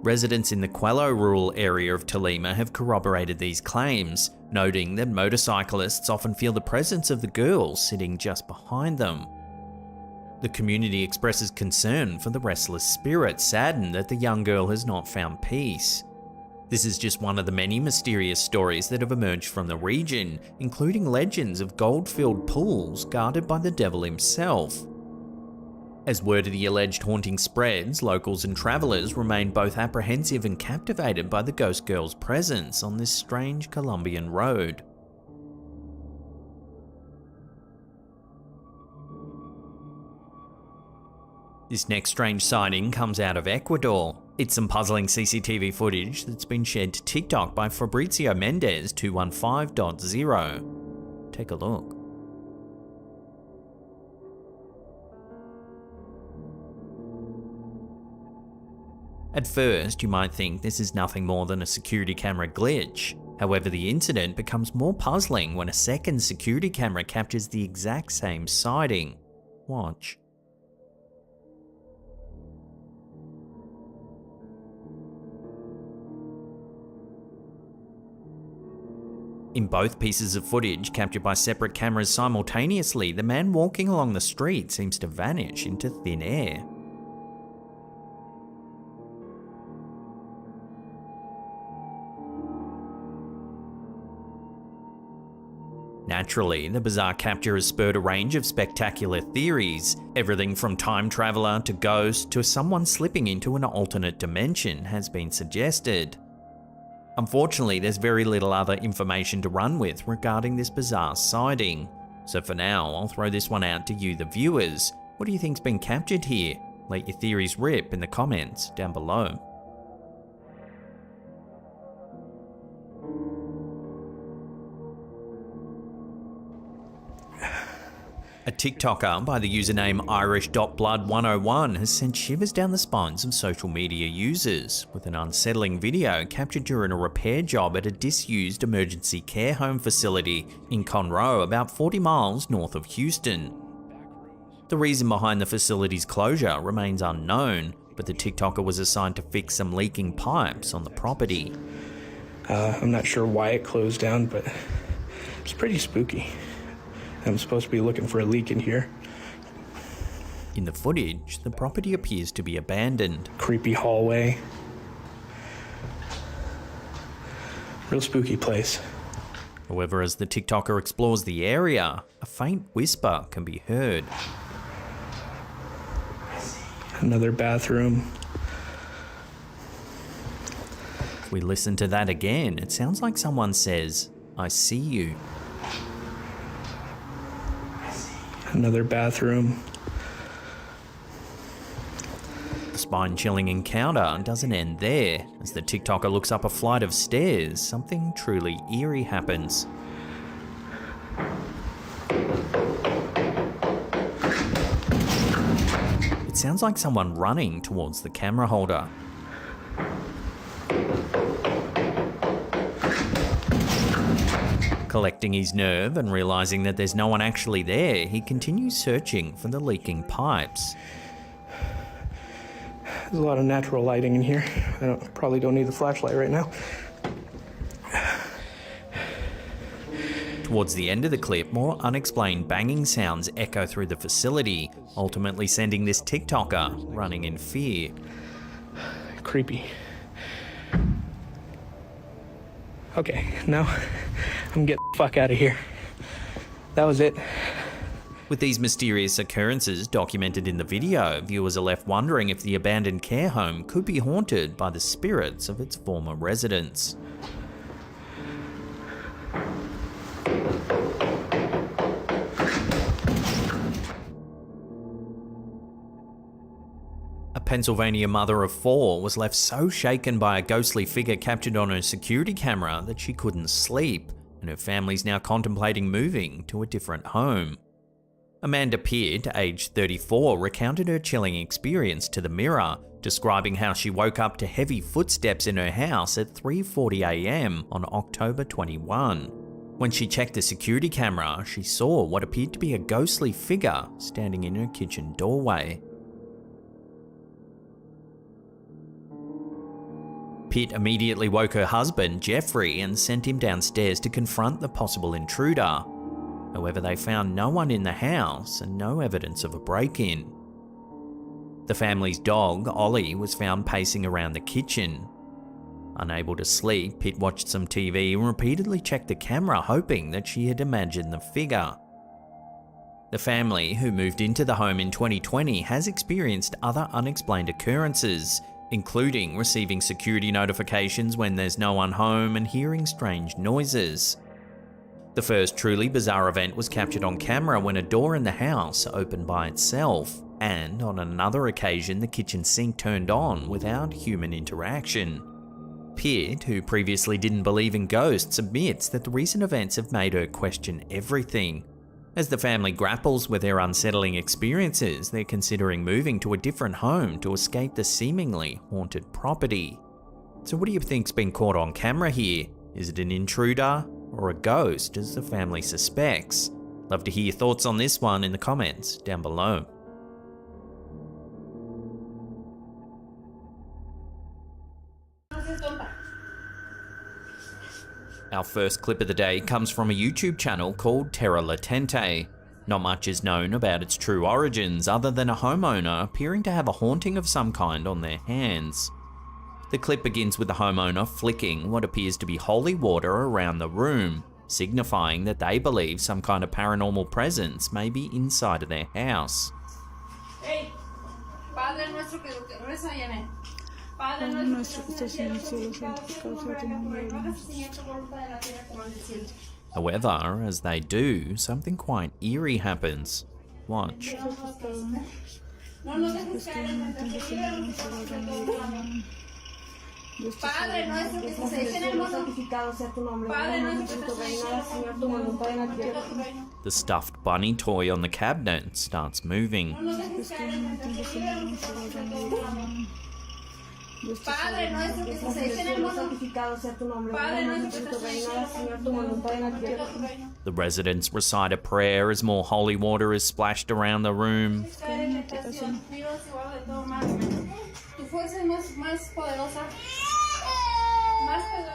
Residents in the Quello rural area of Tolima have corroborated these claims, noting that motorcyclists often feel the presence of the girl sitting just behind them. The community expresses concern for the restless spirit, saddened that the young girl has not found peace. This is just one of the many mysterious stories that have emerged from the region, including legends of gold-filled pools guarded by the devil himself. As word of the alleged haunting spreads, locals and travellers remain both apprehensive and captivated by the ghost girl's presence on this strange Colombian road. This next strange sighting comes out of Ecuador. It's some puzzling CCTV footage that's been shared to TikTok by Fabrizio Mendez 215.0. Take a look. At first, you might think this is nothing more than a security camera glitch. However, the incident becomes more puzzling when a second security camera captures the exact same sighting. Watch. In both pieces of footage captured by separate cameras simultaneously, the man walking along the street seems to vanish into thin air. Naturally, the bizarre capture has spurred a range of spectacular theories. Everything from time traveler to ghost to someone slipping into an alternate dimension has been suggested. Unfortunately, there's very little other information to run with regarding this bizarre sighting. So for now, I'll throw this one out to you, the viewers. What do you think's been captured here? Let your theories rip in the comments down below. A TikToker by the username Irish.blood101 has sent shivers down the spines of social media users with an unsettling video captured during a repair job at a disused emergency care home facility in Conroe, about 40 miles north of Houston. The reason behind the facility's closure remains unknown, but the TikToker was assigned to fix some leaking pipes on the property. I'm not sure why it closed down, but it's pretty spooky. I'm supposed to be looking for a leak in here. In the footage, the property appears to be abandoned. Creepy hallway. Real spooky place. However, as the TikToker explores the area, a faint whisper can be heard. Another bathroom. If we listen to that again, it sounds like someone says, "I see you." Another bathroom. The spine-chilling encounter doesn't end there. As the TikToker looks up a flight of stairs, something truly eerie happens. It sounds like someone running towards the camera holder. Collecting his nerve and realizing that there's no one actually there, he continues searching for the leaking pipes. There's a lot of natural lighting in here. I probably don't need the flashlight right now. Towards the end of the clip, more unexplained banging sounds echo through the facility, ultimately sending this TikToker running in fear. Creepy. Okay, now I'm getting the fuck out of here. That was it. With these mysterious occurrences documented in the video, viewers are left wondering if the abandoned care home could be haunted by the spirits of its former residents. A Pennsylvania mother of 4 was left so shaken by a ghostly figure captured on her security camera that she couldn't sleep, and her family's now contemplating moving to a different home. Amanda Peart, aged 34, recounted her chilling experience to the Mirror, describing how she woke up to heavy footsteps in her house at 3:40 a.m. on October 21. When she checked the security camera, she saw what appeared to be a ghostly figure standing in her kitchen doorway. Pitt immediately woke her husband, Jeffrey, and sent him downstairs to confront the possible intruder. However, they found no one in the house and no evidence of a break-in. The family's dog, Ollie, was found pacing around the kitchen. Unable to sleep, Pitt watched some TV and repeatedly checked the camera, hoping that she had imagined the figure. The family, who moved into the home in 2020, has experienced other unexplained occurrences, including receiving security notifications when there's no one home and hearing strange noises. The first truly bizarre event was captured on camera when a door in the house opened by itself, and on another occasion the kitchen sink turned on without human interaction. Pitt, who previously didn't believe in ghosts, admits that the recent events have made her question everything. As the family grapples with their unsettling experiences, they're considering moving to a different home to escape the seemingly haunted property. So what do you think's been caught on camera here? Is it an intruder or a ghost, as the family suspects? Love to hear your thoughts on this one in the comments down below. Our first clip of the day comes from a YouTube channel called Terra Latente. Not much is known about its true origins other than a homeowner appearing to have a haunting of some kind on their hands. The clip begins with the homeowner flicking what appears to be holy water around the room, signifying that they believe some kind of paranormal presence may be inside of their house. Hey, Padre nuestro que reza, Janet. Padre nuestro que estás en el cielo, santificado sea tu nombre. However, as they do, something quite eerie happens. Watch. Padre nuestro que estás en el cielo, santificado sea tu nombre. Padre nuestro que estás en el cielo, Señor, tu voluntad en la tierra. The stuffed bunny toy on the cabinet starts moving. Padre nuestro que estás en el cielo, santificado sea tu nombre. Padre nuestro que estás en el cielo, Señor, tu voluntad en la tierra. The residents recite a prayer as more holy water is splashed around the room.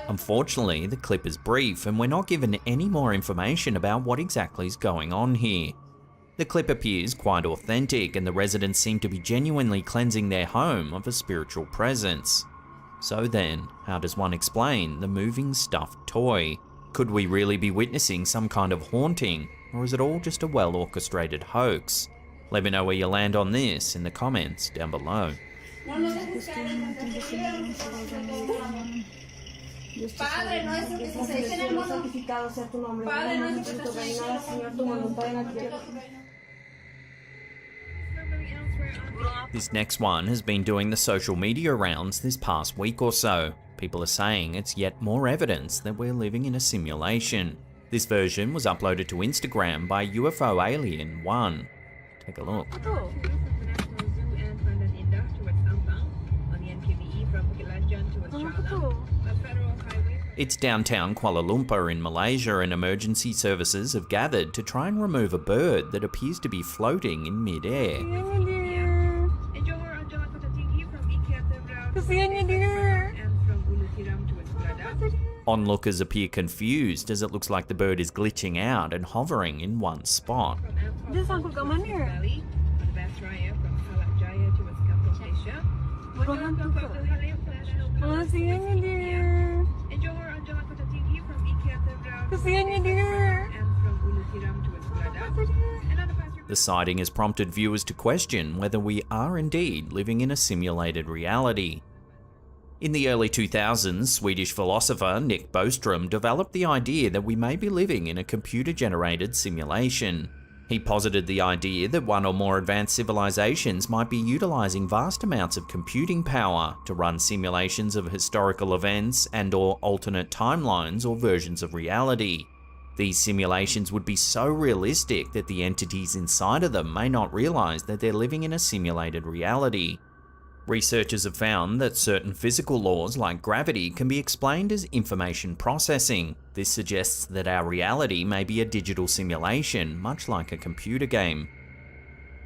Unfortunately, the clip is brief and we're not given any more information about what exactly is going on here. The clip appears quite authentic and the residents seem to be genuinely cleansing their home of a spiritual presence. So then, how does one explain the moving stuffed toy? Could we really be witnessing some kind of haunting, or is it all just a well-orchestrated hoax? Let me know where you land on this in the comments down below. Padre nuestro que estás en el cielo, santificado sea tu nombre. Padre nuestro que estás en el cielo, Señor, tu voluntad en la tierra. This next one has been doing the social media rounds this past week or so. People are saying it's yet more evidence that we're living in a simulation. This version was uploaded to Instagram by UFO Alien 1. Take a look. It's downtown Kuala Lumpur in Malaysia, and emergency services have gathered to try and remove a bird that appears to be floating in mid-air. Onlookers appear confused as it looks like the bird is glitching out and hovering in one spot. The sighting has prompted viewers to question whether we are indeed living in a simulated reality. In the early 2000s, Swedish philosopher Nick Bostrom developed the idea that we may be living in a computer-generated simulation. He posited the idea that one or more advanced civilizations might be utilizing vast amounts of computing power to run simulations of historical events and/or alternate timelines or versions of reality. These simulations would be so realistic that the entities inside of them may not realize that they're living in a simulated reality. Researchers have found that certain physical laws like gravity can be explained as information processing. This suggests that our reality may be a digital simulation, much like a computer game.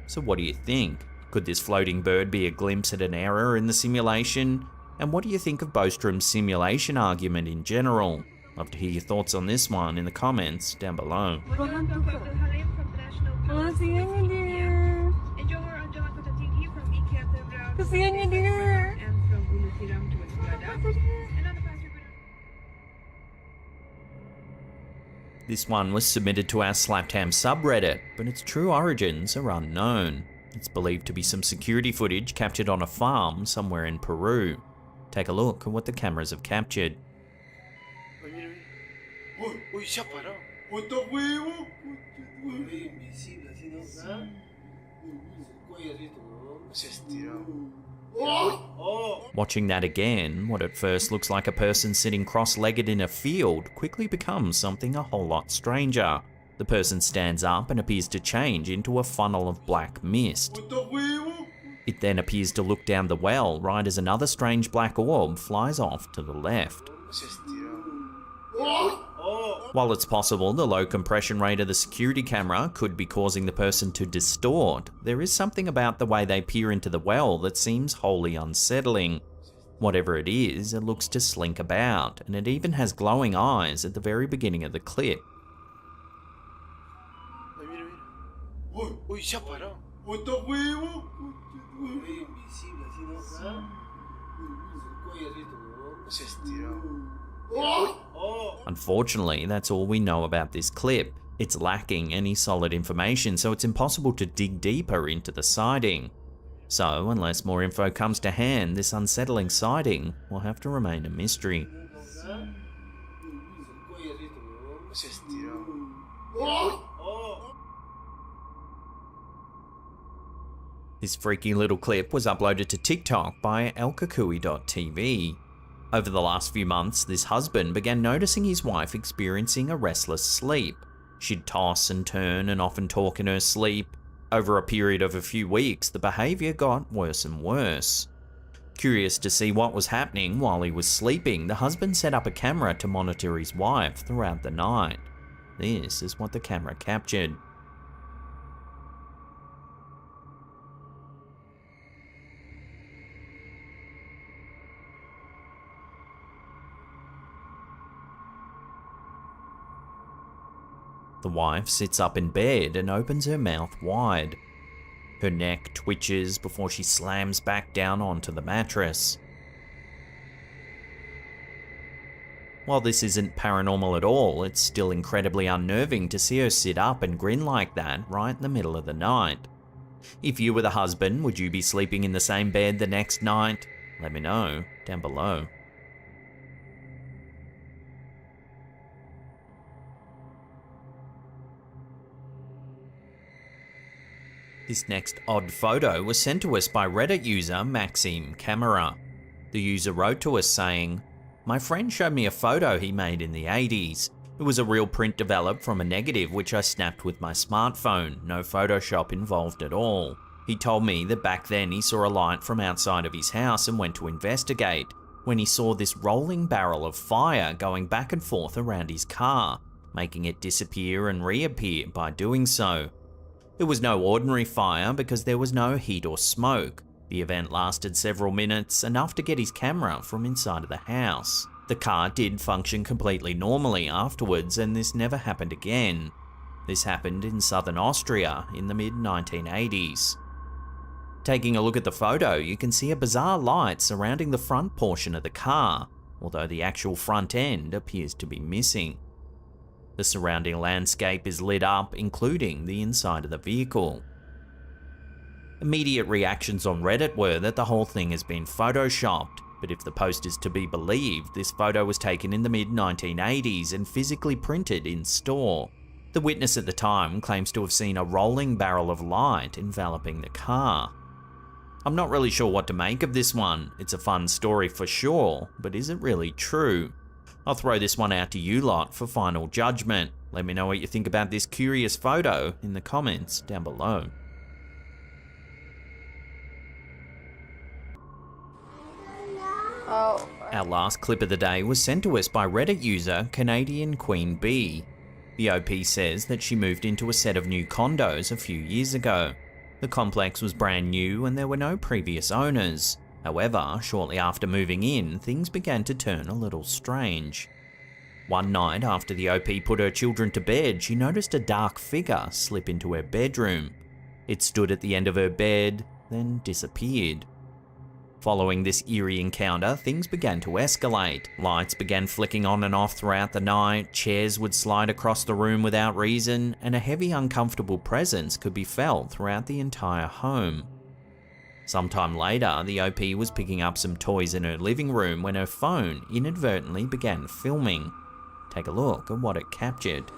So what do you think? Could this floating bird be a glimpse at an error in the simulation? And what do you think of Bostrom's simulation argument in general? Love to hear your thoughts on this one in the comments down below. This one was submitted to our Slaptam subreddit, but its true origins are unknown. It's believed to be some security footage captured on a farm somewhere in Peru. Take a look at what the cameras have captured. Watching that again, what at first looks like a person sitting cross-legged in a field quickly becomes something a whole lot stranger. The person stands up and appears to change into a funnel of black mist. It then appears to look down the well right as another strange black orb flies off to the left. While it's possible the low compression rate of the security camera could be causing the person to distort, there is something about the way they peer into the well that seems wholly unsettling. Whatever it is, it looks to slink about, and it even has glowing eyes at the very beginning of the clip. Unfortunately, that's all we know about this clip. It's lacking any solid information, so it's impossible to dig deeper into the sighting. So, unless more info comes to hand, this unsettling sighting will have to remain a mystery. This freaky little clip was uploaded to TikTok by elkakui.tv. Over the last few months, this husband began noticing his wife experiencing a restless sleep. She'd toss and turn and often talk in her sleep. Over a period of a few weeks, the behaviour got worse and worse. Curious to see what was happening while he was sleeping, the husband set up a camera to monitor his wife throughout the night. This is what the camera captured. The wife sits up in bed and opens her mouth wide. Her neck twitches before she slams back down onto the mattress. While this isn't paranormal at all, it's still incredibly unnerving to see her sit up and grin like that right in the middle of the night. If you were the husband, would you be sleeping in the same bed the next night? Let me know down below. This next odd photo was sent to us by Reddit user Maxime Camera. The user wrote to us saying, "My friend showed me a photo he made in the 80s. It was a real print developed from a negative which I snapped with my smartphone, no Photoshop involved at all. He told me that back then he saw a light from outside of his house and went to investigate, when he saw this rolling barrel of fire going back and forth around his car, making it disappear and reappear by doing so. It was no ordinary fire because there was no heat or smoke. The event lasted several minutes, enough to get his camera from inside of the house. The car did function completely normally afterwards, and this never happened again. This happened in southern Austria in the mid-1980s. Taking a look at the photo, you can see a bizarre light surrounding the front portion of the car, although the actual front end appears to be missing. The surrounding landscape is lit up, including the inside of the vehicle. Immediate reactions on Reddit were that the whole thing has been photoshopped, but if the post is to be believed, this photo was taken in the mid-1980s and physically printed in store. The witness at the time claims to have seen a rolling barrel of light enveloping the car. I'm not really sure what to make of this one. It's a fun story for sure, but is it really true? I'll throw this one out to you lot for final judgment. Let me know what you think about this curious photo in the comments down below. Oh. Our last clip of the day was sent to us by Reddit user Canadian Queen Bee. The OP says that she moved into a set of new condos a few years ago. The complex was brand new and there were no previous owners. However, shortly after moving in, things began to turn a little strange. One night after the OP put her children to bed, she noticed a dark figure slip into her bedroom. It stood at the end of her bed, then disappeared. Following this eerie encounter, things began to escalate. Lights began flicking on and off throughout the night, chairs would slide across the room without reason, and a heavy, uncomfortable presence could be felt throughout the entire home. Sometime later, the OP was picking up some toys in her living room when her phone inadvertently began filming. Take a look at what it captured.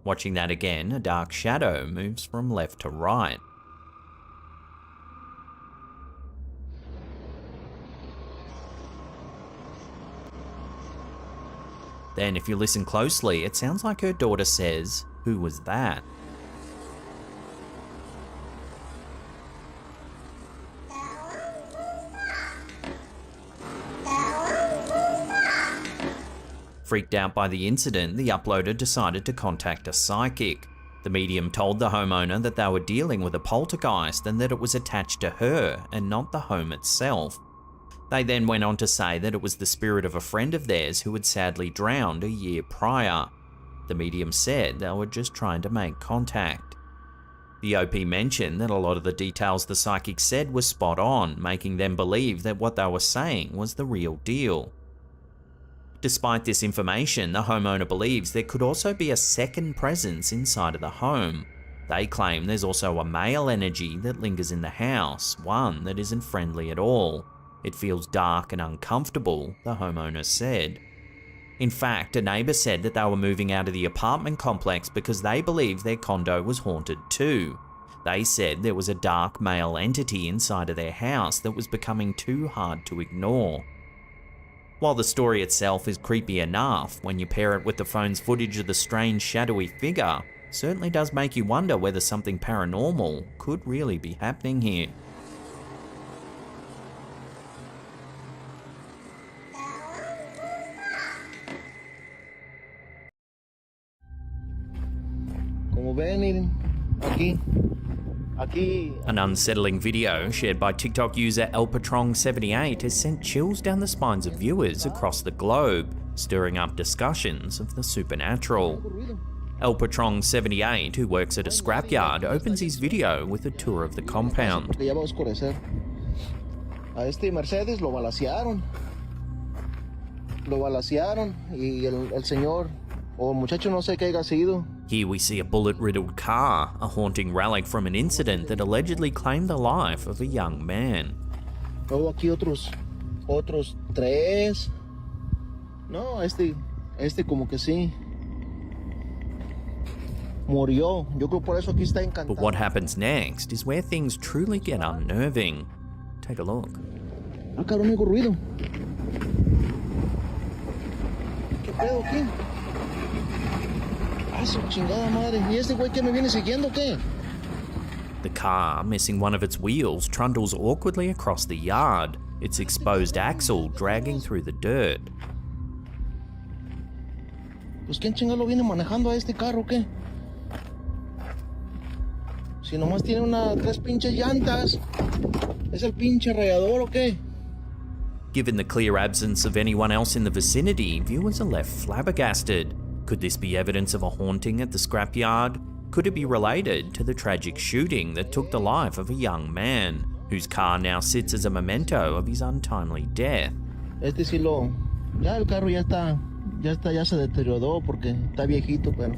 Watching that again, a dark shadow moves from left to right. Then, if you listen closely, it sounds like her daughter says, "Who was that?" Freaked out by the incident, the uploader decided to contact a psychic. The medium told the homeowner that they were dealing with a poltergeist and that it was attached to her and not the home itself. They then went on to say that it was the spirit of a friend of theirs who had sadly drowned a year prior. The medium said they were just trying to make contact. The OP mentioned that a lot of the details the psychic said were spot on, making them believe that what they were saying was the real deal. Despite this information, the homeowner believes there could also be a second presence inside of the home. They claim there's also a male energy that lingers in the house, one that isn't friendly at all. It feels dark and uncomfortable, the homeowner said. In fact, a neighbour said that they were moving out of the apartment complex because they believed their condo was haunted too. They said there was a dark male entity inside of their house that was becoming too hard to ignore. While the story itself is creepy enough, when you pair it with the phone's footage of the strange shadowy figure, it certainly does make you wonder whether something paranormal could really be happening here. Como ven, miren, aquí. An unsettling video shared by TikTok user elpatrong78 has sent chills down the spines of viewers across the globe, stirring up discussions of the supernatural. elpatrong78, who works at a scrapyard, opens his video with a tour of the compound. Ya va a oscurecer. A este Mercedes lo balacearon. Y el señor o muchacho no sé qué haya sido. Here we see a bullet-riddled car, a haunting relic from an incident that allegedly claimed the life of a young man. Luego aquí otros 3. No, este como que sí. Murió. Yo creo por eso aquí está encantado. But what happens next is where things truly get unnerving. Take a look. Ah, cabrón, oigo ruido. ¿Qué pedo aquí? Ah, su chingada madre. ¿Y este güey que me viene siguiendo qué? The car, missing one of its wheels, trundles awkwardly across the yard, its exposed axle dragging through the dirt. Pues ¿quién chingado viene manejando a este carro qué? Si nomás tiene 3 pinches llantas. ¿Es el pinche rayador o qué? Given the clear absence of anyone else in the vicinity, viewers are left flabbergasted. Could this be evidence of a haunting at the scrapyard? Could it be related to the tragic shooting that took the life of a young man, whose car now sits as a memento of his untimely death? Este sí lo... Ya el carro ya se deterioró porque está viejito, pero...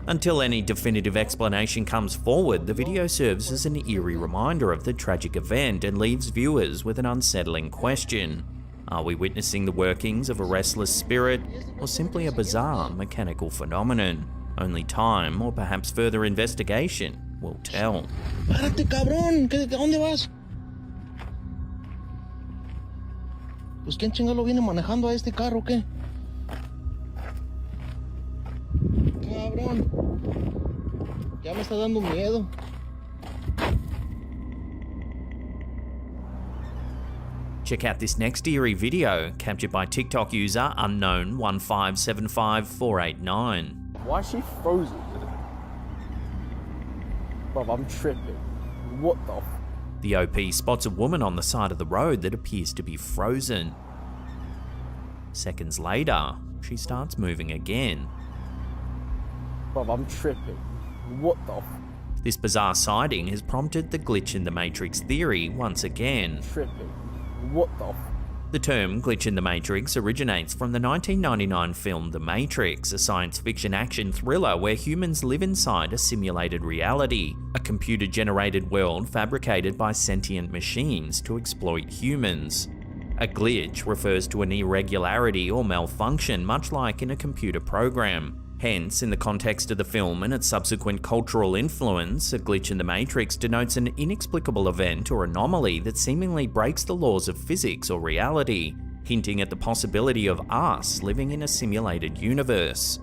Until any definitive explanation comes forward, the video serves as an eerie reminder of the tragic event and leaves viewers with an unsettling question. Are we witnessing the workings of a restless spirit, or simply a bizarre mechanical phenomenon? Only time, or perhaps further investigation, will tell. ¡Párate, cabrón! ¿A dónde vas? Pues ¿quién chingado viene manejando a este carro, qué? cabrón. Ya me está dando miedo. Check out this next eerie video, captured by TikTok user unknown1575489. Why is she frozen? Bruv, I'm tripping. What the f? The OP spots a woman on the side of the road that appears to be frozen. Seconds later, she starts moving again. Bruv, I'm tripping. What the f? This bizarre sighting has prompted the glitch in the Matrix theory once again. Tripping. What the f? The term glitch in the Matrix originates from the 1999 film The Matrix, a science fiction action thriller where humans live inside a simulated reality, a computer-generated world fabricated by sentient machines to exploit humans. A glitch refers to an irregularity or malfunction, much like in a computer program. Hence, in the context of the film and its subsequent cultural influence, a glitch in the Matrix denotes an inexplicable event or anomaly that seemingly breaks the laws of physics or reality, hinting at the possibility of us living in a simulated universe.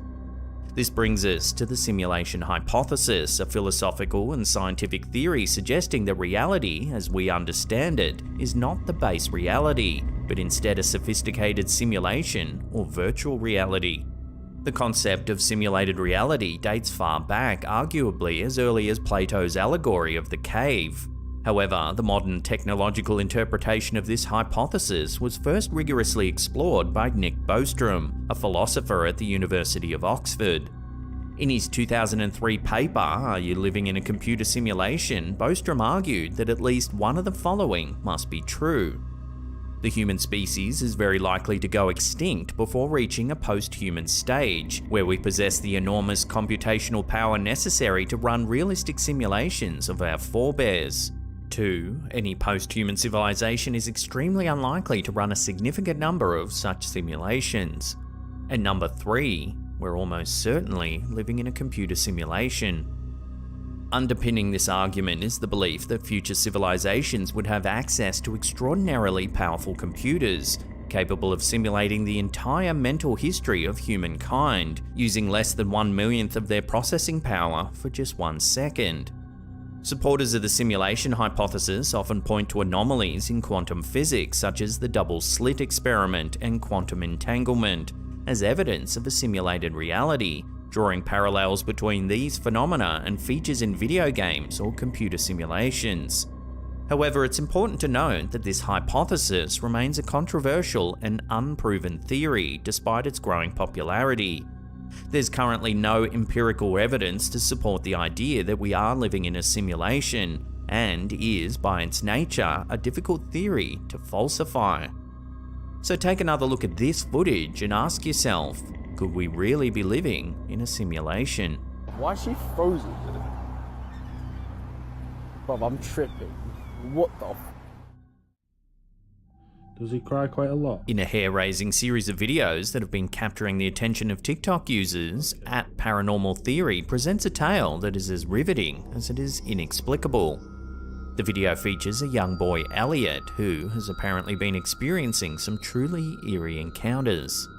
This brings us to the simulation hypothesis, a philosophical and scientific theory suggesting that reality, as we understand it, is not the base reality, but instead a sophisticated simulation or virtual reality. The concept of simulated reality dates far back, arguably as early as Plato's allegory of the cave. However, the modern technological interpretation of this hypothesis was first rigorously explored by Nick Bostrom, a philosopher at the University of Oxford. In his 2003 paper, Are You Living in a Computer Simulation?, Bostrom argued that at least one of the following must be true. The human species is very likely to go extinct before reaching a post-human stage, where we possess the enormous computational power necessary to run realistic simulations of our forebears. 2. Any post-human civilization is extremely unlikely to run a significant number of such simulations. And number 3, we're almost certainly living in a computer simulation. Underpinning this argument is the belief that future civilizations would have access to extraordinarily powerful computers, capable of simulating the entire mental history of humankind, using less than 1/1,000,000th of their processing power for just 1 second. Supporters of the simulation hypothesis often point to anomalies in quantum physics, such as the double slit experiment and quantum entanglement, as evidence of a simulated reality, drawing parallels between these phenomena and features in video games or computer simulations. However, it's important to note that this hypothesis remains a controversial and unproven theory despite its growing popularity. There's currently no empirical evidence to support the idea that we are living in a simulation, and is, by its nature, a difficult theory to falsify. So take another look at this footage and ask yourself, could we really be living in a simulation? Why is she frozen? Bruv, I'm tripping. What the f? Does he cry quite a lot? In a hair-raising series of videos that have been capturing the attention of TikTok users, @Paranormal Theory presents a tale that is as riveting as it is inexplicable. The video features a young boy, Elliot, who has apparently been experiencing some truly eerie encounters.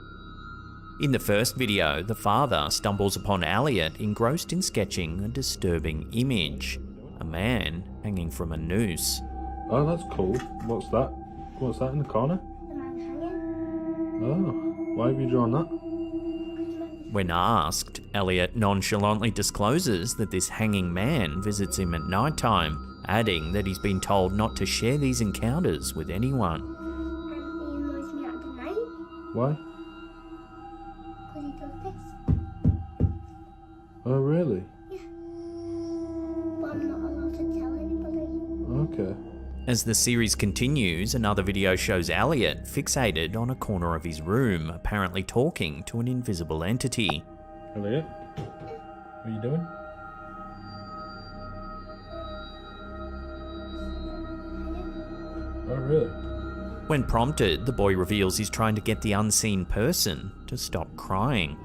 In the first video, the father stumbles upon Elliot engrossed in sketching a disturbing image, a man hanging from a noose. Oh, that's cool. What's that? What's that in the corner? Oh, why have you drawn that? When asked, Elliot nonchalantly discloses that this hanging man visits him at nighttime, adding that he's been told not to share these encounters with anyone. Why? Oh, really? Yeah. But I'm not allowed to tell anybody. Okay. As the series continues, another video shows Elliot fixated on a corner of his room, apparently talking to an invisible entity. Elliot? What are you doing? Oh, really? When prompted, the boy reveals he's trying to get the unseen person to stop crying.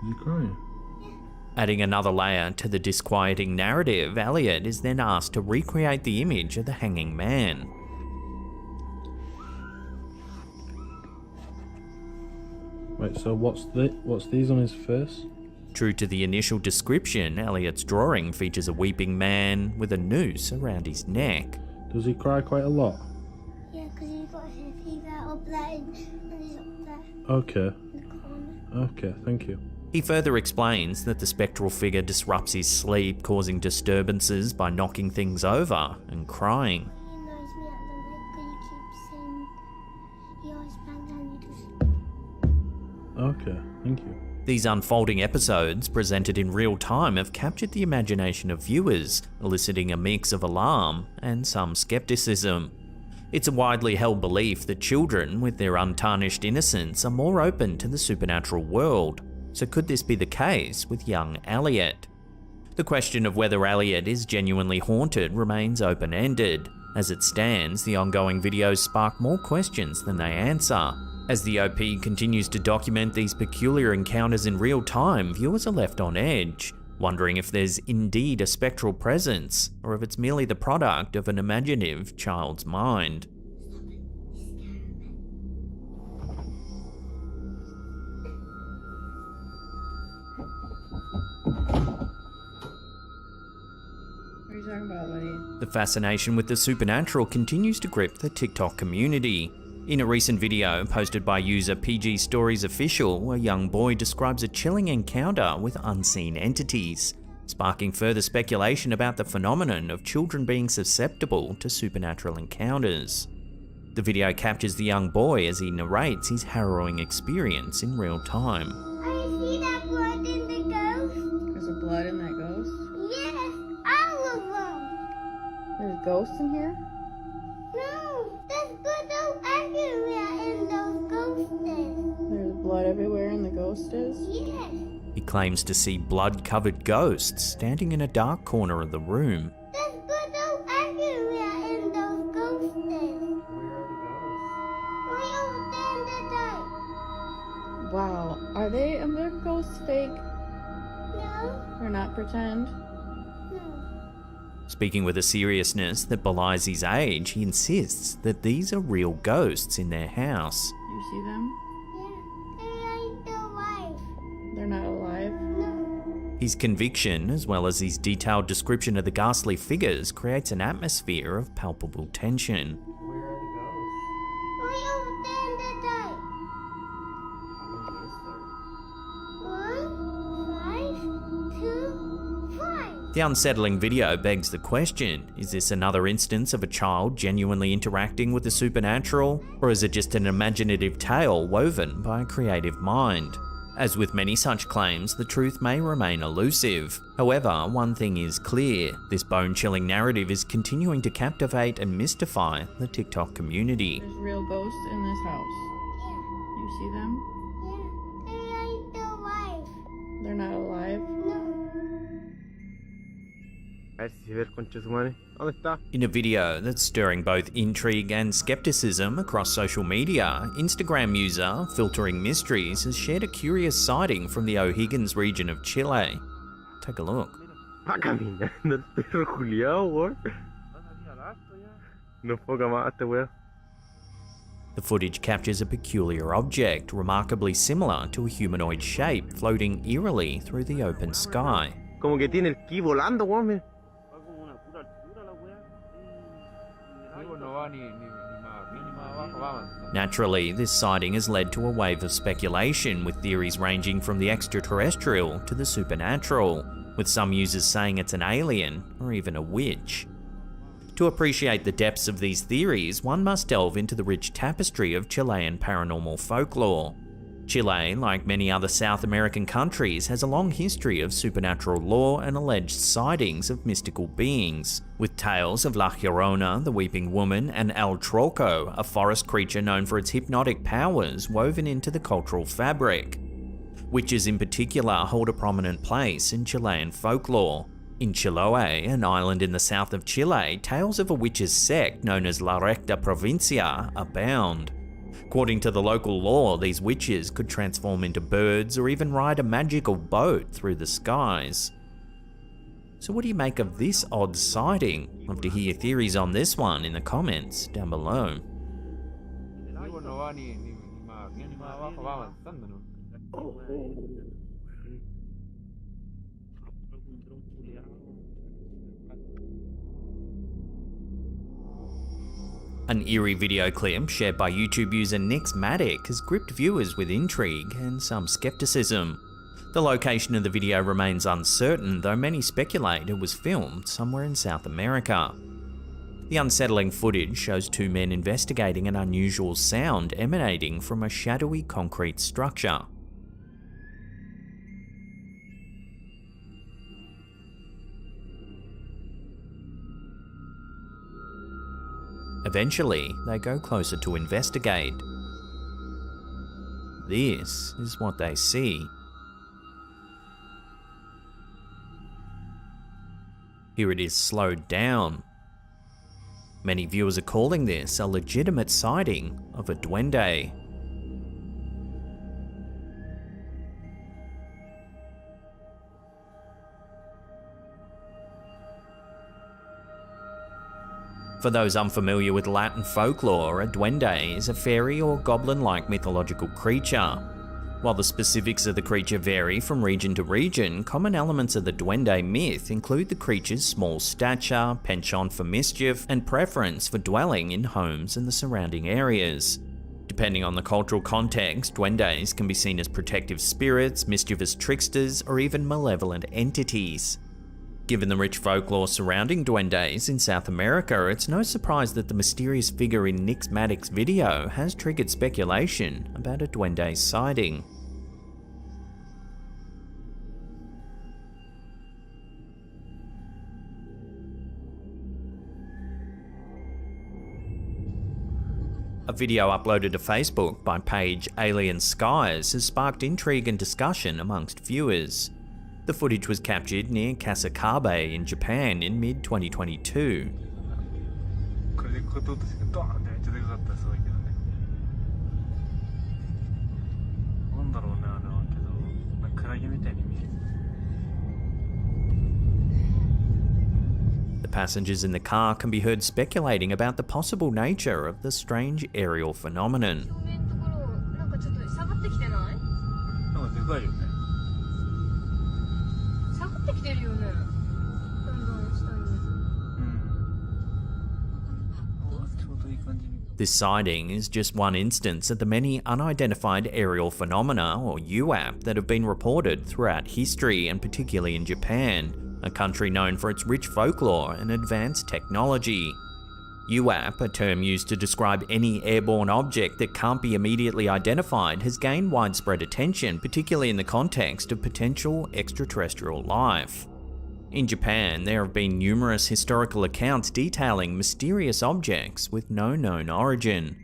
Is he crying? Adding another layer to the disquieting narrative, Elliot is then asked to recreate the image of the hanging man. Wait, so what's these on his face? True to the initial description, Elliot's drawing features a weeping man with a noose around his neck. Does he cry quite a lot? Yeah, because he's got his fever up there and he's up there. Okay. Okay, thank you. He further explains that the spectral figure disrupts his sleep, causing disturbances by knocking things over and crying. He knows me at the night because he keeps saying he always bangs on me. Okay, thank you. These unfolding episodes, presented in real time, have captured the imagination of viewers, eliciting a mix of alarm and some skepticism. It's a widely held belief that children, with their untarnished innocence, are more open to the supernatural world. So could this be the case with young Elliot? The question of whether Elliot is genuinely haunted remains open-ended. As it stands, the ongoing videos spark more questions than they answer. As the OP continues to document these peculiar encounters in real time, viewers are left on edge, wondering if there's indeed a spectral presence, or if it's merely the product of an imaginative child's mind. What are you talking about, buddy? The fascination with the supernatural continues to grip the TikTok community. In a recent video posted by user PG Stories Official, a young boy describes a chilling encounter with unseen entities, sparking further speculation about the phenomenon of children being susceptible to supernatural encounters. The video captures the young boy as he narrates his harrowing experience in real time. I see that blood in the ghost. There's a blood in that ghost? Yes, all of them. There's ghosts in here? No, there's blood everywhere in those ghosts. There's blood everywhere in the ghost is? Yes. He claims to see blood-covered ghosts standing in a dark corner of the room. There's blood everywhere in those ghosts. Way over there in the dark. Wow. Are their ghosts fake? No. They're not pretend? Speaking with a seriousness that belies his age, he insists that these are real ghosts in their house. You see them? They're alive. They're not alive? No. His conviction, as well as his detailed description of the ghastly figures, creates an atmosphere of palpable tension. Way over there in the dark. 1, 5, 2, 5. The unsettling video begs the question, is this another instance of a child genuinely interacting with the supernatural, or is it just an imaginative tale woven by a creative mind? As with many such claims, the truth may remain elusive. However, one thing is clear, this bone-chilling narrative is continuing to captivate and mystify the TikTok community. There's real ghosts in this house. Yeah. You see them? Yeah. They're alive. They're not alive? No. In a video that's stirring both intrigue and skepticism across social media, Instagram user Filtering Mysteries has shared a curious sighting from the O'Higgins region of Chile. Take a look. The footage captures a peculiar object, remarkably similar to a humanoid shape, floating eerily through the open sky. Como que tiene el ki volando, weón. Naturally, this sighting has led to a wave of speculation, with theories ranging from the extraterrestrial to the supernatural, with some users saying it's an alien or even a witch. To appreciate the depths of these theories, one must delve into the rich tapestry of Chilean paranormal folklore. Chile, like many other South American countries, has a long history of supernatural lore and alleged sightings of mystical beings, with tales of La Llorona, the Weeping Woman, and El Troco, a forest creature known for its hypnotic powers, woven into the cultural fabric. Witches in particular hold a prominent place in Chilean folklore. In Chiloé, an island in the south of Chile, tales of a witch's sect known as La Recta Provincia abound. According to the local law, these witches could transform into birds or even ride a magical boat through the skies. So what do you make of this odd sighting? Love to hear your theories on this one in the comments down below. An eerie video clip shared by YouTube user Nixmatic has gripped viewers with intrigue and some skepticism. The location of the video remains uncertain, though many speculate it was filmed somewhere in South America. The unsettling footage shows two men investigating an unusual sound emanating from a shadowy concrete structure. Eventually, they go closer to investigate. This is what they see. Here it is slowed down. Many viewers are calling this a legitimate sighting of a duende. For those unfamiliar with Latin folklore, a duende is a fairy or goblin-like mythological creature. While the specifics of the creature vary from region to region, common elements of the duende myth include the creature's small stature, penchant for mischief, and preference for dwelling in homes and the surrounding areas. Depending on the cultural context, duendes can be seen as protective spirits, mischievous tricksters, or even malevolent entities. Given the rich folklore surrounding duendes in South America, it's no surprise that the mysterious figure in Nixmatic's video has triggered speculation about a duende sighting. A video uploaded to Facebook by page Alien Skies has sparked intrigue and discussion amongst viewers. The footage was captured near Kasakabe in Japan in mid-2022. The passengers in the car can be heard speculating about the possible nature of the strange aerial phenomenon. This sighting is just one instance of the many unidentified aerial phenomena, or UAP, that have been reported throughout history, and particularly in Japan, a country known for its rich folklore and advanced technology. UAP, a term used to describe any airborne object that can't be immediately identified, has gained widespread attention, particularly in the context of potential extraterrestrial life. In Japan, there have been numerous historical accounts detailing mysterious objects with no known origin.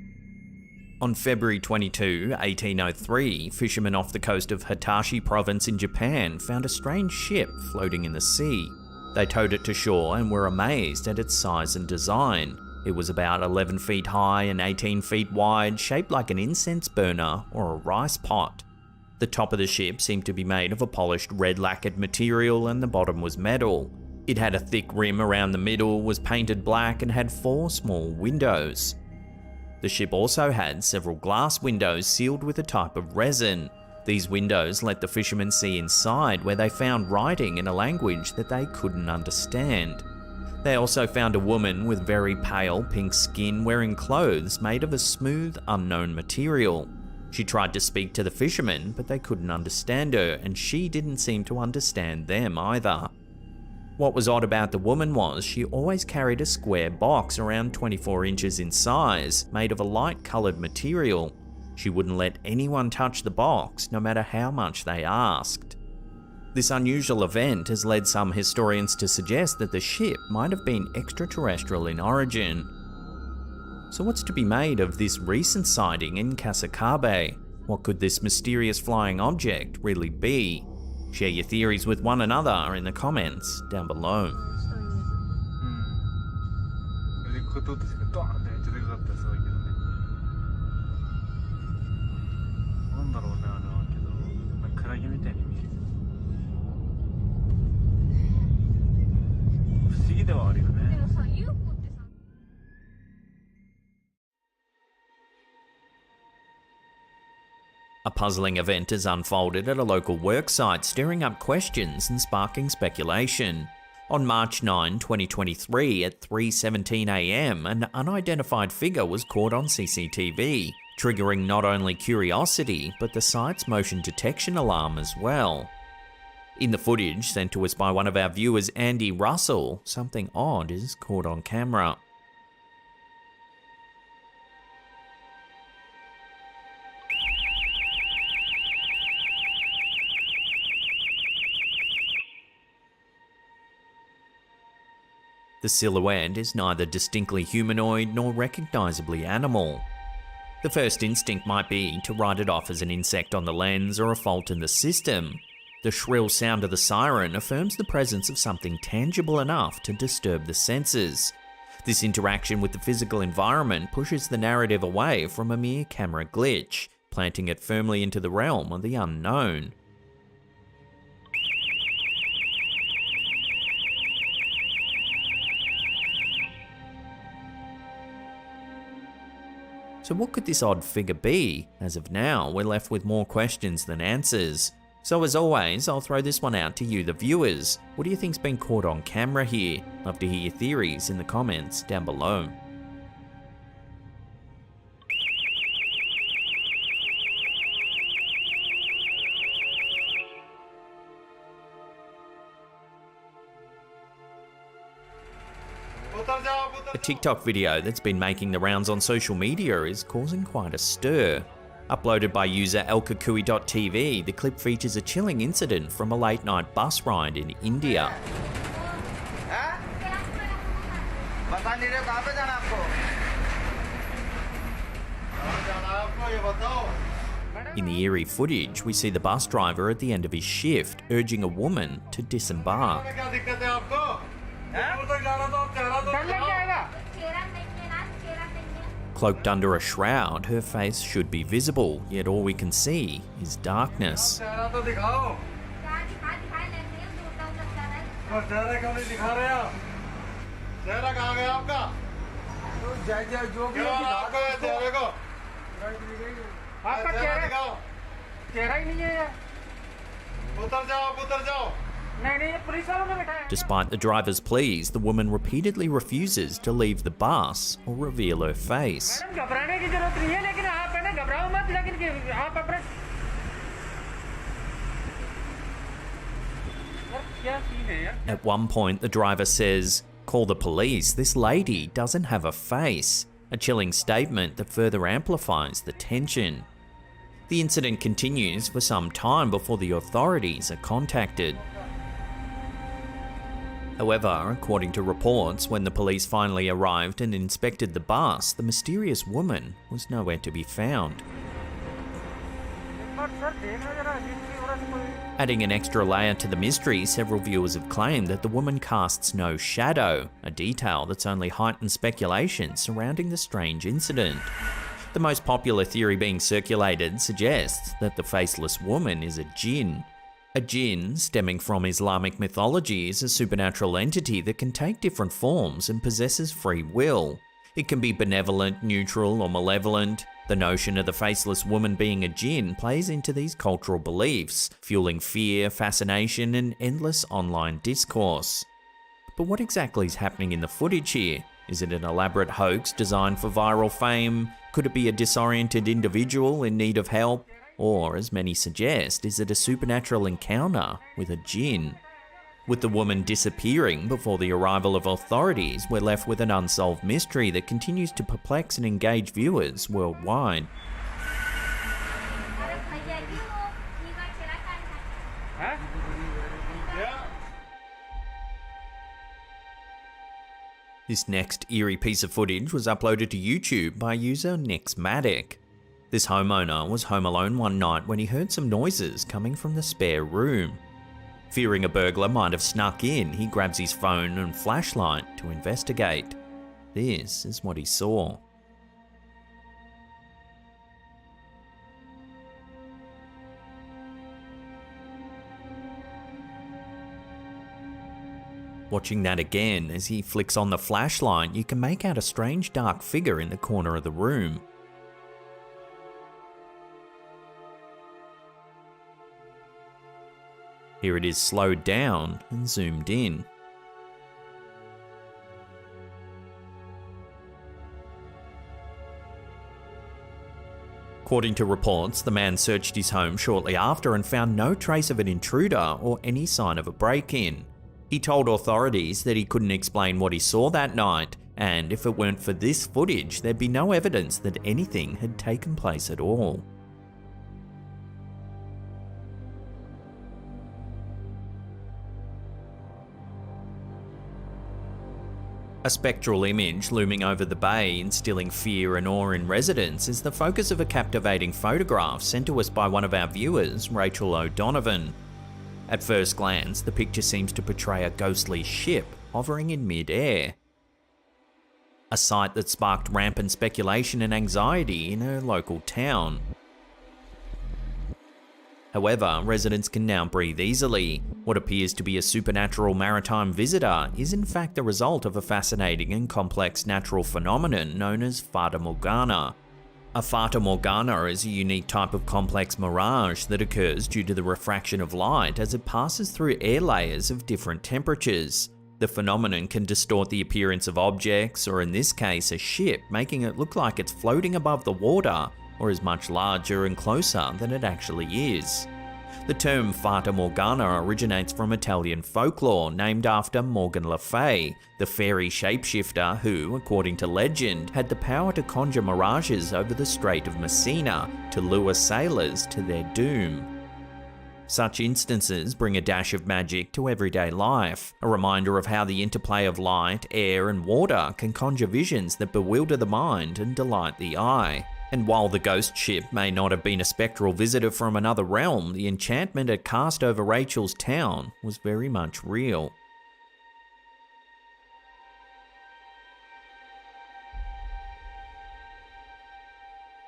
On February 22, 1803, fishermen off the coast of Hitachi province in Japan found a strange ship floating in the sea. They towed it to shore and were amazed at its size and design. It was about 11 feet high and 18 feet wide, shaped like an incense burner or a rice pot. The top of the ship seemed to be made of a polished red lacquered material and the bottom was metal. It had a thick rim around the middle, was painted black and had 4 small windows. The ship also had several glass windows sealed with a type of resin. These windows let the fishermen see inside, where they found writing in a language that they couldn't understand. They also found a woman with very pale pink skin wearing clothes made of a smooth, unknown material. She tried to speak to the fishermen, but they couldn't understand her, and she didn't seem to understand them either. What was odd about the woman was she always carried a square box around 24 inches in size, made of a light-coloured material. She wouldn't let anyone touch the box, no matter how much they asked. This unusual event has led some historians to suggest that the ship might have been extraterrestrial in origin. So what's to be made of this recent sighting in Kasakabe? What could this mysterious flying object really be? Share your theories with one another in the comments down below. A puzzling event has unfolded at a local worksite, stirring up questions and sparking speculation. On March 9, 2023 at 3:17 a.m, an unidentified figure was caught on CCTV, triggering not only curiosity, but the site's motion detection alarm as well. In the footage sent to us by one of our viewers, Andy Russell, something odd is caught on camera. The silhouette is neither distinctly humanoid nor recognisably animal. The first instinct might be to write it off as an insect on the lens or a fault in the system. The shrill sound of the siren affirms the presence of something tangible enough to disturb the senses. This interaction with the physical environment pushes the narrative away from a mere camera glitch, planting it firmly into the realm of the unknown. So what could this odd figure be? As of now, we're left with more questions than answers. So as always, I'll throw this one out to you, the viewers. What do you think's been caught on camera here? Love to hear your theories in the comments down below. A TikTok video that's been making the rounds on social media is causing quite a stir. Uploaded by user elkakui.tv, the clip features a chilling incident from a late night bus ride in India. In the eerie footage, we see the bus driver at the end of his shift urging a woman to disembark. Cloaked under a shroud, her face should be visible, yet all we can see is darkness. Despite the driver's pleas, the woman repeatedly refuses to leave the bus or reveal her face. At one point, the driver says, "Call the police, this lady doesn't have a face," a chilling statement that further amplifies the tension. The incident continues for some time before the authorities are contacted. However, according to reports, when the police finally arrived and inspected the bus, the mysterious woman was nowhere to be found. Adding an extra layer to the mystery, several viewers have claimed that the woman casts no shadow, a detail that's only heightened speculation surrounding the strange incident. The most popular theory being circulated suggests that the faceless woman is a jinn. A jinn, stemming from Islamic mythology, is a supernatural entity that can take different forms and possesses free will. It can be benevolent, neutral, or malevolent. The notion of the faceless woman being a jinn plays into these cultural beliefs, fueling fear, fascination, and endless online discourse. But what exactly is happening in the footage here? Is it an elaborate hoax designed for viral fame? Could it be a disoriented individual in need of help? Or, as many suggest, is it a supernatural encounter with a jinn? With the woman disappearing before the arrival of authorities, we're left with an unsolved mystery that continues to perplex and engage viewers worldwide. This next eerie piece of footage was uploaded to YouTube by user Nexmatic. This homeowner was home alone one night when he heard some noises coming from the spare room. Fearing a burglar might have snuck in, he grabs his phone and flashlight to investigate. This is what he saw. Watching that again, as he flicks on the flashlight, you can make out a strange dark figure in the corner of the room. Here it is slowed down and zoomed in. According to reports, the man searched his home shortly after and found no trace of an intruder or any sign of a break-in. He told authorities that he couldn't explain what he saw that night, and if it weren't for this footage, there'd be no evidence that anything had taken place at all. A spectral image looming over the bay, instilling fear and awe in residents, is the focus of a captivating photograph sent to us by one of our viewers, Rachel O'Donovan. At first glance, the picture seems to portray a ghostly ship hovering in mid-air. A sight that sparked rampant speculation and anxiety in her local town. However, residents can now breathe easily. What appears to be a supernatural maritime visitor is in fact the result of a fascinating and complex natural phenomenon known as Fata Morgana. A Fata Morgana is a unique type of complex mirage that occurs due to the refraction of light as it passes through air layers of different temperatures. The phenomenon can distort the appearance of objects, or in this case a ship, making it look like it's floating above the water, or is much larger and closer than it actually is. The term Fata Morgana originates from Italian folklore named after Morgan Le Fay, the fairy shapeshifter who, according to legend, had the power to conjure mirages over the Strait of Messina to lure sailors to their doom. Such instances bring a dash of magic to everyday life, a reminder of how the interplay of light, air and water can conjure visions that bewilder the mind and delight the eye. And while the ghost ship may not have been a spectral visitor from another realm, the enchantment it cast over Rachel's town was very much real.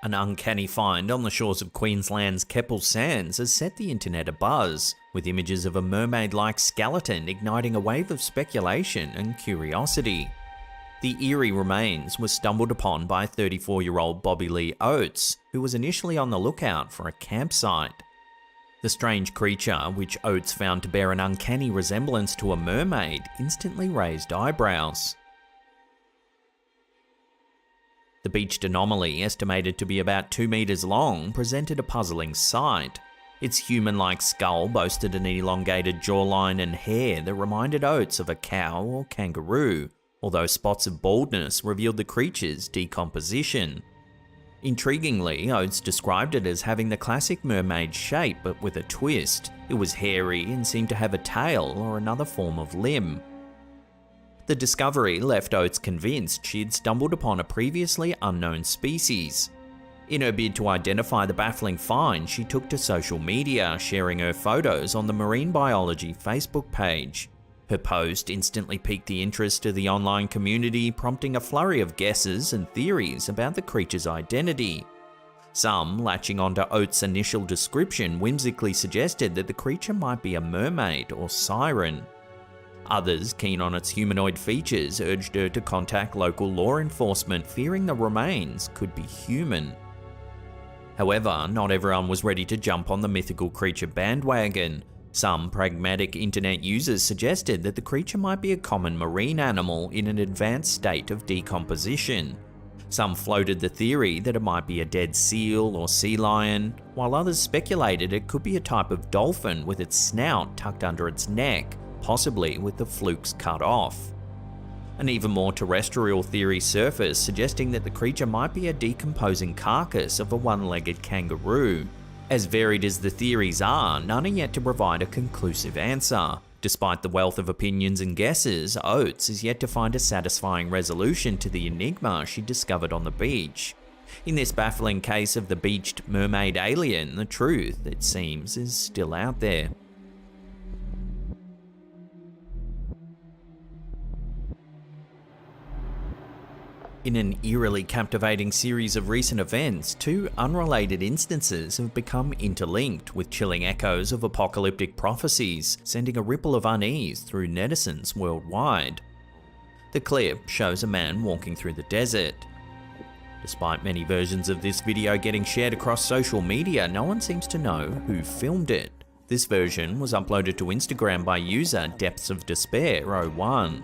An uncanny find on the shores of Queensland's Keppel Sands has set the internet abuzz, with images of a mermaid-like skeleton igniting a wave of speculation and curiosity. The eerie remains were stumbled upon by 34-year-old Bobby Lee Oates, who was initially on the lookout for a campsite. The strange creature, which Oates found to bear an uncanny resemblance to a mermaid, instantly raised eyebrows. The beached anomaly, estimated to be about 2 meters long, presented a puzzling sight. Its human-like skull boasted an elongated jawline and hair that reminded Oates of a cow or kangaroo, although spots of baldness revealed the creature's decomposition. Intriguingly, Oates described it as having the classic mermaid shape but with a twist. It was hairy and seemed to have a tail or another form of limb. The discovery left Oates convinced she had stumbled upon a previously unknown species. In her bid to identify the baffling find, she took to social media, sharing her photos on the Marine Biology Facebook page. Her post instantly piqued the interest of the online community, prompting a flurry of guesses and theories about the creature's identity. Some, latching onto Oates' initial description, whimsically suggested that the creature might be a mermaid or siren. Others, keen on its humanoid features, urged her to contact local law enforcement, fearing the remains could be human. However, not everyone was ready to jump on the mythical creature bandwagon. Some pragmatic internet users suggested that the creature might be a common marine animal in an advanced state of decomposition. Some floated the theory that it might be a dead seal or sea lion, while others speculated it could be a type of dolphin with its snout tucked under its neck, possibly with the flukes cut off. An even more terrestrial theory surfaced, suggesting that the creature might be a decomposing carcass of a one-legged kangaroo. As varied as the theories are, none are yet to provide a conclusive answer. Despite the wealth of opinions and guesses, Oates is yet to find a satisfying resolution to the enigma she discovered on the beach. In this baffling case of the beached mermaid alien, the truth, it seems, is still out there. In an eerily captivating series of recent events, two unrelated instances have become interlinked, with chilling echoes of apocalyptic prophecies, sending a ripple of unease through netizens worldwide. The clip shows a man walking through the desert. Despite many versions of this video getting shared across social media, no one seems to know who filmed it. This version was uploaded to Instagram by user Depths of Despair 01.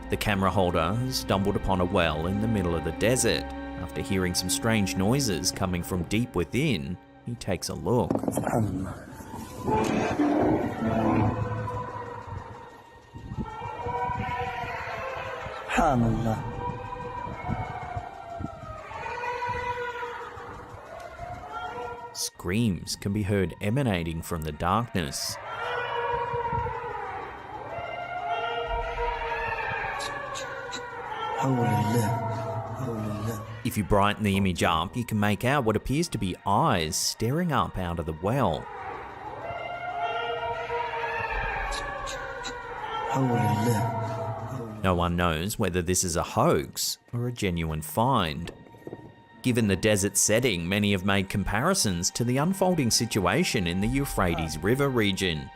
The camera holder has stumbled upon a well in the middle of the desert. After hearing some strange noises coming from deep within, he takes a look. Screams can be heard emanating from the darkness. If you brighten the image up, you can make out what appears to be eyes staring up out of the well. No one knows whether this is a hoax or a genuine find. Given the desert setting, many have made comparisons to the unfolding situation in the Euphrates River region.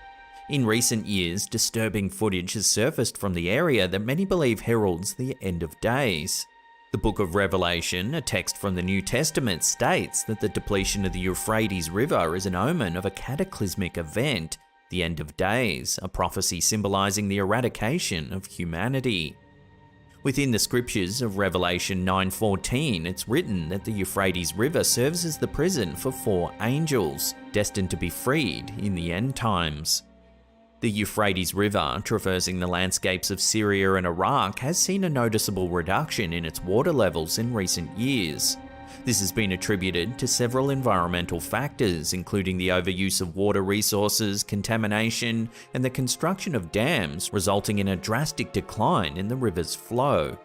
In recent years, disturbing footage has surfaced from the area that many believe heralds the end of days. The Book of Revelation, a text from the New Testament, states that the depletion of the Euphrates River is an omen of a cataclysmic event, the end of days, a prophecy symbolizing the eradication of humanity. Within the scriptures of Revelation 9:14, it's written that the Euphrates River serves as the prison for 4 angels, destined to be freed in the end times. The Euphrates River, traversing the landscapes of Syria and Iraq, has seen a noticeable reduction in its water levels in recent years. This has been attributed to several environmental factors, including the overuse of water resources, contamination, and the construction of dams, resulting in a drastic decline in the river's flow.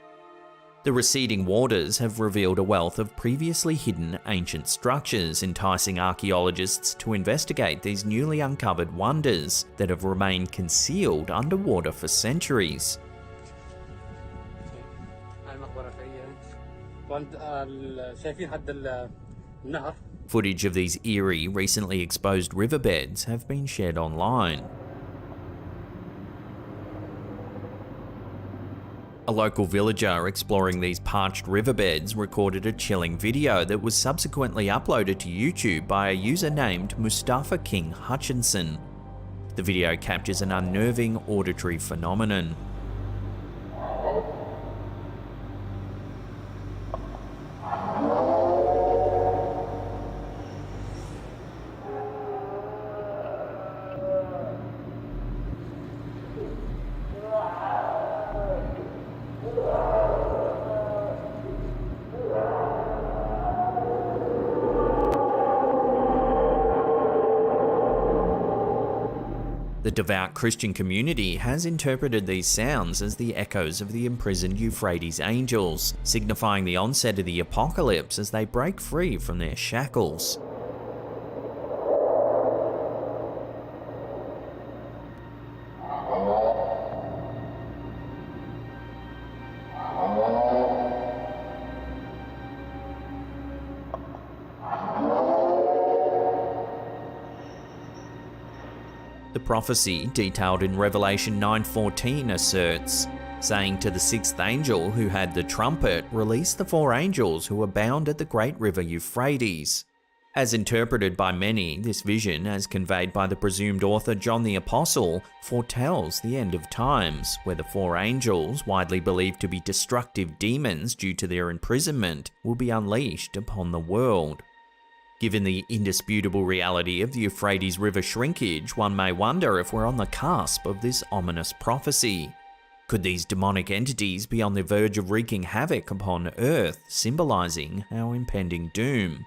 The receding waters have revealed a wealth of previously hidden ancient structures, enticing archaeologists to investigate these newly uncovered wonders that have remained concealed underwater for centuries. Footage of these eerie, recently exposed riverbeds have been shared online. A local villager exploring these parched riverbeds recorded a chilling video that was subsequently uploaded to YouTube by a user named Mustafa King Hutchinson. The video captures an unnerving auditory phenomenon. The devout Christian community has interpreted these sounds as the echoes of the imprisoned Euphrates angels, signifying the onset of the apocalypse as they break free from their shackles. The prophecy detailed in Revelation 9:14 asserts, saying to the 6th angel who had the trumpet, "Release the 4 angels who are bound at the great river Euphrates." As interpreted by many, this vision, as conveyed by the presumed author John the Apostle, foretells the end of times, where the 4 angels, widely believed to be destructive demons due to their imprisonment, will be unleashed upon the world. Given the indisputable reality of the Euphrates River shrinkage, one may wonder if we're on the cusp of this ominous prophecy. Could these demonic entities be on the verge of wreaking havoc upon Earth, symbolizing our impending doom?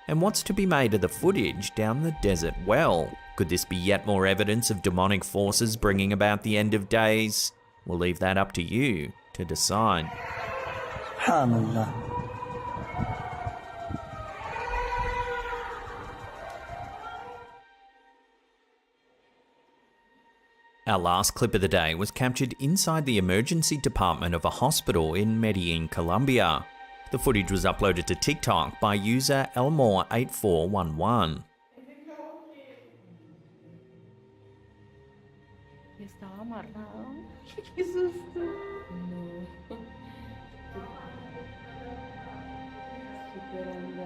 And what's to be made of the footage down the desert well? Could this be yet more evidence of demonic forces bringing about the end of days? We'll leave that up to you to decide. Our last clip of the day was captured inside the emergency department of a hospital in Medellin, Colombia. The footage was uploaded to TikTok by user Elmore8411. Estaba amarrado. Qué susto.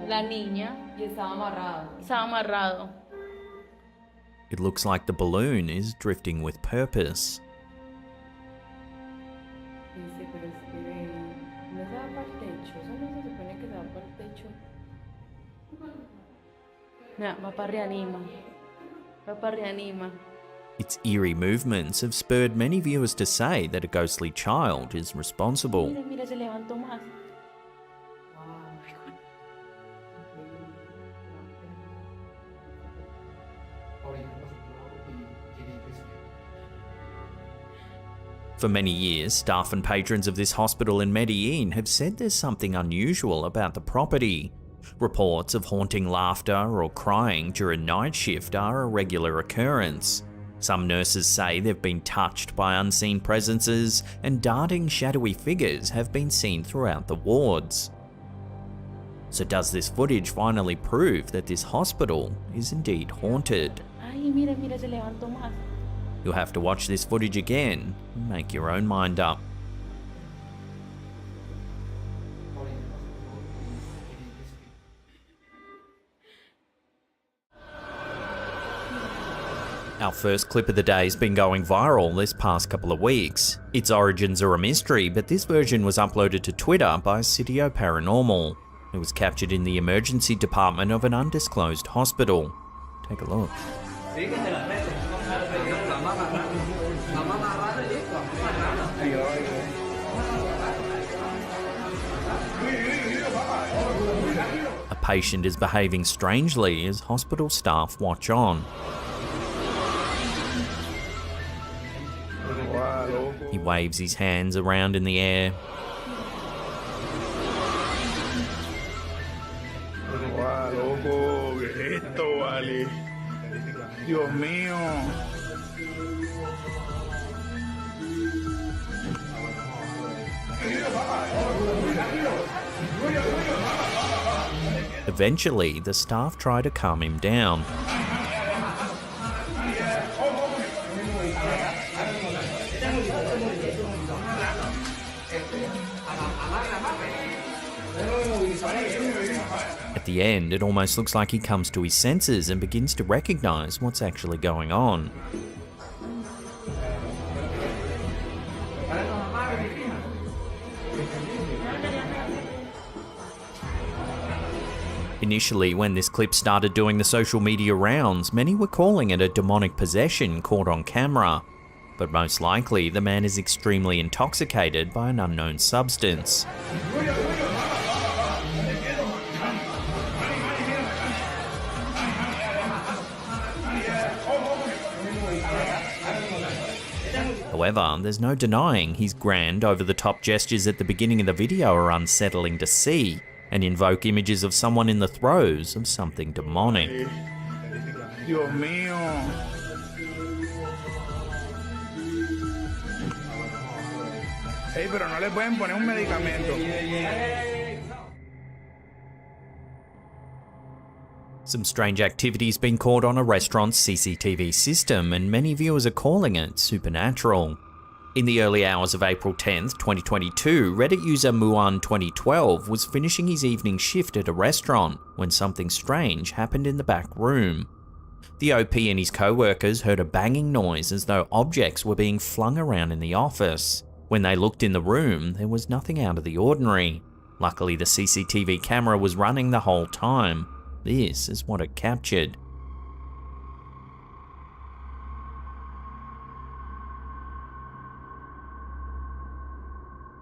La niña. Y estaba amarrado. Estaba amarrado. It looks like the balloon is drifting with purpose. Its eerie movements have spurred many viewers to say that a ghostly child is responsible. For many years, staff and patrons of this hospital in Medellin have said there's something unusual about the property. Reports of haunting laughter or crying during night shift are a regular occurrence. Some nurses say they've been touched by unseen presences, and darting shadowy figures have been seen throughout the wards. So does this footage finally prove that this hospital is indeed haunted? You'll have to watch this footage again and make your own mind up. Our first clip of the day has been going viral this past couple of weeks. Its origins are a mystery, but this version was uploaded to Twitter by Sitio Paranormal. It was captured in the emergency department of an undisclosed hospital. Take a look. A patient is behaving strangely as hospital staff watch on. He waves his hands around in the air. Dios mío. Eventually, the staff try to calm him down. At the end, it almost looks like he comes to his senses and begins to recognize what's actually going on. Initially, when this clip started doing the social media rounds, many were calling it a demonic possession caught on camera. But most likely, the man is extremely intoxicated by an unknown substance. However, there's no denying his grand, over-the-top gestures at the beginning of the video are unsettling to see, and invoke images of someone in the throes of something demonic. Dios mío. Hey, pero no le pueden poner un medicamento. Some strange activity's been caught on a restaurant's CCTV system, and many viewers are calling it supernatural. In the early hours of April 10th, 2022, Reddit user Muan2012 was finishing his evening shift at a restaurant when something strange happened in the back room. The OP and his co-workers heard a banging noise as though objects were being flung around in the office. When they looked in the room, there was nothing out of the ordinary. Luckily, the CCTV camera was running the whole time. This is what it captured.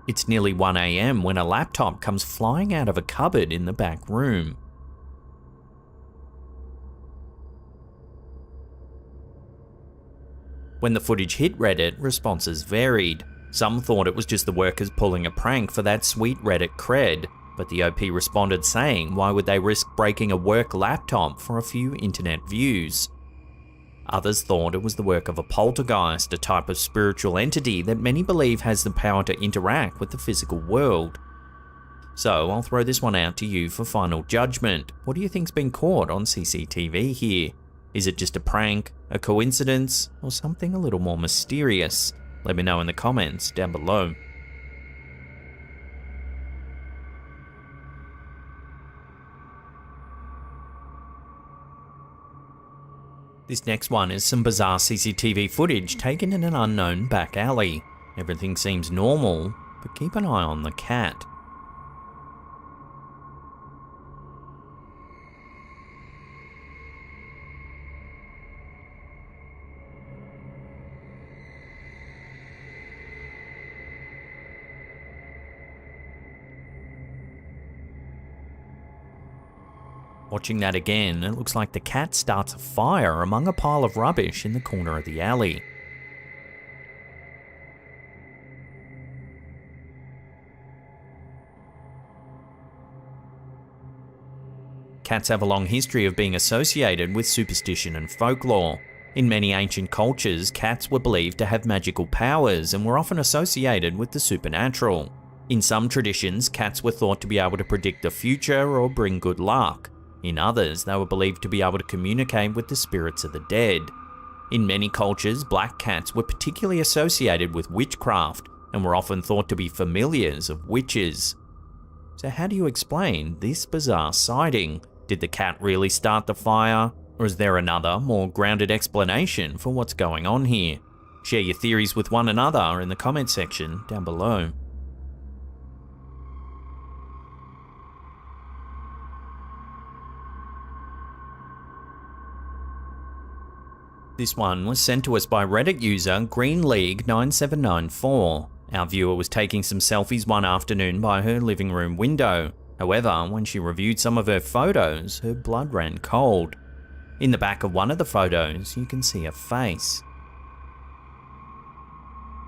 It's nearly 1 AM when a laptop comes flying out of a cupboard in the back room. When the footage hit Reddit, responses varied. Some thought it was just the workers pulling a prank for that sweet Reddit cred, but the OP responded saying why would they risk breaking a work laptop for a few internet views. Others thought it was the work of a poltergeist, a type of spiritual entity that many believe has the power to interact with the physical world. So I'll throw this one out to you for final judgment. What do you think's been caught on CCTV here? Is it just a prank, a coincidence, or something a little more mysterious? Let me know in the comments down below. This next one is some bizarre CCTV footage taken in an unknown back alley. Everything seems normal, but keep an eye on the cat. Watching that again, it looks like the cat starts a fire among a pile of rubbish in the corner of the alley. Cats have a long history of being associated with superstition and folklore. In many ancient cultures, cats were believed to have magical powers and were often associated with the supernatural. In some traditions, cats were thought to be able to predict the future or bring good luck. In others, they were believed to be able to communicate with the spirits of the dead. In many cultures, black cats were particularly associated with witchcraft and were often thought to be familiars of witches. So how do you explain this bizarre sighting? Did the cat really start the fire? Or is there another, more grounded explanation for what's going on here? Share your theories with one another in the comment section down below. This one was sent to us by Reddit user GreenLeague9794. Our viewer was taking some selfies one afternoon by her living room window. However, when she reviewed some of her photos, her blood ran cold. In the back of one of the photos, you can see a face.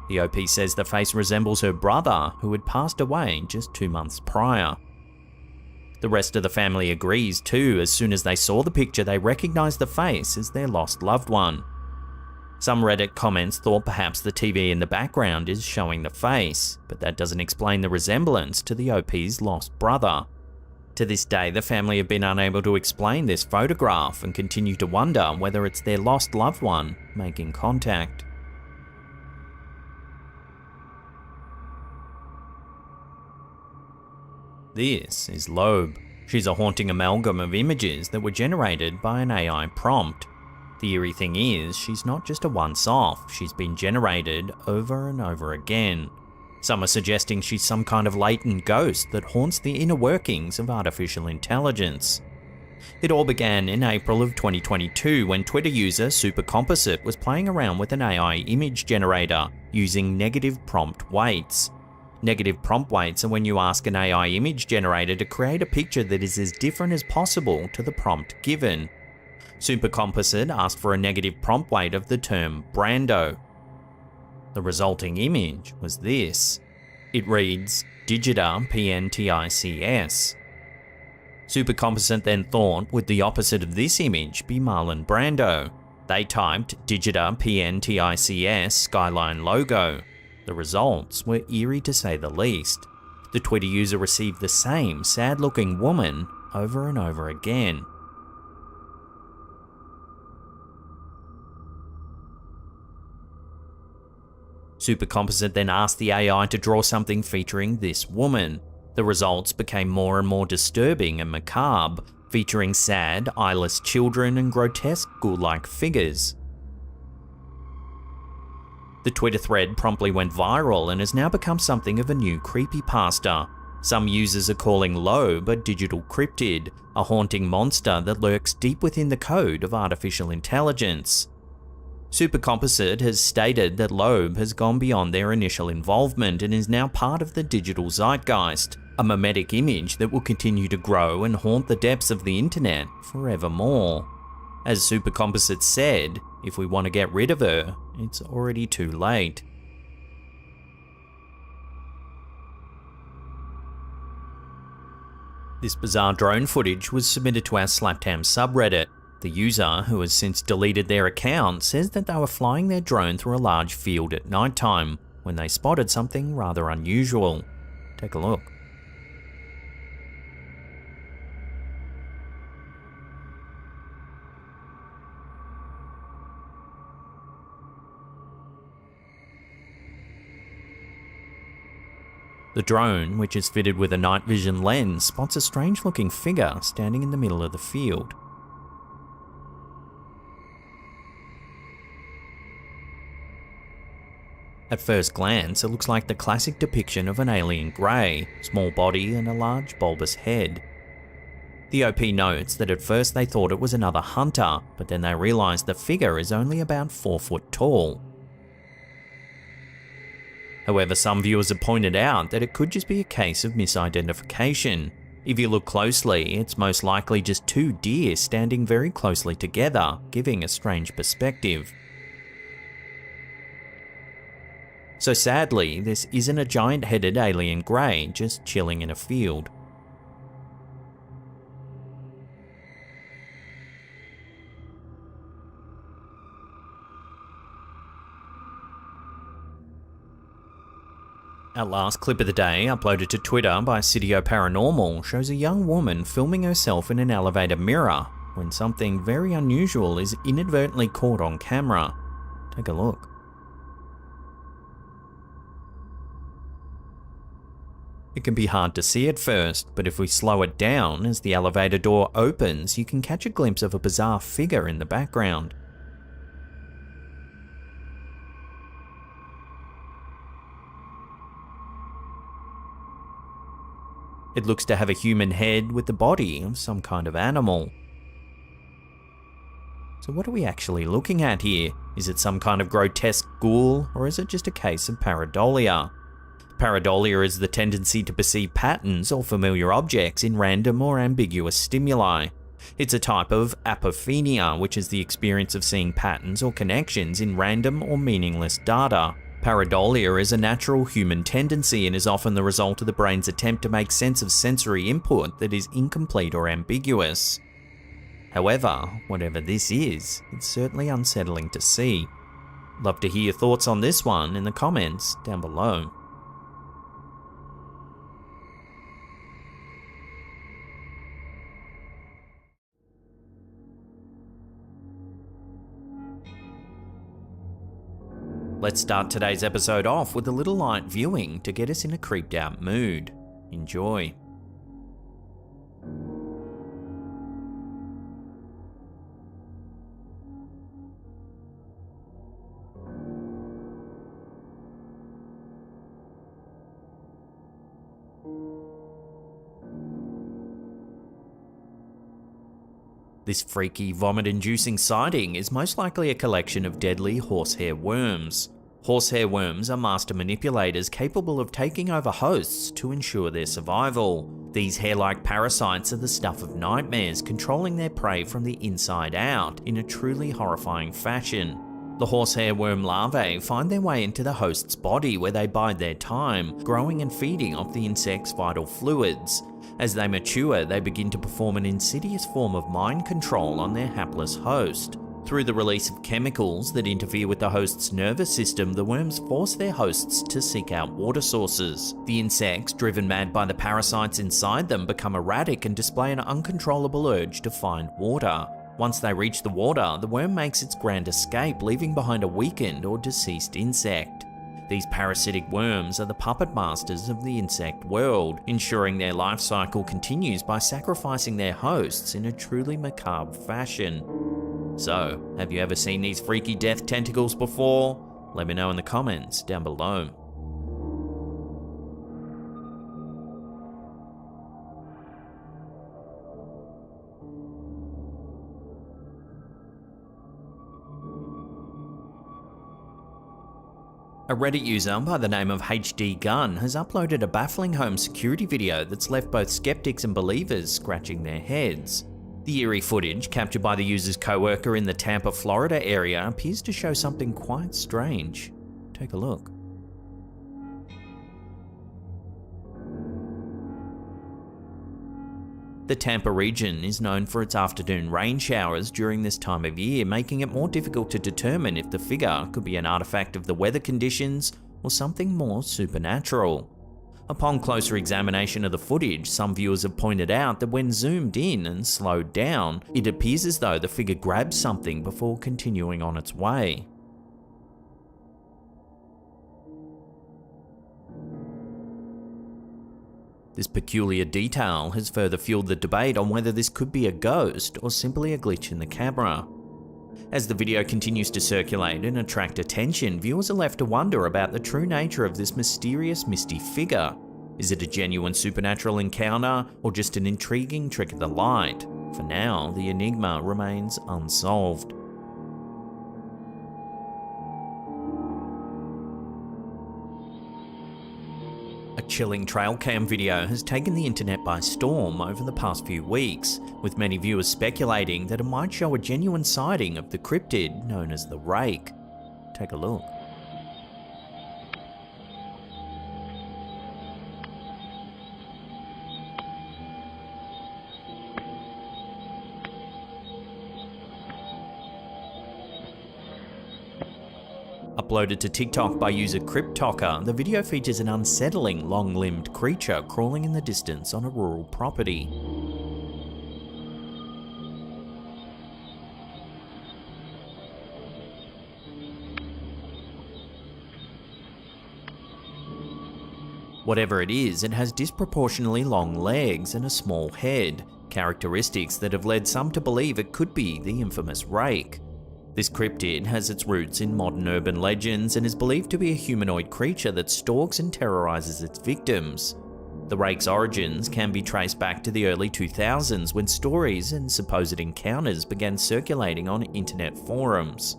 The OP says the face resembles her brother, who had passed away just 2 months prior. The rest of the family agrees too. As soon as they saw the picture, they recognized the face as their lost loved one. Some Reddit comments thought perhaps the TV in the background is showing the face, but that doesn't explain the resemblance to the OP's lost brother. To this day, the family have been unable to explain this photograph and continue to wonder whether it's their lost loved one making contact. This is Loeb. She's a haunting amalgam of images that were generated by an AI prompt. The eerie thing is, she's not just a once-off, she's been generated over and over again. Some are suggesting she's some kind of latent ghost that haunts the inner workings of artificial intelligence. It all began in April of 2022 when Twitter user Supercomposite was playing around with an AI image generator using negative prompt weights. Negative prompt weights are when you ask an AI image generator to create a picture that is as different as possible to the prompt given. Supercomposite asked for a negative prompt weight of the term Brando. The resulting image was this. It reads, Digita PNTICS. Supercomposite then thought, would the opposite of this image be Marlon Brando? They typed Digita PNTICS Skyline logo. The results were eerie to say the least. The Twitter user received the same sad-looking woman over and over again. Supercomposite then asked the AI to draw something featuring this woman. The results became more and more disturbing and macabre, featuring sad, eyeless children and grotesque ghoul-like figures. The Twitter thread promptly went viral and has now become something of a new creepypasta. Some users are calling Loeb a digital cryptid, a haunting monster that lurks deep within the code of artificial intelligence. Supercomposite has stated that Loeb has gone beyond their initial involvement and is now part of the digital zeitgeist, a mimetic image that will continue to grow and haunt the depths of the internet forevermore. As Supercomposite said, if we want to get rid of her, it's already too late. This bizarre drone footage was submitted to our Slaptam subreddit. The user, who has since deleted their account, says that they were flying their drone through a large field at nighttime when they spotted something rather unusual. Take a look. The drone, which is fitted with a night vision lens, spots a strange-looking figure standing in the middle of the field. At first glance, it looks like the classic depiction of an alien grey, small body and a large bulbous head. The OP notes that at first they thought it was another hunter, but then they realised the figure is only about 4 foot tall. However, some viewers have pointed out that it could just be a case of misidentification. If you look closely, it's most likely just 2 deer standing very closely together, giving a strange perspective. So sadly, this isn't a giant-headed alien grey just chilling in a field. Our last clip of the day, uploaded to Twitter by Sitio Paranormal, shows a young woman filming herself in an elevator mirror when something very unusual is inadvertently caught on camera. Take a look. It can be hard to see at first, but if we slow it down as the elevator door opens, you can catch a glimpse of a bizarre figure in the background. It looks to have a human head with the body of some kind of animal. So what are we actually looking at here? Is it some kind of grotesque ghoul, or is it just a case of pareidolia? Pareidolia is the tendency to perceive patterns or familiar objects in random or ambiguous stimuli. It's a type of apophenia, which is the experience of seeing patterns or connections in random or meaningless data. Pareidolia is a natural human tendency and is often the result of the brain's attempt to make sense of sensory input that is incomplete or ambiguous. However, whatever this is, it's certainly unsettling to see. Love to hear your thoughts on this one in the comments down below. Let's start today's episode off with a little light viewing to get us in a creeped out mood. Enjoy. This freaky, vomit-inducing sighting is most likely a collection of deadly horsehair worms. Horsehair worms are master manipulators capable of taking over hosts to ensure their survival. These hair-like parasites are the stuff of nightmares, controlling their prey from the inside out in a truly horrifying fashion. The horsehair worm larvae find their way into the host's body where they bide their time, growing and feeding off the insect's vital fluids. As they mature, they begin to perform an insidious form of mind control on their hapless host. Through the release of chemicals that interfere with the host's nervous system, the worms force their hosts to seek out water sources. The insects, driven mad by the parasites inside them, become erratic and display an uncontrollable urge to find water. Once they reach the water, the worm makes its grand escape, leaving behind a weakened or deceased insect. These parasitic worms are the puppet masters of the insect world, ensuring their life cycle continues by sacrificing their hosts in a truly macabre fashion. So, have you ever seen these freaky death tentacles before? Let me know in the comments down below. A Reddit user by the name of HD Gun has uploaded a baffling home security video that's left both skeptics and believers scratching their heads. The eerie footage, captured by the user's co-worker in the Tampa, Florida area, appears to show something quite strange. Take a look. The Tampa region is known for its afternoon rain showers during this time of year, making it more difficult to determine if the figure could be an artifact of the weather conditions or something more supernatural. Upon closer examination of the footage, some viewers have pointed out that when zoomed in and slowed down, it appears as though the figure grabs something before continuing on its way. This peculiar detail has further fueled the debate on whether this could be a ghost or simply a glitch in the camera. As the video continues to circulate and attract attention, viewers are left to wonder about the true nature of this mysterious misty figure. Is it a genuine supernatural encounter, or just an intriguing trick of the light? For now, the enigma remains unsolved. A chilling trail cam video has taken the internet by storm over the past few weeks, with many viewers speculating that it might show a genuine sighting of the cryptid known as the Rake. Take a look. Uploaded to TikTok by user Cryptocker, the video features an unsettling, long-limbed creature crawling in the distance on a rural property. Whatever it is, it has disproportionately long legs and a small head, characteristics that have led some to believe it could be the infamous Rake. This cryptid has its roots in modern urban legends and is believed to be a humanoid creature that stalks and terrorizes its victims. The Rake's origins can be traced back to the early 2000s, when stories and supposed encounters began circulating on internet forums.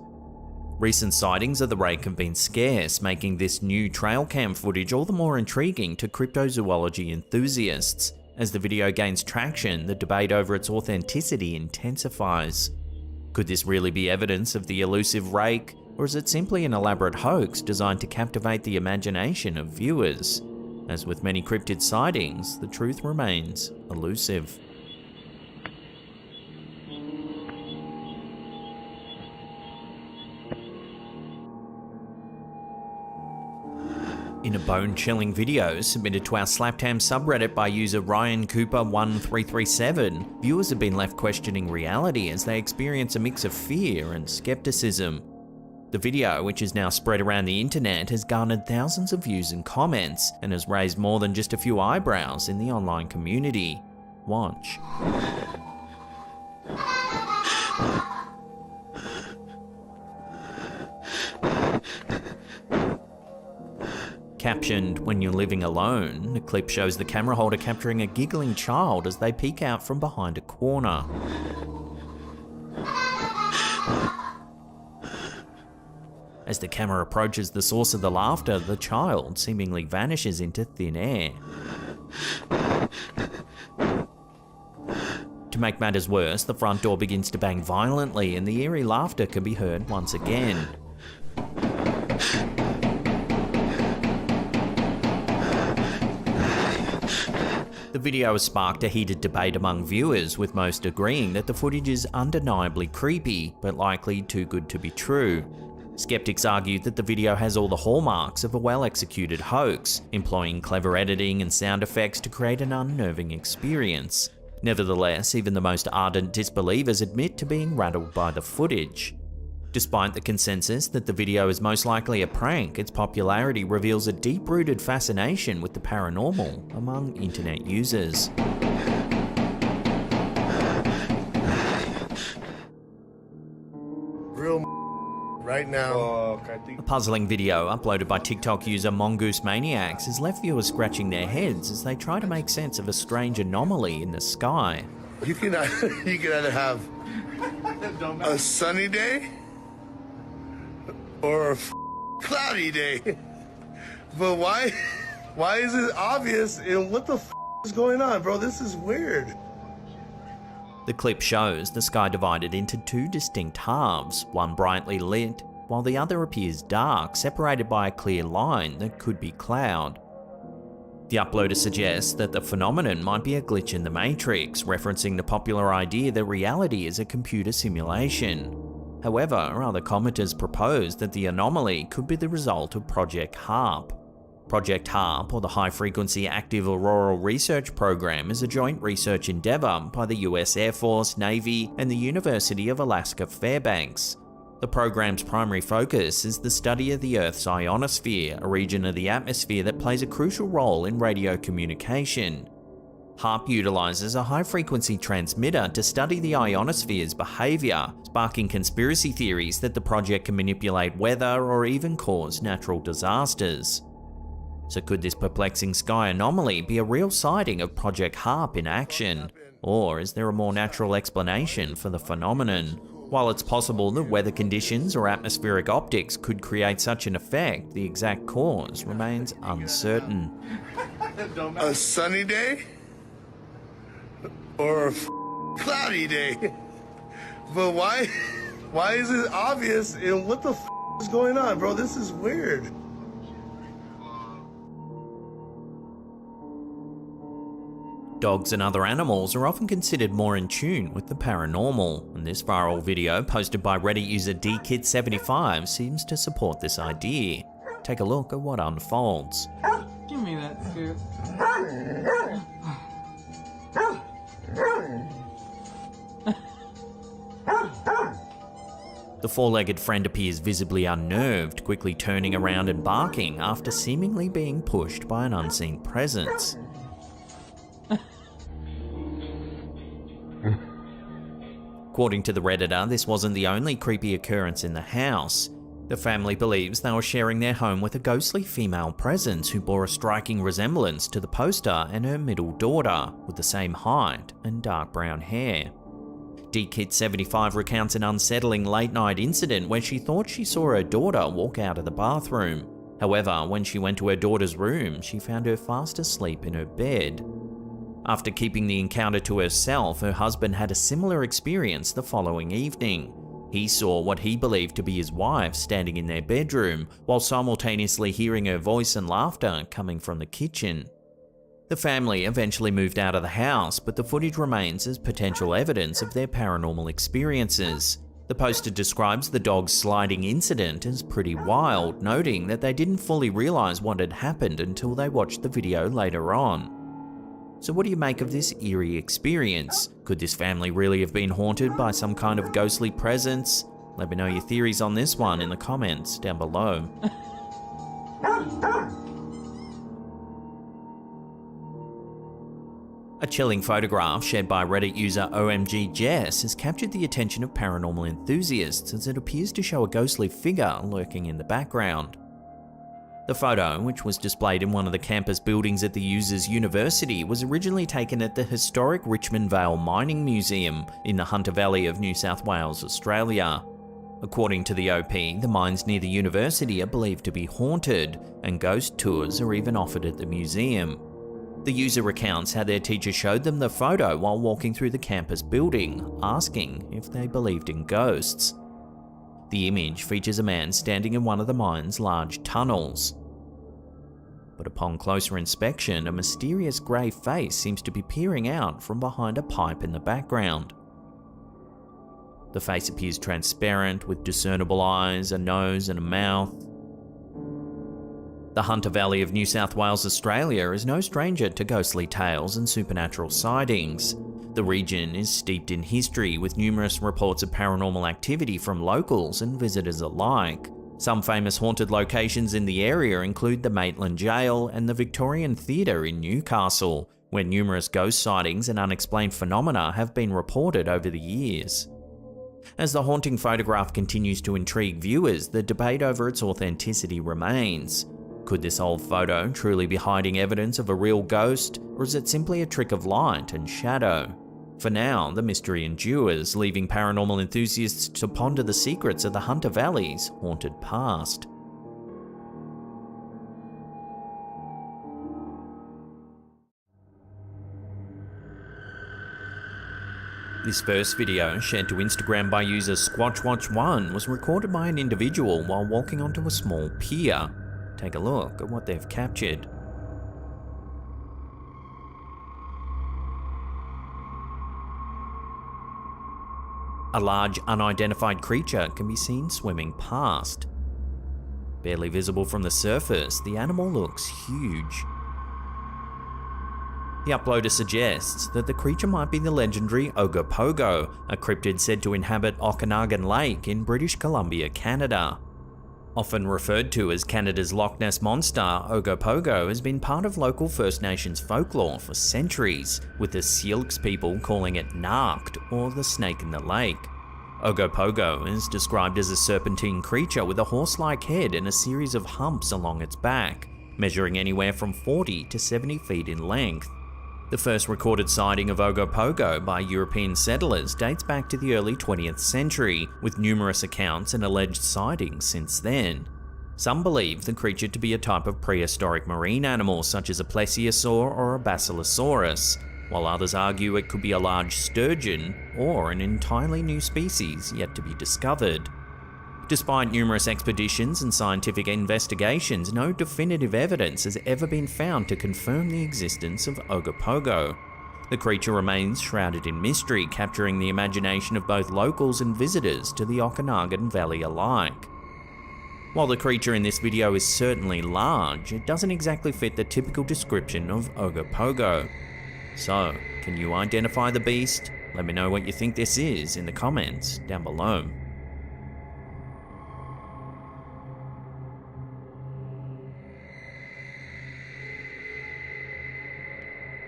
Recent sightings of the Rake have been scarce, making this new trail cam footage all the more intriguing to cryptozoology enthusiasts. As the video gains traction, the debate over its authenticity intensifies. Could this really be evidence of the elusive Rake, or is it simply an elaborate hoax designed to captivate the imagination of viewers? As with many cryptid sightings, the truth remains elusive. In a bone-chilling video submitted to our Slaptam subreddit by user Ryan Cooper1337, viewers have been left questioning reality as they experience a mix of fear and skepticism. The video, which is now spread around the internet, has garnered thousands of views and comments, and has raised more than just a few eyebrows in the online community. Watch. Captioned, "When you're living alone," the clip shows the camera holder capturing a giggling child as they peek out from behind a corner. As the camera approaches the source of the laughter, the child seemingly vanishes into thin air. To make matters worse, the front door begins to bang violently and the eerie laughter can be heard once again. The video has sparked a heated debate among viewers, with most agreeing that the footage is undeniably creepy, but likely too good to be true. Skeptics argued that the video has all the hallmarks of a well-executed hoax, employing clever editing and sound effects to create an unnerving experience. Nevertheless, even the most ardent disbelievers admit to being rattled by the footage. Despite the consensus that the video is most likely a prank, its popularity reveals a deep-rooted fascination with the paranormal among internet users. Real right now. A puzzling video uploaded by TikTok user Mongoose Maniacs has left viewers scratching their heads as they try to make sense of a strange anomaly in the sky. You can either have a sunny day or a cloudy day. But why is it obvious? And what the is going on, bro? This is weird. The clip shows the sky divided into two distinct halves, one brightly lit, while the other appears dark, separated by a clear line that could be cloud. The uploader suggests that the phenomenon might be a glitch in the Matrix, referencing the popular idea that reality is a computer simulation. However, other commenters propose that the anomaly could be the result of Project HARP. Project HARP, or the High Frequency Active Auroral Research Program, is a joint research endeavour by the US Air Force, Navy, and the University of Alaska Fairbanks. The program's primary focus is the study of the Earth's ionosphere, a region of the atmosphere that plays a crucial role in radio communication. HAARP utilizes a high-frequency transmitter to study the ionosphere's behavior, sparking conspiracy theories that the project can manipulate weather or even cause natural disasters. So could this perplexing sky anomaly be a real sighting of Project HAARP in action? Or is there a more natural explanation for the phenomenon? While it's possible that weather conditions or atmospheric optics could create such an effect, the exact cause remains uncertain. A sunny day? Or a cloudy day? But why is it obvious and what the is going on, bro? This is weird. Dogs and other animals are often considered more in tune with the paranormal, and this viral video posted by Reddit user DKid75 seems to support this idea. Take a look at what unfolds. Give me that scoop. The four-legged friend appears visibly unnerved, quickly turning around and barking after seemingly being pushed by an unseen presence. According to the Redditor, this wasn't the only creepy occurrence in the house. The family believes they were sharing their home with a ghostly female presence who bore a striking resemblance to the poster and her middle daughter, with the same height and dark brown hair. DKit75 recounts an unsettling late-night incident where she thought she saw her daughter walk out of the bathroom. However, when she went to her daughter's room, she found her fast asleep in her bed. After keeping the encounter to herself, her husband had a similar experience the following evening. He saw what he believed to be his wife standing in their bedroom, while simultaneously hearing her voice and laughter coming from the kitchen. The family eventually moved out of the house, but the footage remains as potential evidence of their paranormal experiences. The poster describes the dog's sliding incident as pretty wild, noting that they didn't fully realize what had happened until they watched the video later on. So what do you make of this eerie experience? Could this family really have been haunted by some kind of ghostly presence? Let me know your theories on this one in the comments down below. A chilling photograph shared by Reddit user OMGJess has captured the attention of paranormal enthusiasts as it appears to show a ghostly figure lurking in the background. The photo, which was displayed in one of the campus buildings at the user's university, was originally taken at the historic Richmond Vale Mining Museum in the Hunter Valley of New South Wales, Australia. According to the OP, the mines near the university are believed to be haunted, and ghost tours are even offered at the museum. The user recounts how their teacher showed them the photo while walking through the campus building, asking if they believed in ghosts. The image features a man standing in one of the mine's large tunnels. But upon closer inspection, a mysterious grey face seems to be peering out from behind a pipe in the background. The face appears transparent, with discernible eyes, a nose and a mouth. The Hunter Valley of New South Wales, Australia is no stranger to ghostly tales and supernatural sightings. The region is steeped in history, with numerous reports of paranormal activity from locals and visitors alike. Some famous haunted locations in the area include the Maitland Jail and the Victorian Theatre in Newcastle, where numerous ghost sightings and unexplained phenomena have been reported over the years. As the haunting photograph continues to intrigue viewers, the debate over its authenticity remains. Could this old photo truly be hiding evidence of a real ghost, or is it simply a trick of light and shadow? For now, the mystery endures, leaving paranormal enthusiasts to ponder the secrets of the Hunter Valley's haunted past. This first video, shared to Instagram by user SquatchWatch1, was recorded by an individual while walking onto a small pier. Take a look at what they've captured. A large unidentified creature can be seen swimming past. Barely visible from the surface, the animal looks huge. The uploader suggests that the creature might be the legendary Ogopogo, a cryptid said to inhabit Okanagan Lake in British Columbia, Canada. Often referred to as Canada's Loch Ness Monster, Ogopogo has been part of local First Nations folklore for centuries, with the Syilx people calling it Narkt, or the snake in the lake. Ogopogo is described as a serpentine creature with a horse-like head and a series of humps along its back, measuring anywhere from 40 to 70 feet in length. The first recorded sighting of Ogopogo by European settlers dates back to the early 20th century, with numerous accounts and alleged sightings since then. Some believe the creature to be a type of prehistoric marine animal such as a plesiosaur or a basilosaurus, while others argue it could be a large sturgeon or an entirely new species yet to be discovered. Despite numerous expeditions and scientific investigations, no definitive evidence has ever been found to confirm the existence of Ogopogo. The creature remains shrouded in mystery, capturing the imagination of both locals and visitors to the Okanagan Valley alike. While the creature in this video is certainly large, it doesn't exactly fit the typical description of Ogopogo. So, can you identify the beast? Let me know what you think this is in the comments down below.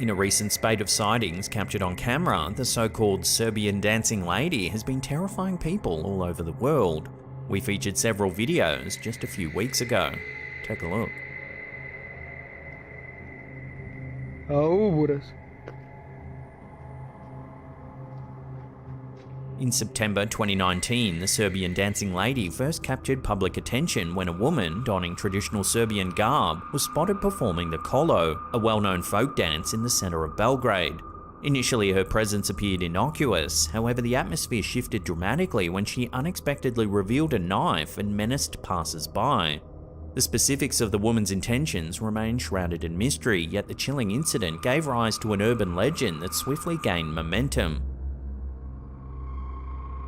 In a recent spate of sightings captured on camera, the so-called Serbian dancing lady has been terrifying people all over the world. We featured several videos just a few weeks ago. Take a look. In September 2019, the Serbian dancing lady first captured public attention when a woman donning traditional Serbian garb was spotted performing the kolo, a well-known folk dance in the center of Belgrade. Initially, her presence appeared innocuous, however the atmosphere shifted dramatically when she unexpectedly revealed a knife and menaced passers-by. The specifics of the woman's intentions remain shrouded in mystery, yet the chilling incident gave rise to an urban legend that swiftly gained momentum.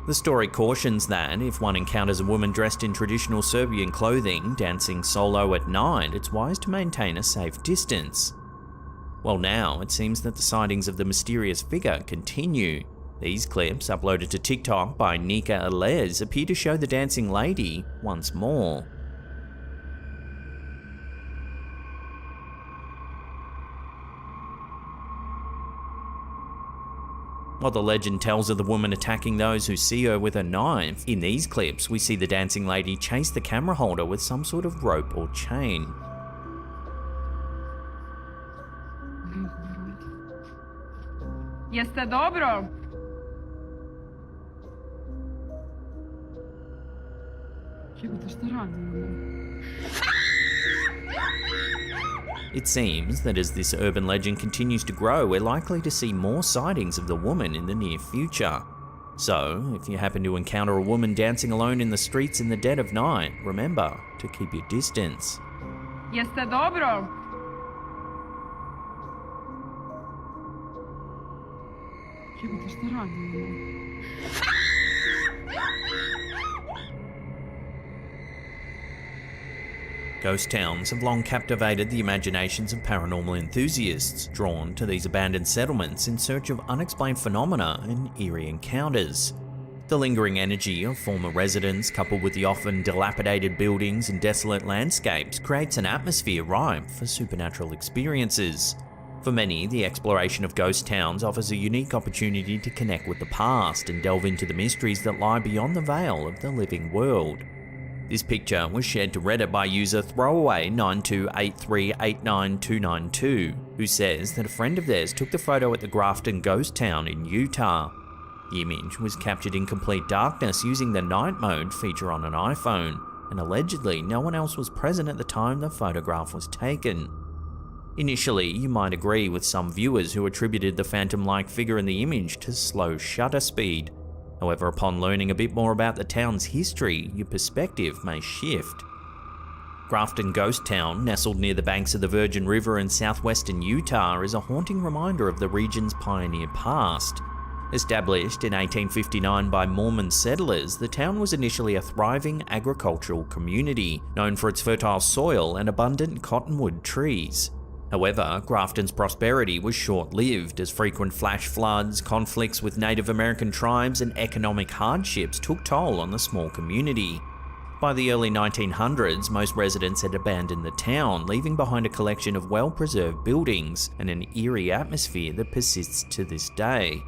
The story cautions that if one encounters a woman dressed in traditional Serbian clothing dancing solo at night, it's wise to maintain a safe distance. Well, now it seems that the sightings of the mysterious figure continue. These clips, uploaded to TikTok by Nika Alez, appear to show the dancing lady once more. While the legend tells of the woman attacking those who see her with a knife, in these clips we see the dancing lady chase the camera holder with some sort of rope or chain. Jeste dobro? Jebote, šta radim? It seems that as this urban legend continues to grow, we're likely to see more sightings of the woman in the near future. So, if you happen to encounter a woman dancing alone in the streets in the dead of night, remember to keep your distance. Jeste dobro? Jebote, šta radim? Ghost towns have long captivated the imaginations of paranormal enthusiasts, drawn to these abandoned settlements in search of unexplained phenomena and eerie encounters. The lingering energy of former residents, coupled with the often dilapidated buildings and desolate landscapes, creates an atmosphere ripe for supernatural experiences. For many, the exploration of ghost towns offers a unique opportunity to connect with the past and delve into the mysteries that lie beyond the veil of the living world. This picture was shared to Reddit by user Throwaway928389292, who says that a friend of theirs took the photo at the Grafton ghost town in Utah. The image was captured in complete darkness using the night mode feature on an iPhone, and allegedly no one else was present at the time the photograph was taken. Initially, you might agree with some viewers who attributed the phantom-like figure in the image to slow shutter speed. However, upon learning a bit more about the town's history, your perspective may shift. Grafton Ghost Town, nestled near the banks of the Virgin River in southwestern Utah, is a haunting reminder of the region's pioneer past. Established in 1859 by Mormon settlers, the town was initially a thriving agricultural community, known for its fertile soil and abundant cottonwood trees. However, Grafton's prosperity was short-lived as frequent flash floods, conflicts with Native American tribes, and economic hardships took toll on the small community. By the early 1900s, most residents had abandoned the town, leaving behind a collection of well-preserved buildings and an eerie atmosphere that persists to this day.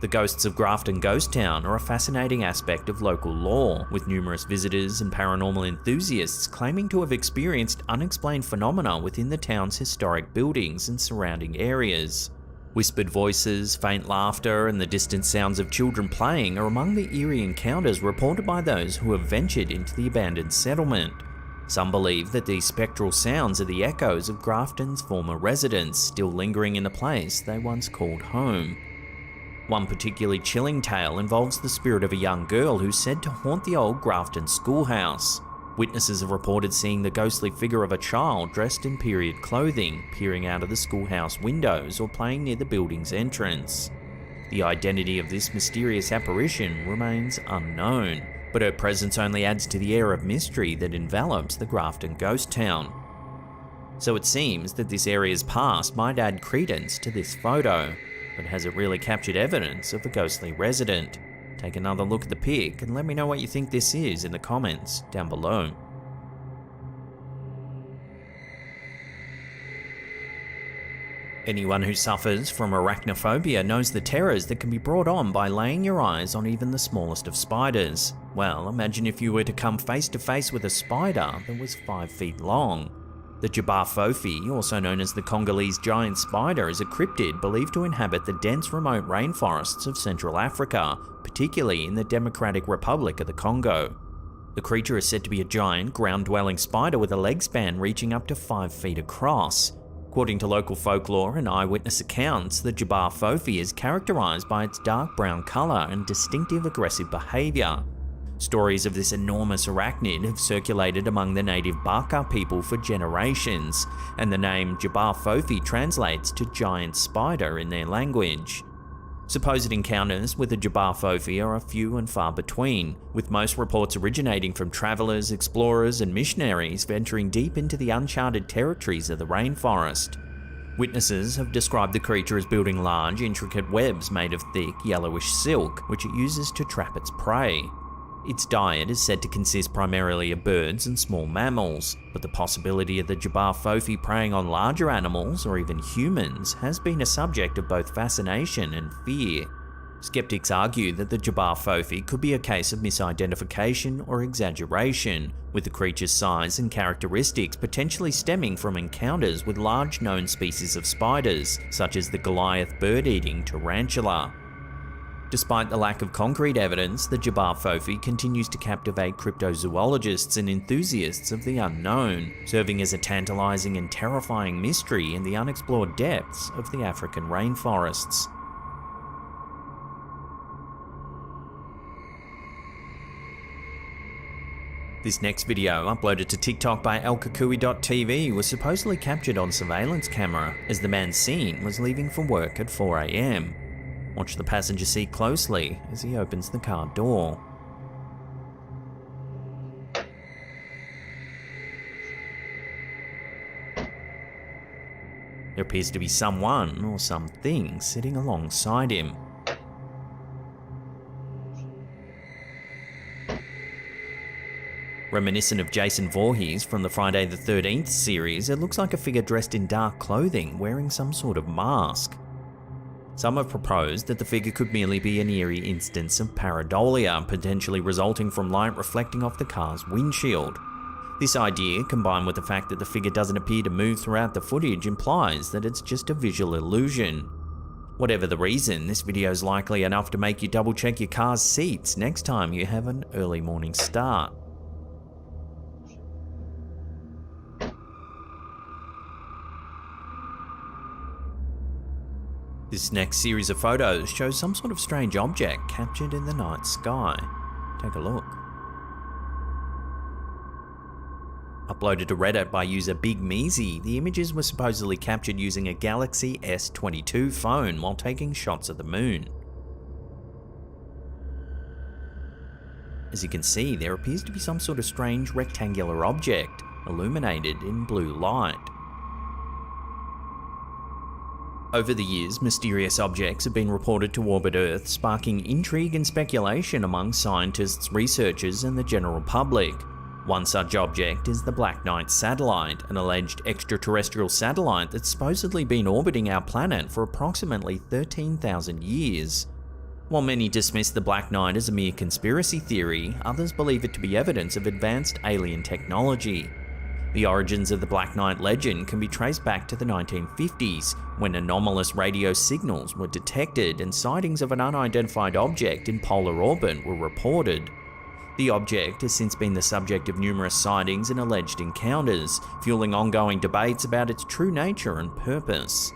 The ghosts of Grafton Ghost Town are a fascinating aspect of local lore, with numerous visitors and paranormal enthusiasts claiming to have experienced unexplained phenomena within the town's historic buildings and surrounding areas. Whispered voices, faint laughter, and the distant sounds of children playing are among the eerie encounters reported by those who have ventured into the abandoned settlement. Some believe that these spectral sounds are the echoes of Grafton's former residents, still lingering in the place they once called home. One particularly chilling tale involves the spirit of a young girl who's said to haunt the old Grafton schoolhouse. Witnesses have reported seeing the ghostly figure of a child dressed in period clothing, peering out of the schoolhouse windows or playing near the building's entrance. The identity of this mysterious apparition remains unknown, but her presence only adds to the air of mystery that envelops the Grafton ghost town. So it seems that this area's past might add credence to this photo, but has it really captured evidence of a ghostly resident? Take another look at the pic and let me know what you think this is in the comments down below. Anyone who suffers from arachnophobia knows the terrors that can be brought on by laying your eyes on even the smallest of spiders. Well, imagine if you were to come face to face with a spider that was 5 feet long. The Jabbar-Fofi, also known as the Congolese giant spider, is a cryptid believed to inhabit the dense remote rainforests of Central Africa, particularly in the Democratic Republic of the Congo. The creature is said to be a giant, ground-dwelling spider with a leg span reaching up to 5 feet across. According to local folklore and eyewitness accounts, the Jabbar-Fofi is characterized by its dark brown color and distinctive aggressive behavior. Stories of this enormous arachnid have circulated among the native Baka people for generations, and the name Jabbar-Fofi translates to giant spider in their language. Supposed encounters with the Jabbar-Fofi are few and far between, with most reports originating from travelers, explorers, and missionaries venturing deep into the uncharted territories of the rainforest. Witnesses have described the creature as building large, intricate webs made of thick, yellowish silk, which it uses to trap its prey. Its diet is said to consist primarily of birds and small mammals, but the possibility of the Jabbar-Fofi preying on larger animals or even humans has been a subject of both fascination and fear. Skeptics argue that the Jabbar-Fofi could be a case of misidentification or exaggeration, with the creature's size and characteristics potentially stemming from encounters with large known species of spiders, such as the Goliath bird-eating tarantula. Despite the lack of concrete evidence, the Jabbar-Fofi continues to captivate cryptozoologists and enthusiasts of the unknown, serving as a tantalizing and terrifying mystery in the unexplored depths of the African rainforests. This next video, uploaded to TikTok by elkakui.tv, was supposedly captured on surveillance camera as the man seen was leaving for work at 4 AM. Watch the passenger seat closely as he opens the car door. There appears to be someone or something sitting alongside him. Reminiscent of Jason Voorhees from the Friday the 13th series, it looks like a figure dressed in dark clothing wearing some sort of mask. Some have proposed that the figure could merely be an eerie instance of pareidolia, potentially resulting from light reflecting off the car's windshield. This idea, combined with the fact that the figure doesn't appear to move throughout the footage, implies that it's just a visual illusion. Whatever the reason, this video is likely enough to make you double check your car's seats next time you have an early morning start. This next series of photos shows some sort of strange object captured in the night sky. Take a look. Uploaded to Reddit by user Big Measy, the images were supposedly captured using a Galaxy S22 phone while taking shots of the moon. As you can see, there appears to be some sort of strange rectangular object, illuminated in blue light. Over the years, mysterious objects have been reported to orbit Earth, sparking intrigue and speculation among scientists, researchers, and the general public. One such object is the Black Knight satellite, an alleged extraterrestrial satellite that's supposedly been orbiting our planet for approximately 13,000 years. While many dismiss the Black Knight as a mere conspiracy theory, others believe it to be evidence of advanced alien technology. The origins of the Black Knight legend can be traced back to the 1950s, when anomalous radio signals were detected and sightings of an unidentified object in polar orbit were reported. The object has since been the subject of numerous sightings and alleged encounters, fueling ongoing debates about its true nature and purpose.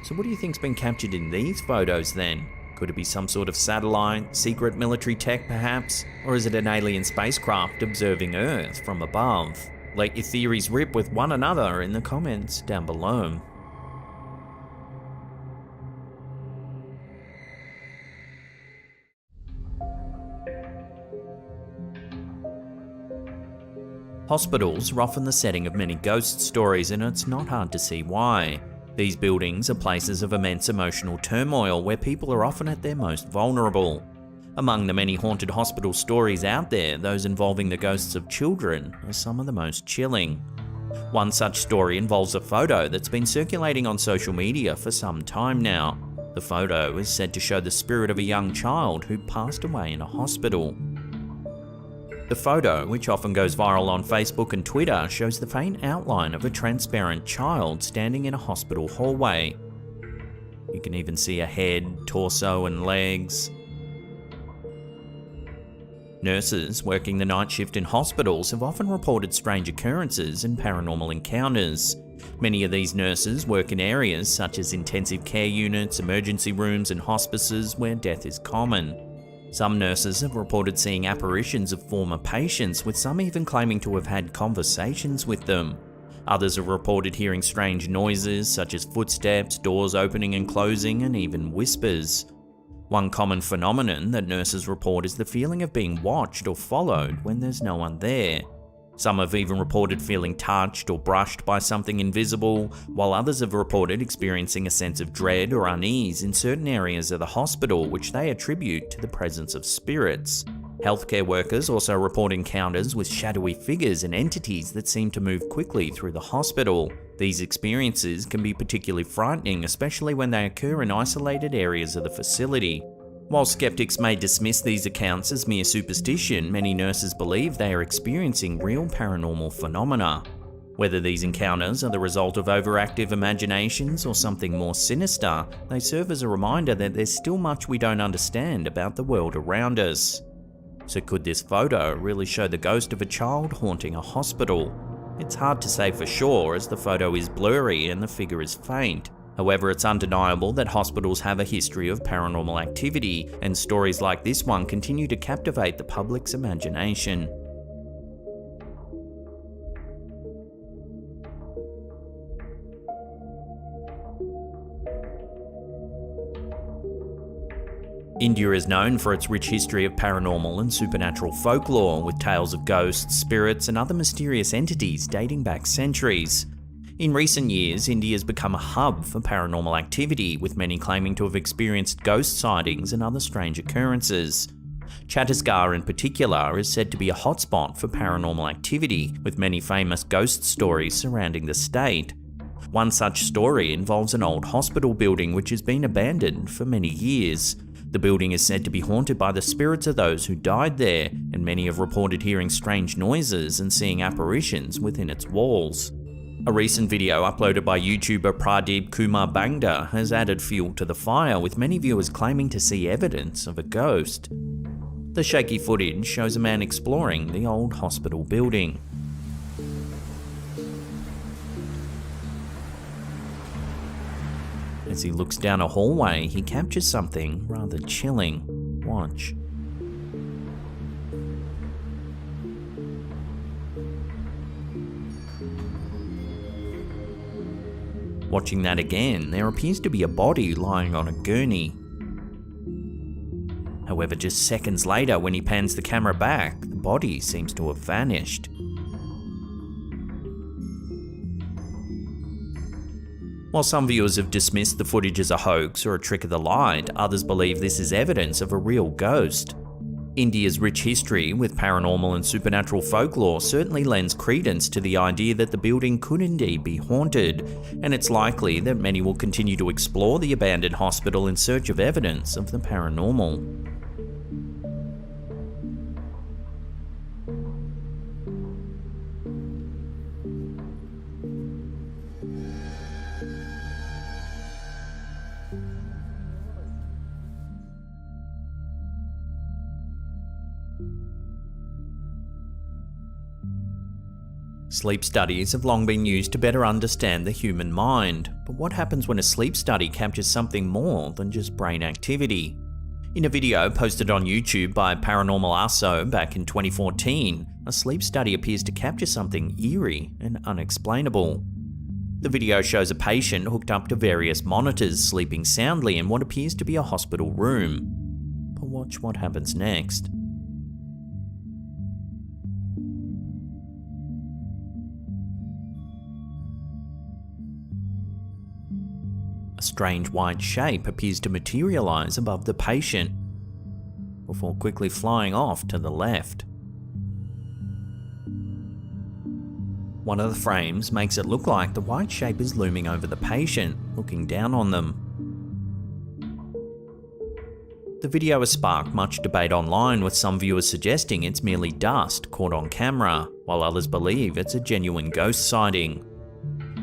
So what do you think's been captured in these photos then? Could it be some sort of satellite, secret military tech perhaps? Or is it an alien spacecraft observing Earth from above? Let your theories rip with one another in the comments down below. Hospitals are often the setting of many ghost stories, and it's not hard to see why. These buildings are places of immense emotional turmoil where people are often at their most vulnerable. Among the many haunted hospital stories out there, those involving the ghosts of children are some of the most chilling. One such story involves a photo that's been circulating on social media for some time now. The photo is said to show the spirit of a young child who passed away in a hospital. The photo, which often goes viral on Facebook and Twitter, shows the faint outline of a transparent child standing in a hospital hallway. You can even see a head, torso, and legs. Nurses working the night shift in hospitals have often reported strange occurrences and paranormal encounters. Many of these nurses work in areas such as intensive care units, emergency rooms, and hospices where death is common. Some nurses have reported seeing apparitions of former patients, with some even claiming to have had conversations with them. Others have reported hearing strange noises such as footsteps, doors opening and closing, and even whispers. One common phenomenon that nurses report is the feeling of being watched or followed when there's no one there. Some have even reported feeling touched or brushed by something invisible, while others have reported experiencing a sense of dread or unease in certain areas of the hospital, which they attribute to the presence of spirits. Healthcare workers also report encounters with shadowy figures and entities that seem to move quickly through the hospital. These experiences can be particularly frightening, especially when they occur in isolated areas of the facility. While skeptics may dismiss these accounts as mere superstition, many nurses believe they are experiencing real paranormal phenomena. Whether these encounters are the result of overactive imaginations or something more sinister, they serve as a reminder that there's still much we don't understand about the world around us. So could this photo really show the ghost of a child haunting a hospital? It's hard to say for sure, as the photo is blurry and the figure is faint. However, it's undeniable that hospitals have a history of paranormal activity, and stories like this one continue to captivate the public's imagination. India is known for its rich history of paranormal and supernatural folklore, with tales of ghosts, spirits, and other mysterious entities dating back centuries. In recent years, India has become a hub for paranormal activity, with many claiming to have experienced ghost sightings and other strange occurrences. Chhattisgarh in particular is said to be a hotspot for paranormal activity, with many famous ghost stories surrounding the state. One such story involves an old hospital building which has been abandoned for many years. The building is said to be haunted by the spirits of those who died there, and many have reported hearing strange noises and seeing apparitions within its walls. A recent video uploaded by YouTuber Pradeep Kumar Bangda has added fuel to the fire, with many viewers claiming to see evidence of a ghost. The shaky footage shows a man exploring the old hospital building. As he looks down a hallway, he captures something rather chilling. Watch. Watching that again, there appears to be a body lying on a gurney. However, just seconds later, when he pans the camera back, the body seems to have vanished. While some viewers have dismissed the footage as a hoax or a trick of the light, others believe this is evidence of a real ghost. India's rich history with paranormal and supernatural folklore certainly lends credence to the idea that the building could indeed be haunted, and it's likely that many will continue to explore the abandoned hospital in search of evidence of the paranormal. Sleep studies have long been used to better understand the human mind, but what happens when a sleep study captures something more than just brain activity? In a video posted on YouTube by Paranormal Aso back in 2014, a sleep study appears to capture something eerie and unexplainable. The video shows a patient hooked up to various monitors sleeping soundly in what appears to be a hospital room. But watch what happens next. A strange white shape appears to materialize above the patient, before quickly flying off to the left. One of the frames makes it look like the white shape is looming over the patient, looking down on them. The video has sparked much debate online, with some viewers suggesting it's merely dust caught on camera, while others believe it's a genuine ghost sighting.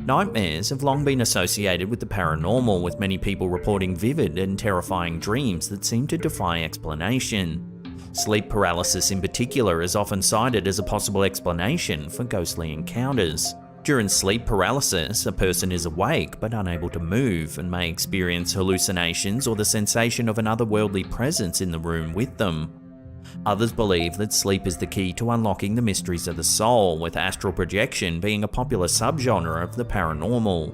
Nightmares have long been associated with the paranormal, with many people reporting vivid and terrifying dreams that seem to defy explanation. Sleep paralysis in particular is often cited as a possible explanation for ghostly encounters. During sleep paralysis, a person is awake but unable to move and may experience hallucinations or the sensation of an otherworldly presence in the room with them. Others believe that sleep is the key to unlocking the mysteries of the soul, with astral projection being a popular subgenre of the paranormal.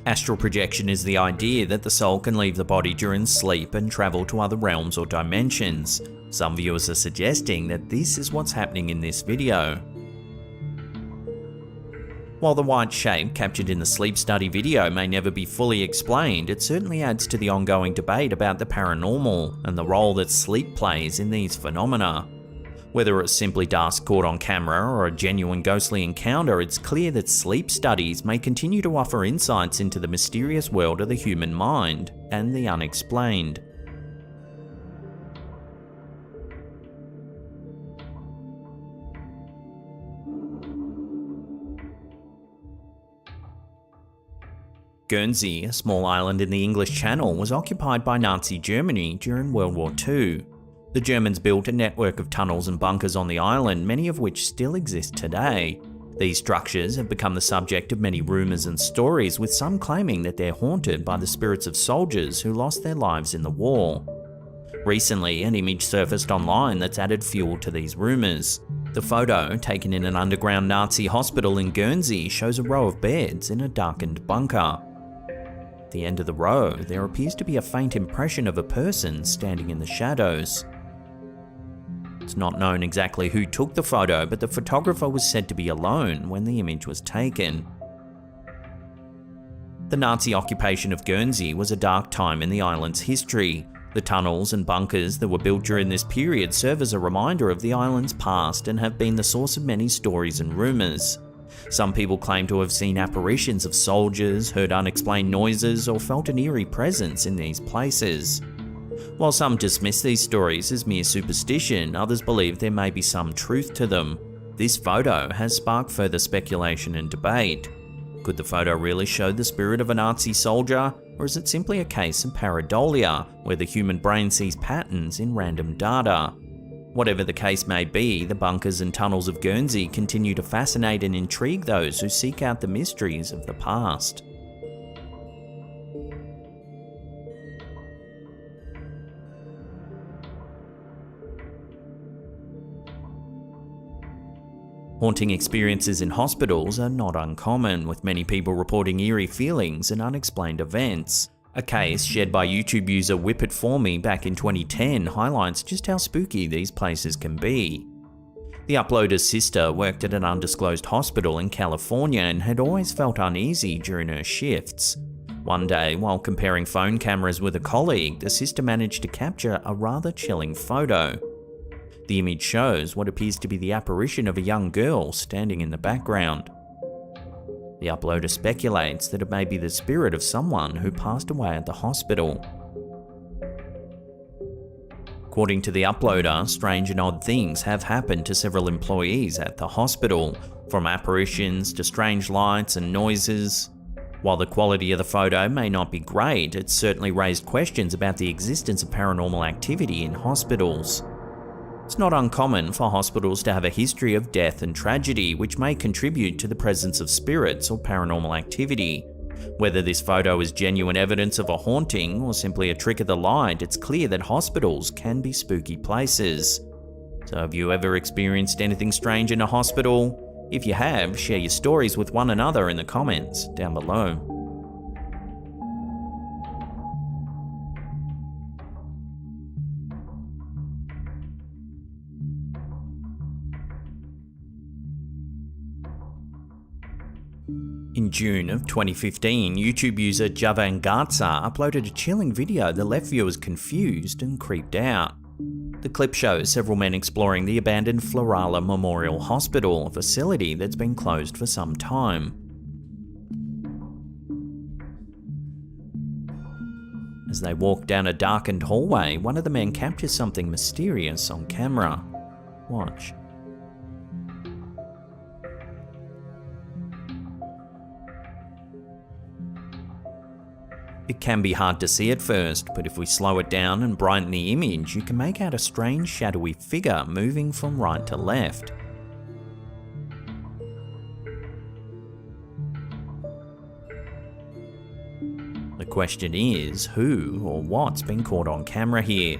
Astral projection is the idea that the soul can leave the body during sleep and travel to other realms or dimensions. Some viewers are suggesting that this is what's happening in this video. While the white shape captured in the sleep study video may never be fully explained, it certainly adds to the ongoing debate about the paranormal and the role that sleep plays in these phenomena. Whether it's simply dust caught on camera or a genuine ghostly encounter, it's clear that sleep studies may continue to offer insights into the mysterious world of the human mind and the unexplained. Guernsey, a small island in the English Channel, was occupied by Nazi Germany during World War II. The Germans built a network of tunnels and bunkers on the island, many of which still exist today. These structures have become the subject of many rumours and stories, with some claiming that they're haunted by the spirits of soldiers who lost their lives in the war. Recently, an image surfaced online that's added fuel to these rumours. The photo, taken in an underground Nazi hospital in Guernsey, shows a row of beds in a darkened bunker. At the end of the row, there appears to be a faint impression of a person standing in the shadows. It's not known exactly who took the photo, but the photographer was said to be alone when the image was taken. The Nazi occupation of Guernsey was a dark time in the island's history. The tunnels and bunkers that were built during this period serve as a reminder of the island's past and have been the source of many stories and rumours. Some people claim to have seen apparitions of soldiers, heard unexplained noises, or felt an eerie presence in these places. While some dismiss these stories as mere superstition, others believe there may be some truth to them. This photo has sparked further speculation and debate. Could the photo really show the spirit of a Nazi soldier, or is it simply a case of pareidolia, where the human brain sees patterns in random data? Whatever the case may be, the bunkers and tunnels of Guernsey continue to fascinate and intrigue those who seek out the mysteries of the past. Haunting experiences in hospitals are not uncommon, with many people reporting eerie feelings and unexplained events. A case shared by YouTube user Whip It For Me back in 2010 highlights just how spooky these places can be. The uploader's sister worked at an undisclosed hospital in California and had always felt uneasy during her shifts. One day, while comparing phone cameras with a colleague, the sister managed to capture a rather chilling photo. The image shows what appears to be the apparition of a young girl standing in the background. The uploader speculates that it may be the spirit of someone who passed away at the hospital. According to the uploader, strange and odd things have happened to several employees at the hospital, from apparitions to strange lights and noises. While the quality of the photo may not be great, it's certainly raised questions about the existence of paranormal activity in hospitals. It's not uncommon for hospitals to have a history of death and tragedy, which may contribute to the presence of spirits or paranormal activity. Whether this photo is genuine evidence of a haunting or simply a trick of the light, it's clear that hospitals can be spooky places. So have you ever experienced anything strange in a hospital? If you have, share your stories with one another in the comments down below. In June of 2015, YouTube user Javan Garza uploaded a chilling video that left viewers confused and creeped out. The clip shows several men exploring the abandoned Florala Memorial Hospital, a facility that's been closed for some time. As they walk down a darkened hallway, one of the men captures something mysterious on camera. Watch. It can be hard to see at first, but if we slow it down and brighten the image, you can make out a strange shadowy figure moving from right to left. The question is, who or what's been caught on camera here?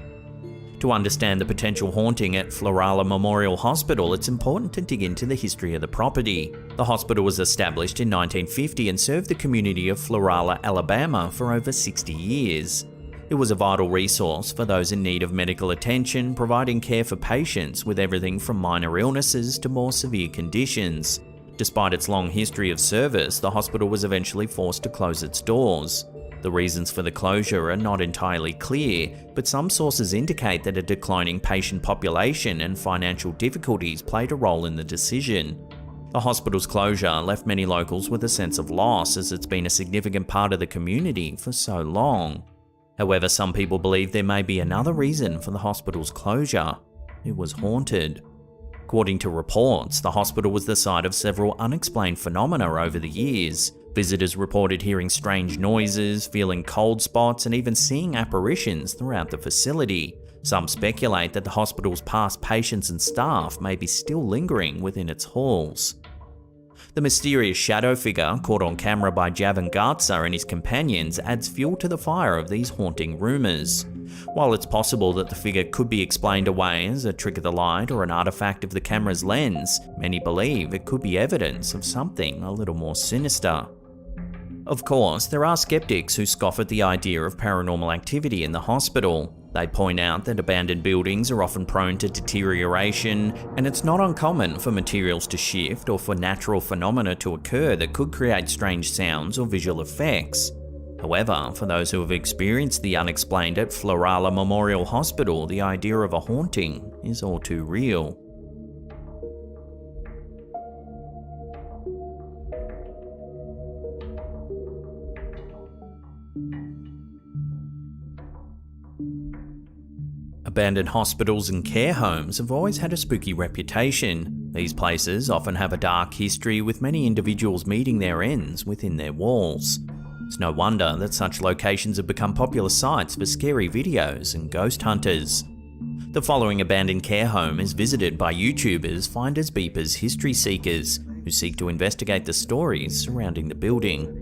To understand the potential haunting at Florala Memorial Hospital, it's important to dig into the history of the property. The hospital was established in 1950 and served the community of Florala, Alabama for over 60 years. It was a vital resource for those in need of medical attention, providing care for patients with everything from minor illnesses to more severe conditions. Despite its long history of service, the hospital was eventually forced to close its doors. The reasons for the closure are not entirely clear, but some sources indicate that a declining patient population and financial difficulties played a role in the decision. The hospital's closure left many locals with a sense of loss, as it's been a significant part of the community for so long. However, some people believe there may be another reason for the hospital's closure. It was haunted. According to reports, the hospital was the site of several unexplained phenomena over the years. Visitors reported hearing strange noises, feeling cold spots, and even seeing apparitions throughout the facility. Some speculate that the hospital's past patients and staff may be still lingering within its halls. The mysterious shadow figure caught on camera by Javan Garza and his companions adds fuel to the fire of these haunting rumours. While it's possible that the figure could be explained away as a trick of the light or an artifact of the camera's lens, many believe it could be evidence of something a little more sinister. Of course, there are skeptics who scoff at the idea of paranormal activity in the hospital. They point out that abandoned buildings are often prone to deterioration, and it's not uncommon for materials to shift or for natural phenomena to occur that could create strange sounds or visual effects. However, for those who have experienced the unexplained at Florala Memorial Hospital, the idea of a haunting is all too real. Abandoned hospitals and care homes have always had a spooky reputation. These places often have a dark history, with many individuals meeting their ends within their walls. It's no wonder that such locations have become popular sites for scary videos and ghost hunters. The following abandoned care home is visited by YouTubers, finders, beepers, history seekers, who seek to investigate the stories surrounding the building.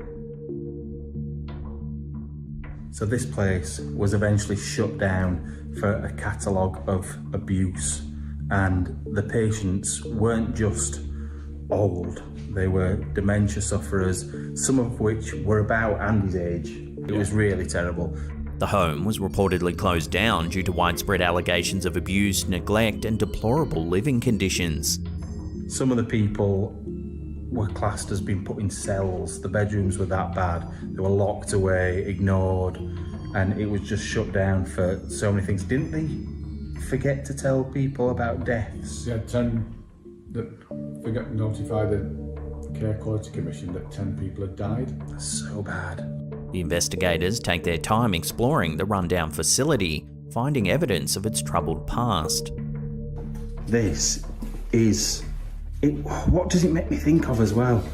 So this place was eventually shut down for a catalogue of abuse, and the patients weren't just old, they were dementia sufferers, some of which were about Andy's age. It was really terrible. The home was reportedly closed down due to widespread allegations of abuse, neglect, and deplorable living conditions. Some of the people were classed as being put in cells. The bedrooms were that bad. They were locked away, ignored, and it was just shut down for so many things. Didn't the forget to tell people about deaths? We had 10 that forgot to notify the Care Quality Commission that 10 people had died. That's so bad. The investigators take their time exploring the rundown facility, finding evidence of its troubled past. This is... what does it make me think of as well?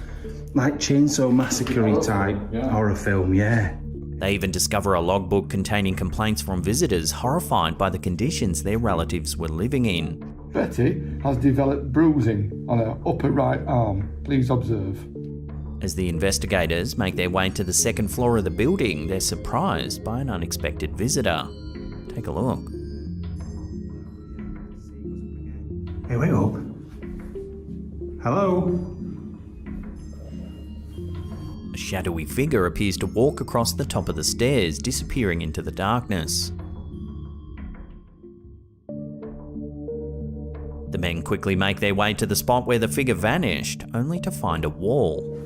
Like Chainsaw Massacre type horror film, yeah. They even discover a logbook containing complaints from visitors horrified by the conditions their relatives were living in. Betty has developed bruising on her upper right arm. Please observe. As the investigators make their way to the second floor of the building, they're surprised by an unexpected visitor. Take a look. Hey, wake up. Hello? A shadowy figure appears to walk across the top of the stairs, disappearing into the darkness. The men quickly make their way to the spot where the figure vanished, only to find a wall.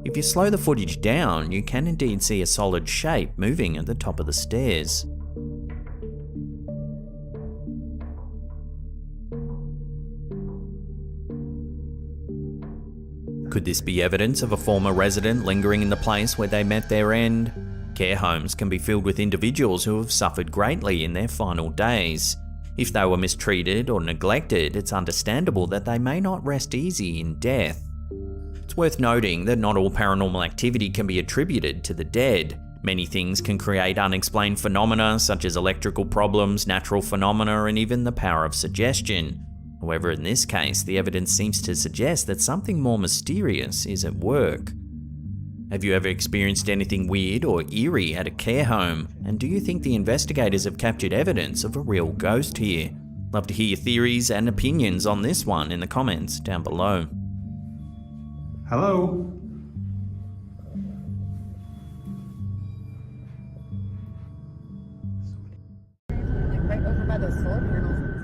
If you slow the footage down, you can indeed see a solid shape moving at the top of the stairs. Could this be evidence of a former resident lingering in the place where they met their end? Care homes can be filled with individuals who have suffered greatly in their final days. If they were mistreated or neglected, it's understandable that they may not rest easy in death. It's worth noting that not all paranormal activity can be attributed to the dead. Many things can create unexplained phenomena such as electrical problems, natural phenomena, and even the power of suggestion. However, in this case, the evidence seems to suggest that something more mysterious is at work. Have you ever experienced anything weird or eerie at a care home? And do you think the investigators have captured evidence of a real ghost here? Love to hear your theories and opinions on this one in the comments down below. Hello?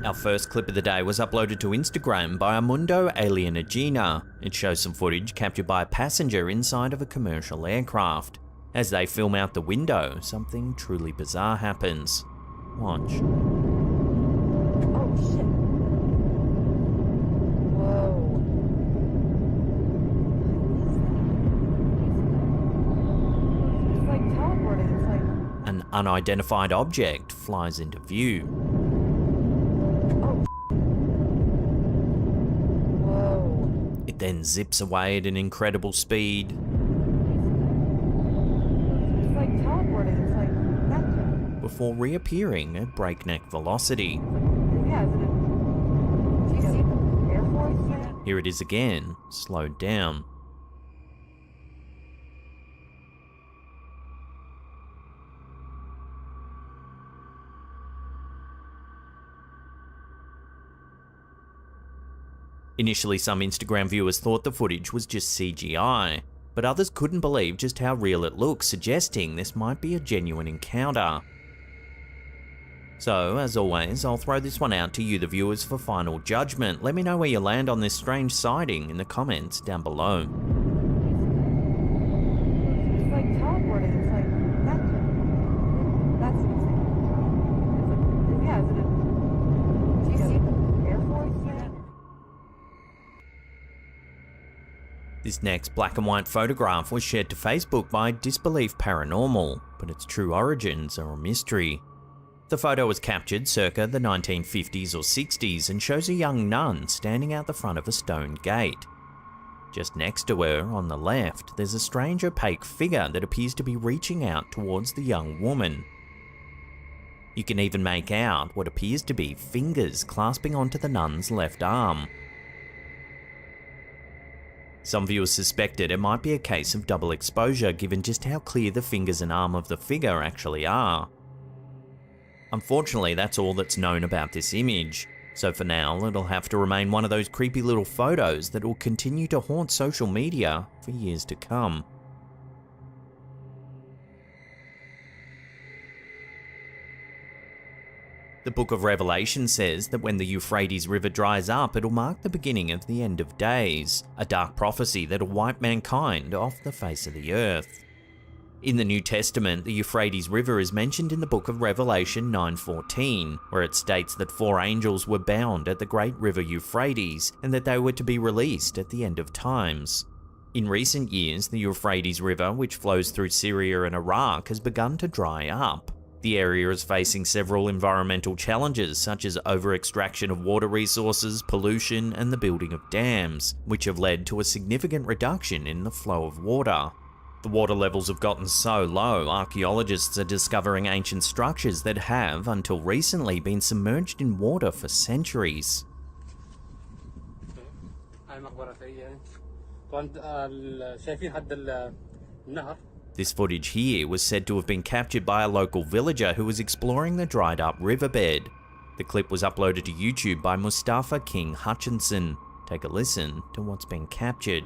Our first clip of the day was uploaded to Instagram by Amundo Alienagina. It shows some footage captured by a passenger inside of a commercial aircraft. As they film out the window, something truly bizarre happens. Watch. Oh shit. Whoa. It's like teleporting. It's like... An unidentified object flies into view. It then zips away at an incredible speed. It's like teleporting. It's like magic. Before reappearing at breakneck velocity. Yeah, is it do you see the Air Force? Yeah. Here it is again, slowed down. Initially, some Instagram viewers thought the footage was just CGI, but others couldn't believe just how real it looks, suggesting this might be a genuine encounter. So, as always, I'll throw this one out to you, the viewers, for final judgment. Let me know where you land on this strange sighting in the comments down below. It's like teleporting. It's like magic. That's insane. It's like, yeah, is it do you see the Air Force? Yeah. This next black and white photograph was shared to Facebook by Disbelief Paranormal, but its true origins are a mystery. The photo was captured circa the 1950s or 60s and shows a young nun standing out the front of a stone gate. Just next to her, on the left, there's a strange opaque figure that appears to be reaching out towards the young woman. You can even make out what appears to be fingers clasping onto the nun's left arm. Some viewers suspected it might be a case of double exposure given just how clear the fingers and arm of the figure actually are. Unfortunately, that's all that's known about this image, so for now it'll have to remain one of those creepy little photos that will continue to haunt social media for years to come. The Book of Revelation says that when the Euphrates River dries up, it'll mark the beginning of the end of days, a dark prophecy that'll wipe mankind off the face of the earth. In the New Testament, the Euphrates River is mentioned in the book of Revelation 9:14, where it states that 4 angels were bound at the great river Euphrates and that they were to be released at the end of times. In recent years, the Euphrates River, which flows through Syria and Iraq, has begun to dry up. The area is facing several environmental challenges such as over-extraction of water resources, pollution, and the building of dams, which have led to a significant reduction in the flow of water. The water levels have gotten so low, archaeologists are discovering ancient structures that have, until recently, been submerged in water for centuries. This footage here was said to have been captured by a local villager who was exploring the dried up riverbed. The clip was uploaded to YouTube by Mustafa King Hutchinson. Take a listen to what's been captured.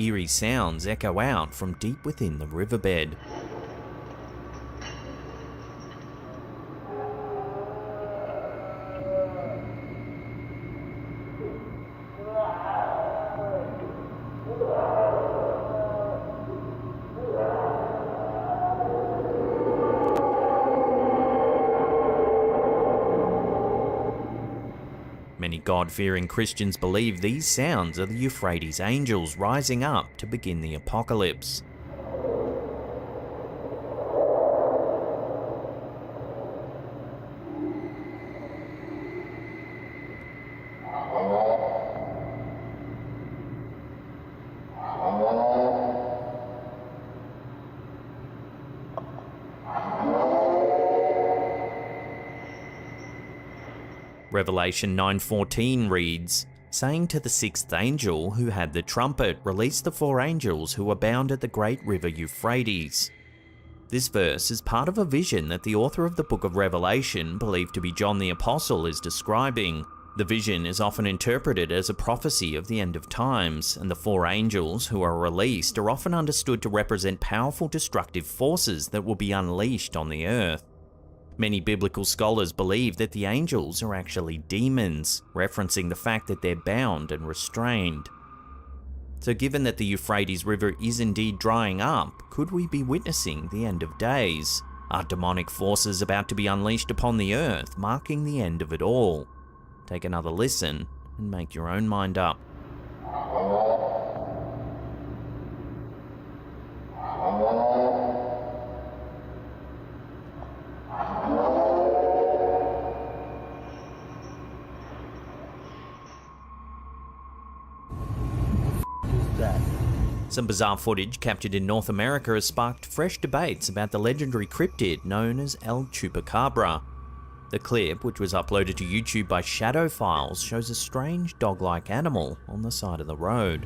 Eerie sounds echo out from deep within the riverbed. Many God-fearing Christians believe these sounds are the Euphrates angels rising up to begin the apocalypse. Revelation 9:14 reads, saying to the 6th angel who had the trumpet, release the 4 angels who are bound at the great river Euphrates. This verse is part of a vision that the author of the book of Revelation, believed to be John the Apostle, is describing. The vision is often interpreted as a prophecy of the end of times, and the 4 angels who are released are often understood to represent powerful destructive forces that will be unleashed on the earth. Many biblical scholars believe that the angels are actually demons, referencing the fact that they're bound and restrained. So given that the Euphrates River is indeed drying up, could we be witnessing the end of days? Are demonic forces about to be unleashed upon the earth, marking the end of it all? Take another listen and make your own mind up. Some bizarre footage captured in North America has sparked fresh debates about the legendary cryptid known as El Chupacabra. The clip, which was uploaded to YouTube by Shadow Files, shows a strange dog-like animal on the side of the road.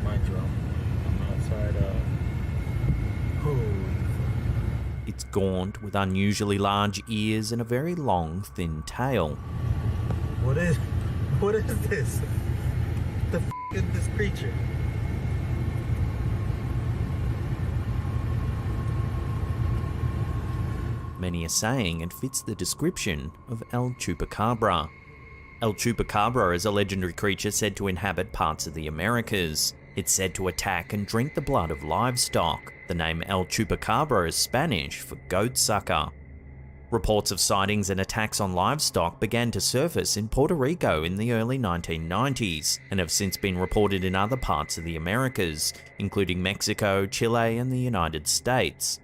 Mind you, I'm outside It's gaunt with unusually large ears and a very long, thin tail. What is this? The f is this creature? Many are saying it fits the description of El Chupacabra. El Chupacabra is a legendary creature said to inhabit parts of the Americas. It's said to attack and drink the blood of livestock. The name El Chupacabra is Spanish for goat sucker. Reports of sightings and attacks on livestock began to surface in Puerto Rico in the early 1990s, and have since been reported in other parts of the Americas, including Mexico, Chile, and the United States.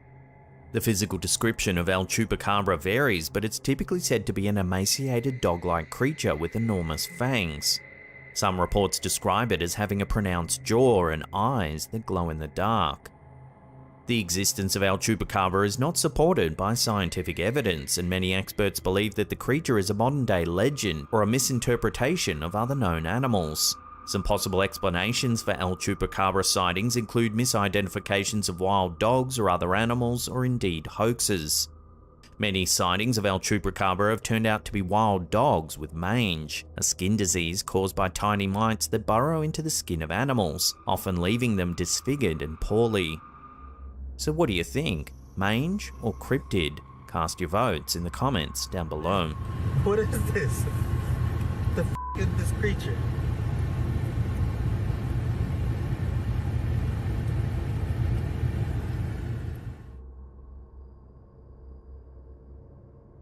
The physical description of El Chupacabra varies, but it's typically said to be an emaciated dog-like creature with enormous fangs. Some reports describe it as having a pronounced jaw and eyes that glow in the dark. The existence of El Chupacabra is not supported by scientific evidence, and many experts believe that the creature is a modern-day legend or a misinterpretation of other known animals. Some possible explanations for El Chupacabra sightings include misidentifications of wild dogs or other animals, or indeed hoaxes. Many sightings of El Chupacabra have turned out to be wild dogs with mange, a skin disease caused by tiny mites that burrow into the skin of animals, often leaving them disfigured and poorly. So what do you think? Mange or cryptid? Cast your votes in the comments down below. What is this? The f is this creature?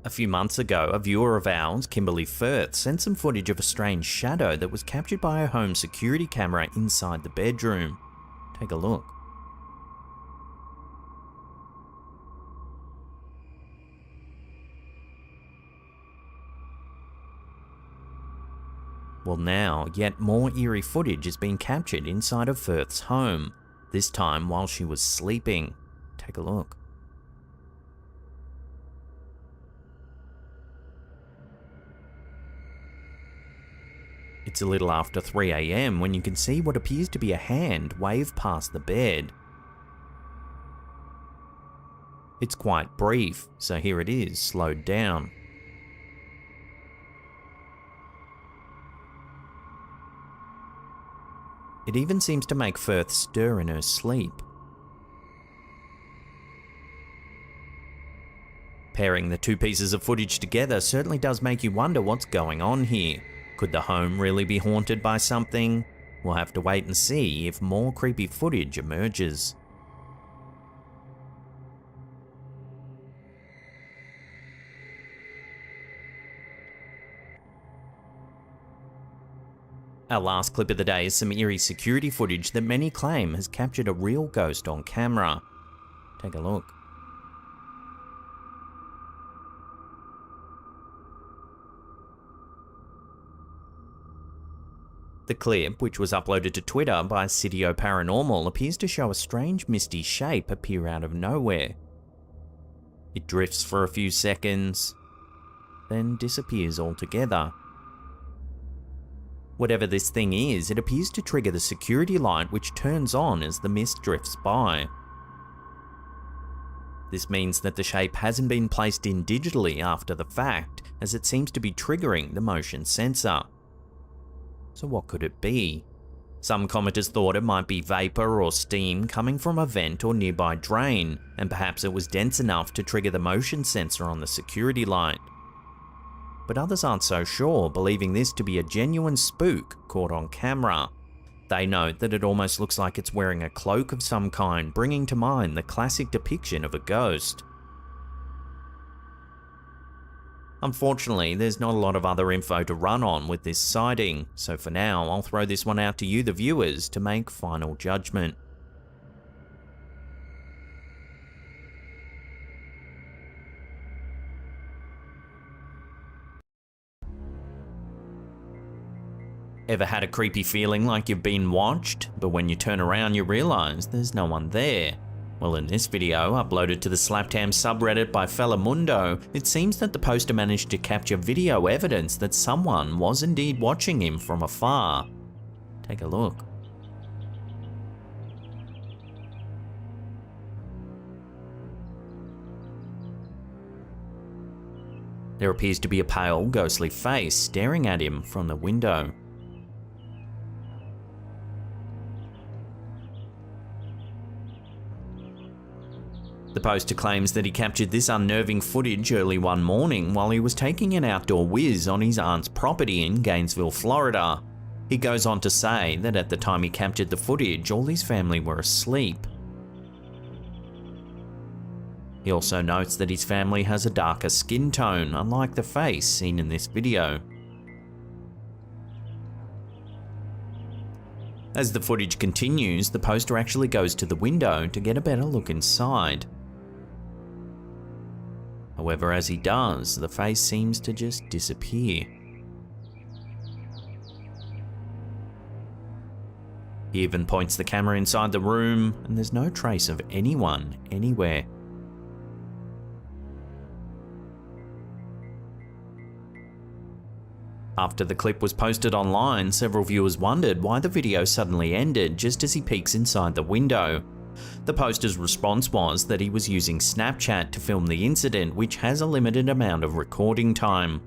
A few months ago, a viewer of ours, Kimberly Firth, sent some footage of a strange shadow that was captured by her home security camera inside the bedroom. Take a look. Well now, yet more eerie footage is being captured inside of Firth's home, this time while she was sleeping. Take a look. It's a little after 3 AM when you can see what appears to be a hand wave past the bed. It's quite brief, so here it is, slowed down. It even seems to make Firth stir in her sleep. Pairing the two pieces of footage together certainly does make you wonder what's going on here. Could the home really be haunted by something? We'll have to wait and see if more creepy footage emerges. Our last clip of the day is some eerie security footage that many claim has captured a real ghost on camera. Take a look. The clip, which was uploaded to Twitter by Sitio Paranormal, appears to show a strange misty shape appear out of nowhere. It drifts for a few seconds, then disappears altogether. Whatever this thing is, it appears to trigger the security light which turns on as the mist drifts by. This means that the shape hasn't been placed in digitally after the fact, as it seems to be triggering the motion sensor. So what could it be? Some commenters thought it might be vapor or steam coming from a vent or nearby drain, and perhaps it was dense enough to trigger the motion sensor on the security light. But others aren't so sure, believing this to be a genuine spook caught on camera. They note that it almost looks like it's wearing a cloak of some kind, bringing to mind the classic depiction of a ghost. Unfortunately, there's not a lot of other info to run on with this sighting, so for now I'll throw this one out to you, the viewers, to make final judgment. Ever had a creepy feeling like you've been watched, but when you turn around you realise there's no one there? Well, in this video, uploaded to the Slaptam subreddit by Fellamundo, it seems that the poster managed to capture video evidence that someone was indeed watching him from afar. Take a look. There appears to be a pale, ghostly face staring at him from the window. The poster claims that he captured this unnerving footage early one morning while he was taking an outdoor whiz on his aunt's property in Gainesville, Florida. He goes on to say that at the time he captured the footage, all his family were asleep. He also notes that his family has a darker skin tone, unlike the face seen in this video. As the footage continues, the poster actually goes to the window to get a better look inside. However, as he does, the face seems to just disappear. He even points the camera inside the room, and there's no trace of anyone anywhere. After the clip was posted online, several viewers wondered why the video suddenly ended just as he peeks inside the window. The poster's response was that he was using Snapchat to film the incident, which has a limited amount of recording time.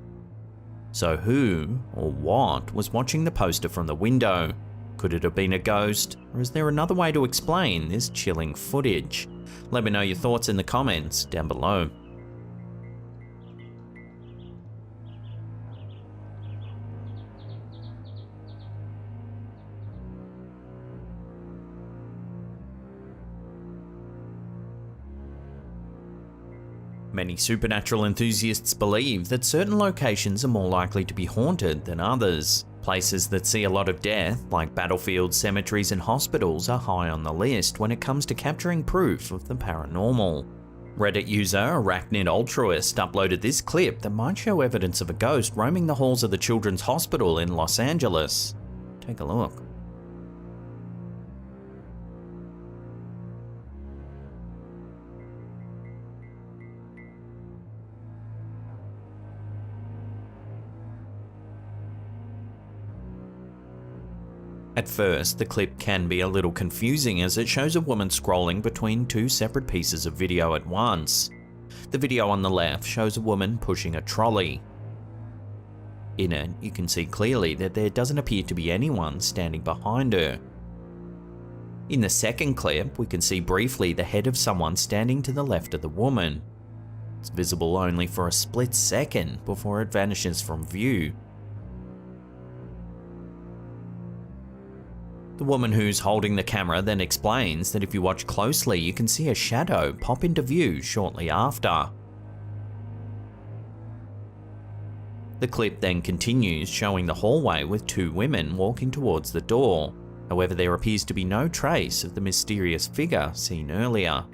So who, or what, was watching the poster from the window? Could it have been a ghost, or is there another way to explain this chilling footage? Let me know your thoughts in the comments down below. Many supernatural enthusiasts believe that certain locations are more likely to be haunted than others. Places that see a lot of death, like battlefields, cemeteries, and hospitals, are high on the list when it comes to capturing proof of the paranormal. Reddit user Arachnid Altruist uploaded this clip that might show evidence of a ghost roaming the halls of the Children's Hospital in Los Angeles. Take a look. At first, the clip can be a little confusing as it shows a woman scrolling between two separate pieces of video at once. The video on the left shows a woman pushing a trolley. In it, you can see clearly that there doesn't appear to be anyone standing behind her. In the second clip, we can see briefly the head of someone standing to the left of the woman. It's visible only for a split second before it vanishes from view. The woman who's holding the camera then explains that if you watch closely, you can see a shadow pop into view shortly after. The clip then continues, showing the hallway with two women walking towards the door. However, there appears to be no trace of the mysterious figure seen earlier.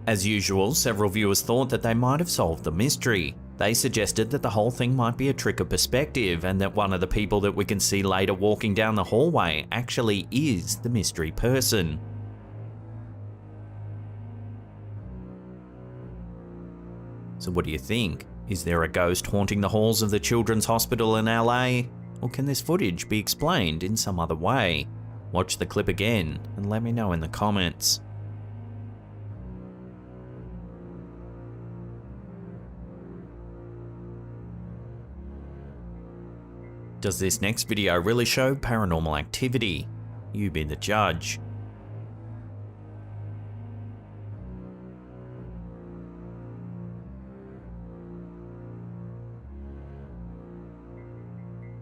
As usual, several viewers thought that they might have solved the mystery. They suggested that the whole thing might be a trick of perspective and that one of the people that we can see later walking down the hallway actually is the mystery person. So what do you think? Is there a ghost haunting the halls of the Children's Hospital in LA? Or can this footage be explained in some other way? Watch the clip again and let me know in the comments. Does this next video really show paranormal activity? You be the judge.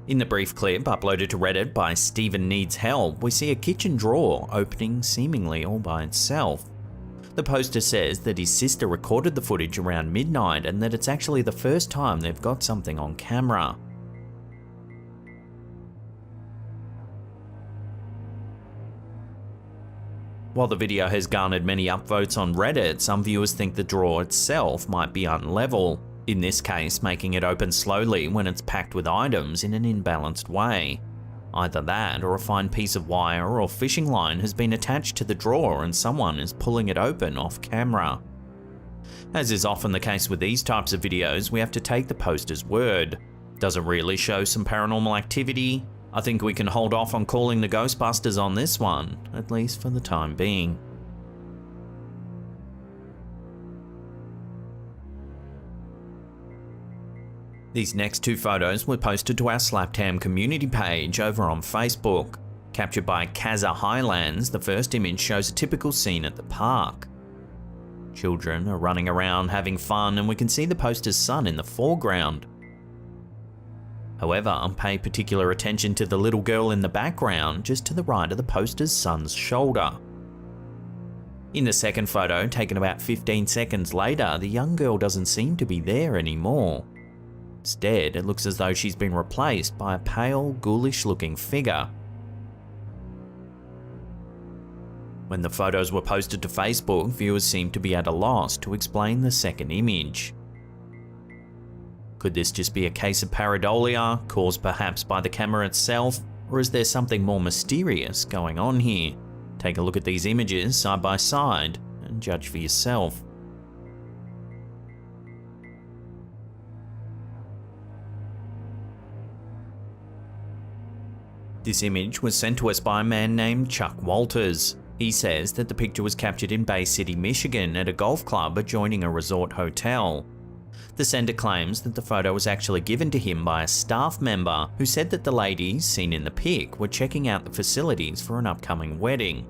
In the brief clip uploaded to Reddit by Steven Needs Help, we see a kitchen drawer opening seemingly all by itself. The poster says that his sister recorded the footage around midnight and that it's actually the first time they've got something on camera. While the video has garnered many upvotes on Reddit, some viewers think the drawer itself might be unlevel, in this case making it open slowly when it's packed with items in an imbalanced way. Either that or a fine piece of wire or fishing line has been attached to the drawer and someone is pulling it open off camera. As is often the case with these types of videos, we have to take the poster's word. Does it really show some paranormal activity? I think we can hold off on calling the Ghostbusters on this one, at least for the time being. These next two photos were posted to our Slaptam community page over on Facebook. Captured by Kaza Highlands, the first image shows a typical scene at the park. Children are running around having fun and we can see the poster's son in the foreground. However, pay particular attention to the little girl in the background, just to the right of the poster's son's shoulder. In the second photo, taken about 15 seconds later, the young girl doesn't seem to be there anymore. Instead, it looks as though she's been replaced by a pale, ghoulish-looking figure. When the photos were posted to Facebook, viewers seemed to be at a loss to explain the second image. Could this just be a case of pareidolia, caused perhaps by the camera itself, or is there something more mysterious going on here? Take a look at these images side by side and judge for yourself. This image was sent to us by a man named Chuck Walters. He says that the picture was captured in Bay City, Michigan at a golf club adjoining a resort hotel. The sender claims that the photo was actually given to him by a staff member who said that the ladies seen in the pic were checking out the facilities for an upcoming wedding.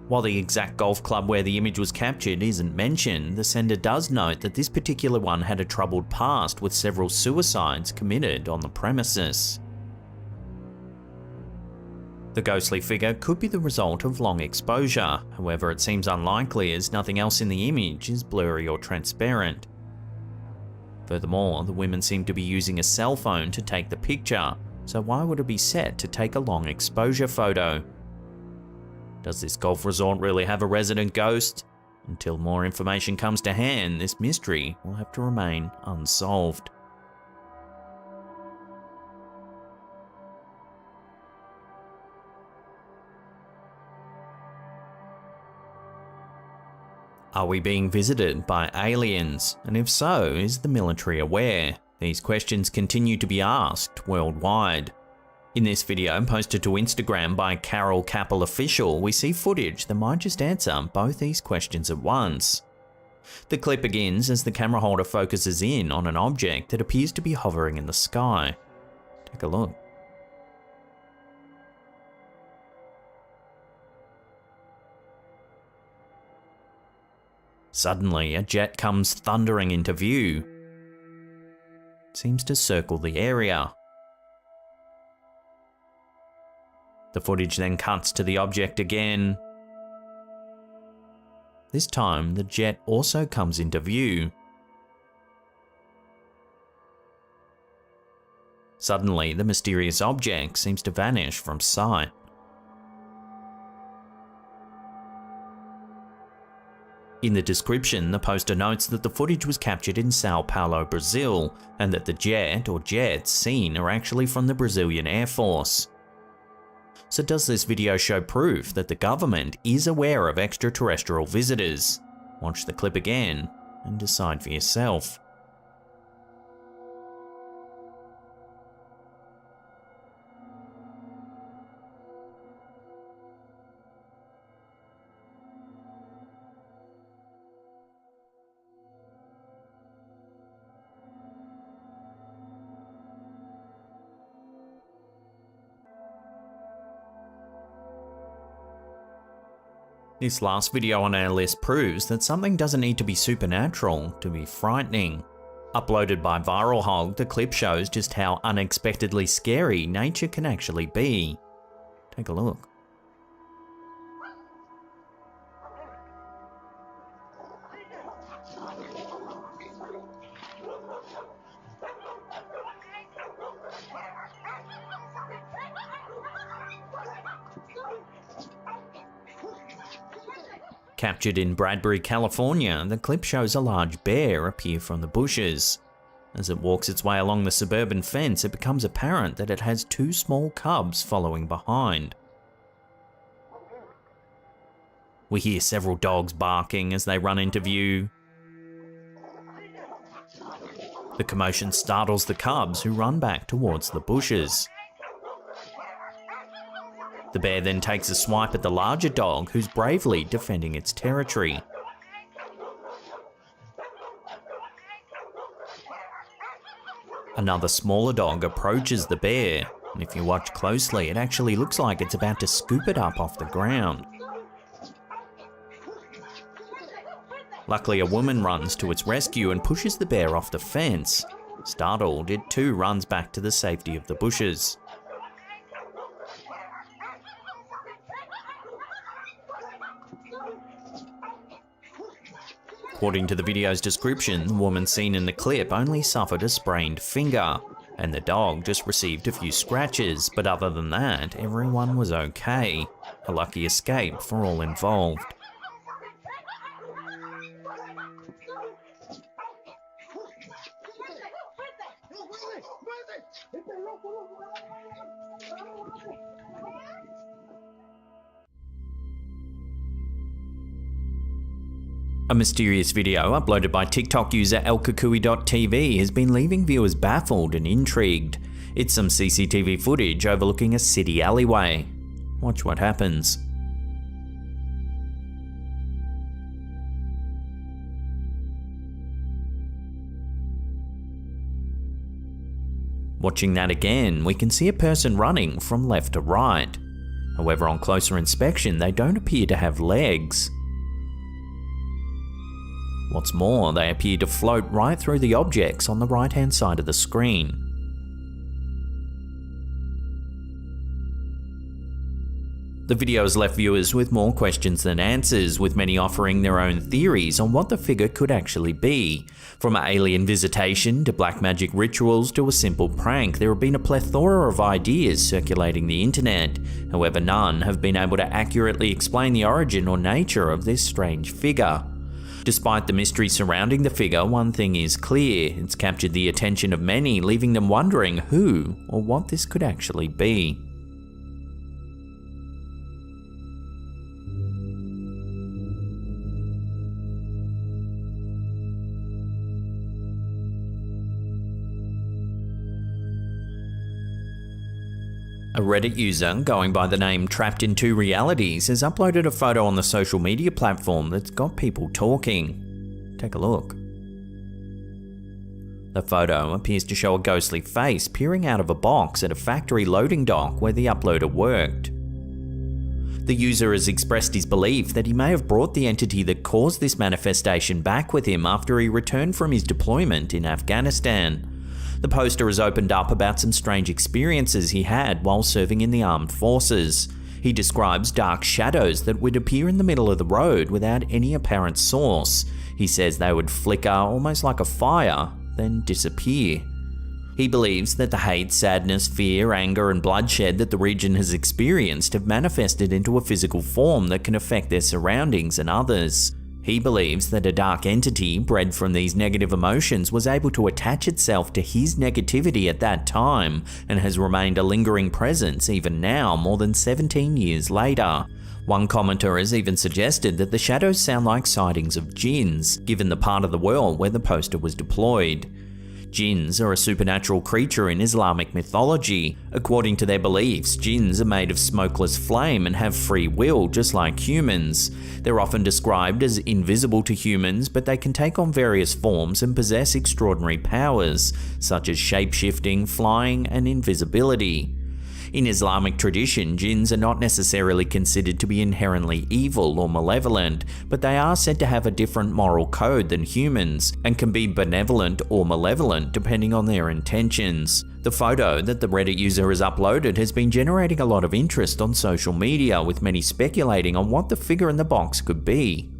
While the exact golf club where the image was captured isn't mentioned, the sender does note that this particular one had a troubled past with several suicides committed on the premises. The ghostly figure could be the result of long exposure, however it seems unlikely as nothing else in the image is blurry or transparent. Furthermore, the women seem to be using a cell phone to take the picture, so why would it be set to take a long exposure photo? Does this golf resort really have a resident ghost? Until more information comes to hand, this mystery will have to remain unsolved. Are we being visited by aliens? And if so, is the military aware? These questions continue to be asked worldwide. In this video, posted to Instagram by Carol Capel Official, we see footage that might just answer both these questions at once. The clip begins as the camera holder focuses in on an object that appears to be hovering in the sky. Take a look. Suddenly, a jet comes thundering into view. It seems to circle the area. The footage then cuts to the object again. This time, the jet also comes into view. Suddenly, the mysterious object seems to vanish from sight. In the description, the poster notes that the footage was captured in Sao Paulo, Brazil, and that the jet or jets seen are actually from the Brazilian Air Force. So does this video show proof that the government is aware of extraterrestrial visitors? Watch the clip again and decide for yourself. This last video on our list proves that something doesn't need to be supernatural to be frightening. Uploaded by Viral Hog, the clip shows just how unexpectedly scary nature can actually be. Take a look. Captured in Bradbury, California, the clip shows a large bear appear from the bushes. As it walks its way along the suburban fence, it becomes apparent that it has two small cubs following behind. We hear several dogs barking as they run into view. The commotion startles the cubs, who run back towards the bushes. The bear then takes a swipe at the larger dog, who's bravely defending its territory. Another smaller dog approaches the bear, and if you watch closely, it actually looks like it's about to scoop it up off the ground. Luckily, a woman runs to its rescue and pushes the bear off the fence. Startled, it too runs back to the safety of the bushes. According to the video's description, the woman seen in the clip only suffered a sprained finger, and the dog just received a few scratches, but other than that, everyone was okay. A lucky escape for all involved. A mysterious video uploaded by TikTok user elkakui.tv has been leaving viewers baffled and intrigued. It's some CCTV footage overlooking a city alleyway. Watch what happens. Watching that again, we can see a person running from left to right. However, on closer inspection, they don't appear to have legs. What's more, they appear to float right through the objects on the right-hand side of the screen. The video has left viewers with more questions than answers, with many offering their own theories on what the figure could actually be. From alien visitation to black magic rituals to a simple prank, there have been a plethora of ideas circulating the internet. However, none have been able to accurately explain the origin or nature of this strange figure. Despite the mystery surrounding the figure, one thing is clear: it's captured the attention of many, leaving them wondering who or what this could actually be. A Reddit user going by the name Trapped in Two Realities has uploaded a photo on the social media platform that's got people talking. Take a look. The photo appears to show a ghostly face peering out of a box at a factory loading dock where the uploader worked. The user has expressed his belief that he may have brought the entity that caused this manifestation back with him after he returned from his deployment in Afghanistan. The poster has opened up about some strange experiences he had while serving in the armed forces. He describes dark shadows that would appear in the middle of the road without any apparent source. He says they would flicker almost like a fire, then disappear. He believes that the hate, sadness, fear, anger, and bloodshed that the region has experienced have manifested into a physical form that can affect their surroundings and others. He believes that a dark entity bred from these negative emotions was able to attach itself to his negativity at that time and has remained a lingering presence even now, more than 17 years later. One commenter has even suggested that the shadows sound like sightings of jinns, given the part of the world where the poster was deployed. Jinns are a supernatural creature in Islamic mythology. According to their beliefs, jinns are made of smokeless flame and have free will just like humans. They're often described as invisible to humans, but they can take on various forms and possess extraordinary powers, such as shape-shifting, flying, and invisibility. In Islamic tradition, jinns are not necessarily considered to be inherently evil or malevolent, but they are said to have a different moral code than humans, and can be benevolent or malevolent depending on their intentions. The photo that the Reddit user has uploaded has been generating a lot of interest on social media, with many speculating on what the figure in the box could be.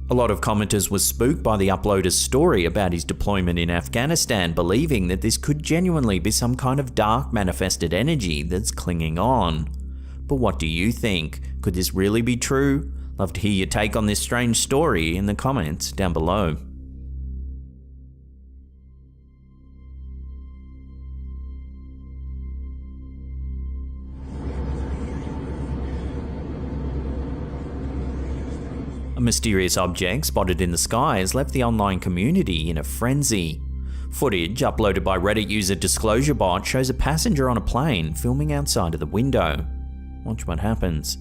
A lot of commenters were spooked by the uploader's story about his deployment in Afghanistan, believing that this could genuinely be some kind of dark manifested energy that's clinging on. But what do you think? Could this really be true? Love to hear your take on this strange story in the comments down below. A mysterious object spotted in the sky has left the online community in a frenzy. Footage uploaded by Reddit user DisclosureBot shows a passenger on a plane filming outside of the window. Watch what happens.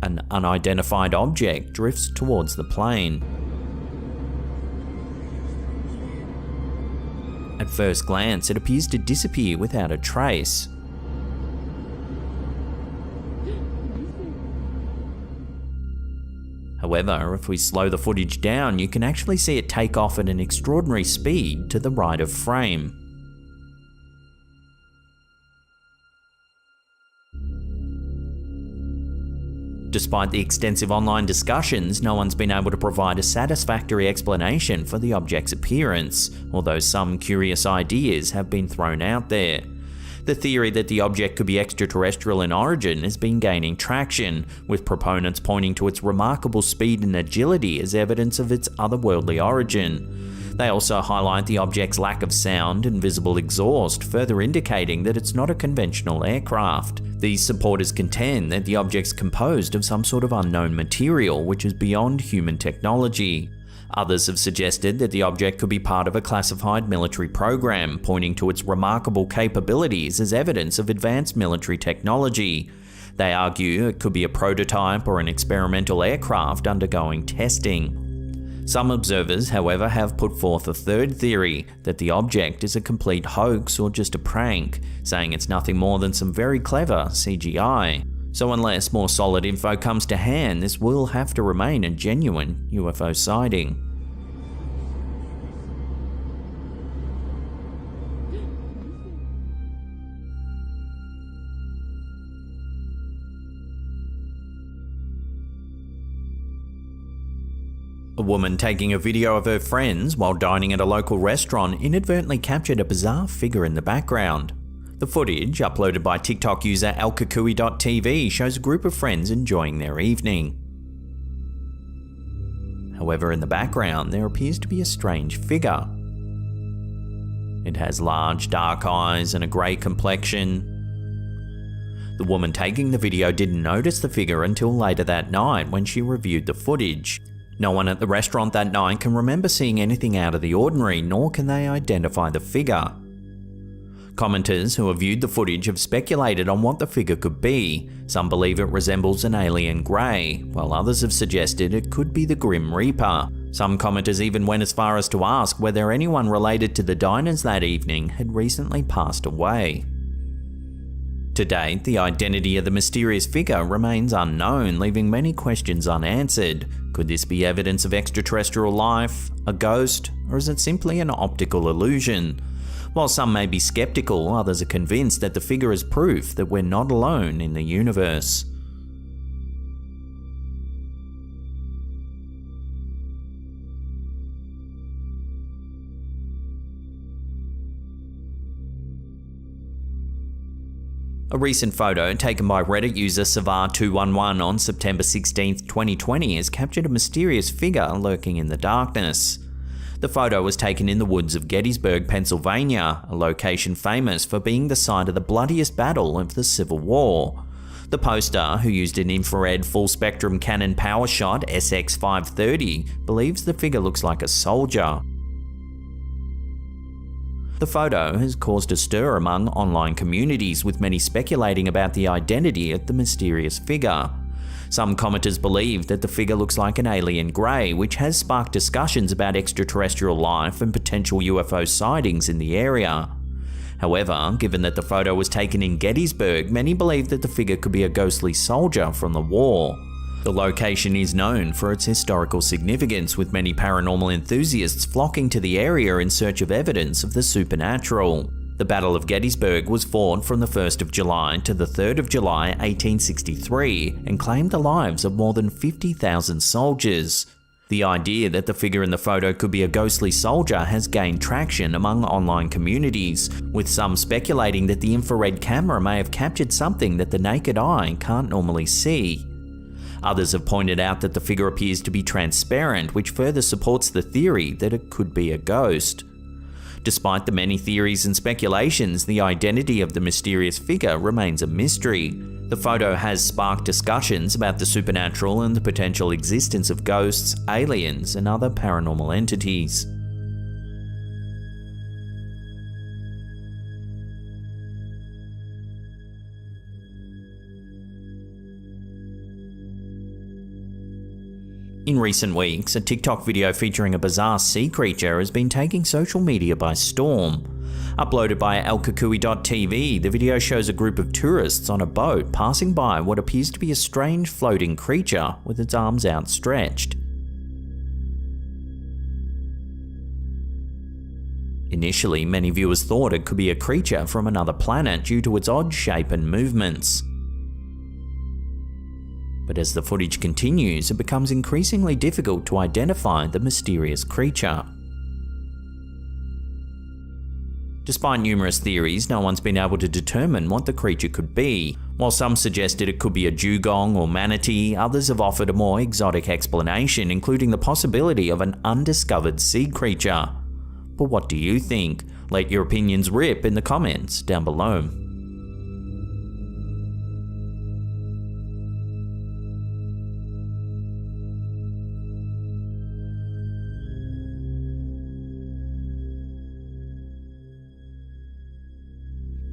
An unidentified object drifts towards the plane. At first glance, it appears to disappear without a trace. However, if we slow the footage down, you can actually see it take off at an extraordinary speed to the right of frame. Despite the extensive online discussions, no one's been able to provide a satisfactory explanation for the object's appearance, although some curious ideas have been thrown out there. The theory that the object could be extraterrestrial in origin has been gaining traction, with proponents pointing to its remarkable speed and agility as evidence of its otherworldly origin. They also highlight the object's lack of sound and visible exhaust, further indicating that it's not a conventional aircraft. These supporters contend that the object's composed of some sort of unknown material which is beyond human technology. Others have suggested that the object could be part of a classified military program, pointing to its remarkable capabilities as evidence of advanced military technology. They argue it could be a prototype or an experimental aircraft undergoing testing. Some observers, however, have put forth a third theory, that the object is a complete hoax or just a prank, saying it's nothing more than some very clever CGI. So unless more solid info comes to hand, this will have to remain a genuine UFO sighting. A woman taking a video of her friends while dining at a local restaurant inadvertently captured a bizarre figure in the background. The footage, uploaded by TikTok user elkakui.tv, shows a group of friends enjoying their evening. However, in the background, there appears to be a strange figure. It has large dark eyes and a grey complexion. The woman taking the video didn't notice the figure until later that night when she reviewed the footage. No one at the restaurant that night can remember seeing anything out of the ordinary, nor can they identify the figure. Commenters who have viewed the footage have speculated on what the figure could be. Some believe it resembles an alien grey, while others have suggested it could be the Grim Reaper. Some commenters even went as far as to ask whether anyone related to the diners that evening had recently passed away. To date, the identity of the mysterious figure remains unknown, leaving many questions unanswered. Could this be evidence of extraterrestrial life, a ghost, or is it simply an optical illusion? While some may be skeptical, others are convinced that the figure is proof that we're not alone in the universe. A recent photo taken by Reddit user Savar211 on September 16, 2020 has captured a mysterious figure lurking in the darkness. The photo was taken in the woods of Gettysburg, Pennsylvania, a location famous for being the site of the bloodiest battle of the Civil War. The poster, who used an infrared full-spectrum Canon PowerShot SX530, believes the figure looks like a soldier. The photo has caused a stir among online communities, with many speculating about the identity of the mysterious figure. Some commenters believe that the figure looks like an alien grey, which has sparked discussions about extraterrestrial life and potential UFO sightings in the area. However, given that the photo was taken in Gettysburg, many believe that the figure could be a ghostly soldier from the war. The location is known for its historical significance, with many paranormal enthusiasts flocking to the area in search of evidence of the supernatural. The Battle of Gettysburg was fought from the 1st of July to the 3rd of July 1863 and claimed the lives of more than 50,000 soldiers. The idea that the figure in the photo could be a ghostly soldier has gained traction among online communities, with some speculating that the infrared camera may have captured something that the naked eye can't normally see. Others have pointed out that the figure appears to be transparent, which further supports the theory that it could be a ghost. Despite the many theories and speculations, the identity of the mysterious figure remains a mystery. The photo has sparked discussions about the supernatural and the potential existence of ghosts, aliens, and other paranormal entities. In recent weeks, a TikTok video featuring a bizarre sea creature has been taking social media by storm. Uploaded by elkakui.tv, the video shows a group of tourists on a boat passing by what appears to be a strange floating creature with its arms outstretched. Initially, many viewers thought it could be a creature from another planet due to its odd shape and movements. But as the footage continues, it becomes increasingly difficult to identify the mysterious creature. Despite numerous theories, no one's been able to determine what the creature could be. While some suggested it could be a dugong or manatee, others have offered a more exotic explanation, including the possibility of an undiscovered sea creature. But what do you think? Let your opinions rip in the comments down below.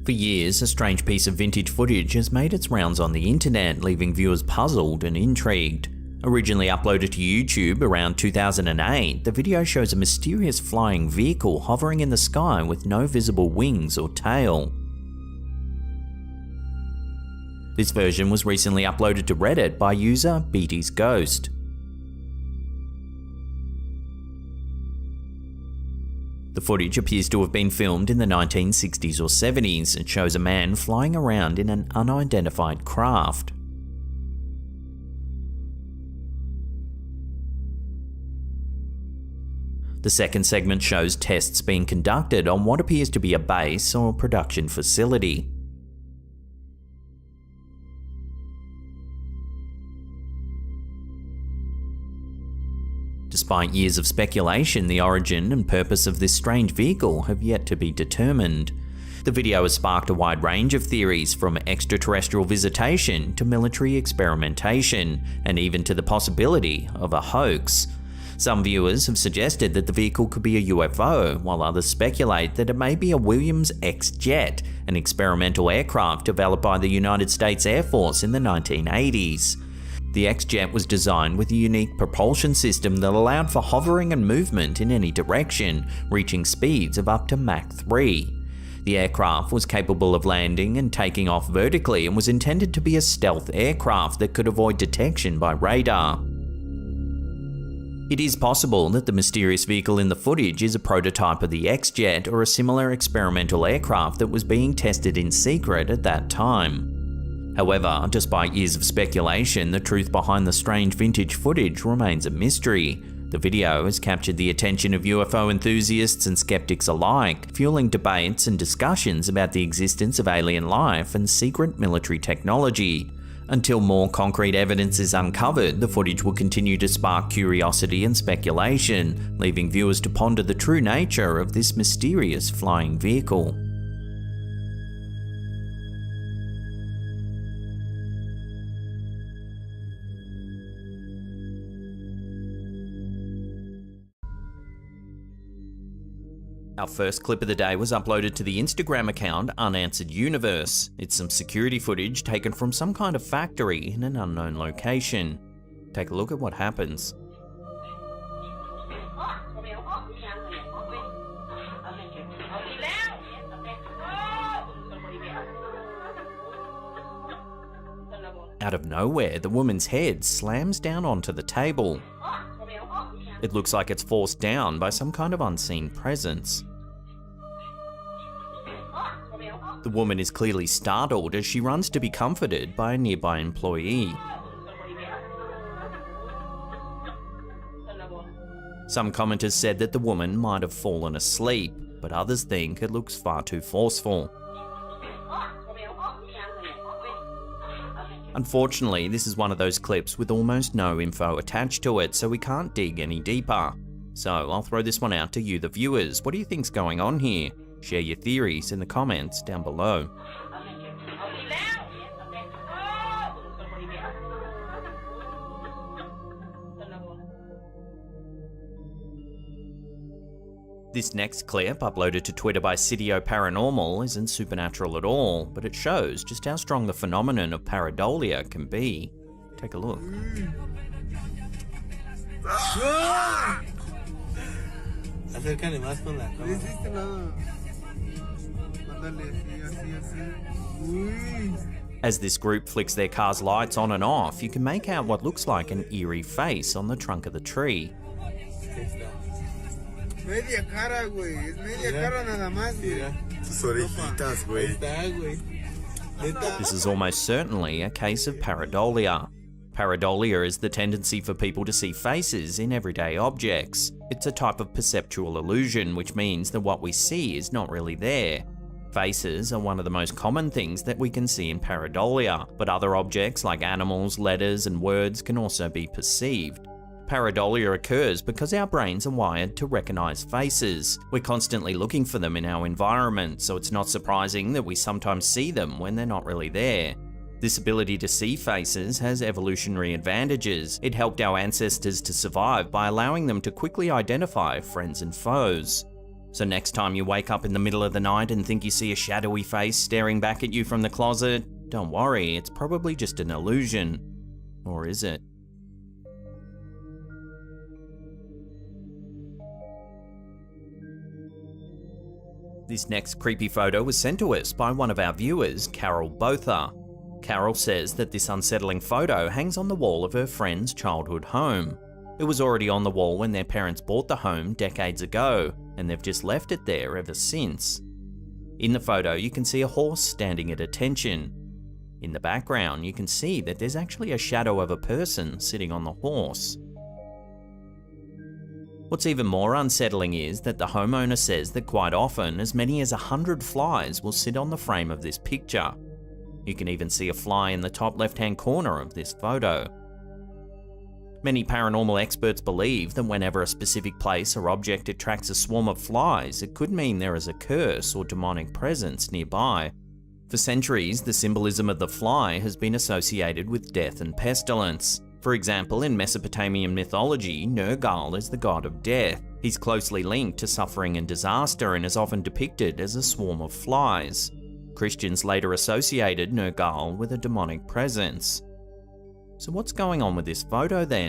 For years, a strange piece of vintage footage has made its rounds on the internet, leaving viewers puzzled and intrigued. Originally uploaded to YouTube around 2008, the video shows a mysterious flying vehicle hovering in the sky with no visible wings or tail. This version was recently uploaded to Reddit by user Beatty's Ghost. The footage appears to have been filmed in the 1960s or 70s and shows a man flying around in an unidentified craft. The second segment shows tests being conducted on what appears to be a base or production facility. Despite years of speculation, the origin and purpose of this strange vehicle have yet to be determined. The video has sparked a wide range of theories, from extraterrestrial visitation to military experimentation, and even to the possibility of a hoax. Some viewers have suggested that the vehicle could be a UFO, while others speculate that it may be a Williams X-Jet, an experimental aircraft developed by the United States Air Force in the 1980s. The X-Jet was designed with a unique propulsion system that allowed for hovering and movement in any direction, reaching speeds of up to Mach 3. The aircraft was capable of landing and taking off vertically and was intended to be a stealth aircraft that could avoid detection by radar. It is possible that the mysterious vehicle in the footage is a prototype of the X-Jet or a similar experimental aircraft that was being tested in secret at that time. However, despite years of speculation, the truth behind the strange vintage footage remains a mystery. The video has captured the attention of UFO enthusiasts and skeptics alike, fueling debates and discussions about the existence of alien life and secret military technology. Until more concrete evidence is uncovered, the footage will continue to spark curiosity and speculation, leaving viewers to ponder the true nature of this mysterious flying vehicle. Our first clip of the day was uploaded to the Instagram account Unanswered Universe. It's some security footage taken from some kind of factory in an unknown location. Take a look at what happens. Out of nowhere, the woman's head slams down onto the table. It looks like it's forced down by some kind of unseen presence. The woman is clearly startled as she runs to be comforted by a nearby employee. Some commenters said that the woman might have fallen asleep, but others think it looks far too forceful. Unfortunately, this is one of those clips with almost no info attached to it, so we can't dig any deeper. So I'll throw this one out to you, the viewers. What do you think's going on here? Share your theories in the comments down below. This next clip, uploaded to Twitter by Sitio Paranormal, isn't supernatural at all, but it shows just how strong the phenomenon of pareidolia can be. Take a look. Acércale más con la cámara. As this group flicks their car's lights on and off, you can make out what looks like an eerie face on the trunk of the tree. Media cara, güey. Es media cara nada más, güey. Tus orejitas, güey. Está, güey. This is almost certainly a case of pareidolia. Pareidolia is the tendency for people to see faces in everyday objects. It's a type of perceptual illusion, which means that what we see is not really there. Faces are one of the most common things that we can see in pareidolia, but other objects like animals, letters, and words can also be perceived. Pareidolia occurs because our brains are wired to recognize faces. We're constantly looking for them in our environment, so it's not surprising that we sometimes see them when they're not really there. This ability to see faces has evolutionary advantages. It helped our ancestors to survive by allowing them to quickly identify friends and foes. So next time you wake up in the middle of the night and think you see a shadowy face staring back at you from the closet, don't worry, it's probably just an illusion. Or is it? This next creepy photo was sent to us by one of our viewers, Carol Botha. Carol says that this unsettling photo hangs on the wall of her friend's childhood home. It was already on the wall when their parents bought the home decades ago, and they've just left it there ever since. In the photo, you can see a horse standing at attention. In the background, you can see that there's actually a shadow of a person sitting on the horse. What's even more unsettling is that the homeowner says that quite often, as many as 100 flies will sit on the frame of this picture. You can even see a fly in the top left-hand corner of this photo. Many paranormal experts believe that whenever a specific place or object attracts a swarm of flies, it could mean there is a curse or demonic presence nearby. For centuries, the symbolism of the fly has been associated with death and pestilence. For example, in Mesopotamian mythology, Nergal is the god of death. He's closely linked to suffering and disaster and is often depicted as a swarm of flies. Christians later associated Nergal with a demonic presence. So what's going on with this photo then?